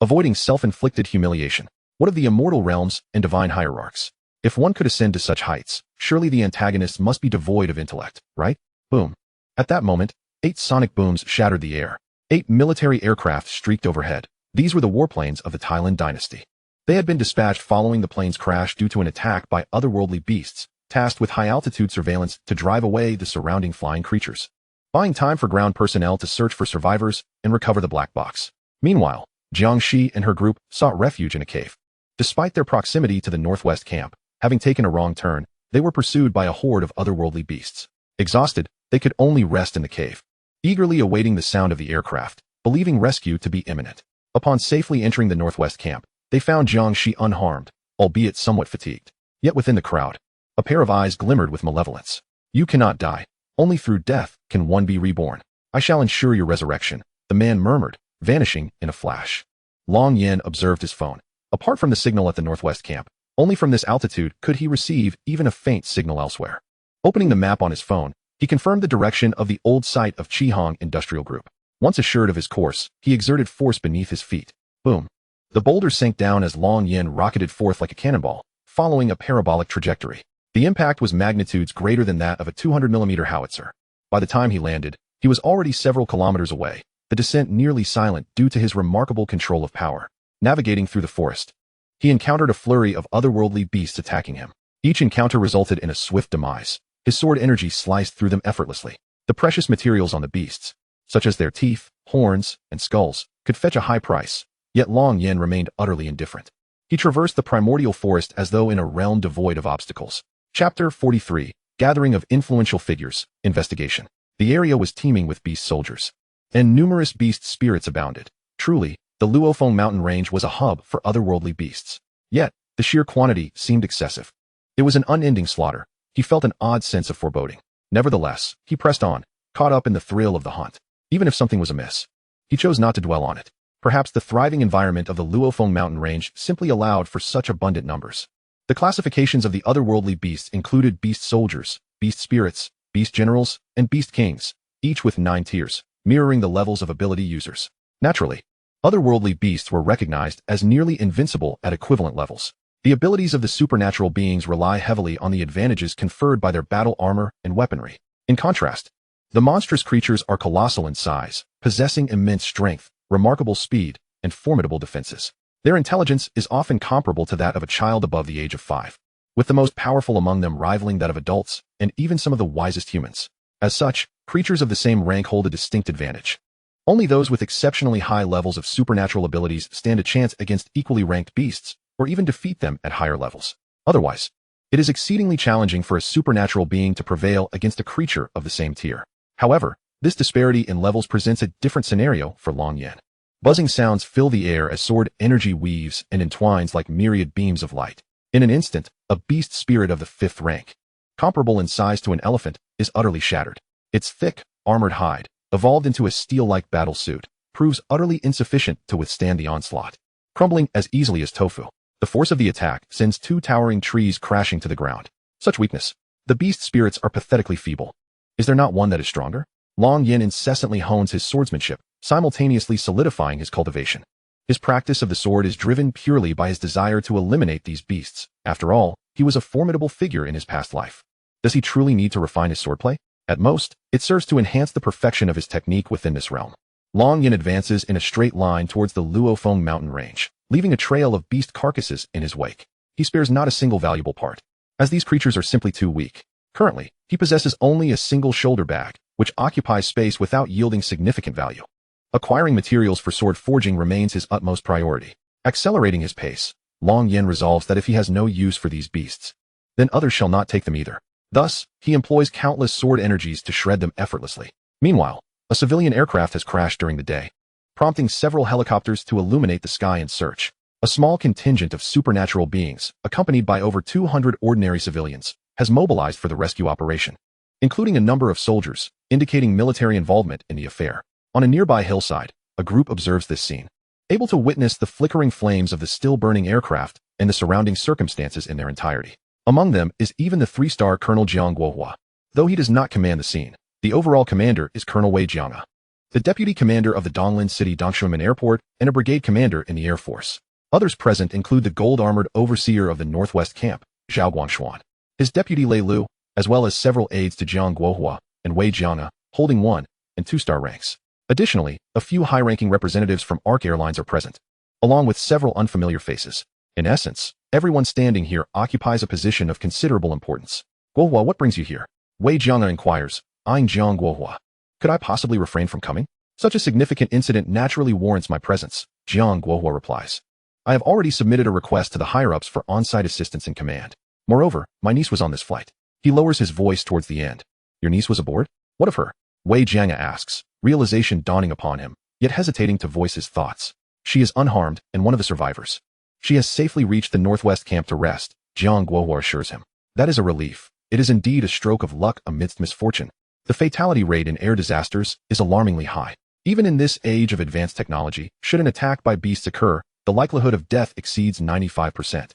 Avoiding self-inflicted humiliation. What of the immortal realms and divine hierarchs? If one could ascend to such heights, surely the antagonists must be devoid of intellect, right? Boom. At that moment, 8 sonic booms shattered the air. 8 military aircraft streaked overhead. These were the warplanes of the Thailand dynasty. They had been dispatched following the plane's crash due to an attack by otherworldly beasts, tasked with high-altitude surveillance to drive away the surrounding flying creatures, buying time for ground personnel to search for survivors and recover the black box. Meanwhile, Jiangxi and her group sought refuge in a cave. Despite their proximity to the northwest camp, having taken a wrong turn, they were pursued by a horde of otherworldly beasts. Exhausted, they could only rest in the cave, eagerly awaiting the sound of the aircraft, believing rescue to be imminent. Upon safely entering the northwest camp, they found Jiangxi unharmed, albeit somewhat fatigued. Yet within the crowd, a pair of eyes glimmered with malevolence. You cannot die. Only through death can one be reborn. I shall ensure your resurrection, the man murmured, vanishing in a flash. Long Yin observed his phone. Apart from the signal at the northwest camp, only from this altitude could he receive even a faint signal elsewhere. Opening the map on his phone, he confirmed the direction of the old site of Qihong Industrial Group. Once assured of his course, he exerted force beneath his feet. Boom. The boulder sank down as Long Yin rocketed forth like a cannonball, following a parabolic trajectory. The impact was magnitudes greater than that of a 200mm howitzer. By the time he landed, he was already several kilometers away, the descent nearly silent due to his remarkable control of power. Navigating through the forest, he encountered a flurry of otherworldly beasts attacking him. Each encounter resulted in a swift demise. His sword energy sliced through them effortlessly. The precious materials on the beasts, such as their teeth, horns, and skulls, could fetch a high price. Yet Long Yin remained utterly indifferent. He traversed the primordial forest as though in a realm devoid of obstacles. Chapter 43, Gathering of Influential Figures, Investigation. The area was teeming with beast soldiers, and numerous beast spirits abounded. Truly, the Luofeng mountain range was a hub for otherworldly beasts. Yet, the sheer quantity seemed excessive. It was an unending slaughter. He felt an odd sense of foreboding. Nevertheless, he pressed on, caught up in the thrill of the hunt. Even if something was amiss, he chose not to dwell on it. Perhaps the thriving environment of the Luofeng mountain range simply allowed for such abundant numbers. The classifications of the otherworldly beasts included beast soldiers, beast spirits, beast generals, and beast kings, each with 9 tiers, mirroring the levels of ability users. Naturally, otherworldly beasts were recognized as nearly invincible at equivalent levels. The abilities of the supernatural beings rely heavily on the advantages conferred by their battle armor and weaponry. In contrast, the monstrous creatures are colossal in size, possessing immense strength, remarkable speed, and formidable defenses. Their intelligence is often comparable to that of a child above the age of 5, with the most powerful among them rivaling that of adults and even some of the wisest humans. As such, creatures of the same rank hold a distinct advantage. Only those with exceptionally high levels of supernatural abilities stand a chance against equally ranked beasts, or even defeat them at higher levels. Otherwise, it is exceedingly challenging for a supernatural being to prevail against a creature of the same tier. However, this disparity in levels presents a different scenario for Long Yin. Buzzing sounds fill the air as sword energy weaves and entwines like myriad beams of light. In an instant, a beast spirit of the 5th rank, comparable in size to an elephant, is utterly shattered. Its thick, armored hide, evolved into a steel-like battle suit, proves utterly insufficient to withstand the onslaught. Crumbling as easily as tofu, the force of the attack sends 2 towering trees crashing to the ground. Such weakness. The beast spirits are pathetically feeble. Is there not one that is stronger? Long Yin incessantly hones his swordsmanship, simultaneously solidifying his cultivation. His practice of the sword is driven purely by his desire to eliminate these beasts. After all, he was a formidable figure in his past life. Does he truly need to refine his swordplay? At most, it serves to enhance the perfection of his technique within this realm. Long Yin advances in a straight line towards the Luofeng mountain range, leaving a trail of beast carcasses in his wake. He spares not a single valuable part, as these creatures are simply too weak. Currently, he possesses only a single shoulder bag, which occupies space without yielding significant value. Acquiring materials for sword forging remains his utmost priority. Accelerating his pace, Long Yin resolves that if he has no use for these beasts, then others shall not take them either. Thus, he employs countless sword energies to shred them effortlessly. Meanwhile, a civilian aircraft has crashed during the day, prompting several helicopters to illuminate the sky in search. A small contingent of supernatural beings, accompanied by over 200 ordinary civilians, has mobilized for the rescue operation, including a number of soldiers, indicating military involvement in the affair. On a nearby hillside, a group observes this scene, able to witness the flickering flames of the still-burning aircraft and the surrounding circumstances in their entirety. Among them is even the 3-star Colonel Jiang Guohua. Though he does not command the scene, the overall commander is Colonel Wei Jianga, the deputy commander of the Donglin City Dongshumen Airport and a brigade commander in the Air Force. Others present include the gold-armored overseer of the Northwest Camp, Zhao Guangshuan, his deputy Lei Lu, as well as several aides to Jiang Guohua and Wei Jianga, holding 1- and 2-star ranks. Additionally, a few high-ranking representatives from ARC Airlines are present, along with several unfamiliar faces. In essence, everyone standing here occupies a position of considerable importance. Guohua, what brings you here? Wei Jianga inquires, eyeing Jiang Guohua. Could I possibly refrain from coming? Such a significant incident naturally warrants my presence, Jiang Guohua replies. I have already submitted a request to the higher-ups for on-site assistance and command. Moreover, my niece was on this flight. He lowers his voice towards the end. Your niece was aboard? What of her? Wei Jianga asks, realization dawning upon him, yet hesitating to voice his thoughts. She is unharmed and one of the survivors. She has safely reached the Northwest Camp to rest, Jiang Guohua assures him. That is a relief. It is indeed a stroke of luck amidst misfortune. The fatality rate in air disasters is alarmingly high. Even in this age of advanced technology, should an attack by beasts occur, the likelihood of death exceeds 95%.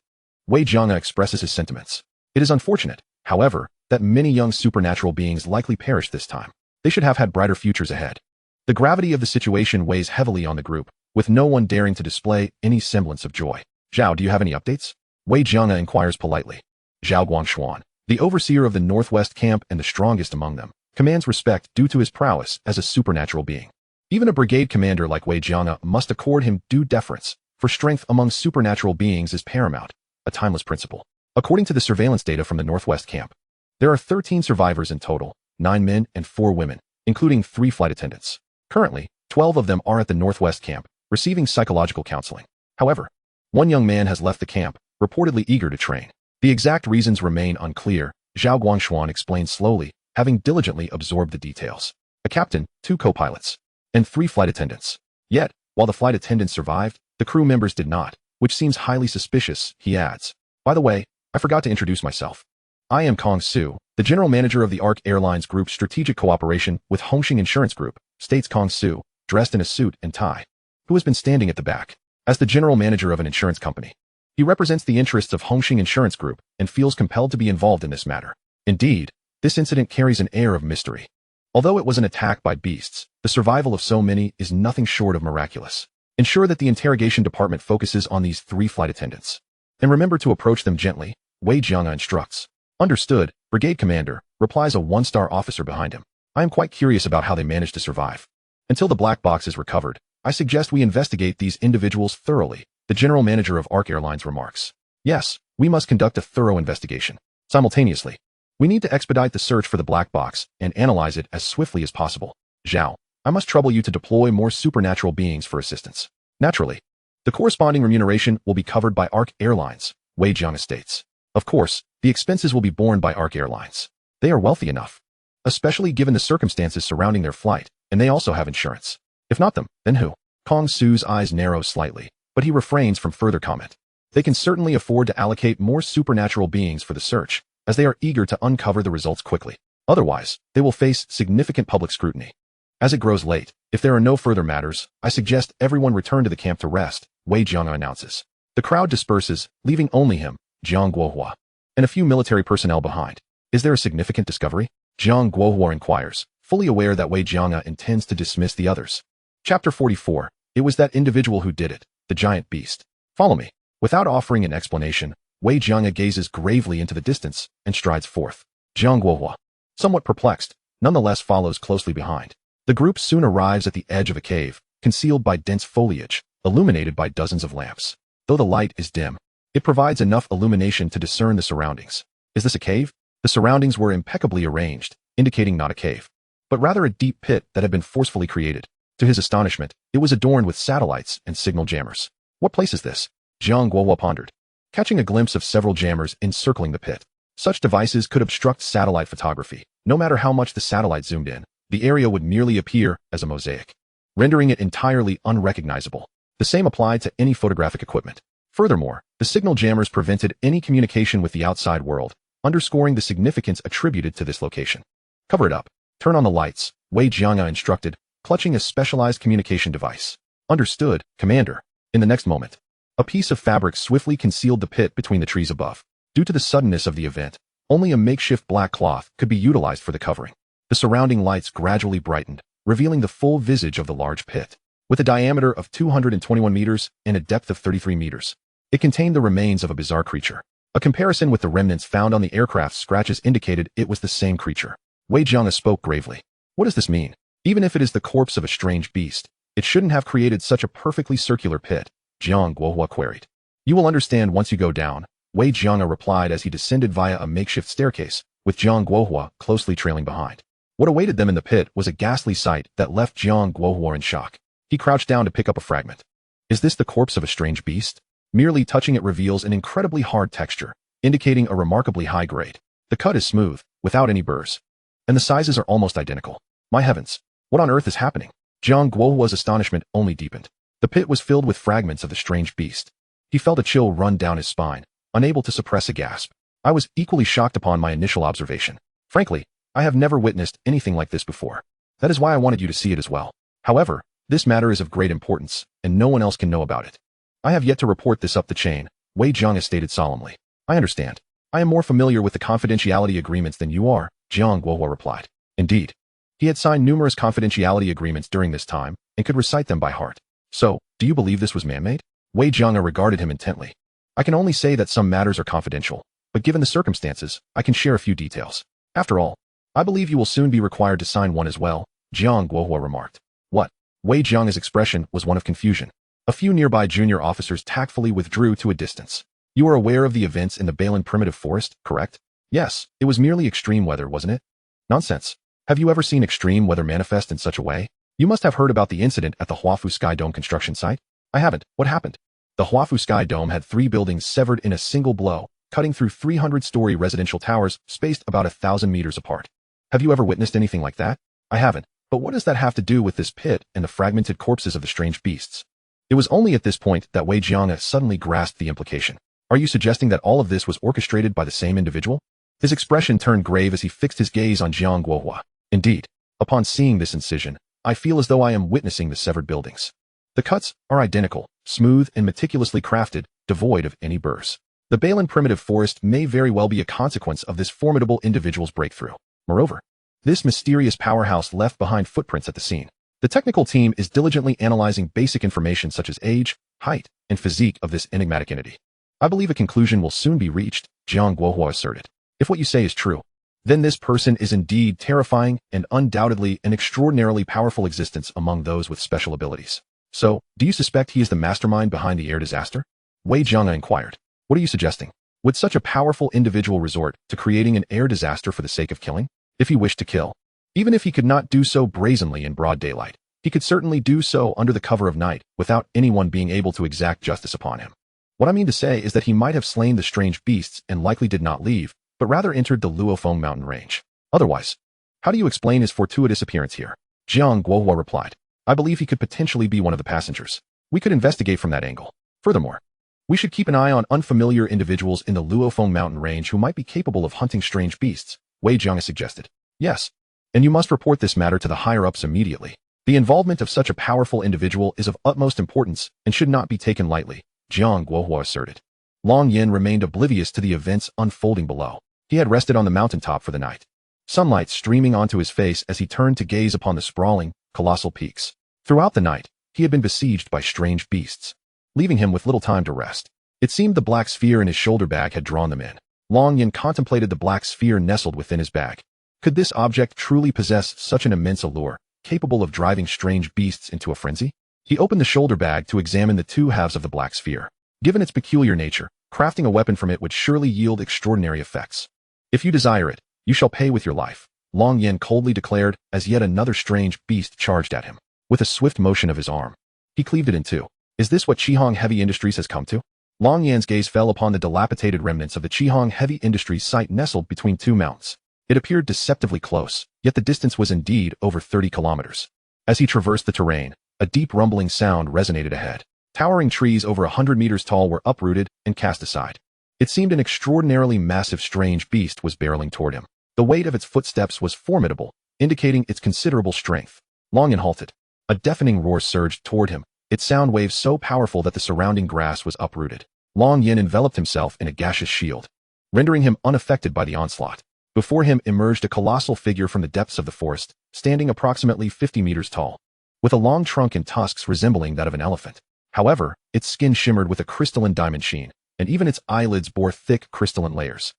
Wei Jianga expresses his sentiments. It is unfortunate, however, that many young supernatural beings likely perished this time. They should have had brighter futures ahead. The gravity of the situation weighs heavily on the group, with no one daring to display any semblance of joy. Zhao, do you have any updates? Wei Jianga inquires politely. Zhao Guangshuan, the overseer of the Northwest Camp and the strongest among them, commands respect due to his prowess as a supernatural being. Even a brigade commander like Wei Jianga must accord him due deference, for strength among supernatural beings is paramount, a timeless principle. According to the surveillance data from the Northwest Camp, there are 13 survivors in total, 9 men and 4 women, including 3 flight attendants. Currently, 12 of them are at the Northwest Camp, receiving psychological counseling. However, one young man has left the camp, reportedly eager to train. The exact reasons remain unclear, Zhao Guangshuan explained slowly, having diligently absorbed the details. A captain, 2 co-pilots, and 3 flight attendants. Yet, while the flight attendants survived, the crew members did not, which seems highly suspicious, he adds. By the way, I forgot to introduce myself. I am Kong Su, the general manager of the ARC Airlines Group's strategic cooperation with Hongxing Insurance Group, states Kong Su, dressed in a suit and tie, who has been standing at the back. As the general manager of an insurance company, he represents the interests of Hongxing Insurance Group and feels compelled to be involved in this matter. Indeed, this incident carries an air of mystery. Although it was an attack by beasts, the survival of so many is nothing short of miraculous. Ensure that the interrogation department focuses on these 3 flight attendants. And remember to approach them gently, Wei Jianga instructs. Understood, Brigade Commander, replies a 1-star officer behind him. I am quite curious about how they managed to survive. Until the black box is recovered, I suggest we investigate these individuals thoroughly, the general manager of ARC Airlines remarks. Yes, we must conduct a thorough investigation. Simultaneously, we need to expedite the search for the black box and analyze it as swiftly as possible. Zhao, I must trouble you to deploy more supernatural beings for assistance. Naturally, the corresponding remuneration will be covered by ARC Airlines, Wei Jiang states. Of course, the expenses will be borne by ARC Airlines. They are wealthy enough, especially given the circumstances surrounding their flight, and they also have insurance. If not them, then who? Kong Su's eyes narrow slightly, but he refrains from further comment. They can certainly afford to allocate more supernatural beings for the search, as they are eager to uncover the results quickly. Otherwise, they will face significant public scrutiny. As it grows late, if there are no further matters, I suggest everyone return to the camp to rest, Wei Jiang announces. The crowd disperses, leaving only him, Jiang Guohua, and a few military personnel behind. Is there a significant discovery? Jiang Guohua inquires, fully aware that Wei Jiang intends to dismiss the others. Chapter 44. It was that individual who did it, the giant beast. Follow me. Without offering an explanation, Wei Jiang gazes gravely into the distance and strides forth. Jiang Guohua, somewhat perplexed, nonetheless follows closely behind. The group soon arrives at the edge of a cave, concealed by dense foliage, illuminated by dozens of lamps. Though the light is dim, it provides enough illumination to discern the surroundings. Is this a cave? The surroundings were impeccably arranged, indicating not a cave, but rather a deep pit that had been forcefully created. To his astonishment, it was adorned with satellites and signal jammers. What place is this? Jiang Guohua pondered, catching a glimpse of several jammers encircling the pit. Such devices could obstruct satellite photography. No matter how much the satellite zoomed in, the area would merely appear as a mosaic, rendering it entirely unrecognizable. The same applied to any photographic equipment. Furthermore, the signal jammers prevented any communication with the outside world, underscoring the significance attributed to this location. Cover it up. Turn on the lights, Wei Jiang instructed, clutching a specialized communication device. Understood, Commander. In the next moment, a piece of fabric swiftly concealed the pit between the trees above. Due to the suddenness of the event, only a makeshift black cloth could be utilized for the covering. The surrounding lights gradually brightened, revealing the full visage of the large pit. With a diameter of 221 meters and a depth of 33 meters, it contained the remains of a bizarre creature. A comparison with the remnants found on the aircraft's scratches indicated it was the same creature. Wei Jiang spoke gravely. What does this mean? Even if it is the corpse of a strange beast, it shouldn't have created such a perfectly circular pit, Jiang Guohua queried. You will understand once you go down, Wei Jiang replied as he descended via a makeshift staircase, with Jiang Guohua closely trailing behind. What awaited them in the pit was a ghastly sight that left Jiang Guohua in shock. He crouched down to pick up a fragment. Is this the corpse of a strange beast? Merely touching it reveals an incredibly hard texture, indicating a remarkably high grade. The cut is smooth, without any burrs, and the sizes are almost identical. My heavens, what on earth is happening? Jiang Guohua's astonishment only deepened. The pit was filled with fragments of the strange beast. He felt a chill run down his spine, unable to suppress a gasp. I was equally shocked upon my initial observation. Frankly, I have never witnessed anything like this before. That is why I wanted you to see it as well. However, this matter is of great importance, and no one else can know about it. I have yet to report this up the chain, Wei Jiang stated solemnly. I understand. I am more familiar with the confidentiality agreements than you are, Jiang Guohua replied. Indeed. He had signed numerous confidentiality agreements during this time, and could recite them by heart. So, do you believe this was man-made? Wei Jiang regarded him intently. I can only say that some matters are confidential, but given the circumstances, I can share a few details. After all, I believe you will soon be required to sign one as well, Jiang Guohua remarked. What? Wei Jiang's expression was one of confusion. A few nearby junior officers tactfully withdrew to a distance. You are aware of the events in the Balin primitive forest, correct? Yes, it was merely extreme weather, wasn't it? Nonsense. Have you ever seen extreme weather manifest in such a way? You must have heard about the incident at the Huafu Sky Dome construction site. I haven't. What happened? The Huafu Sky Dome had 3 buildings severed in a single blow, cutting through 300-story residential towers spaced about 1,000 meters apart. Have you ever witnessed anything like that? I haven't. But what does that have to do with this pit and the fragmented corpses of the strange beasts? It was only at this point that Wei Jiang suddenly grasped the implication. Are you suggesting that all of this was orchestrated by the same individual? His expression turned grave as he fixed his gaze on Jiang Guohua. Indeed, upon seeing this incision, I feel as though I am witnessing the severed buildings. The cuts are identical, smooth and meticulously crafted, devoid of any burrs. The Balin primitive forest may very well be a consequence of this formidable individual's breakthrough. Moreover, this mysterious powerhouse left behind footprints at the scene. The technical team is diligently analyzing basic information such as age, height, and physique of this enigmatic entity. I believe a conclusion will soon be reached, Jiang Guohua asserted. If what you say is true, then this person is indeed terrifying and undoubtedly an extraordinarily powerful existence among those with special abilities. So, do you suspect he is the mastermind behind the air disaster? Wei Jiang inquired. What are you suggesting? Would such a powerful individual resort to creating an air disaster for the sake of killing? If he wished to kill. Even if he could not do so brazenly in broad daylight, he could certainly do so under the cover of night without anyone being able to exact justice upon him. What I mean to say is that he might have slain the strange beasts and likely did not leave, but rather entered the Luofeng mountain range. Otherwise, how do you explain his fortuitous appearance here? Jiang Guohua replied. I believe he could potentially be one of the passengers. We could investigate from that angle. Furthermore, we should keep an eye on unfamiliar individuals in the Luofeng mountain range who might be capable of hunting strange beasts, Wei Jiang suggested. Yes, and you must report this matter to the higher-ups immediately. The involvement of such a powerful individual is of utmost importance and should not be taken lightly, Jiang Guohua asserted. Long Yin remained oblivious to the events unfolding below. He had rested on the mountaintop for the night, sunlight streaming onto his face as he turned to gaze upon the sprawling, colossal peaks. Throughout the night, he had been besieged by strange beasts, leaving him with little time to rest. It seemed the black sphere in his shoulder bag had drawn them in. Long Yin contemplated the black sphere nestled within his bag. Could this object truly possess such an immense allure, capable of driving strange beasts into a frenzy? He opened the shoulder bag to examine the two halves of the black sphere. Given its peculiar nature, crafting a weapon from it would surely yield extraordinary effects. If you desire it, you shall pay with your life, Long Yin coldly declared as yet another strange beast charged at him. With a swift motion of his arm, he cleaved it in two. Is this what Qihong Heavy Industries has come to? Long Yan's gaze fell upon the dilapidated remnants of the Qihong Heavy Industries site nestled between two mountains. It appeared deceptively close, yet the distance was indeed over 30 kilometers. As he traversed the terrain, a deep rumbling sound resonated ahead. Towering trees over 100 meters tall were uprooted and cast aside. It seemed an extraordinarily massive strange beast was barreling toward him. The weight of its footsteps was formidable, indicating its considerable strength. Long Yan halted. A deafening roar surged toward him, its sound waves so powerful that the surrounding grass was uprooted. Long Yin enveloped himself in a gaseous shield, rendering him unaffected by the onslaught. Before him emerged a colossal figure from the depths of the forest, standing approximately 50 meters tall, with a long trunk and tusks resembling that of an elephant. However, its skin shimmered with a crystalline diamond sheen, and even its eyelids bore thick crystalline layers,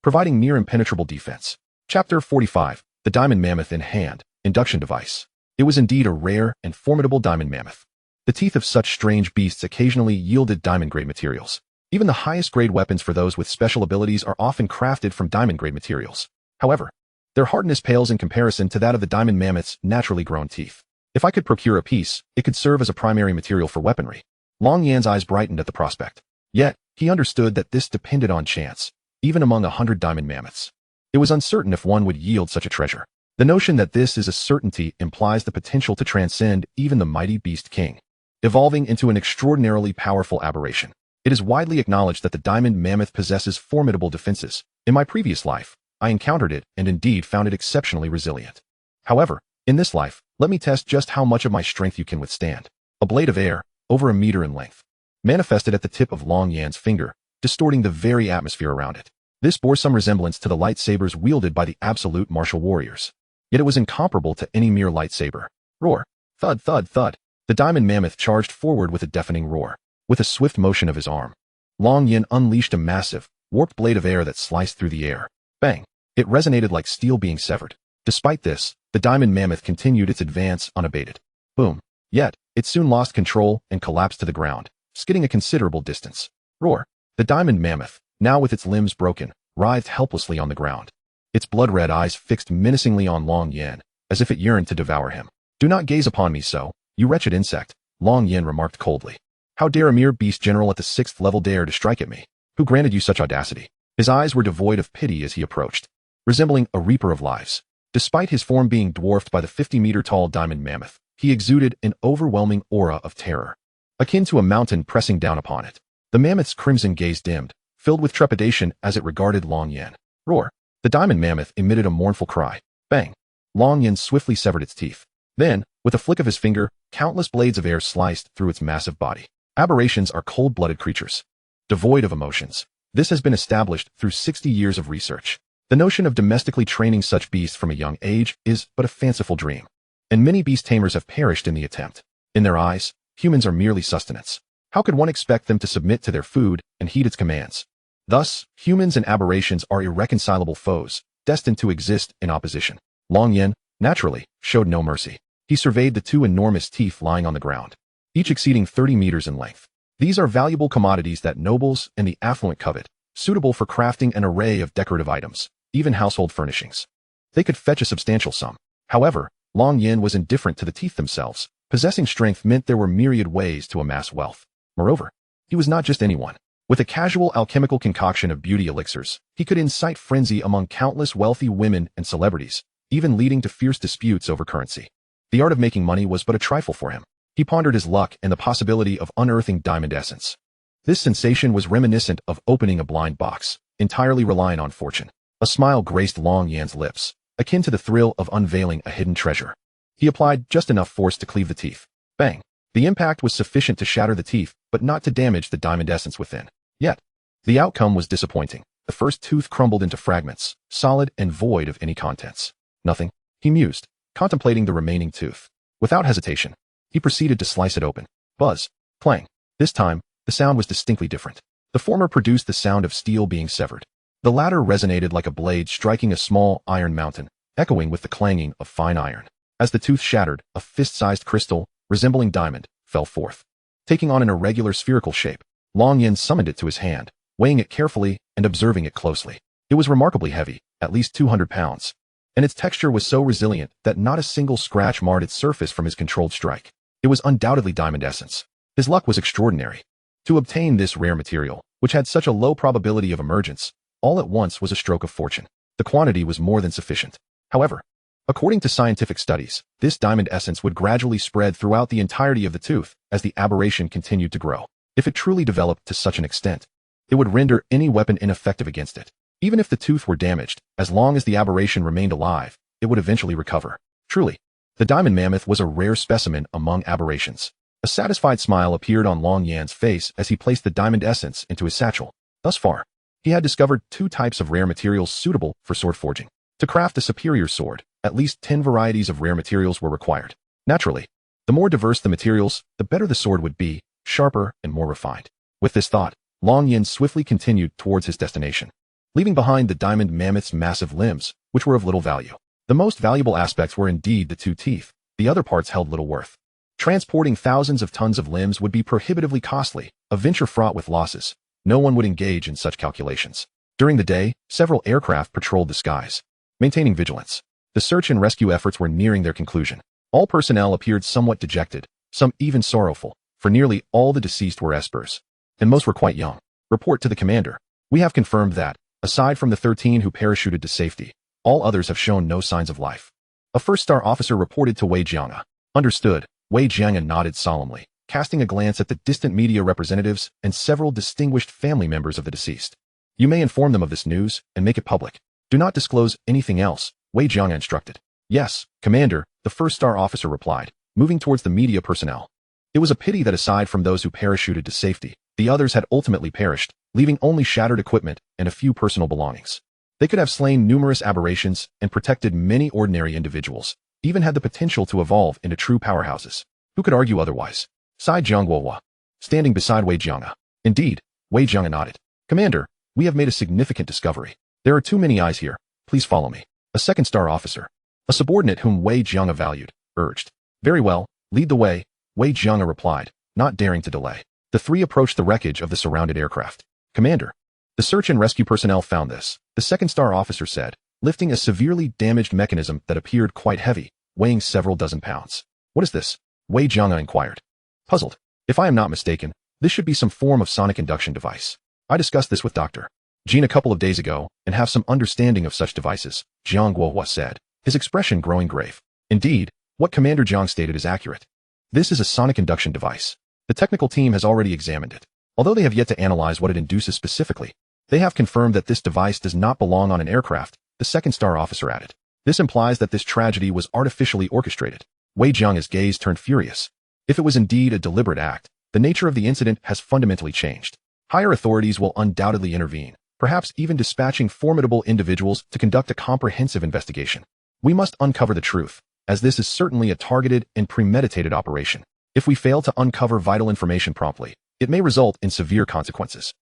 providing near impenetrable defense. Chapter 45, The Diamond Mammoth in Hand, Induction Device. It was indeed a rare and formidable diamond mammoth. The teeth of such strange beasts occasionally yielded diamond-grade materials. Even the highest-grade weapons for those with special abilities are often crafted from diamond-grade materials. However, their hardness pales in comparison to that of the diamond mammoth's naturally grown teeth. If I could procure a piece, it could serve as a primary material for weaponry. Long Yan's eyes brightened at the prospect. Yet, he understood that this depended on chance, even among 100 diamond mammoths. It was uncertain if one would yield such a treasure. The notion that this is a certainty implies the potential to transcend even the mighty beast king, evolving into an extraordinarily powerful aberration. It is widely acknowledged that the diamond mammoth possesses formidable defenses. In my previous life, I encountered it and indeed found it exceptionally resilient. However, in this life, let me test just how much of my strength you can withstand. A blade of air, over a meter in length, manifested at the tip of Long Yan's finger, distorting the very atmosphere around it. This bore some resemblance to the lightsabers wielded by the absolute martial warriors. Yet it was incomparable to any mere lightsaber. Roar. Thud, thud, thud. The diamond mammoth charged forward with a deafening roar. With a swift motion of his arm, Long Yin unleashed a massive, warped blade of air that sliced through the air. Bang! It resonated like steel being severed. Despite this, the diamond mammoth continued its advance unabated. Boom! Yet, it soon lost control and collapsed to the ground, skidding a considerable distance. Roar! The diamond mammoth, now with its limbs broken, writhed helplessly on the ground. Its blood-red eyes fixed menacingly on Long Yin, as if it yearned to devour him. Do not gaze upon me so, you wretched insect, Long Yin remarked coldly. How dare a mere beast general at the 6th level dare to strike at me? Who granted you such audacity? His eyes were devoid of pity as he approached, resembling a reaper of lives. Despite his form being dwarfed by the 50-meter-tall diamond mammoth, he exuded an overwhelming aura of terror, akin to a mountain pressing down upon it. The mammoth's crimson gaze dimmed, filled with trepidation as it regarded Long Yin. Roar! The diamond mammoth emitted a mournful cry. Bang! Long Yin swiftly severed its teeth. Then, with a flick of his finger, countless blades of air sliced through its massive body. Aberrations are cold-blooded creatures, devoid of emotions. This has been established through 60 years of research. The notion of domestically training such beasts from a young age is but a fanciful dream, and many beast tamers have perished in the attempt. In their eyes, humans are merely sustenance. How could one expect them to submit to their food and heed its commands? Thus, humans and aberrations are irreconcilable foes, destined to exist in opposition. Long Yin, naturally, showed no mercy. He surveyed the two enormous teeth lying on the ground. each exceeding 30 meters in length. These are valuable commodities that nobles and the affluent covet, suitable for crafting an array of decorative items, even household furnishings. They could fetch a substantial sum. However, Long Yin was indifferent to the teeth themselves. Possessing strength meant there were myriad ways to amass wealth. Moreover, he was not just anyone. With a casual alchemical concoction of beauty elixirs, he could incite frenzy among countless wealthy women and celebrities, even leading to fierce disputes over currency. The art of making money was but a trifle for him. He pondered his luck and the possibility of unearthing diamond essence. This sensation was reminiscent of opening a blind box, entirely relying on fortune. A smile graced Long Yan's lips, akin to the thrill of unveiling a hidden treasure. He applied just enough force to cleave the teeth. Bang! The impact was sufficient to shatter the teeth, but not to damage the diamond essence within. Yet, the outcome was disappointing. The first tooth crumbled into fragments, solid and void of any contents. Nothing, he mused, contemplating the remaining tooth. Without hesitation, he proceeded to slice it open. Buzz. Clang. This time, the sound was distinctly different. The former produced the sound of steel being severed. The latter resonated like a blade striking a small iron mountain, echoing with the clanging of fine iron. As the tooth shattered, a fist-sized crystal, resembling diamond, fell forth. Taking on an irregular spherical shape, Long Yin summoned it to his hand, weighing it carefully and observing it closely. It was remarkably heavy, at least 200 pounds, and its texture was so resilient that not a single scratch marred its surface from his controlled strike. It was undoubtedly diamond essence. His luck was extraordinary. To obtain this rare material, which had such a low probability of emergence, all at once was a stroke of fortune. The quantity was more than sufficient. However, according to scientific studies, this diamond essence would gradually spread throughout the entirety of the tooth as the aberration continued to grow. If it truly developed to such an extent, it would render any weapon ineffective against it. Even if the tooth were damaged, as long as the aberration remained alive, it would eventually recover. Truly, the diamond mammoth was a rare specimen among aberrations. A satisfied smile appeared on Long Yan's face as he placed the diamond essence into his satchel. Thus far, he had discovered 2 types of rare materials suitable for sword forging. To craft a superior sword, at least 10 varieties of rare materials were required. Naturally, the more diverse the materials, the better the sword would be, sharper and more refined. With this thought, Long Yin swiftly continued towards his destination, leaving behind the diamond mammoth's massive limbs, which were of little value. The most valuable aspects were indeed the 2 teeth. The other parts held little worth. Transporting thousands of tons of limbs would be prohibitively costly, a venture fraught with losses. No one would engage in such calculations. During the day, several aircraft patrolled the skies, maintaining vigilance. The search and rescue efforts were nearing their conclusion. All personnel appeared somewhat dejected, some even sorrowful, for nearly all the deceased were espers, and most were quite young. Report to the commander. We have confirmed that, aside from the 13 who parachuted to safety, all others have shown no signs of life. A first-star officer reported to Wei Jianga. Understood. Wei Jianga nodded solemnly, casting a glance at the distant media representatives and several distinguished family members of the deceased. You may inform them of this news and make it public. Do not disclose anything else, Wei Jianga instructed. Yes, Commander, the first-star officer replied, moving towards the media personnel. It was a pity that aside from those who parachuted to safety, the others had ultimately perished, leaving only shattered equipment and a few personal belongings. They could have slain numerous aberrations and protected many ordinary individuals, even had the potential to evolve into true powerhouses. Who could argue otherwise? Sighed Jiang Guohua, standing beside Wei Jianga. Indeed, Wei Jianga nodded. Commander, we have made a significant discovery. There are too many eyes here. Please follow me. A second-star officer, a subordinate whom Wei Jianga valued, urged. Very well, lead the way, Wei Jianga replied, not daring to delay. The 3 approached the wreckage of the surrounded aircraft. Commander, the search and rescue personnel found this, the second-star officer said, lifting a severely damaged mechanism that appeared quite heavy, weighing several dozen pounds. What is this? Wei Jianga inquired. Puzzled. If I am not mistaken, this should be some form of sonic induction device. I discussed this with Dr. Jean a couple of days ago and have some understanding of such devices, Jiang Guohua said, his expression growing grave. Indeed, what Commander Jiang stated is accurate. This is a sonic induction device. The technical team has already examined it. Although they have yet to analyze what it induces specifically, they have confirmed that this device does not belong on an aircraft, the second-star officer added. This implies that this tragedy was artificially orchestrated. Wei Jianga's gaze turned furious. If it was indeed a deliberate act, the nature of the incident has fundamentally changed. Higher authorities will undoubtedly intervene, perhaps even dispatching formidable individuals to conduct a comprehensive investigation. We must uncover the truth, as this is certainly a targeted and premeditated operation. If we fail to uncover vital information promptly, it may result in severe consequences.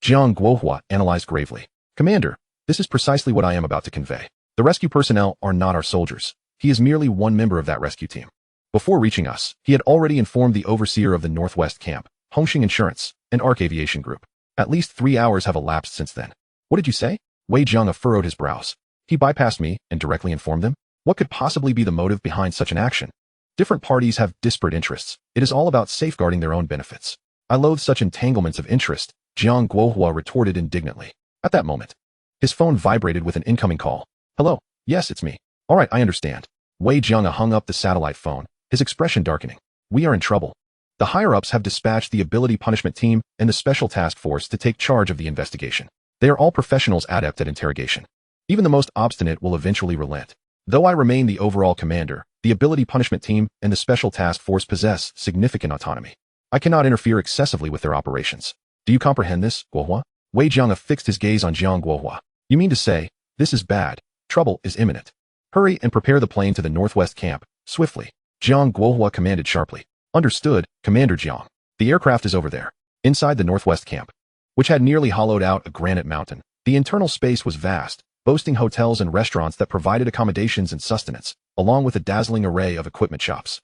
Jiang Guohua analyzed gravely. Commander, this is precisely what I am about to convey. The rescue personnel are not our soldiers. He is merely one member of that rescue team. Before reaching us, he had already informed the overseer of the Northwest Camp, Hongxing Insurance, and Arc Aviation Group. At least 3 hours have elapsed since then. What did you say? Wei Jiang furrowed his brows. He bypassed me and directly informed them? What could possibly be the motive behind such an action? Different parties have disparate interests. It is all about safeguarding their own benefits. I loathe such entanglements of interest, Jiang Guohua retorted indignantly. At that moment, his phone vibrated with an incoming call. Hello? Yes, it's me. All right, I understand. Wei Jiang hung up the satellite phone, his expression darkening. We are in trouble. The higher-ups have dispatched the Ability Punishment Team and the Special Task Force to take charge of the investigation. They are all professionals adept at interrogation. Even the most obstinate will eventually relent. Though I remain the overall commander, the Ability Punishment Team and the Special Task Force possess significant autonomy. I cannot interfere excessively with their operations. Do you comprehend this, Guohua? Wei Jiang fixed his gaze on Jiang Guohua. You mean to say, this is bad. Trouble is imminent. Hurry and prepare the plane to the Northwest Camp, swiftly. Jiang Guohua commanded sharply. Understood, Commander Jiang. The aircraft is over there, inside the Northwest Camp, which had nearly hollowed out a granite mountain. The internal space was vast, boasting hotels and restaurants that provided accommodations and sustenance, along with a dazzling array of equipment shops.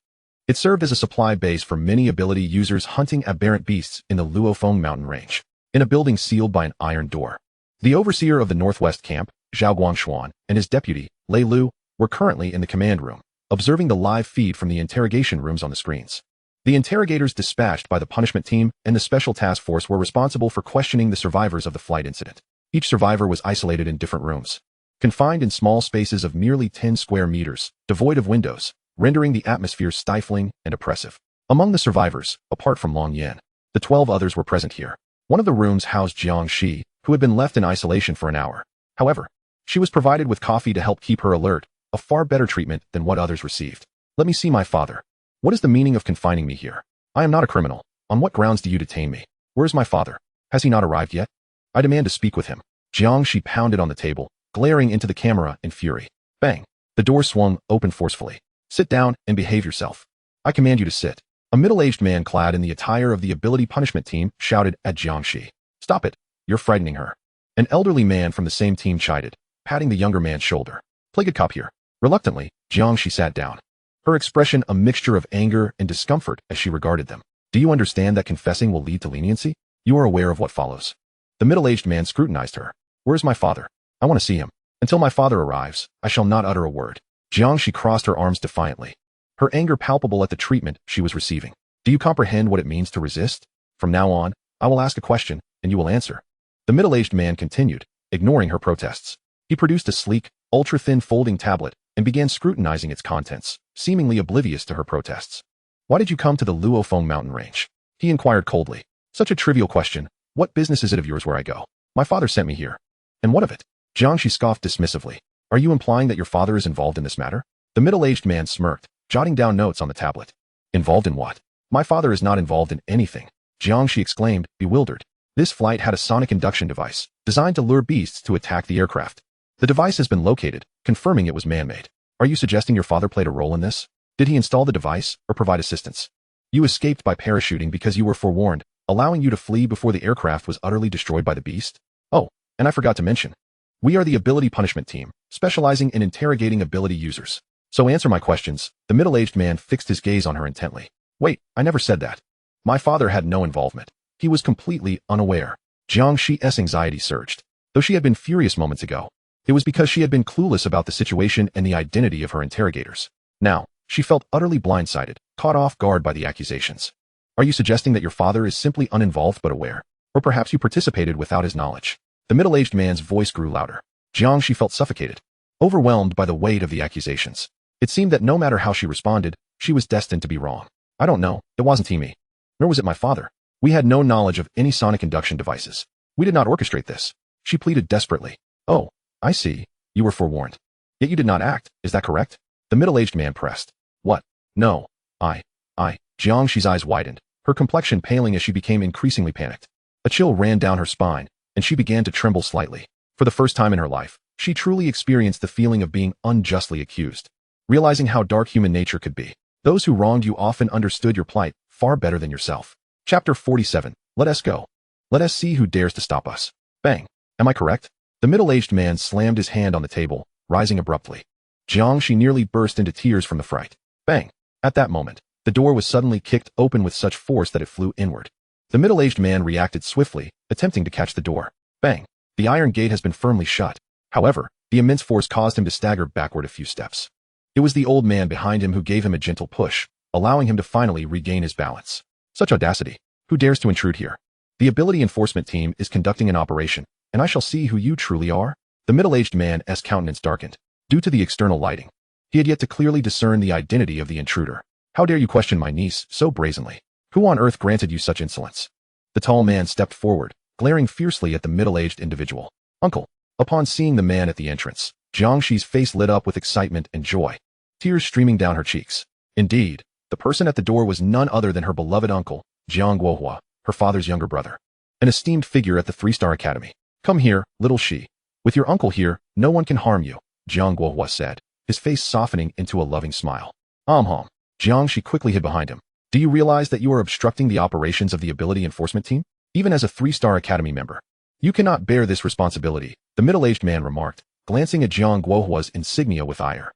It served as a supply base for many ability users hunting aberrant beasts in the Luofeng mountain range, in a building sealed by an iron door. The overseer of the Northwest Camp, Zhao Guangshuan, and his deputy, Lei Lu, were currently in the command room, observing the live feed from the interrogation rooms on the screens. The interrogators dispatched by the punishment team and the special task force were responsible for questioning the survivors of the flight incident. Each survivor was isolated in different rooms, confined in small spaces of merely 10 square meters, devoid of windows, rendering the atmosphere stifling and oppressive. Among the survivors, apart from Long Yan, the 12 others were present here. One of the rooms housed Jiang Shi, who had been left in isolation for an hour. However, she was provided with coffee to help keep her alert, a far better treatment than what others received. Let me see my father. What is the meaning of confining me here? I am not a criminal. On what grounds do you detain me? Where is my father? Has he not arrived yet? I demand to speak with him. Jiang Shi pounded on the table, glaring into the camera in fury. Bang. The door swung open forcefully. Sit down and behave yourself. I command you to sit. A middle-aged man clad in the attire of the Ability Punishment Team shouted at Jiang Shi. Stop it. You're frightening her. An elderly man from the same team chided, patting the younger man's shoulder. Play good cop here. Reluctantly, Jiang Shi sat down, her expression a mixture of anger and discomfort as she regarded them. Do you understand that confessing will lead to leniency? You are aware of what follows. The middle-aged man scrutinized her. Where is my father? I want to see him. Until my father arrives, I shall not utter a word. Jiang Shi crossed her arms defiantly, her anger palpable at the treatment she was receiving. Do you comprehend what it means to resist? From now on, I will ask a question, and you will answer. The middle-aged man continued, ignoring her protests. He produced a sleek, ultra-thin folding tablet and began scrutinizing its contents, seemingly oblivious to her protests. Why did you come to the Luofeng mountain range? He inquired coldly. Such a trivial question. What business is it of yours where I go? My father sent me here. And what of it? Jiang Shi scoffed dismissively. Are you implying that your father is involved in this matter? The middle-aged man smirked, jotting down notes on the tablet. Involved in what? My father is not involved in anything. Jiang Shi exclaimed, bewildered. This flight had a sonic induction device, designed to lure beasts to attack the aircraft. The device has been located, confirming it was man-made. Are you suggesting your father played a role in this? Did he install the device or provide assistance? You escaped by parachuting because you were forewarned, allowing you to flee before the aircraft was utterly destroyed by the beast? Oh, and I forgot to mention. We are the Ability Punishment Team, specializing in interrogating ability users. So answer my questions. The middle-aged man fixed his gaze on her intently. Wait, I never said that. My father had no involvement. He was completely unaware. Jiang Shi's anxiety surged. Though she had been furious moments ago, it was because she had been clueless about the situation and the identity of her interrogators. Now, she felt utterly blindsided, caught off guard by the accusations. Are you suggesting that your father is simply uninvolved but aware? Or perhaps you participated without his knowledge? The middle-aged man's voice grew louder. Jiang Shi felt suffocated, overwhelmed by the weight of the accusations. It seemed that no matter how she responded, she was destined to be wrong. I don't know. It wasn't me. Nor was it my father. We had no knowledge of any sonic induction devices. We did not orchestrate this. She pleaded desperately. Oh, I see. You were forewarned. Yet you did not act. Is that correct? The middle-aged man pressed. What? No. Jiang Shi's eyes widened, her complexion paling as she became increasingly panicked. A chill ran down her spine, and she began to tremble slightly. For the first time in her life, she truly experienced the feeling of being unjustly accused. Realizing how dark human nature could be, those who wronged you often understood your plight far better than yourself. Chapter 47. Let us go. Let us see who dares to stop us. Bang. Am I correct? The middle-aged man slammed his hand on the table, rising abruptly. Jiang Shi nearly burst into tears from the fright. Bang. At that moment, the door was suddenly kicked open with such force that it flew inward. The middle-aged man reacted swiftly, attempting to catch the door. Bang! The iron gate has been firmly shut. However, the immense force caused him to stagger backward a few steps. It was the old man behind him who gave him a gentle push, allowing him to finally regain his balance. Such audacity! Who dares to intrude here? The ability enforcement team is conducting an operation, and I shall see who you truly are. The middle-aged man's countenance darkened, due to the external lighting. He had yet to clearly discern the identity of the intruder. How dare you question my niece so brazenly? Who on earth granted you such insolence? The tall man stepped forward, glaring fiercely at the middle-aged individual. Uncle. Upon seeing the man at the entrance, Jiangxi's face lit up with excitement and joy, tears streaming down her cheeks. Indeed, the person at the door was none other than her beloved uncle, Jiang Guohua, her father's younger brother, an esteemed figure at the 3-Star Academy. Come here, little Shi. With your uncle here, no one can harm you, Jiang Guohua said, his face softening into a loving smile. Jiangxi quickly hid behind him. Do you realize that you are obstructing the operations of the ability enforcement team? Even as a 3-Star Academy member, you cannot bear this responsibility, the middle-aged man remarked, glancing at Jiang Guohua's insignia with ire.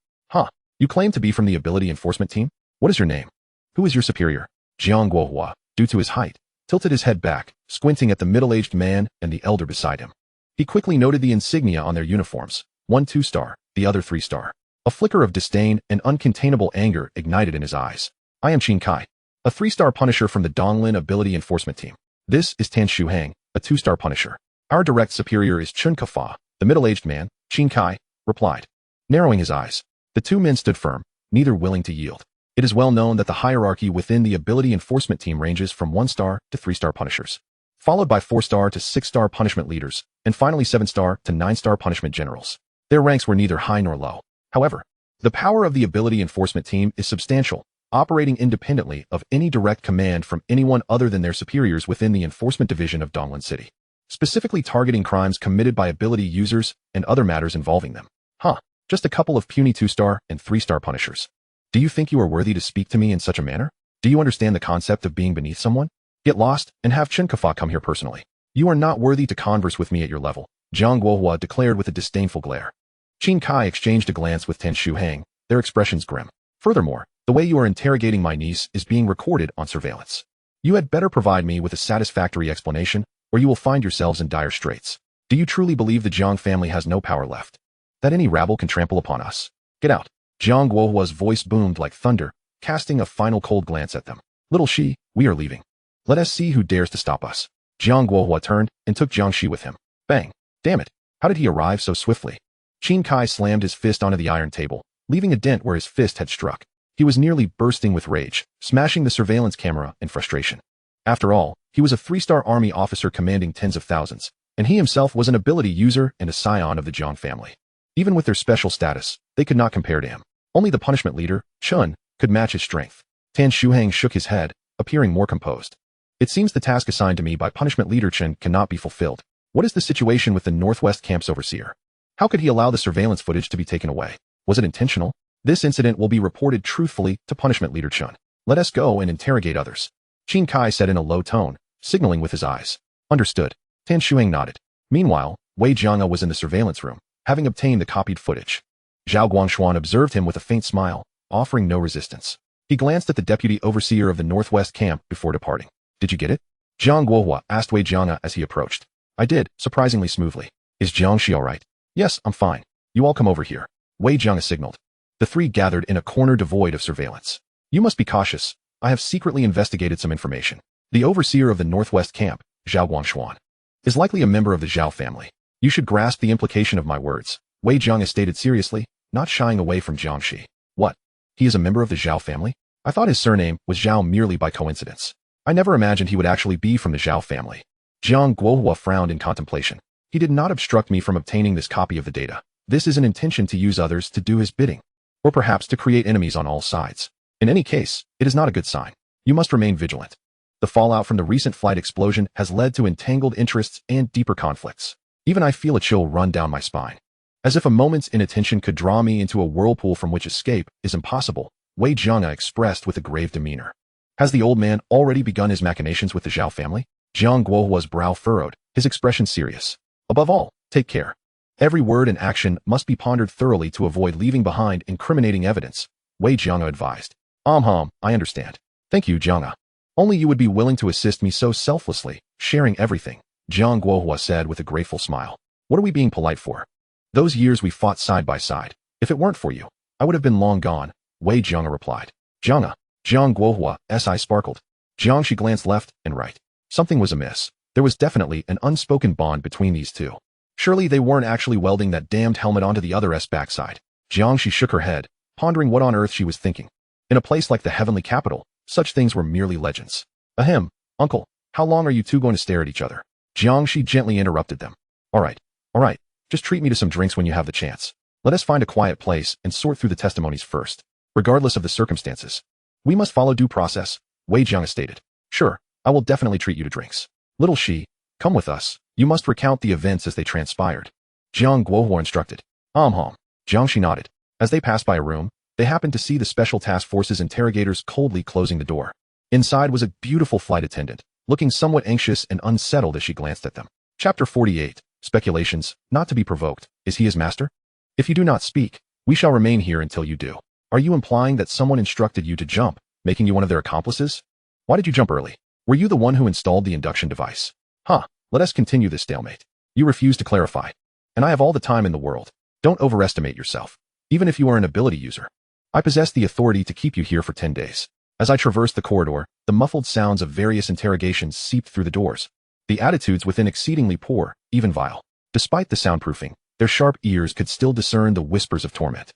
You claim to be from the ability enforcement team? What is your name? Who is your superior? Jiang Guohua, due to his height, tilted his head back, squinting at the middle-aged man and the elder beside him. He quickly noted the insignia on their uniforms, one 2-star, the other 3-star. A flicker of disdain and uncontainable anger ignited in his eyes. I am Qin Kai, a 3-star Punisher from the Donglin Ability Enforcement Team. This is Tan Shuhang, a 2-star Punisher. Our direct superior is Chun Kafa, the middle-aged man, Qin Kai, replied. Narrowing his eyes, the two men stood firm, neither willing to yield. It is well known that the hierarchy within the Ability Enforcement Team ranges from 1-star to 3-star Punishers, followed by 4-star to 6-star Punishment Leaders, and finally 7-star to 9-star Punishment Generals. Their ranks were neither high nor low. However, the power of the Ability Enforcement Team is substantial, operating independently of any direct command from anyone other than their superiors within the Enforcement Division of Donglin City, specifically targeting crimes committed by ability users and other matters involving them. Just a couple of puny 2-star and 3-star Punishers. Do you think you are worthy to speak to me in such a manner? Do you understand the concept of being beneath someone? Get lost and have Chun Kafa come here personally. You are not worthy to converse with me at your level, Jiang Guohua declared with a disdainful glare. Qin Kai exchanged a glance with Tan Shuhang, their expressions grim. Furthermore, the way you are interrogating my niece is being recorded on surveillance. You had better provide me with a satisfactory explanation, or you will find yourselves in dire straits. Do you truly believe the Jiang family has no power left? That any rabble can trample upon us? Get out. Jiang Guohua's voice boomed like thunder, casting a final cold glance at them. Little Shi, we are leaving. Let us see who dares to stop us. Jiang Guohua turned and took Jiangxi with him. Bang! Damn it! How did he arrive so swiftly? Qin Kai slammed his fist onto the iron table, leaving a dent where his fist had struck. He was nearly bursting with rage, smashing the surveillance camera in frustration. After all, he was a 3-star army officer commanding tens of thousands, and he himself was an ability user and a scion of the Jiang family. Even with their special status, they could not compare to him. Only the punishment leader, Chun, could match his strength. Tan Shuhang shook his head, appearing more composed. It seems the task assigned to me by punishment leader Chun cannot be fulfilled. What is the situation with the Northwest Camp's overseer? How could he allow the surveillance footage to be taken away? Was it intentional? This incident will be reported truthfully to punishment leader Chun. Let us go and interrogate others. Qin Kai said in a low tone, signaling with his eyes. Understood. Tan Shuhang nodded. Meanwhile, Wei Jianga was in the surveillance room, having obtained the copied footage. Zhao Guangshuan observed him with a faint smile, offering no resistance. He glanced at the deputy overseer of the Northwest Camp before departing. Did you get it? Jiang Guohua asked Wei Jianga as he approached. I did, surprisingly smoothly. Is Jiangxi all right? Yes, I'm fine. You all come over here. Wei Jianga signaled. The three gathered in a corner devoid of surveillance. You must be cautious. I have secretly investigated some information. The overseer of the Northwest Camp, Zhao Guangshuan, is likely a member of the Zhao family. You should grasp the implication of my words, Wei Jianga stated seriously, not shying away from Jiangxi. What? He is a member of the Zhao family? I thought his surname was Zhao merely by coincidence. I never imagined he would actually be from the Zhao family. Jiang Guohua frowned in contemplation. He did not obstruct me from obtaining this copy of the data. This is an intention to use others to do his bidding, or perhaps to create enemies on all sides. In any case, it is not a good sign. You must remain vigilant. The fallout from the recent flight explosion has led to entangled interests and deeper conflicts. Even I feel a chill run down my spine. As if a moment's inattention could draw me into a whirlpool from which escape is impossible, Wei Jianga expressed with a grave demeanor. Has the old man already begun his machinations with the Zhao family? Jiang Guohua's brow furrowed, his expression serious. Above all, take care. Every word and action must be pondered thoroughly to avoid leaving behind incriminating evidence, Wei Jianga advised. I understand. Thank you, Jiang. Only you would be willing to assist me so selflessly, sharing everything, Jiang Guohua said with a grateful smile. What are we being polite for? Those years we fought side by side. If it weren't for you, I would have been long gone, Wei Jiang replied. Jiang Guohua's eye sparkled. Jiang, she glanced left and right. Something was amiss. There was definitely an unspoken bond between these two. Surely they weren't actually welding that damned helmet onto the other's backside. Jiang, she shook her head, pondering what on earth she was thinking. In a place like the heavenly capital, such things were merely legends. Ahem, uncle, how long are you two going to stare at each other? Jiang, she gently interrupted them. All right, just treat me to some drinks when you have the chance. Let us find a quiet place and sort through the testimonies first. Regardless of the circumstances, we must follow due process, Wei Jiang stated. Sure, I will definitely treat you to drinks. Little Shi, come with us. You must recount the events as they transpired. Jiang Guohua instructed. Jiang, she nodded. As they passed by a room, they happened to see the Special Task Force's interrogators coldly closing the door. Inside was a beautiful flight attendant, looking somewhat anxious and unsettled as she glanced at them. Chapter 48. Speculations, not to be provoked. Is he his master? If you do not speak, we shall remain here until you do. Are you implying that someone instructed you to jump, making you one of their accomplices? Why did you jump early? Were you the one who installed the induction device? Let us continue this stalemate. You refuse to clarify. And I have all the time in the world. Don't overestimate yourself. Even if you are an ability user. I possess the authority to keep you here for 10 days. As I traversed the corridor, the muffled sounds of various interrogations seeped through the doors. The attitudes within exceedingly poor, even vile. Despite the soundproofing, their sharp ears could still discern the whispers of torment.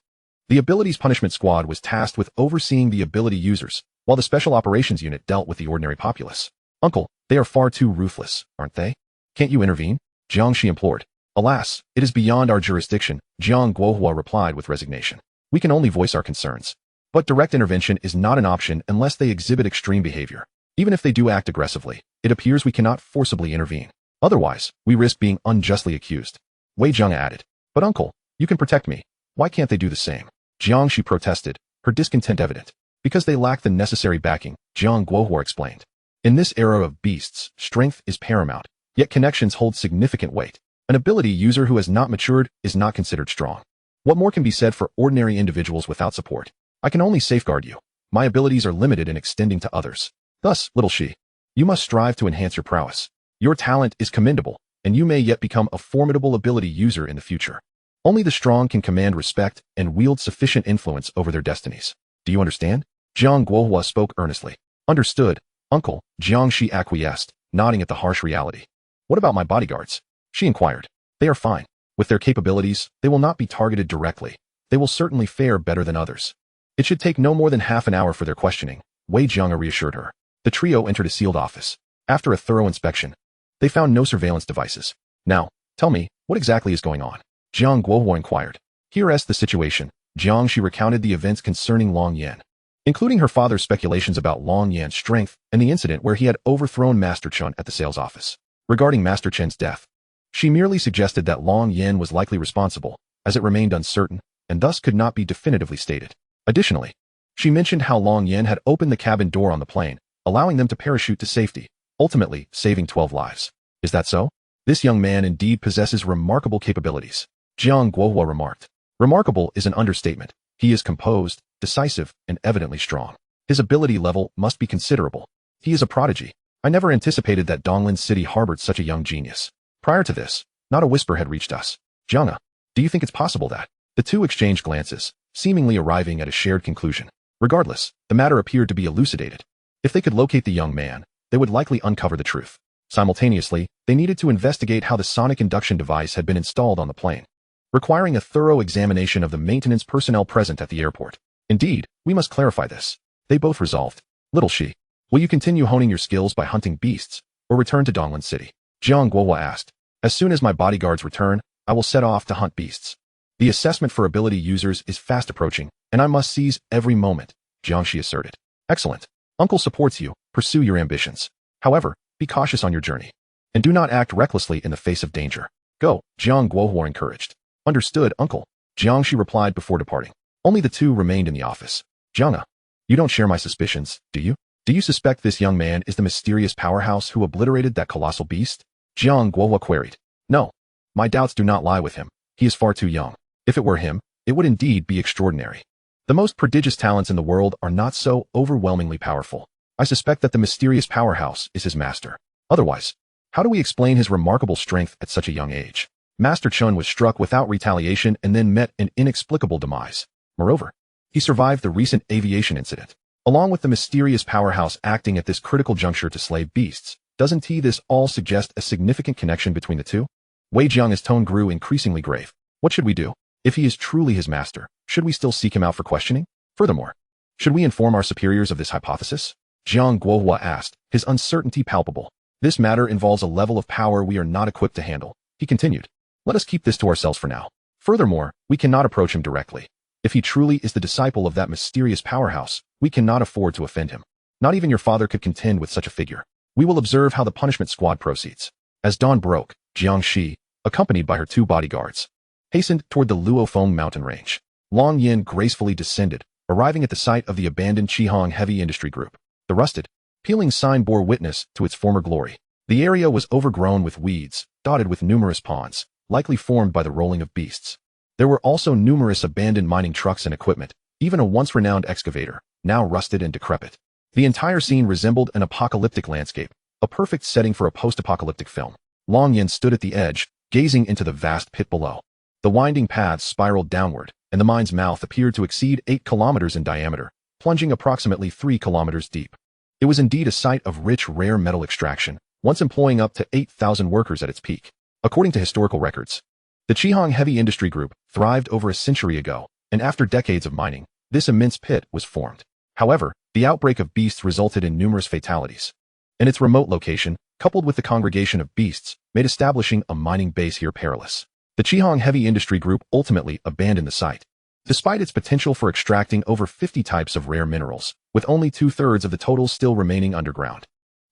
The Abilities Punishment Squad was tasked with overseeing the ability users, while the Special Operations Unit dealt with the ordinary populace. Uncle, they are far too ruthless, aren't they? Can't you intervene? Jiang, she implored. Alas, it is beyond our jurisdiction, Jiang Guohua replied with resignation. We can only voice our concerns. But direct intervention is not an option unless they exhibit extreme behavior. Even if they do act aggressively, it appears we cannot forcibly intervene. Otherwise, we risk being unjustly accused. Wei Jiang added. But uncle, you can protect me. Why can't they do the same? Jiang, she protested, her discontent evident. Because they lack the necessary backing, Jiang Guohua explained. In this era of beasts, strength is paramount, yet connections hold significant weight. An ability user who has not matured is not considered strong. What more can be said for ordinary individuals without support? I can only safeguard you. My abilities are limited in extending to others. Thus, little Shi, you must strive to enhance your prowess. Your talent is commendable, and you may yet become a formidable ability user in the future. Only the strong can command respect and wield sufficient influence over their destinies. Do you understand? Jiang Guohua spoke earnestly. Understood, uncle, Jiang, she acquiesced, nodding at the harsh reality. What about my bodyguards? She inquired. They are fine. With their capabilities, they will not be targeted directly. They will certainly fare better than others. It should take no more than half an hour for their questioning, Wei Jiang reassured her. The trio entered a sealed office. After a thorough inspection, they found no surveillance devices. Now, tell me, what exactly is going on? Jiang Guohua inquired. Here's the situation. Jiang, she recounted the events concerning Long Yan, including her father's speculations about Long Yan's strength and the incident where he had overthrown Master Chen at the sales office. Regarding Master Chen's death, she merely suggested that Long Yan was likely responsible, as it remained uncertain, and thus could not be definitively stated. Additionally, she mentioned how Long Yan had opened the cabin door on the plane, allowing them to parachute to safety, ultimately saving 12 lives. Is that so? This young man indeed possesses remarkable capabilities, Jiang Guohua remarked. Remarkable is an understatement. He is composed, decisive, and evidently strong. His ability level must be considerable. He is a prodigy. I never anticipated that Donglin City harbored such a young genius. Prior to this, not a whisper had reached us. Jiang, do you think it's possible that? The two exchanged glances, seemingly arriving at a shared conclusion. Regardless, the matter appeared to be elucidated. If they could locate the young man, they would likely uncover the truth. Simultaneously, they needed to investigate how the sonic induction device had been installed on the plane, requiring a thorough examination of the maintenance personnel present at the airport. Indeed, we must clarify this. They both resolved. Little Shi, will you continue honing your skills by hunting beasts, or return to Donglin City? Jiang Guohua asked. As soon as my bodyguards return, I will set off to hunt beasts. The assessment for ability users is fast approaching, and I must seize every moment, Jiang Shi asserted. Excellent. Uncle supports you. Pursue your ambitions. However, be cautious on your journey, and do not act recklessly in the face of danger. Go, Jiang Guohua encouraged. Understood, uncle, Jiang Shi replied before departing. Only the two remained in the office. Jiang, you don't share my suspicions, do you? Do you suspect this young man is the mysterious powerhouse who obliterated that colossal beast? Jiang Guohua queried. No. My doubts do not lie with him. He is far too young. If it were him, it would indeed be extraordinary. The most prodigious talents in the world are not so overwhelmingly powerful. I suspect that the mysterious powerhouse is his master. Otherwise, how do we explain his remarkable strength at such a young age? Master Chun was struck without retaliation and then met an inexplicable demise. Moreover, he survived the recent aviation incident. Along with the mysterious powerhouse acting at this critical juncture to slay beasts, doesn't this all suggest a significant connection between the two? Wei Jiang's tone grew increasingly grave. What should we do? If he is truly his master, should we still seek him out for questioning? Furthermore, should we inform our superiors of this hypothesis? Jiang Guohua asked, his uncertainty palpable. This matter involves a level of power we are not equipped to handle, he continued. Let us keep this to ourselves for now. Furthermore, we cannot approach him directly. If he truly is the disciple of that mysterious powerhouse, we cannot afford to offend him. Not even your father could contend with such a figure. We will observe how the punishment squad proceeds. As dawn broke, Jiang Shi, accompanied by her 2 bodyguards, hastened toward the Luofeng mountain range. Long Yin gracefully descended, arriving at the site of the abandoned Qihong Heavy Industry Group. The rusted, peeling sign bore witness to its former glory. The area was overgrown with weeds, dotted with numerous ponds, likely formed by the rolling of beasts. There were also numerous abandoned mining trucks and equipment, even a once-renowned excavator, now rusted and decrepit. The entire scene resembled an apocalyptic landscape, a perfect setting for a post-apocalyptic film. Long Yin stood at the edge, gazing into the vast pit below. The winding paths spiraled downward, and the mine's mouth appeared to exceed 8 kilometers in diameter, plunging approximately 3 kilometers deep. It was indeed a site of rich, rare metal extraction, once employing up to 8,000 workers at its peak. According to historical records, the Qihong Heavy Industry Group thrived over a century ago, and after decades of mining, this immense pit was formed. However, the outbreak of beasts resulted in numerous fatalities. And its remote location, coupled with the congregation of beasts, made establishing a mining base here perilous. The Qihong Heavy Industry Group ultimately abandoned the site. Despite its potential for extracting over 50 types of rare minerals, with only 2/3 of the total still remaining underground.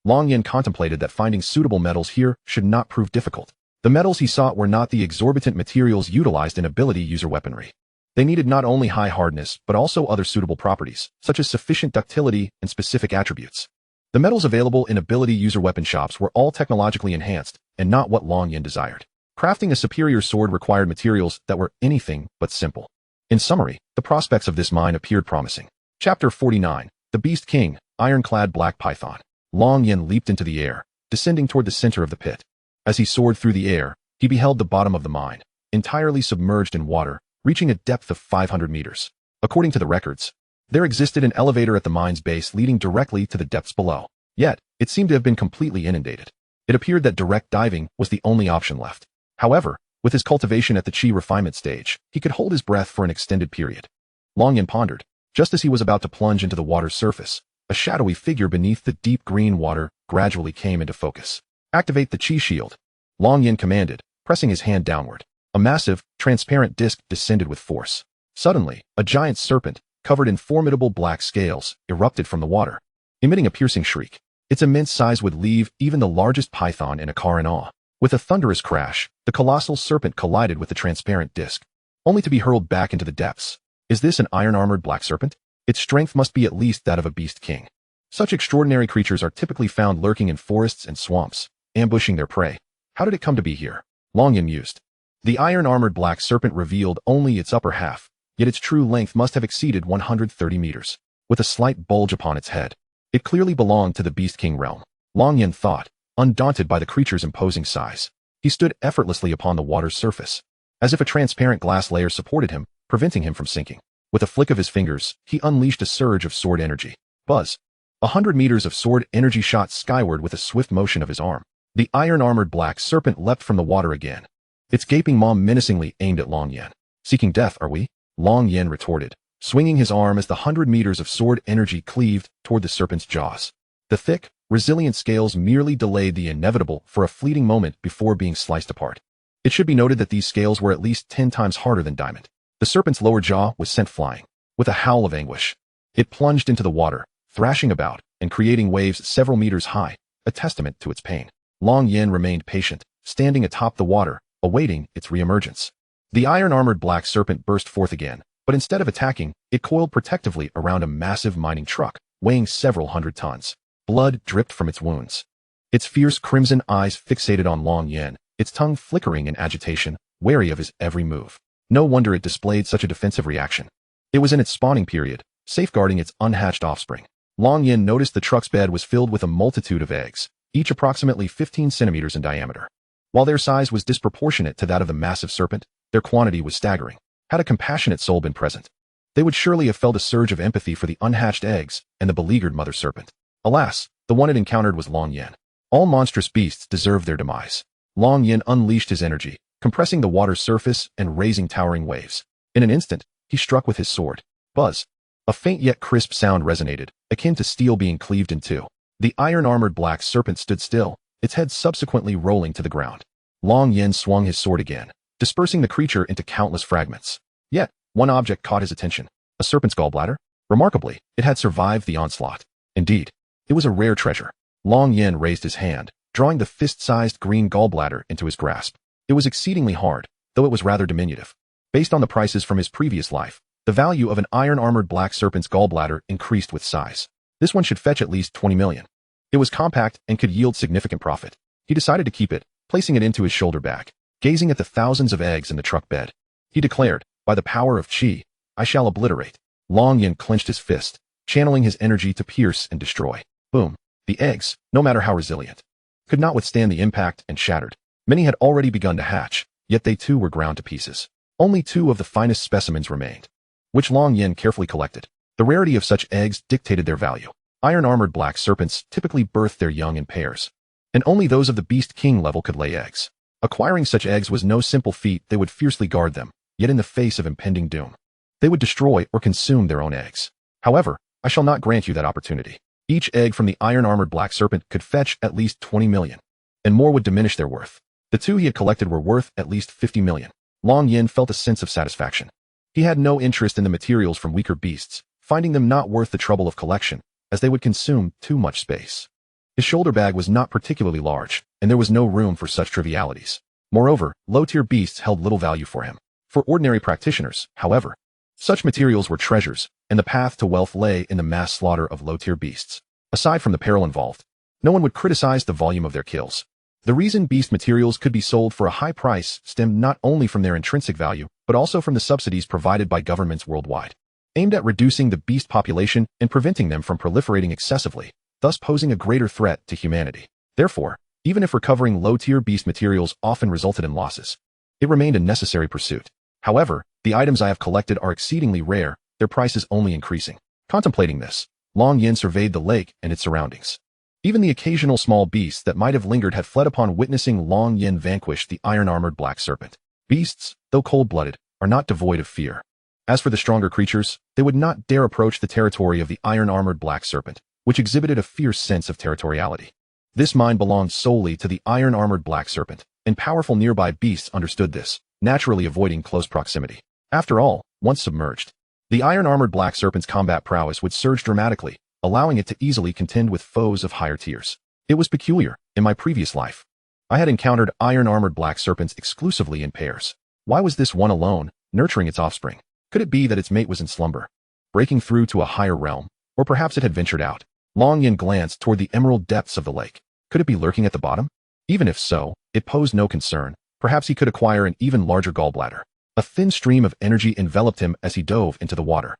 Long Yin contemplated that finding suitable metals here should not prove difficult. The metals he sought were not the exorbitant materials utilized in ability user weaponry. They needed not only high hardness, but also other suitable properties, such as sufficient ductility and specific attributes. The metals available in ability user weapon shops were all technologically enhanced, and not what Long Yin desired. Crafting a superior sword required materials that were anything but simple. In summary, the prospects of this mine appeared promising. Chapter 49, The Beast King, Ironclad Black Python. Long Yin leaped into the air, descending toward the center of the pit. As he soared through the air, he beheld the bottom of the mine, entirely submerged in water, reaching a depth of 500 meters. According to the records, there existed an elevator at the mine's base leading directly to the depths below. Yet, it seemed to have been completely inundated. It appeared that direct diving was the only option left. However, with his cultivation at the Qi refinement stage, he could hold his breath for an extended period. Long Yin pondered. Just as he was about to plunge into the water's surface, a shadowy figure beneath the deep green water gradually came into focus. Activate the Qi shield, Long Yin commanded, pressing his hand downward. A massive, transparent disc descended with force. Suddenly, a giant serpent, covered in formidable black scales, erupted from the water, emitting a piercing shriek. Its immense size would leave even the largest python in a car in awe. With a thunderous crash, the colossal serpent collided with the transparent disc, only to be hurled back into the depths. Is this an iron-armored black serpent? Its strength must be at least that of a beast king. Such extraordinary creatures are typically found lurking in forests and swamps, ambushing their prey. How did it come to be here? Long Yin mused. The iron-armored black serpent revealed only its upper half, yet its true length must have exceeded 130 meters. With a slight bulge upon its head, it clearly belonged to the Beast King realm. Long Yin thought, undaunted by the creature's imposing size. He stood effortlessly upon the water's surface, as if a transparent glass layer supported him, preventing him from sinking. With a flick of his fingers, he unleashed a surge of sword energy. Buzz! 100 meters of sword energy shot skyward with a swift motion of his arm. The iron-armored black serpent leapt from the water again, its gaping maw menacingly aimed at Long Yin. Seeking death, are we? Long Yin retorted, swinging his arm as the 100 meters of sword energy cleaved toward the serpent's jaws. The thick, resilient scales merely delayed the inevitable for a fleeting moment before being sliced apart. It should be noted that these scales were at least 10 times harder than diamond. The serpent's lower jaw was sent flying. With a howl of anguish, it plunged into the water, thrashing about and creating waves several meters high, a testament to its pain. Long Yin remained patient, standing atop the water, awaiting its reemergence. The iron-armored black serpent burst forth again, but instead of attacking, it coiled protectively around a massive mining truck, weighing several hundred tons. Blood dripped from its wounds. Its fierce crimson eyes fixated on Long Yin, its tongue flickering in agitation, wary of his every move. No wonder it displayed such a defensive reaction. It was in its spawning period, safeguarding its unhatched offspring. Long Yin noticed the truck's bed was filled with a multitude of eggs, each approximately 15 centimeters in diameter. While their size was disproportionate to that of the massive serpent, their quantity was staggering. Had a compassionate soul been present, they would surely have felt a surge of empathy for the unhatched eggs and the beleaguered mother serpent. Alas, the one it encountered was Long Yin. All monstrous beasts deserve their demise. Long Yin unleashed his energy, compressing the water's surface and raising towering waves. In an instant, he struck with his sword. Buzz. A faint yet crisp sound resonated, akin to steel being cleaved in two. The iron-armored black serpent stood still, its head subsequently rolling to the ground. Long Yin swung his sword again, dispersing the creature into countless fragments. Yet, one object caught his attention. A serpent's gallbladder? Remarkably, it had survived the onslaught. Indeed, it was a rare treasure. Long Yin raised his hand, drawing the fist-sized green gallbladder into his grasp. It was exceedingly hard, though it was rather diminutive. Based on the prices from his previous life, the value of an iron-armored black serpent's gallbladder increased with size. This one should fetch at least 20 million. It was compact and could yield significant profit. He decided to keep it, placing it into his shoulder bag. Gazing at the thousands of eggs in the truck bed, he declared, "By the power of Qi, I shall obliterate." Long Yin clenched his fist, channeling his energy to pierce and destroy. Boom. The eggs, no matter how resilient, could not withstand the impact and shattered. Many had already begun to hatch, yet they too were ground to pieces. Only 2 of the finest specimens remained, which Long Yin carefully collected. The rarity of such eggs dictated their value. Iron-armored black serpents typically birth their young in pairs, and only those of the Beast King level could lay eggs. Acquiring such eggs was no simple feat. They would fiercely guard them, yet in the face of impending doom, they would destroy or consume their own eggs. However, I shall not grant you that opportunity. Each egg from the iron-armored black serpent could fetch at least 20 million, and more would diminish their worth. The 2 he had collected were worth at least 50 million. Long Yin felt a sense of satisfaction. He had no interest in the materials from weaker beasts, finding them not worth the trouble of collection, as they would consume too much space. His shoulder bag was not particularly large, and there was no room for such trivialities. Moreover, low-tier beasts held little value for him. For ordinary practitioners, however, such materials were treasures, and the path to wealth lay in the mass slaughter of low-tier beasts. Aside from the peril involved, no one would criticize the volume of their kills. The reason beast materials could be sold for a high price stemmed not only from their intrinsic value, but also from the subsidies provided by governments worldwide, aimed at reducing the beast population and preventing them from proliferating excessively, thus posing a greater threat to humanity. Therefore, even if recovering low-tier beast materials often resulted in losses, it remained a necessary pursuit. However, the items I have collected are exceedingly rare, their prices only increasing. Contemplating this, Long Yin surveyed the lake and its surroundings. Even the occasional small beasts that might have lingered had fled upon witnessing Long Yin vanquish the iron-armored black serpent. Beasts, though cold-blooded, are not devoid of fear. As for the stronger creatures, they would not dare approach the territory of the iron-armored black serpent, which exhibited a fierce sense of territoriality. This mind belonged solely to the iron-armored black serpent, and powerful nearby beasts understood this, naturally avoiding close proximity. After all, once submerged, the iron-armored black serpent's combat prowess would surge dramatically, allowing it to easily contend with foes of higher tiers. It was peculiar. In my previous life, I had encountered iron-armored black serpents exclusively in pairs. Why was this one alone, nurturing its offspring? Could it be that its mate was in slumber, breaking through to a higher realm, or perhaps it had ventured out? Long Yin glanced toward the emerald depths of the lake. Could it be lurking at the bottom? Even if so, it posed no concern. Perhaps he could acquire an even larger gallbladder. A thin stream of energy enveloped him as he dove into the water.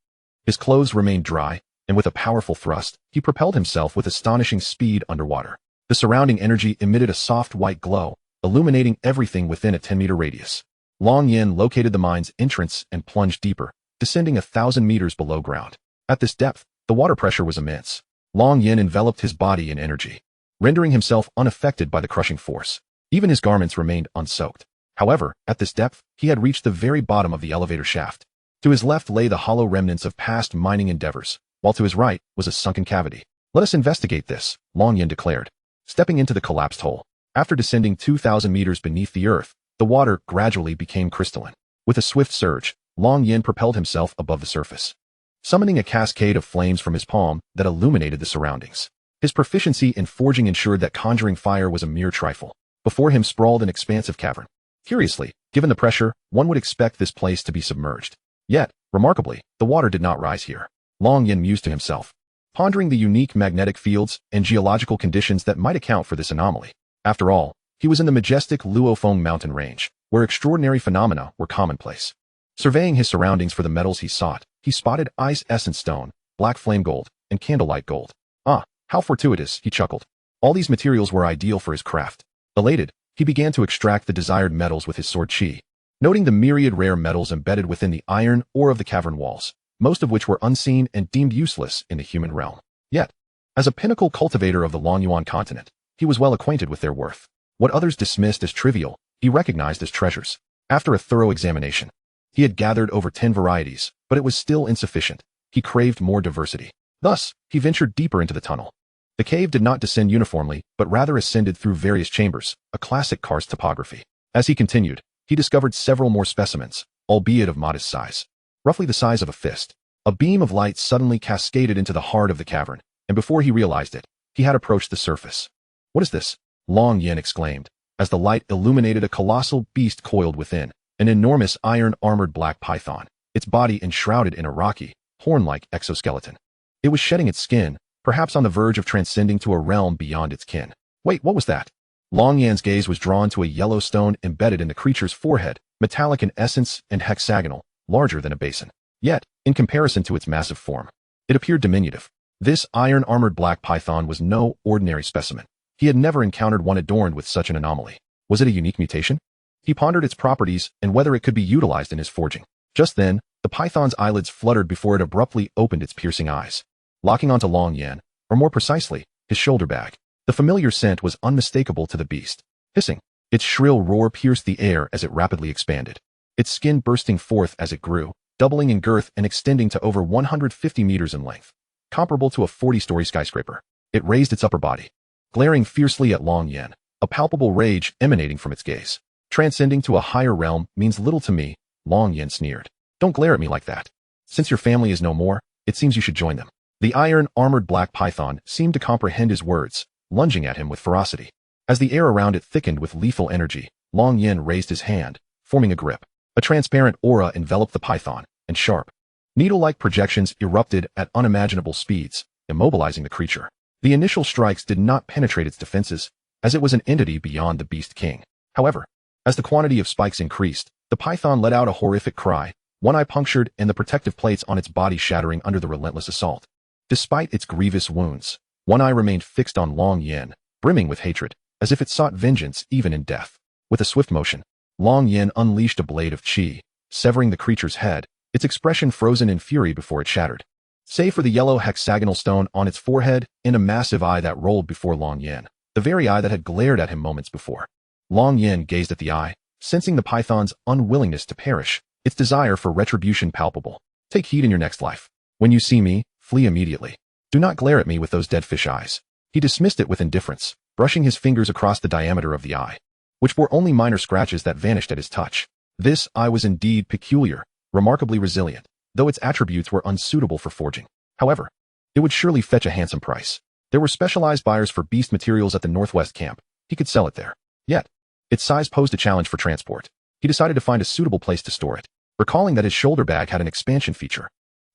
His clothes remained dry, and with a powerful thrust, he propelled himself with astonishing speed underwater. The surrounding energy emitted a soft white glow, illuminating everything within a 10-meter radius. Long Yin located the mine's entrance and plunged deeper, descending 1,000 meters below ground. At this depth, the water pressure was immense. Long Yin enveloped his body in energy, rendering himself unaffected by the crushing force. Even his garments remained unsoaked. However, at this depth, he had reached the very bottom of the elevator shaft. To his left lay the hollow remnants of past mining endeavors, while to his right was a sunken cavity. "Let us investigate this," Long Yin declared, stepping into the collapsed hole. After descending 2,000 meters beneath the earth, the water gradually became crystalline. With a swift surge, Long Yin propelled himself above the surface, summoning a cascade of flames from his palm that illuminated the surroundings. His proficiency in forging ensured that conjuring fire was a mere trifle. Before him sprawled an expansive cavern. Curiously, given the pressure, one would expect this place to be submerged. Yet, remarkably, the water did not rise here. Long Yin mused to himself, pondering the unique magnetic fields and geological conditions that might account for this anomaly. After all, he was in the majestic Luofeng mountain range, where extraordinary phenomena were commonplace. Surveying his surroundings for the metals he sought, he he spotted ice essence stone, black flame gold, and candlelight gold. Ah, how fortuitous, he chuckled. All these materials were ideal for his craft. Elated, he began to extract the desired metals with his sword chi. Noting the myriad rare metals embedded within the iron ore of the cavern walls, most of which were unseen and deemed useless in the human realm. Yet, as a pinnacle cultivator of the Longyuan continent, he was well acquainted with their worth. What others dismissed as trivial, he recognized as treasures. After a thorough examination, he had gathered over 10 varieties, but it was still insufficient. He craved more diversity. Thus, he ventured deeper into the tunnel. The cave did not descend uniformly, but rather ascended through various chambers, a classic karst topography. As he continued, he discovered several more specimens, albeit of modest size. Roughly the size of a fist. A beam of light suddenly cascaded into the heart of the cavern, and before he realized it, he had approached the surface. "What is this?" Long Yen exclaimed, as the light illuminated a colossal beast coiled within, an enormous iron-armored black python, its body enshrouded in a rocky, horn-like exoskeleton. It was shedding its skin, perhaps on the verge of transcending to a realm beyond its kin. Wait, what was that? Long Yan's gaze was drawn to a yellow stone embedded in the creature's forehead, metallic in essence and hexagonal, larger than a basin. Yet, in comparison to its massive form, it appeared diminutive. This iron-armored black python was no ordinary specimen. He had never encountered one adorned with such an anomaly. Was it a unique mutation? He pondered its properties and whether it could be utilized in his forging. Just then, the python's eyelids fluttered before it abruptly opened its piercing eyes, locking onto Long Yan, or more precisely, his shoulder bag. The familiar scent was unmistakable to the beast. Hissing, its shrill roar pierced the air as it rapidly expanded, its skin bursting forth as it grew, doubling in girth and extending to over 150 meters in length, comparable to a 40-story skyscraper. It raised its upper body, glaring fiercely at Long Yan, a palpable rage emanating from its gaze. "Transcending to a higher realm means little to me," Long Yan sneered. "Don't glare at me like that. Since your family is no more, it seems you should join them." The iron-armored black python seemed to comprehend his words, lunging at him with ferocity. As the air around it thickened with lethal energy, Long Yen raised his hand, forming a grip. A transparent aura enveloped the python, and sharp, needle-like projections erupted at unimaginable speeds, immobilizing the creature. The initial strikes did not penetrate its defenses, as it was an entity beyond the Beast King. However, as the quantity of spikes increased, the python let out a horrific cry, one eye punctured and the protective plates on its body shattering under the relentless assault. Despite its grievous wounds, one eye remained fixed on Long Yen, brimming with hatred, as if it sought vengeance even in death. With a swift motion, Long Yen unleashed a blade of chi, severing the creature's head, its expression frozen in fury before it shattered. Save for the yellow hexagonal stone on its forehead and a massive eye that rolled before Long Yen, the very eye that had glared at him moments before. Long Yen gazed at the eye, sensing the python's unwillingness to perish, its desire for retribution palpable. "Take heed in your next life. When you see me, flee immediately. Do not glare at me with those dead fish eyes." He dismissed it with indifference, brushing his fingers across the diameter of the eye, which bore only minor scratches that vanished at his touch. This eye was indeed peculiar, remarkably resilient, though its attributes were unsuitable for forging. However, it would surely fetch a handsome price. There were specialized buyers for beast materials at the Northwest camp. He could sell it there. Yet, its size posed a challenge for transport. He decided to find a suitable place to store it, recalling that his shoulder bag had an expansion feature.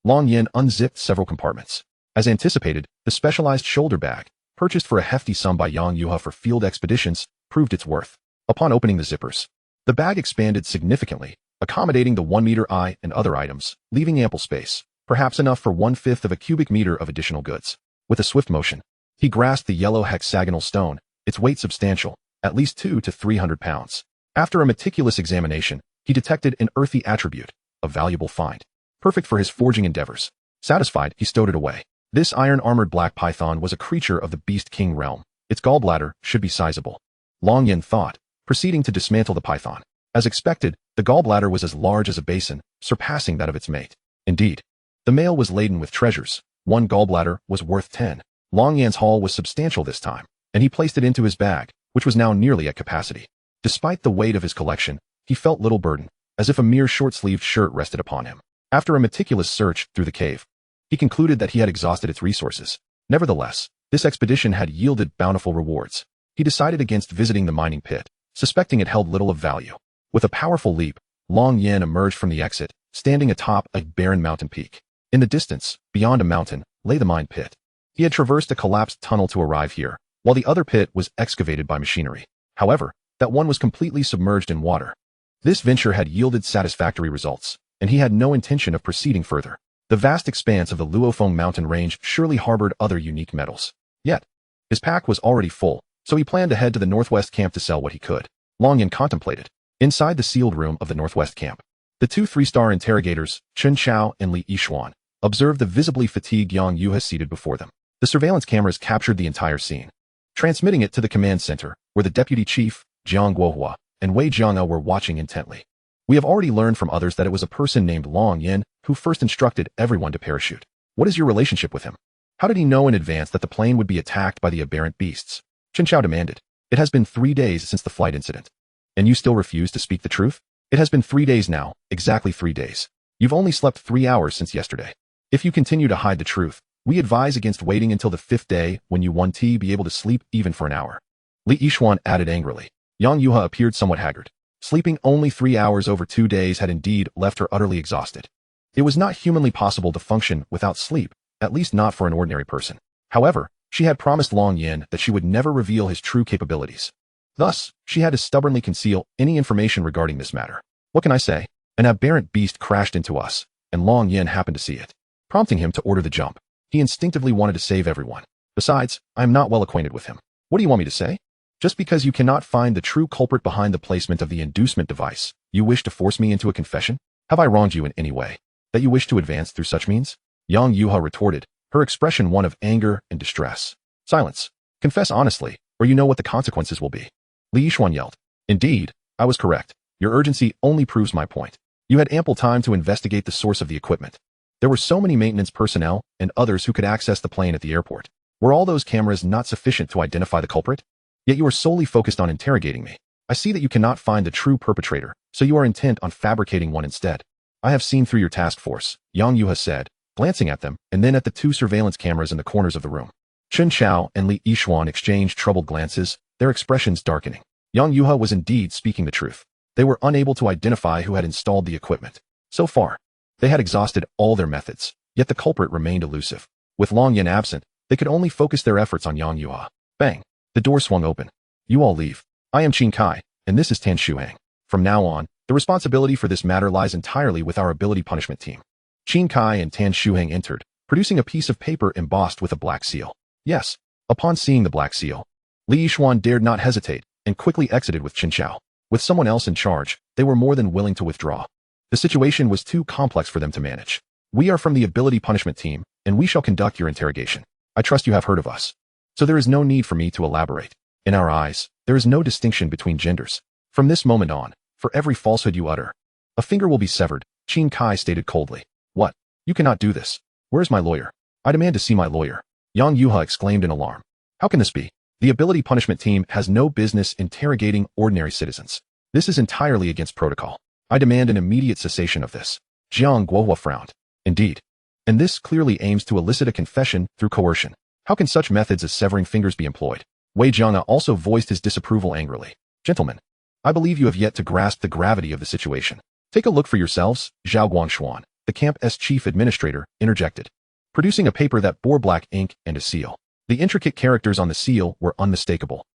Long Yen unzipped several compartments. As anticipated, the specialized shoulder bag, purchased for a hefty sum by Yang Yuha for field expeditions, proved its worth. Upon opening the zippers, the bag expanded significantly, accommodating the 1-meter eye and other items, leaving ample space, perhaps enough for 1/5 of a cubic meter of additional goods. With a swift motion, he grasped the yellow hexagonal stone, its weight substantial, at least 200 to 300 pounds. After a meticulous examination, he detected an earthy attribute, a valuable find, perfect for his forging endeavors. Satisfied, he stowed it away. This iron-armored black python was a creature of the Beast King realm. Its gallbladder should be sizable, Long Yen thought, proceeding to dismantle the python. As expected, the gallbladder was as large as a basin, surpassing that of its mate. Indeed, the male was laden with treasures. One gallbladder was worth 10. Long Yan's haul was substantial this time, and he placed it into his bag, which was now nearly at capacity. Despite the weight of his collection, he felt little burden, as if a mere short-sleeved shirt rested upon him. After a meticulous search through the cave, he concluded that he had exhausted its resources. Nevertheless, this expedition had yielded bountiful rewards. He decided against visiting the mining pit, suspecting it held little of value. With a powerful leap, Long Yen emerged from the exit, standing atop a barren mountain peak. In the distance, beyond a mountain, lay the mine pit. He had traversed a collapsed tunnel to arrive here, while the other pit was excavated by machinery. However, that one was completely submerged in water. This venture had yielded satisfactory results, and he had no intention of proceeding further. The vast expanse of the Luofeng mountain range surely harbored other unique metals. Yet, his pack was already full, so he planned to head to the northwest camp to sell what he could. Long Yin contemplated. Inside the sealed room of the northwest camp, the two 3-star interrogators, Chen Chao and Li Yishuan, observed the visibly fatigued Yang Yuha seated before them. The surveillance cameras captured the entire scene, transmitting it to the command center, where the deputy chief, Jiang Guohua, and Wei Jianga were watching intently. We have already learned from others that it was a person named Long Yin who first instructed everyone to parachute. What is your relationship with him? How did he know in advance that the plane would be attacked by the aberrant beasts? Chen Chao demanded. It has been 3 days since the flight incident. And you still refuse to speak the truth? It has been 3 days now, exactly 3 days. You've only slept 3 hours since yesterday. If you continue to hide the truth, we advise against waiting until the 5th day when you won't be able to sleep even for an hour. Li Yishuan added angrily. Yang Yuha appeared somewhat haggard. Sleeping only 3 hours over 2 days had indeed left her utterly exhausted. It was not humanly possible to function without sleep, at least not for an ordinary person. However, she had promised Long Yin that she would never reveal his true capabilities. Thus, she had to stubbornly conceal any information regarding this matter. What can I say? An aberrant beast crashed into us, and Long Yin happened to see it, prompting him to order the jump. He instinctively wanted to save everyone. Besides, I am not well acquainted with him. What do you want me to say? Just because you cannot find the true culprit behind the placement of the inducement device, you wish to force me into a confession? Have I wronged you in any way, that you wish to advance through such means? Yang Yuha retorted, her expression one of anger and distress. Silence. Confess honestly, or you know what the consequences will be. Li Yishuan yelled. Indeed, I was correct. Your urgency only proves my point. You had ample time to investigate the source of the equipment. There were so many maintenance personnel and others who could access the plane at the airport. Were all those cameras not sufficient to identify the culprit? Yet you are solely focused on interrogating me. I see that you cannot find the true perpetrator, so you are intent on fabricating one instead. I have seen through your task force, Yang Yuha said, glancing at them and then at the 2 surveillance cameras in the corners of the room. Chen Chao and Li Yishuan exchanged troubled glances, their expressions darkening. Yang Yuha was indeed speaking the truth. They were unable to identify who had installed the equipment. So far, they had exhausted all their methods, yet the culprit remained elusive. With Long Yin absent, they could only focus their efforts on Yang Yuha. Bang! The door swung open. You all leave. I am Qin Kai, and this is Tan Shuhang. From now on, the responsibility for this matter lies entirely with our ability punishment team. Qin Kai and Tan Shuhang entered, producing a piece of paper embossed with a black seal. Yes. Upon seeing the black seal, Li Yishuan dared not hesitate and quickly exited with Chen Chao. With someone else in charge, they were more than willing to withdraw. The situation was too complex for them to manage. We are from the ability punishment team, and we shall conduct your interrogation. I trust you have heard of us. So there is no need for me to elaborate. In our eyes, there is no distinction between genders. From this moment on, for every falsehood you utter, a finger will be severed, Qin Kai stated coldly. What? You cannot do this. Where's my lawyer? I demand to see my lawyer. Yang Yuha exclaimed in alarm. How can this be? The ability punishment team has no business interrogating ordinary citizens. This is entirely against protocol. I demand an immediate cessation of this. Jiang Guohua frowned. Indeed. And this clearly aims to elicit a confession through coercion. How can such methods as severing fingers be employed? Wei Jianga also voiced his disapproval angrily. Gentlemen, I believe you have yet to grasp the gravity of the situation. Take a look for yourselves, Zhao Guangshuan, the camp's chief administrator, interjected, producing a paper that bore black ink and a seal. The intricate characters on the seal were unmistakable.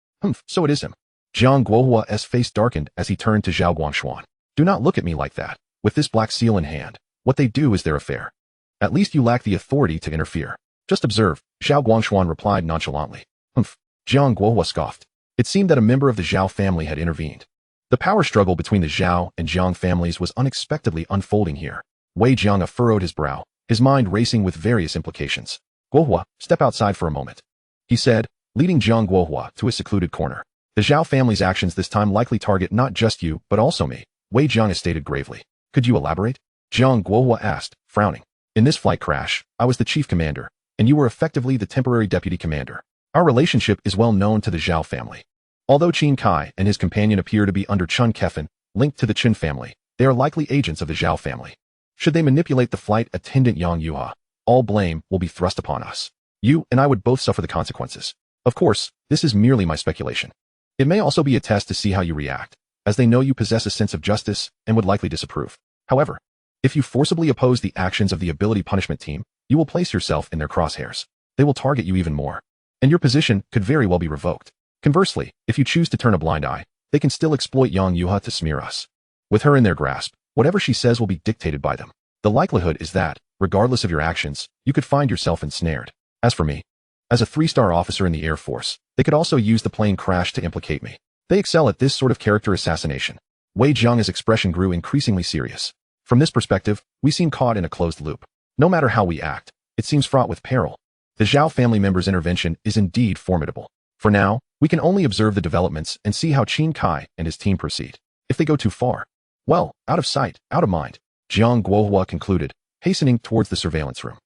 So it is him. Jiang Guohua's face darkened as he turned to Zhao Guangshuan. Do not look at me like that. With this black seal in hand, what they do is their affair. At least you lack the authority to interfere. Just observe, Zhao Guangshuan replied nonchalantly. Jiang Guohua scoffed. It seemed that a member of the Zhao family had intervened. The power struggle between the Zhao and Jiang families was unexpectedly unfolding here. Wei Jianga furrowed his brow, his mind racing with various implications. Guohua, step outside for a moment, he said, leading Jiang Guohua to a secluded corner. The Zhao family's actions this time likely target not just you, but also me, Wei Jianga stated gravely. Could you elaborate? Jiang Guohua asked, frowning. In this flight crash, I was the chief commander, and you were effectively the temporary deputy commander. Our relationship is well known to the Zhao family. Although Qin Kai and his companion appear to be under Chun Kefan, linked to the Chen family, they are likely agents of the Zhao family. Should they manipulate the flight attendant Yang Yuha, all blame will be thrust upon us. You and I would both suffer the consequences. Of course, this is merely my speculation. It may also be a test to see how you react, as they know you possess a sense of justice and would likely disapprove. However, if you forcibly oppose the actions of the ability punishment team, you will place yourself in their crosshairs. They will target you even more, and your position could very well be revoked. Conversely, if you choose to turn a blind eye, they can still exploit Yang Yuha to smear us. With her in their grasp, whatever she says will be dictated by them. The likelihood is that, regardless of your actions, you could find yourself ensnared. As for me, as a 3-star officer in the Air Force, they could also use the plane crash to implicate me. They excel at this sort of character assassination. Wei Jiang's expression grew increasingly serious. From this perspective, we seem caught in a closed loop. No matter how we act, it seems fraught with peril. The Zhao family member's intervention is indeed formidable. For now, we can only observe the developments and see how Qin Kai and his team proceed. If they go too far, well, out of sight, out of mind, Jiang Guohua concluded, hastening towards the surveillance room.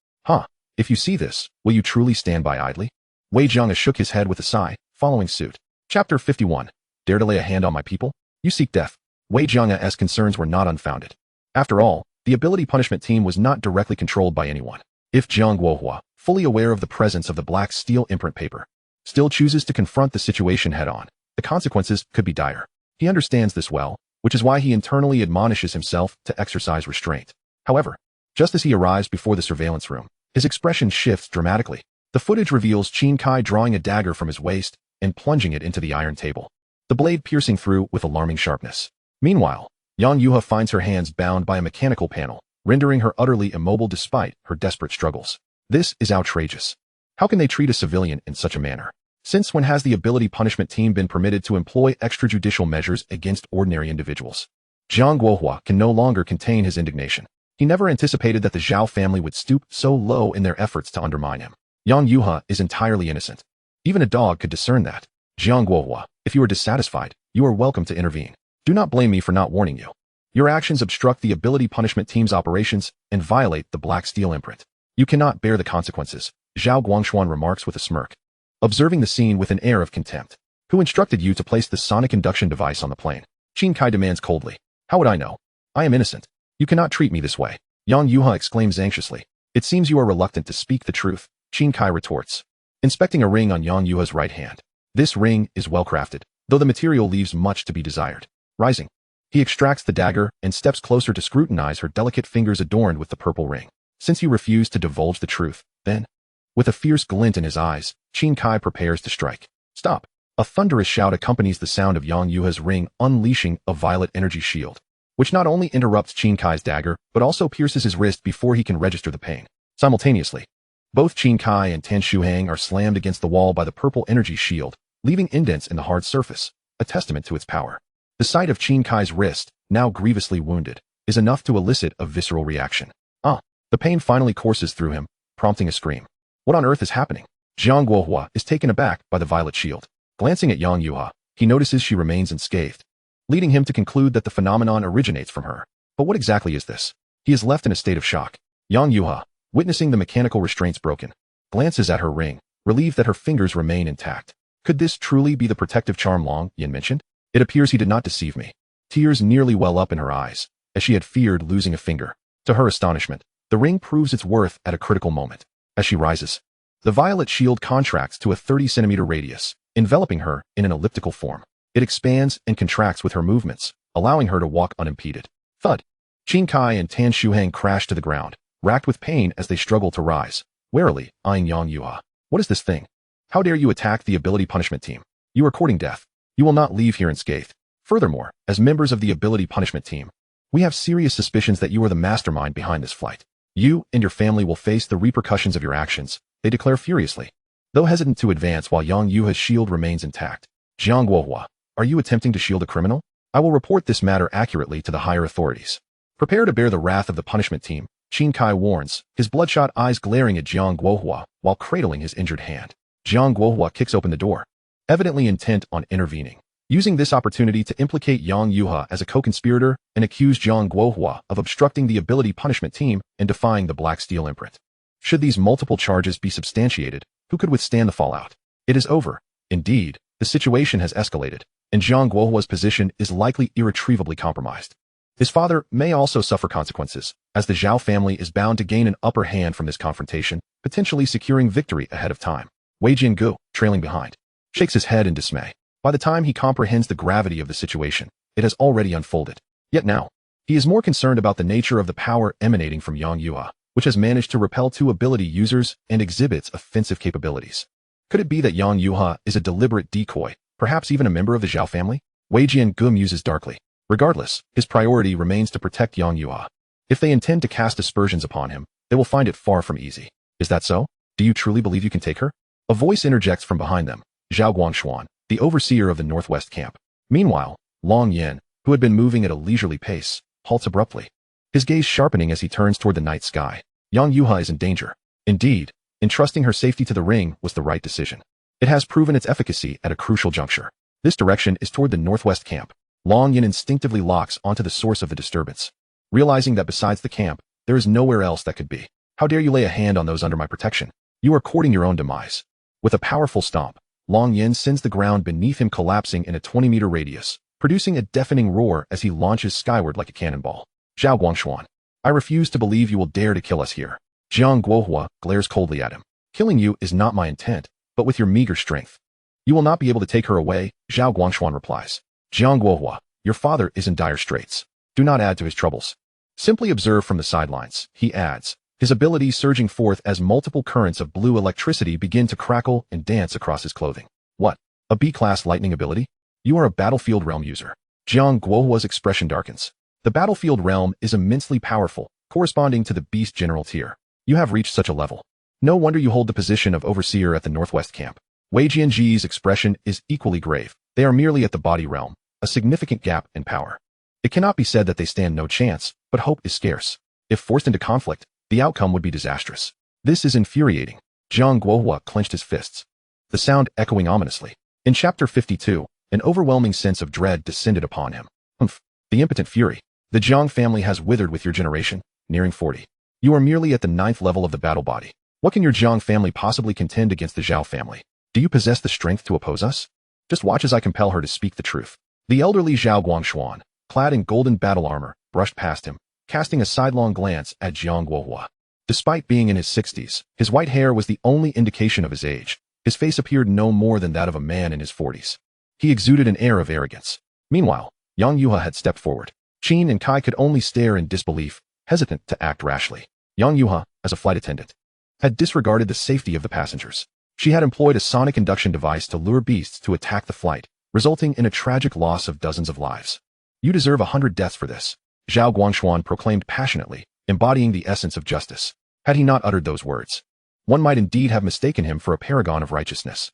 If you see this, will you truly stand by idly? Wei Jiang shook his head with a sigh, following suit. Chapter 51. Dare to lay a hand on my people? You seek death. Wei Jiang's concerns were not unfounded. After all, the ability punishment team was not directly controlled by anyone. If Jiang Guohua, fully aware of the presence of the black steel imprint paper, still chooses to confront the situation head-on, the consequences could be dire. He understands this well, which is why he internally admonishes himself to exercise restraint. However, just as he arrives before the surveillance room, his expression shifts dramatically. The footage reveals Qin Kai drawing a dagger from his waist and plunging it into the iron table, the blade piercing through with alarming sharpness. Meanwhile, Yang Yuha finds her hands bound by a mechanical panel, rendering her utterly immobile despite her desperate struggles. This is outrageous. How can they treat a civilian in such a manner? Since when has the ability punishment team been permitted to employ extrajudicial measures against ordinary individuals? Jiang Guohua can no longer contain his indignation. He never anticipated that the Zhao family would stoop so low in their efforts to undermine him. Yang Yuha is entirely innocent. Even a dog could discern that. Jiang Guohua, if you are dissatisfied, you are welcome to intervene. Do not blame me for not warning you. Your actions obstruct the ability punishment team's operations and violate the black steel imprint. You cannot bear the consequences, Zhao Guangshuan remarks with a smirk, observing the scene with an air of contempt. Who instructed you to place the sonic induction device on the plane? Qin Kai demands coldly. How would I know? I am innocent. You cannot treat me this way. Yang Yuha exclaims anxiously. It seems you are reluctant to speak the truth, Qin Kai retorts, inspecting a ring on Yang Yuha's right hand. This ring is well crafted, though the material leaves much to be desired. Rising, he extracts the dagger and steps closer to scrutinize her delicate fingers adorned with the purple ring. Since you refuse to divulge the truth, then, with a fierce glint in his eyes, Qin Kai prepares to strike. Stop. A thunderous shout accompanies the sound of Yang Yuha's ring unleashing a violet energy shield, which not only interrupts Qin Kai's dagger, but also pierces his wrist before he can register the pain. Simultaneously, both Qin Kai and Tan Shuhang are slammed against the wall by the purple energy shield, leaving indents in the hard surface, a testament to its power. The sight of Qin Kai's wrist, now grievously wounded, is enough to elicit a visceral reaction. The pain finally courses through him, prompting a scream. What on earth is happening? Jiang Guohua is taken aback by the violet shield. Glancing at Yang Yuha, he notices she remains unscathed, leading him to conclude that the phenomenon originates from her. But what exactly is this? He is left in a state of shock. Yang Yuha, witnessing the mechanical restraints broken, glances at her ring, relieved that her fingers remain intact. Could this truly be the protective charm Long Yin mentioned? It appears he did not deceive me. Tears nearly well up in her eyes, as she had feared losing a finger. To her astonishment, the ring proves its worth at a critical moment. As she rises, the violet shield contracts to a 30-centimeter radius, enveloping her in an elliptical form. It expands and contracts with her movements, allowing her to walk unimpeded. Thud. Qin Kai and Tan Shuhang crash to the ground, racked with pain as they struggle to rise, warily eyeing Yang Yuha. What is this thing? How dare you attack the ability punishment team? You are courting death. You will not leave here unscathed. Furthermore, as members of the ability punishment team, we have serious suspicions that you are the mastermind behind this flight. You and your family will face the repercussions of your actions, they declare furiously. Though hesitant to advance while Yang Yuha's shield remains intact, Jiang Guohua, are you attempting to shield a criminal? I will report this matter accurately to the higher authorities. Prepare to bear the wrath of the punishment team, Qin Kai warns, his bloodshot eyes glaring at Jiang Guohua while cradling his injured hand. Jiang Guohua kicks open the door, evidently intent on intervening, using this opportunity to implicate Yang Yuha as a co-conspirator and accuse Jiang Guohua of obstructing the ability punishment team and defying the black steel imprint. Should these multiple charges be substantiated, who could withstand the fallout? It is over. Indeed, the situation has escalated, and Jiang Guohua's position is likely irretrievably compromised. His father may also suffer consequences, as the Zhao family is bound to gain an upper hand from this confrontation, potentially securing victory ahead of time. Wei Jiangu, trailing behind, shakes his head in dismay. By the time he comprehends the gravity of the situation, it has already unfolded. Yet now, he is more concerned about the nature of the power emanating from Yang Yuha, which has managed to repel two ability users and exhibits offensive capabilities. Could it be that Yang Yuha is a deliberate decoy, perhaps even a member of the Zhao family? Wei Jiangu muses darkly. Regardless, his priority remains to protect Yang Yuha. If they intend to cast aspersions upon him, they will find it far from easy. Is that so? Do you truly believe you can take her? A voice interjects from behind them. Zhao Guangshuan, the overseer of the northwest camp. Meanwhile, Long Yin, who had been moving at a leisurely pace, halts abruptly, his gaze sharpening as he turns toward the night sky. Yang Yuha is in danger. Indeed, entrusting her safety to the ring was the right decision. It has proven its efficacy at a crucial juncture. This direction is toward the northwest camp. Long Yin instinctively locks onto the source of the disturbance, realizing that besides the camp, there is nowhere else that could be. How dare you lay a hand on those under my protection? You are courting your own demise. With a powerful stomp, Long Yin sends the ground beneath him collapsing in a 20-meter radius, producing a deafening roar as he launches skyward like a cannonball. Zhao Guangshuan, I refuse to believe you will dare to kill us here. Jiang Guohua glares coldly at him. Killing you is not my intent, but with your meager strength, you will not be able to take her away, Zhao Guangshuan replies. Jiang Guohua, your father is in dire straits. Do not add to his troubles. Simply observe from the sidelines, he adds, his abilities surging forth as multiple currents of blue electricity begin to crackle and dance across his clothing. What? A B-class lightning ability? You are a battlefield realm user. Jiang Guohua's expression darkens. The battlefield realm is immensely powerful, corresponding to the beast general tier. You have reached such a level. No wonder you hold the position of overseer at the northwest camp. Wei Jianji's expression is equally grave. They are merely at the body realm, a significant gap in power. It cannot be said that they stand no chance, but hope is scarce. If forced into conflict, the outcome would be disastrous. This is infuriating. Jiang Guohua clenched his fists, the sound echoing ominously. In chapter 52, an overwhelming sense of dread descended upon him. The impotent fury. The Jiang family has withered with your generation, nearing 40. You are merely at the 9th level of the battle body. What can your Jiang family possibly contend against the Zhao family? Do you possess the strength to oppose us? Just watch as I compel her to speak the truth. The elderly Zhao Guangshuan, clad in golden battle armor, brushed past him, casting a sidelong glance at Jiang Guohua. Despite being in his 60s, his white hair was the only indication of his age. His face appeared no more than that of a man in his 40s. He exuded an air of arrogance. Meanwhile, Yang Yuha had stepped forward. Qin and Kai could only stare in disbelief, hesitant to act rashly. Yang Yuha, as a flight attendant, had disregarded the safety of the passengers. She had employed a sonic induction device to lure beasts to attack the flight, resulting in a tragic loss of dozens of lives. You deserve 100 deaths for this, Zhao Guangshuan proclaimed passionately, embodying the essence of justice. Had he not uttered those words, one might indeed have mistaken him for a paragon of righteousness.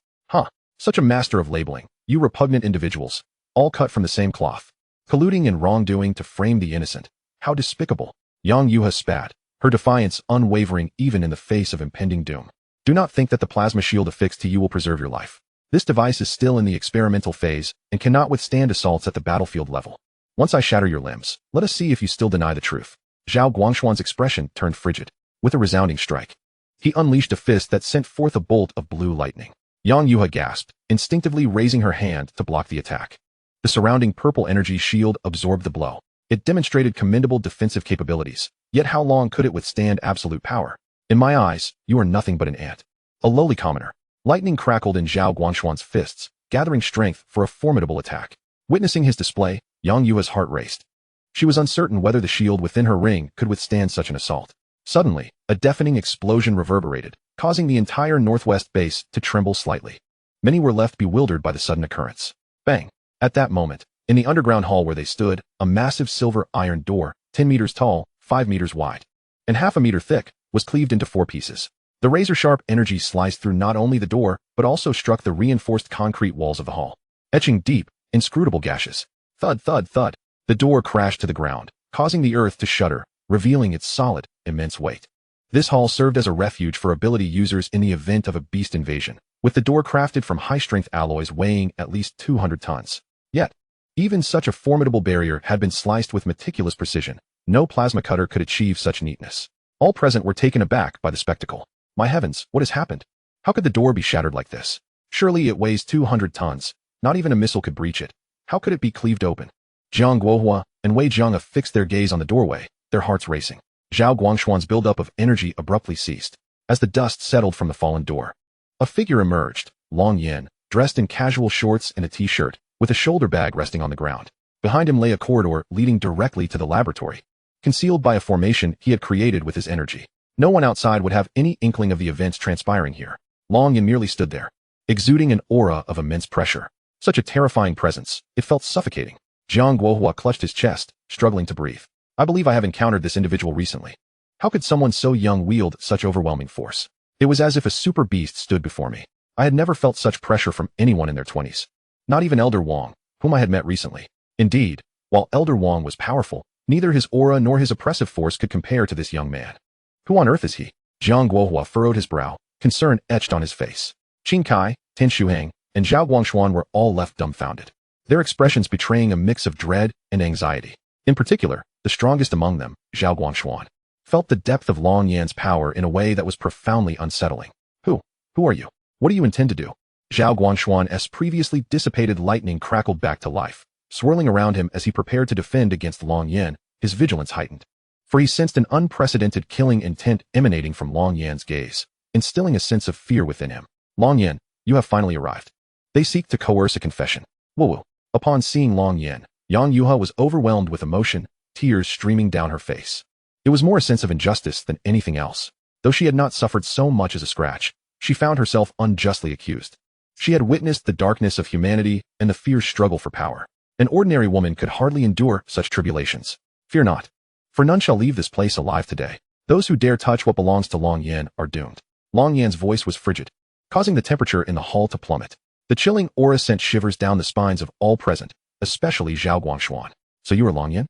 Such a master of labeling, you repugnant individuals, all cut from the same cloth, colluding in wrongdoing to frame the innocent. How despicable. Yang Yuha spat, her defiance unwavering even in the face of impending doom. Do not think that the plasma shield affixed to you will preserve your life. This device is still in the experimental phase and cannot withstand assaults at the battlefield level. Once I shatter your limbs, let us see if you still deny the truth. Zhao Guangshuan's expression turned frigid. With a resounding strike, he unleashed a fist that sent forth a bolt of blue lightning. Yang Yuha gasped, instinctively raising her hand to block the attack. The surrounding purple energy shield absorbed the blow. It demonstrated commendable defensive capabilities, yet how long could it withstand absolute power? In my eyes, you are nothing but an ant. A lowly commoner. Lightning crackled in Zhao Guangshuan's fists, gathering strength for a formidable attack. Witnessing his display, Yang Yuha's heart raced. She was uncertain whether the shield within her ring could withstand such an assault. Suddenly, a deafening explosion reverberated, causing the entire northwest base to tremble slightly. Many were left bewildered by the sudden occurrence. Bang! At that moment, in the underground hall where they stood, a massive silver iron door, 10 meters tall, 5 meters wide, and half a meter thick, was cleaved into 4 pieces. The razor-sharp energy sliced through not only the door, but also struck the reinforced concrete walls of the hall, etching deep, inscrutable gashes. Thud, thud, thud. The door crashed to the ground, causing the earth to shudder, revealing its solid, immense weight. This hall served as a refuge for ability users in the event of a beast invasion, with the door crafted from high-strength alloys weighing at least 200 tons. Yet, even such a formidable barrier had been sliced with meticulous precision. No plasma cutter could achieve such neatness. All present were taken aback by the spectacle. My heavens, what has happened? How could the door be shattered like this? Surely it weighs 200 tons. Not even a missile could breach it. How could it be cleaved open? Jiang Guohua and Wei Jiang fixed their gaze on the doorway, their hearts racing. Zhao Guangshuan's buildup of energy abruptly ceased. As the dust settled from the fallen door, a figure emerged, Long Yin, dressed in casual shorts and a t-shirt, with a shoulder bag resting on the ground. Behind him lay a corridor leading directly to the laboratory, concealed by a formation he had created with his energy. No one outside would have any inkling of the events transpiring here. Long Yin merely stood there, exuding an aura of immense pressure. Such a terrifying presence, it felt suffocating. Jiang Guohua clutched his chest, struggling to breathe. I believe I have encountered this individual recently. How could someone so young wield such overwhelming force? It was as if a super beast stood before me. I had never felt such pressure from anyone in their 20s. Not even Elder Wong, whom I had met recently. Indeed, while Elder Wong was powerful, neither his aura nor his oppressive force could compare to this young man. Who on earth is he? Jiang Guohua furrowed his brow, concern etched on his face. Qin Kai, Tin Shuheng, and Zhao Guangshuan were all left dumbfounded, their expressions betraying a mix of dread and anxiety. In particular, the strongest among them, Zhao Guangshuan, felt the depth of Long Yan's power in a way that was profoundly unsettling. Who are you? What do you intend to do? Zhao Guangshuan's previously dissipated lightning crackled back to life, swirling around him as he prepared to defend against Long Yan, his vigilance heightened. For he sensed an unprecedented killing intent emanating from Long Yan's gaze, instilling a sense of fear within him. Long Yan, you have finally arrived. They seek to coerce a confession. Woo. Upon seeing Long Yan, Yang Yuha was overwhelmed with emotion, tears streaming down her face. It was more a sense of injustice than anything else. Though she had not suffered so much as a scratch, she found herself unjustly accused. She had witnessed the darkness of humanity and the fierce struggle for power. An ordinary woman could hardly endure such tribulations. Fear not, for none shall leave this place alive today. Those who dare touch what belongs to Long Yan are doomed. Long Yan's voice was frigid, causing the temperature in the hall to plummet. The chilling aura sent shivers down the spines of all present, especially Zhao Guangshuan. So you are Long Yan?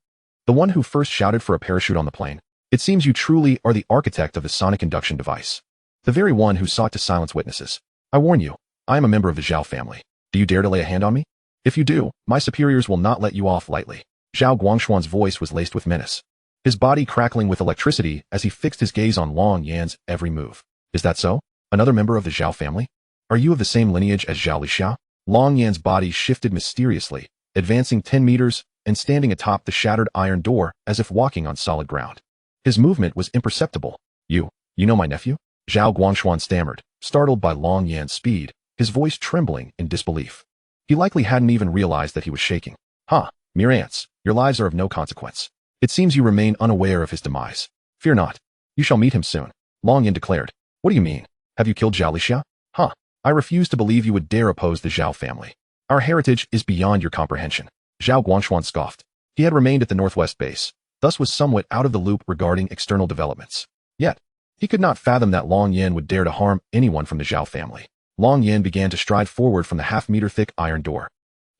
The one who first shouted for a parachute on the plane? It seems you truly are the architect of the sonic induction device. The very one who sought to silence witnesses. I warn you, I am a member of the Zhao family. Do you dare to lay a hand on me? If you do, my superiors will not let you off lightly. Zhao Guangshuan's voice was laced with menace, his body crackling with electricity as he fixed his gaze on Long Yan's every move. Is that so? Another member of the Zhao family? Are you of the same lineage as Zhao Lixia? Long Yan's body shifted mysteriously, advancing 10 meters and standing atop the shattered iron door as if walking on solid ground. His movement was imperceptible. You know my nephew? Zhao Guangshuan stammered, startled by Long Yan's speed, his voice trembling in disbelief. He likely hadn't even realized that he was shaking. Mere ants, your lives are of no consequence. It seems you remain unaware of his demise. Fear not, you shall meet him soon. Long Yan declared. What do you mean? Have you killed Zhao Lixia? I refuse to believe you would dare oppose the Zhao family. Our heritage is beyond your comprehension. Zhao Guangshuan scoffed. He had remained at the Northwest base, thus was somewhat out of the loop regarding external developments. Yet, he could not fathom that Long Yan would dare to harm anyone from the Zhao family. Long Yan began to stride forward from the half-meter-thick iron door,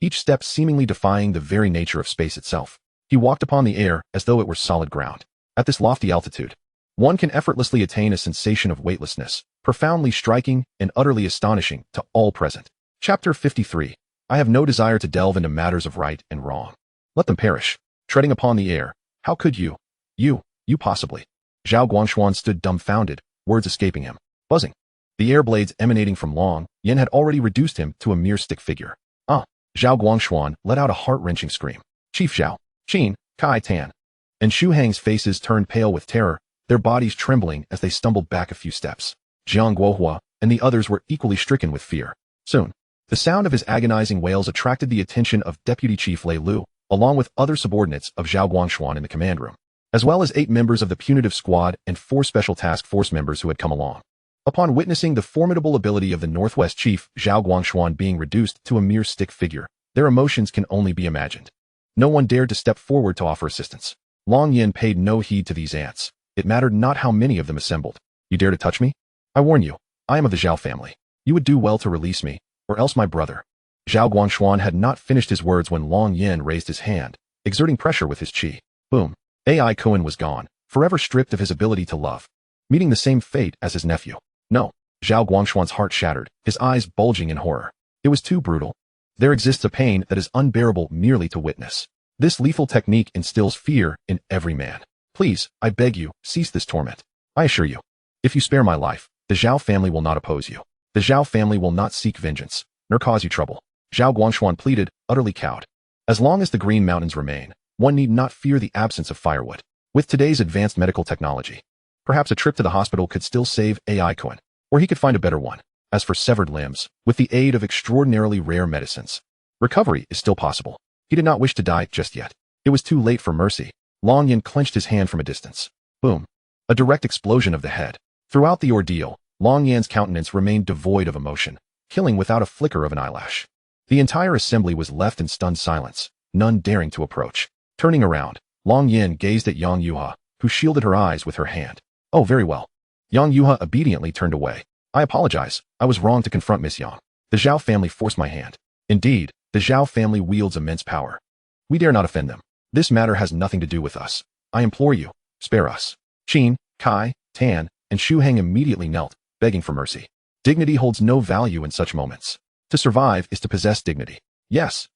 each step seemingly defying the very nature of space itself. He walked upon the air as though it were solid ground. At this lofty altitude, one can effortlessly attain a sensation of weightlessness, profoundly striking and utterly astonishing to all present. Chapter 53. I have no desire to delve into matters of right and wrong. Let them perish. Treading upon the air. How could you? You possibly. Zhao Guangshuan stood dumbfounded, words escaping him. Buzzing. The air blades emanating from Long Yan had already reduced him to a mere stick figure. Zhao Guangshuan let out a heart-wrenching scream. Chief Zhao, Qin, Kai Tan, and Shu Hang's faces turned pale with terror, their bodies trembling as they stumbled back a few steps. Jiang Guohua and the others were equally stricken with fear. Soon, the sound of his agonizing wails attracted the attention of Deputy Chief Lei Lu, along with other subordinates of Zhao Guangshuan in the command room, as well as 8 members of the punitive squad and 4 special task force members who had come along. Upon witnessing the formidable ability of the Northwest Chief Zhao Guangshuan being reduced to a mere stick figure, their emotions can only be imagined. No one dared to step forward to offer assistance. Long Yan paid no heed to these ants. It mattered not how many of them assembled. You dare to touch me? I warn you, I am of the Zhao family. You would do well to release me, or else my brother. Zhao Guangshuan had not finished his words when Long Yan raised his hand, exerting pressure with his chi. Boom. Ai Kuan was gone, forever stripped of his ability to love, meeting the same fate as his nephew. No. Zhao Guangshuan's heart shattered, his eyes bulging in horror. It was too brutal. There exists a pain that is unbearable merely to witness. This lethal technique instills fear in every man. Please, I beg you, cease this torment. I assure you, if you spare my life, the Zhao family will not oppose you. The Zhao family will not seek vengeance, nor cause you trouble. Zhao Guangshuan pleaded, utterly cowed. As long as the Green Mountains remain, one need not fear the absence of firewood. With today's advanced medical technology, perhaps a trip to the hospital could still save Ai Kuan, or he could find a better one. As for severed limbs, with the aid of extraordinarily rare medicines, recovery is still possible. He did not wish to die just yet. It was too late for mercy. Long Yan clenched his hand from a distance. Boom. A direct explosion of the head. Throughout the ordeal, Long Yan's countenance remained devoid of emotion, killing without a flicker of an eyelash. The entire assembly was left in stunned silence, none daring to approach. Turning around, Long Yin gazed at Yang Yuha, who shielded her eyes with her hand. Oh, very well. Yang Yuha obediently turned away. I apologize. I was wrong to confront Miss Yang. The Zhao family forced my hand. Indeed, the Zhao family wields immense power. We dare not offend them. This matter has nothing to do with us. I implore you, spare us. Qin, Kai, Tan, and Shu Heng immediately knelt, begging for mercy. Dignity holds no value in such moments. To survive is to possess dignity. Yes,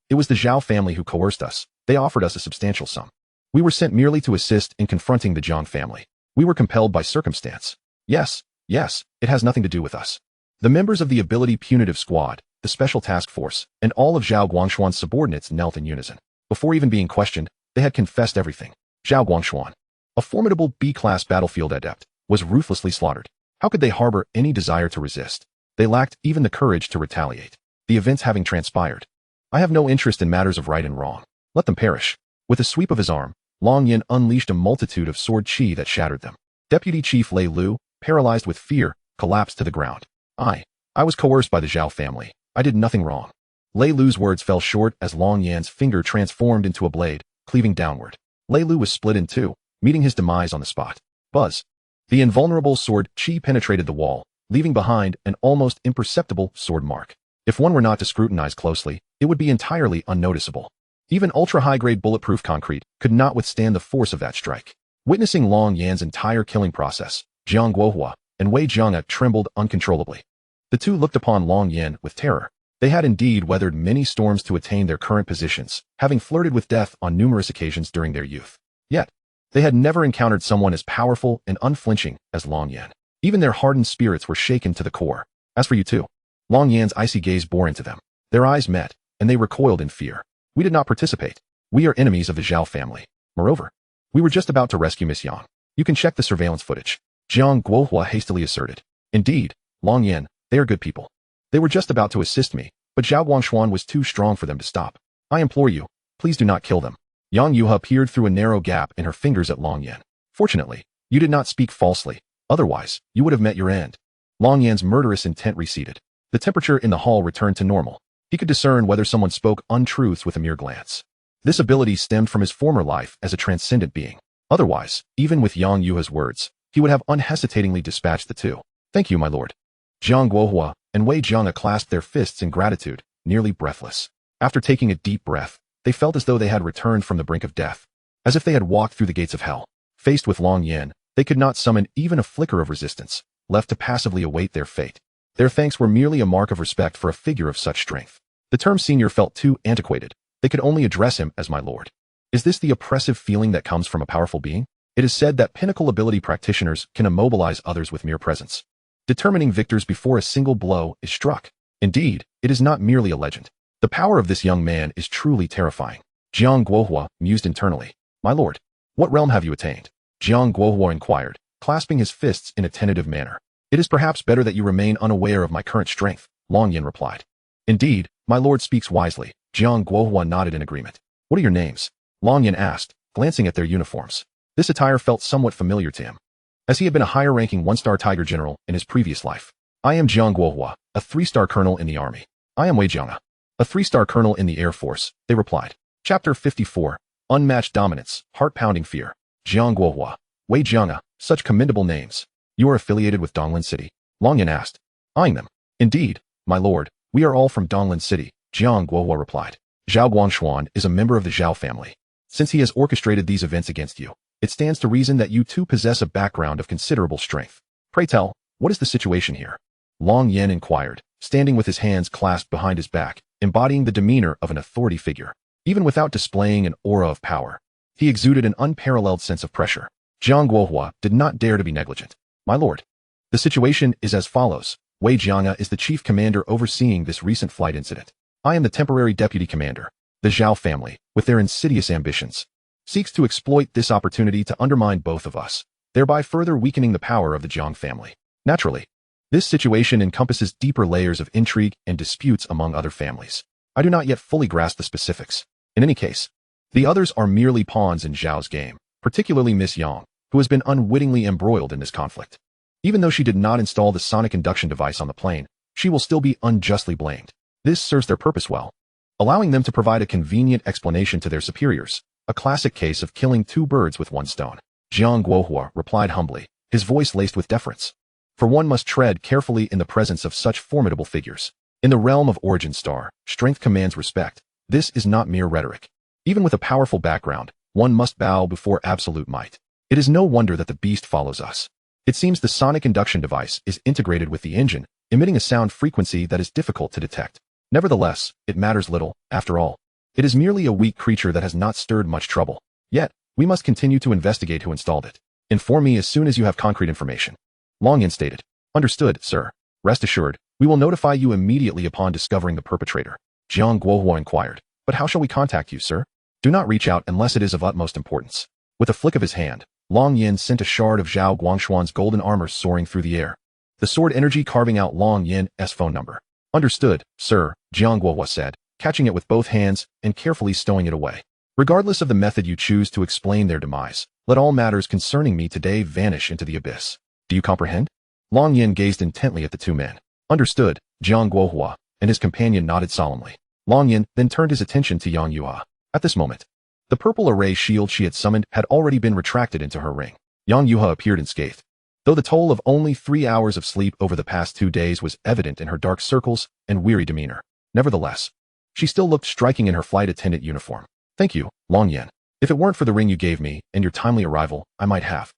it was the Zhao family who coerced us. They offered us a substantial sum. We were sent merely to assist in confronting the Jiang family. We were compelled by circumstance. Yes, it has nothing to do with us. The members of the Ability Punitive Squad, the Special Task Force, and all of Zhao Guangshuan's subordinates knelt in unison. Before even being questioned, they had confessed everything. Zhao Guangshuan, a formidable B-class battlefield adept, was ruthlessly slaughtered. How could they harbor any desire to resist? They lacked even the courage to retaliate. The events having transpired. I have no interest in matters of right and wrong. Let them perish. With a sweep of his arm, Long Yin unleashed a multitude of sword chi that shattered them. Deputy Chief Lei Lu, paralyzed with fear, collapsed to the ground. I was coerced by the Zhao family. I did nothing wrong. Lei Lu's words fell short as Long Yan's finger transformed into a blade, cleaving downward. Lei Lu was split in two, meeting his demise on the spot. Buzz. The invulnerable sword chi penetrated the wall, leaving behind an almost imperceptible sword mark. If one were not to scrutinize closely, it would be entirely unnoticeable. Even ultra-high-grade bulletproof concrete could not withstand the force of that strike. Witnessing Long Yan's entire killing process, Jiang Guohua and Wei Jianga trembled uncontrollably. The two looked upon Long Yan with terror. They had indeed weathered many storms to attain their current positions, having flirted with death on numerous occasions during their youth. Yet, they had never encountered someone as powerful and unflinching as Long Yan. Even their hardened spirits were shaken to the core. As for you two, Long Yan's icy gaze bore into them. Their eyes met, and they recoiled in fear. We did not participate. We are enemies of the Zhao family. Moreover, we were just about to rescue Miss Yang. You can check the surveillance footage. Jiang Guohua hastily asserted. Indeed, Long Yan, they are good people. They were just about to assist me, but Zhao Guangshuan was too strong for them to stop. I implore you, please do not kill them. Yang Yuha peered through a narrow gap in her fingers at Long Yan. Fortunately, you did not speak falsely. Otherwise, you would have met your end. Long Yan's murderous intent receded. The temperature in the hall returned to normal. He could discern whether someone spoke untruths with a mere glance. This ability stemmed from his former life as a transcendent being. Otherwise, even with Yang Yuha's words, he would have unhesitatingly dispatched the two. Thank you, my lord. Jiang Guohua and Wei Jianga clasped their fists in gratitude, nearly breathless. After taking a deep breath, they felt as though they had returned from the brink of death, as if they had walked through the gates of hell. Faced with Long Yan, they could not summon even a flicker of resistance, left to passively await their fate. Their thanks were merely a mark of respect for a figure of such strength. The term senior felt too antiquated. They could only address him as my lord. Is this the oppressive feeling that comes from a powerful being? It is said that pinnacle ability practitioners can immobilize others with mere presence, determining victors before a single blow is struck. Indeed, it is not merely a legend. The power of this young man is truly terrifying. Jiang Guohua mused internally. My lord, what realm have you attained? Jiang Guohua inquired, clasping his fists in a tentative manner. It is perhaps better that you remain unaware of my current strength, Long Yan replied. Indeed, my lord speaks wisely. Jiang Guohua nodded in agreement. What are your names? Long Yan asked, glancing at their uniforms. This attire felt somewhat familiar to him, as he had been a higher-ranking one-star Tiger General in his previous life. I am Jiang Guohua, a 3-star colonel in the army. I am Wei Jianga, a 3-star colonel in the Air Force, they replied. Chapter 54, Unmatched Dominance, Heart-Pounding Fear. Jiang Guohua, Wei Jianga, such commendable names. You are affiliated with Donglin City? Long Yan asked, eyeing them. Indeed, my lord, we are all from Donglin City, Jiang Guohua replied. Zhao Guangshuan is a member of the Zhao family. Since he has orchestrated these events against you, it stands to reason that you too possess a background of considerable strength. Pray tell, what is the situation here? Long Yan inquired, standing with his hands clasped behind his back, embodying the demeanor of an authority figure. Even without displaying an aura of power, he exuded an unparalleled sense of pressure. Jiang Guohua did not dare to be negligent. My lord, the situation is as follows. Wei Jianga is the chief commander overseeing this recent flight incident. I am the temporary deputy commander. The Zhao family, with their insidious ambitions, seeks to exploit this opportunity to undermine both of us, thereby further weakening the power of the Jiang family. Naturally, this situation encompasses deeper layers of intrigue and disputes among other families. I do not yet fully grasp the specifics. In any case, the others are merely pawns in Zhao's game, particularly Miss Yang, who has been unwittingly embroiled in this conflict. Even though she did not install the sonic induction device on the plane, she will still be unjustly blamed. This serves their purpose well, allowing them to provide a convenient explanation to their superiors. A classic case of killing two birds with one stone. Jiang Guohua replied humbly, his voice laced with deference. For one must tread carefully in the presence of such formidable figures. In the realm of Origin Star, strength commands respect. This is not mere rhetoric. Even with a powerful background, one must bow before absolute might. It is no wonder that the beast follows us. It seems the sonic induction device is integrated with the engine, emitting a sound frequency that is difficult to detect. Nevertheless, it matters little, after all. It is merely a weak creature that has not stirred much trouble. Yet, we must continue to investigate who installed it. Inform me as soon as you have concrete information. Long Yin stated. Understood, sir. Rest assured, we will notify you immediately upon discovering the perpetrator. Jiang Guohua inquired. But how shall we contact you, sir? Do not reach out unless it is of utmost importance. With a flick of his hand, Long Yin sent a shard of Zhao Guangshuan's golden armor soaring through the air. The sword energy carving out Long Yin's phone number. Understood, sir, Jiang Guohua said, catching it with both hands and carefully stowing it away. Regardless of the method you choose to explain their demise, let all matters concerning me today vanish into the abyss. Do you comprehend? Long Yin gazed intently at the two men. Understood, Jiang Guohua, and his companion nodded solemnly. Long Yin then turned his attention to Yang Yuha. At this moment, the purple array shield she had summoned had already been retracted into her ring. Yang Yuha appeared unscathed. Though the toll of only 3 hours of sleep over the past 2 days was evident in her dark circles and weary demeanor, nevertheless, she still looked striking in her flight attendant uniform. Thank you, Long Yin. If it weren't for the ring you gave me and your timely arrival, I might have.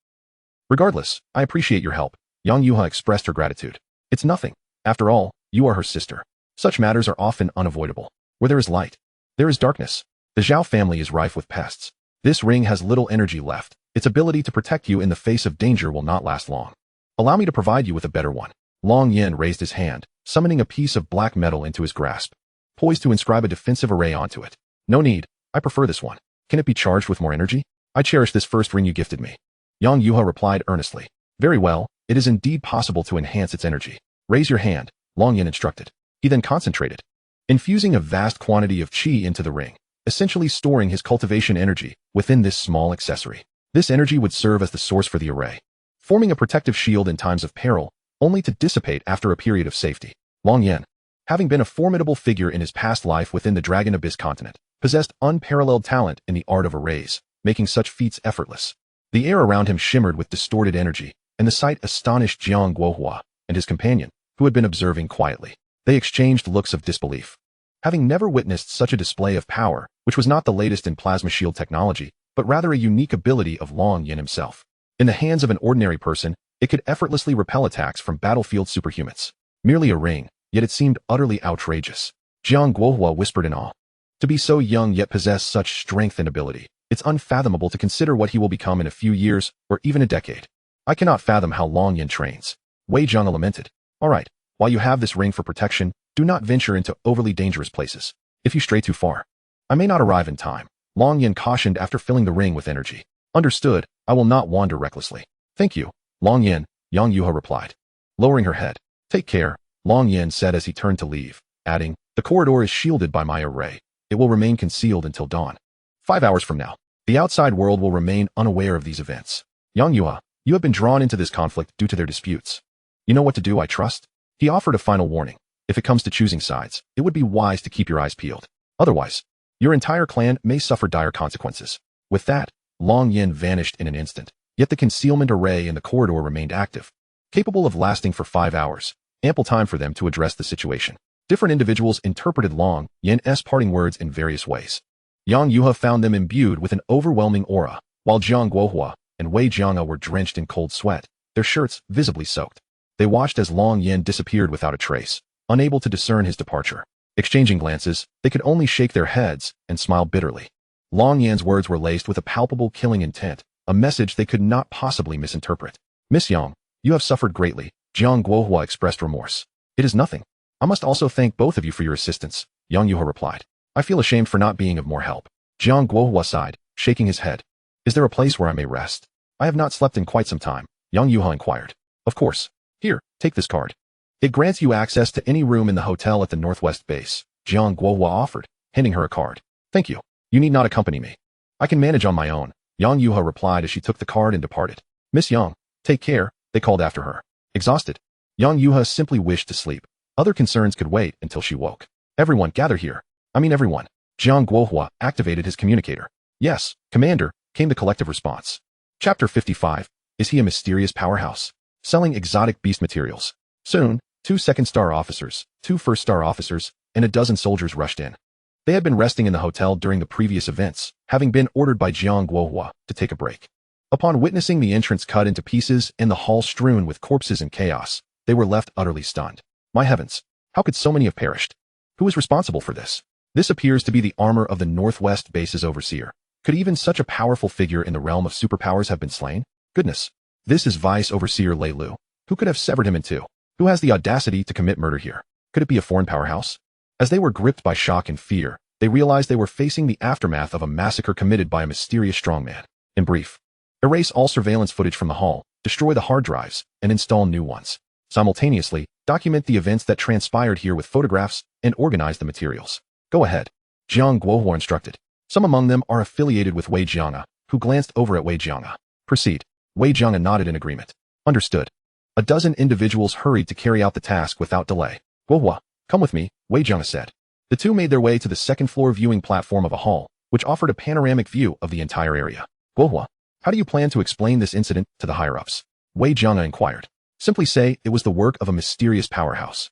Regardless, I appreciate your help. Yang Yuha expressed her gratitude. It's nothing. After all, you are her sister. Such matters are often unavoidable. Where there is light, there is darkness. The Zhao family is rife with pests. This ring has little energy left. Its ability to protect you in the face of danger will not last long. Allow me to provide you with a better one. Long Yin raised his hand, summoning a piece of black metal into his grasp, poised to inscribe a defensive array onto it. No need. I prefer this one. Can it be charged with more energy? I cherish this first ring you gifted me. Yang Yuha replied earnestly. Very well, it is indeed possible to enhance its energy. Raise your hand, Long Yin instructed. He then concentrated, infusing a vast quantity of qi into the ring, essentially storing his cultivation energy within this small accessory. This energy would serve as the source for the array, forming a protective shield in times of peril, only to dissipate after a period of safety. Long Yin, having been a formidable figure in his past life within the Dragon Abyss continent, possessed unparalleled talent in the art of arrays, making such feats effortless. The air around him shimmered with distorted energy, and the sight astonished Jiang Guohua and his companion, who had been observing quietly. They exchanged looks of disbelief. Having never witnessed such a display of power, which was not the latest in plasma shield technology, but rather a unique ability of Long Yin himself. In the hands of an ordinary person, it could effortlessly repel attacks from battlefield superhumans. Merely a ring, yet it seemed utterly outrageous. Jiang Guohua whispered in awe. To be so young yet possess such strength and ability, it's unfathomable to consider what he will become in a few years or even a decade. I cannot fathom how Long Yin trains. Wei Zhang lamented. All right, while you have this ring for protection, do not venture into overly dangerous places. If you stray too far, I may not arrive in time. Long Yin cautioned after filling the ring with energy. Understood, I will not wander recklessly. Thank you, Long Yin, Yang Yuha replied. Lowering her head. Take care, Long Yin said as he turned to leave, adding, the corridor is shielded by my array. It will remain concealed until dawn. 5 hours from now, the outside world will remain unaware of these events. Yang Yuha, you have been drawn into this conflict due to their disputes. You know what to do, I trust? He offered a final warning. If it comes to choosing sides, it would be wise to keep your eyes peeled. Otherwise, your entire clan may suffer dire consequences. With that, Long Yin vanished in an instant, yet the concealment array in the corridor remained active, capable of lasting for 5 hours, ample time for them to address the situation. Different individuals interpreted Long Yin's parting words in various ways. Yang Yuha found them imbued with an overwhelming aura, while Jiang Guohua and Wei Zhang were drenched in cold sweat, their shirts visibly soaked. They watched as Long Yin disappeared without a trace, unable to discern his departure. Exchanging glances, they could only shake their heads and smile bitterly. Long Yin's words were laced with a palpable killing intent, a message they could not possibly misinterpret. Miss Yang, you have suffered greatly, Jiang Guohua expressed remorse. It is nothing. I must also thank both of you for your assistance, Yang Yuha replied. I feel ashamed for not being of more help. Jiang Guohua sighed, shaking his head. Is there a place where I may rest? I have not slept in quite some time, Yang Yuha inquired. Of course. Here, take this card. It grants you access to any room in the hotel at the Northwest base, Jiang Guohua offered, handing her a card. Thank you. You need not accompany me. I can manage on my own, Yang Yuha replied as she took the card and departed. Miss Yang, take care, they called after her. Exhausted, Yang Yuha simply wished to sleep. Other concerns could wait until she woke. Everyone gather here. I mean everyone. Jiang Guohua activated his communicator. Yes, Commander, came the collective response. Chapter 55. Is he a mysterious powerhouse? Selling exotic beast materials. Soon, 2 second-star officers, 2 first-star officers, and a dozen soldiers rushed in. They had been resting in the hotel during the previous events, having been ordered by Jiang Guohua to take a break. Upon witnessing the entrance cut into pieces and the hall strewn with corpses and chaos, they were left utterly stunned. My heavens, how could so many have perished? Who is responsible for this? This appears to be the armor of the Northwest Base's overseer. Could even such a powerful figure in the realm of superpowers have been slain? Goodness. This is Vice Overseer Lei Lu. Who could have severed him in two? Who has the audacity to commit murder here? Could it be a foreign powerhouse? As they were gripped by shock and fear, they realized they were facing the aftermath of a massacre committed by a mysterious strongman. In brief, erase all surveillance footage from the hall, destroy the hard drives, and install new ones. Simultaneously, document the events that transpired here with photographs and organize the materials. Go ahead. Jiang Guohua instructed. Some among them are affiliated with Wei Jianga, who glanced over at Wei Jianga. Proceed. Wei Jianga nodded in agreement. Understood. A dozen individuals hurried to carry out the task without delay. Guohua, come with me, Wei Jianga said. The two made their way to the second-floor viewing platform of a hall, which offered a panoramic view of the entire area. Guohua, how do you plan to explain this incident to the higher-ups? Wei Jianga inquired. Simply say it was the work of a mysterious powerhouse.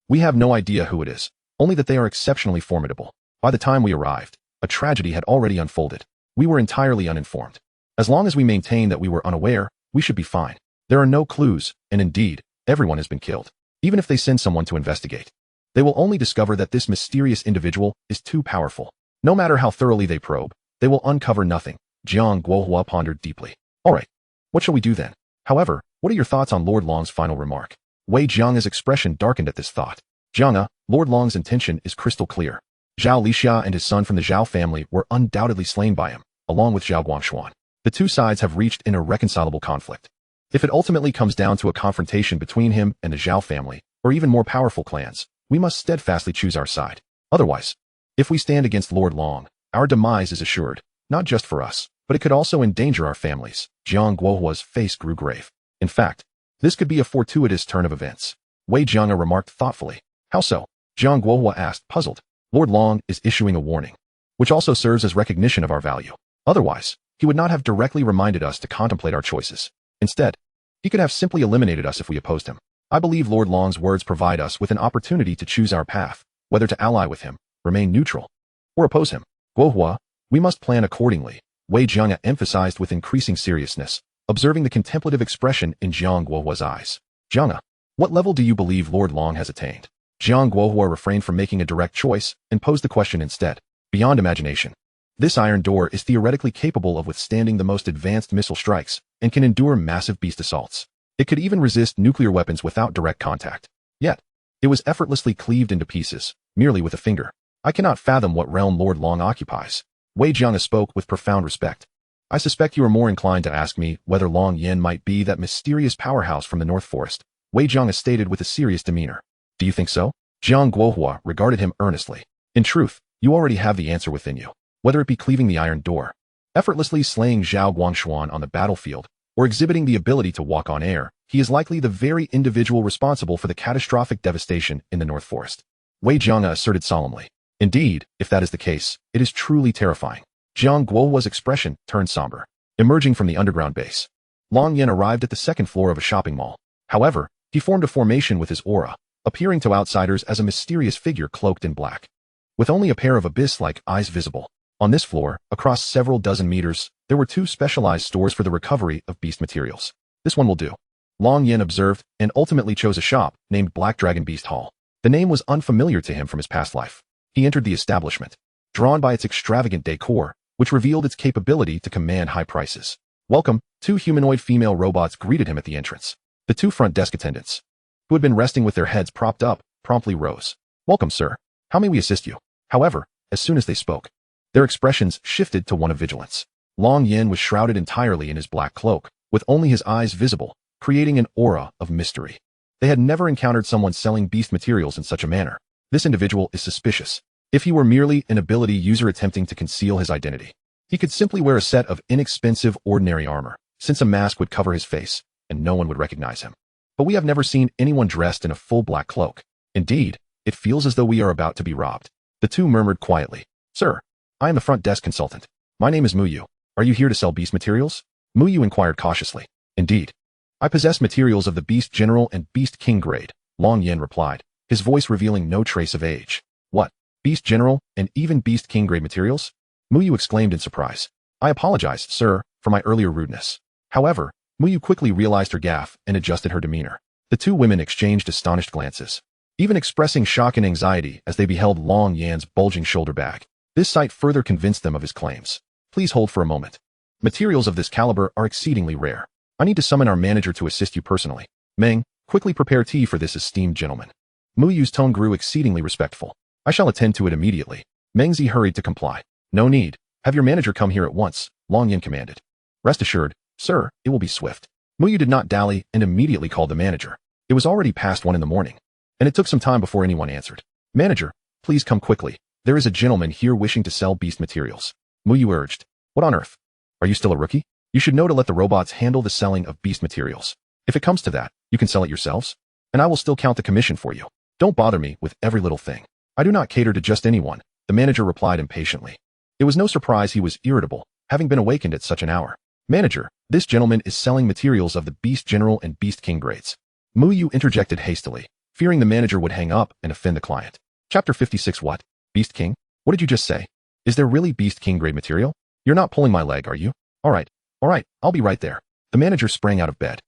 We have no idea who it is, only that they are exceptionally formidable. By the time we arrived, a tragedy had already unfolded. We were entirely uninformed. As long as we maintain that we were unaware, we should be fine. There are no clues, and indeed, everyone has been killed. Even if they send someone to investigate, they will only discover that this mysterious individual is too powerful. No matter how thoroughly they probe, they will uncover nothing. Jiang Guohua pondered deeply. All right, what shall we do then? However, what are your thoughts on Lord Long's final remark? Wei Jianga's expression darkened at this thought. Jianga, Lord Long's intention is crystal clear. Zhao Lixia and his son from the Zhao family were undoubtedly slain by him, along with Zhao Guangshuan. The two sides have reached an irreconcilable conflict. If it ultimately comes down to a confrontation between him and the Zhao family, or even more powerful clans, we must steadfastly choose our side. Otherwise, if we stand against Lord Long, our demise is assured, not just for us, but it could also endanger our families. Jiang Guohua's face grew grave. In fact, this could be a fortuitous turn of events. Wei Jianga remarked thoughtfully. How so? Jiang Guohua asked, puzzled. Lord Long is issuing a warning, which also serves as recognition of our value. Otherwise, he would not have directly reminded us to contemplate our choices. Instead, he could have simply eliminated us if we opposed him. I believe Lord Long's words provide us with an opportunity to choose our path, whether to ally with him, remain neutral, or oppose him. Guohua, we must plan accordingly, Wei Jianga emphasized with increasing seriousness, observing the contemplative expression in Jiang Guohua's eyes. Jianga, what level do you believe Lord Long has attained? Jiang Guohua refrained from making a direct choice and posed the question instead. Beyond imagination. This iron door is theoretically capable of withstanding the most advanced missile strikes and can endure massive beast assaults. It could even resist nuclear weapons without direct contact. Yet, it was effortlessly cleaved into pieces, merely with a finger. I cannot fathom what realm Lord Long occupies. Wei Jianga spoke with profound respect. I suspect you are more inclined to ask me whether Long Yin might be that mysterious powerhouse from the North Forest, Wei Jianga stated with a serious demeanor. Do you think so? Jiang Guohua regarded him earnestly. In truth, you already have the answer within you. Whether it be cleaving the iron door, effortlessly slaying Zhao Guangshuan on the battlefield, or exhibiting the ability to walk on air, he is likely the very individual responsible for the catastrophic devastation in the North Forest. Wei Jianga asserted solemnly. Indeed, if that is the case, it is truly terrifying. Jiang Guohua's expression turned somber. Emerging from the underground base, Long Yin arrived at the second floor of a shopping mall. However, he formed a formation with his aura, appearing to outsiders as a mysterious figure cloaked in black, with only a pair of abyss-like eyes visible. On this floor, across several dozen meters, there were 2 specialized stores for the recovery of beast materials. This one will do, Long Yin observed, and ultimately chose a shop named Black Dragon Beast Hall. The name was unfamiliar to him from his past life. He entered the establishment, drawn by its extravagant decor, which revealed its capability to command high prices. Welcome, 2 humanoid female robots greeted him at the entrance. The 2 front desk attendants, who had been resting with their heads propped up, promptly rose. Welcome, sir. How may we assist you? However, as soon as they spoke, their expressions shifted to one of vigilance. Long Yin was shrouded entirely in his black cloak, with only his eyes visible, creating an aura of mystery. They had never encountered someone selling beast materials in such a manner. This individual is suspicious. If he were merely an ability user attempting to conceal his identity, he could simply wear a set of inexpensive ordinary armor, since a mask would cover his face, and no one would recognize him. But we have never seen anyone dressed in a full black cloak. Indeed, it feels as though we are about to be robbed. The 2 murmured quietly. Sir, I am the front desk consultant. My name is Muyu. Are you here to sell beast materials? Muyu inquired cautiously. Indeed. I possess materials of the Beast General and Beast King grade, Long Yin replied, his voice revealing no trace of age. What? Beast General and even Beast King grade materials? Muyu exclaimed in surprise. I apologize, sir, for my earlier rudeness. However, Muyu quickly realized her gaffe and adjusted her demeanor. The two women exchanged astonished glances, even expressing shock and anxiety as they beheld Long Yan's bulging shoulder bag. This sight further convinced them of his claims. Please hold for a moment. Materials of this caliber are exceedingly rare. I need to summon our manager to assist you personally. Meng, quickly prepare tea for this esteemed gentleman. Muyu's tone grew exceedingly respectful. I shall attend to it immediately. Mengzi hurried to comply. No need. Have your manager come here at once, Long Yin commanded. Rest assured, sir, it will be swift. Muyu did not dally and immediately called the manager. It was already past 1 in the morning, and it took some time before anyone answered. Manager, please come quickly. There is a gentleman here wishing to sell beast materials. Muyu urged. What on earth? Are you still a rookie? You should know to let the robots handle the selling of beast materials. If it comes to that, you can sell it yourselves, and I will still count the commission for you. Don't bother me with every little thing. I do not cater to just anyone, the manager replied impatiently. It was no surprise he was irritable, having been awakened at such an hour. Manager, this gentleman is selling materials of the Beast General and Beast King grades. Muyu interjected hastily, fearing the manager would hang up and offend the client. Chapter 56. What? Beast King? What did you just say? Is there really Beast King grade material? You're not pulling my leg, are you? All right, I'll be right there. The manager sprang out of bed.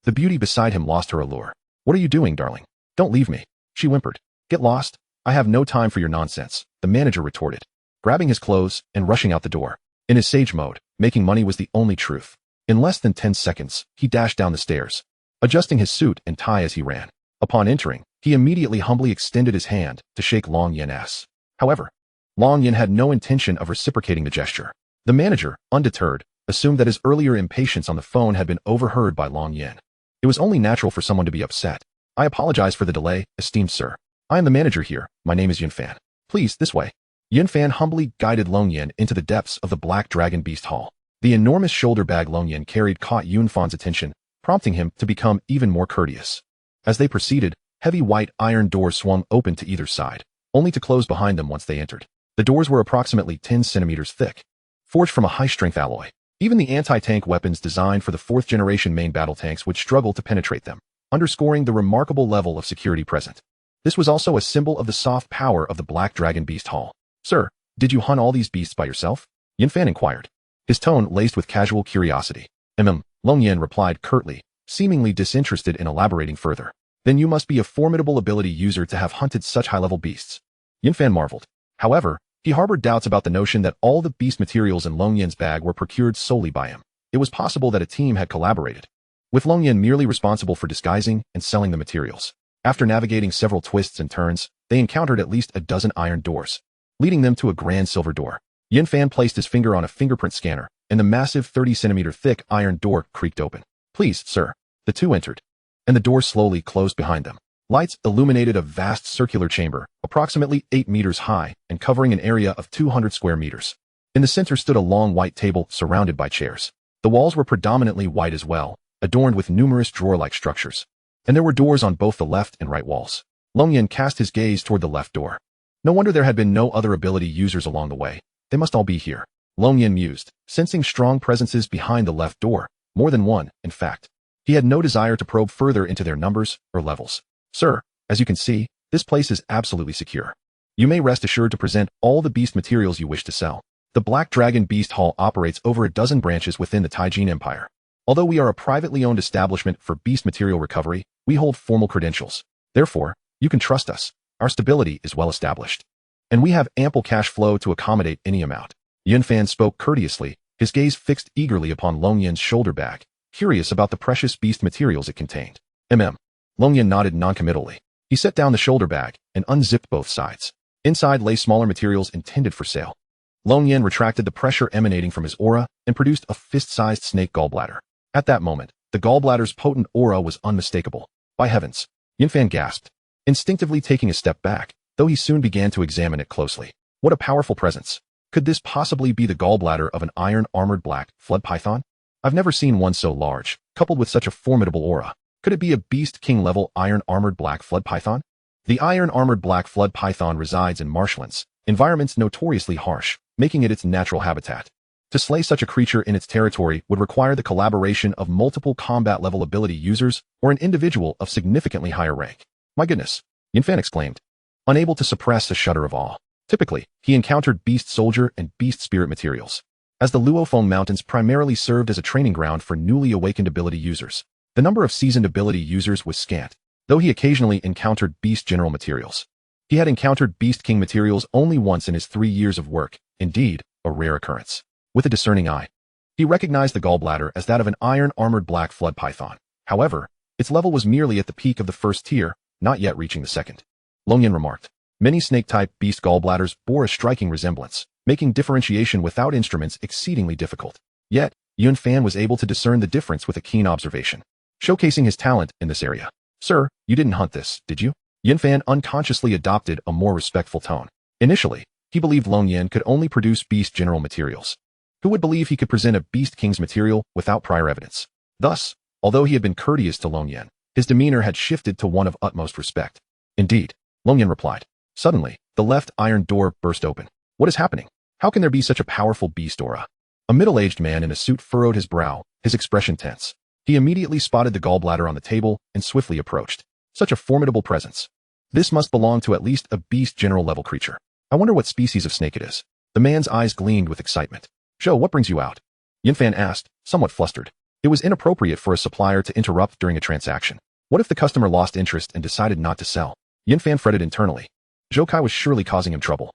The beauty beside him lost her allure. What are you doing, darling? Don't leave me, she whimpered. Get lost. I have no time for your nonsense, the manager retorted, grabbing his clothes and rushing out the door. In his sage mode, making money was the only truth. In less than 10 seconds, he dashed down the stairs, adjusting his suit and tie as he ran. Upon entering, he immediately humbly extended his hand to shake Long Yin's. However, Long Yin had no intention of reciprocating the gesture. The manager, undeterred, assumed that his earlier impatience on the phone had been overheard by Long Yin. It was only natural for someone to be upset. I apologize for the delay, esteemed sir. I am the manager here. My name is Yunfan. Please, this way. Yunfan humbly guided Long Yin into the depths of the Black Dragon Beast Hall. The enormous shoulder bag Long Yin carried caught Yunfan's attention, prompting him to become even more courteous. As they proceeded, heavy white iron doors swung open to either side, only to close behind them once they entered. The doors were approximately 10 centimeters thick, forged from a high-strength alloy. Even the anti-tank weapons designed for the 4th-generation main battle tanks would struggle to penetrate them, underscoring the remarkable level of security present. This was also a symbol of the soft power of the Black Dragon Beast Hall. Sir, did you hunt all these beasts by yourself? Yunfan inquired, his tone laced with casual curiosity. Long Yin replied curtly, seemingly disinterested in elaborating further. Then you must be a formidable ability user to have hunted such high-level beasts. Yunfan marveled. However, he harbored doubts about the notion that all the beast materials in Long Yin's bag were procured solely by him. It was possible that a team had collaborated, with Long Yin merely responsible for disguising and selling the materials. After navigating several twists and turns, they encountered at least a dozen iron doors, leading them to a grand silver door. Yunfan placed his finger on a fingerprint scanner, and the massive 30-centimeter thick iron door creaked open. Please, sir. The two entered, and the door slowly closed behind them. Lights illuminated a vast circular chamber, approximately 8 meters high and covering an area of 200 square meters. In the center stood a long white table surrounded by chairs. The walls were predominantly white as well, adorned with numerous drawer-like structures. And there were doors on both the left and right walls. Long Yin cast his gaze toward the left door. No wonder there had been no other ability users along the way. They must all be here. Long Yin mused, sensing strong presences behind the left door, more than one, in fact. He had no desire to probe further into their numbers or levels. Sir, as you can see, this place is absolutely secure. You may rest assured to present all the beast materials you wish to sell. The Black Dragon Beast Hall operates over a dozen branches within the Taijin Empire. Although we are a privately owned establishment for beast material recovery, we hold formal credentials. Therefore, you can trust us. Our stability is well established, and we have ample cash flow to accommodate any amount. Yunfan spoke courteously, his gaze fixed eagerly upon Long Yin's shoulder bag, curious about the precious beast materials it contained. Long Yin nodded noncommittally. He set down the shoulder bag and unzipped both sides. Inside lay smaller materials intended for sale. Long Yin retracted the pressure emanating from his aura and produced a fist-sized snake gallbladder. At that moment, the gallbladder's potent aura was unmistakable. By heavens! Yunfan gasped, instinctively taking a step back, though he soon began to examine it closely. What a powerful presence! Could this possibly be the gallbladder of an iron-armored black flood python? I've never seen one so large, coupled with such a formidable aura. Could it be a Beast King-level iron-armored black flood python? The iron-armored black flood python resides in marshlands, environments notoriously harsh, making it its natural habitat. To slay such a creature in its territory would require the collaboration of multiple combat level ability users or an individual of significantly higher rank. My goodness, Yunfan exclaimed, unable to suppress a shudder of awe. Typically, he encountered beast soldier and beast spirit materials, as the Luophone Mountains primarily served as a training ground for newly awakened ability users. The number of seasoned ability users was scant, though he occasionally encountered beast general materials. He had encountered beast king materials only once in his 3 years of work, indeed, a rare occurrence. With a discerning eye, he recognized the gallbladder as that of an iron-armored black flood python. However, its level was merely at the peak of the first tier, not yet reaching the second. Longyan remarked, many snake-type beast gallbladders bore a striking resemblance, making differentiation without instruments exceedingly difficult. Yet, Yunfan was able to discern the difference with a keen observation, showcasing his talent in this area. Sir, you didn't hunt this, did you? Yunfan unconsciously adopted a more respectful tone. Initially, he believed Longyan could only produce beast general materials. Who would believe he could present a beast king's material without prior evidence? Thus, although he had been courteous to Longyan, his demeanor had shifted to one of utmost respect. Indeed, Longyan replied. Suddenly, the left iron door burst open. What is happening? How can there be such a powerful beast aura? A middle-aged man in a suit furrowed his brow, his expression tense. He immediately spotted the gallbladder on the table and swiftly approached. Such a formidable presence. This must belong to at least a beast general level creature. I wonder what species of snake it is. The man's eyes gleamed with excitement. Zhou, what brings you out? Yunfan asked, somewhat flustered. It was inappropriate for a supplier to interrupt during a transaction. What if the customer lost interest and decided not to sell? Yunfan fretted internally. Zhou Kai was surely causing him trouble.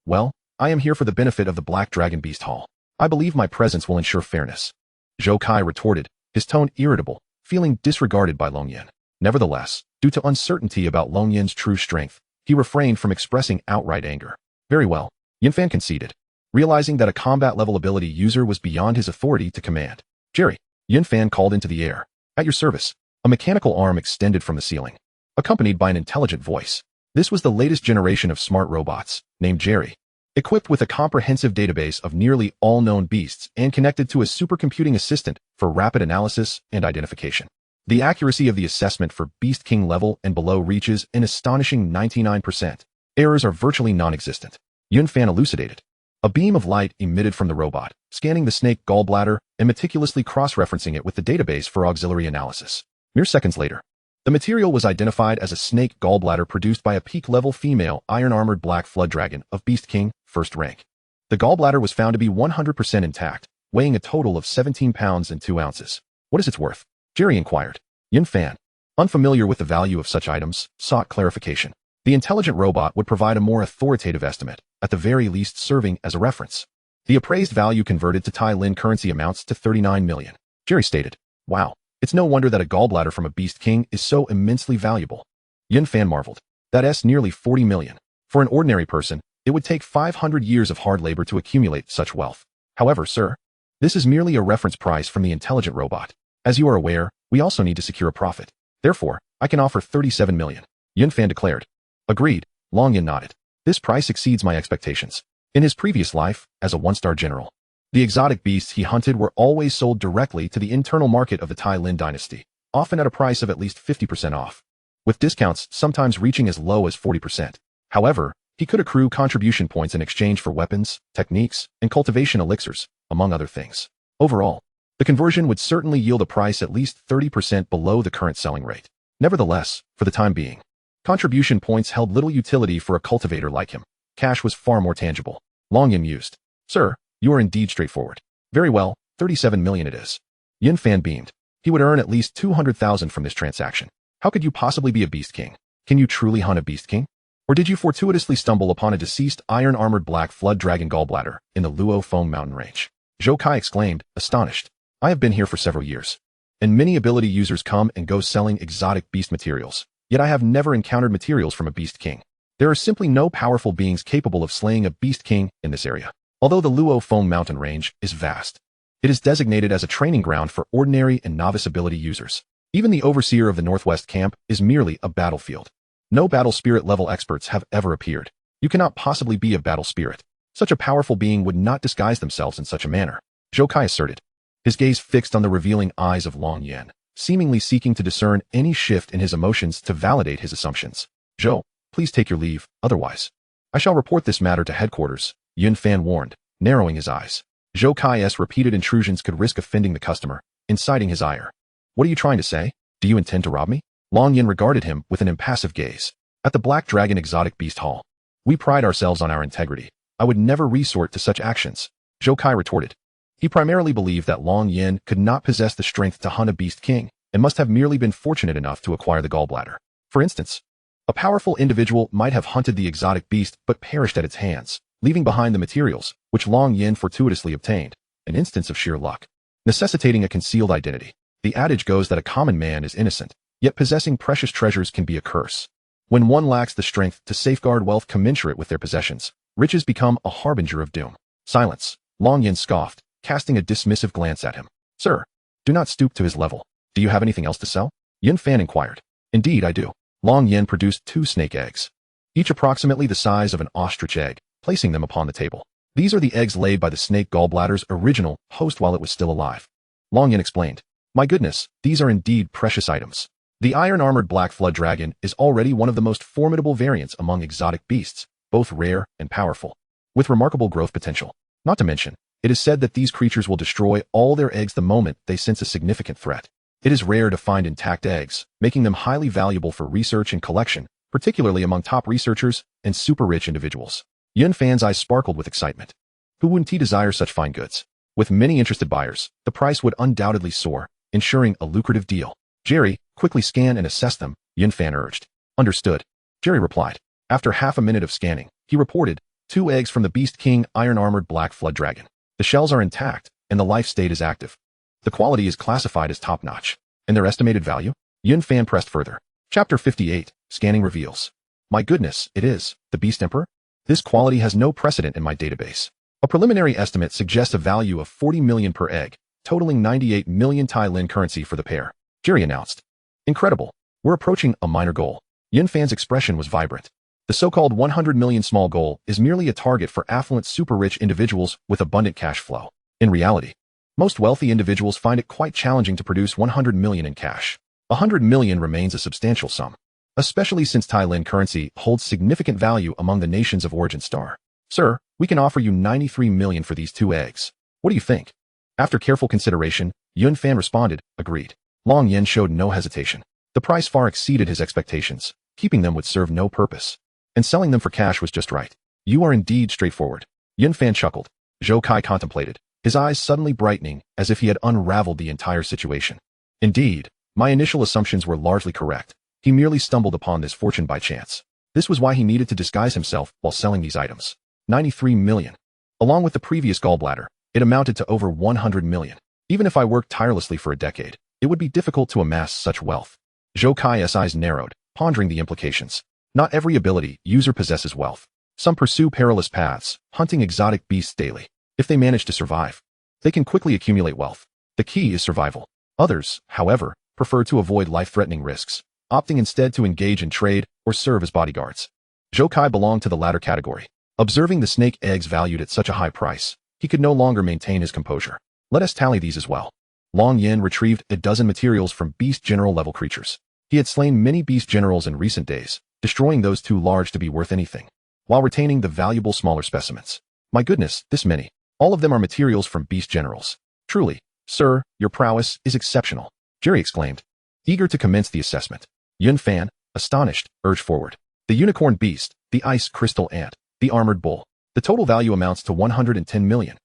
Well, I am here for the benefit of the Black Dragon Beast Hall. I believe my presence will ensure fairness. Zhou Kai retorted, his tone irritable, feeling disregarded by Longyan. Nevertheless, due to uncertainty about Longyan's true strength, he refrained from expressing outright anger. Very well, Yunfan conceded, realizing that a combat-level ability user was beyond his authority to command. Jerry, Yunfan called into the air. At your service. A mechanical arm extended from the ceiling, accompanied by an intelligent voice. This was the latest generation of smart robots, named Jerry, equipped with a comprehensive database of nearly all known beasts and connected to a supercomputing assistant for rapid analysis and identification. The accuracy of the assessment for Beast King level and below reaches an astonishing 99%. Errors are virtually non-existent. Yunfan elucidated. A beam of light emitted from the robot, scanning the snake gallbladder and meticulously cross-referencing it with the database for auxiliary analysis. Mere seconds later, the material was identified as a snake gallbladder produced by a peak-level female iron-armored black flood dragon of Beast King, first rank. The gallbladder was found to be 100% intact, weighing a total of 17 pounds and 2 ounces. What is its worth? Jerry inquired. Yunfan, unfamiliar with the value of such items, sought clarification. The intelligent robot would provide a more authoritative estimate, at the very least serving as a reference. The appraised value converted to Thai Lin currency amounts to 39 million. Jerry stated. Wow. It's no wonder that a gallbladder from a Beast King is so immensely valuable. Yunfan marveled. That's nearly 40 million. For an ordinary person, it would take 500 years of hard labor to accumulate such wealth. However, sir, this is merely a reference price from the intelligent robot. As you are aware, we also need to secure a profit. Therefore, I can offer 37 million. Yunfan declared. Agreed, Longyan nodded. This price exceeds my expectations. In his previous life, as a one-star general, the exotic beasts he hunted were always sold directly to the internal market of the Thai Lin dynasty, often at a price of at least 50% off, with discounts sometimes reaching as low as 40%. However, he could accrue contribution points in exchange for weapons, techniques, and cultivation elixirs, among other things. Overall, the conversion would certainly yield a price at least 30% below the current selling rate. Nevertheless, for the time being, contribution points held little utility for a cultivator like him. Cash was far more tangible. Longyan mused. Sir, you are indeed straightforward. Very well, 37 million it is. Yunfan beamed. He would earn at least 200,000 from this transaction. How could you possibly be a Beast King? Can you truly hunt a Beast King? Or did you fortuitously stumble upon a deceased iron-armored black flood dragon gallbladder in the Luophone mountain range? Zhou Kai exclaimed, astonished. I have been here for several years, and many ability users come and go selling exotic beast materials, yet I have never encountered materials from a Beast King. There are simply no powerful beings capable of slaying a Beast King in this area. Although the Luophone mountain range is vast, it is designated as a training ground for ordinary and novice ability users. Even the overseer of the Northwest camp is merely a battlefield. No battle spirit level experts have ever appeared. You cannot possibly be a battle spirit. Such a powerful being would not disguise themselves in such a manner, Zhou Kai asserted, his gaze fixed on the revealing eyes of Longyan, seemingly seeking to discern any shift in his emotions to validate his assumptions. Zhou, please take your leave, otherwise I shall report this matter to headquarters, Yunfan warned, narrowing his eyes. Zhou Kai's repeated intrusions could risk offending the customer, inciting his ire. What are you trying to say? Do you intend to rob me? Long Yin regarded him with an impassive gaze. At the Black Dragon Exotic Beast Hall, we pride ourselves on our integrity. I would never resort to such actions, Zhou Kai retorted. He primarily believed that Long Yin could not possess the strength to hunt a beast king and must have merely been fortunate enough to acquire the gallbladder. For instance, a powerful individual might have hunted the exotic beast but perished at its hands, leaving behind the materials, which Long Yin fortuitously obtained, an instance of sheer luck, necessitating a concealed identity. The adage goes that a common man is innocent, yet possessing precious treasures can be a curse. When one lacks the strength to safeguard wealth commensurate with their possessions, riches become a harbinger of doom. Silence. Long Yin scoffed, casting a dismissive glance at him. Sir, do not stoop to his level. Do you have anything else to sell? Yin Fan inquired. Indeed, I do. Long Yin produced 2 snake eggs, each approximately the size of an ostrich egg, placing them upon the table. These are the eggs laid by the snake gallbladder's original host while it was still alive. Long Yin explained. My goodness, these are indeed precious items. The iron-armored black flood dragon is already one of the most formidable variants among exotic beasts, both rare and powerful, with remarkable growth potential. Not to mention, it is said that these creatures will destroy all their eggs the moment they sense a significant threat. It is rare to find intact eggs, making them highly valuable for research and collection, particularly among top researchers and super-rich individuals. Yin Fan's eyes sparkled with excitement. Who wouldn't he desire such fine goods? With many interested buyers, the price would undoubtedly soar, ensuring a lucrative deal. Jerry, quickly scan and assess them, Yin Fan urged. Understood. Jerry replied. After half a minute of scanning, he reported 2 eggs from the Beast King iron-armored black flood dragon. The shells are intact, and the life state is active. The quality is classified as top-notch. And their estimated value? Yin Fan pressed further. Chapter 58, Scanning reveals. My goodness, it is, the Beast Emperor? This quality has no precedent in my database. A preliminary estimate suggests a value of 40 million per egg, totaling 98 million Thai Lin currency for the pair, Jerry announced. Incredible. We're approaching a minor goal. Yin Fan's expression was vibrant. The so-called 100 million small goal is merely a target for affluent super-rich individuals with abundant cash flow. In reality, most wealthy individuals find it quite challenging to produce 100 million in cash. 100 million remains a substantial sum, especially since Thai Lin currency holds significant value among the nations of origin star. Sir, we can offer you 93 million for these 2 eggs. What do you think? After careful consideration, Yin Fan responded, agreed. Long Yin showed no hesitation. The price far exceeded his expectations. Keeping them would serve no purpose, and selling them for cash was just right. You are indeed straightforward. Yin Fan chuckled. Zhou Kai contemplated, his eyes suddenly brightening as if he had unraveled the entire situation. Indeed, my initial assumptions were largely correct. He merely stumbled upon this fortune by chance. This was why he needed to disguise himself while selling these items. 93 million. Along with the previous gallbladder, it amounted to over 100 million. Even if I worked tirelessly for a decade, it would be difficult to amass such wealth. Zhou Kai's eyes narrowed, pondering the implications. Not every ability user possesses wealth. Some pursue perilous paths, hunting exotic beasts daily. If they manage to survive, they can quickly accumulate wealth. The key is survival. Others, however, prefer to avoid life-threatening risks, opting instead to engage in trade or serve as bodyguards. Zhou Kai belonged to the latter category. Observing the snake eggs valued at such a high price, he could no longer maintain his composure. Let us tally these as well. Long Yin retrieved a dozen materials from beast general level creatures. He had slain many beast generals in recent days, destroying those too large to be worth anything, while retaining the valuable smaller specimens. My goodness, this many. All of them are materials from beast generals. Truly, sir, your prowess is exceptional, Jerry exclaimed, eager to commence the assessment. Yin Fan, astonished, urged forward. The unicorn beast, the ice crystal ant, the armored bull. The total value amounts to 110 million.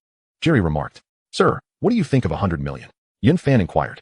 Jerry remarked. Sir, what do you think of 100 million? Yin Fan inquired.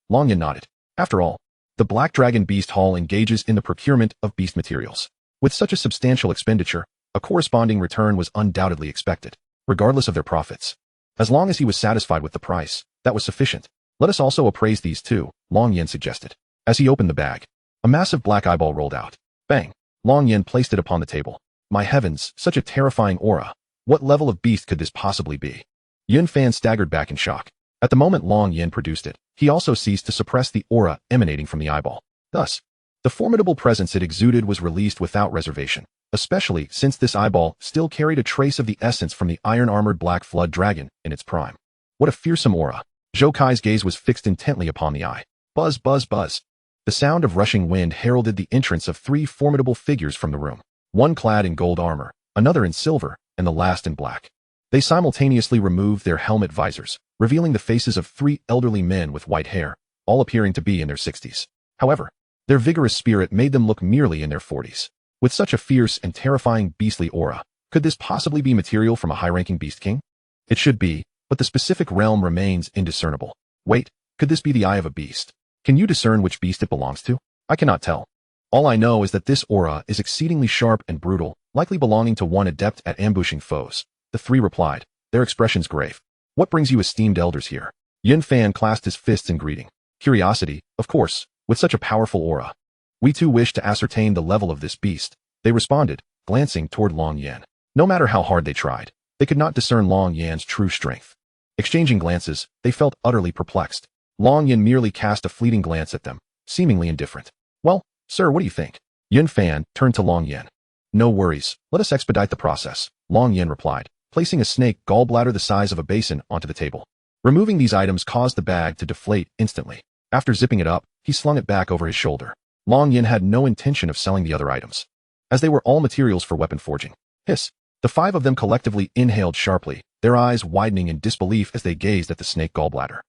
Long Yin nodded. After all, the Black Dragon Beast Hall engages in the procurement of beast materials. With such a substantial expenditure, a corresponding return was undoubtedly expected, regardless of their profits. As long as he was satisfied with the price, that was sufficient. Let us also appraise these too, Long Yin suggested. As he opened the bag, a massive black eyeball rolled out. Bang! Long Yin placed it upon the table. My heavens, such a terrifying aura. What level of beast could this possibly be? Yin Fan staggered back in shock. At the moment Long Yin produced it, he also ceased to suppress the aura emanating from the eyeball. Thus, the formidable presence it exuded was released without reservation, especially since this eyeball still carried a trace of the essence from the iron-armored black flood dragon in its prime. What a fearsome aura. Zhou Kai's gaze was fixed intently upon the eye. Buzz, buzz, buzz. The sound of rushing wind heralded the entrance of 3 formidable figures from the room. One clad in gold armor, another in silver, and the last in black. They simultaneously removed their helmet visors, revealing the faces of 3 elderly men with white hair, all appearing to be in their 60s. However, their vigorous spirit made them look merely in their 40s. With such a fierce and terrifying beastly aura, could this possibly be material from a high-ranking beast king? It should be, but the specific realm remains indiscernible. Wait, could this be the eye of a beast? Can you discern which beast it belongs to? I cannot tell. All I know is that this aura is exceedingly sharp and brutal, likely belonging to one adept at ambushing foes. The 3 replied, their expressions grave. What brings you esteemed elders here? Yun Fan clasped his fists in greeting. Curiosity, of course, with such a powerful aura. We too wish to ascertain the level of this beast, they responded, glancing toward Long Yan. No matter how hard they tried, they could not discern Long Yan's true strength. Exchanging glances, they felt utterly perplexed. Long Yan merely cast a fleeting glance at them, seemingly indifferent. Well, sir, what do you think? Yun Fan turned to Long Yan. No worries, let us expedite the process, Long Yan replied, placing a snake gallbladder the size of a basin onto the table. Removing these items caused the bag to deflate instantly. After zipping it up, he slung it back over his shoulder. Long Yan had no intention of selling the other items, as they were all materials for weapon forging. Hiss. The 5 of them collectively inhaled sharply, their eyes widening in disbelief as they gazed at the snake gallbladder.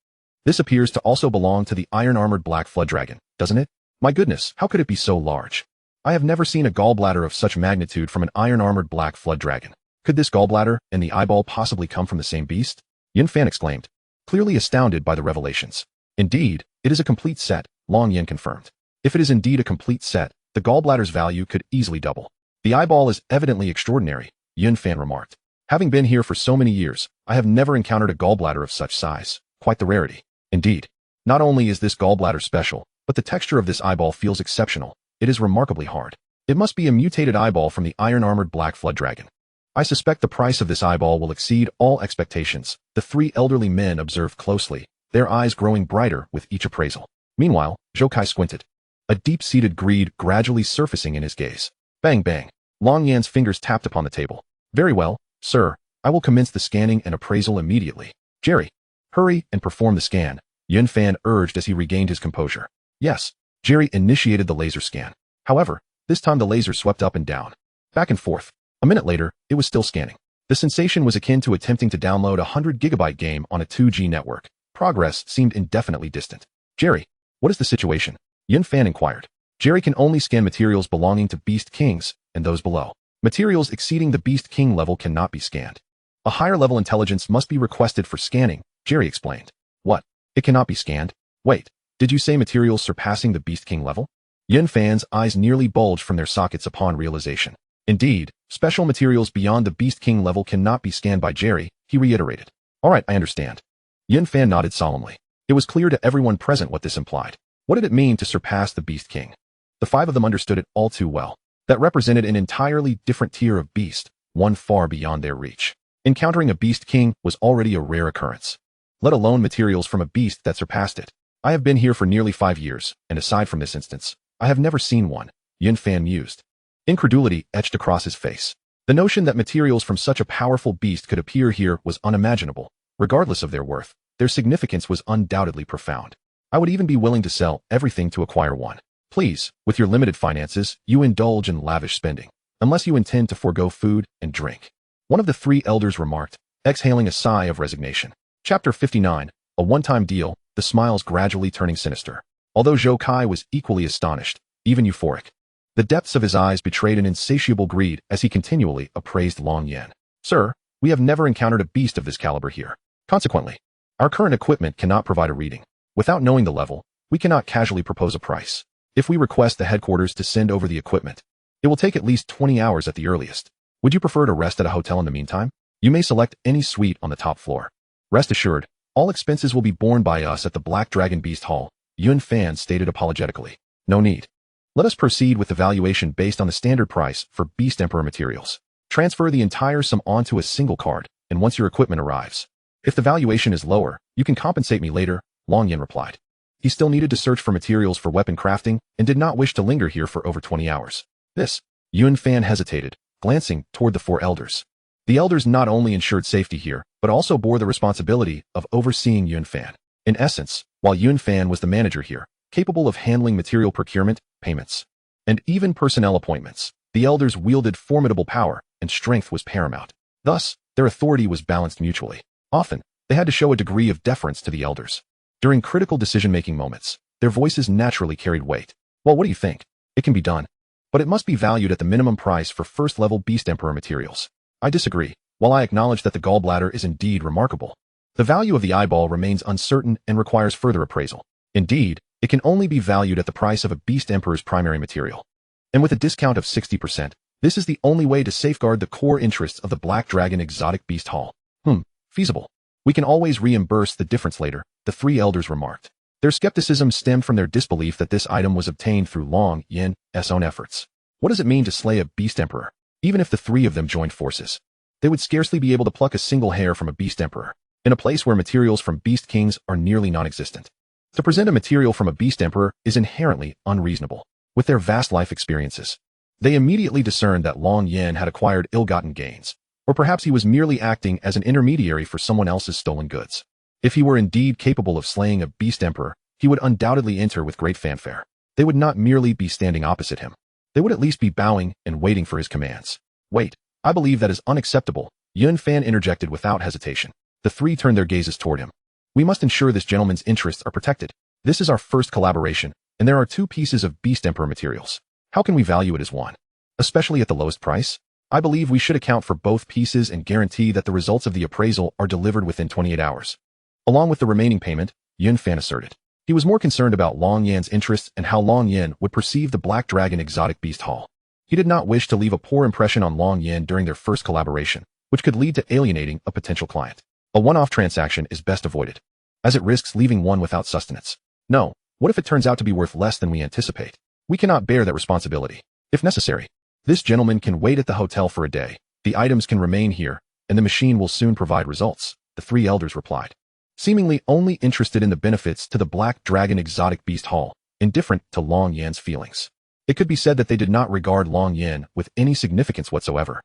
This appears to also belong to the iron-armored black flood dragon, doesn't it? My goodness, how could it be so large? I have never seen a gallbladder of such magnitude from an iron-armored black flood dragon. Could this gallbladder and the eyeball possibly come from the same beast? Yun Fan exclaimed, clearly astounded by the revelations. Indeed, it is a complete set, Long Yan confirmed. If it is indeed a complete set, the gallbladder's value could easily double. The eyeball is evidently extraordinary, Yun Fan remarked. Having been here for so many years, I have never encountered a gallbladder of such size. Quite the rarity. Indeed. Not only is this gallbladder special, but the texture of this eyeball feels exceptional. It is remarkably hard. It must be a mutated eyeball from the iron-armored black flood dragon. I suspect the price of this eyeball will exceed all expectations. The 3 elderly men observed closely, their eyes growing brighter with each appraisal. Meanwhile, Zhou squinted, a deep-seated greed gradually surfacing in his gaze. Bang bang. Long Yan's fingers tapped upon the table. Very well, sir. I will commence the scanning and appraisal immediately. Jerry, hurry and perform the scan, Yun Fan urged as he regained his composure. Yes. Jerry initiated the laser scan. However, this time the laser swept up and down, back and forth. A minute later, it was still scanning. The sensation was akin to attempting to download a 100-gigabyte game on a 2G network. Progress seemed indefinitely distant. Jerry, what is the situation? Yun Fan inquired. Jerry can only scan materials belonging to Beast Kings, and those below. Materials exceeding the Beast King level cannot be scanned. A higher-level intelligence must be requested for scanning, Jerry explained. What? It cannot be scanned? Wait, did you say materials surpassing the Beast King level? Yun Fan's eyes nearly bulged from their sockets upon realization. Indeed, special materials beyond the Beast King level cannot be scanned by Jerry, he reiterated. All right, I understand. Yun Fan nodded solemnly. It was clear to everyone present what this implied. What did it mean to surpass the Beast King? The 5 of them understood it all too well. That represented an entirely different tier of beast, one far beyond their reach. Encountering a Beast King was already a rare occurrence, let alone materials from a beast that surpassed it. I have been here for nearly 5 years, and aside from this instance, I have never seen one, Yun Fan mused. Incredulity etched across his face. The notion that materials from such a powerful beast could appear here was unimaginable. Regardless of their worth, their significance was undoubtedly profound. I would even be willing to sell everything to acquire one. Please, with your limited finances, you indulge in lavish spending, unless you intend to forego food and drink. One of the 3 elders remarked, exhaling a sigh of resignation. Chapter 59, a one-time deal, the smiles gradually turning sinister. Although Zhou was equally astonished, even euphoric. The depths of his eyes betrayed an insatiable greed as he continually appraised Long Yan. Sir, we have never encountered a beast of this caliber here. Consequently, our current equipment cannot provide a reading. Without knowing the level, we cannot casually propose a price. If we request the headquarters to send over the equipment, it will take at least 20 hours at the earliest. Would you prefer to rest at a hotel in the meantime? You may select any suite on the top floor. Rest assured, all expenses will be borne by us at the Black Dragon Beast Hall, Yun Fan stated apologetically. No need. Let us proceed with the valuation based on the standard price for Beast Emperor materials. Transfer the entire sum onto a single card, and once your equipment arrives. If the valuation is lower, you can compensate me later, Long Yan replied. He still needed to search for materials for weapon crafting and did not wish to linger here for over 20 hours. Yun Fan hesitated, glancing toward the 4 elders. The elders not only ensured safety here, but also bore the responsibility of overseeing Yun Fan. In essence, while Yun Fan was the manager here, capable of handling material procurement, payments, and even personnel appointments, the elders wielded formidable power, and strength was paramount. Thus, their authority was balanced mutually. Often, they had to show a degree of deference to the elders. During critical decision-making moments, their voices naturally carried weight. Well, what do you think? It can be done, but it must be valued at the minimum price for first-level Beast Emperor materials. I disagree. While I acknowledge that the gallbladder is indeed remarkable, the value of the eyeball remains uncertain and requires further appraisal. Indeed, it can only be valued at the price of a Beast Emperor's primary material. And with a discount of 60%, this is the only way to safeguard the core interests of the Black Dragon Exotic Beast Hall. Feasible. We can always reimburse the difference later, the three elders remarked. Their skepticism stemmed from their disbelief that this item was obtained through Long Yin's own efforts. What does it mean to slay a Beast Emperor? Even if the three of them joined forces, they would scarcely be able to pluck a single hair from a Beast Emperor, in a place where materials from Beast Kings are nearly non-existent. To present a material from a Beast Emperor is inherently unreasonable. With their vast life experiences, they immediately discerned that Long Yin had acquired ill-gotten gains, or perhaps he was merely acting as an intermediary for someone else's stolen goods. If he were indeed capable of slaying a Beast Emperor, he would undoubtedly enter with great fanfare. They would not merely be standing opposite him. They would at least be bowing and waiting for his commands. Wait, I believe that is unacceptable, Yun Fan interjected without hesitation. The three turned their gazes toward him. We must ensure this gentleman's interests are protected. This is our first collaboration, and there are two pieces of Beast Emperor materials. How can we value it as one? Especially at the lowest price? I believe we should account for both pieces and guarantee that the results of the appraisal are delivered within 28 hours. Along with the remaining payment, Yun Fan asserted. He was more concerned about Long Yan's interests and how Long Yin would perceive the Black Dragon Exotic Beast Hall. He did not wish to leave a poor impression on Long Yin during their first collaboration, which could lead to alienating a potential client. A one-off transaction is best avoided, as it risks leaving one without sustenance. No, what if it turns out to be worth less than we anticipate? We cannot bear that responsibility. If necessary, this gentleman can wait at the hotel for a day. The items can remain here, and the machine will soon provide results, the three elders replied. Seemingly only interested in the benefits to the Black Dragon Exotic Beast Hall, indifferent to Long Yan's feelings. It could be said that they did not regard Long Yin with any significance whatsoever.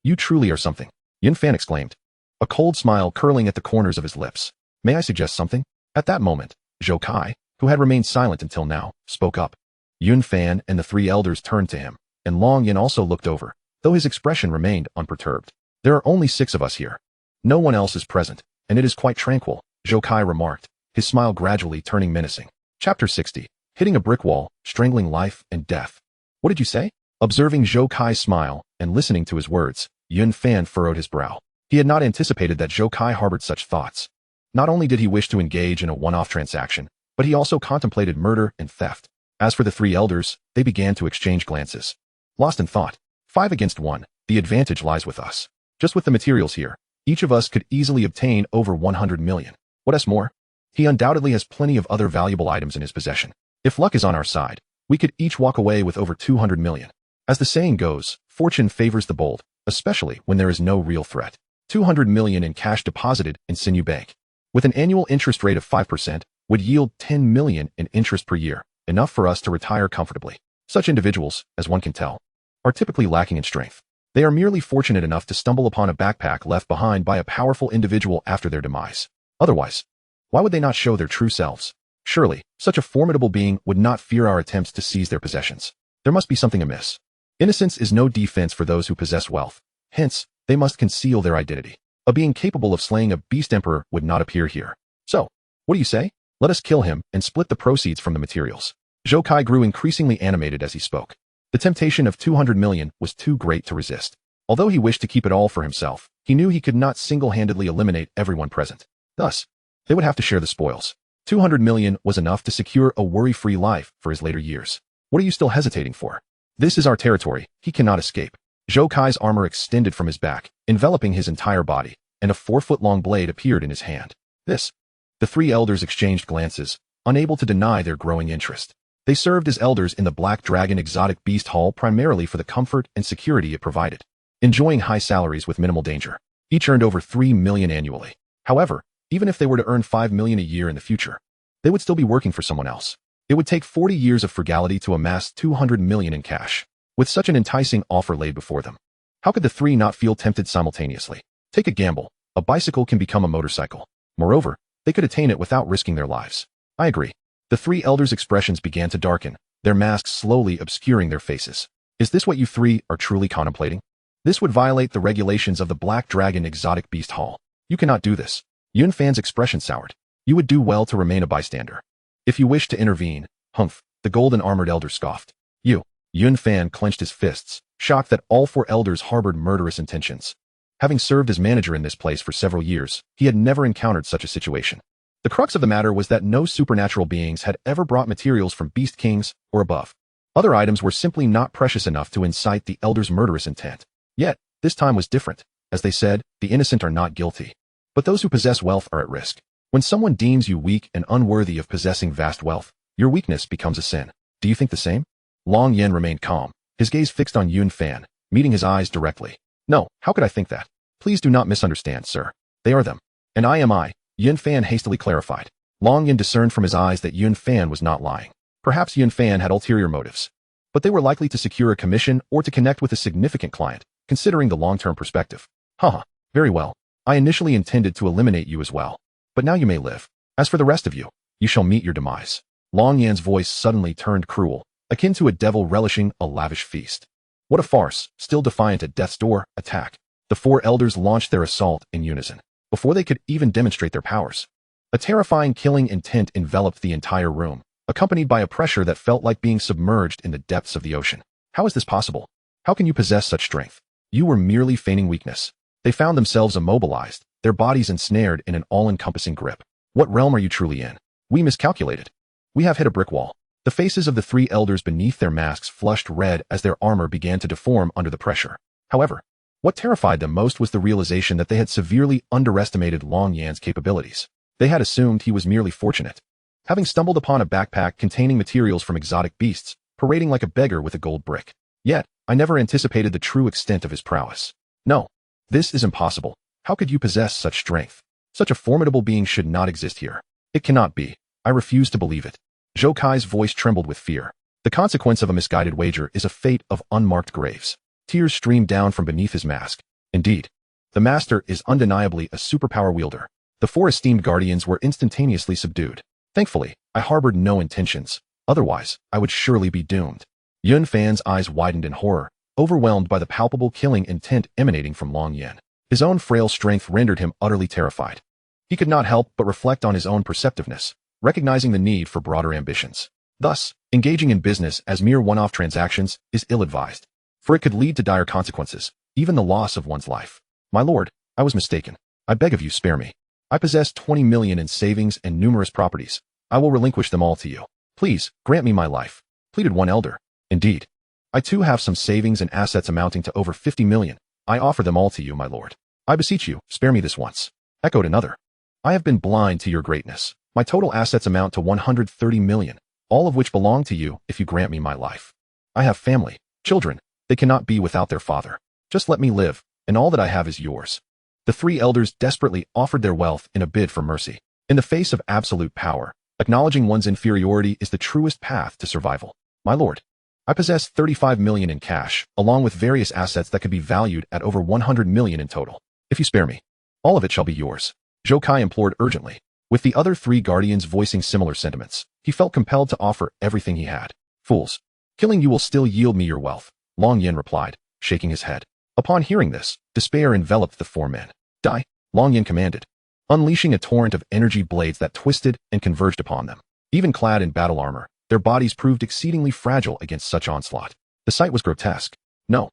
You truly are something, Yun Fan exclaimed, a cold smile curling at the corners of his lips. May I suggest something? At that moment, Zhou Kai, who had remained silent until now, spoke up. Yun Fan and the three elders turned to him, and Long Yin also looked over, though his expression remained unperturbed. There are only 6 of us here. No one else is present, and it is quite tranquil, Zhou Kai remarked, his smile gradually turning menacing. Chapter 60. Hitting a brick wall, strangling life and death. What did you say? Observing Zhou Kai's smile and listening to his words, Yun Fan furrowed his brow. He had not anticipated that Zhou Kai harbored such thoughts. Not only did he wish to engage in a one-off transaction, but he also contemplated murder and theft. As for the three elders, they began to exchange glances. Lost in thought. 5 against 1, the advantage lies with us. Just with the materials here, each of us could easily obtain over 100 million. What else more? He undoubtedly has plenty of other valuable items in his possession. If luck is on our side, we could each walk away with over 200 million. As the saying goes, fortune favors the bold, especially when there is no real threat. 200 million in cash deposited in Sinew Bank, with an annual interest rate of 5%, would yield 10 million in interest per year, enough for us to retire comfortably. Such individuals, as one can tell, are typically lacking in strength. They are merely fortunate enough to stumble upon a backpack left behind by a powerful individual after their demise. Otherwise, why would they not show their true selves? Surely, such a formidable being would not fear our attempts to seize their possessions. There must be something amiss. Innocence is no defense for those who possess wealth. Hence, they must conceal their identity. A being capable of slaying a Beast Emperor would not appear here. So, what do you say? Let us kill him and split the proceeds from the materials. Zhou Kai grew increasingly animated as he spoke. The temptation of 200 million was too great to resist. Although he wished to keep it all for himself, he knew he could not single-handedly eliminate everyone present. Thus, they would have to share the spoils. 200 million was enough to secure a worry-free life for his later years. What are you still hesitating for? This is our territory. He cannot escape. Zhou Kai's armor extended from his back, enveloping his entire body, and a 4-foot-long blade appeared in his hand. The three elders exchanged glances, unable to deny their growing interest. They served as elders in the Black Dragon Exotic Beast Hall primarily for the comfort and security it provided, enjoying high salaries with minimal danger. Each earned over 3 million annually. However, even if they were to earn 5 million a year in the future, they would still be working for someone else. It would take 40 years of frugality to amass 200 million in cash. With such an enticing offer laid before them, how could the three not feel tempted simultaneously? Take a gamble. A bicycle can become a motorcycle. Moreover, they could attain it without risking their lives. I agree. The three elders' expressions began to darken, their masks slowly obscuring their faces. Is this what you three are truly contemplating? This would violate the regulations of the Black Dragon Exotic Beast Hall. You cannot do this. Yun Fan's expression soured. You would do well to remain a bystander. If you wish to intervene, humph, the golden armored elder scoffed. Yun Fan clenched his fists, shocked that all 4 elders harbored murderous intentions. Having served as manager in this place for several years, he had never encountered such a situation. The crux of the matter was that no supernatural beings had ever brought materials from Beast Kings or above. Other items were simply not precious enough to incite the elders' murderous intent. Yet, this time was different. As they said, the innocent are not guilty. But those who possess wealth are at risk. When someone deems you weak and unworthy of possessing vast wealth, your weakness becomes a sin. Do you think the same? Long Yen remained calm, his gaze fixed on Yun Fan, meeting his eyes directly. No, how could I think that? Please do not misunderstand, sir. They are them. And I am I, Yun Fan hastily clarified. Long Yen discerned from his eyes that Yun Fan was not lying. Perhaps Yun Fan had ulterior motives. But they were likely to secure a commission or to connect with a significant client, considering the long-term perspective. Haha, very well. I initially intended to eliminate you as well. But now you may live. As for the rest of you, you shall meet your demise. Long Yan's voice suddenly turned cruel, akin to a devil relishing a lavish feast. What a farce, still defiant at death's door, attack. The 4 elders launched their assault in unison, before they could even demonstrate their powers. A terrifying killing intent enveloped the entire room, accompanied by a pressure that felt like being submerged in the depths of the ocean. How is this possible? How can you possess such strength? You were merely feigning weakness. They found themselves immobilized, their bodies ensnared in an all-encompassing grip. What realm are you truly in? We miscalculated. We have hit a brick wall. The faces of the 3 elders beneath their masks flushed red as their armor began to deform under the pressure. However, what terrified them most was the realization that they had severely underestimated Long Yan's capabilities. They had assumed he was merely fortunate, having stumbled upon a backpack containing materials from exotic beasts, parading like a beggar with a gold brick. Yet, I never anticipated the true extent of his prowess. No, this is impossible. How could you possess such strength? Such a formidable being should not exist here. It cannot be. I refuse to believe it. Zhou Kai's voice trembled with fear. The consequence of a misguided wager is a fate of unmarked graves. Tears streamed down from beneath his mask. Indeed, the master is undeniably a superpower wielder. The 4 esteemed guardians were instantaneously subdued. Thankfully, I harbored no intentions. Otherwise, I would surely be doomed. Yun Fan's eyes widened in horror, overwhelmed by the palpable killing intent emanating from Long Yen. His own frail strength rendered him utterly terrified. He could not help but reflect on his own perceptiveness, recognizing the need for broader ambitions. Thus, engaging in business as mere one-off transactions is ill-advised, for it could lead to dire consequences, even the loss of one's life. My lord, I was mistaken. I beg of you, spare me. I possess 20 million in savings and numerous properties. I will relinquish them all to you. Please, grant me my life, pleaded one elder. Indeed, I too have some savings and assets amounting to over 50 million. I offer them all to you, my lord. I beseech you, spare me this once, echoed another. I have been blind to your greatness. My total assets amount to 130 million, all of which belong to you if you grant me my life. I have family, children. They cannot be without their father. Just let me live, and all that I have is yours. The 3 elders desperately offered their wealth in a bid for mercy. In the face of absolute power, acknowledging one's inferiority is the truest path to survival. My lord, I possess 35 million in cash, along with various assets that could be valued at over 100 million in total. If you spare me, all of it shall be yours. Zhou Kai implored urgently. With the other 3 guardians voicing similar sentiments, he felt compelled to offer everything he had. Fools, killing you will still yield me your wealth, Long Yen replied, shaking his head. Upon hearing this, despair enveloped the 4 men. Die, Long Yen commanded, unleashing a torrent of energy blades that twisted and converged upon them. Even clad in battle armor, their bodies proved exceedingly fragile against such onslaught. The sight was grotesque. No.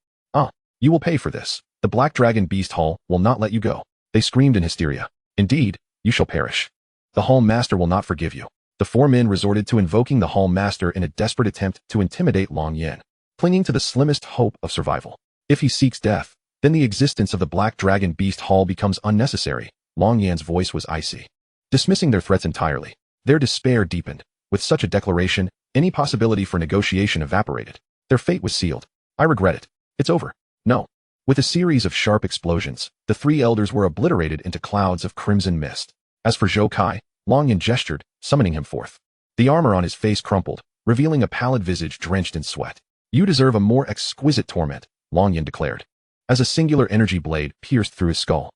You will pay for this. The Black Dragon Beast Hall will not let you go. They screamed in hysteria. Indeed, you shall perish. The Hall Master will not forgive you. The 4 men resorted to invoking the Hall Master in a desperate attempt to intimidate Long Yen, clinging to the slimmest hope of survival. If he seeks death, then the existence of the Black Dragon Beast Hall becomes unnecessary. Long Yan's voice was icy. Dismissing their threats entirely, their despair deepened. With such a declaration, any possibility for negotiation evaporated. Their fate was sealed. I regret it. It's over. No. With a series of sharp explosions, the 3 elders were obliterated into clouds of crimson mist. As for Zhou Kai, Long Yen gestured, summoning him forth. The armor on his face crumpled, revealing a pallid visage drenched in sweat. You deserve a more exquisite torment, Long Yen declared, as a singular energy blade pierced through his skull.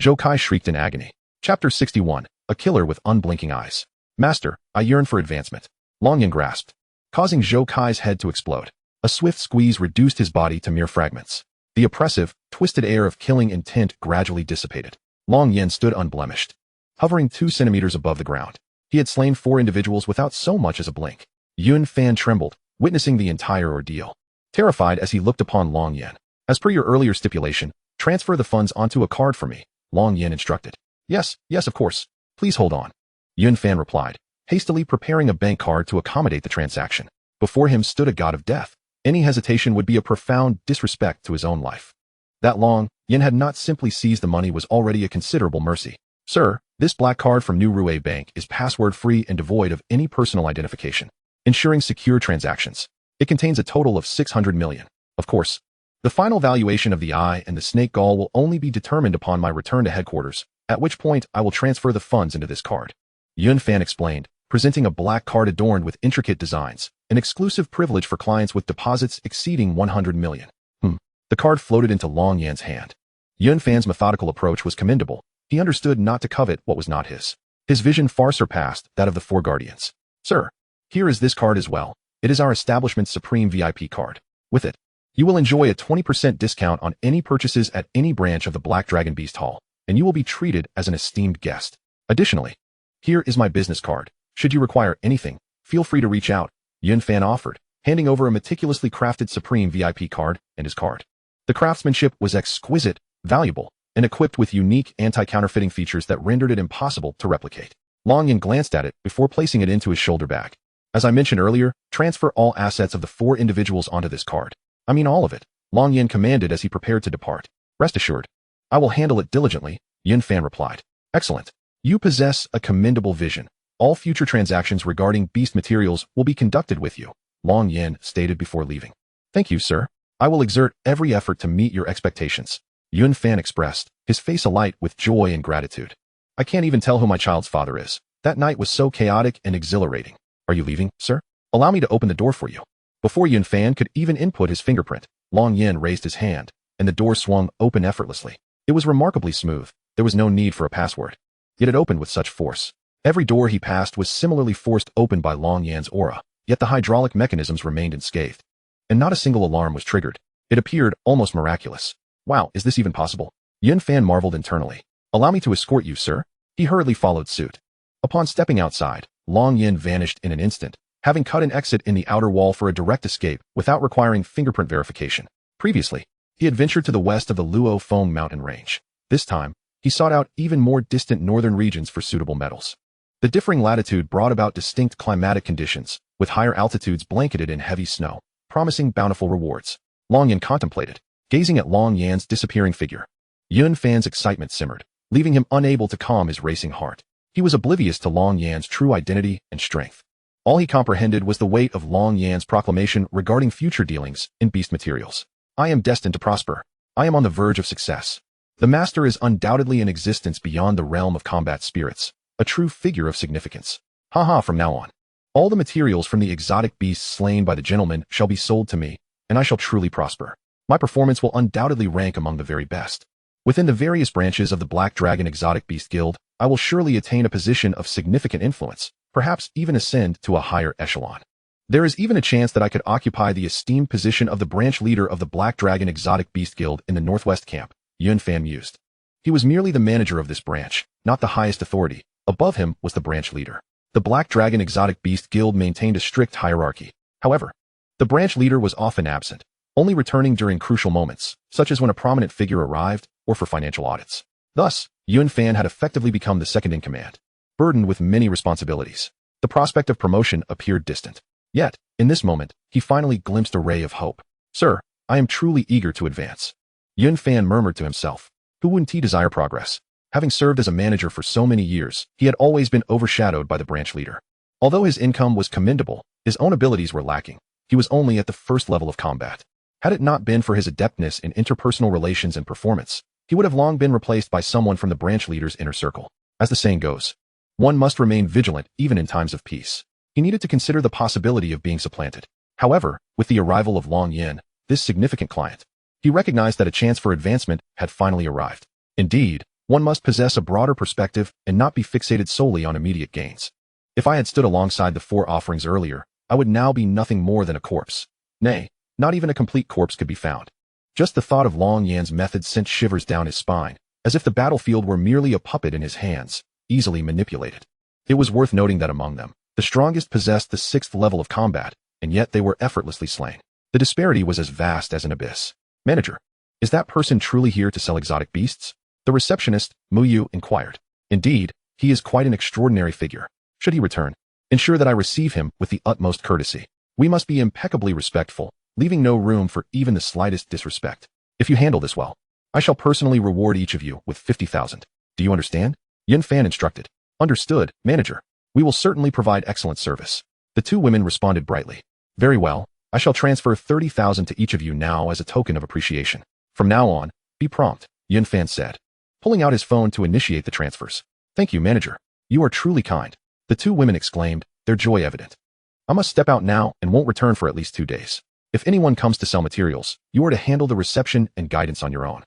Zhou Kai shrieked in agony. Chapter 61, A Killer with Unblinking Eyes. Master, I yearn for advancement. Long Yen grasped, causing Zhou Kai's head to explode. A swift squeeze reduced his body to mere fragments. The oppressive, twisted air of killing intent gradually dissipated. Long Yin stood unblemished, hovering 2 centimeters above the ground. He had slain 4 individuals without so much as a blink. Yun Fan trembled, witnessing the entire ordeal, terrified as he looked upon Long Yin. As per your earlier stipulation, transfer the funds onto a card for me, Long Yin instructed. Yes, of course. Please hold on. Yun Fan replied, hastily preparing a bank card to accommodate the transaction. Before him stood a god of death. Any hesitation would be a profound disrespect to his own life. That Long Yin had not simply seized the money was already a considerable mercy. Sir, this black card from New Rue Bank is password-free and devoid of any personal identification, ensuring secure transactions. It contains a total of 600 million. Of course, the final valuation of the eye and the snake gall will only be determined upon my return to headquarters, at which point I will transfer the funds into this card. Yun Fan explained, presenting a black card adorned with intricate designs, an exclusive privilege for clients with deposits exceeding 100 million. The card floated into Long Yan's hand. Yun Fan's methodical approach was commendable. He understood not to covet what was not his. His vision far surpassed that of the 4 guardians. Sir, here is this card as well. It is our establishment's supreme VIP card. With it, you will enjoy a 20% discount on any purchases at any branch of the Black Dragon Beast Hall, and you will be treated as an esteemed guest. Additionally, here is my business card. Should you require anything, feel free to reach out, Yun Fan offered, handing over a meticulously crafted supreme VIP card and his card. The craftsmanship was exquisite, valuable, and equipped with unique anti-counterfeiting features that rendered it impossible to replicate. Long Yin glanced at it before placing it into his shoulder bag. As I mentioned earlier, transfer all assets of the 4 individuals onto this card. I mean all of it, Long Yin commanded as he prepared to depart. Rest assured, I will handle it diligently, Yun Fan replied. Excellent. You possess a commendable vision. All future transactions regarding beast materials will be conducted with you, Long Yin stated before leaving. Thank you, sir. I will exert every effort to meet your expectations, Yun Fan expressed, his face alight with joy and gratitude. I can't even tell who my child's father is. That night was so chaotic and exhilarating. Are you leaving, sir? Allow me to open the door for you. Before Yun Fan could even input his fingerprint, Long Yin raised his hand, and the door swung open effortlessly. It was remarkably smooth. There was no need for a password. Yet it opened with such force. Every door he passed was similarly forced open by Long Yan's aura, yet the hydraulic mechanisms remained unscathed. And not a single alarm was triggered. It appeared almost miraculous. Wow, is this even possible? Yun Fan marveled internally. Allow me to escort you, sir. He hurriedly followed suit. Upon stepping outside, Long Yin vanished in an instant, having cut an exit in the outer wall for a direct escape without requiring fingerprint verification. Previously, he had ventured to the west of the Luo Feng mountain range. This time, he sought out even more distant northern regions for suitable metals. The differing latitude brought about distinct climatic conditions, with higher altitudes blanketed in heavy snow, promising bountiful rewards. Long Yin contemplated, gazing at Long Yan's disappearing figure. Yun Fan's excitement simmered, leaving him unable to calm his racing heart. He was oblivious to Long Yan's true identity and strength. All he comprehended was the weight of Long Yan's proclamation regarding future dealings in beast materials. I am destined to prosper. I am on the verge of success. The master is undoubtedly in existence beyond the realm of combat spirits, a true figure of significance. Haha, from now on, all the materials from the exotic beasts slain by the gentleman shall be sold to me, and I shall truly prosper. My performance will undoubtedly rank among the very best. Within the various branches of the Black Dragon Exotic Beast Guild, I will surely attain a position of significant influence, perhaps even ascend to a higher echelon. There is even a chance that I could occupy the esteemed position of the branch leader of the Black Dragon Exotic Beast Guild in the Northwest Camp, Yun Fan mused. He was merely the manager of this branch, not the highest authority. Above him was the branch leader. The Black Dragon Exotic Beast Guild maintained a strict hierarchy. However, the branch leader was often absent, only returning during crucial moments, such as when a prominent figure arrived or for financial audits. Thus, Yun Fan had effectively become the second in command, burdened with many responsibilities. The prospect of promotion appeared distant. Yet, in this moment, he finally glimpsed a ray of hope. Sir, I am truly eager to advance. Yun Fan murmured to himself. Who wouldn't he desire progress? Having served as a manager for so many years, he had always been overshadowed by the branch leader. Although his income was commendable, his own abilities were lacking. He was only at the first level of combat. Had it not been for his adeptness in interpersonal relations and performance, he would have long been replaced by someone from the branch leader's inner circle. As the saying goes, one must remain vigilant even in times of peace. He needed to consider the possibility of being supplanted. However, with the arrival of Long Yin, this significant client, he recognized that a chance for advancement had finally arrived. Indeed, one must possess a broader perspective and not be fixated solely on immediate gains. If I had stood alongside the 4 offerings earlier, I would now be nothing more than a corpse. Nay, not even a complete corpse could be found. Just the thought of Long Yan's method sent shivers down his spine, as if the battlefield were merely a puppet in his hands, easily manipulated. It was worth noting that among them, the strongest possessed the 6th level of combat, and yet they were effortlessly slain. The disparity was as vast as an abyss. Manager, is that person truly here to sell exotic beasts? The receptionist, Muyu, inquired. Indeed, he is quite an extraordinary figure. Should he return, ensure that I receive him with the utmost courtesy. We must be impeccably respectful, leaving no room for even the slightest disrespect. If you handle this well, I shall personally reward each of you with 50,000. Do you understand? Yun Fan instructed. Understood, manager. We will certainly provide excellent service. The two women responded brightly. Very well, I shall transfer 30,000 to each of you now as a token of appreciation. From now on, be prompt, Yun Fan said, pulling out his phone to initiate the transfers. Thank you, manager. You are truly kind. The two women exclaimed, their joy evident. I must step out now and won't return for at least 2 days. If anyone comes to sell materials, you are to handle the reception and guidance on your own.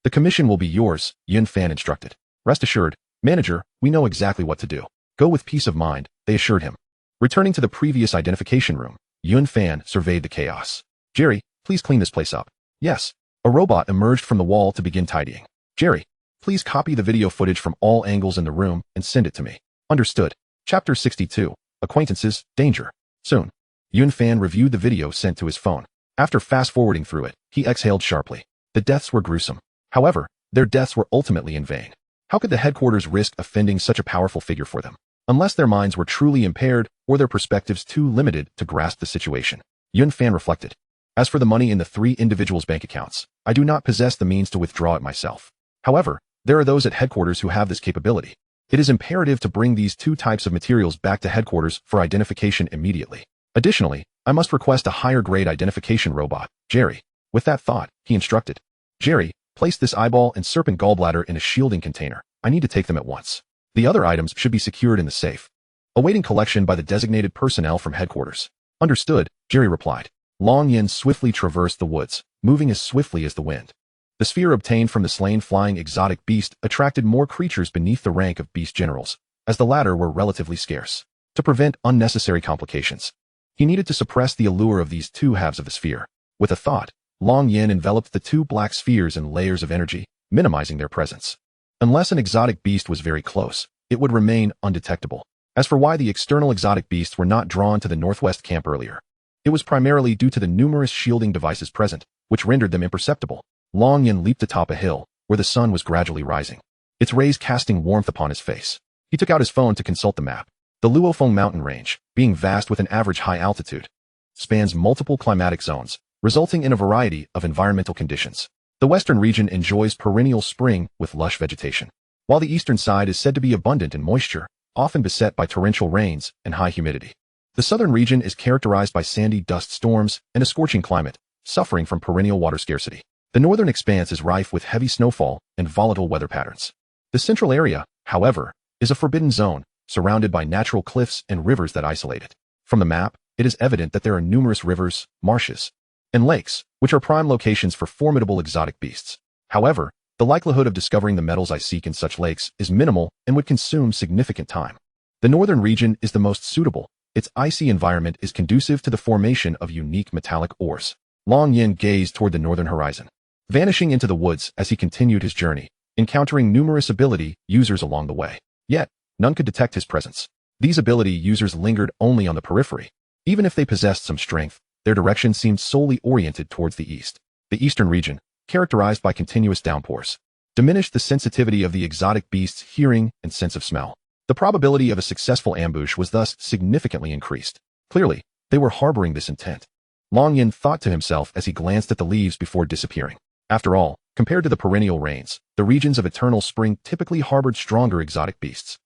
The commission will be yours, Yun Fan instructed. Rest assured, manager, we know exactly what to do. Go with peace of mind, they assured him. Returning to the previous identification room, Yun Fan surveyed the chaos. Jerry, please clean this place up. Yes. A robot emerged from the wall to begin tidying. Jerry, please copy the video footage from all angles in the room and send it to me. Understood. Chapter 62. Acquaintances, Danger. Soon. Yun Fan reviewed the video sent to his phone. After fast-forwarding through it, he exhaled sharply. The deaths were gruesome. However, their deaths were ultimately in vain. How could the headquarters risk offending such a powerful figure for them? Unless their minds were truly impaired or their perspectives too limited to grasp the situation. Yun Fan reflected. As for the money in the 3 individuals' bank accounts, I do not possess the means to withdraw it myself. However, there are those at headquarters who have this capability. It is imperative to bring these 2 types of materials back to headquarters for identification immediately. Additionally, I must request a higher-grade identification robot, Jerry. With that thought, he instructed. Jerry, place this eyeball and serpent gallbladder in a shielding container. I need to take them at once. The other items should be secured in the safe, awaiting collection by the designated personnel from headquarters. Understood, Jerry replied. Long Yin swiftly traversed the woods, moving as swiftly as the wind. The sphere obtained from the slain flying exotic beast attracted more creatures beneath the rank of beast generals, as the latter were relatively scarce. To prevent unnecessary complications, he needed to suppress the allure of these 2 halves of the sphere. With a thought, Long Yin enveloped the 2 black spheres in layers of energy, minimizing their presence. Unless an exotic beast was very close, it would remain undetectable. As for why the external exotic beasts were not drawn to the northwest camp earlier, it was primarily due to the numerous shielding devices present, which rendered them imperceptible. Long Yin leaped atop a hill, where the sun was gradually rising, its rays casting warmth upon his face. He took out his phone to consult the map. The Luofeng mountain range, being vast with an average high altitude, spans multiple climatic zones, resulting in a variety of environmental conditions. The western region enjoys perennial spring with lush vegetation, while the eastern side is said to be abundant in moisture, often beset by torrential rains and high humidity. The southern region is characterized by sandy dust storms and a scorching climate, suffering from perennial water scarcity. The northern expanse is rife with heavy snowfall and volatile weather patterns. The central area, however, is a forbidden zone, surrounded by natural cliffs and rivers that isolate it. From the map, it is evident that there are numerous rivers, marshes, and lakes, which are prime locations for formidable exotic beasts. However, the likelihood of discovering the metals I seek in such lakes is minimal and would consume significant time. The northern region is the most suitable. Its icy environment is conducive to the formation of unique metallic ores. Long Yin gazed toward the northern horizon, vanishing into the woods as he continued his journey, encountering numerous ability users along the way. Yet, none could detect his presence. These ability users lingered only on the periphery. Even if they possessed some strength, their direction seemed solely oriented towards the east. The eastern region, characterized by continuous downpours, diminished the sensitivity of the exotic beast's hearing and sense of smell. The probability of a successful ambush was thus significantly increased. Clearly, they were harboring this intent. Long Yin thought to himself as he glanced at the leaves before disappearing. After all, compared to the perennial rains, the regions of eternal spring typically harbored stronger exotic beasts.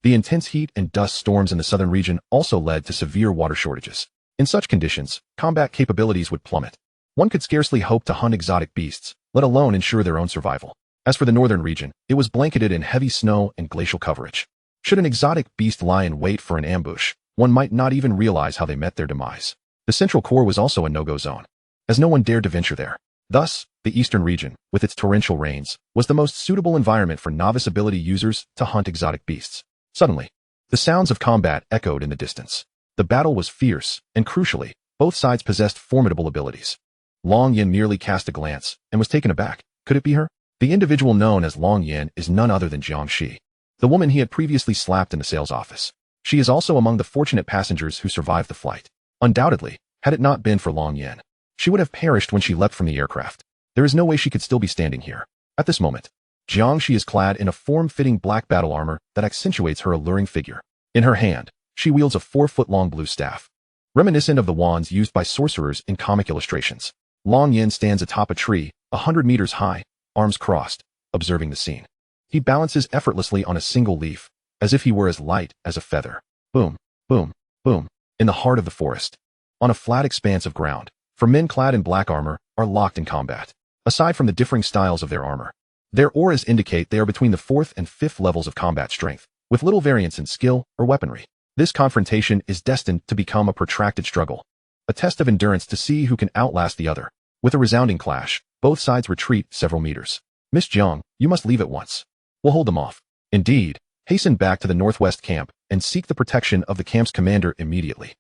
The intense heat and dust storms in the southern region also led to severe water shortages. In such conditions, combat capabilities would plummet. One could scarcely hope to hunt exotic beasts, let alone ensure their own survival. As for the northern region, it was blanketed in heavy snow and glacial coverage. Should an exotic beast lie in wait for an ambush, one might not even realize how they met their demise. The central core was also a no-go zone, as no one dared to venture there. Thus, the eastern region, with its torrential rains, was the most suitable environment for novice ability users to hunt exotic beasts. Suddenly, the sounds of combat echoed in the distance. The battle was fierce, and crucially, both sides possessed formidable abilities. Long Yin merely cast a glance and was taken aback. Could it be her? The individual known as Long Yin is none other than Jiang Shi, the woman he had previously slapped in the sales office. She is also among the fortunate passengers who survived the flight. Undoubtedly, had it not been for Long Yin, she would have perished when she leapt from the aircraft. There is no way she could still be standing here. At this moment, Jiang Shi is clad in a form-fitting black battle armor that accentuates her alluring figure. In her hand, she wields a 4-foot-long blue staff, reminiscent of the wands used by sorcerers in comic illustrations. Long Yin stands atop a tree, 100 meters high, arms crossed, observing the scene. He balances effortlessly on a single leaf, as if he were as light as a feather. Boom, boom, boom, in the heart of the forest. On a flat expanse of ground, four men clad in black armor are locked in combat. Aside from the differing styles of their armor, their auras indicate they are between the 4th and 5th levels of combat strength, with little variance in skill or weaponry. This confrontation is destined to become a protracted struggle, a test of endurance to see who can outlast the other. With a resounding clash, both sides retreat several meters. Miss Jiang, you must leave at once. We'll hold them off. Indeed, hasten back to the northwest camp and seek the protection of the camp's commander immediately.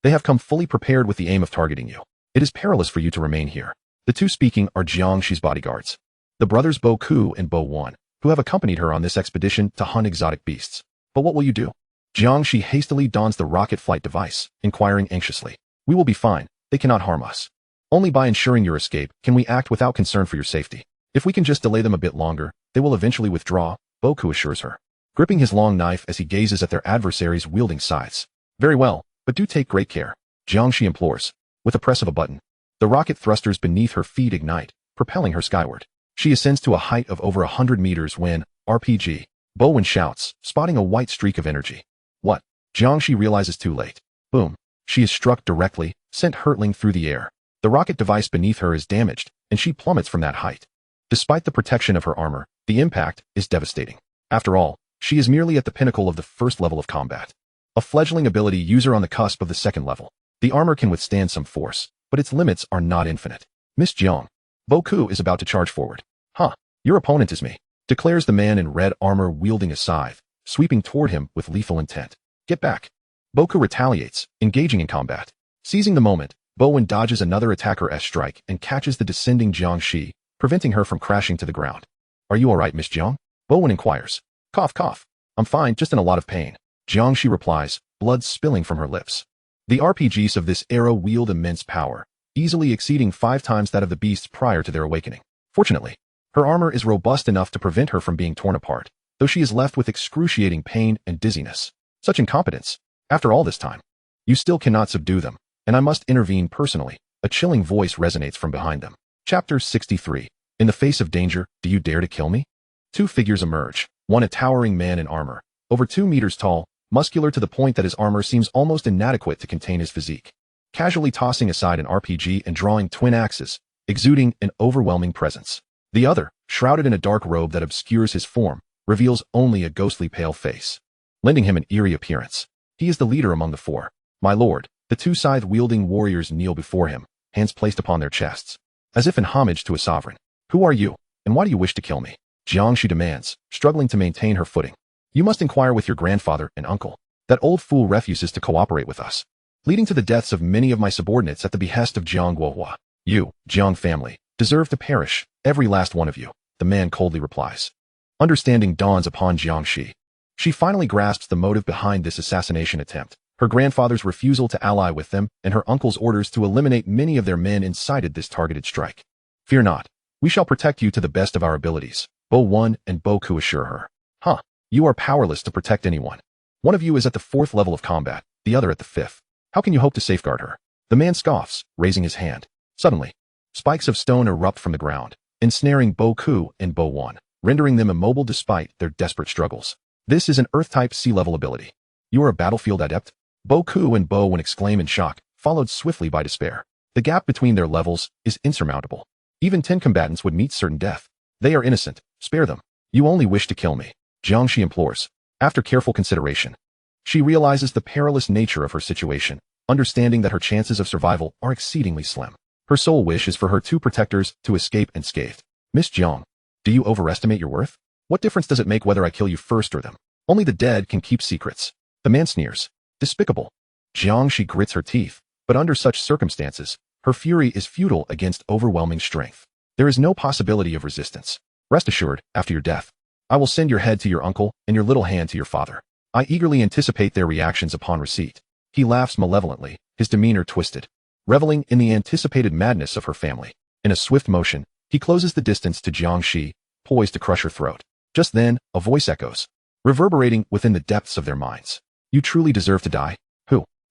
They have come fully prepared with the aim of targeting you. It is perilous for you to remain here. The two speaking are Jiang Shi's bodyguards, the brothers Bo Ku and Bo Wan, who have accompanied her on this expedition to hunt exotic beasts. But what will you do? Jiang Shi hastily dons the rocket flight device, inquiring anxiously. We will be fine. They cannot harm us. Only by ensuring your escape can we act without concern for your safety. If we can just delay them a bit longer, they will eventually withdraw, Bo Ku assures her, gripping his long knife as he gazes at their adversaries wielding scythes. Very well, but do take great care, Jiang Shi implores. With a press of a button, the rocket thrusters beneath her feet ignite, propelling her skyward. She ascends to a height of over 100 meters when, RPG, Bowen shouts, spotting a white streak of energy. What? Jiang Shi realizes too late. Boom. She is struck directly, sent hurtling through the air. The rocket device beneath her is damaged, and she plummets from that height. Despite the protection of her armor, the impact is devastating. After all, she is merely at the pinnacle of the 1st level of combat, a fledgling ability user on the cusp of the 2nd level. The armor can withstand some force, but its limits are not infinite. Miss Jiang, Bo Ku is about to charge forward. Huh, your opponent is me, declares the man in red armor wielding a scythe, sweeping toward him with lethal intent. Get back. Bo Ku retaliates, engaging in combat. Seizing the moment, Bowen dodges another attacker's strike and catches the descending Jiang Shi, preventing her from crashing to the ground. Are you alright, Miss Jiang? Bowen inquires. Cough, cough. I'm fine, just in a lot of pain. Jiang Shi replies, blood spilling from her lips. The RPGs of this era wield immense power, easily exceeding 5 times that of the beasts prior to their awakening. Fortunately, her armor is robust enough to prevent her from being torn apart, though she is left with excruciating pain and dizziness. Such incompetence. After all this time, you still cannot subdue them, and I must intervene personally. A chilling voice resonates from behind them. Chapter 63. In the face of danger, do you dare to kill me? Two figures emerge, one a towering man in armor, over 2 meters tall, muscular to the point that his armor seems almost inadequate to contain his physique, casually tossing aside an RPG and drawing twin axes, exuding an overwhelming presence. The other, shrouded in a dark robe that obscures his form, reveals only a ghostly pale face, lending him an eerie appearance. He is the leader among the 4. My lord, the 2 scythe-wielding warriors kneel before him, hands placed upon their chests, as if in homage to a sovereign. Who are you, and why do you wish to kill me? Jiang Shi demands, struggling to maintain her footing. You must inquire with your grandfather and uncle. That old fool refuses to cooperate with us, leading to the deaths of many of my subordinates at the behest of Jiang Guohua. You, Jiang family, deserve to perish, every last one of you, the man coldly replies. Understanding dawns upon Jiang Shi. She finally grasps the motive behind this assassination attempt. Her grandfather's refusal to ally with them and her uncle's orders to eliminate many of their men incited this targeted strike. Fear not. We shall protect you to the best of our abilities, Bo Wan and Bo Ku assure her. Huh. You are powerless to protect anyone. One of you is at the 4th level of combat, the other at the 5th. How can you hope to safeguard her? The man scoffs, raising his hand. Suddenly, spikes of stone erupt from the ground, ensnaring Bo Ku and Bo Wan, rendering them immobile despite their desperate struggles. This is an Earth-type sea-level ability. You are a battlefield adept? Bo Ku and Bo Wan exclaim in shock, followed swiftly by despair. The gap between their levels is insurmountable. Even 10 combatants would meet certain death. They are innocent. Spare them. You only wish to kill me, Jiang Shi implores. After careful consideration, she realizes the perilous nature of her situation, understanding that her chances of survival are exceedingly slim. Her sole wish is for her 2 protectors to escape unscathed. Miss Jiang, do you overestimate your worth? What difference does it make whether I kill you first or them? Only the dead can keep secrets. The man sneers. Despicable. Jiang Shi grits her teeth, but under such circumstances, Her fury is futile against overwhelming strength. There is no possibility of resistance. Rest assured, after your death, I will send your head to your uncle and your little hand to your father. I eagerly anticipate their reactions upon receipt. He laughs malevolently, his demeanor twisted, reveling in the anticipated madness of her family. In a swift motion, he closes the distance to Jiangxi, poised to crush her throat. Just then, a voice echoes, reverberating within the depths of their minds. You truly deserve to die?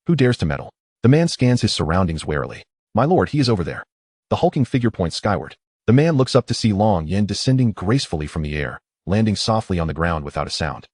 Who dares to meddle? The man scans his surroundings warily. My lord, he is over there. The hulking figure points skyward. The man looks up to see Long Yin descending gracefully from the air, landing softly on the ground without a sound,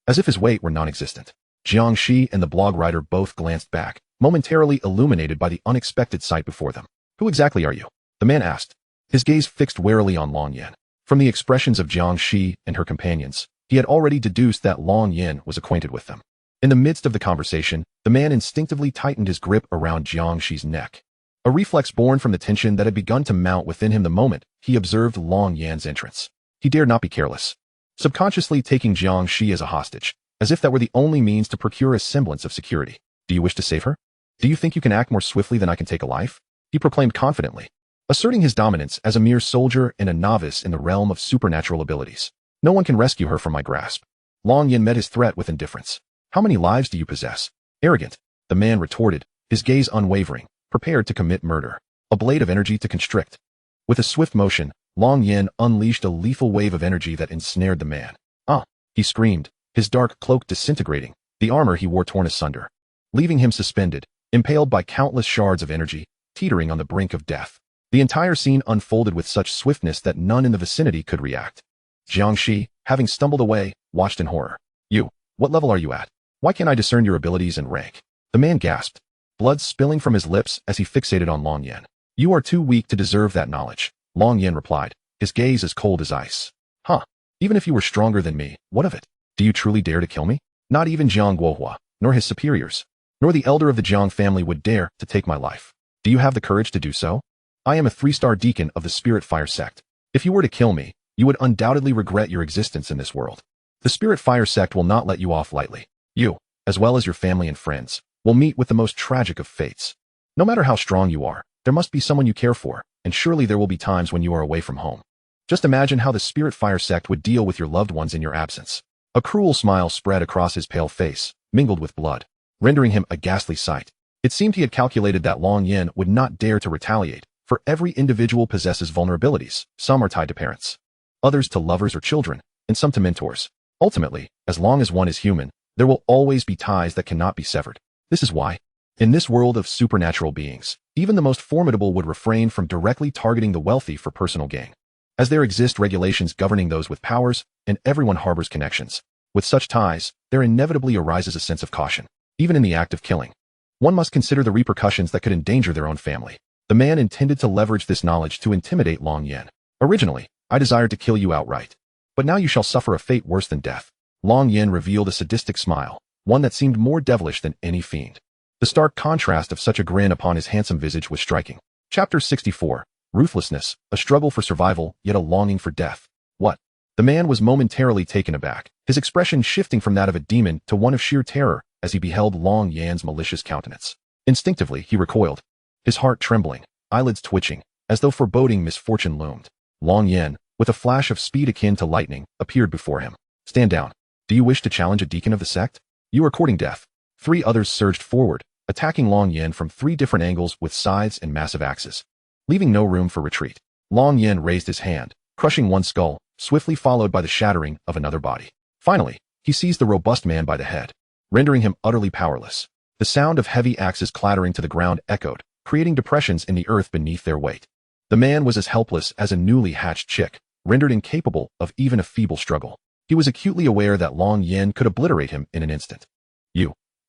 as if his weight were non-existent. Jiangxi and the blog writer both glanced back, momentarily illuminated by the unexpected sight before them. Who exactly are you? The man asked, his gaze fixed warily on Long Yin. From the expressions of Jiangxi and her companions, he had already deduced that Long Yin was acquainted with them. In the midst of the conversation, the man instinctively tightened his grip around Jiangxi's neck, a reflex born from the tension that had begun to mount within him the moment he observed Long Yan's entrance. He dared not be careless, subconsciously taking Jiangxi as a hostage, as if that were the only means to procure a semblance of security. Do you wish to save her? Do you think you can act more swiftly than I can take a life? He proclaimed confidently, asserting his dominance as a mere soldier and a novice in the realm of supernatural abilities. No one can rescue her from my grasp. Long Yin met his threat with indifference. How many lives do you possess? Arrogant, the man retorted, his gaze unwavering, prepared to commit murder. A blade of energy to constrict. With a swift motion, Long Yin unleashed a lethal wave of energy that ensnared the man. Ah! He screamed, his dark cloak disintegrating, the armor he wore torn asunder, leaving him suspended, impaled by countless shards of energy, teetering on the brink of death. The entire scene unfolded with such swiftness that none in the vicinity could react. Jiangxi, having stumbled away, watched in horror. You, what level are you at? Why can't I discern your abilities and rank? The man gasped, blood spilling from his lips as he fixated on Long Yin. You are too weak to deserve that knowledge, Long Yin replied, his gaze as cold as ice. Huh, even if you were stronger than me, what of it? Do you truly dare to kill me? Not even Jiang Guohua, nor his superiors, nor the elder of the Jiang family would dare to take my life. Do you have the courage to do so? I am a 3-star deacon of the Spirit Fire sect. If you were to kill me, you would undoubtedly regret your existence in this world. The Spirit Fire sect will not let you off lightly. You, as well as your family and friends, will meet with the most tragic of fates. No matter how strong you are, there must be someone you care for, and surely there will be times when you are away from home. Just imagine how the Spirit Fire sect would deal with your loved ones in your absence. A cruel smile spread across his pale face, mingled with blood, rendering him a ghastly sight. It seemed he had calculated that Long Yin would not dare to retaliate, for every individual possesses vulnerabilities. Some are tied to parents, others to lovers or children, and some to mentors. Ultimately, as long as one is human, there will always be ties that cannot be severed. This is why, in this world of supernatural beings, even the most formidable would refrain from directly targeting the wealthy for personal gain, as there exist regulations governing those with powers, and everyone harbors connections. With such ties, there inevitably arises a sense of caution, even in the act of killing. One must consider the repercussions that could endanger their own family. The man intended to leverage this knowledge to intimidate Long Yin. Originally, I desired to kill you outright, but now you shall suffer a fate worse than death. Long Yin revealed a sadistic smile, one that seemed more devilish than any fiend. The stark contrast of such a grin upon his handsome visage was striking. Chapter 64. Ruthlessness, a struggle for survival, yet a longing for death. What? The man was momentarily taken aback, his expression shifting from that of a demon to one of sheer terror as he beheld Long Yan's malicious countenance. Instinctively, he recoiled, his heart trembling, eyelids twitching, as though foreboding misfortune loomed. Long Yan, with a flash of speed akin to lightning, appeared before him. Stand down. Do you wish to challenge a deacon of the sect? You are courting death. 3 others surged forward, attacking Long Yin from 3 different angles with scythes and massive axes, leaving no room for retreat. Long Yin raised his hand, crushing one skull, swiftly followed by the shattering of another body. Finally, he seized the robust man by the head, rendering him utterly powerless. The sound of heavy axes clattering to the ground echoed, creating depressions in the earth beneath their weight. The man was as helpless as a newly hatched chick, rendered incapable of even a feeble struggle. He was acutely aware that Long Yin could obliterate him in an instant.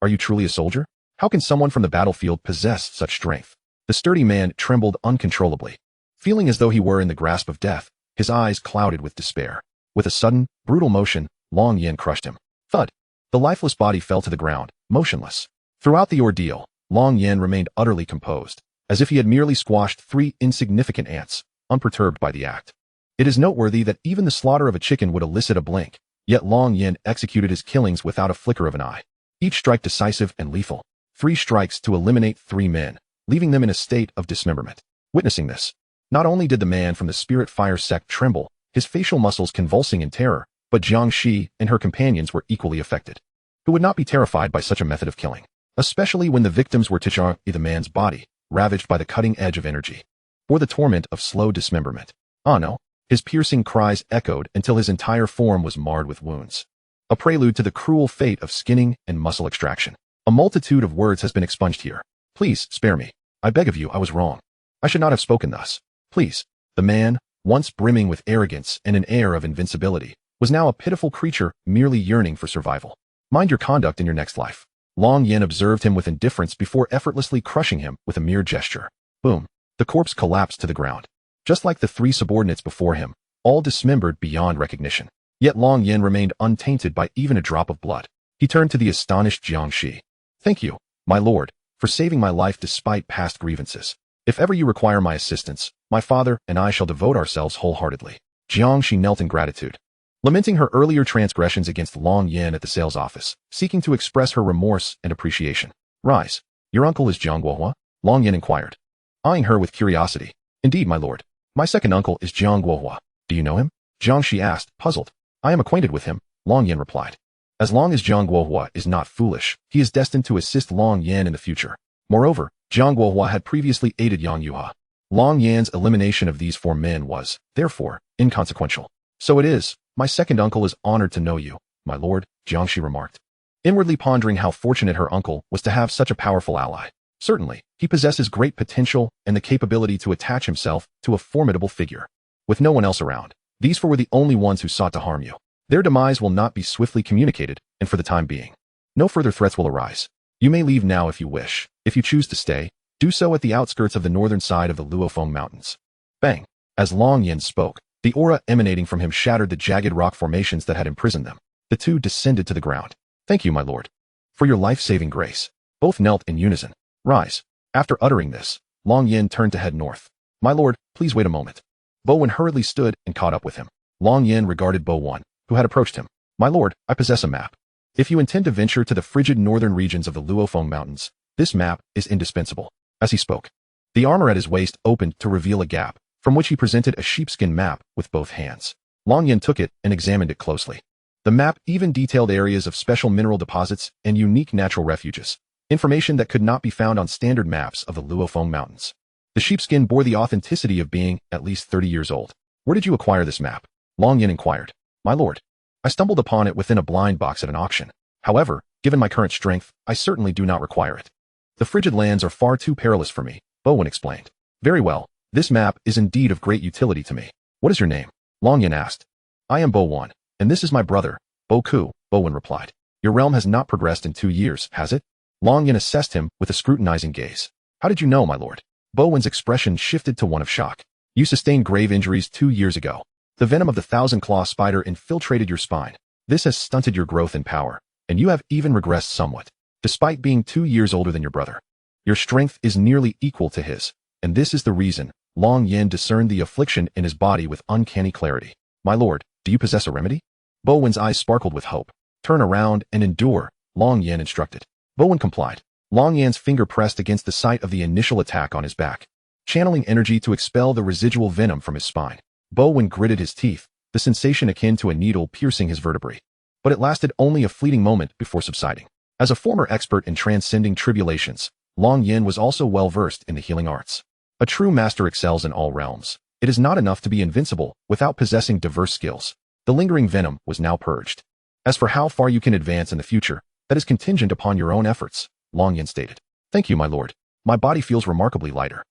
Are you truly a soldier? How can someone from the battlefield possess such strength? The sturdy man trembled uncontrollably. Feeling as though he were in the grasp of death, his eyes clouded with despair. With a sudden, brutal motion, Long Yin crushed him. Thud! The lifeless body fell to the ground, motionless. Throughout the ordeal, Long Yin remained utterly composed, as if he had merely squashed 3 insignificant ants, unperturbed by the act. It is noteworthy that even the slaughter of a chicken would elicit a blink, yet Long Yin executed his killings without a flicker of an eye. Each strike decisive and lethal. 3 strikes to eliminate 3 men, leaving them in a state of dismemberment. Witnessing this, not only did the man from the spirit fire sect tremble, his facial muscles convulsing in terror, but Jiang Shi and her companions were equally affected. Who would not be terrified by such a method of killing? Especially when the victims were Tichang, the man's body, ravaged by the cutting edge of energy, or the torment of slow dismemberment. Ah no, his piercing cries echoed until his entire form was marred with wounds. A prelude to the cruel fate of skinning and muscle extraction. A multitude of words has been expunged here. Please, spare me. I beg of you, I was wrong. I should not have spoken thus. Please. The man, once brimming with arrogance and an air of invincibility, was now a pitiful creature merely yearning for survival. Mind your conduct in your next life. Long Yin observed him with indifference before effortlessly crushing him with a mere gesture. Boom. The corpse collapsed to the ground. Just like the three subordinates before him, all dismembered beyond recognition. Yet Long Yin remained untainted by even a drop of blood. He turned to the astonished Jiang Shi. Thank you, my lord, for saving my life despite past grievances. If ever you require my assistance, my father and I shall devote ourselves wholeheartedly. Jiang Shi knelt in gratitude, lamenting her earlier transgressions against Long Yin at the sales office, seeking to express her remorse and appreciation. Rise. Your uncle is Jiang Guohua? Long Yin inquired, eyeing her with curiosity. Indeed, my lord. My second uncle is Jiang Guohua. Do you know him? Jiang Shi asked, puzzled. I am acquainted with him, Long Yin replied. As long as Jiang Guohua is not foolish, he is destined to assist Long Yin in the future. Moreover, Jiang Guohua had previously aided Yang Yuha. Long Yan's elimination of these 4 men was, therefore, inconsequential. So it is, my second uncle is honored to know you, my lord, Jiang Shi remarked, inwardly pondering how fortunate her uncle was to have such a powerful ally. Certainly, he possesses great potential and the capability to attach himself to a formidable figure. With no one else around, these 4 were the only ones who sought to harm you. Their demise will not be swiftly communicated, and for the time being, no further threats will arise. You may leave now if you wish. If you choose to stay, do so at the outskirts of the northern side of the Luofeng Mountains. Bang! As Long Yin spoke, the aura emanating from him shattered the jagged rock formations that had imprisoned them. The 2 descended to the ground. Thank you, my lord, for your life-saving grace. Both knelt in unison. Rise. After uttering this, Long Yin turned to head north. My lord, please wait a moment. Bowen hurriedly stood and caught up with him. Long Yin regarded Bo Wan, who had approached him. My lord, I possess a map. If you intend to venture to the frigid northern regions of the Luofeng Mountains, this map is indispensable. As he spoke, the armor at his waist opened to reveal a gap, from which he presented a sheepskin map with both hands. Long Yin took it and examined it closely. The map even detailed areas of special mineral deposits and unique natural refuges, information that could not be found on standard maps of the Luofeng Mountains. The sheepskin bore the authenticity of being at least 30 years old. Where did you acquire this map? Long Yin inquired. My lord, I stumbled upon it within a blind box at an auction. However, given my current strength, I certainly do not require it. The frigid lands are far too perilous for me, Bowen explained. Very well, this map is indeed of great utility to me. What is your name? Long Yin asked. I am Bo Wan, and this is my brother, Bo Ku, Bowen replied. Your realm has not progressed in 2 years, has it? Long Yin assessed him with a scrutinizing gaze. How did you know, my lord? Bowen's expression shifted to one of shock. You sustained grave injuries 2 years ago. The venom of the 1,000-claw spider infiltrated your spine. This has stunted your growth and power, and you have even regressed somewhat. Despite being 2 years older than your brother, your strength is nearly equal to his, and this is the reason. Long Yin discerned the affliction in his body with uncanny clarity. My lord, do you possess a remedy? Bowen's eyes sparkled with hope. Turn around and endure, Long Yin instructed. Bowen complied. Long Yan's finger pressed against the site of the initial attack on his back, channeling energy to expel the residual venom from his spine. Bowen gritted his teeth, the sensation akin to a needle piercing his vertebrae. But it lasted only a fleeting moment before subsiding. As a former expert in transcending tribulations, Long Yin was also well versed in the healing arts. A true master excels in all realms. It is not enough to be invincible without possessing diverse skills. The lingering venom was now purged. As for how far you can advance in the future, that is contingent upon your own efforts, Long Yin stated. Thank you, my lord. My body feels remarkably lighter.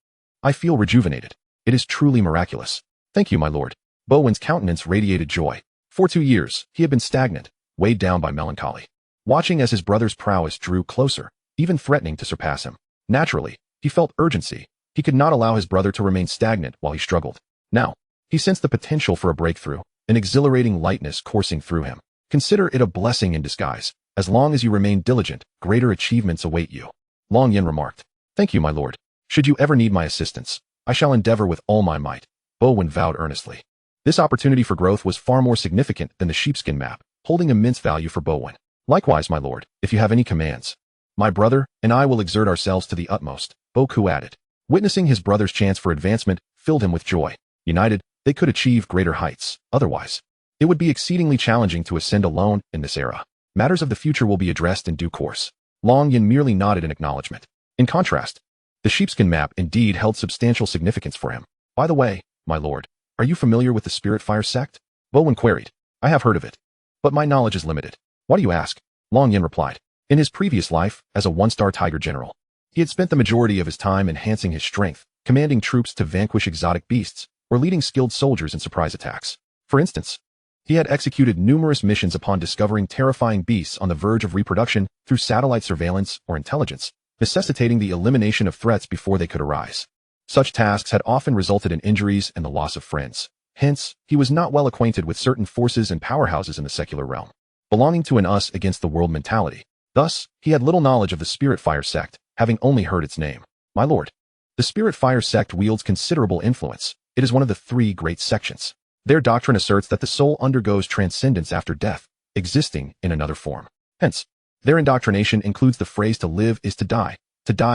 I feel rejuvenated. It is truly miraculous. Thank you, my lord. Bowen's countenance radiated joy. For 2 years, he had been stagnant, weighed down by melancholy, watching as his brother's prowess drew closer, even threatening to surpass him. Naturally, he felt urgency. He could not allow his brother to remain stagnant while he struggled. Now, he sensed the potential for a breakthrough, an exhilarating lightness coursing through him. Consider it a blessing in disguise. As long as you remain diligent, greater achievements await you. Long Yin remarked. Thank you, my lord. Should you ever need my assistance, I shall endeavor with all my might, Bowen vowed earnestly. This opportunity for growth was far more significant than the sheepskin map, holding immense value for Bowen. Likewise, my lord, if you have any commands, my brother and I will exert ourselves to the utmost, Boku added. Witnessing his brother's chance for advancement filled him with joy. United, they could achieve greater heights. Otherwise, it would be exceedingly challenging to ascend alone in this era. Matters of the future will be addressed in due course. Long Yin merely nodded in acknowledgement. In contrast, the sheepskin map indeed held substantial significance for him. By the way, my lord, are you familiar with the Spirit Fire sect? Bowen queried. I have heard of it, but my knowledge is limited. Why do you ask? Long Yin replied. In his previous life, as a one-star tiger general, he had spent the majority of his time enhancing his strength, commanding troops to vanquish exotic beasts, or leading skilled soldiers in surprise attacks. For instance, he had executed numerous missions upon discovering terrifying beasts on the verge of reproduction through satellite surveillance or intelligence, necessitating the elimination of threats before they could arise. Such tasks had often resulted in injuries and the loss of friends. Hence, he was not well acquainted with certain forces and powerhouses in the secular realm, belonging to an us against the world mentality. Thus, he had little knowledge of the Spirit Fire sect, having only heard its name. My lord, the Spirit Fire sect wields considerable influence. It is one of the three great sections. Their doctrine asserts that the soul undergoes transcendence after death, existing in another form. Hence, their indoctrination includes the phrase to live is to die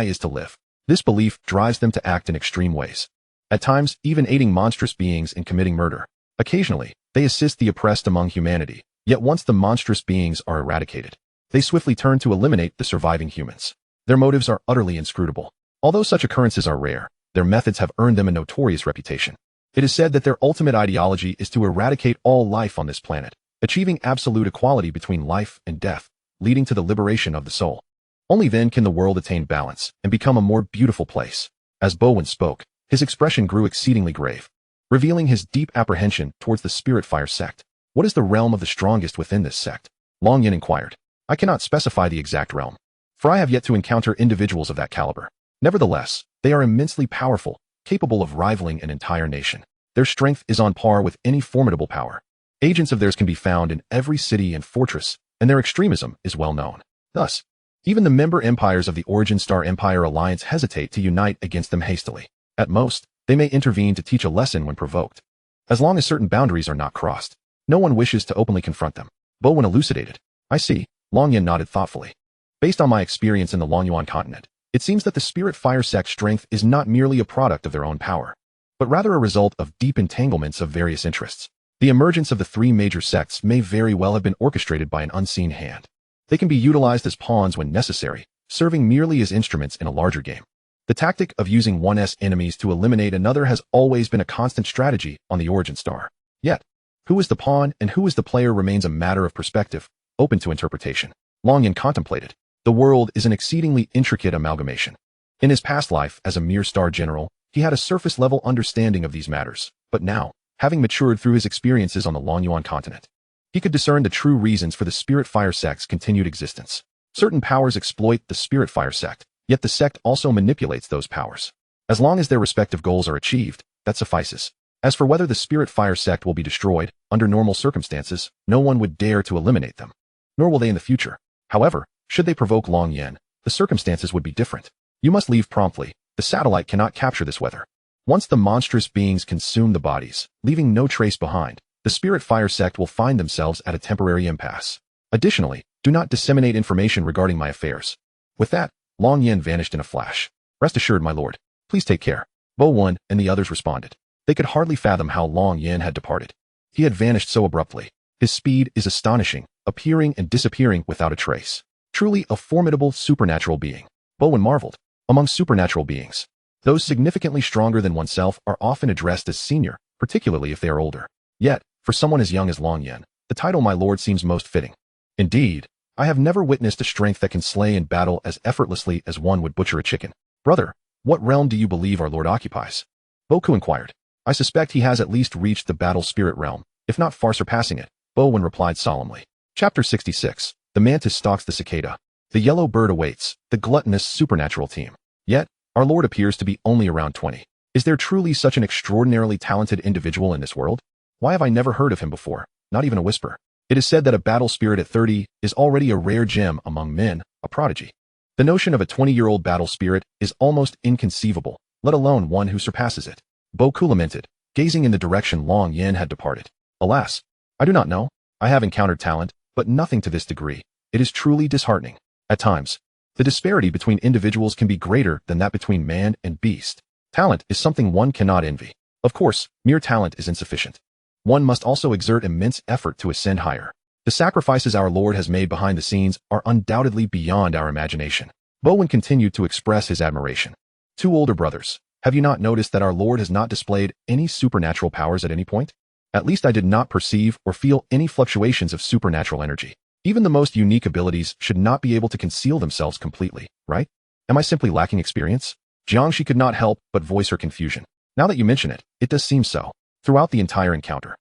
is to live. This belief drives them to act in extreme ways, at times even aiding monstrous beings in committing murder. Occasionally, they assist the oppressed among humanity, yet once the monstrous beings are eradicated, they swiftly turn to eliminate the surviving humans. Their motives are utterly inscrutable. Although such occurrences are rare, their methods have earned them a notorious reputation. It is said that their ultimate ideology is to eradicate all life on this planet, achieving absolute equality between life and death, leading to the liberation of the soul. Only then can the world attain balance and become a more beautiful place. As Bowen spoke, his expression grew exceedingly grave, revealing his deep apprehension towards the Spirit Fire sect. What is the realm of the strongest within this sect? Long Yin inquired. I cannot specify the exact realm, for I have yet to encounter individuals of that caliber. Nevertheless, they are immensely powerful, capable of rivaling an entire nation. Their strength is on par with any formidable power. Agents of theirs can be found in every city and fortress, and their extremism is well known. Thus, even the member empires of the Origin Star Empire Alliance hesitate to unite against them hastily. At most, they may intervene to teach a lesson when provoked. As long as certain boundaries are not crossed, no one wishes to openly confront them. Bowen elucidated. I see. Long Yin nodded thoughtfully. Based on my experience in the Longyuan continent, it seems that the Spirit Fire sect's strength is not merely a product of their own power, but rather a result of deep entanglements of various interests. The emergence of the three major sects may very well have been orchestrated by an unseen hand. They can be utilized as pawns when necessary, serving merely as instruments in a larger game. The tactic of using one's enemies to eliminate another has always been a constant strategy on the Origin Star. Yet, who is the pawn and who is the player remains a matter of perspective, open to interpretation. Long Yin contemplated. The world is an exceedingly intricate amalgamation. In his past life as a mere star general, he had a surface-level understanding of these matters, but now, having matured through his experiences on the Longyuan continent, he could discern the true reasons for the Spirit Fire sect's continued existence. Certain powers exploit the Spirit Fire sect, yet the sect also manipulates those powers. As long as their respective goals are achieved, that suffices. As for whether the Spirit Fire sect will be destroyed, under normal circumstances, no one would dare to eliminate them. Nor will they in the future. However, should they provoke Long Yin, the circumstances would be different. You must leave promptly. The satellite cannot capture this weather. Once the monstrous beings consume the bodies, leaving no trace behind, the Spirit Fire sect will find themselves at a temporary impasse. Additionally, do not disseminate information regarding my affairs. With that, Long Yin vanished in a flash. Rest assured, my lord. Please take care. Bo1 and the others responded. They could hardly fathom how Long Yin had departed. He had vanished so abruptly. His speed is astonishing, appearing and disappearing without a trace. Truly a formidable supernatural being. Bowen marveled. Among supernatural beings, those significantly stronger than oneself are often addressed as senior, particularly if they are older. Yet, for someone as young as Long Yin, the title my lord seems most fitting. Indeed, I have never witnessed a strength that can slay in battle as effortlessly as one would butcher a chicken. Brother, what realm do you believe our lord occupies? Boku inquired. I suspect he has at least reached the battle spirit realm, if not far surpassing it, Bowen replied solemnly. Chapter 66. The mantis stalks the cicada. The yellow bird awaits, the gluttonous supernatural team. Yet, our lord appears to be only around 20. Is there truly such an extraordinarily talented individual in this world? Why have I never heard of him before? Not even a whisper. It is said that a battle spirit at 30 is already a rare gem among men, a prodigy. The notion of a 20-year-old battle spirit is almost inconceivable, let alone one who surpasses it. Boku lamented, gazing in the direction Long Yin had departed. Alas, I do not know. I have encountered talent, but nothing to this degree. It is truly disheartening. At times, The disparity between individuals can be greater than that between man and beast. Talent is something one cannot envy. Of course, mere talent is insufficient. One must also exert immense effort to ascend higher. The sacrifices our Lord has made behind the scenes are undoubtedly beyond our imagination. Bowen continued to express his admiration. Two older brothers, have you not noticed that our Lord has not displayed any supernatural powers at any point? At least I did not perceive or feel any fluctuations of supernatural energy. Even the most unique abilities should not be able to conceal themselves completely, right? Am I simply lacking experience? Jiangxi could not help but voice her confusion. Now that you mention it, it does seem so. Throughout the entire encounter,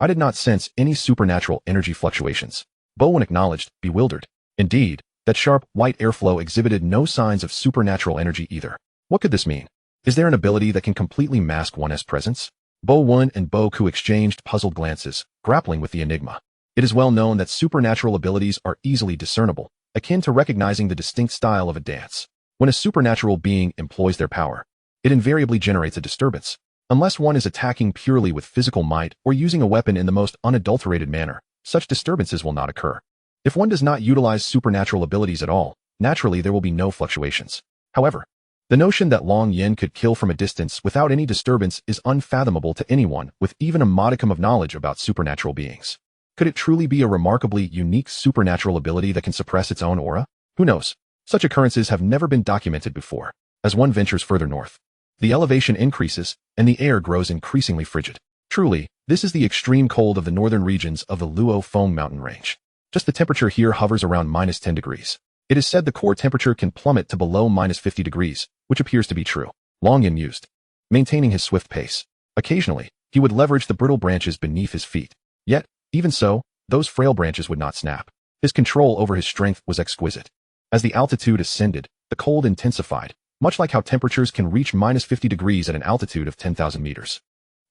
I did not sense any supernatural energy fluctuations. Bowen acknowledged, bewildered. Indeed, that sharp, white airflow exhibited no signs of supernatural energy either. What could this mean? Is there an ability that can completely mask one's presence? Bowen and Boku exchanged puzzled glances, grappling with the enigma. It is well known that supernatural abilities are easily discernible, akin to recognizing the distinct style of a dance. When a supernatural being employs their power, it invariably generates a disturbance. Unless one is attacking purely with physical might or using a weapon in the most unadulterated manner, such disturbances will not occur. If one does not utilize supernatural abilities at all, naturally there will be no fluctuations. However, the notion that Long Yin could kill from a distance without any disturbance is unfathomable to anyone with even a modicum of knowledge about supernatural beings. Could it truly be a remarkably unique supernatural ability that can suppress its own aura? Who knows? Such occurrences have never been documented before. As one ventures further north, the elevation increases and the air grows increasingly frigid. Truly, this is the extreme cold of the northern regions of the Luo Feng mountain range. Just the temperature here hovers around -10 degrees. It is said the core temperature can plummet to below -50 degrees, which appears to be true. Long Yin mused, maintaining his swift pace. Occasionally, he would leverage the brittle branches beneath his feet. Yet, even so, those frail branches would not snap. His control over his strength was exquisite. As the altitude ascended, the cold intensified, much like how temperatures can reach -50 degrees at an altitude of 10,000 meters.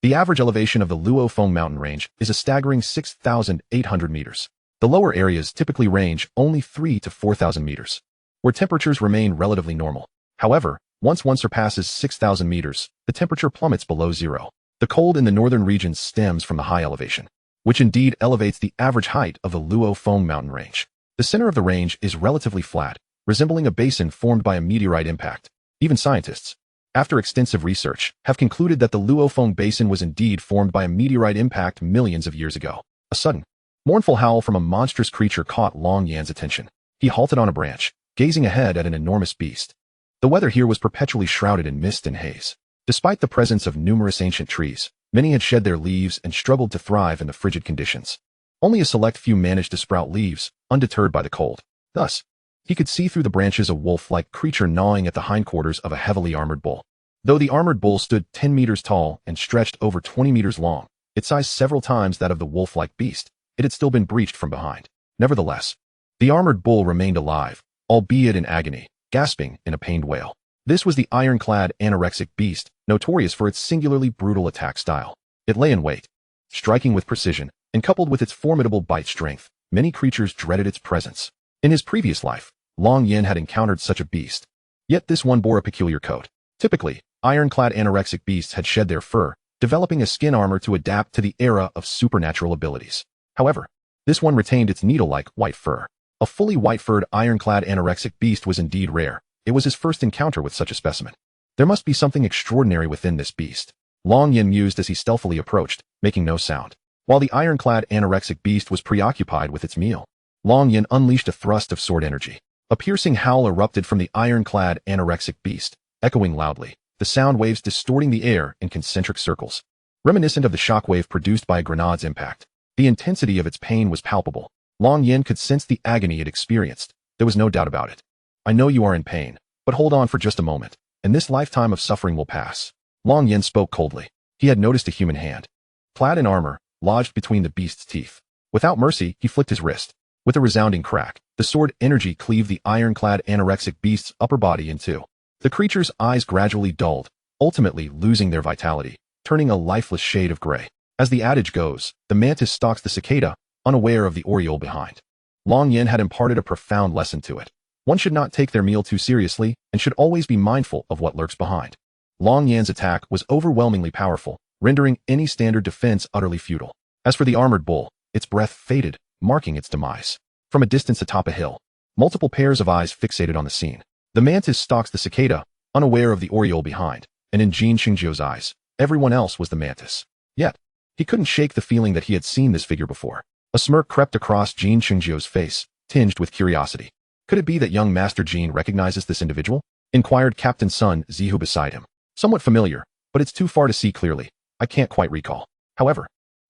The average elevation of the Luo Feng mountain range is a staggering 6,800 meters. The lower areas typically range only 3 to 4,000 meters, where temperatures remain relatively normal. However, once one surpasses 6,000 meters, the temperature plummets below zero. The cold in the northern regions stems from the high elevation, which indeed elevates the average height of the Luo Feng mountain range. The center of the range is relatively flat, resembling a basin formed by a meteorite impact. Even scientists, after extensive research, have concluded that the Luo Feng basin was indeed formed by a meteorite impact millions of years ago. A sudden, mournful howl from a monstrous creature caught Long Yan's attention. He halted on a branch, gazing ahead at an enormous beast. The weather here was perpetually shrouded in mist and haze. Despite the presence of numerous ancient trees, many had shed their leaves and struggled to thrive in the frigid conditions. Only a select few managed to sprout leaves, undeterred by the cold. Thus, he could see through the branches a wolf-like creature gnawing at the hindquarters of a heavily armored bull. Though the armored bull stood 10 meters tall and stretched over 20 meters long, its size several times that of the wolf-like beast, it had still been breached from behind. Nevertheless, the armored bull remained alive, albeit in agony, gasping in a pained wail. This was the ironclad anorexic beast, notorious for its singularly brutal attack style. It lay in wait, striking with precision, and coupled with its formidable bite strength, many creatures dreaded its presence. In his previous life, Long Yin had encountered such a beast. Yet this one bore a peculiar coat. Typically, ironclad anorexic beasts had shed their fur, developing a skin armor to adapt to the era of supernatural abilities. However, this one retained its needle-like white fur. A fully white-furred ironclad anorexic beast was indeed rare. It was his first encounter with such a specimen. There must be something extraordinary within this beast. Long Yin mused as he stealthily approached, making no sound. While the ironclad anorexic beast was preoccupied with its meal, Long Yin unleashed a thrust of sword energy. A piercing howl erupted from the ironclad anorexic beast, echoing loudly, the sound waves distorting the air in concentric circles, reminiscent of the shockwave produced by a grenade's impact. The intensity of its pain was palpable. Long Yin could sense the agony it experienced. There was no doubt about it. I know you are in pain, but hold on for just a moment, and this lifetime of suffering will pass. Long Yin spoke coldly. He had noticed a human hand, clad in armor, lodged between the beast's teeth. Without mercy, he flicked his wrist. With a resounding crack, the sword energy cleaved the ironclad anorexic beast's upper body in two. The creature's eyes gradually dulled, ultimately losing their vitality, turning a lifeless shade of gray. As the adage goes, the mantis stalks the cicada, unaware of the oriole behind. Long Yin had imparted a profound lesson to it. One should not take their meal too seriously and should always be mindful of what lurks behind. Long Yan's attack was overwhelmingly powerful, rendering any standard defense utterly futile. As for the armored bull, its breath faded, marking its demise. From a distance atop a hill, multiple pairs of eyes fixated on the scene. The mantis stalks the cicada, unaware of the oriole behind, and in Jin Xingzhou's eyes, everyone else was the mantis. Yet, he couldn't shake the feeling that he had seen this figure before. A smirk crept across Jin Xingzhou's face, tinged with curiosity. Could it be that young Master Jin recognizes this individual? Inquired Captain Sun Zihu beside him. Somewhat familiar, but it's too far to see clearly. I can't quite recall. However,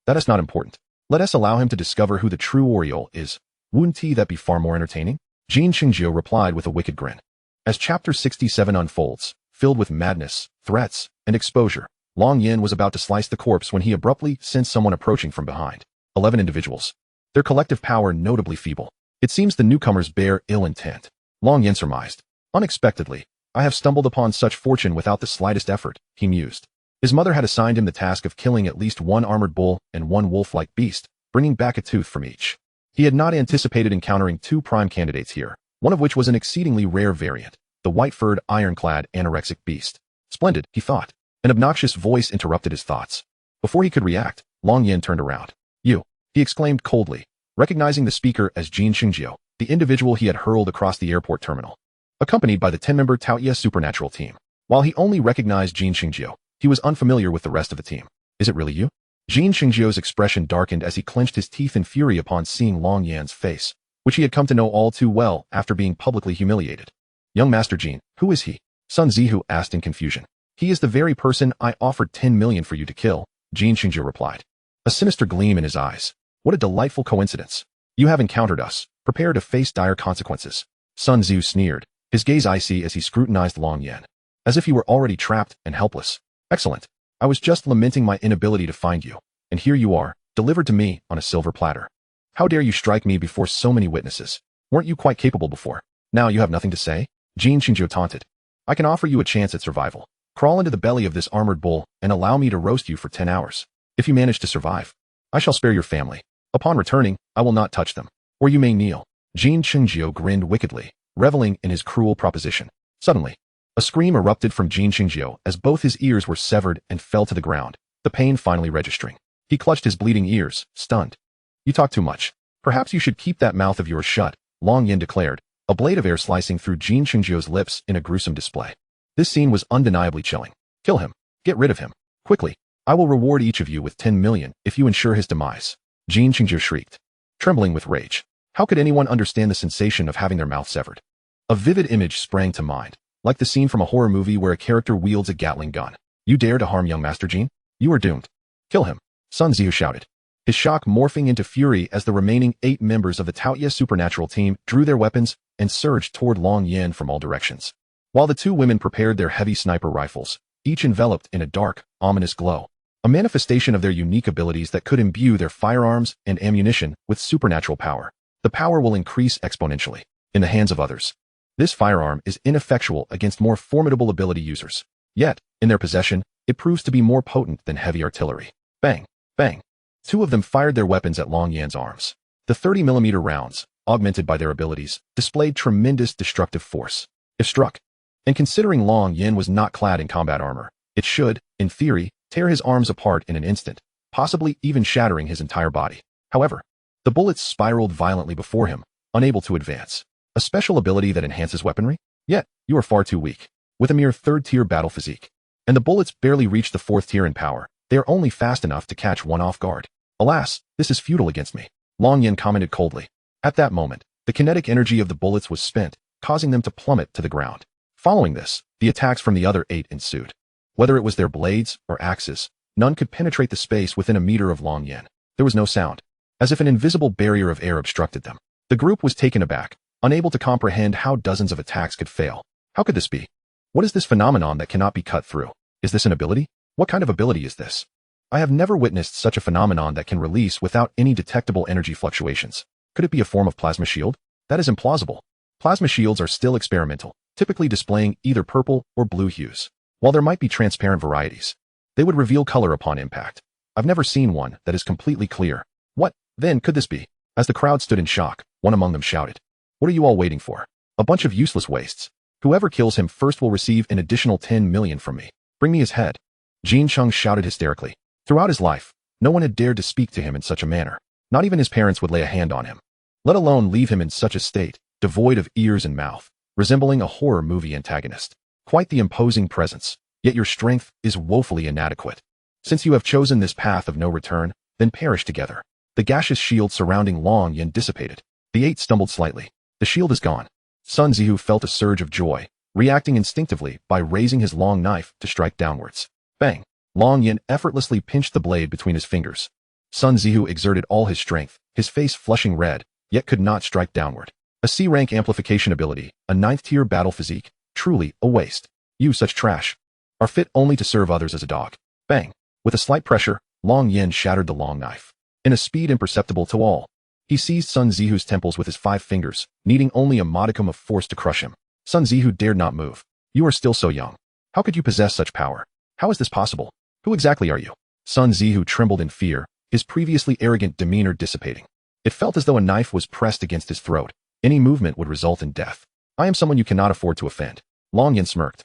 that is not important. Let us allow him to discover who the true oriole is. Wouldn't that be far more entertaining? Jin Xingzhou replied with a wicked grin. As Chapter 67 unfolds, filled with madness, threats, and exposure, Long Yin was about to slice the corpse when he abruptly sensed someone approaching from behind. 11 individuals. Their collective power notably feeble. It seems the newcomers bear ill intent. Long Yin surmised. Unexpectedly, I have stumbled upon such fortune without the slightest effort, he mused. His mother had assigned him the task of killing at least one armored bull and one wolf-like beast, bringing back a tooth from each. He had not anticipated encountering two prime candidates here, one of which was an exceedingly rare variant, the white-furred, ironclad anorexic beast. Splendid, he thought. An obnoxious voice interrupted his thoughts. Before he could react, Long Yin turned around. You, he exclaimed coldly, recognizing the speaker as Jin Xingzhou, the individual he had hurled across the airport terminal. Accompanied by the 10-member Taoye supernatural team. While he only recognized Jin Xingzhou, he was unfamiliar with the rest of the team. Is it really you? Jin Xingzhou's expression darkened as he clenched his teeth in fury upon seeing Long Yan's face, which he had come to know all too well after being publicly humiliated. Young Master Jin, who is he? Sun Zihu asked in confusion. He is the very person I offered 10 million for you to kill, Jin Xingzhou replied. A sinister gleam in his eyes. What a delightful coincidence. You have encountered us. Prepare to face dire consequences. Sun Zihu sneered, his gaze icy as he scrutinized Long Yan, as if he were already trapped and helpless. Excellent. I was just lamenting my inability to find you, and here you are, delivered to me on a silver platter. How dare you strike me before so many witnesses? Weren't you quite capable before? Now you have nothing to say? Jin Xingzhou taunted. I can offer you a chance at survival. Crawl into the belly of this armored bull and allow me to roast you for 10 hours. If you manage to survive, I shall spare your family. Upon returning, I will not touch them. Or you may kneel. Jin Xingzhou grinned wickedly, reveling in his cruel proposition. Suddenly, a scream erupted from Jin Xingzhou as both his ears were severed and fell to the ground, the pain finally registering. He clutched his bleeding ears, stunned. You talk too much. Perhaps you should keep that mouth of yours shut, Long Yin declared, a blade of air slicing through Jin Xingzhou's lips in a gruesome display. This scene was undeniably chilling. Kill him. Get rid of him. Quickly. I will reward each of you with 10 million if you ensure his demise. Jin Xingzhou shrieked, trembling with rage. How could anyone understand the sensation of having their mouth severed? A vivid image sprang to mind, like the scene from a horror movie where a character wields a Gatling gun. You dare to harm young Master Jin? You are doomed. Kill him. Sun Zihu shouted, his shock morphing into fury as the remaining 8 members of the Taoye supernatural team drew their weapons and surged toward Long Yin from all directions. While the 2 women prepared their heavy sniper rifles, each enveloped in a dark, ominous glow, a manifestation of their unique abilities that could imbue their firearms and ammunition with supernatural power. The power will increase exponentially in the hands of others. This firearm is ineffectual against more formidable ability users. Yet, in their possession, it proves to be more potent than heavy artillery. Bang, bang. 2 of them fired their weapons at Long Yan's arms. The 30mm rounds, augmented by their abilities, displayed tremendous destructive force. If struck, and considering Long Yin was not clad in combat armor, it should, in theory, tear his arms apart in an instant, possibly even shattering his entire body. However, the bullets spiraled violently before him, unable to advance. A special ability that enhances weaponry? Yet, you are far too weak. With a mere 3rd-tier battle physique. And the bullets barely reach the 4th tier in power, they are only fast enough to catch one off guard. Alas, this is futile against me, Long Yin commented coldly. At that moment, the kinetic energy of the bullets was spent, causing them to plummet to the ground. Following this, the attacks from the other 8 ensued. Whether it was their blades or axes, none could penetrate the space within a meter of Long Yin. There was no sound, as if an invisible barrier of air obstructed them. The group was taken aback, unable to comprehend how dozens of attacks could fail. How could this be? What is this phenomenon that cannot be cut through? Is this an ability? What kind of ability is this? I have never witnessed such a phenomenon that can release without any detectable energy fluctuations. Could it be a form of plasma shield? That is implausible. Plasma shields are still experimental, typically displaying either purple or blue hues. While there might be transparent varieties, they would reveal color upon impact. I've never seen one that is completely clear. What, then, could this be? As the crowd stood in shock, one among them shouted, "What are you all waiting for? A bunch of useless wastes. Whoever kills him first will receive an additional 10 million from me. Bring me his head." Jin Chung shouted hysterically. Throughout his life, no one had dared to speak to him in such a manner. Not even his parents would lay a hand on him, let alone leave him in such a state. devoid of ears and mouth, resembling a horror movie antagonist. Quite the imposing presence, yet your strength is woefully inadequate. Since you have chosen this path of no return, then perish together. The gaseous shield surrounding Long Yin dissipated. The 8 stumbled slightly. The shield is gone. Sun Zihu felt a surge of joy, reacting instinctively by raising his long knife to strike downwards. Bang! Long Yin effortlessly pinched the blade between his fingers. Sun Zihu exerted all his strength, his face flushing red, yet could not strike downward. A C-rank amplification ability, a 9th-tier battle physique, truly a waste. You such trash are fit only to serve others as a dog. Bang! With a slight pressure, Long Yin shattered the long knife. In a speed imperceptible to all, he seized Sun Zihu's temples with his 5 fingers, needing only a modicum of force to crush him. Sun Zihu dared not move. You are still so young. How could you possess such power? How is this possible? Who exactly are you? Sun Zihu trembled in fear, his previously arrogant demeanor dissipating. It felt as though a knife was pressed against his throat. Any movement would result in death. I am someone you cannot afford to offend. Long Yin smirked,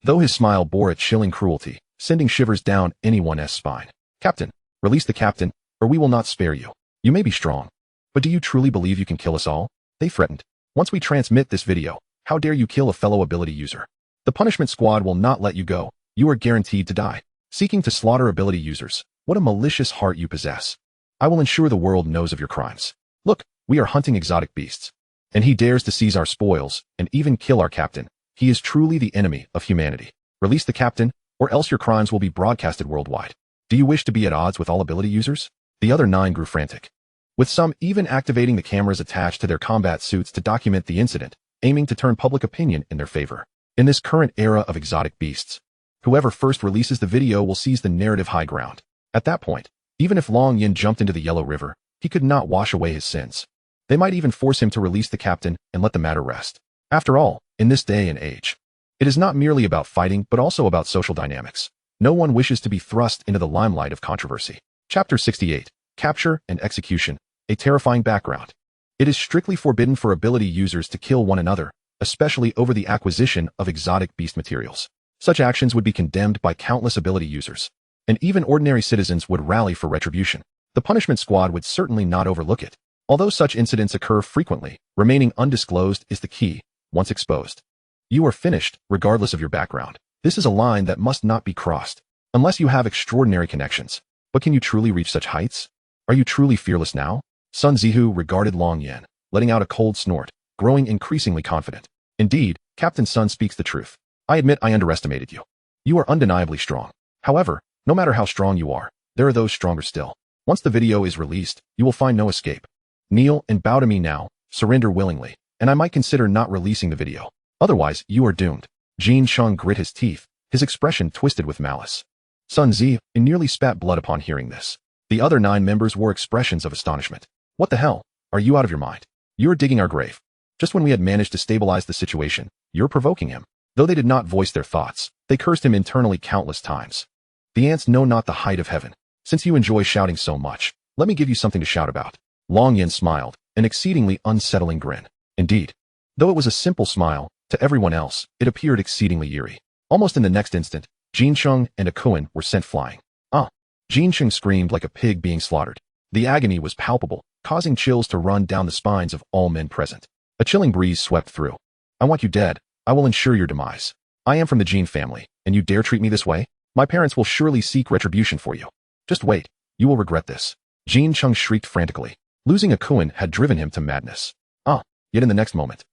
though his smile bore a chilling cruelty, sending shivers down anyone's spine. Captain, release the captain, or we will not spare you. You may be strong, but do you truly believe you can kill us all? They threatened. Once we transmit this video, how dare you kill a fellow ability user? The punishment squad will not let you go. You are guaranteed to die. Seeking to slaughter ability users. What a malicious heart you possess. I will ensure the world knows of your crimes. Look, we are hunting exotic beasts. And he dares to seize our spoils and even kill our captain. He is truly the enemy of humanity. Release the captain, or else your crimes will be broadcasted worldwide. Do you wish to be at odds with all ability users? The other 9 grew frantic, with some even activating the cameras attached to their combat suits to document the incident, aiming to turn public opinion in their favor. In this current era of exotic beasts, whoever first releases the video will seize the narrative high ground. At that point, even if Long Yin jumped into the Yellow River, he could not wash away his sins. They might even force him to release the captain and let the matter rest. After all, in this day and age, it is not merely about fighting but also about social dynamics. No one wishes to be thrust into the limelight of controversy. Chapter 68. Capture and Execution. A terrifying background. It is strictly forbidden for ability users to kill one another, especially over the acquisition of exotic beast materials. Such actions would be condemned by countless ability users, and even ordinary citizens would rally for retribution. The punishment squad would certainly not overlook it. Although such incidents occur frequently, remaining undisclosed is the key. Once exposed, you are finished, regardless of your background. This is a line that must not be crossed, unless you have extraordinary connections. But can you truly reach such heights? Are you truly fearless now? Sun Zihu regarded Long Yin, letting out a cold snort, growing increasingly confident. Indeed, Captain Sun speaks the truth. I admit I underestimated you. You are undeniably strong. However, no matter how strong you are, there are those stronger still. Once the video is released, you will find no escape. Kneel and bow to me now, surrender willingly, and I might consider not releasing the video. Otherwise, you are doomed. Jin Chung grit his teeth, his expression twisted with malice. Sun Zihu nearly spat blood upon hearing this. The other 9 members wore expressions of astonishment. What the hell? Are you out of your mind? You're digging our grave. Just when we had managed to stabilize the situation, you're provoking him. Though they did not voice their thoughts, they cursed him internally countless times. The ants know not the height of heaven. Since you enjoy shouting so much, let me give you something to shout about. Long Yin smiled, an exceedingly unsettling grin. Indeed, though it was a simple smile, to everyone else, it appeared exceedingly eerie. Almost in the next instant, Jin Chung and Akuin were sent flying. Jin Chung screamed like a pig being slaughtered. The agony was palpable, causing chills to run down the spines of all men present. A chilling breeze swept through. I want you dead. I will ensure your demise. I am from the Jin family, and you dare treat me this way? My parents will surely seek retribution for you. Just wait. You will regret this. Jin Chung shrieked frantically. Losing Akuin had driven him to madness. Yet in the next moment,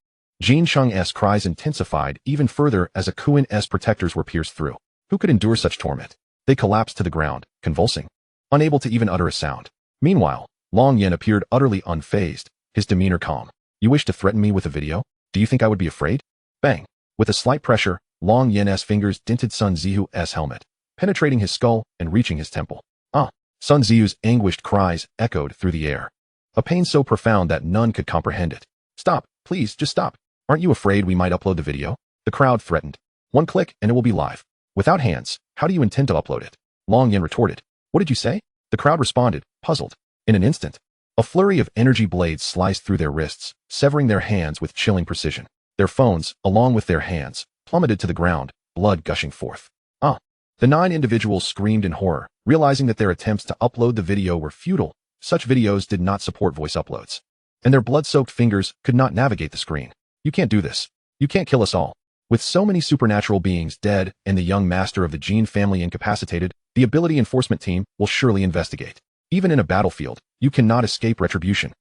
Jin Chung's cries intensified even further as Akuin's protectors were pierced through. Who could endure such torment? They collapsed to the ground, convulsing, unable to even utter a sound. Meanwhile, Long Yin appeared utterly unfazed, his demeanor calm. You wish to threaten me with a video? Do you think I would be afraid? Bang! With a slight pressure, Long Yin's fingers dented Sun Zihu's helmet, penetrating his skull and reaching his temple. Sun Zihu's anguished cries echoed through the air. A pain so profound that none could comprehend it. Stop, please, just stop. Aren't you afraid we might upload the video? The crowd threatened. One click and it will be live. Without hands, how do you intend to upload it? Long Yin retorted. What did you say? The crowd responded, puzzled. In an instant, a flurry of energy blades sliced through their wrists, severing their hands with chilling precision. Their phones, along with their hands, plummeted to the ground, blood gushing forth. The 9 individuals screamed in horror, realizing that their attempts to upload the video were futile. Such videos did not support voice uploads. and their blood-soaked fingers could not navigate the screen. You can't do this. You can't kill us all. With so many supernatural beings dead and the young master of the Gene family incapacitated, the ability enforcement team will surely investigate. Even in a battlefield, you cannot escape retribution.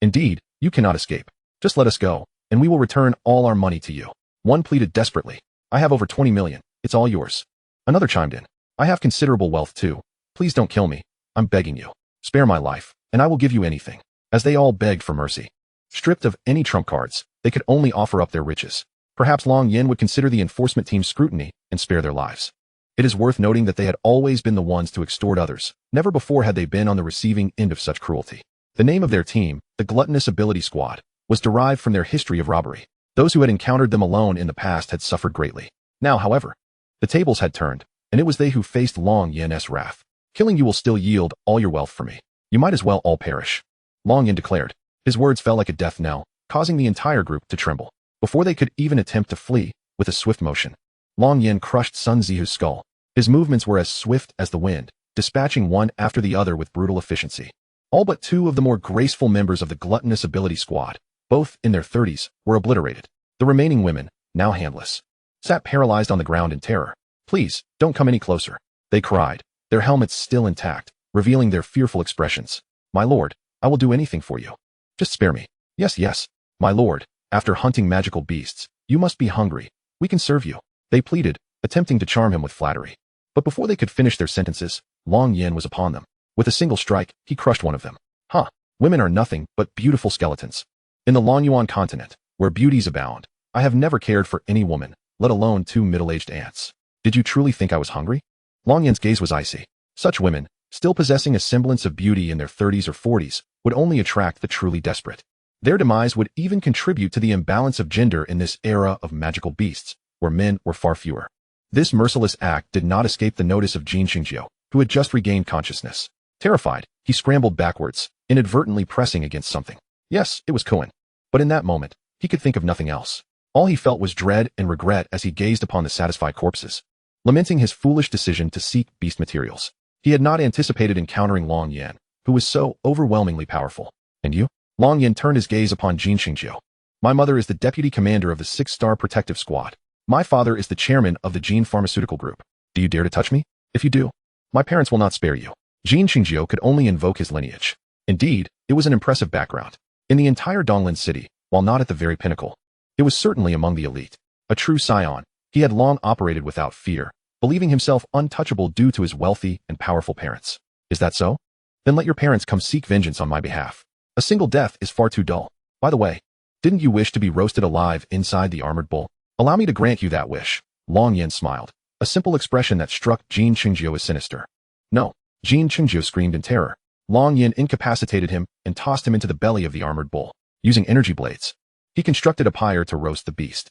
Indeed, you cannot escape. Just let us go, and we will return all our money to you. One pleaded desperately. I have over 20 million. It's all yours. Another chimed in. I have considerable wealth too. Please don't kill me. I'm begging you. Spare my life, and I will give you anything. As they all begged for mercy. Stripped of any trump cards, they could only offer up their riches. Perhaps Long Yin would consider the enforcement team's scrutiny and spare their lives. It is worth noting that they had always been the ones to extort others. Never before had they been on the receiving end of such cruelty. The name of their team, the Gluttonous Ability Squad, was derived from their history of robbery. Those who had encountered them alone in the past had suffered greatly. Now, however, the tables had turned, and it was they who faced Long Yin's wrath. Killing you will still yield all your wealth for me. You might as well all perish. Long Yin declared. His words fell like a death knell, causing the entire group to tremble. Before they could even attempt to flee, with a swift motion, Long Yin crushed Sun Zihu's skull. His movements were as swift as the wind, dispatching one after the other with brutal efficiency. All but two of the more graceful members of the Gluttonous Ability Squad, both in their 30s, were obliterated. The remaining women, now handless, sat paralyzed on the ground in terror. Please, don't come any closer, they cried, their helmets still intact, revealing their fearful expressions. My lord, I will do anything for you. Just spare me. Yes, yes, my lord. After hunting magical beasts, you must be hungry. We can serve you. They pleaded, attempting to charm him with flattery. But before they could finish their sentences, Long Yin was upon them. With a single strike, he crushed one of them. Huh. Women are nothing but beautiful skeletons. In the Longyuan continent, where beauties abound, I have never cared for any woman, let alone two middle-aged ants. Did you truly think I was hungry? Long Yin's gaze was icy. Such women, still possessing a semblance of beauty in their 30s or 40s, would only attract the truly desperate. Their demise would even contribute to the imbalance of gender in this era of magical beasts, where men were far fewer. This merciless act did not escape the notice of Jin Xingjiu, who had just regained consciousness. Terrified, he scrambled backwards, inadvertently pressing against something. Yes, it was Cohen. But in that moment, he could think of nothing else. All he felt was dread and regret as he gazed upon the satisfied corpses, lamenting his foolish decision to seek beast materials. He had not anticipated encountering Long Yin, who was so overwhelmingly powerful. And you? Long Yin turned his gaze upon Jin Xingjiu. My mother is the deputy commander of the 6-star protective squad. My father is the chairman of the Gene Pharmaceutical Group. Do you dare to touch me? If you do, my parents will not spare you. Jin Xingjiu could only invoke his lineage. Indeed, it was an impressive background. In the entire Donglin city, while not at the very pinnacle, it was certainly among the elite. A true scion, he had long operated without fear, believing himself untouchable due to his wealthy and powerful parents. Is that so? Then let your parents come seek vengeance on my behalf. A single death is far too dull. By the way, didn't you wish to be roasted alive inside the armored bull? Allow me to grant you that wish. Long Yin smiled, a simple expression that struck Jin Xingjiu as sinister. No, Jin Xingjiu screamed in terror. Long Yin incapacitated him and tossed him into the belly of the armored bull. Using energy blades, he constructed a pyre to roast the beast.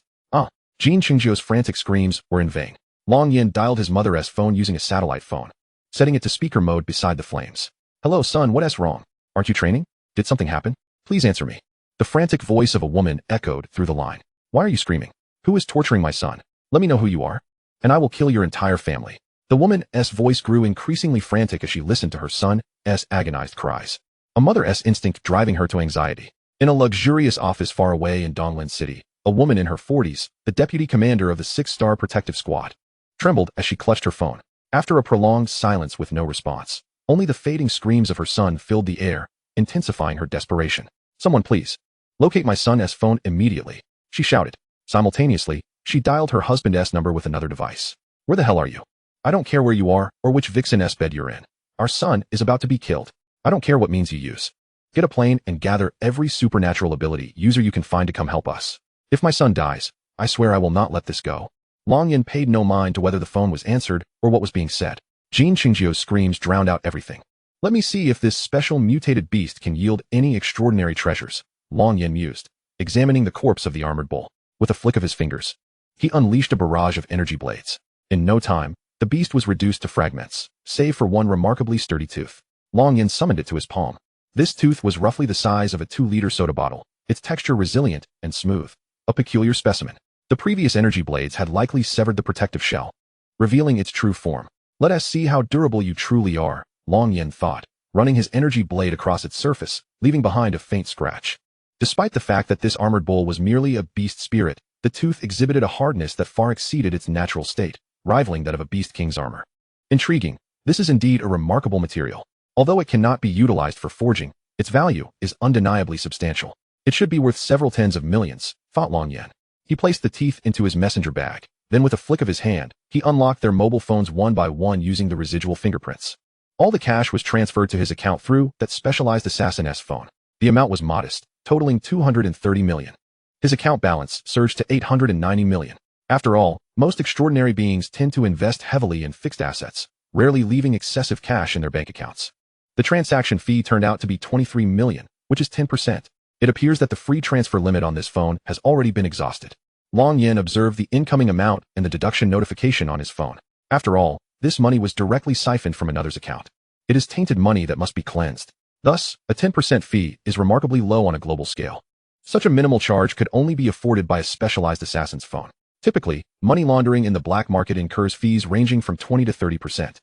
Jin Xingjiu's frantic screams were in vain. Long Yin dialed his mother's phone using a satellite phone, setting it to speaker mode beside the flames. Hello son, what's wrong? Aren't you training? Did something happen? Please answer me. The frantic voice of a woman echoed through the line. Why are you screaming? Who is torturing my son? Let me know who you are, and I will kill your entire family. The woman's voice grew increasingly frantic as she listened to her son's agonized cries. A mother's instinct driving her to anxiety. In a luxurious office far away in Donglin City, a woman in her 40s, the deputy commander of the 6-star protective squad, trembled as she clutched her phone. After a prolonged silence with no response, only the fading screams of her son filled the air, intensifying her desperation. Someone please, locate my son's phone immediately, she shouted. Simultaneously, she dialed her husband's number with another device. Where the hell are you? I don't care where you are or which vixen's bed you're in. Our son is about to be killed. I don't care what means you use. Get a plane and gather every supernatural ability user you can find to come help us. If my son dies, I swear I will not let this go. Long Yin paid no mind to whether the phone was answered or what was being said. Jin Xingjiu's screams drowned out everything. Let me see if this special mutated beast can yield any extraordinary treasures, Long Yin mused, examining the corpse of the armored bull. With a flick of his fingers, he unleashed a barrage of energy blades. In no time, the beast was reduced to fragments, save for one remarkably sturdy tooth. Long Yin summoned it to his palm. This tooth was roughly the size of a 2-liter soda bottle, its texture resilient and smooth, a peculiar specimen. The previous energy blades had likely severed the protective shell, revealing its true form. Let us see how durable you truly are, Long Yin thought, running his energy blade across its surface, leaving behind a faint scratch. Despite the fact that this armored bull was merely a beast spirit, the tooth exhibited a hardness that far exceeded its natural state, rivaling that of a beast king's armor. Intriguing, this is indeed a remarkable material. Although it cannot be utilized for forging, its value is undeniably substantial. It should be worth several tens of millions, thought Long Yen. He placed the teeth into his messenger bag. Then with a flick of his hand, he unlocked their mobile phones one by one using the residual fingerprints. All the cash was transferred to his account through that specialized assassin-esque phone. The amount was modest, totaling 230 million. His account balance surged to 890 million. After all, most extraordinary beings tend to invest heavily in fixed assets, rarely leaving excessive cash in their bank accounts. The transaction fee turned out to be 23 million, which is 10%. It appears that the free transfer limit on this phone has already been exhausted. Long Yen observed the incoming amount and the deduction notification on his phone. After all, this money was directly siphoned from another's account. It is tainted money that must be cleansed. Thus, a 10% fee is remarkably low on a global scale. Such a minimal charge could only be afforded by a specialized assassin's phone. Typically, money laundering in the black market incurs fees ranging from 20 to 30%.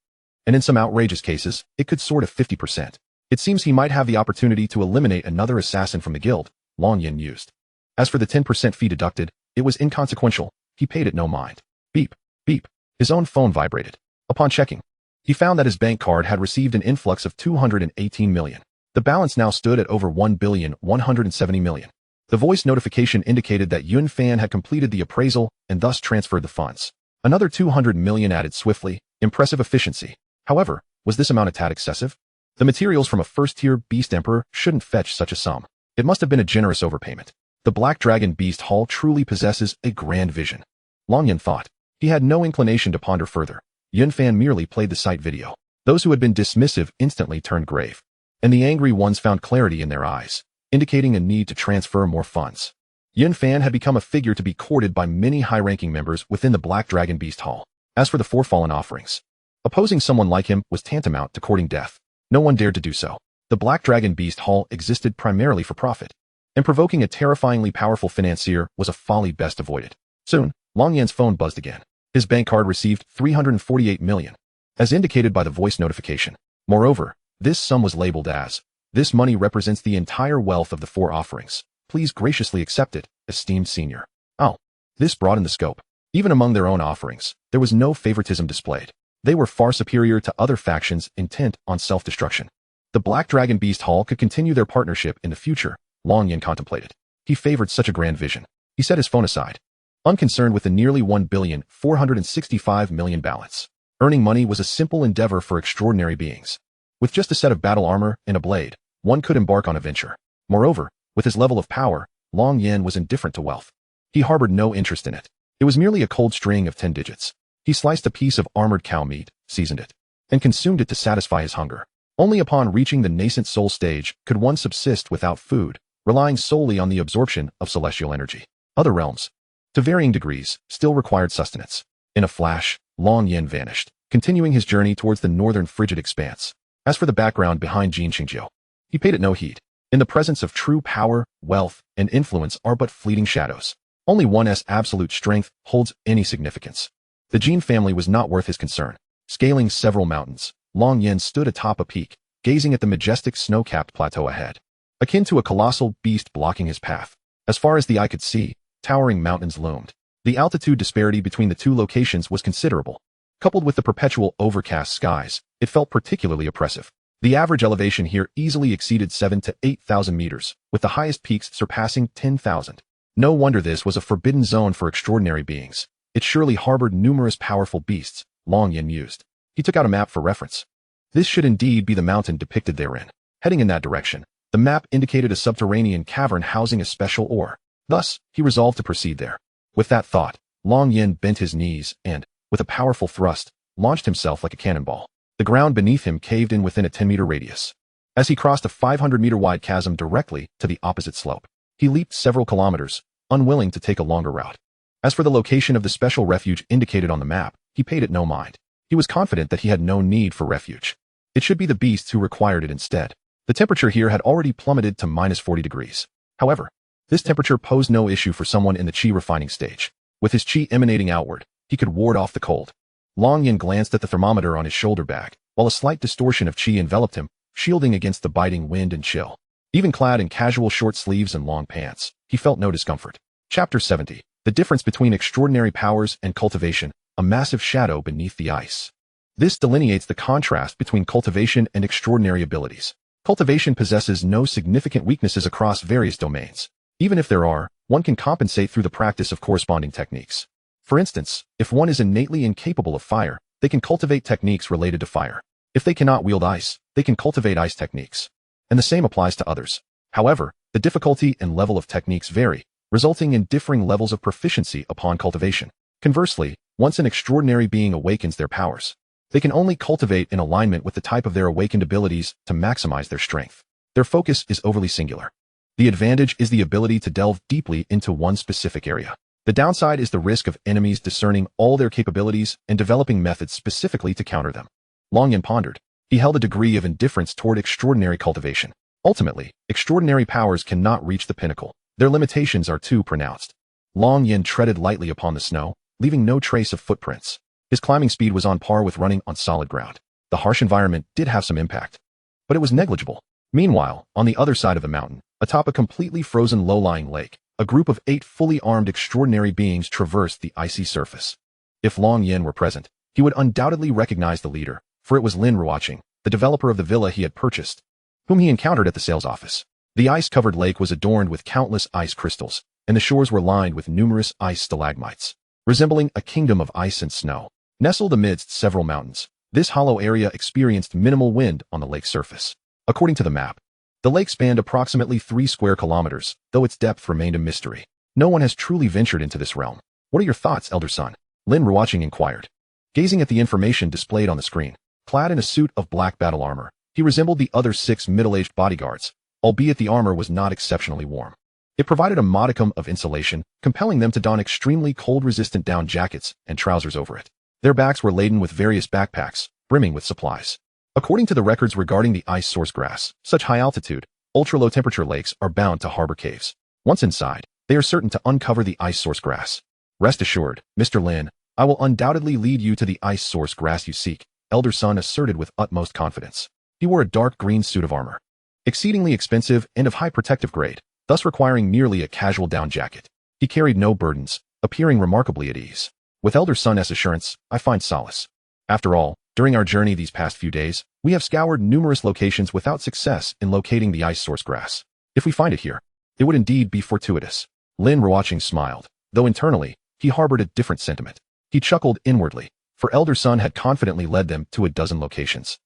And in some outrageous cases, it could soar to 50%. It seems he might have the opportunity to eliminate another assassin from the guild, Long Yen mused. As for the 10% fee deducted, it was inconsequential. He paid it no mind. Beep, beep. His own phone vibrated. Upon checking, he found that his bank card had received an influx of 218 million. The balance now stood at over 1,170 million. The voice notification indicated that Yun Fan had completed the appraisal and thus transferred the funds. Another 200 million added swiftly. Impressive efficiency. However, was this amount a tad excessive? The materials from a first-tier beast emperor shouldn't fetch such a sum. It must have been a generous overpayment. The Black Dragon Beast Hall truly possesses a grand vision. Long Yen thought. He had no inclination to ponder further. Yun Fan merely played the sight video. Those who had been dismissive instantly turned grave. And the angry ones found clarity in their eyes, indicating a need to transfer more funds. Yun Fan had become a figure to be courted by many high-ranking members within the Black Dragon Beast Hall. As for the four fallen offerings, opposing someone like him was tantamount to courting death. No one dared to do so. The Black Dragon Beast Hall existed primarily for profit, and provoking a terrifyingly powerful financier was a folly best avoided. Soon, Long Yen's phone buzzed again. His bank card received 348 million, as indicated by the voice notification. Moreover, this sum was labeled as, "This money represents the entire wealth of the four offerings. Please graciously accept it, esteemed senior." Oh, this broadened the scope. Even among their own offerings, there was no favoritism displayed. They were far superior to other factions intent on self-destruction. The Black Dragon Beast Hall could continue their partnership in the future, Long Yen contemplated. He favored such a grand vision. He set his phone aside, unconcerned with the nearly 1,465,000,000 balance. Earning money was a simple endeavor for extraordinary beings. With just a set of battle armor and a blade, one could embark on a venture. Moreover, with his level of power, Long Yen was indifferent to wealth. He harbored no interest in it. It was merely a cold string of 10 digits. He sliced a piece of armored cow meat, seasoned it, and consumed it to satisfy his hunger. Only upon reaching the nascent soul stage could one subsist without food, relying solely on the absorption of celestial energy. Other realms, to varying degrees, still required sustenance. In a flash, Long Yen vanished, continuing his journey towards the northern frigid expanse. As for the background behind Jin Xingjiu, he paid it no heed. In the presence of true power, wealth, and influence are but fleeting shadows. Only one's absolute strength holds any significance. The Jin family was not worth his concern. Scaling several mountains, Long Yen stood atop a peak, gazing at the majestic snow-capped plateau ahead, akin to a colossal beast blocking his path. As far as the eye could see, towering mountains loomed. The altitude disparity between the two locations was considerable. Coupled with the perpetual overcast skies, it felt particularly oppressive. The average elevation here easily exceeded 7,000 to 8,000 meters, with the highest peaks surpassing 10,000. No wonder this was a forbidden zone for extraordinary beings. It surely harbored numerous powerful beasts, Long Yen mused. He took out a map for reference. This should indeed be the mountain depicted therein. Heading in that direction, the map indicated a subterranean cavern housing a special ore. Thus, he resolved to proceed there. With that thought, Long Yen bent his knees and, with a powerful thrust, launched himself like a cannonball. The ground beneath him caved in within a 10-meter radius. As he crossed a 500-meter-wide chasm directly to the opposite slope, he leaped several kilometers, unwilling to take a longer route. As for the location of the special refuge indicated on the map, he paid it no mind. He was confident that he had no need for refuge. It should be the beasts who required it instead. The temperature here had already plummeted to minus 40 degrees. However, this temperature posed no issue for someone in the chi refining stage. With his chi emanating outward, he could ward off the cold. Long Yen glanced at the thermometer on his shoulder bag, while a slight distortion of chi enveloped him, shielding against the biting wind and chill. Even clad in casual short sleeves and long pants, he felt no discomfort. Chapter 70. The difference between extraordinary powers and cultivation, a massive shadow beneath the ice. This delineates the contrast between cultivation and extraordinary abilities. Cultivation possesses no significant weaknesses across various domains. Even if there are, one can compensate through the practice of corresponding techniques. For instance, if one is innately incapable of fire, they can cultivate techniques related to fire. If they cannot wield ice, they can cultivate ice techniques. And the same applies to others. However, the difficulty and level of techniques vary, resulting in differing levels of proficiency upon cultivation. Conversely, once an extraordinary being awakens their powers, they can only cultivate in alignment with the type of their awakened abilities to maximize their strength. Their focus is overly singular. The advantage is the ability to delve deeply into one specific area. The downside is the risk of enemies discerning all their capabilities and developing methods specifically to counter them. Long Yin pondered. He held a degree of indifference toward extraordinary cultivation. Ultimately, extraordinary powers cannot reach the pinnacle. Their limitations are too pronounced. Long Yin treaded lightly upon the snow, leaving no trace of footprints. His climbing speed was on par with running on solid ground. The harsh environment did have some impact, but it was negligible. Meanwhile, on the other side of the mountain, atop a completely frozen low-lying lake, a group of 8 fully armed extraordinary beings traversed the icy surface. If Long Yin were present, he would undoubtedly recognize the leader, for it was Lin Ruoqing, the developer of the villa he had purchased, whom he encountered at the sales office. The ice-covered lake was adorned with countless ice crystals, and the shores were lined with numerous ice stalagmites, resembling a kingdom of ice and snow. Nestled amidst several mountains, this hollow area experienced minimal wind on the lake's surface. According to the map, the lake spanned approximately 3 square kilometers, though its depth remained a mystery. No one has truly ventured into this realm. What are your thoughts, Elder Son? Lin Ruoqing inquired. Gazing at the information displayed on the screen, clad in a suit of black battle armor, he resembled the other 6 middle-aged bodyguards, albeit the armor was not exceptionally warm. It provided a modicum of insulation, compelling them to don extremely cold-resistant down jackets and trousers over it. Their backs were laden with various backpacks, brimming with supplies. According to the records regarding the ice source grass, such high-altitude, ultra-low temperature lakes are bound to harbor caves. Once inside, they are certain to uncover the ice source grass. Rest assured, Mr. Lin, I will undoubtedly lead you to the ice source grass you seek, Elder Son asserted with utmost confidence. He wore a dark green suit of armor, exceedingly expensive and of high protective grade, thus requiring merely a casual down jacket. He carried no burdens, appearing remarkably at ease. With Elder Son's assurance, I find solace. After all, during our journey these past few days, we have scoured numerous locations without success in locating the ice source grass. If we find it here, it would indeed be fortuitous. Lin Ruoqing smiled, though internally, he harbored a different sentiment. He chuckled inwardly, for Elder Son had confidently led them to a dozen locations,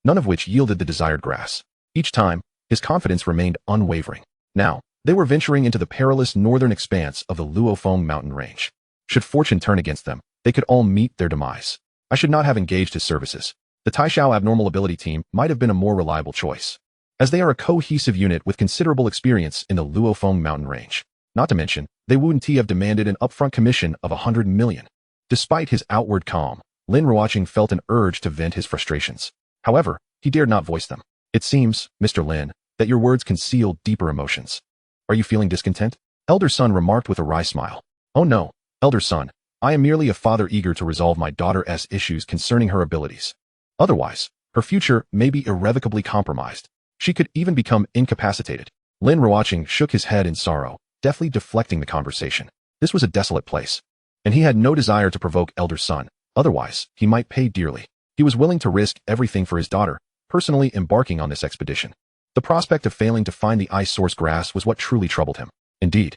none of which yielded the desired grass. Each time, his confidence remained unwavering. Now, they were venturing into the perilous northern expanse of the Luofeng mountain range. Should fortune turn against them, they could all meet their demise. I should not have engaged his services. The Taishao abnormal ability team might have been a more reliable choice, as they are a cohesive unit with considerable experience in the Luofeng mountain range. Not to mention, they wouldn't have demanded an upfront commission of 100 million. Despite his outward calm, Lin Ruoqing felt an urge to vent his frustrations. However, he dared not voice them. It seems, Mr. Lin, that your words conceal deeper emotions. Are you feeling discontent? Elder Son remarked with a wry smile. Oh no, Elder Son, I am merely a father eager to resolve my daughter's issues concerning her abilities. Otherwise, her future may be irrevocably compromised. She could even become incapacitated. Lin Ruoqing shook his head in sorrow, deftly deflecting the conversation. This was a desolate place, and he had no desire to provoke Elder Son. Otherwise, he might pay dearly. He was willing to risk everything for his daughter, personally embarking on this expedition. The prospect of failing to find the ice source grass was what truly troubled him. Indeed,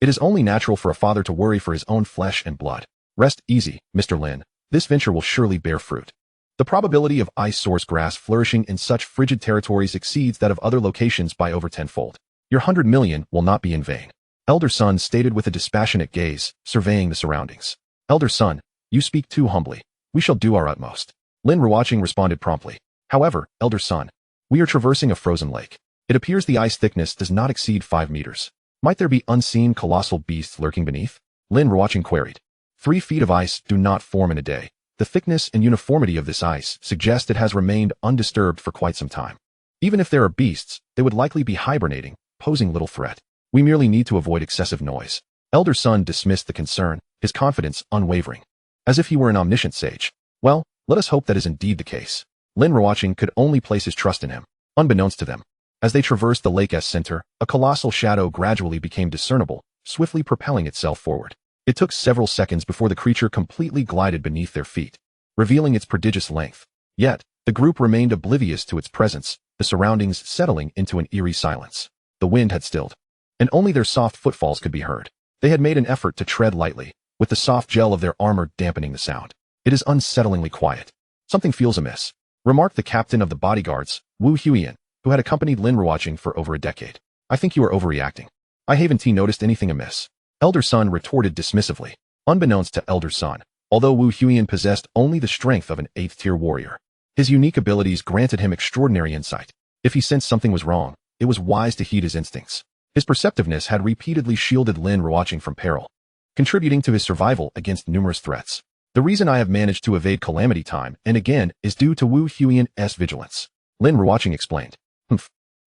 it is only natural for a father to worry for his own flesh and blood. Rest easy, Mr. Lin. This venture will surely bear fruit. The probability of ice source grass flourishing in such frigid territories exceeds that of other locations by over tenfold. Your 100 million will not be in vain. Elder Son stated with a dispassionate gaze, surveying the surroundings. Elder Son, you speak too humbly. We shall do our utmost. Lin Ruoqing responded promptly. However, Elder Son, we are traversing a frozen lake. It appears the ice thickness does not exceed 5 meters. Might there be unseen colossal beasts lurking beneath? Lin Ruoqing queried. 3 feet of ice do not form in a day. The thickness and uniformity of this ice suggest it has remained undisturbed for quite some time. Even if there are beasts, they would likely be hibernating, posing little threat. We merely need to avoid excessive noise. Elder Son dismissed the concern, his confidence unwavering, as if he were an omniscient sage. Well, let us hope that is indeed the case. Lin Ruoqing could only place his trust in him. Unbeknownst to them, As they traversed the lake's center, a colossal shadow gradually became discernible, swiftly propelling itself forward. It took several seconds before the creature completely glided beneath their feet, revealing its prodigious length. Yet, the group remained oblivious to its presence, the surroundings settling into an eerie silence. The wind had stilled, and only their soft footfalls could be heard. They had made an effort to tread lightly, with the soft gel of their armor dampening the sound. It is unsettlingly quiet. Something feels amiss, remarked the captain of the bodyguards, Wuxianovel, who had accompanied Lin Ruoqing for over a decade. I think you are overreacting. I haven't noticed anything amiss. Elder Sun retorted dismissively. Unbeknownst to Elder Sun, although Wuxianovel possessed only the strength of an 8th-tier warrior, his unique abilities granted him extraordinary insight. If he sensed something was wrong, it was wise to heed his instincts. His perceptiveness had repeatedly shielded Lin Ruoqing from peril, contributing to his survival against numerous threats. The reason I have managed to evade calamity time and again is due to Wuxian's vigilance, Lin Ruoqing explained.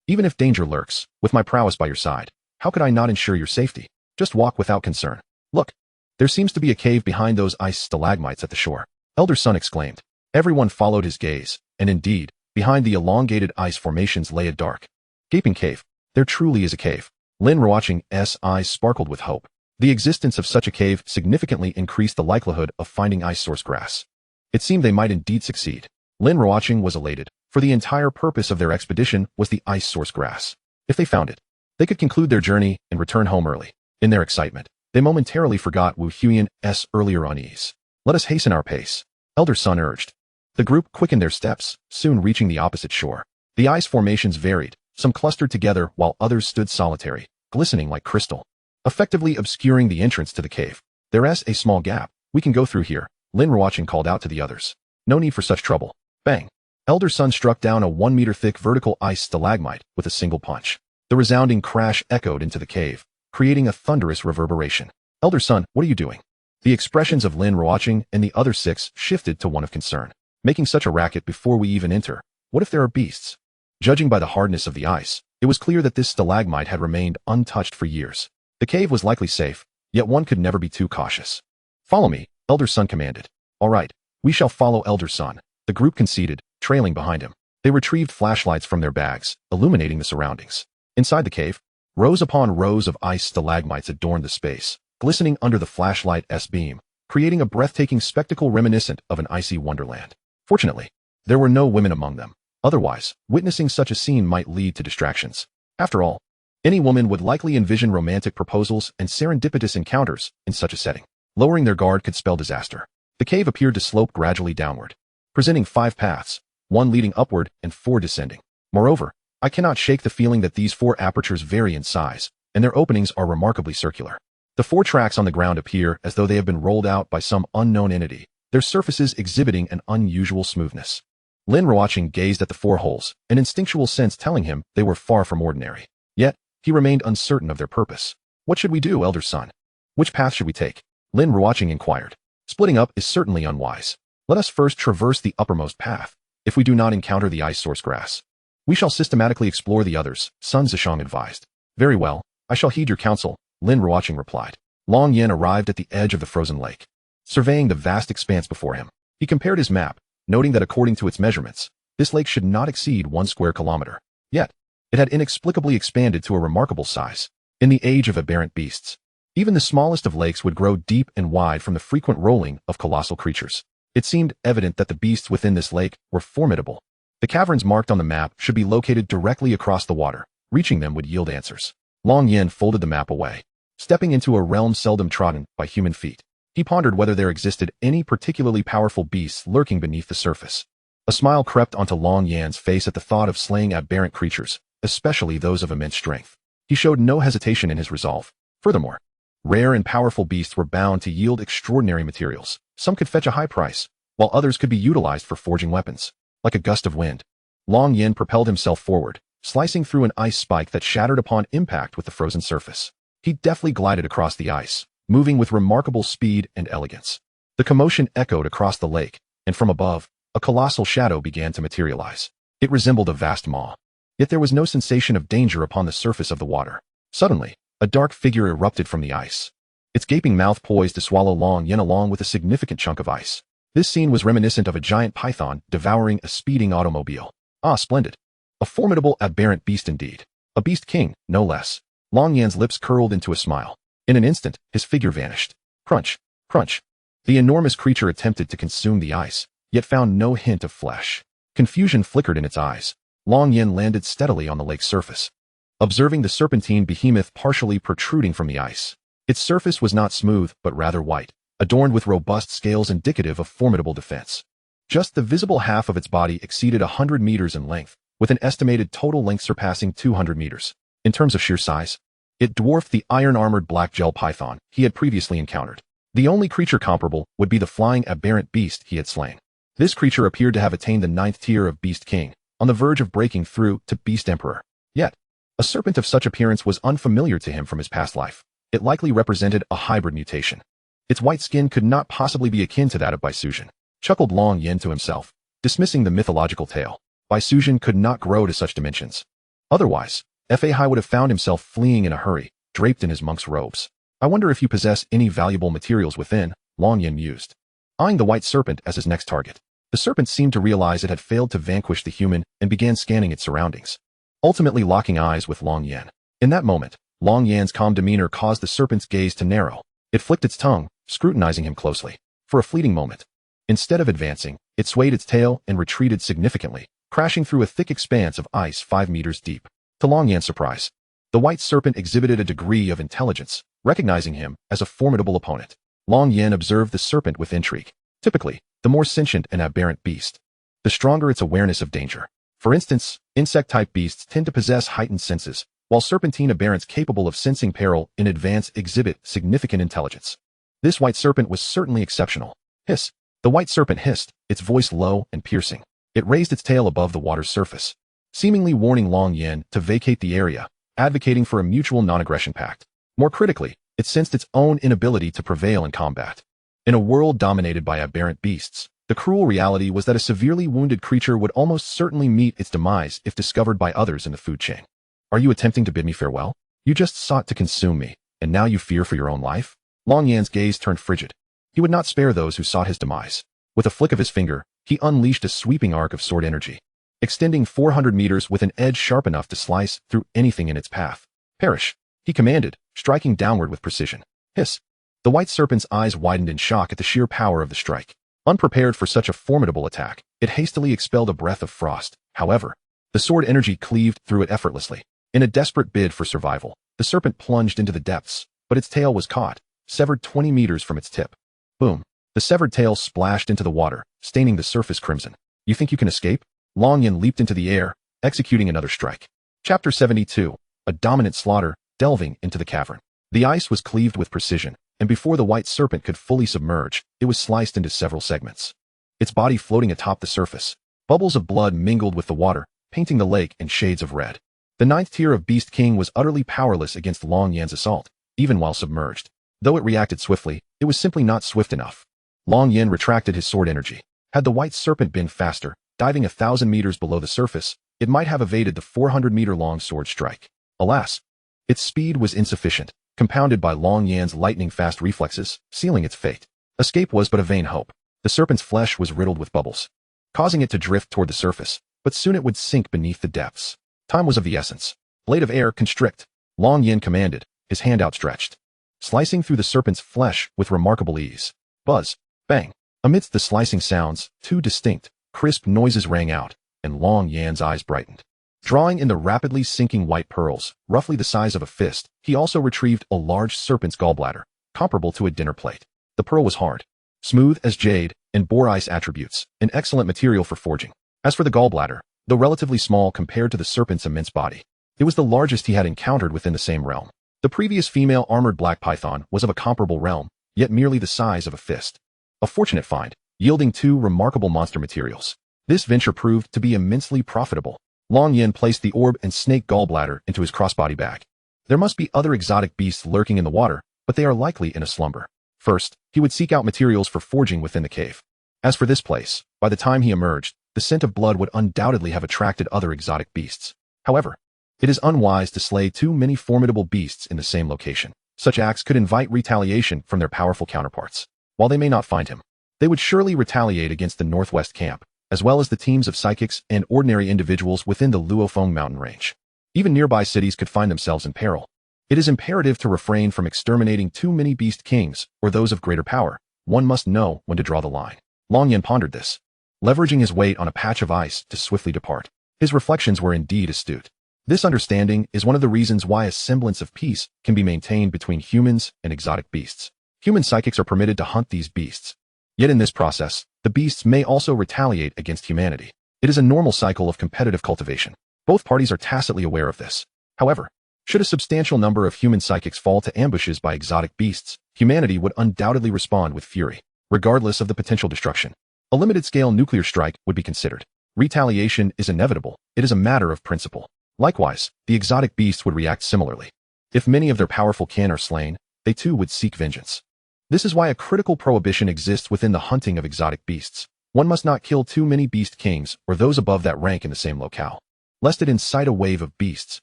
Even if danger lurks, with my prowess by your side, how could I not ensure your safety? Just walk without concern. Look, there seems to be a cave behind those ice stalagmites at the shore, Elder Sun exclaimed. Everyone followed his gaze, and indeed, behind the elongated ice formations lay a dark, gaping cave. There truly is a cave. Lin Ruoqing's eyes sparkled with hope. The existence of such a cave significantly increased the likelihood of finding ice source grass. It seemed they might indeed succeed. Lin Ruoqing was elated, for the entire purpose of their expedition was the ice source grass. If they found it, they could conclude their journey and return home early. In their excitement, they momentarily forgot Wuxian's earlier unease. Let us hasten our pace, Elder Sun urged. The group quickened their steps, soon reaching the opposite shore. The ice formations varied, some clustered together while others stood solitary, glistening like crystal, effectively obscuring the entrance to the cave. There's a small gap. We can go through here, Lin Ruoqing called out to the others. No need for such trouble. Bang! Elder Sun struck down a 1-meter-thick vertical ice stalagmite with a single punch. The resounding crash echoed into the cave, creating a thunderous reverberation. Elder Sun, what are you doing? The expressions of Lin Ruoqing and the other 6 shifted to one of concern. Making such a racket before we even enter. What if there are beasts? Judging by the hardness of the ice, it was clear that this stalagmite had remained untouched for years. The cave was likely safe, yet one could never be too cautious. Follow me, Elder Sun commanded. All right, we shall follow Elder Sun. The group conceded, trailing behind him. They retrieved flashlights from their bags, illuminating the surroundings. Inside the cave, rows upon rows of ice stalagmites adorned the space, glistening under the flashlight's beam, creating a breathtaking spectacle reminiscent of an icy wonderland. Fortunately, there were no women among them. Otherwise, witnessing such a scene might lead to distractions. After all, any woman would likely envision romantic proposals and serendipitous encounters in such a setting. Lowering their guard could spell disaster. The cave appeared to slope gradually downward, presenting 5 paths, 1 leading upward and 4 descending. Moreover, I cannot shake the feeling that these 4 apertures vary in size, and their openings are remarkably circular. The 4 tracks on the ground appear as though they have been rolled out by some unknown entity, their surfaces exhibiting an unusual smoothness. Lin Ruoqing gazed at the 4 holes, an instinctual sense telling him they were far from ordinary. Yet, he remained uncertain of their purpose. What should we do, Elder Sun? Which path should we take? Lin Ruoqing inquired. Splitting up is certainly unwise. Let us first traverse the uppermost path. If we do not encounter the ice source grass, we shall systematically explore the others, Sun Zishang advised. Very well, I shall heed your counsel, Lin Ruoqing replied. Long Yan arrived at the edge of the frozen lake. Surveying the vast expanse before him, he compared his map, noting that according to its measurements, this lake should not exceed 1 square kilometer. Yet, it had inexplicably expanded to a remarkable size. In the age of aberrant beasts, even the smallest of lakes would grow deep and wide from the frequent rolling of colossal creatures. It seemed evident that the beasts within this lake were formidable. The caverns marked on the map should be located directly across the water. Reaching them would yield answers. Long Yan folded the map away, stepping into a realm seldom trodden by human feet. He pondered whether there existed any particularly powerful beasts lurking beneath the surface. A smile crept onto Long Yan's face at the thought of slaying aberrant creatures, especially those of immense strength. He showed no hesitation in his resolve. Furthermore, rare and powerful beasts were bound to yield extraordinary materials. Some could fetch a high price, while others could be utilized for forging weapons. Like a gust of wind, Long Yan propelled himself forward, slicing through an ice spike that shattered upon impact with the frozen surface. He deftly glided across the ice, moving with remarkable speed and elegance. The commotion echoed across the lake, and from above, a colossal shadow began to materialize. It resembled a vast maw. Yet there was no sensation of danger upon the surface of the water. Suddenly, a dark figure erupted from the ice, its gaping mouth poised to swallow Long Yan along with a significant chunk of ice. This scene was reminiscent of a giant python devouring a speeding automobile. Ah, splendid! A formidable, aberrant beast indeed. A beast king, no less. Long Yan's lips curled into a smile. In an instant, his figure vanished. Crunch, crunch. The enormous creature attempted to consume the ice, yet found no hint of flesh. Confusion flickered in its eyes. Long Yan landed steadily on the lake's surface, observing the serpentine behemoth partially protruding from the ice. Its surface was not smooth, but rather white, adorned with robust scales indicative of formidable defense. Just the visible half of its body exceeded 100 meters in length, with an estimated total length surpassing 200 meters. In terms of sheer size, it dwarfed the iron-armored black gel python he had previously encountered. The only creature comparable would be the flying aberrant beast he had slain. This creature appeared to have attained the 9th tier of Beast King, on the verge of breaking through to Beast Emperor. Yet, a serpent of such appearance was unfamiliar to him from his past life. It likely represented a hybrid mutation. Its white skin could not possibly be akin to that of Baisujin, chuckled Long Yan to himself, dismissing the mythological tale. Baisujin could not grow to such dimensions. Otherwise, Fahai would have found himself fleeing in a hurry, draped in his monk's robes. I wonder if you possess any valuable materials within, Long Yan mused, eyeing the white serpent as his next target. The serpent seemed to realize it had failed to vanquish the human and began scanning its surroundings, ultimately locking eyes with Long Yan. In that moment, Long Yan's calm demeanor caused the serpent's gaze to narrow. It flicked its tongue, scrutinizing him closely. For a fleeting moment, instead of advancing, it swayed its tail and retreated significantly, crashing through a thick expanse of ice 5 meters deep. To Long Yan's surprise, the white serpent exhibited a degree of intelligence, recognizing him as a formidable opponent. Long Yan observed the serpent with intrigue. Typically, the more sentient and aberrant beast, the stronger its awareness of danger. For instance, insect-type beasts tend to possess heightened senses, while serpentine aberrants capable of sensing peril in advance exhibit significant intelligence. This white serpent was certainly exceptional. Hiss. The white serpent hissed, its voice low and piercing. It raised its tail above the water's surface, seemingly warning Long Yan to vacate the area, advocating for a mutual non-aggression pact. More critically, it sensed its own inability to prevail in combat. In a world dominated by aberrant beasts, the cruel reality was that a severely wounded creature would almost certainly meet its demise if discovered by others in the food chain. Are you attempting to bid me farewell? You just sought to consume me, and now you fear for your own life? Long Yan's gaze turned frigid. He would not spare those who sought his demise. With a flick of his finger, he unleashed a sweeping arc of sword energy, extending 400 meters with an edge sharp enough to slice through anything in its path. Perish, he commanded, striking downward with precision. Hiss. The white serpent's eyes widened in shock at the sheer power of the strike. Unprepared for such a formidable attack, it hastily expelled a breath of frost. However, the sword energy cleaved through it effortlessly. In a desperate bid for survival, the serpent plunged into the depths, but its tail was caught, severed 20 meters from its tip. Boom. The severed tail splashed into the water, staining the surface crimson. You think you can escape? Long Yan leaped into the air, executing another strike. Chapter 72. A dominant slaughter, delving into the cavern. The ice was cleaved with precision, and before the white serpent could fully submerge, it was sliced into several segments, its body floating atop the surface. Bubbles of blood mingled with the water, painting the lake in shades of red. The 9th tier of Beast King was utterly powerless against Long Yan's assault, even while submerged. Though it reacted swiftly, it was simply not swift enough. Long Yan retracted his sword energy. Had the white serpent been faster, diving 1,000 meters below the surface, it might have evaded the 400-meter-long sword strike. Alas, its speed was insufficient, compounded by Long Yan's lightning-fast reflexes, sealing its fate. Escape was but a vain hope. The serpent's flesh was riddled with bubbles, causing it to drift toward the surface, but soon it would sink beneath the depths. Time was of the essence. Blade of air, constrict, Long Yan commanded, his hand outstretched, slicing through the serpent's flesh with remarkable ease. Buzz, bang. Amidst the slicing sounds, 2 distinct, crisp noises rang out, and Long Yan's eyes brightened. Drawing in the rapidly sinking white pearls, roughly the size of a fist, he also retrieved a large serpent's gallbladder, comparable to a dinner plate. The pearl was hard, smooth as jade, and bore ice attributes, an excellent material for forging. As for the gallbladder, though relatively small compared to the serpent's immense body, it was the largest he had encountered within the same realm. The previous female armored black python was of a comparable realm, yet merely the size of a fist. A fortunate find, yielding 2 remarkable monster materials. This venture proved to be immensely profitable. Long Yan placed the orb and snake gallbladder into his crossbody bag. There must be other exotic beasts lurking in the water, but they are likely in a slumber. First, he would seek out materials for forging within the cave. As for this place, by the time he emerged, the scent of blood would undoubtedly have attracted other exotic beasts. However, it is unwise to slay too many formidable beasts in the same location. Such acts could invite retaliation from their powerful counterparts. While they may not find him, they would surely retaliate against the northwest camp, as well as the teams of psychics and ordinary individuals within the Luofeng mountain range. Even nearby cities could find themselves in peril. It is imperative to refrain from exterminating too many beast kings or those of greater power. One must know when to draw the line. Long Yin pondered this, leveraging his weight on a patch of ice to swiftly depart. His reflections were indeed astute. This understanding is one of the reasons why a semblance of peace can be maintained between humans and exotic beasts. Human psychics are permitted to hunt these beasts. Yet in this process, the beasts may also retaliate against humanity. It is a normal cycle of competitive cultivation. Both parties are tacitly aware of this. However, should a substantial number of human psychics fall to ambushes by exotic beasts, humanity would undoubtedly respond with fury, regardless of the potential destruction. A limited-scale nuclear strike would be considered. Retaliation is inevitable. It is a matter of principle. Likewise, the exotic beasts would react similarly. If many of their powerful kin are slain, they too would seek vengeance. This is why a critical prohibition exists within the hunting of exotic beasts. One must not kill too many beast kings or those above that rank in the same locale, lest it incite a wave of beasts,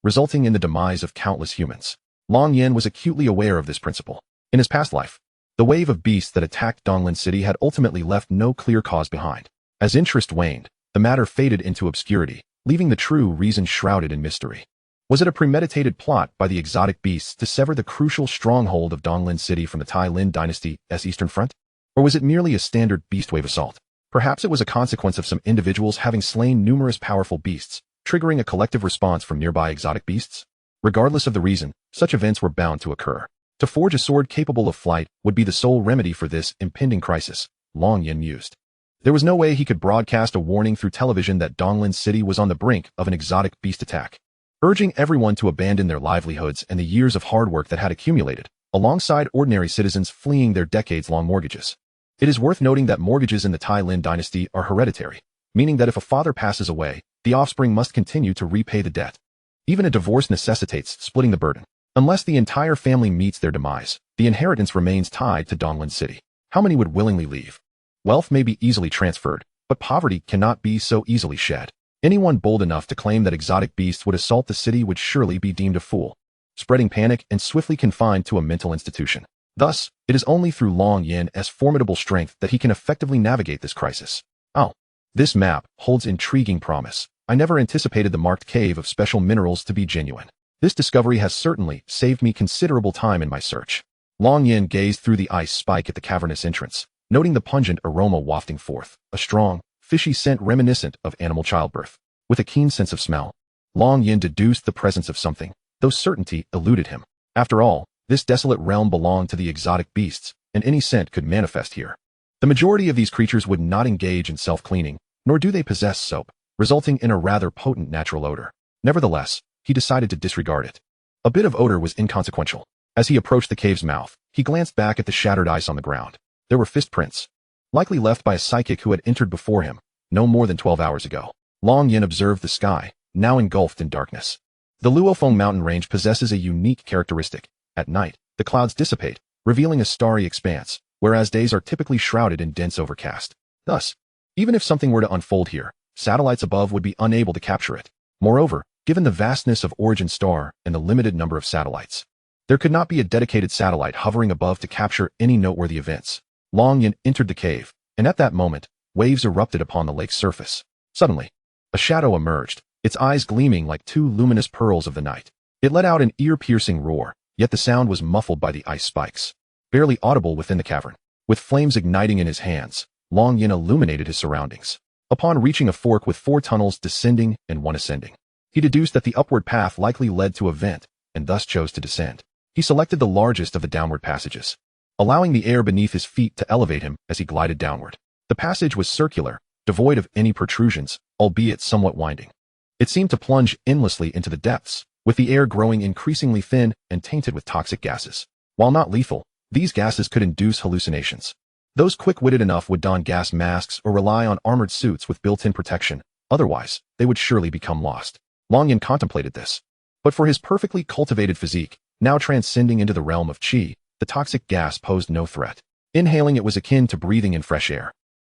resulting in the demise of countless humans. Long Yin was acutely aware of this principle. In his past life, the wave of beasts that attacked Donglin City had ultimately left no clear cause behind. As interest waned, the matter faded into obscurity, leaving the true reason shrouded in mystery. Was it a premeditated plot by the exotic beasts to sever the crucial stronghold of Donglin City from the Tai Lin dynasty's eastern front? Or was it merely a standard beast wave assault? Perhaps it was a consequence of some individuals having slain numerous powerful beasts, triggering a collective response from nearby exotic beasts? Regardless of the reason, such events were bound to occur. To forge a sword capable of flight would be the sole remedy for this impending crisis, Long Yin mused. There was no way he could broadcast a warning through television that Donglin City was on the brink of an exotic beast attack, urging everyone to abandon their livelihoods and the years of hard work that had accumulated, alongside ordinary citizens fleeing their decades-long mortgages. It is worth noting that mortgages in the Tai Lin dynasty are hereditary, meaning that if a father passes away, the offspring must continue to repay the debt. Even a divorce necessitates splitting the burden. Unless the entire family meets their demise, the inheritance remains tied to Donglin City. How many would willingly leave? Wealth may be easily transferred, but poverty cannot be so easily shed. Anyone bold enough to claim that exotic beasts would assault the city would surely be deemed a fool, spreading panic and swiftly confined to a mental institution. Thus, it is only through Long Yin's formidable strength that he can effectively navigate this crisis. Oh, this map holds intriguing promise. I never anticipated the marked cave of special minerals to be genuine. This discovery has certainly saved me considerable time in my search. Long Yin gazed through the ice spike at the cavernous entrance, noting the pungent aroma wafting forth, a strong, fishy scent reminiscent of animal childbirth. With a keen sense of smell, Long Yin deduced the presence of something, though certainty eluded him. After all, this desolate realm belonged to the exotic beasts, and any scent could manifest here. The majority of these creatures would not engage in self-cleaning, nor do they possess soap, resulting in a rather potent natural odor. Nevertheless, he decided to disregard it. A bit of odor was inconsequential. As he approached the cave's mouth, he glanced back at the shattered ice on the ground. There were fist prints, likely left by a psychic who had entered before him, no more than 12 hours ago. Long Yin observed the sky, now engulfed in darkness. The Luofeng mountain range possesses a unique characteristic. At night, the clouds dissipate, revealing a starry expanse, whereas days are typically shrouded in dense overcast. Thus, even if something were to unfold here, satellites above would be unable to capture it. Moreover, given the vastness of Origin Star and the limited number of satellites, there could not be a dedicated satellite hovering above to capture any noteworthy events. Long Yin entered the cave, and at that moment, waves erupted upon the lake's surface. Suddenly, a shadow emerged, its eyes gleaming like two luminous pearls of the night. It let out an ear-piercing roar, yet the sound was muffled by the ice spikes, barely audible within the cavern. With flames igniting in his hands, Long Yin illuminated his surroundings. Upon reaching a fork with 4 tunnels descending and 1 ascending, he deduced that the upward path likely led to a vent, and thus chose to descend. He selected the largest of the downward passages, allowing the air beneath his feet to elevate him as he glided downward. The passage was circular, devoid of any protrusions, albeit somewhat winding. It seemed to plunge endlessly into the depths, with the air growing increasingly thin and tainted with toxic gases. While not lethal, these gases could induce hallucinations. Those quick-witted enough would don gas masks or rely on armored suits with built-in protection. Otherwise, they would surely become lost. Long Yin contemplated this. But for his perfectly cultivated physique, now transcending into the realm of qi, the toxic gas posed no threat. Inhaling it was akin to breathing in fresh air.